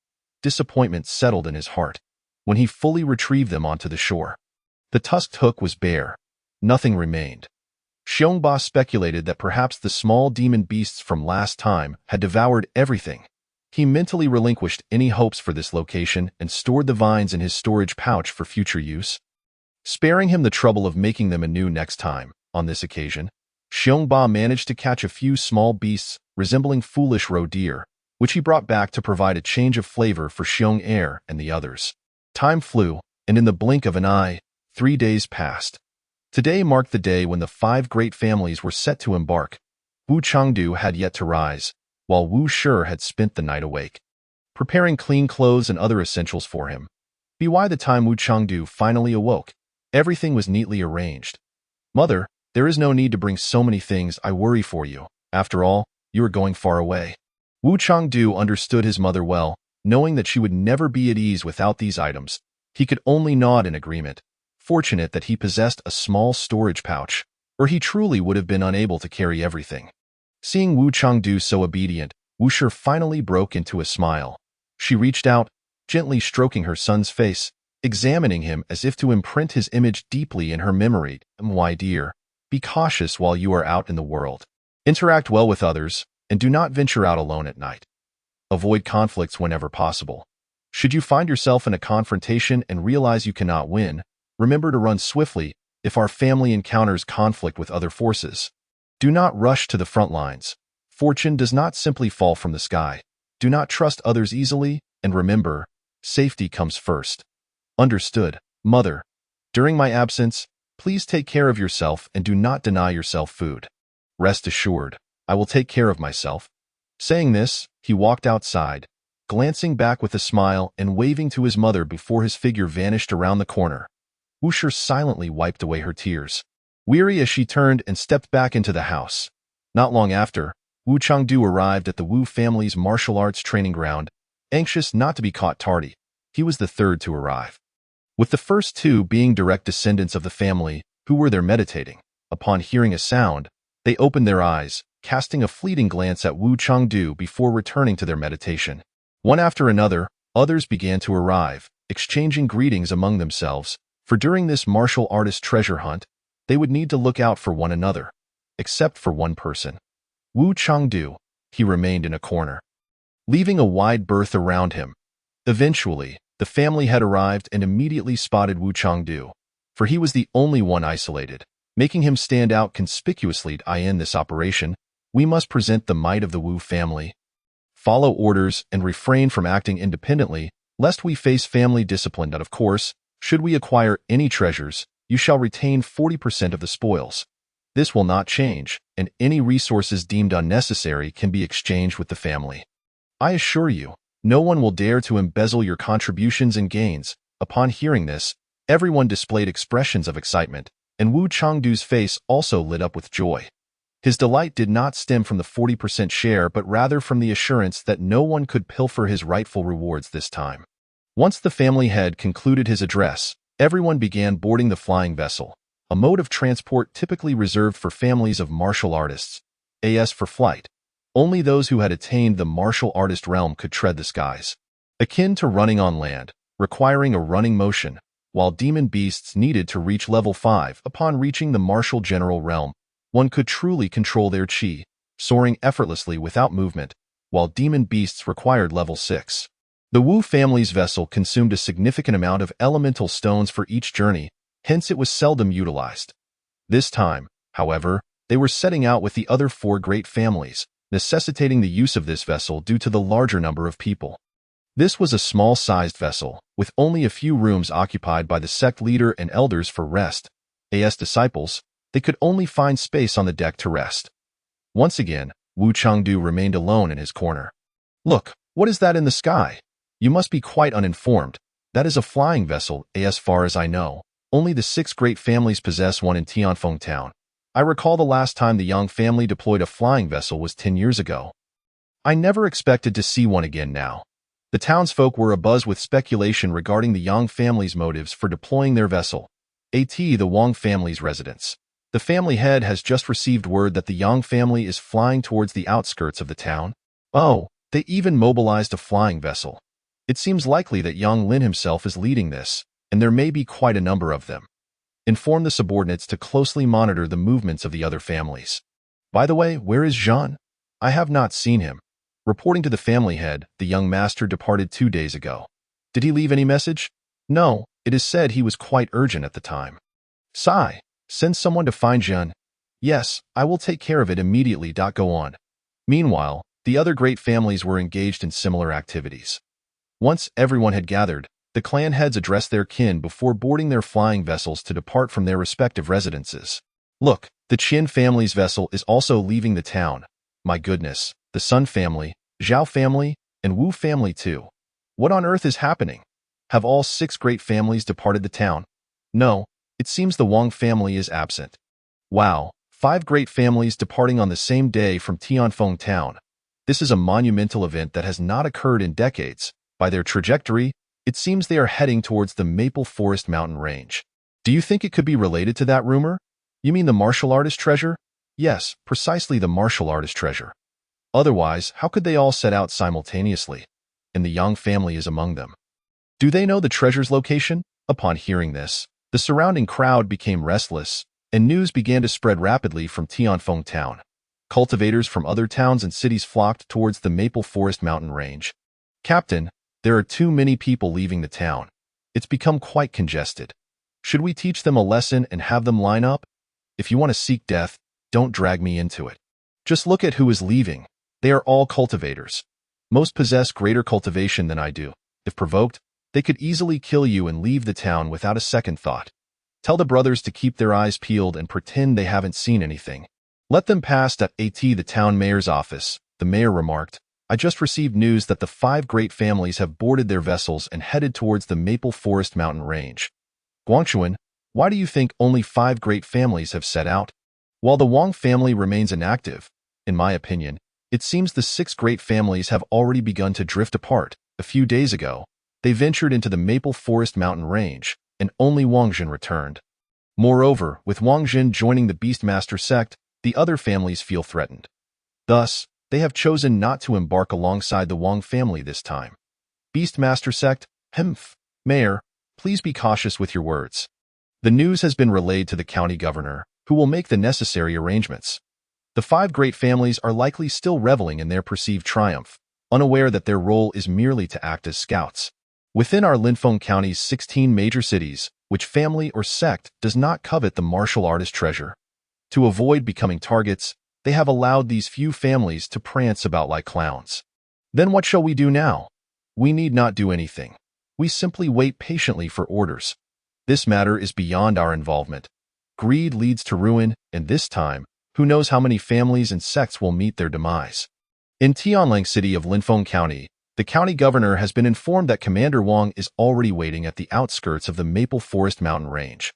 Disappointment settled in his heart when he fully retrieved them onto the shore. The tusked hook was bare. Nothing remained. Xiongba speculated that perhaps the small demon beasts from last time had devoured everything. He mentally relinquished any hopes for this location and stored the vines in his storage pouch for future use, sparing him the trouble of making them anew next time. On this occasion, Xiongba managed to catch a few small beasts resembling foolish roe deer, which he brought back to provide a change of flavor for Xiong-Er and the others. Time flew, and in the blink of an eye, 3 days passed. Today marked the day when the 5 great families were set to embark. Wu Changdu had yet to rise, while Wu Shi had spent the night awake, preparing clean clothes and other essentials for him. By the time Wu Changdu finally awoke, everything was neatly arranged. "Mother, there is no need to bring so many things. I worry for you. After all, you are going far away." Wu Changdu understood his mother well, knowing that she would never be at ease without these items. He could only nod in agreement, fortunate that he possessed a small storage pouch, or he truly would have been unable to carry everything. Seeing Wu Changdu so obedient, Wu Shi finally broke into a smile. She reached out, gently stroking her son's face, examining him as if to imprint his image deeply in her memory. "My dear, be cautious while you are out in the world. Interact well with others, and do not venture out alone at night. Avoid conflicts whenever possible. Should you find yourself in a confrontation and realize you cannot win, remember to run swiftly if our family encounters conflict with other forces. Do not rush to the front lines. Fortune does not simply fall from the sky. Do not trust others easily, and remember, safety comes first." "Understood, Mother. During my absence, please take care of yourself and do not deny yourself food. Rest assured, I will take care of myself." Saying this, he walked outside, glancing back with a smile and waving to his mother before his figure vanished around the corner. Wu Shi silently wiped away her tears, weary as she turned and stepped back into the house. Not long after, Wu Changdu arrived at the Wu family's martial arts training ground, anxious not to be caught tardy. He was the third to arrive, with the first 2 being direct descendants of the family who were there meditating. Upon hearing a sound, they opened their eyes, casting a fleeting glance at Wu Changdu before returning to their meditation. One after another, others began to arrive, exchanging greetings among themselves, for during this martial artist treasure hunt, they would need to look out for one another. Except for one person. Wu Changdu. He remained in a corner, leaving a wide berth around him. Eventually, the family had arrived and immediately spotted Wu Changdu, for he was the only one isolated, making him stand out conspicuously. In this operation, we must present the might of the Wu family. Follow orders and refrain from acting independently, lest we face family discipline. Of course, should we acquire any treasures, you shall retain 40% of the spoils. This will not change, and any resources deemed unnecessary can be exchanged with the family. I assure you, no one will dare to embezzle your contributions and gains." Upon hearing this, everyone displayed expressions of excitement, and Wu Changdu's face also lit up with joy. His delight did not stem from the 40% share but rather from the assurance that no one could pilfer his rightful rewards this time. Once the family head concluded his address, everyone began boarding the flying vessel, a mode of transport typically reserved for families of martial artists. As for flight, only those who had attained the martial artist realm could tread the skies. Akin to running on land, requiring a running motion, while demon beasts needed to reach level 5. Upon reaching the martial general realm, one could truly control their chi, soaring effortlessly without movement, while demon beasts required level 6. The Wu family's vessel consumed a significant amount of elemental stones for each journey, hence it was seldom utilized. This time, however, they were setting out with the other 4 great families, necessitating the use of this vessel due to the larger number of people. This was a small-sized vessel, with only a few rooms occupied by the sect leader and elders for rest. As disciples, they could only find space on the deck to rest. Once again, Wu Changdu remained alone in his corner. "Look, what is that in the sky? You must be quite uninformed. That is a flying vessel. As far as I know, only the 6 great families possess one in Tianfeng Town. I recall the last time the Yang family deployed a flying vessel was 10 years ago. I never expected to see one again now." The townsfolk were abuzz with speculation regarding the Yang family's motives for deploying their vessel, the Wang family's residence. The family head has just received word that the Yang family is flying towards the outskirts of the town. Oh, they even mobilized a flying vessel. It seems likely that Yang Lin himself is leading this, and there may be quite a number of them. Inform the subordinates to closely monitor the movements of the other families. By the way, where is Jean? I have not seen him. Reporting to the family head, the young master departed 2 days ago. Did he leave any message? No, it is said he was quite urgent at the time. Sigh. Send someone to find Jian. Yes, I will take care of it immediately. Go on. Meanwhile, the other great families were engaged in similar activities. Once everyone had gathered, the clan heads addressed their kin before boarding their flying vessels to depart from their respective residences. Look, the Qin family's vessel is also leaving the town. My goodness, the Sun family, Zhao family, and Wu family too. What on earth is happening? Have all 6 great families departed the town? No, it seems the Wang family is absent. Wow, 5 great families departing on the same day from Tianfeng town. This is a monumental event that has not occurred in decades. By their trajectory, it seems they are heading towards the Maple Forest mountain range. Do you think it could be related to that rumor? You mean the martial artist treasure? Yes, precisely the martial artist treasure. Otherwise, how could they all set out simultaneously? And the Yang family is among them. Do they know the treasure's location? Upon hearing this, the surrounding crowd became restless, and news began to spread rapidly from Tianfeng town. Cultivators from other towns and cities flocked towards the Maple Forest mountain range. Captain, there are too many people leaving the town. It's become quite congested. Should we teach them a lesson and have them line up? If you want to seek death, don't drag me into it. Just look at who is leaving. They are all cultivators. Most possess greater cultivation than I do. If provoked, they could easily kill you and leave the town without a second thought. Tell the brothers to keep their eyes peeled and pretend they haven't seen anything. Let them pass at the town mayor's office, the mayor remarked. I just received news that the 5 great families have boarded their vessels and headed towards the Maple Forest mountain range. Guangchuan, why do you think only 5 great families have set out? While the Wang family remains inactive, in my opinion, it seems the 6 great families have already begun to drift apart. A few days ago, they ventured into the Maple Forest mountain range, and only Wang Jin returned. Moreover, with Wang Jin joining the Beastmaster sect, the other families feel threatened. Thus, they have chosen not to embark alongside the Wang family this time. Beastmaster sect, Mayor, please be cautious with your words. The news has been relayed to the county governor, who will make the necessary arrangements. The 5 great families are likely still reveling in their perceived triumph, unaware that their role is merely to act as scouts. Within our Linfeng County's 16 major cities, which family or sect does not covet the martial artist treasure? To avoid becoming targets, they have allowed these few families to prance about like clowns. Then what shall we do now? We need not do anything. We simply wait patiently for orders. This matter is beyond our involvement. Greed leads to ruin, and this time, who knows how many families and sects will meet their demise. In Tianlang City of Linfeng County, the county governor has been informed that Commander Wang is already waiting at the outskirts of the Maple Forest mountain range.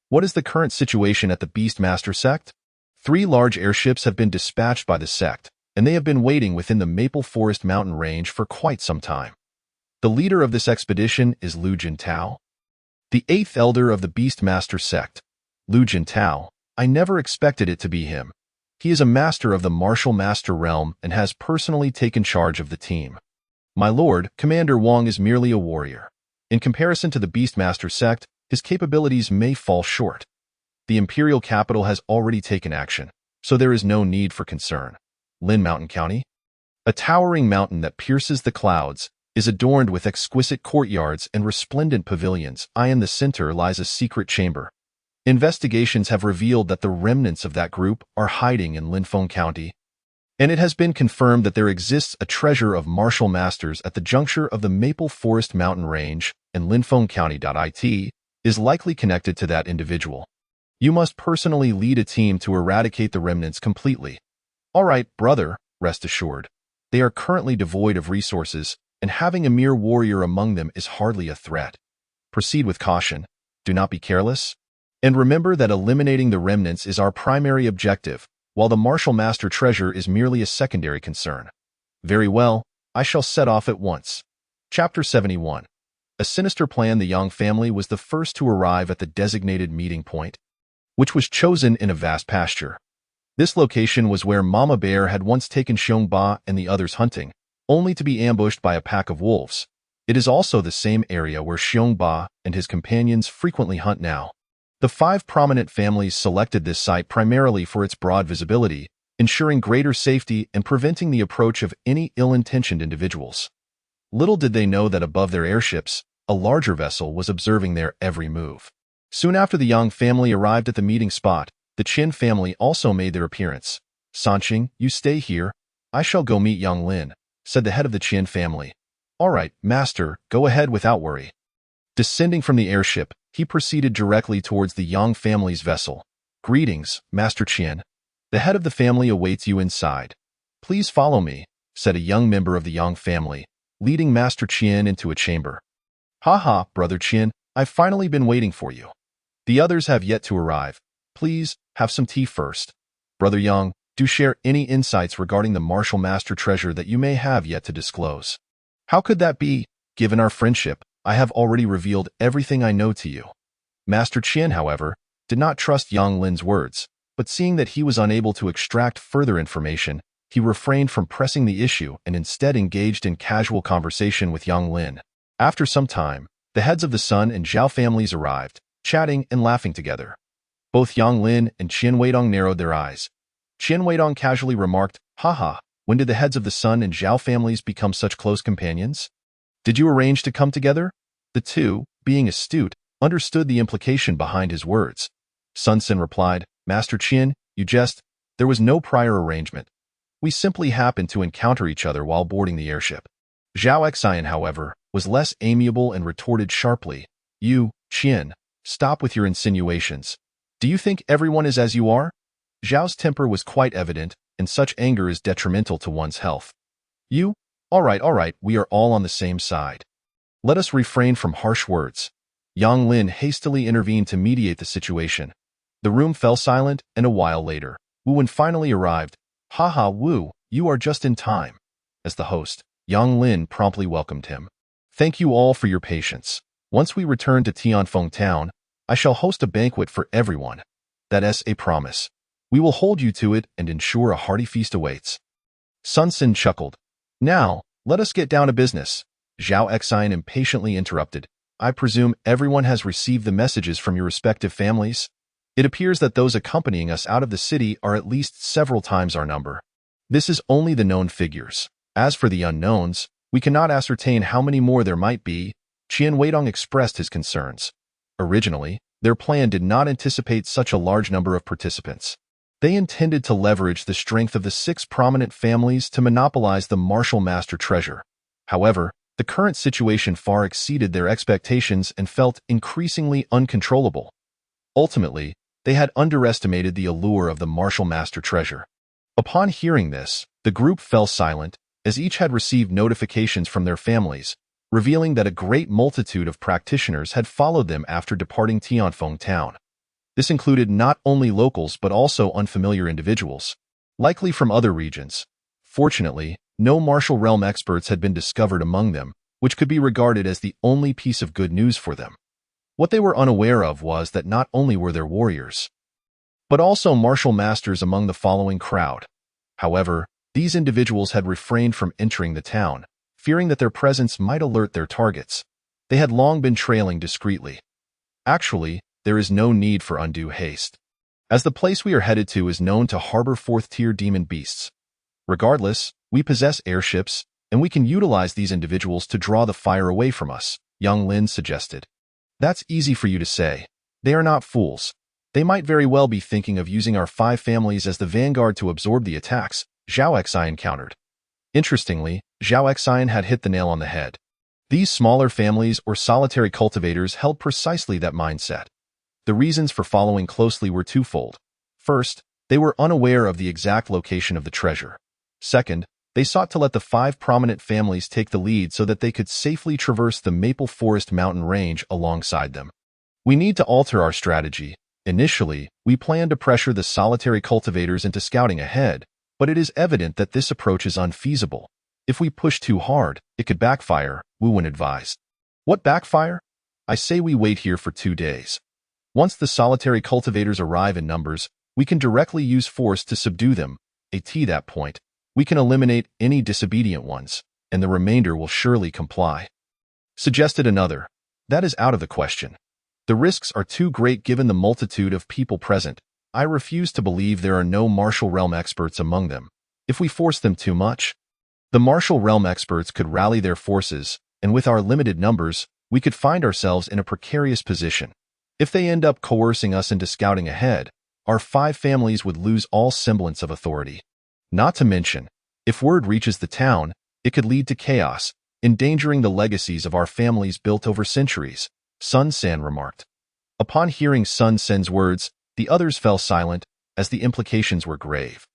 What is the current situation at the Beastmaster sect? 3 large airships have been dispatched by the sect, and they have been waiting within the Maple Forest mountain range for quite some time. The leader of this expedition is Lu Jintao, the 8th elder of the Beastmaster sect. Lu Jintao, I never expected it to be him. He is a master of the martial master realm and has personally taken charge of the team. My lord, Commander Wang is merely a warrior. In comparison to the Beastmaster sect, his capabilities may fall short. The imperial capital has already taken action, so there is no need for concern. Lin Mountain County, a towering mountain that pierces the clouds, is adorned with exquisite courtyards and resplendent pavilions. In the center lies a secret chamber. Investigations have revealed that the remnants of that group are hiding in Linfeng County, and it has been confirmed that there exists a treasure of martial masters at the juncture of the Maple Forest mountain range, and Linfeng County. It is likely connected to that individual. You must personally lead a team to eradicate the remnants completely. All right, brother, rest assured. They are currently devoid of resources, and having a mere warrior among them is hardly a threat. Proceed with caution. Do not be careless. And remember that eliminating the remnants is our primary objective, while the martial master treasure is merely a secondary concern. Very well, I shall set off at once. Chapter 71. A sinister plan. The Yang family was the first to arrive at the designated meeting point, which was chosen in a vast pasture. This location was where Mama Bear had once taken Xiongba and the others hunting, only to be ambushed by a pack of wolves. It is also the same area where Xiongba and his companions frequently hunt now. The 5 prominent families selected this site primarily for its broad visibility, ensuring greater safety and preventing the approach of any ill-intentioned individuals. Little did they know that above their airships, a larger vessel was observing their every move. Soon after the Yang family arrived at the meeting spot, the Qin family also made their appearance. "Sanqing, you stay here. I shall go meet Yang Lin," said the head of the Qin family. "All right, master, go ahead without worry." Descending from the airship, he proceeded directly towards the Yang family's vessel. "Greetings, Master Qin. The head of the family awaits you inside. Please follow me," said a young member of the Yang family, leading Master Qin into a chamber. "Haha, Brother Qin, I've finally been waiting for you. The others have yet to arrive. Please, have some tea first. Brother Yang, do share any insights regarding the Martial Master treasure that you may have yet to disclose." "How could that be? Given our friendship, I have already revealed everything I know to you." Master Qin, however, did not trust Yang Lin's words, but seeing that he was unable to extract further information, he refrained from pressing the issue and instead engaged in casual conversation with Yang Lin. After some time, the heads of the Sun and Zhao families arrived, chatting and laughing together. Both Yang Lin and Qin Weidong narrowed their eyes. Qin Weidong casually remarked, "Haha, when did the heads of the Sun and Zhao families become such close companions? Did you arrange to come together?" The two, being astute, understood the implication behind his words. Sun Sin replied, "Master Qin, you jest. There was no prior arrangement. We simply happened to encounter each other while boarding the airship." Zhao Xian, however, was less amiable and retorted sharply, "You, Qin, stop with your insinuations. Do you think everyone is as you are?" Zhao's temper was quite evident, and such anger is detrimental to one's health. "You? All right, we are all on the same side. Let us refrain from harsh words." Yang Lin hastily intervened to mediate the situation. The room fell silent, and a while later, Wu Wen finally arrived. "Haha, Wu, you are just in time." As the host, Yang Lin promptly welcomed him. "Thank you all for your patience. Once we return to Tianfeng Town, I shall host a banquet for everyone. That's a promise. We will hold you to it and ensure a hearty feast awaits." Sun Sin chuckled. "Now, let us get down to business." Zhao Xian impatiently interrupted. "I presume everyone has received the messages from your respective families? It appears that those accompanying us out of the city are at least several times our number. This is only the known figures. As for the unknowns, we cannot ascertain how many more there might be." Qin Weidong expressed his concerns. Originally, their plan did not anticipate such a large number of participants. They intended to leverage the strength of the 6 prominent families to monopolize the Martial Master treasure. However, the current situation far exceeded their expectations and felt increasingly uncontrollable. Ultimately, they had underestimated the allure of the Martial Master treasure. Upon hearing this, the group fell silent, as each had received notifications from their families, revealing that a great multitude of practitioners had followed them after departing Tianfeng Town. This included not only locals but also unfamiliar individuals, likely from other regions. Fortunately, no martial realm experts had been discovered among them, which could be regarded as the only piece of good news for them. What they were unaware of was that not only were there warriors, but also martial masters among the following crowd. However, these individuals had refrained from entering the town, fearing that their presence might alert their targets. They had long been trailing discreetly. Actually, there is no need for undue haste, as the place we are headed to is known to harbor 4th-tier demon beasts. Regardless, we possess airships, and we can utilize these individuals to draw the fire away from us, Yang Lin suggested. That's easy for you to say. They are not fools. They might very well be thinking of using our 5 families as the vanguard to absorb the attacks, Zhao Xian countered. Interestingly, Zhao Xian had hit the nail on the head. These smaller families or solitary cultivators held precisely that mindset. The reasons for following closely were twofold. First, they were unaware of the exact location of the treasure. Second, they sought to let the 5 prominent families take the lead so that they could safely traverse the Maple Forest mountain range alongside them. We need to alter our strategy. Initially, we planned to pressure the solitary cultivators into scouting ahead, but it is evident that this approach is unfeasible. If we push too hard, it could backfire, Wu Wen advised. What backfire? I say we wait here for 2 days. Once the solitary cultivators arrive in numbers, we can directly use force to subdue them. At that point, we can eliminate any disobedient ones, and the remainder will surely comply. Suggested another. That is out of the question. The risks are too great given the multitude of people present. I refuse to believe there are no martial realm experts among them. If we force them too much, the martial realm experts could rally their forces, and with our limited numbers, we could find ourselves in a precarious position. If they end up coercing us into scouting ahead, our 5 families would lose all semblance of authority. Not to mention, if word reaches the town, it could lead to chaos, endangering the legacies of our families built over centuries, Sun San remarked. Upon hearing Sun Sen's words, the others fell silent, as the implications were grave,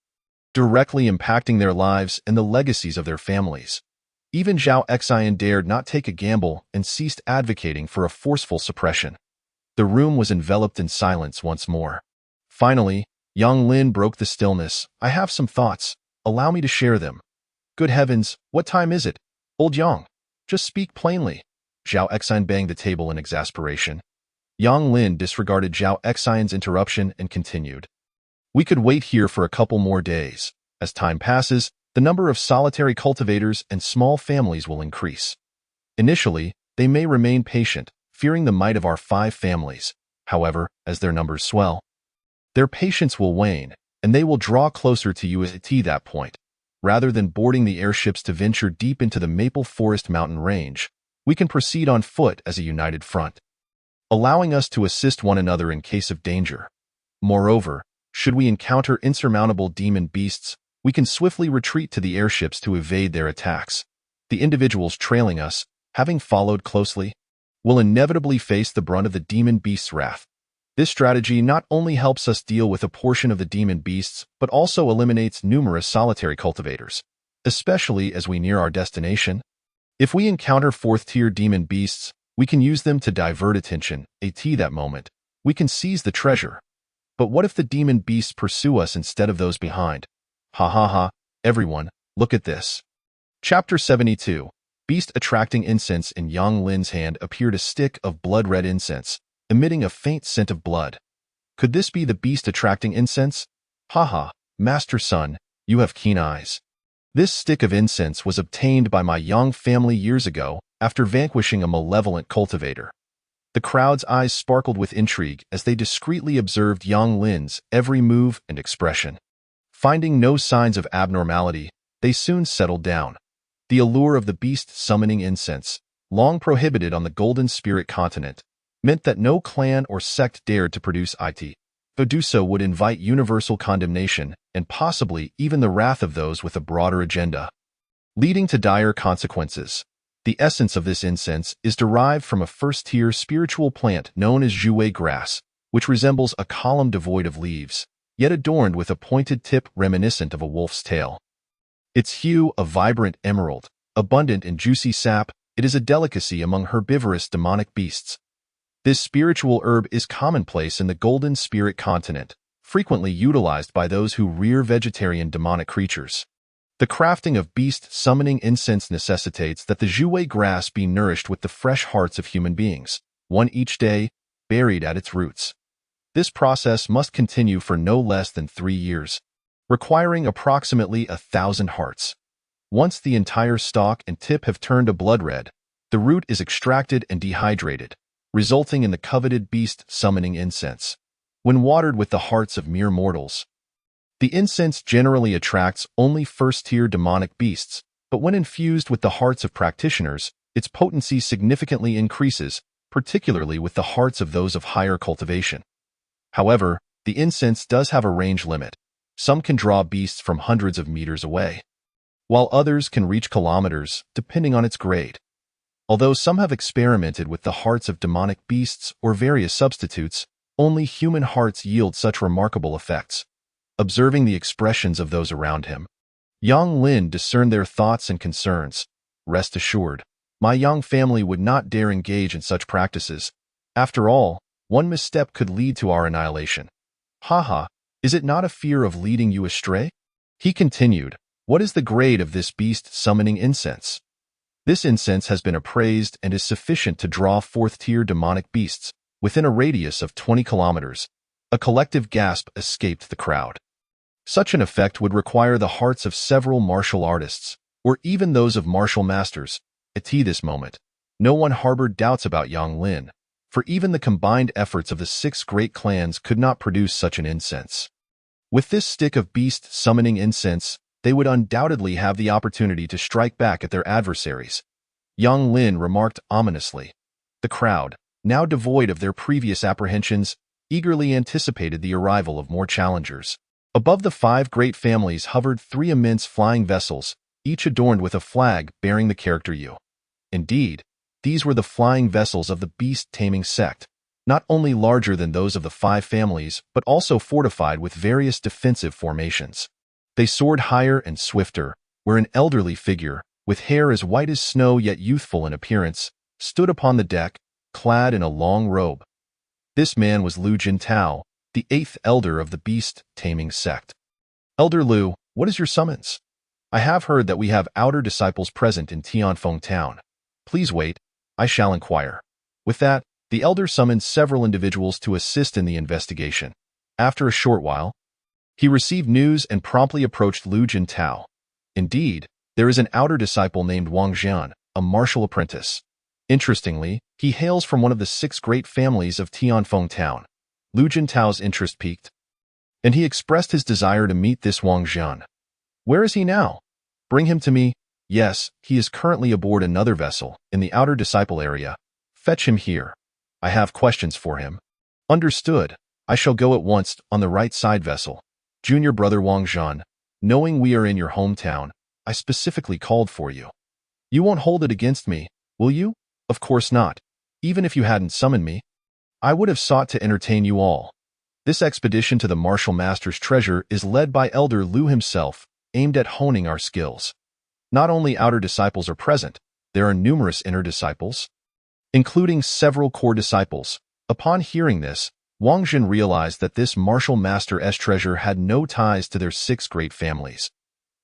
directly impacting their lives and the legacies of their families. Even Zhao Xian dared not take a gamble and ceased advocating for a forceful suppression. The room was enveloped in silence once more. Finally, Yang Lin broke the stillness. I have some thoughts. Allow me to share them. Good heavens, what time is it? Old Yang, just speak plainly. Zhao Xian banged the table in exasperation. Yang Lin disregarded Zhao Xian's interruption and continued. We could wait here for a couple more days. As time passes, the number of solitary cultivators and small families will increase. Initially, they may remain patient, fearing the might of our 5 families. However, as their numbers swell, their patience will wane, and they will draw closer to you at that point. Rather than boarding the airships to venture deep into the Maple Forest mountain range, we can proceed on foot as a united front, allowing us to assist one another in case of danger. Moreover, should we encounter insurmountable demon beasts, we can swiftly retreat to the airships to evade their attacks. The individuals trailing us, having followed closely, will inevitably face the brunt of the demon beast's wrath. This strategy not only helps us deal with a portion of the demon beasts, but also eliminates numerous solitary cultivators, especially as we near our destination. If we encounter 4th-tier demon beasts, we can use them to divert attention. At that moment, we can seize the treasure. But what if the demon beasts pursue us instead of those behind? Ha ha ha, everyone, look at this. Chapter 72. Beast attracting incense. In Yang Lin's hand appeared a stick of blood-red incense, emitting a faint scent of blood. Could this be the beast attracting incense? Ha, Master Sun, you have keen eyes. This stick of incense was obtained by my Yang family years ago after vanquishing a malevolent cultivator. The crowd's eyes sparkled with intrigue as they discreetly observed Yang Lin's every move and expression. Finding no signs of abnormality, they soon settled down. The allure of the beast summoning incense, long prohibited on the Golden Spirit continent, meant that no clan or sect dared to produce it. To do so would invite universal condemnation and possibly even the wrath of those with a broader agenda, leading to dire consequences. The essence of this incense is derived from a 1st-tier spiritual plant known as Zhuwei grass, which resembles a column devoid of leaves, yet adorned with a pointed tip reminiscent of a wolf's tail. Its hue a vibrant emerald, abundant in juicy sap, it is a delicacy among herbivorous demonic beasts. This spiritual herb is commonplace in the Golden Spirit continent, frequently utilized by those who rear vegetarian demonic creatures. The crafting of beast summoning incense necessitates that the Zhuwei grass be nourished with the fresh hearts of human beings, one each day, buried at its roots. This process must continue for no less than 3 years, requiring approximately 1,000 hearts. Once the entire stalk and tip have turned a blood red, the root is extracted and dehydrated, resulting in the coveted beast summoning incense. When watered with the hearts of mere mortals, the incense generally attracts only 1st-tier demonic beasts, but when infused with the hearts of practitioners, its potency significantly increases, particularly with the hearts of those of higher cultivation. However, the incense does have a range limit. Some can draw beasts from hundreds of meters away, while others can reach kilometers, depending on its grade. Although some have experimented with the hearts of demonic beasts or various substitutes, only human hearts yield such remarkable effects. Observing the expressions of those around him, Yang Lin discerned their thoughts and concerns. Rest assured, my Yang family would not dare engage in such practices. After all, one misstep could lead to our annihilation. Haha, is it not a fear of leading you astray? He continued, what is the grade of this beast summoning incense? This incense has been appraised and is sufficient to draw 4th-tier demonic beasts within a radius of 20 kilometers. A collective gasp escaped the crowd. Such an effect would require the hearts of several martial artists, or even those of martial masters. At this moment, no one harbored doubts about Yang Lin. for even the combined efforts of the 6 great clans could not produce such an incense. With this stick of beast summoning incense, they would undoubtedly have the opportunity to strike back at their adversaries, Yang Lin remarked ominously. The crowd, now devoid of their previous apprehensions, eagerly anticipated the arrival of more challengers. Above the 5 great families hovered 3 immense flying vessels, each adorned with a flag bearing the character U. Indeed, these were the flying vessels of the beast-taming sect, not only larger than those of the 5 families, but also fortified with various defensive formations. They soared higher and swifter, where an elderly figure, with hair as white as snow yet youthful in appearance, stood upon the deck, clad in a long robe. This man was Lu Jintao, the 8th elder of the beast-taming sect. Elder Lu, what is your summons? I have heard that we have outer disciples present in Tianfeng town. Please wait, I shall inquire. With that, the elder summoned several individuals to assist in the investigation. After a short while, he received news and promptly approached Lu Jintao. Indeed, there is an outer disciple named Wang Jian, a martial apprentice. Interestingly, he hails from one of the 6 great families of Tianfeng town. Lu Jintao's interest piqued, and he expressed his desire to meet this Wang Jian. Where is he now? Bring him to me. Yes, he is currently aboard another vessel, in the outer disciple area. Fetch him here. I have questions for him. Understood. I shall go at once on the right side vessel. Junior brother Wang Jian, knowing we are in your hometown, I specifically called for you. You won't hold it against me, will you? Of course not. Even if you hadn't summoned me, I would have sought to entertain you all. This expedition to the Martial Master's treasure is led by Elder Lu himself, aimed at honing our skills. Not only outer disciples are present, there are numerous inner disciples, including several core disciples. Upon hearing this, Wang Jian realized that this Martial Master's treasure had no ties to their 6 great families.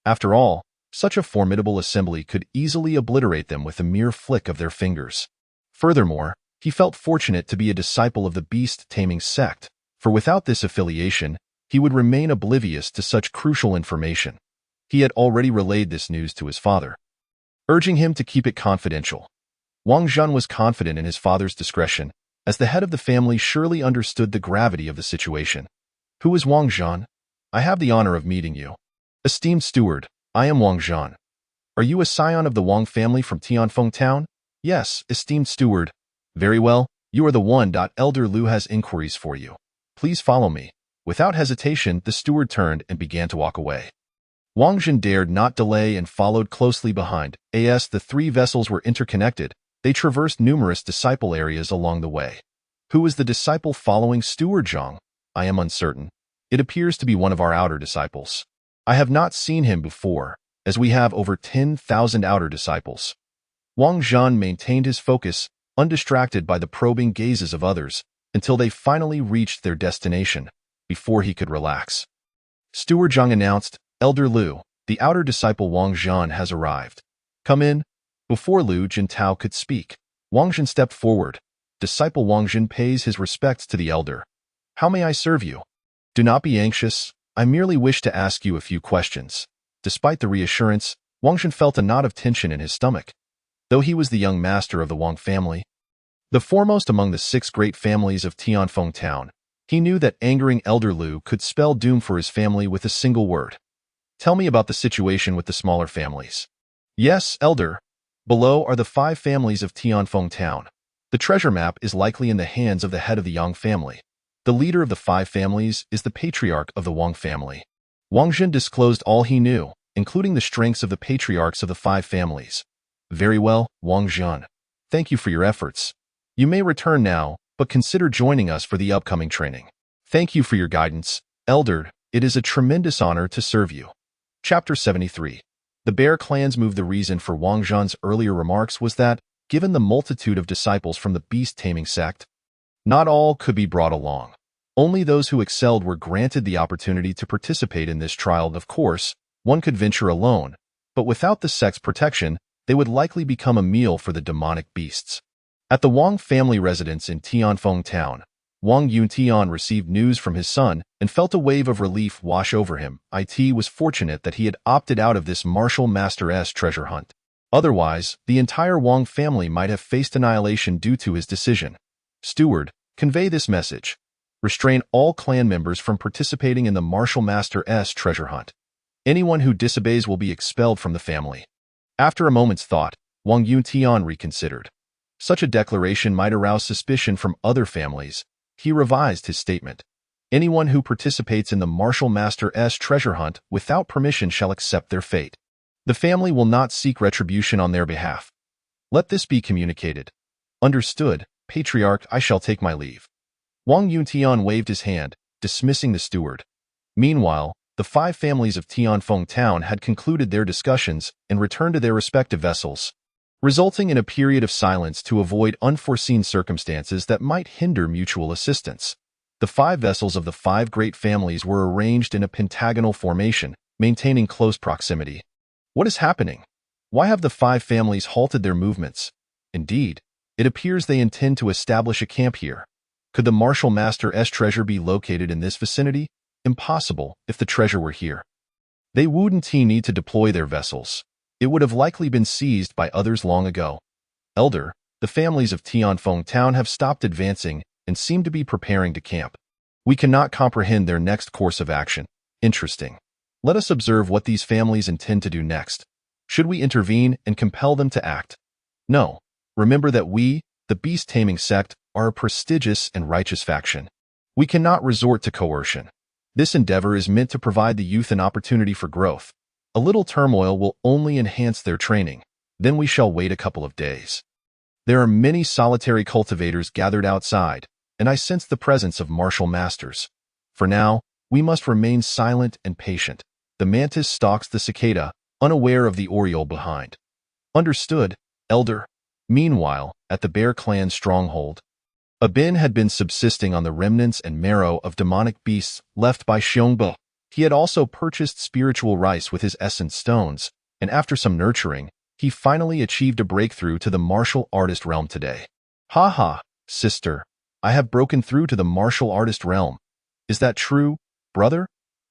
After all, such a formidable assembly could easily obliterate them with a mere flick of their fingers. Furthermore, he felt fortunate to be a disciple of the beast-taming sect, for without this affiliation, he would remain oblivious to such crucial information. He had already relayed this news to his father, urging him to keep it confidential. Wang Jian was confident in his father's discretion, as the head of the family surely understood the gravity of the situation. Who is Wang Jian? I have the honor of meeting you. Esteemed steward, I am Wang Jian. Are you a scion of the Wang family from Tianfeng town? Yes, esteemed steward. Very well, you are the one. Elder Lu has inquiries for you. Please follow me. Without hesitation, the steward turned and began to walk away. Wang Jian dared not delay and followed closely behind. As the 3 vessels were interconnected, they traversed numerous disciple areas along the way. Who is the disciple following Steward Zhang? I am uncertain. It appears to be one of our outer disciples. I have not seen him before, as we have over 10,000 outer disciples. Wang Jian maintained his focus, undistracted by the probing gazes of others, until they finally reached their destination, before he could relax. Steward Zhang announced, Elder Lu, the outer disciple Wang Jian has arrived. Come in. Before Lu Jintao could speak, Wang Jian stepped forward. Disciple Wang Jian pays his respects to the elder. How may I serve you? Do not be anxious. I merely wish to ask you a few questions. Despite the reassurance, Wang Jian felt a knot of tension in his stomach. Though he was the young master of the Wang family, the foremost among the 6 great families of Tianfeng town, he knew that angering Elder Lu could spell doom for his family with a single word. Tell me about the situation with the smaller families. Yes, Elder. Below are the 5 families of Tianfeng town. The treasure map is likely in the hands of the head of the Yang family. The leader of the 5 families is the patriarch of the Wang family. Wang Jian disclosed all he knew, including the strengths of the patriarchs of the 5 families. Very well, Wang Jian. Thank you for your efforts. You may return now, but consider joining us for the upcoming training. Thank you for your guidance, Elder. It is a tremendous honor to serve you. Chapter 73. The Bear Clan's move. The reason for Wang Jian's earlier remarks was that, given the multitude of disciples from the beast-taming sect, not all could be brought along. Only those who excelled were granted the opportunity to participate in this trial. Of course, one could venture alone, but without the sect's protection, they would likely become a meal for the demonic beasts. At the Wang family residence in Tianfeng town, Wang Yuntian received news from his son and felt a wave of relief wash over him. It was fortunate that he had opted out of this Martial Master's treasure hunt. Otherwise, the entire Wang family might have faced annihilation due to his decision. Steward, convey this message. Restrain all clan members from participating in the Martial Master's treasure hunt. Anyone who disobeys will be expelled from the family. After a moment's thought, Wang Yuntian reconsidered. Such a declaration might arouse suspicion from other families. He revised his statement. Anyone who participates in the Martial Master's treasure hunt without permission shall accept their fate. The family will not seek retribution on their behalf. Let this be communicated. Understood, Patriarch, I shall take my leave. Wang Yuntian waved his hand, dismissing the steward. Meanwhile, the 5 families of Tianfeng Town had concluded their discussions and returned to their respective vessels, resulting in a period of silence to avoid unforeseen circumstances that might hinder mutual assistance. The 5 vessels of the 5 great families were arranged in a pentagonal formation, maintaining close proximity. What is happening? Why have the 5 families halted their movements? Indeed, it appears they intend to establish a camp here. Could the Martial Master's treasure be located in this vicinity? Impossible, if the treasure were here. They wouldn't need to deploy their vessels. It would have likely been seized by others long ago. Elder, the families of Tianfeng Town have stopped advancing and seem to be preparing to camp. We cannot comprehend their next course of action. Interesting. Let us observe what these families intend to do next. Should we intervene and compel them to act? No. Remember that we, the beast-taming sect, are a prestigious and righteous faction. We cannot resort to coercion. This endeavor is meant to provide the youth an opportunity for growth. A little turmoil will only enhance their training. Then we shall wait a couple of days. There are many solitary cultivators gathered outside, and I sense the presence of martial masters. For now, we must remain silent and patient. The mantis stalks the cicada, unaware of the oriole behind. Understood, Elder. Meanwhile, at the Bear Clan stronghold, Abin had been subsisting on the remnants and marrow of demonic beasts left by Xiongbo. He had also purchased spiritual rice with his essence stones, and after some nurturing, he finally achieved a breakthrough to the martial artist realm today. Ha ha, sister, I have broken through to the martial artist realm. Is that true, brother?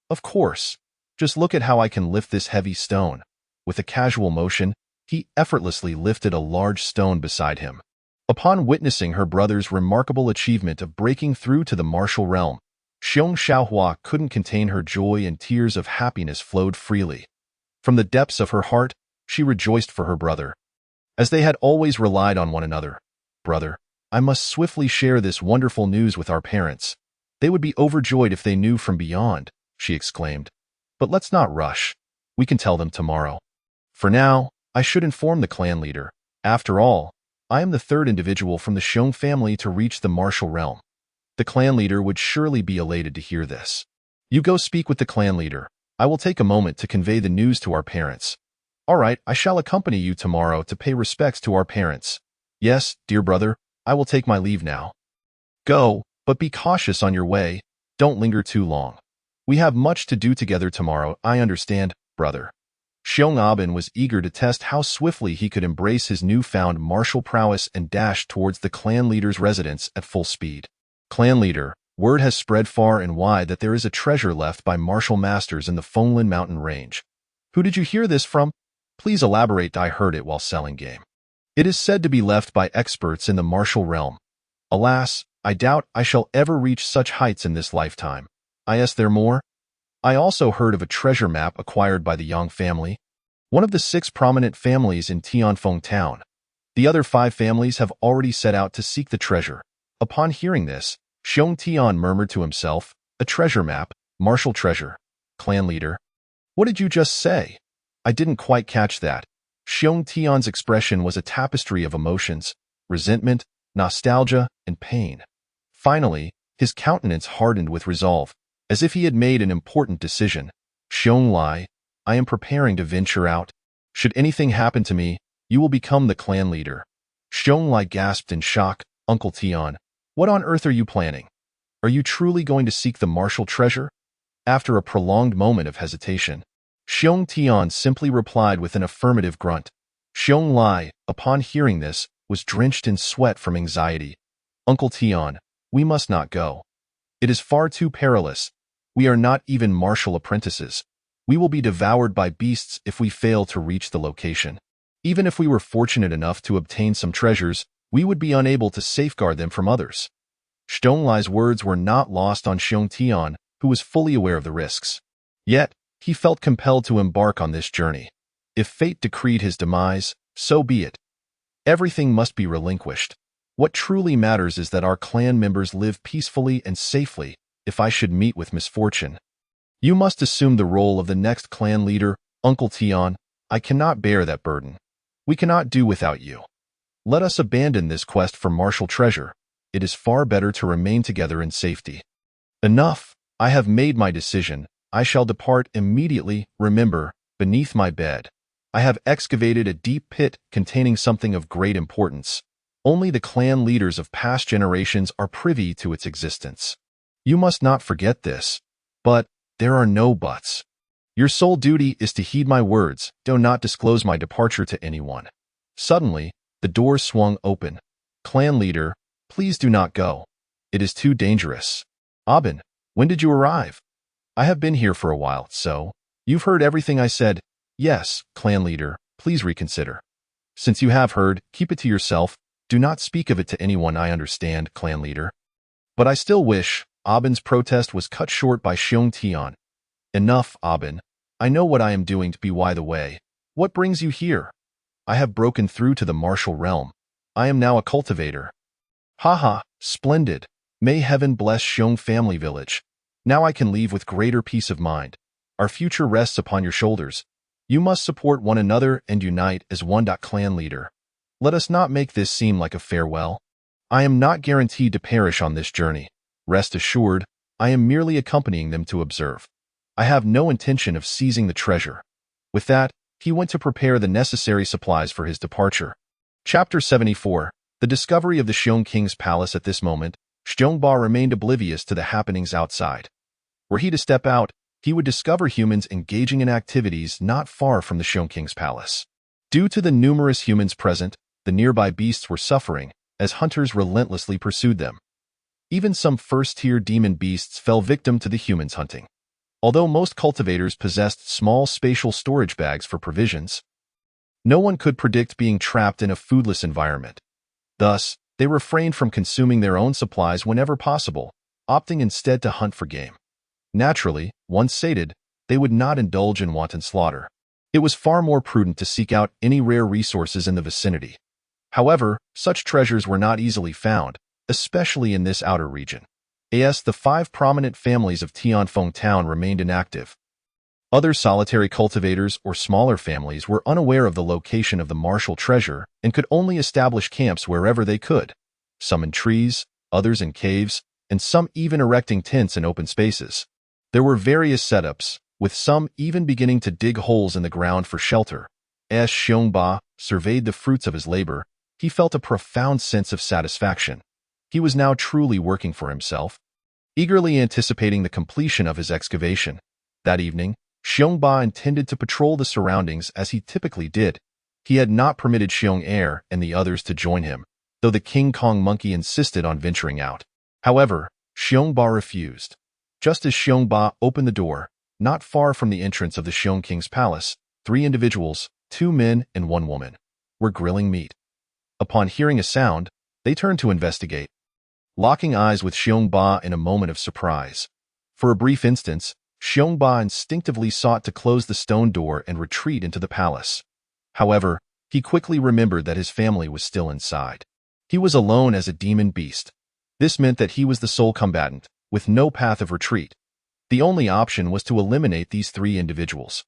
Of course. Just look at how I can lift this heavy stone. With a casual motion, he effortlessly lifted a large stone beside him. Upon witnessing her brother's remarkable achievement of breaking through to the martial realm, Xiong Xiaohua couldn't contain her joy, and tears of happiness flowed freely. From the depths of her heart, she rejoiced for her brother, as they had always relied on one another. Brother, I must swiftly share this wonderful news with our parents. They would be overjoyed if they knew from beyond, she exclaimed. But let's not rush. We can tell them tomorrow. For now, I should inform the clan leader. After all, I am the 3rd individual from the Xiong family to reach the martial realm. The clan leader would surely be elated to hear this. You go speak with the clan leader. I will take a moment to convey the news to our parents. All right, I shall accompany you tomorrow to pay respects to our parents. Yes, dear brother, I will take my leave now. Go, but be cautious on your way. Don't linger too long. We have much to do together tomorrow, I understand, brother. Xiong Abin was eager to test how swiftly he could embrace his newfound martial prowess and dash towards the clan leader's residence at full speed. Clan leader, word has spread far and wide that there is a treasure left by martial masters in the Fenglin mountain range. Who did you hear this from? Please elaborate. I heard it while selling game. It is said to be left by experts in the martial realm. Alas, I doubt I shall ever reach such heights in this lifetime. Is there more? I also heard of a treasure map acquired by the Yang family, one of the 6 prominent families in Tianfeng Town. The other 5 families have already set out to seek the treasure. Upon hearing this, Xiong Tian murmured to himself, a treasure map, martial treasure. Clan leader. What did you just say? I didn't quite catch that. Xiong Tian's expression was a tapestry of emotions, resentment, nostalgia, and pain. Finally, his countenance hardened with resolve, as if he had made an important decision. Xiong Lai, I am preparing to venture out. Should anything happen to me, you will become the clan leader. Xiong Lai gasped in shock. Uncle Tian, what on earth are you planning? Are you truly going to seek the martial treasure? After a prolonged moment of hesitation, Xiong Tian simply replied with an affirmative grunt. Xiong Lai, upon hearing this, was drenched in sweat from anxiety. Uncle Tian, we must not go. It is far too perilous. We are not even martial apprentices. We will be devoured by beasts if we fail to reach the location. Even if we were fortunate enough to obtain some treasures, we would be unable to safeguard them from others. Xiong words were not lost on Xiong Tian, who was fully aware of the risks. Yet, he felt compelled to embark on this journey. If fate decreed his demise, so be it. Everything must be relinquished. What truly matters is that our clan members live peacefully and safely. If I should meet with misfortune, you must assume the role of the next clan leader, Uncle Tian. I cannot bear that burden. We cannot do without you. Let us abandon this quest for martial treasure. It is far better to remain together in safety. Enough. I have made my decision. I shall depart immediately. Remember, beneath my bed, I have excavated a deep pit containing something of great importance. Only the clan leaders of past generations are privy to its existence. You must not forget this. But there are no buts. Your sole duty is to heed my words. Do not disclose my departure to anyone. Suddenly, the door swung open. Clan leader, please do not go. It is too dangerous. Abin, when did you arrive? I have been here for a while, so you've heard everything I said. Yes, clan leader, please reconsider. Since you have heard, keep it to yourself. Do not speak of it to anyone. I understand, clan leader. But I still wish. Abin's protest was cut short by Xiong Tian. Enough, Abin. I know what I am doing to be. By the way, what brings you here? I have broken through to the martial realm. I am now a cultivator. Haha, splendid. May heaven bless Xiong family village. Now I can leave with greater peace of mind. Our future rests upon your shoulders. You must support one another and unite as one. Clan leader. Let us not make this seem like a farewell. I am not guaranteed to perish on this journey. Rest assured, I am merely accompanying them to observe. I have no intention of seizing the treasure. With that, he went to prepare the necessary supplies for his departure. Chapter 74. The discovery of the Xiong King's palace. At this moment, Xiongba remained oblivious to the happenings outside. Were he to step out, he would discover humans engaging in activities not far from the Xiong King's palace. Due to the numerous humans present, the nearby beasts were suffering, as hunters relentlessly pursued them. Even some first-tier demon beasts fell victim to the humans' hunting. Although most cultivators possessed small spatial storage bags for provisions, no one could predict being trapped in a foodless environment. Thus, they refrained from consuming their own supplies whenever possible, opting instead to hunt for game. Naturally, once sated, they would not indulge in wanton slaughter. It was far more prudent to seek out any rare resources in the vicinity. However, such treasures were not easily found, especially in this outer region. As the 5 prominent families of Tianfeng Town remained inactive. Other solitary cultivators or smaller families were unaware of the location of the martial treasure and could only establish camps wherever they could, some in trees, others in caves, and some even erecting tents in open spaces. There were various setups, with some even beginning to dig holes in the ground for shelter. As Xiongba surveyed the fruits of his labor, he felt a profound sense of satisfaction. He was now truly working for himself, eagerly anticipating the completion of his excavation. That evening, Xiongba intended to patrol the surroundings as he typically did. He had not permitted Xiong Air and the others to join him, though the King Kong monkey insisted on venturing out. However, Xiongba refused. Just as Xiongba opened the door, not far from the entrance of the Xiong King's palace, 3 individuals, 2 men and 1 woman, were grilling meat. Upon hearing a sound, they turned to investigate, locking eyes with Xiongba in a moment of surprise. For a brief instant, Xiongba instinctively sought to close the stone door and retreat into the palace. However, he quickly remembered that his family was still inside. He was alone as a demon beast. This meant that he was the sole combatant, with no path of retreat. The only option was to eliminate these 3 individuals.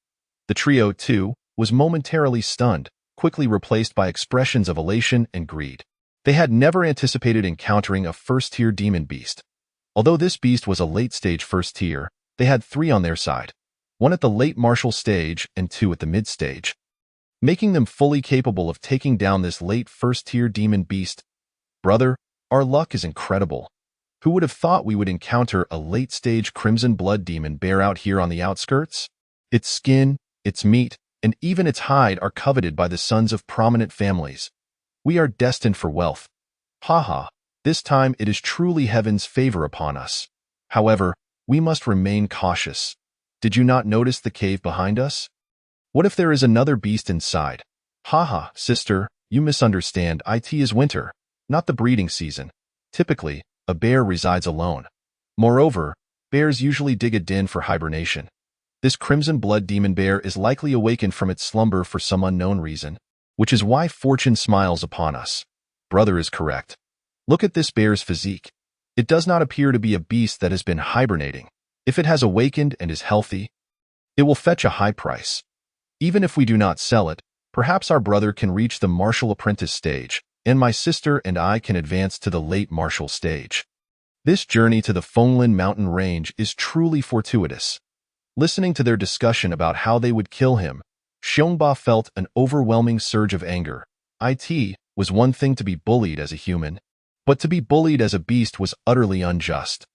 The trio, too, was momentarily stunned, quickly replaced by expressions of elation and greed. They had never anticipated encountering a first-tier demon beast. Although this beast was a late-stage first-tier, they had 3 on their side, 1 at the late martial stage and 2 at the mid-stage, making them fully capable of taking down this late first-tier demon beast. Brother, our luck is incredible. Who would have thought we would encounter a late-stage crimson blood demon bear out here on the outskirts? Its skin, its meat, and even its hide are coveted by the sons of prominent families. We are destined for wealth. Haha, this time it is truly heaven's favor upon us. However, we must remain cautious. Did you not notice the cave behind us? What if there is another beast inside? Haha, sister, you misunderstand. It is winter. not the breeding season. Typically, a bear resides alone. Moreover, bears usually dig a den for hibernation. This crimson blood demon bear is likely awakened from its slumber for some unknown reason, which is why fortune smiles upon us. Brother is correct. Look at this bear's physique. It does not appear to be a beast that has been hibernating. If it has awakened and is healthy, it will fetch a high price. Even if we do not sell it, perhaps our brother can reach the martial apprentice stage, and my sister and I can advance to the late martial stage. This journey to the Fenglin mountain range is truly fortuitous. Listening to their discussion about how they would kill him, Xiongba felt an overwhelming surge of anger. It was one thing to be bullied as a human, but to be bullied as a beast was utterly unjust.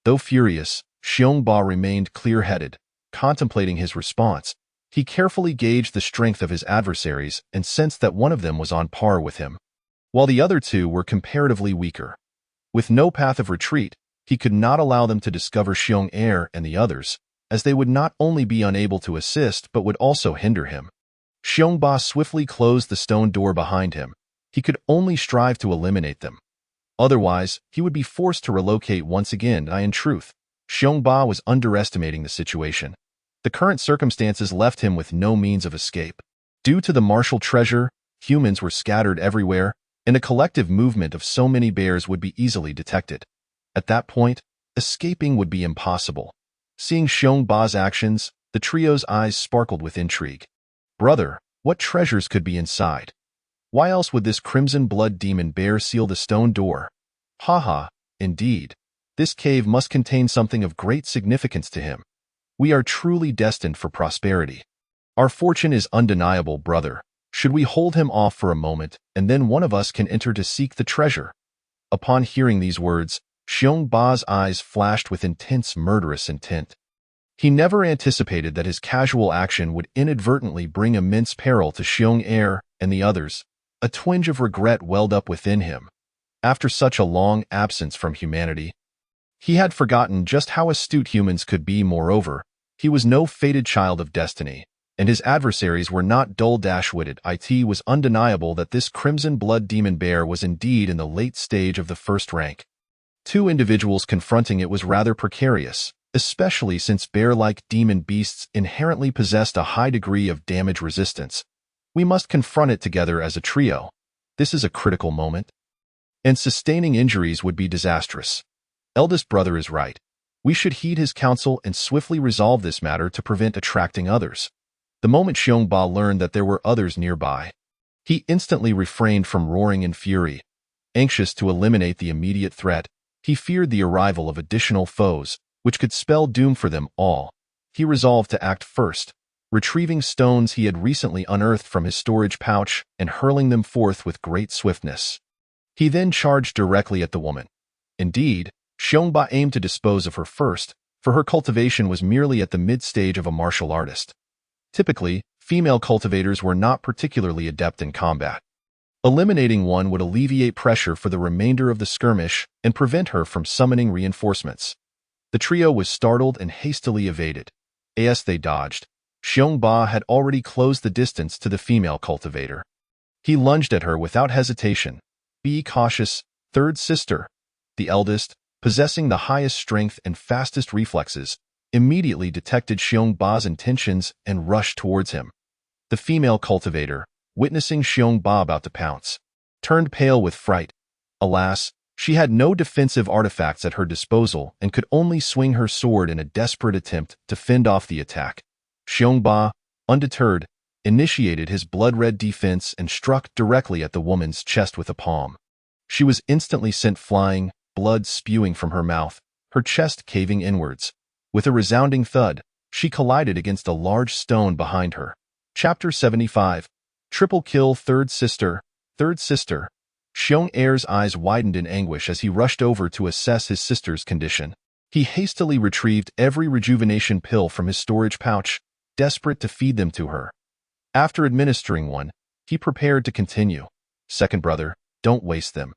Though furious, Xiongba remained clear-headed. Contemplating his response, he carefully gauged the strength of his adversaries and sensed that one of them was on par with him, while the other two were comparatively weaker. With no path of retreat, he could not allow them to discover Xiong and the others, as they would not only be unable to assist but would also hinder him. Xiongba swiftly closed the stone door behind him. He could only strive to eliminate them. Otherwise, he would be forced to relocate once again. In truth, Xiongba was underestimating the situation. The current circumstances left him with no means of escape. Due to the martial treasure, humans were scattered everywhere, and a collective movement of so many bears would be easily detected. At that point, escaping would be impossible. Seeing Xiongba's actions, the trio's eyes sparkled with intrigue. Brother, what treasures could be inside? Why else would this crimson blood demon bear seal the stone door? Haha, indeed. This cave must contain something of great significance to him. We are truly destined for prosperity. Our fortune is undeniable, brother. Should we hold him off for a moment, and then one of us can enter to seek the treasure? Upon hearing these words, Xiongba's eyes flashed with intense murderous intent. He never anticipated that his casual action would inadvertently bring immense peril to Xiong and the others. A twinge of regret welled up within him. After such a long absence from humanity, he had forgotten just how astute humans could be. Moreover, he was no fated child of destiny, and his adversaries were not dull-witted. It was undeniable that this crimson blood demon bear was indeed in the late stage of the first rank. Two individuals confronting it was rather precarious, especially since bear-like demon beasts inherently possessed a high degree of damage resistance. We must confront it together as a trio. This is a critical moment, and sustaining injuries would be disastrous. Eldest brother is right. We should heed his counsel and swiftly resolve this matter to prevent attracting others. The moment Xiongba learned that there were others nearby, he instantly refrained from roaring in fury. Anxious to eliminate the immediate threat, he feared the arrival of additional foes, which could spell doom for them all. He resolved to act first, retrieving stones he had recently unearthed from his storage pouch and hurling them forth with great swiftness. He then charged directly at the woman. Indeed, Xiongba aimed to dispose of her first, for her cultivation was merely at the mid-stage of a martial artist. Typically, female cultivators were not particularly adept in combat. Eliminating one would alleviate pressure for the remainder of the skirmish and prevent her from summoning reinforcements. The trio was startled and hastily evaded. As they dodged, Xiongba had already closed the distance to the female cultivator. He lunged at her without hesitation. Be cautious, third sister. The eldest, possessing the highest strength and fastest reflexes, immediately detected Xiongba's intentions and rushed towards him. The female cultivator, witnessing Xiongba about to pounce, turned pale with fright. Alas, she had no defensive artifacts at her disposal and could only swing her sword in a desperate attempt to fend off the attack. Xiongba, undeterred, initiated his blood-red defense and struck directly at the woman's chest with a palm. She was instantly sent flying, blood spewing from her mouth, her chest caving inwards. With a resounding thud, she collided against a large stone behind her. Chapter 75. Triple Kill. Third Sister. Xiong eyes widened in anguish as he rushed over to assess his sister's condition. He hastily retrieved every rejuvenation pill from his storage pouch, desperate to feed them to her. After administering one, he prepared to continue. Second brother, don't waste them.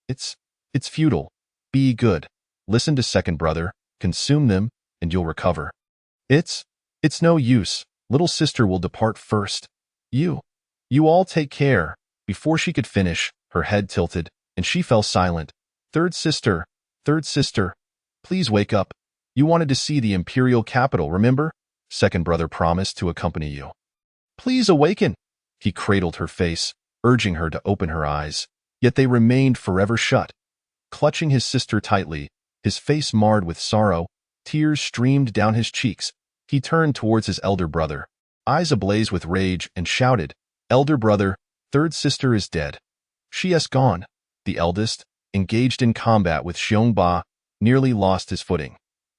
It's futile. Be good. Listen to second brother, consume them, and you'll recover. It's no use. Little sister will depart first. You all take care. Before she could finish, her head tilted, and she fell silent. Third sister, please wake up. You wanted to see the imperial capital, remember? Second brother promised to accompany you. Please awaken. He cradled her face, urging her to open her eyes, yet they remained forever shut. Clutching his sister tightly, his face marred with sorrow, tears streamed down his cheeks. He turned towards his elder brother, eyes ablaze with rage, and shouted, Elder brother, third sister is dead. She has gone. The eldest, engaged in combat with Xiongba, nearly lost his footing.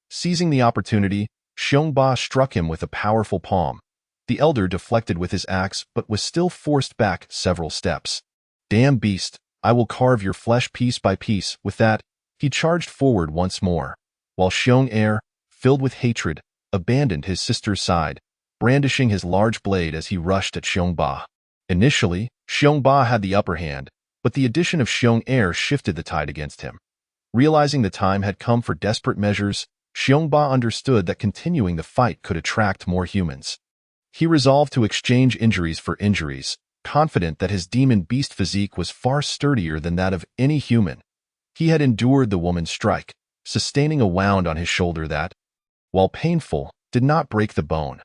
Seizing the opportunity, Xiongba struck him with a powerful palm. The elder deflected with his axe but was still forced back several steps. Damn beast, I will carve your flesh piece by piece. With that, he charged forward once more, while Xiong-Er, filled with hatred, abandoned his sister's side, brandishing his large blade as he rushed at Xiongba. Initially, Xiongba had the upper hand, but the addition of Xiong-Er shifted the tide against him. Realizing the time had come for desperate measures, Xiongba understood that continuing the fight could attract more humans. He resolved to exchange injuries for injuries, confident that his demon beast physique was far sturdier than that of any human. He had endured the woman's strike, sustaining a wound on his shoulder that, while painful, did not break the bone.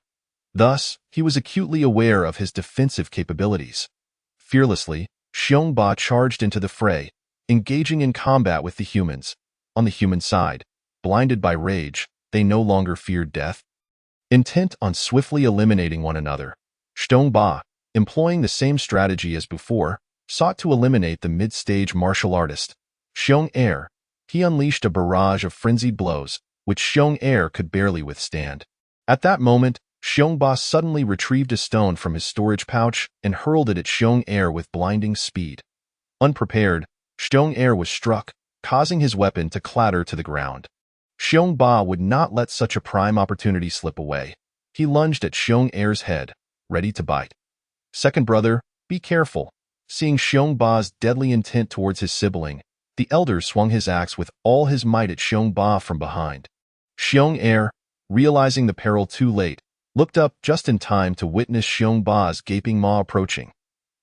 Thus, he was acutely aware of his defensive capabilities. Fearlessly, Xiongba charged into the fray, engaging in combat with the humans. On the human side, blinded by rage, they no longer feared death. Intent on swiftly eliminating one another, Xiongba, employing the same strategy as before, sought to eliminate the mid-stage martial artist, Xiong-Er. He unleashed a barrage of frenzied blows, which Xiong-Er could barely withstand. At that moment, Xiongba suddenly retrieved a stone from his storage pouch and hurled it at Xiong-Er with blinding speed. Unprepared, Xiong-Er was struck, causing his weapon to clatter to the ground. Xiongba would not let such a prime opportunity slip away. He lunged at Xiong-Er's head, ready to bite. Second brother, be careful. Seeing Xiongba's deadly intent towards his sibling, the elder swung his axe with all his might at Xiongba from behind. Xiong-Er, realizing the peril too late, looked up just in time to witness Xiongba's gaping maw approaching.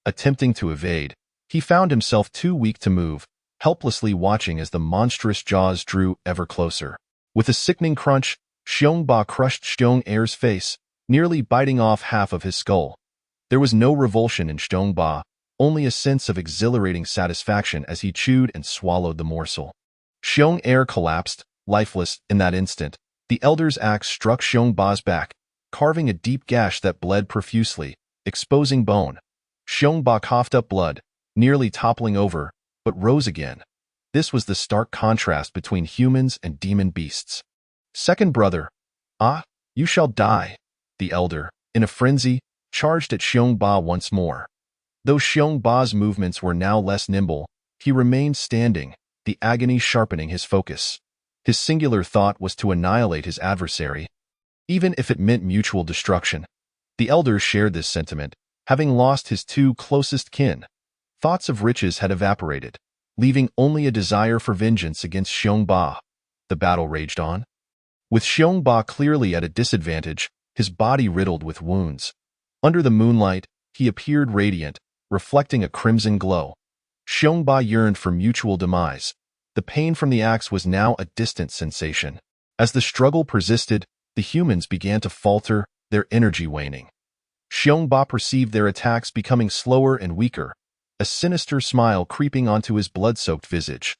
Attempting to evade, he found himself too weak to move, helplessly watching as the monstrous jaws drew ever closer. With a sickening crunch, Xiongba crushed Xiong-Er's face, nearly biting off half of his skull. There was no revulsion in Xiongba, only a sense of exhilarating satisfaction as he chewed and swallowed the morsel. Xiong-Er collapsed, lifeless, in that instant. The elder's axe struck Xiongba's back, carving a deep gash that bled profusely, exposing bone. Xiongba coughed up blood, nearly toppling over, but rose again. This was the stark contrast between humans and demon beasts. Second brother, you shall die. The elder, in a frenzy, charged at Xiongba once more. Though Xiongba's movements were now less nimble, he remained standing, the agony sharpening his focus. His singular thought was to annihilate his adversary, even if it meant mutual destruction. The elder shared this sentiment, having lost his two closest kin. Thoughts of riches had evaporated, leaving only a desire for vengeance against Xiongba. The battle raged on. With Xiongba clearly at a disadvantage, his body riddled with wounds. Under the moonlight, he appeared radiant, reflecting a crimson glow. Xiongba yearned for mutual demise. The pain from the axe was now a distant sensation. As the struggle persisted, the humans began to falter, their energy waning. Xiongba perceived their attacks becoming slower and weaker, a sinister smile creeping onto his blood-soaked visage.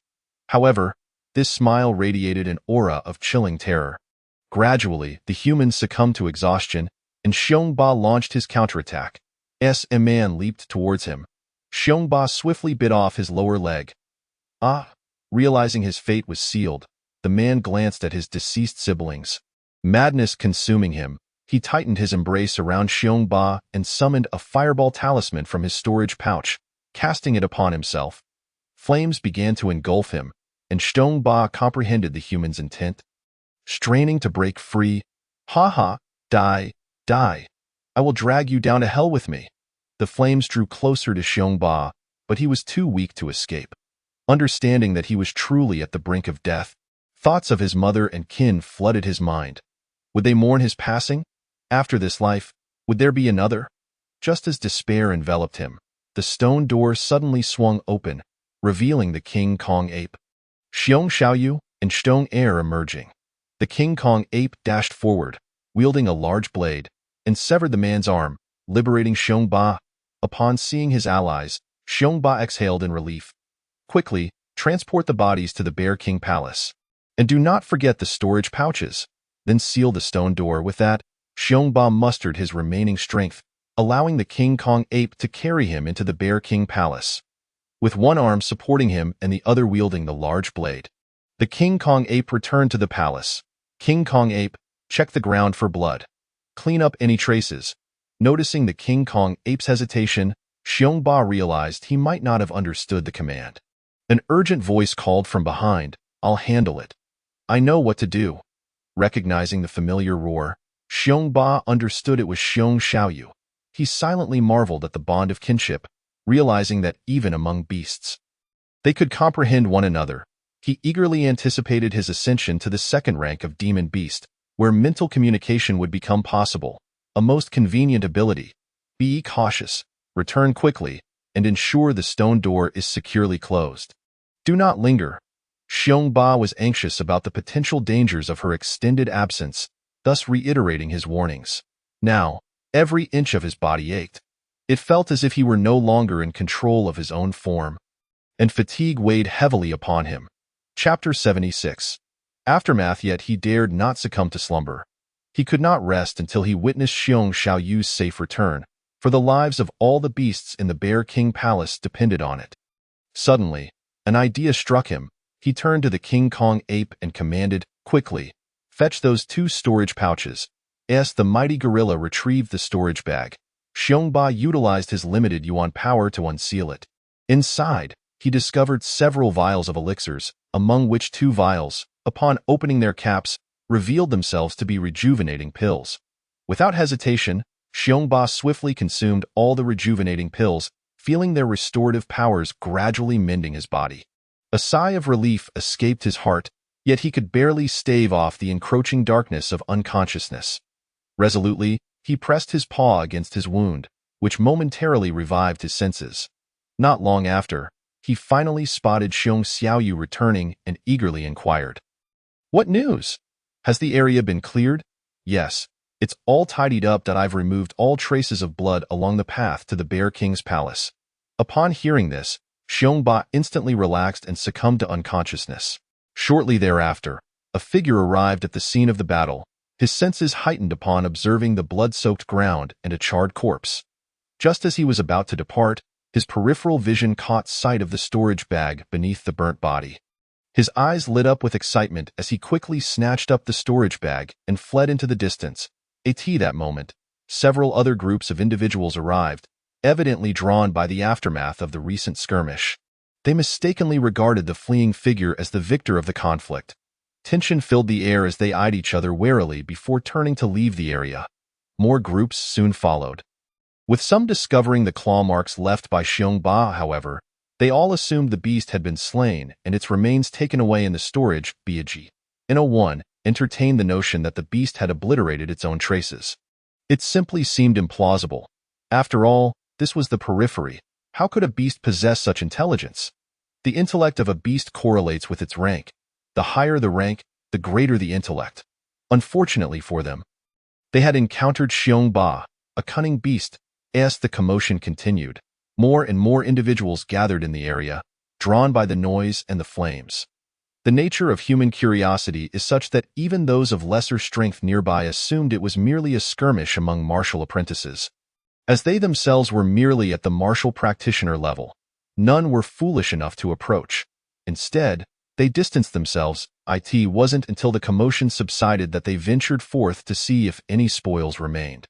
However, this smile radiated an aura of chilling terror. Gradually, the humans succumbed to exhaustion, and Xiongba launched his counterattack. A man leaped towards him. Xiongba swiftly bit off his lower leg. Realizing his fate was sealed, the man glanced at his deceased siblings. Madness consuming him, he tightened his embrace around Xiongba and summoned a fireball talisman from his storage pouch, casting it upon himself. Flames began to engulf him, and Xiongba comprehended the human's intent. Straining to break free, die, I will drag you down to hell with me. The flames drew closer to Xiongba, but he was too weak to escape. Understanding that he was truly at the brink of death, thoughts of his mother and kin flooded his mind. Would they mourn his passing? After this life, would there be another? Just as despair enveloped him, the stone door suddenly swung open, revealing the King Kong ape. Xiong Xiaoyu and Xiong Air emerging. The King Kong ape dashed forward, wielding a large blade, and severed the man's arm, liberating Xiong Ba. Upon seeing his allies, Xiong Ba exhaled in relief. Quickly, transport the bodies to the Bear King Palace. And do not forget the storage pouches. Then seal the stone door. With that, Xiong Ba mustered his remaining strength, allowing the King Kong ape to carry him into the Bear King Palace. With one arm supporting him and the other wielding the large blade, the King Kong ape returned to the palace. King Kong ape, check the ground for blood. Clean up any traces. Noticing the King Kong ape's hesitation, Xiong Ba realized he might not have understood the command. An urgent voice called from behind, I'll handle it. I know what to do. Recognizing the familiar roar, Xiong Ba understood it was Xiong Xiaoyu. He silently marveled at the bond of kinship, realizing that even among beasts, they could comprehend one another. He eagerly anticipated his ascension to the second rank of demon beast, where mental communication would become possible, a most convenient ability. Be cautious, return quickly, and ensure the stone door is securely closed. Do not linger. Xiong Ba was anxious about the potential dangers of her extended absence, thus reiterating his warnings. Now, every inch of his body ached. It felt as if he were no longer in control of his own form, and fatigue weighed heavily upon him. Chapter 76. Aftermath. Yet he dared not succumb to slumber. He could not rest until he witnessed Xiong Xiaoyu's safe return, for the lives of all the beasts in the Bear King Palace depended on it. Suddenly, an idea struck him. He turned to the King Kong ape and commanded, quickly, fetch those 2 storage pouches. As the mighty gorilla retrieved the storage bag, Xiong Ba utilized his limited yuan power to unseal it. Inside, he discovered several vials of elixirs, among which 2 vials, upon opening their caps, revealed themselves to be rejuvenating pills. Without hesitation, Xiong Ba swiftly consumed all the rejuvenating pills, feeling their restorative powers gradually mending his body. A sigh of relief escaped his heart, yet he could barely stave off the encroaching darkness of unconsciousness. Resolutely, he pressed his paw against his wound, which momentarily revived his senses. Not long after, he finally spotted Xiong Xiaoyu returning and eagerly inquired, "What news? Has the area been cleared?" "Yes, it's all tidied up. That I've removed all traces of blood along the path to the Bear King's palace." Upon hearing this, Xiong Ba instantly relaxed and succumbed to unconsciousness. Shortly thereafter, a figure arrived at the scene of the battle, his senses heightened upon observing the blood-soaked ground and a charred corpse. Just as he was about to depart, his peripheral vision caught sight of the storage bag beneath the burnt body. His eyes lit up with excitement as he quickly snatched up the storage bag and fled into the distance. At that moment, several other groups of individuals arrived, evidently drawn by the aftermath of the recent skirmish. They mistakenly regarded the fleeing figure as the victor of the conflict. Tension filled the air as they eyed each other warily before turning to leave the area. More groups soon followed. With some discovering the claw marks left by Xiong Ba, however, they all assumed the beast had been slain and its remains taken away in the storage. Biaji, No1, entertained the notion that the beast had obliterated its own traces. It simply seemed implausible. After all, this was the periphery. How could a beast possess such intelligence? The intellect of a beast correlates with its rank. The higher the rank, the greater the intellect. Unfortunately for them, they had encountered Xiong Ba, a cunning beast. As the commotion continued, more and more individuals gathered in the area, drawn by the noise and the flames. The nature of human curiosity is such that even those of lesser strength nearby assumed it was merely a skirmish among martial apprentices. As they themselves were merely at the martial practitioner level, none were foolish enough to approach. Instead, they distanced themselves. It wasn't until the commotion subsided that they ventured forth to see if any spoils remained.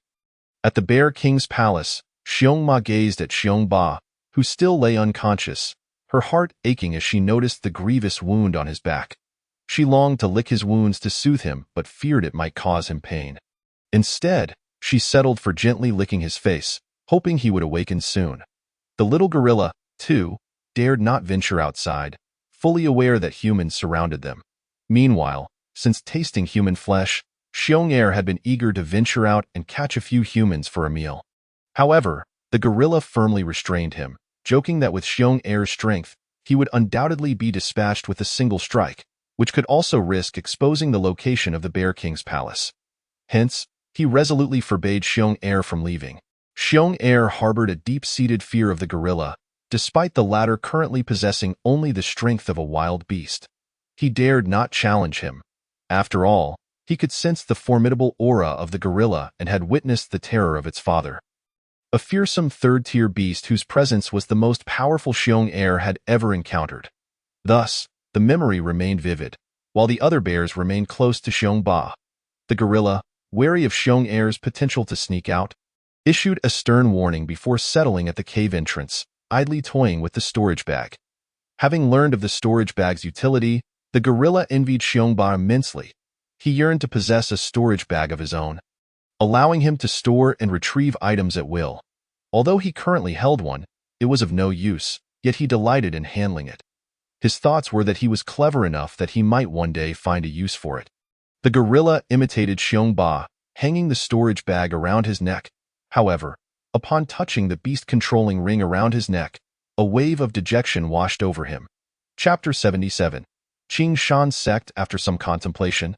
At the Bear King's palace, Xiong Ma gazed at Xiong Ba, who still lay unconscious, her heart aching as she noticed the grievous wound on his back. She longed to lick his wounds to soothe him, but feared it might cause him pain. Instead, she settled for gently licking his face, hoping he would awaken soon. The little gorilla, too, dared not venture outside, fully aware that humans surrounded them. Meanwhile, since tasting human flesh, Xiong Air had been eager to venture out and catch a few humans for a meal. However, the gorilla firmly restrained him, joking that with Xiong Air's strength, he would undoubtedly be dispatched with a single strike, which could also risk exposing the location of the Bear King's palace. Hence, he resolutely forbade Xiong Er from leaving. Xiong Er harbored a deep-seated fear of the gorilla, despite the latter currently possessing only the strength of a wild beast. He dared not challenge him. After all, he could sense the formidable aura of the gorilla and had witnessed the terror of its father. A fearsome third-tier beast whose presence was the most powerful Xiong Er had ever encountered. Thus, the memory remained vivid, while the other bears remained close to Xiong Ba. The gorilla, wary of Xiong Er's potential to sneak out, issued a stern warning before settling at the cave entrance, idly toying with the storage bag. Having learned of the storage bag's utility, the gorilla envied Xiong Ba immensely. He yearned to possess a storage bag of his own, allowing him to store and retrieve items at will. Although he currently held one, it was of no use, yet he delighted in handling it. His thoughts were that he was clever enough that he might one day find a use for it. The gorilla imitated Xiong Ba, hanging the storage bag around his neck. However, upon touching the beast-controlling ring around his neck, a wave of dejection washed over him. Chapter 77. Qing Shan's Sect. After some contemplation,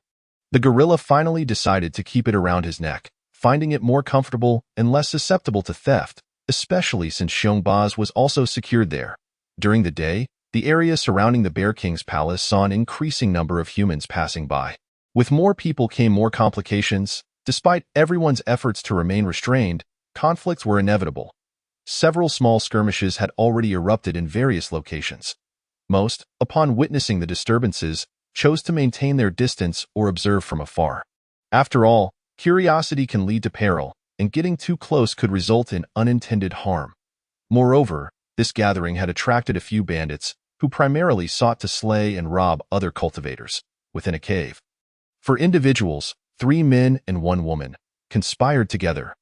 the gorilla finally decided to keep it around his neck, finding it more comfortable and less susceptible to theft, especially since Xiong Ba's was also secured there. During the day, the area surrounding the Bear King's palace saw an increasing number of humans passing by. With more people came more complications. Despite everyone's efforts to remain restrained, conflicts were inevitable. Several small skirmishes had already erupted in various locations. Most, upon witnessing the disturbances, chose to maintain their distance or observe from afar. After all, curiosity can lead to peril, and getting too close could result in unintended harm. Moreover, this gathering had attracted a few bandits, who primarily sought to slay and rob other cultivators within a cave. For individuals, 3 men and 1 woman conspired together.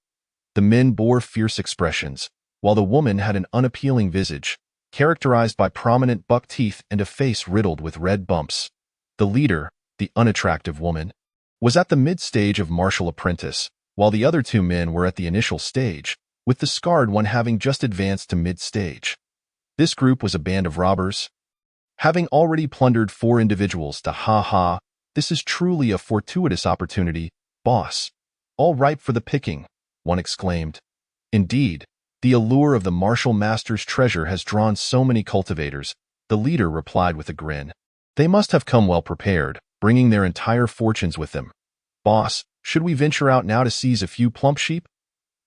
The men bore fierce expressions, while the woman had an unappealing visage, characterized by prominent buck teeth and a face riddled with red bumps. The leader, the unattractive woman, was at the mid-stage of martial apprentice, while the other 2 men were at the initial stage, with the scarred one having just advanced to mid-stage. This group was a band of robbers. Having already plundered 4 individuals, this is truly a fortuitous opportunity, boss. All ripe for the picking, one exclaimed. Indeed, the allure of the martial master's treasure has drawn so many cultivators, the leader replied with a grin. They must have come well prepared, bringing their entire fortunes with them. Boss, should we venture out now to seize a few plump sheep?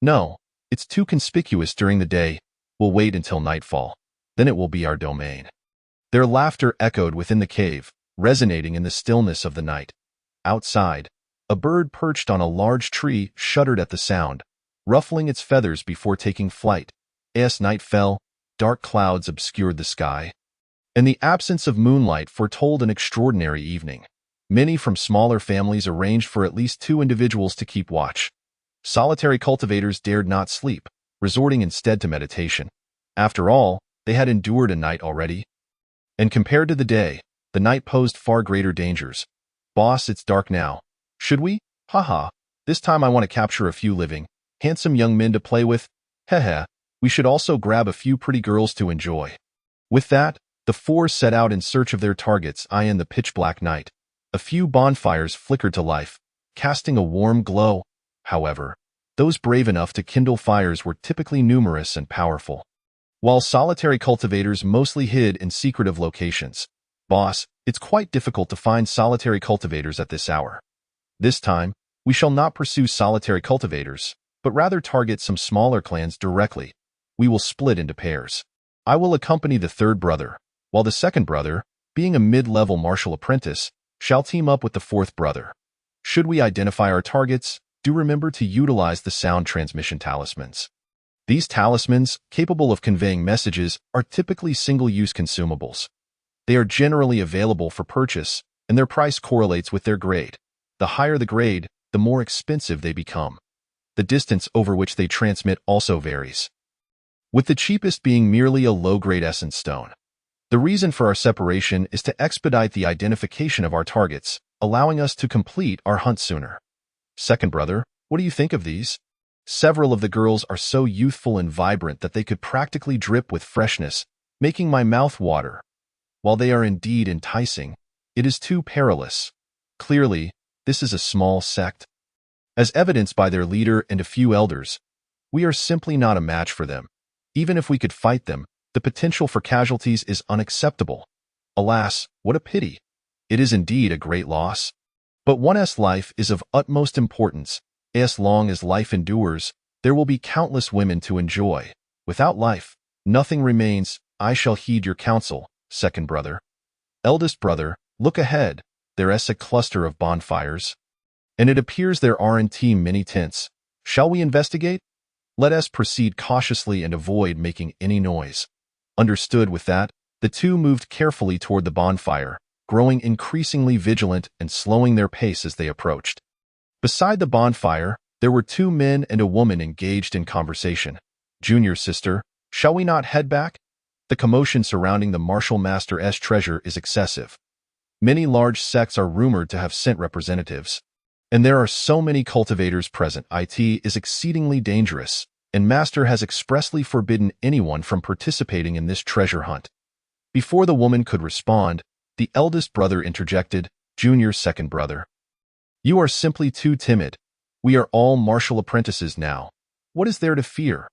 No, it's too conspicuous during the day. We'll wait until nightfall. Then it will be our domain. Their laughter echoed within the cave, resonating in the stillness of the night. Outside, a bird perched on a large tree shuddered at the sound, ruffling its feathers before taking flight. As night fell, dark clouds obscured the sky, and the absence of moonlight foretold an extraordinary evening. Many from smaller families arranged for at least 2 individuals to keep watch. Solitary cultivators dared not sleep, resorting instead to meditation. After all, they had endured a night already. And compared to the day, the night posed far greater dangers. Boss, it's dark now. Should we? This time I want to capture a few living, handsome young men to play with. We should also grab a few pretty girls to enjoy. With that, the 4 set out in search of their targets in the pitch-black night. A few bonfires flickered to life, casting a warm glow. However, those brave enough to kindle fires were typically numerous and powerful, while solitary cultivators mostly hid in secretive locations. Boss, it's quite difficult to find solitary cultivators at this hour. This time, we shall not pursue solitary cultivators, but rather target some smaller clans directly. We will split into pairs. I will accompany the 3rd brother, while the 2nd brother, being a mid-level martial apprentice, shall team up with the 4th brother. Should we identify our targets, do remember to utilize the sound transmission talismans. These talismans, capable of conveying messages, are typically single-use consumables. They are generally available for purchase, and their price correlates with their grade. The higher the grade, the more expensive they become. The distance over which they transmit also varies, with the cheapest being merely a low-grade essence stone. The reason for our separation is to expedite the identification of our targets, allowing us to complete our hunt sooner. 2nd brother, what do you think of these? Several of the girls are so youthful and vibrant that they could practically drip with freshness, making my mouth water, While they are indeed enticing, it is too perilous. Clearly, this is a small sect. As evidenced by their leader and a few elders, we are simply not a match for them. Even if we could fight them, the potential for casualties is unacceptable. Alas, what a pity. It is indeed a great loss. But one's life is of utmost importance. As long as life endures, there will be countless women to enjoy. Without life, nothing remains. I shall heed your counsel, second brother. Eldest brother, look ahead. There is a cluster of bonfires. And it appears there aren't many tents. Shall we investigate? Let us proceed cautiously and avoid making any noise. Understood. With that, the two moved carefully toward the bonfire, growing increasingly vigilant and slowing their pace as they approached. Beside the bonfire, there were two men and a woman engaged in conversation. Junior sister, shall we not head back? The commotion surrounding the Martial Master's treasure is excessive. Many large sects are rumored to have sent representatives. And there are so many cultivators present. It is exceedingly dangerous, and Master has expressly forbidden anyone from participating in this treasure hunt. Before the woman could respond, the eldest brother interjected, Junior second brother. You are simply too timid. We are all martial apprentices now. What is there to fear?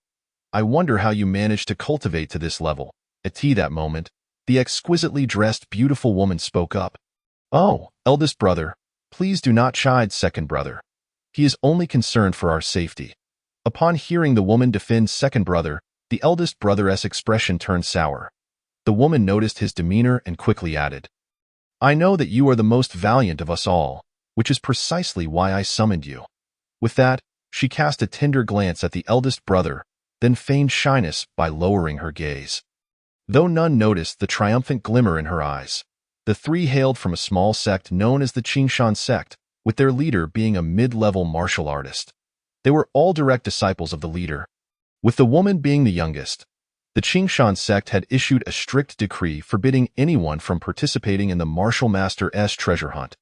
I wonder how you managed to cultivate to this level. At that moment, the exquisitely dressed beautiful woman spoke up. Oh, eldest brother, please do not chide second brother. He is only concerned for our safety. Upon hearing the woman defend second brother, the eldest brother's expression turned sour. The woman noticed his demeanor and quickly added, I know that you are the most valiant of us all, which is precisely why I summoned you. With that, she cast a tender glance at the eldest brother, then feigned shyness by lowering her gaze. Though none noticed the triumphant glimmer in her eyes, the three hailed from a small sect known as the Qingshan sect, with their leader being a mid-level martial artist. They were all direct disciples of the leader. With the woman being the youngest, the Qingshan sect had issued a strict decree forbidding anyone from participating in the Martial Master's treasure hunt.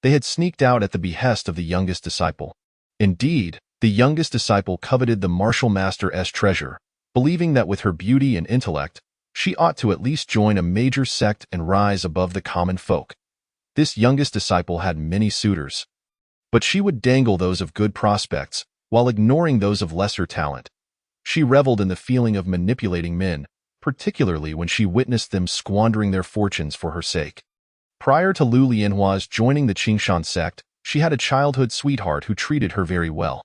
They had sneaked out at the behest of the youngest disciple. Indeed, the youngest disciple coveted the Martial Master's treasure, believing that with her beauty and intellect, she ought to at least join a major sect and rise above the common folk. This youngest disciple had many suitors, but she would dangle those of good prospects, while ignoring those of lesser talent. She reveled in the feeling of manipulating men, particularly when she witnessed them squandering their fortunes for her sake. Prior to Lu Lianhua's joining the Qingshan sect, she had a childhood sweetheart who treated her very well.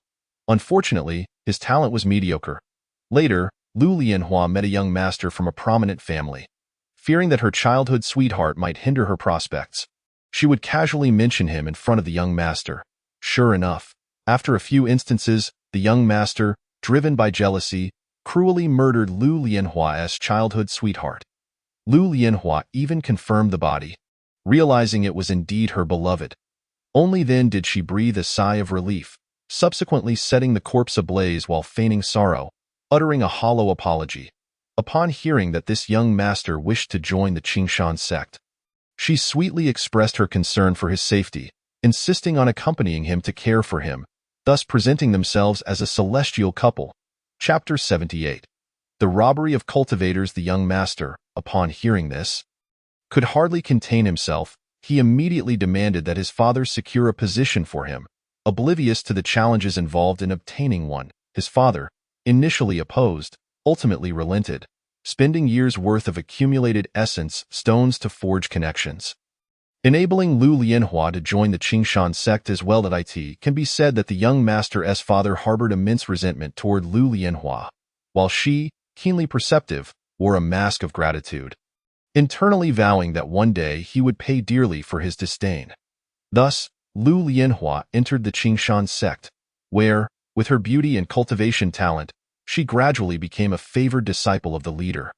Unfortunately, his talent was mediocre. Later, Lu Lianhua met a young master from a prominent family. Fearing that her childhood sweetheart might hinder her prospects, she would casually mention him in front of the young master. Sure enough, after a few instances, the young master, driven by jealousy, cruelly murdered Lu Lianhua's childhood sweetheart. Lu Lianhua even confirmed the body, realizing it was indeed her beloved. Only then did she breathe a sigh of relief, subsequently setting the corpse ablaze while feigning sorrow, uttering a hollow apology. Upon hearing that this young master wished to join the Qingshan sect, she sweetly expressed her concern for his safety, insisting on accompanying him to care for him, thus presenting themselves as a celestial couple. Chapter 78. The robbery of cultivators. The young master, upon hearing this, could hardly contain himself. He immediately demanded that his father secure a position for him, oblivious to the challenges involved in obtaining one. His father, initially opposed, ultimately relented, spending years' worth of accumulated essence stones to forge connections, enabling Lu Lianhua to join the Qingshan sect as well. At it can be said that the young master's father harbored immense resentment toward Lu Lianhua, while she, keenly perceptive, wore a mask of gratitude, internally vowing that one day he would pay dearly for his disdain. Thus, Lu Lianhua entered the Qingshan sect, where, with her beauty and cultivation talent, she gradually became a favored disciple of the leader,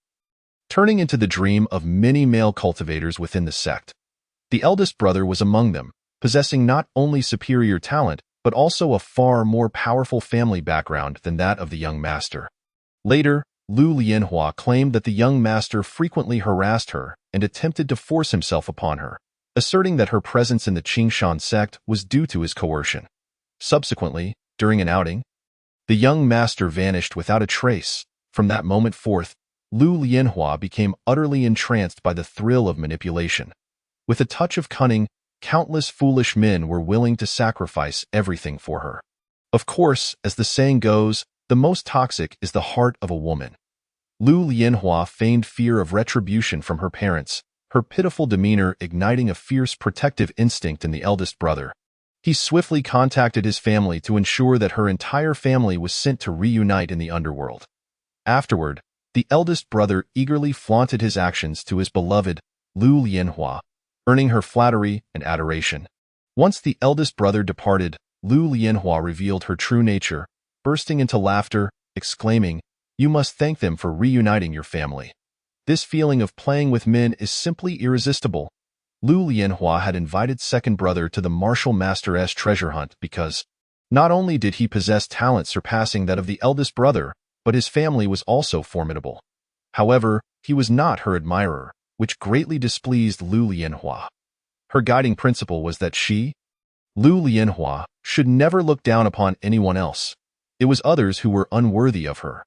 turning into the dream of many male cultivators within the sect. The eldest brother was among them, possessing not only superior talent, but also a far more powerful family background than that of the young master. Later, Lu Lianhua claimed that the young master frequently harassed her and attempted to force himself upon her, asserting that her presence in the Qingshan sect was due to his coercion. Subsequently, during an outing, the young master vanished without a trace. From that moment forth, Lu Lianhua became utterly entranced by the thrill of manipulation. With a touch of cunning, countless foolish men were willing to sacrifice everything for her. Of course, as the saying goes, the most toxic is the heart of a woman. Lu Lianhua feigned fear of retribution from her parents, her pitiful demeanor igniting a fierce protective instinct in the eldest brother. He swiftly contacted his family to ensure that her entire family was sent to reunite in the underworld. Afterward, the eldest brother eagerly flaunted his actions to his beloved Lu Lianhua, earning her flattery and adoration. Once the eldest brother departed, Lu Lianhua revealed her true nature, bursting into laughter, exclaiming, "You must thank them for reuniting your family. This feeling of playing with men is simply irresistible." Lu Lianhua had invited second brother to the martial master's treasure hunt because not only did he possess talent surpassing that of the eldest brother, but his family was also formidable. However, he was not her admirer, which greatly displeased Lu Lianhua. Her guiding principle was that she, Lu Lianhua, should never look down upon anyone else. It was others who were unworthy of her.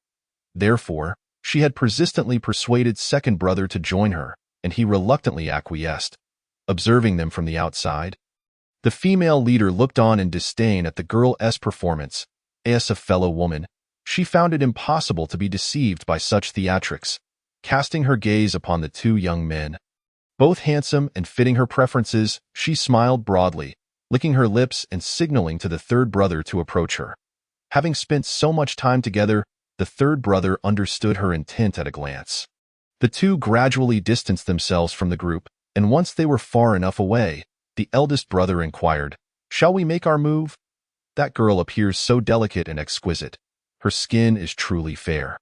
Therefore, she had persistently persuaded second brother to join her, and he reluctantly acquiesced. Observing them from the outside, the female leader looked on in disdain at the girl's performance. As a fellow woman, she found it impossible to be deceived by such theatrics. Casting her gaze upon the two young men, both handsome and fitting her preferences, she smiled broadly, licking her lips and signaling to the third brother to approach her. Having spent so much time together, the third brother understood her intent at a glance. The two gradually distanced themselves from the group, and once they were far enough away, the eldest brother inquired, "Shall we make our move? That girl appears so delicate and exquisite. Her skin is truly fair."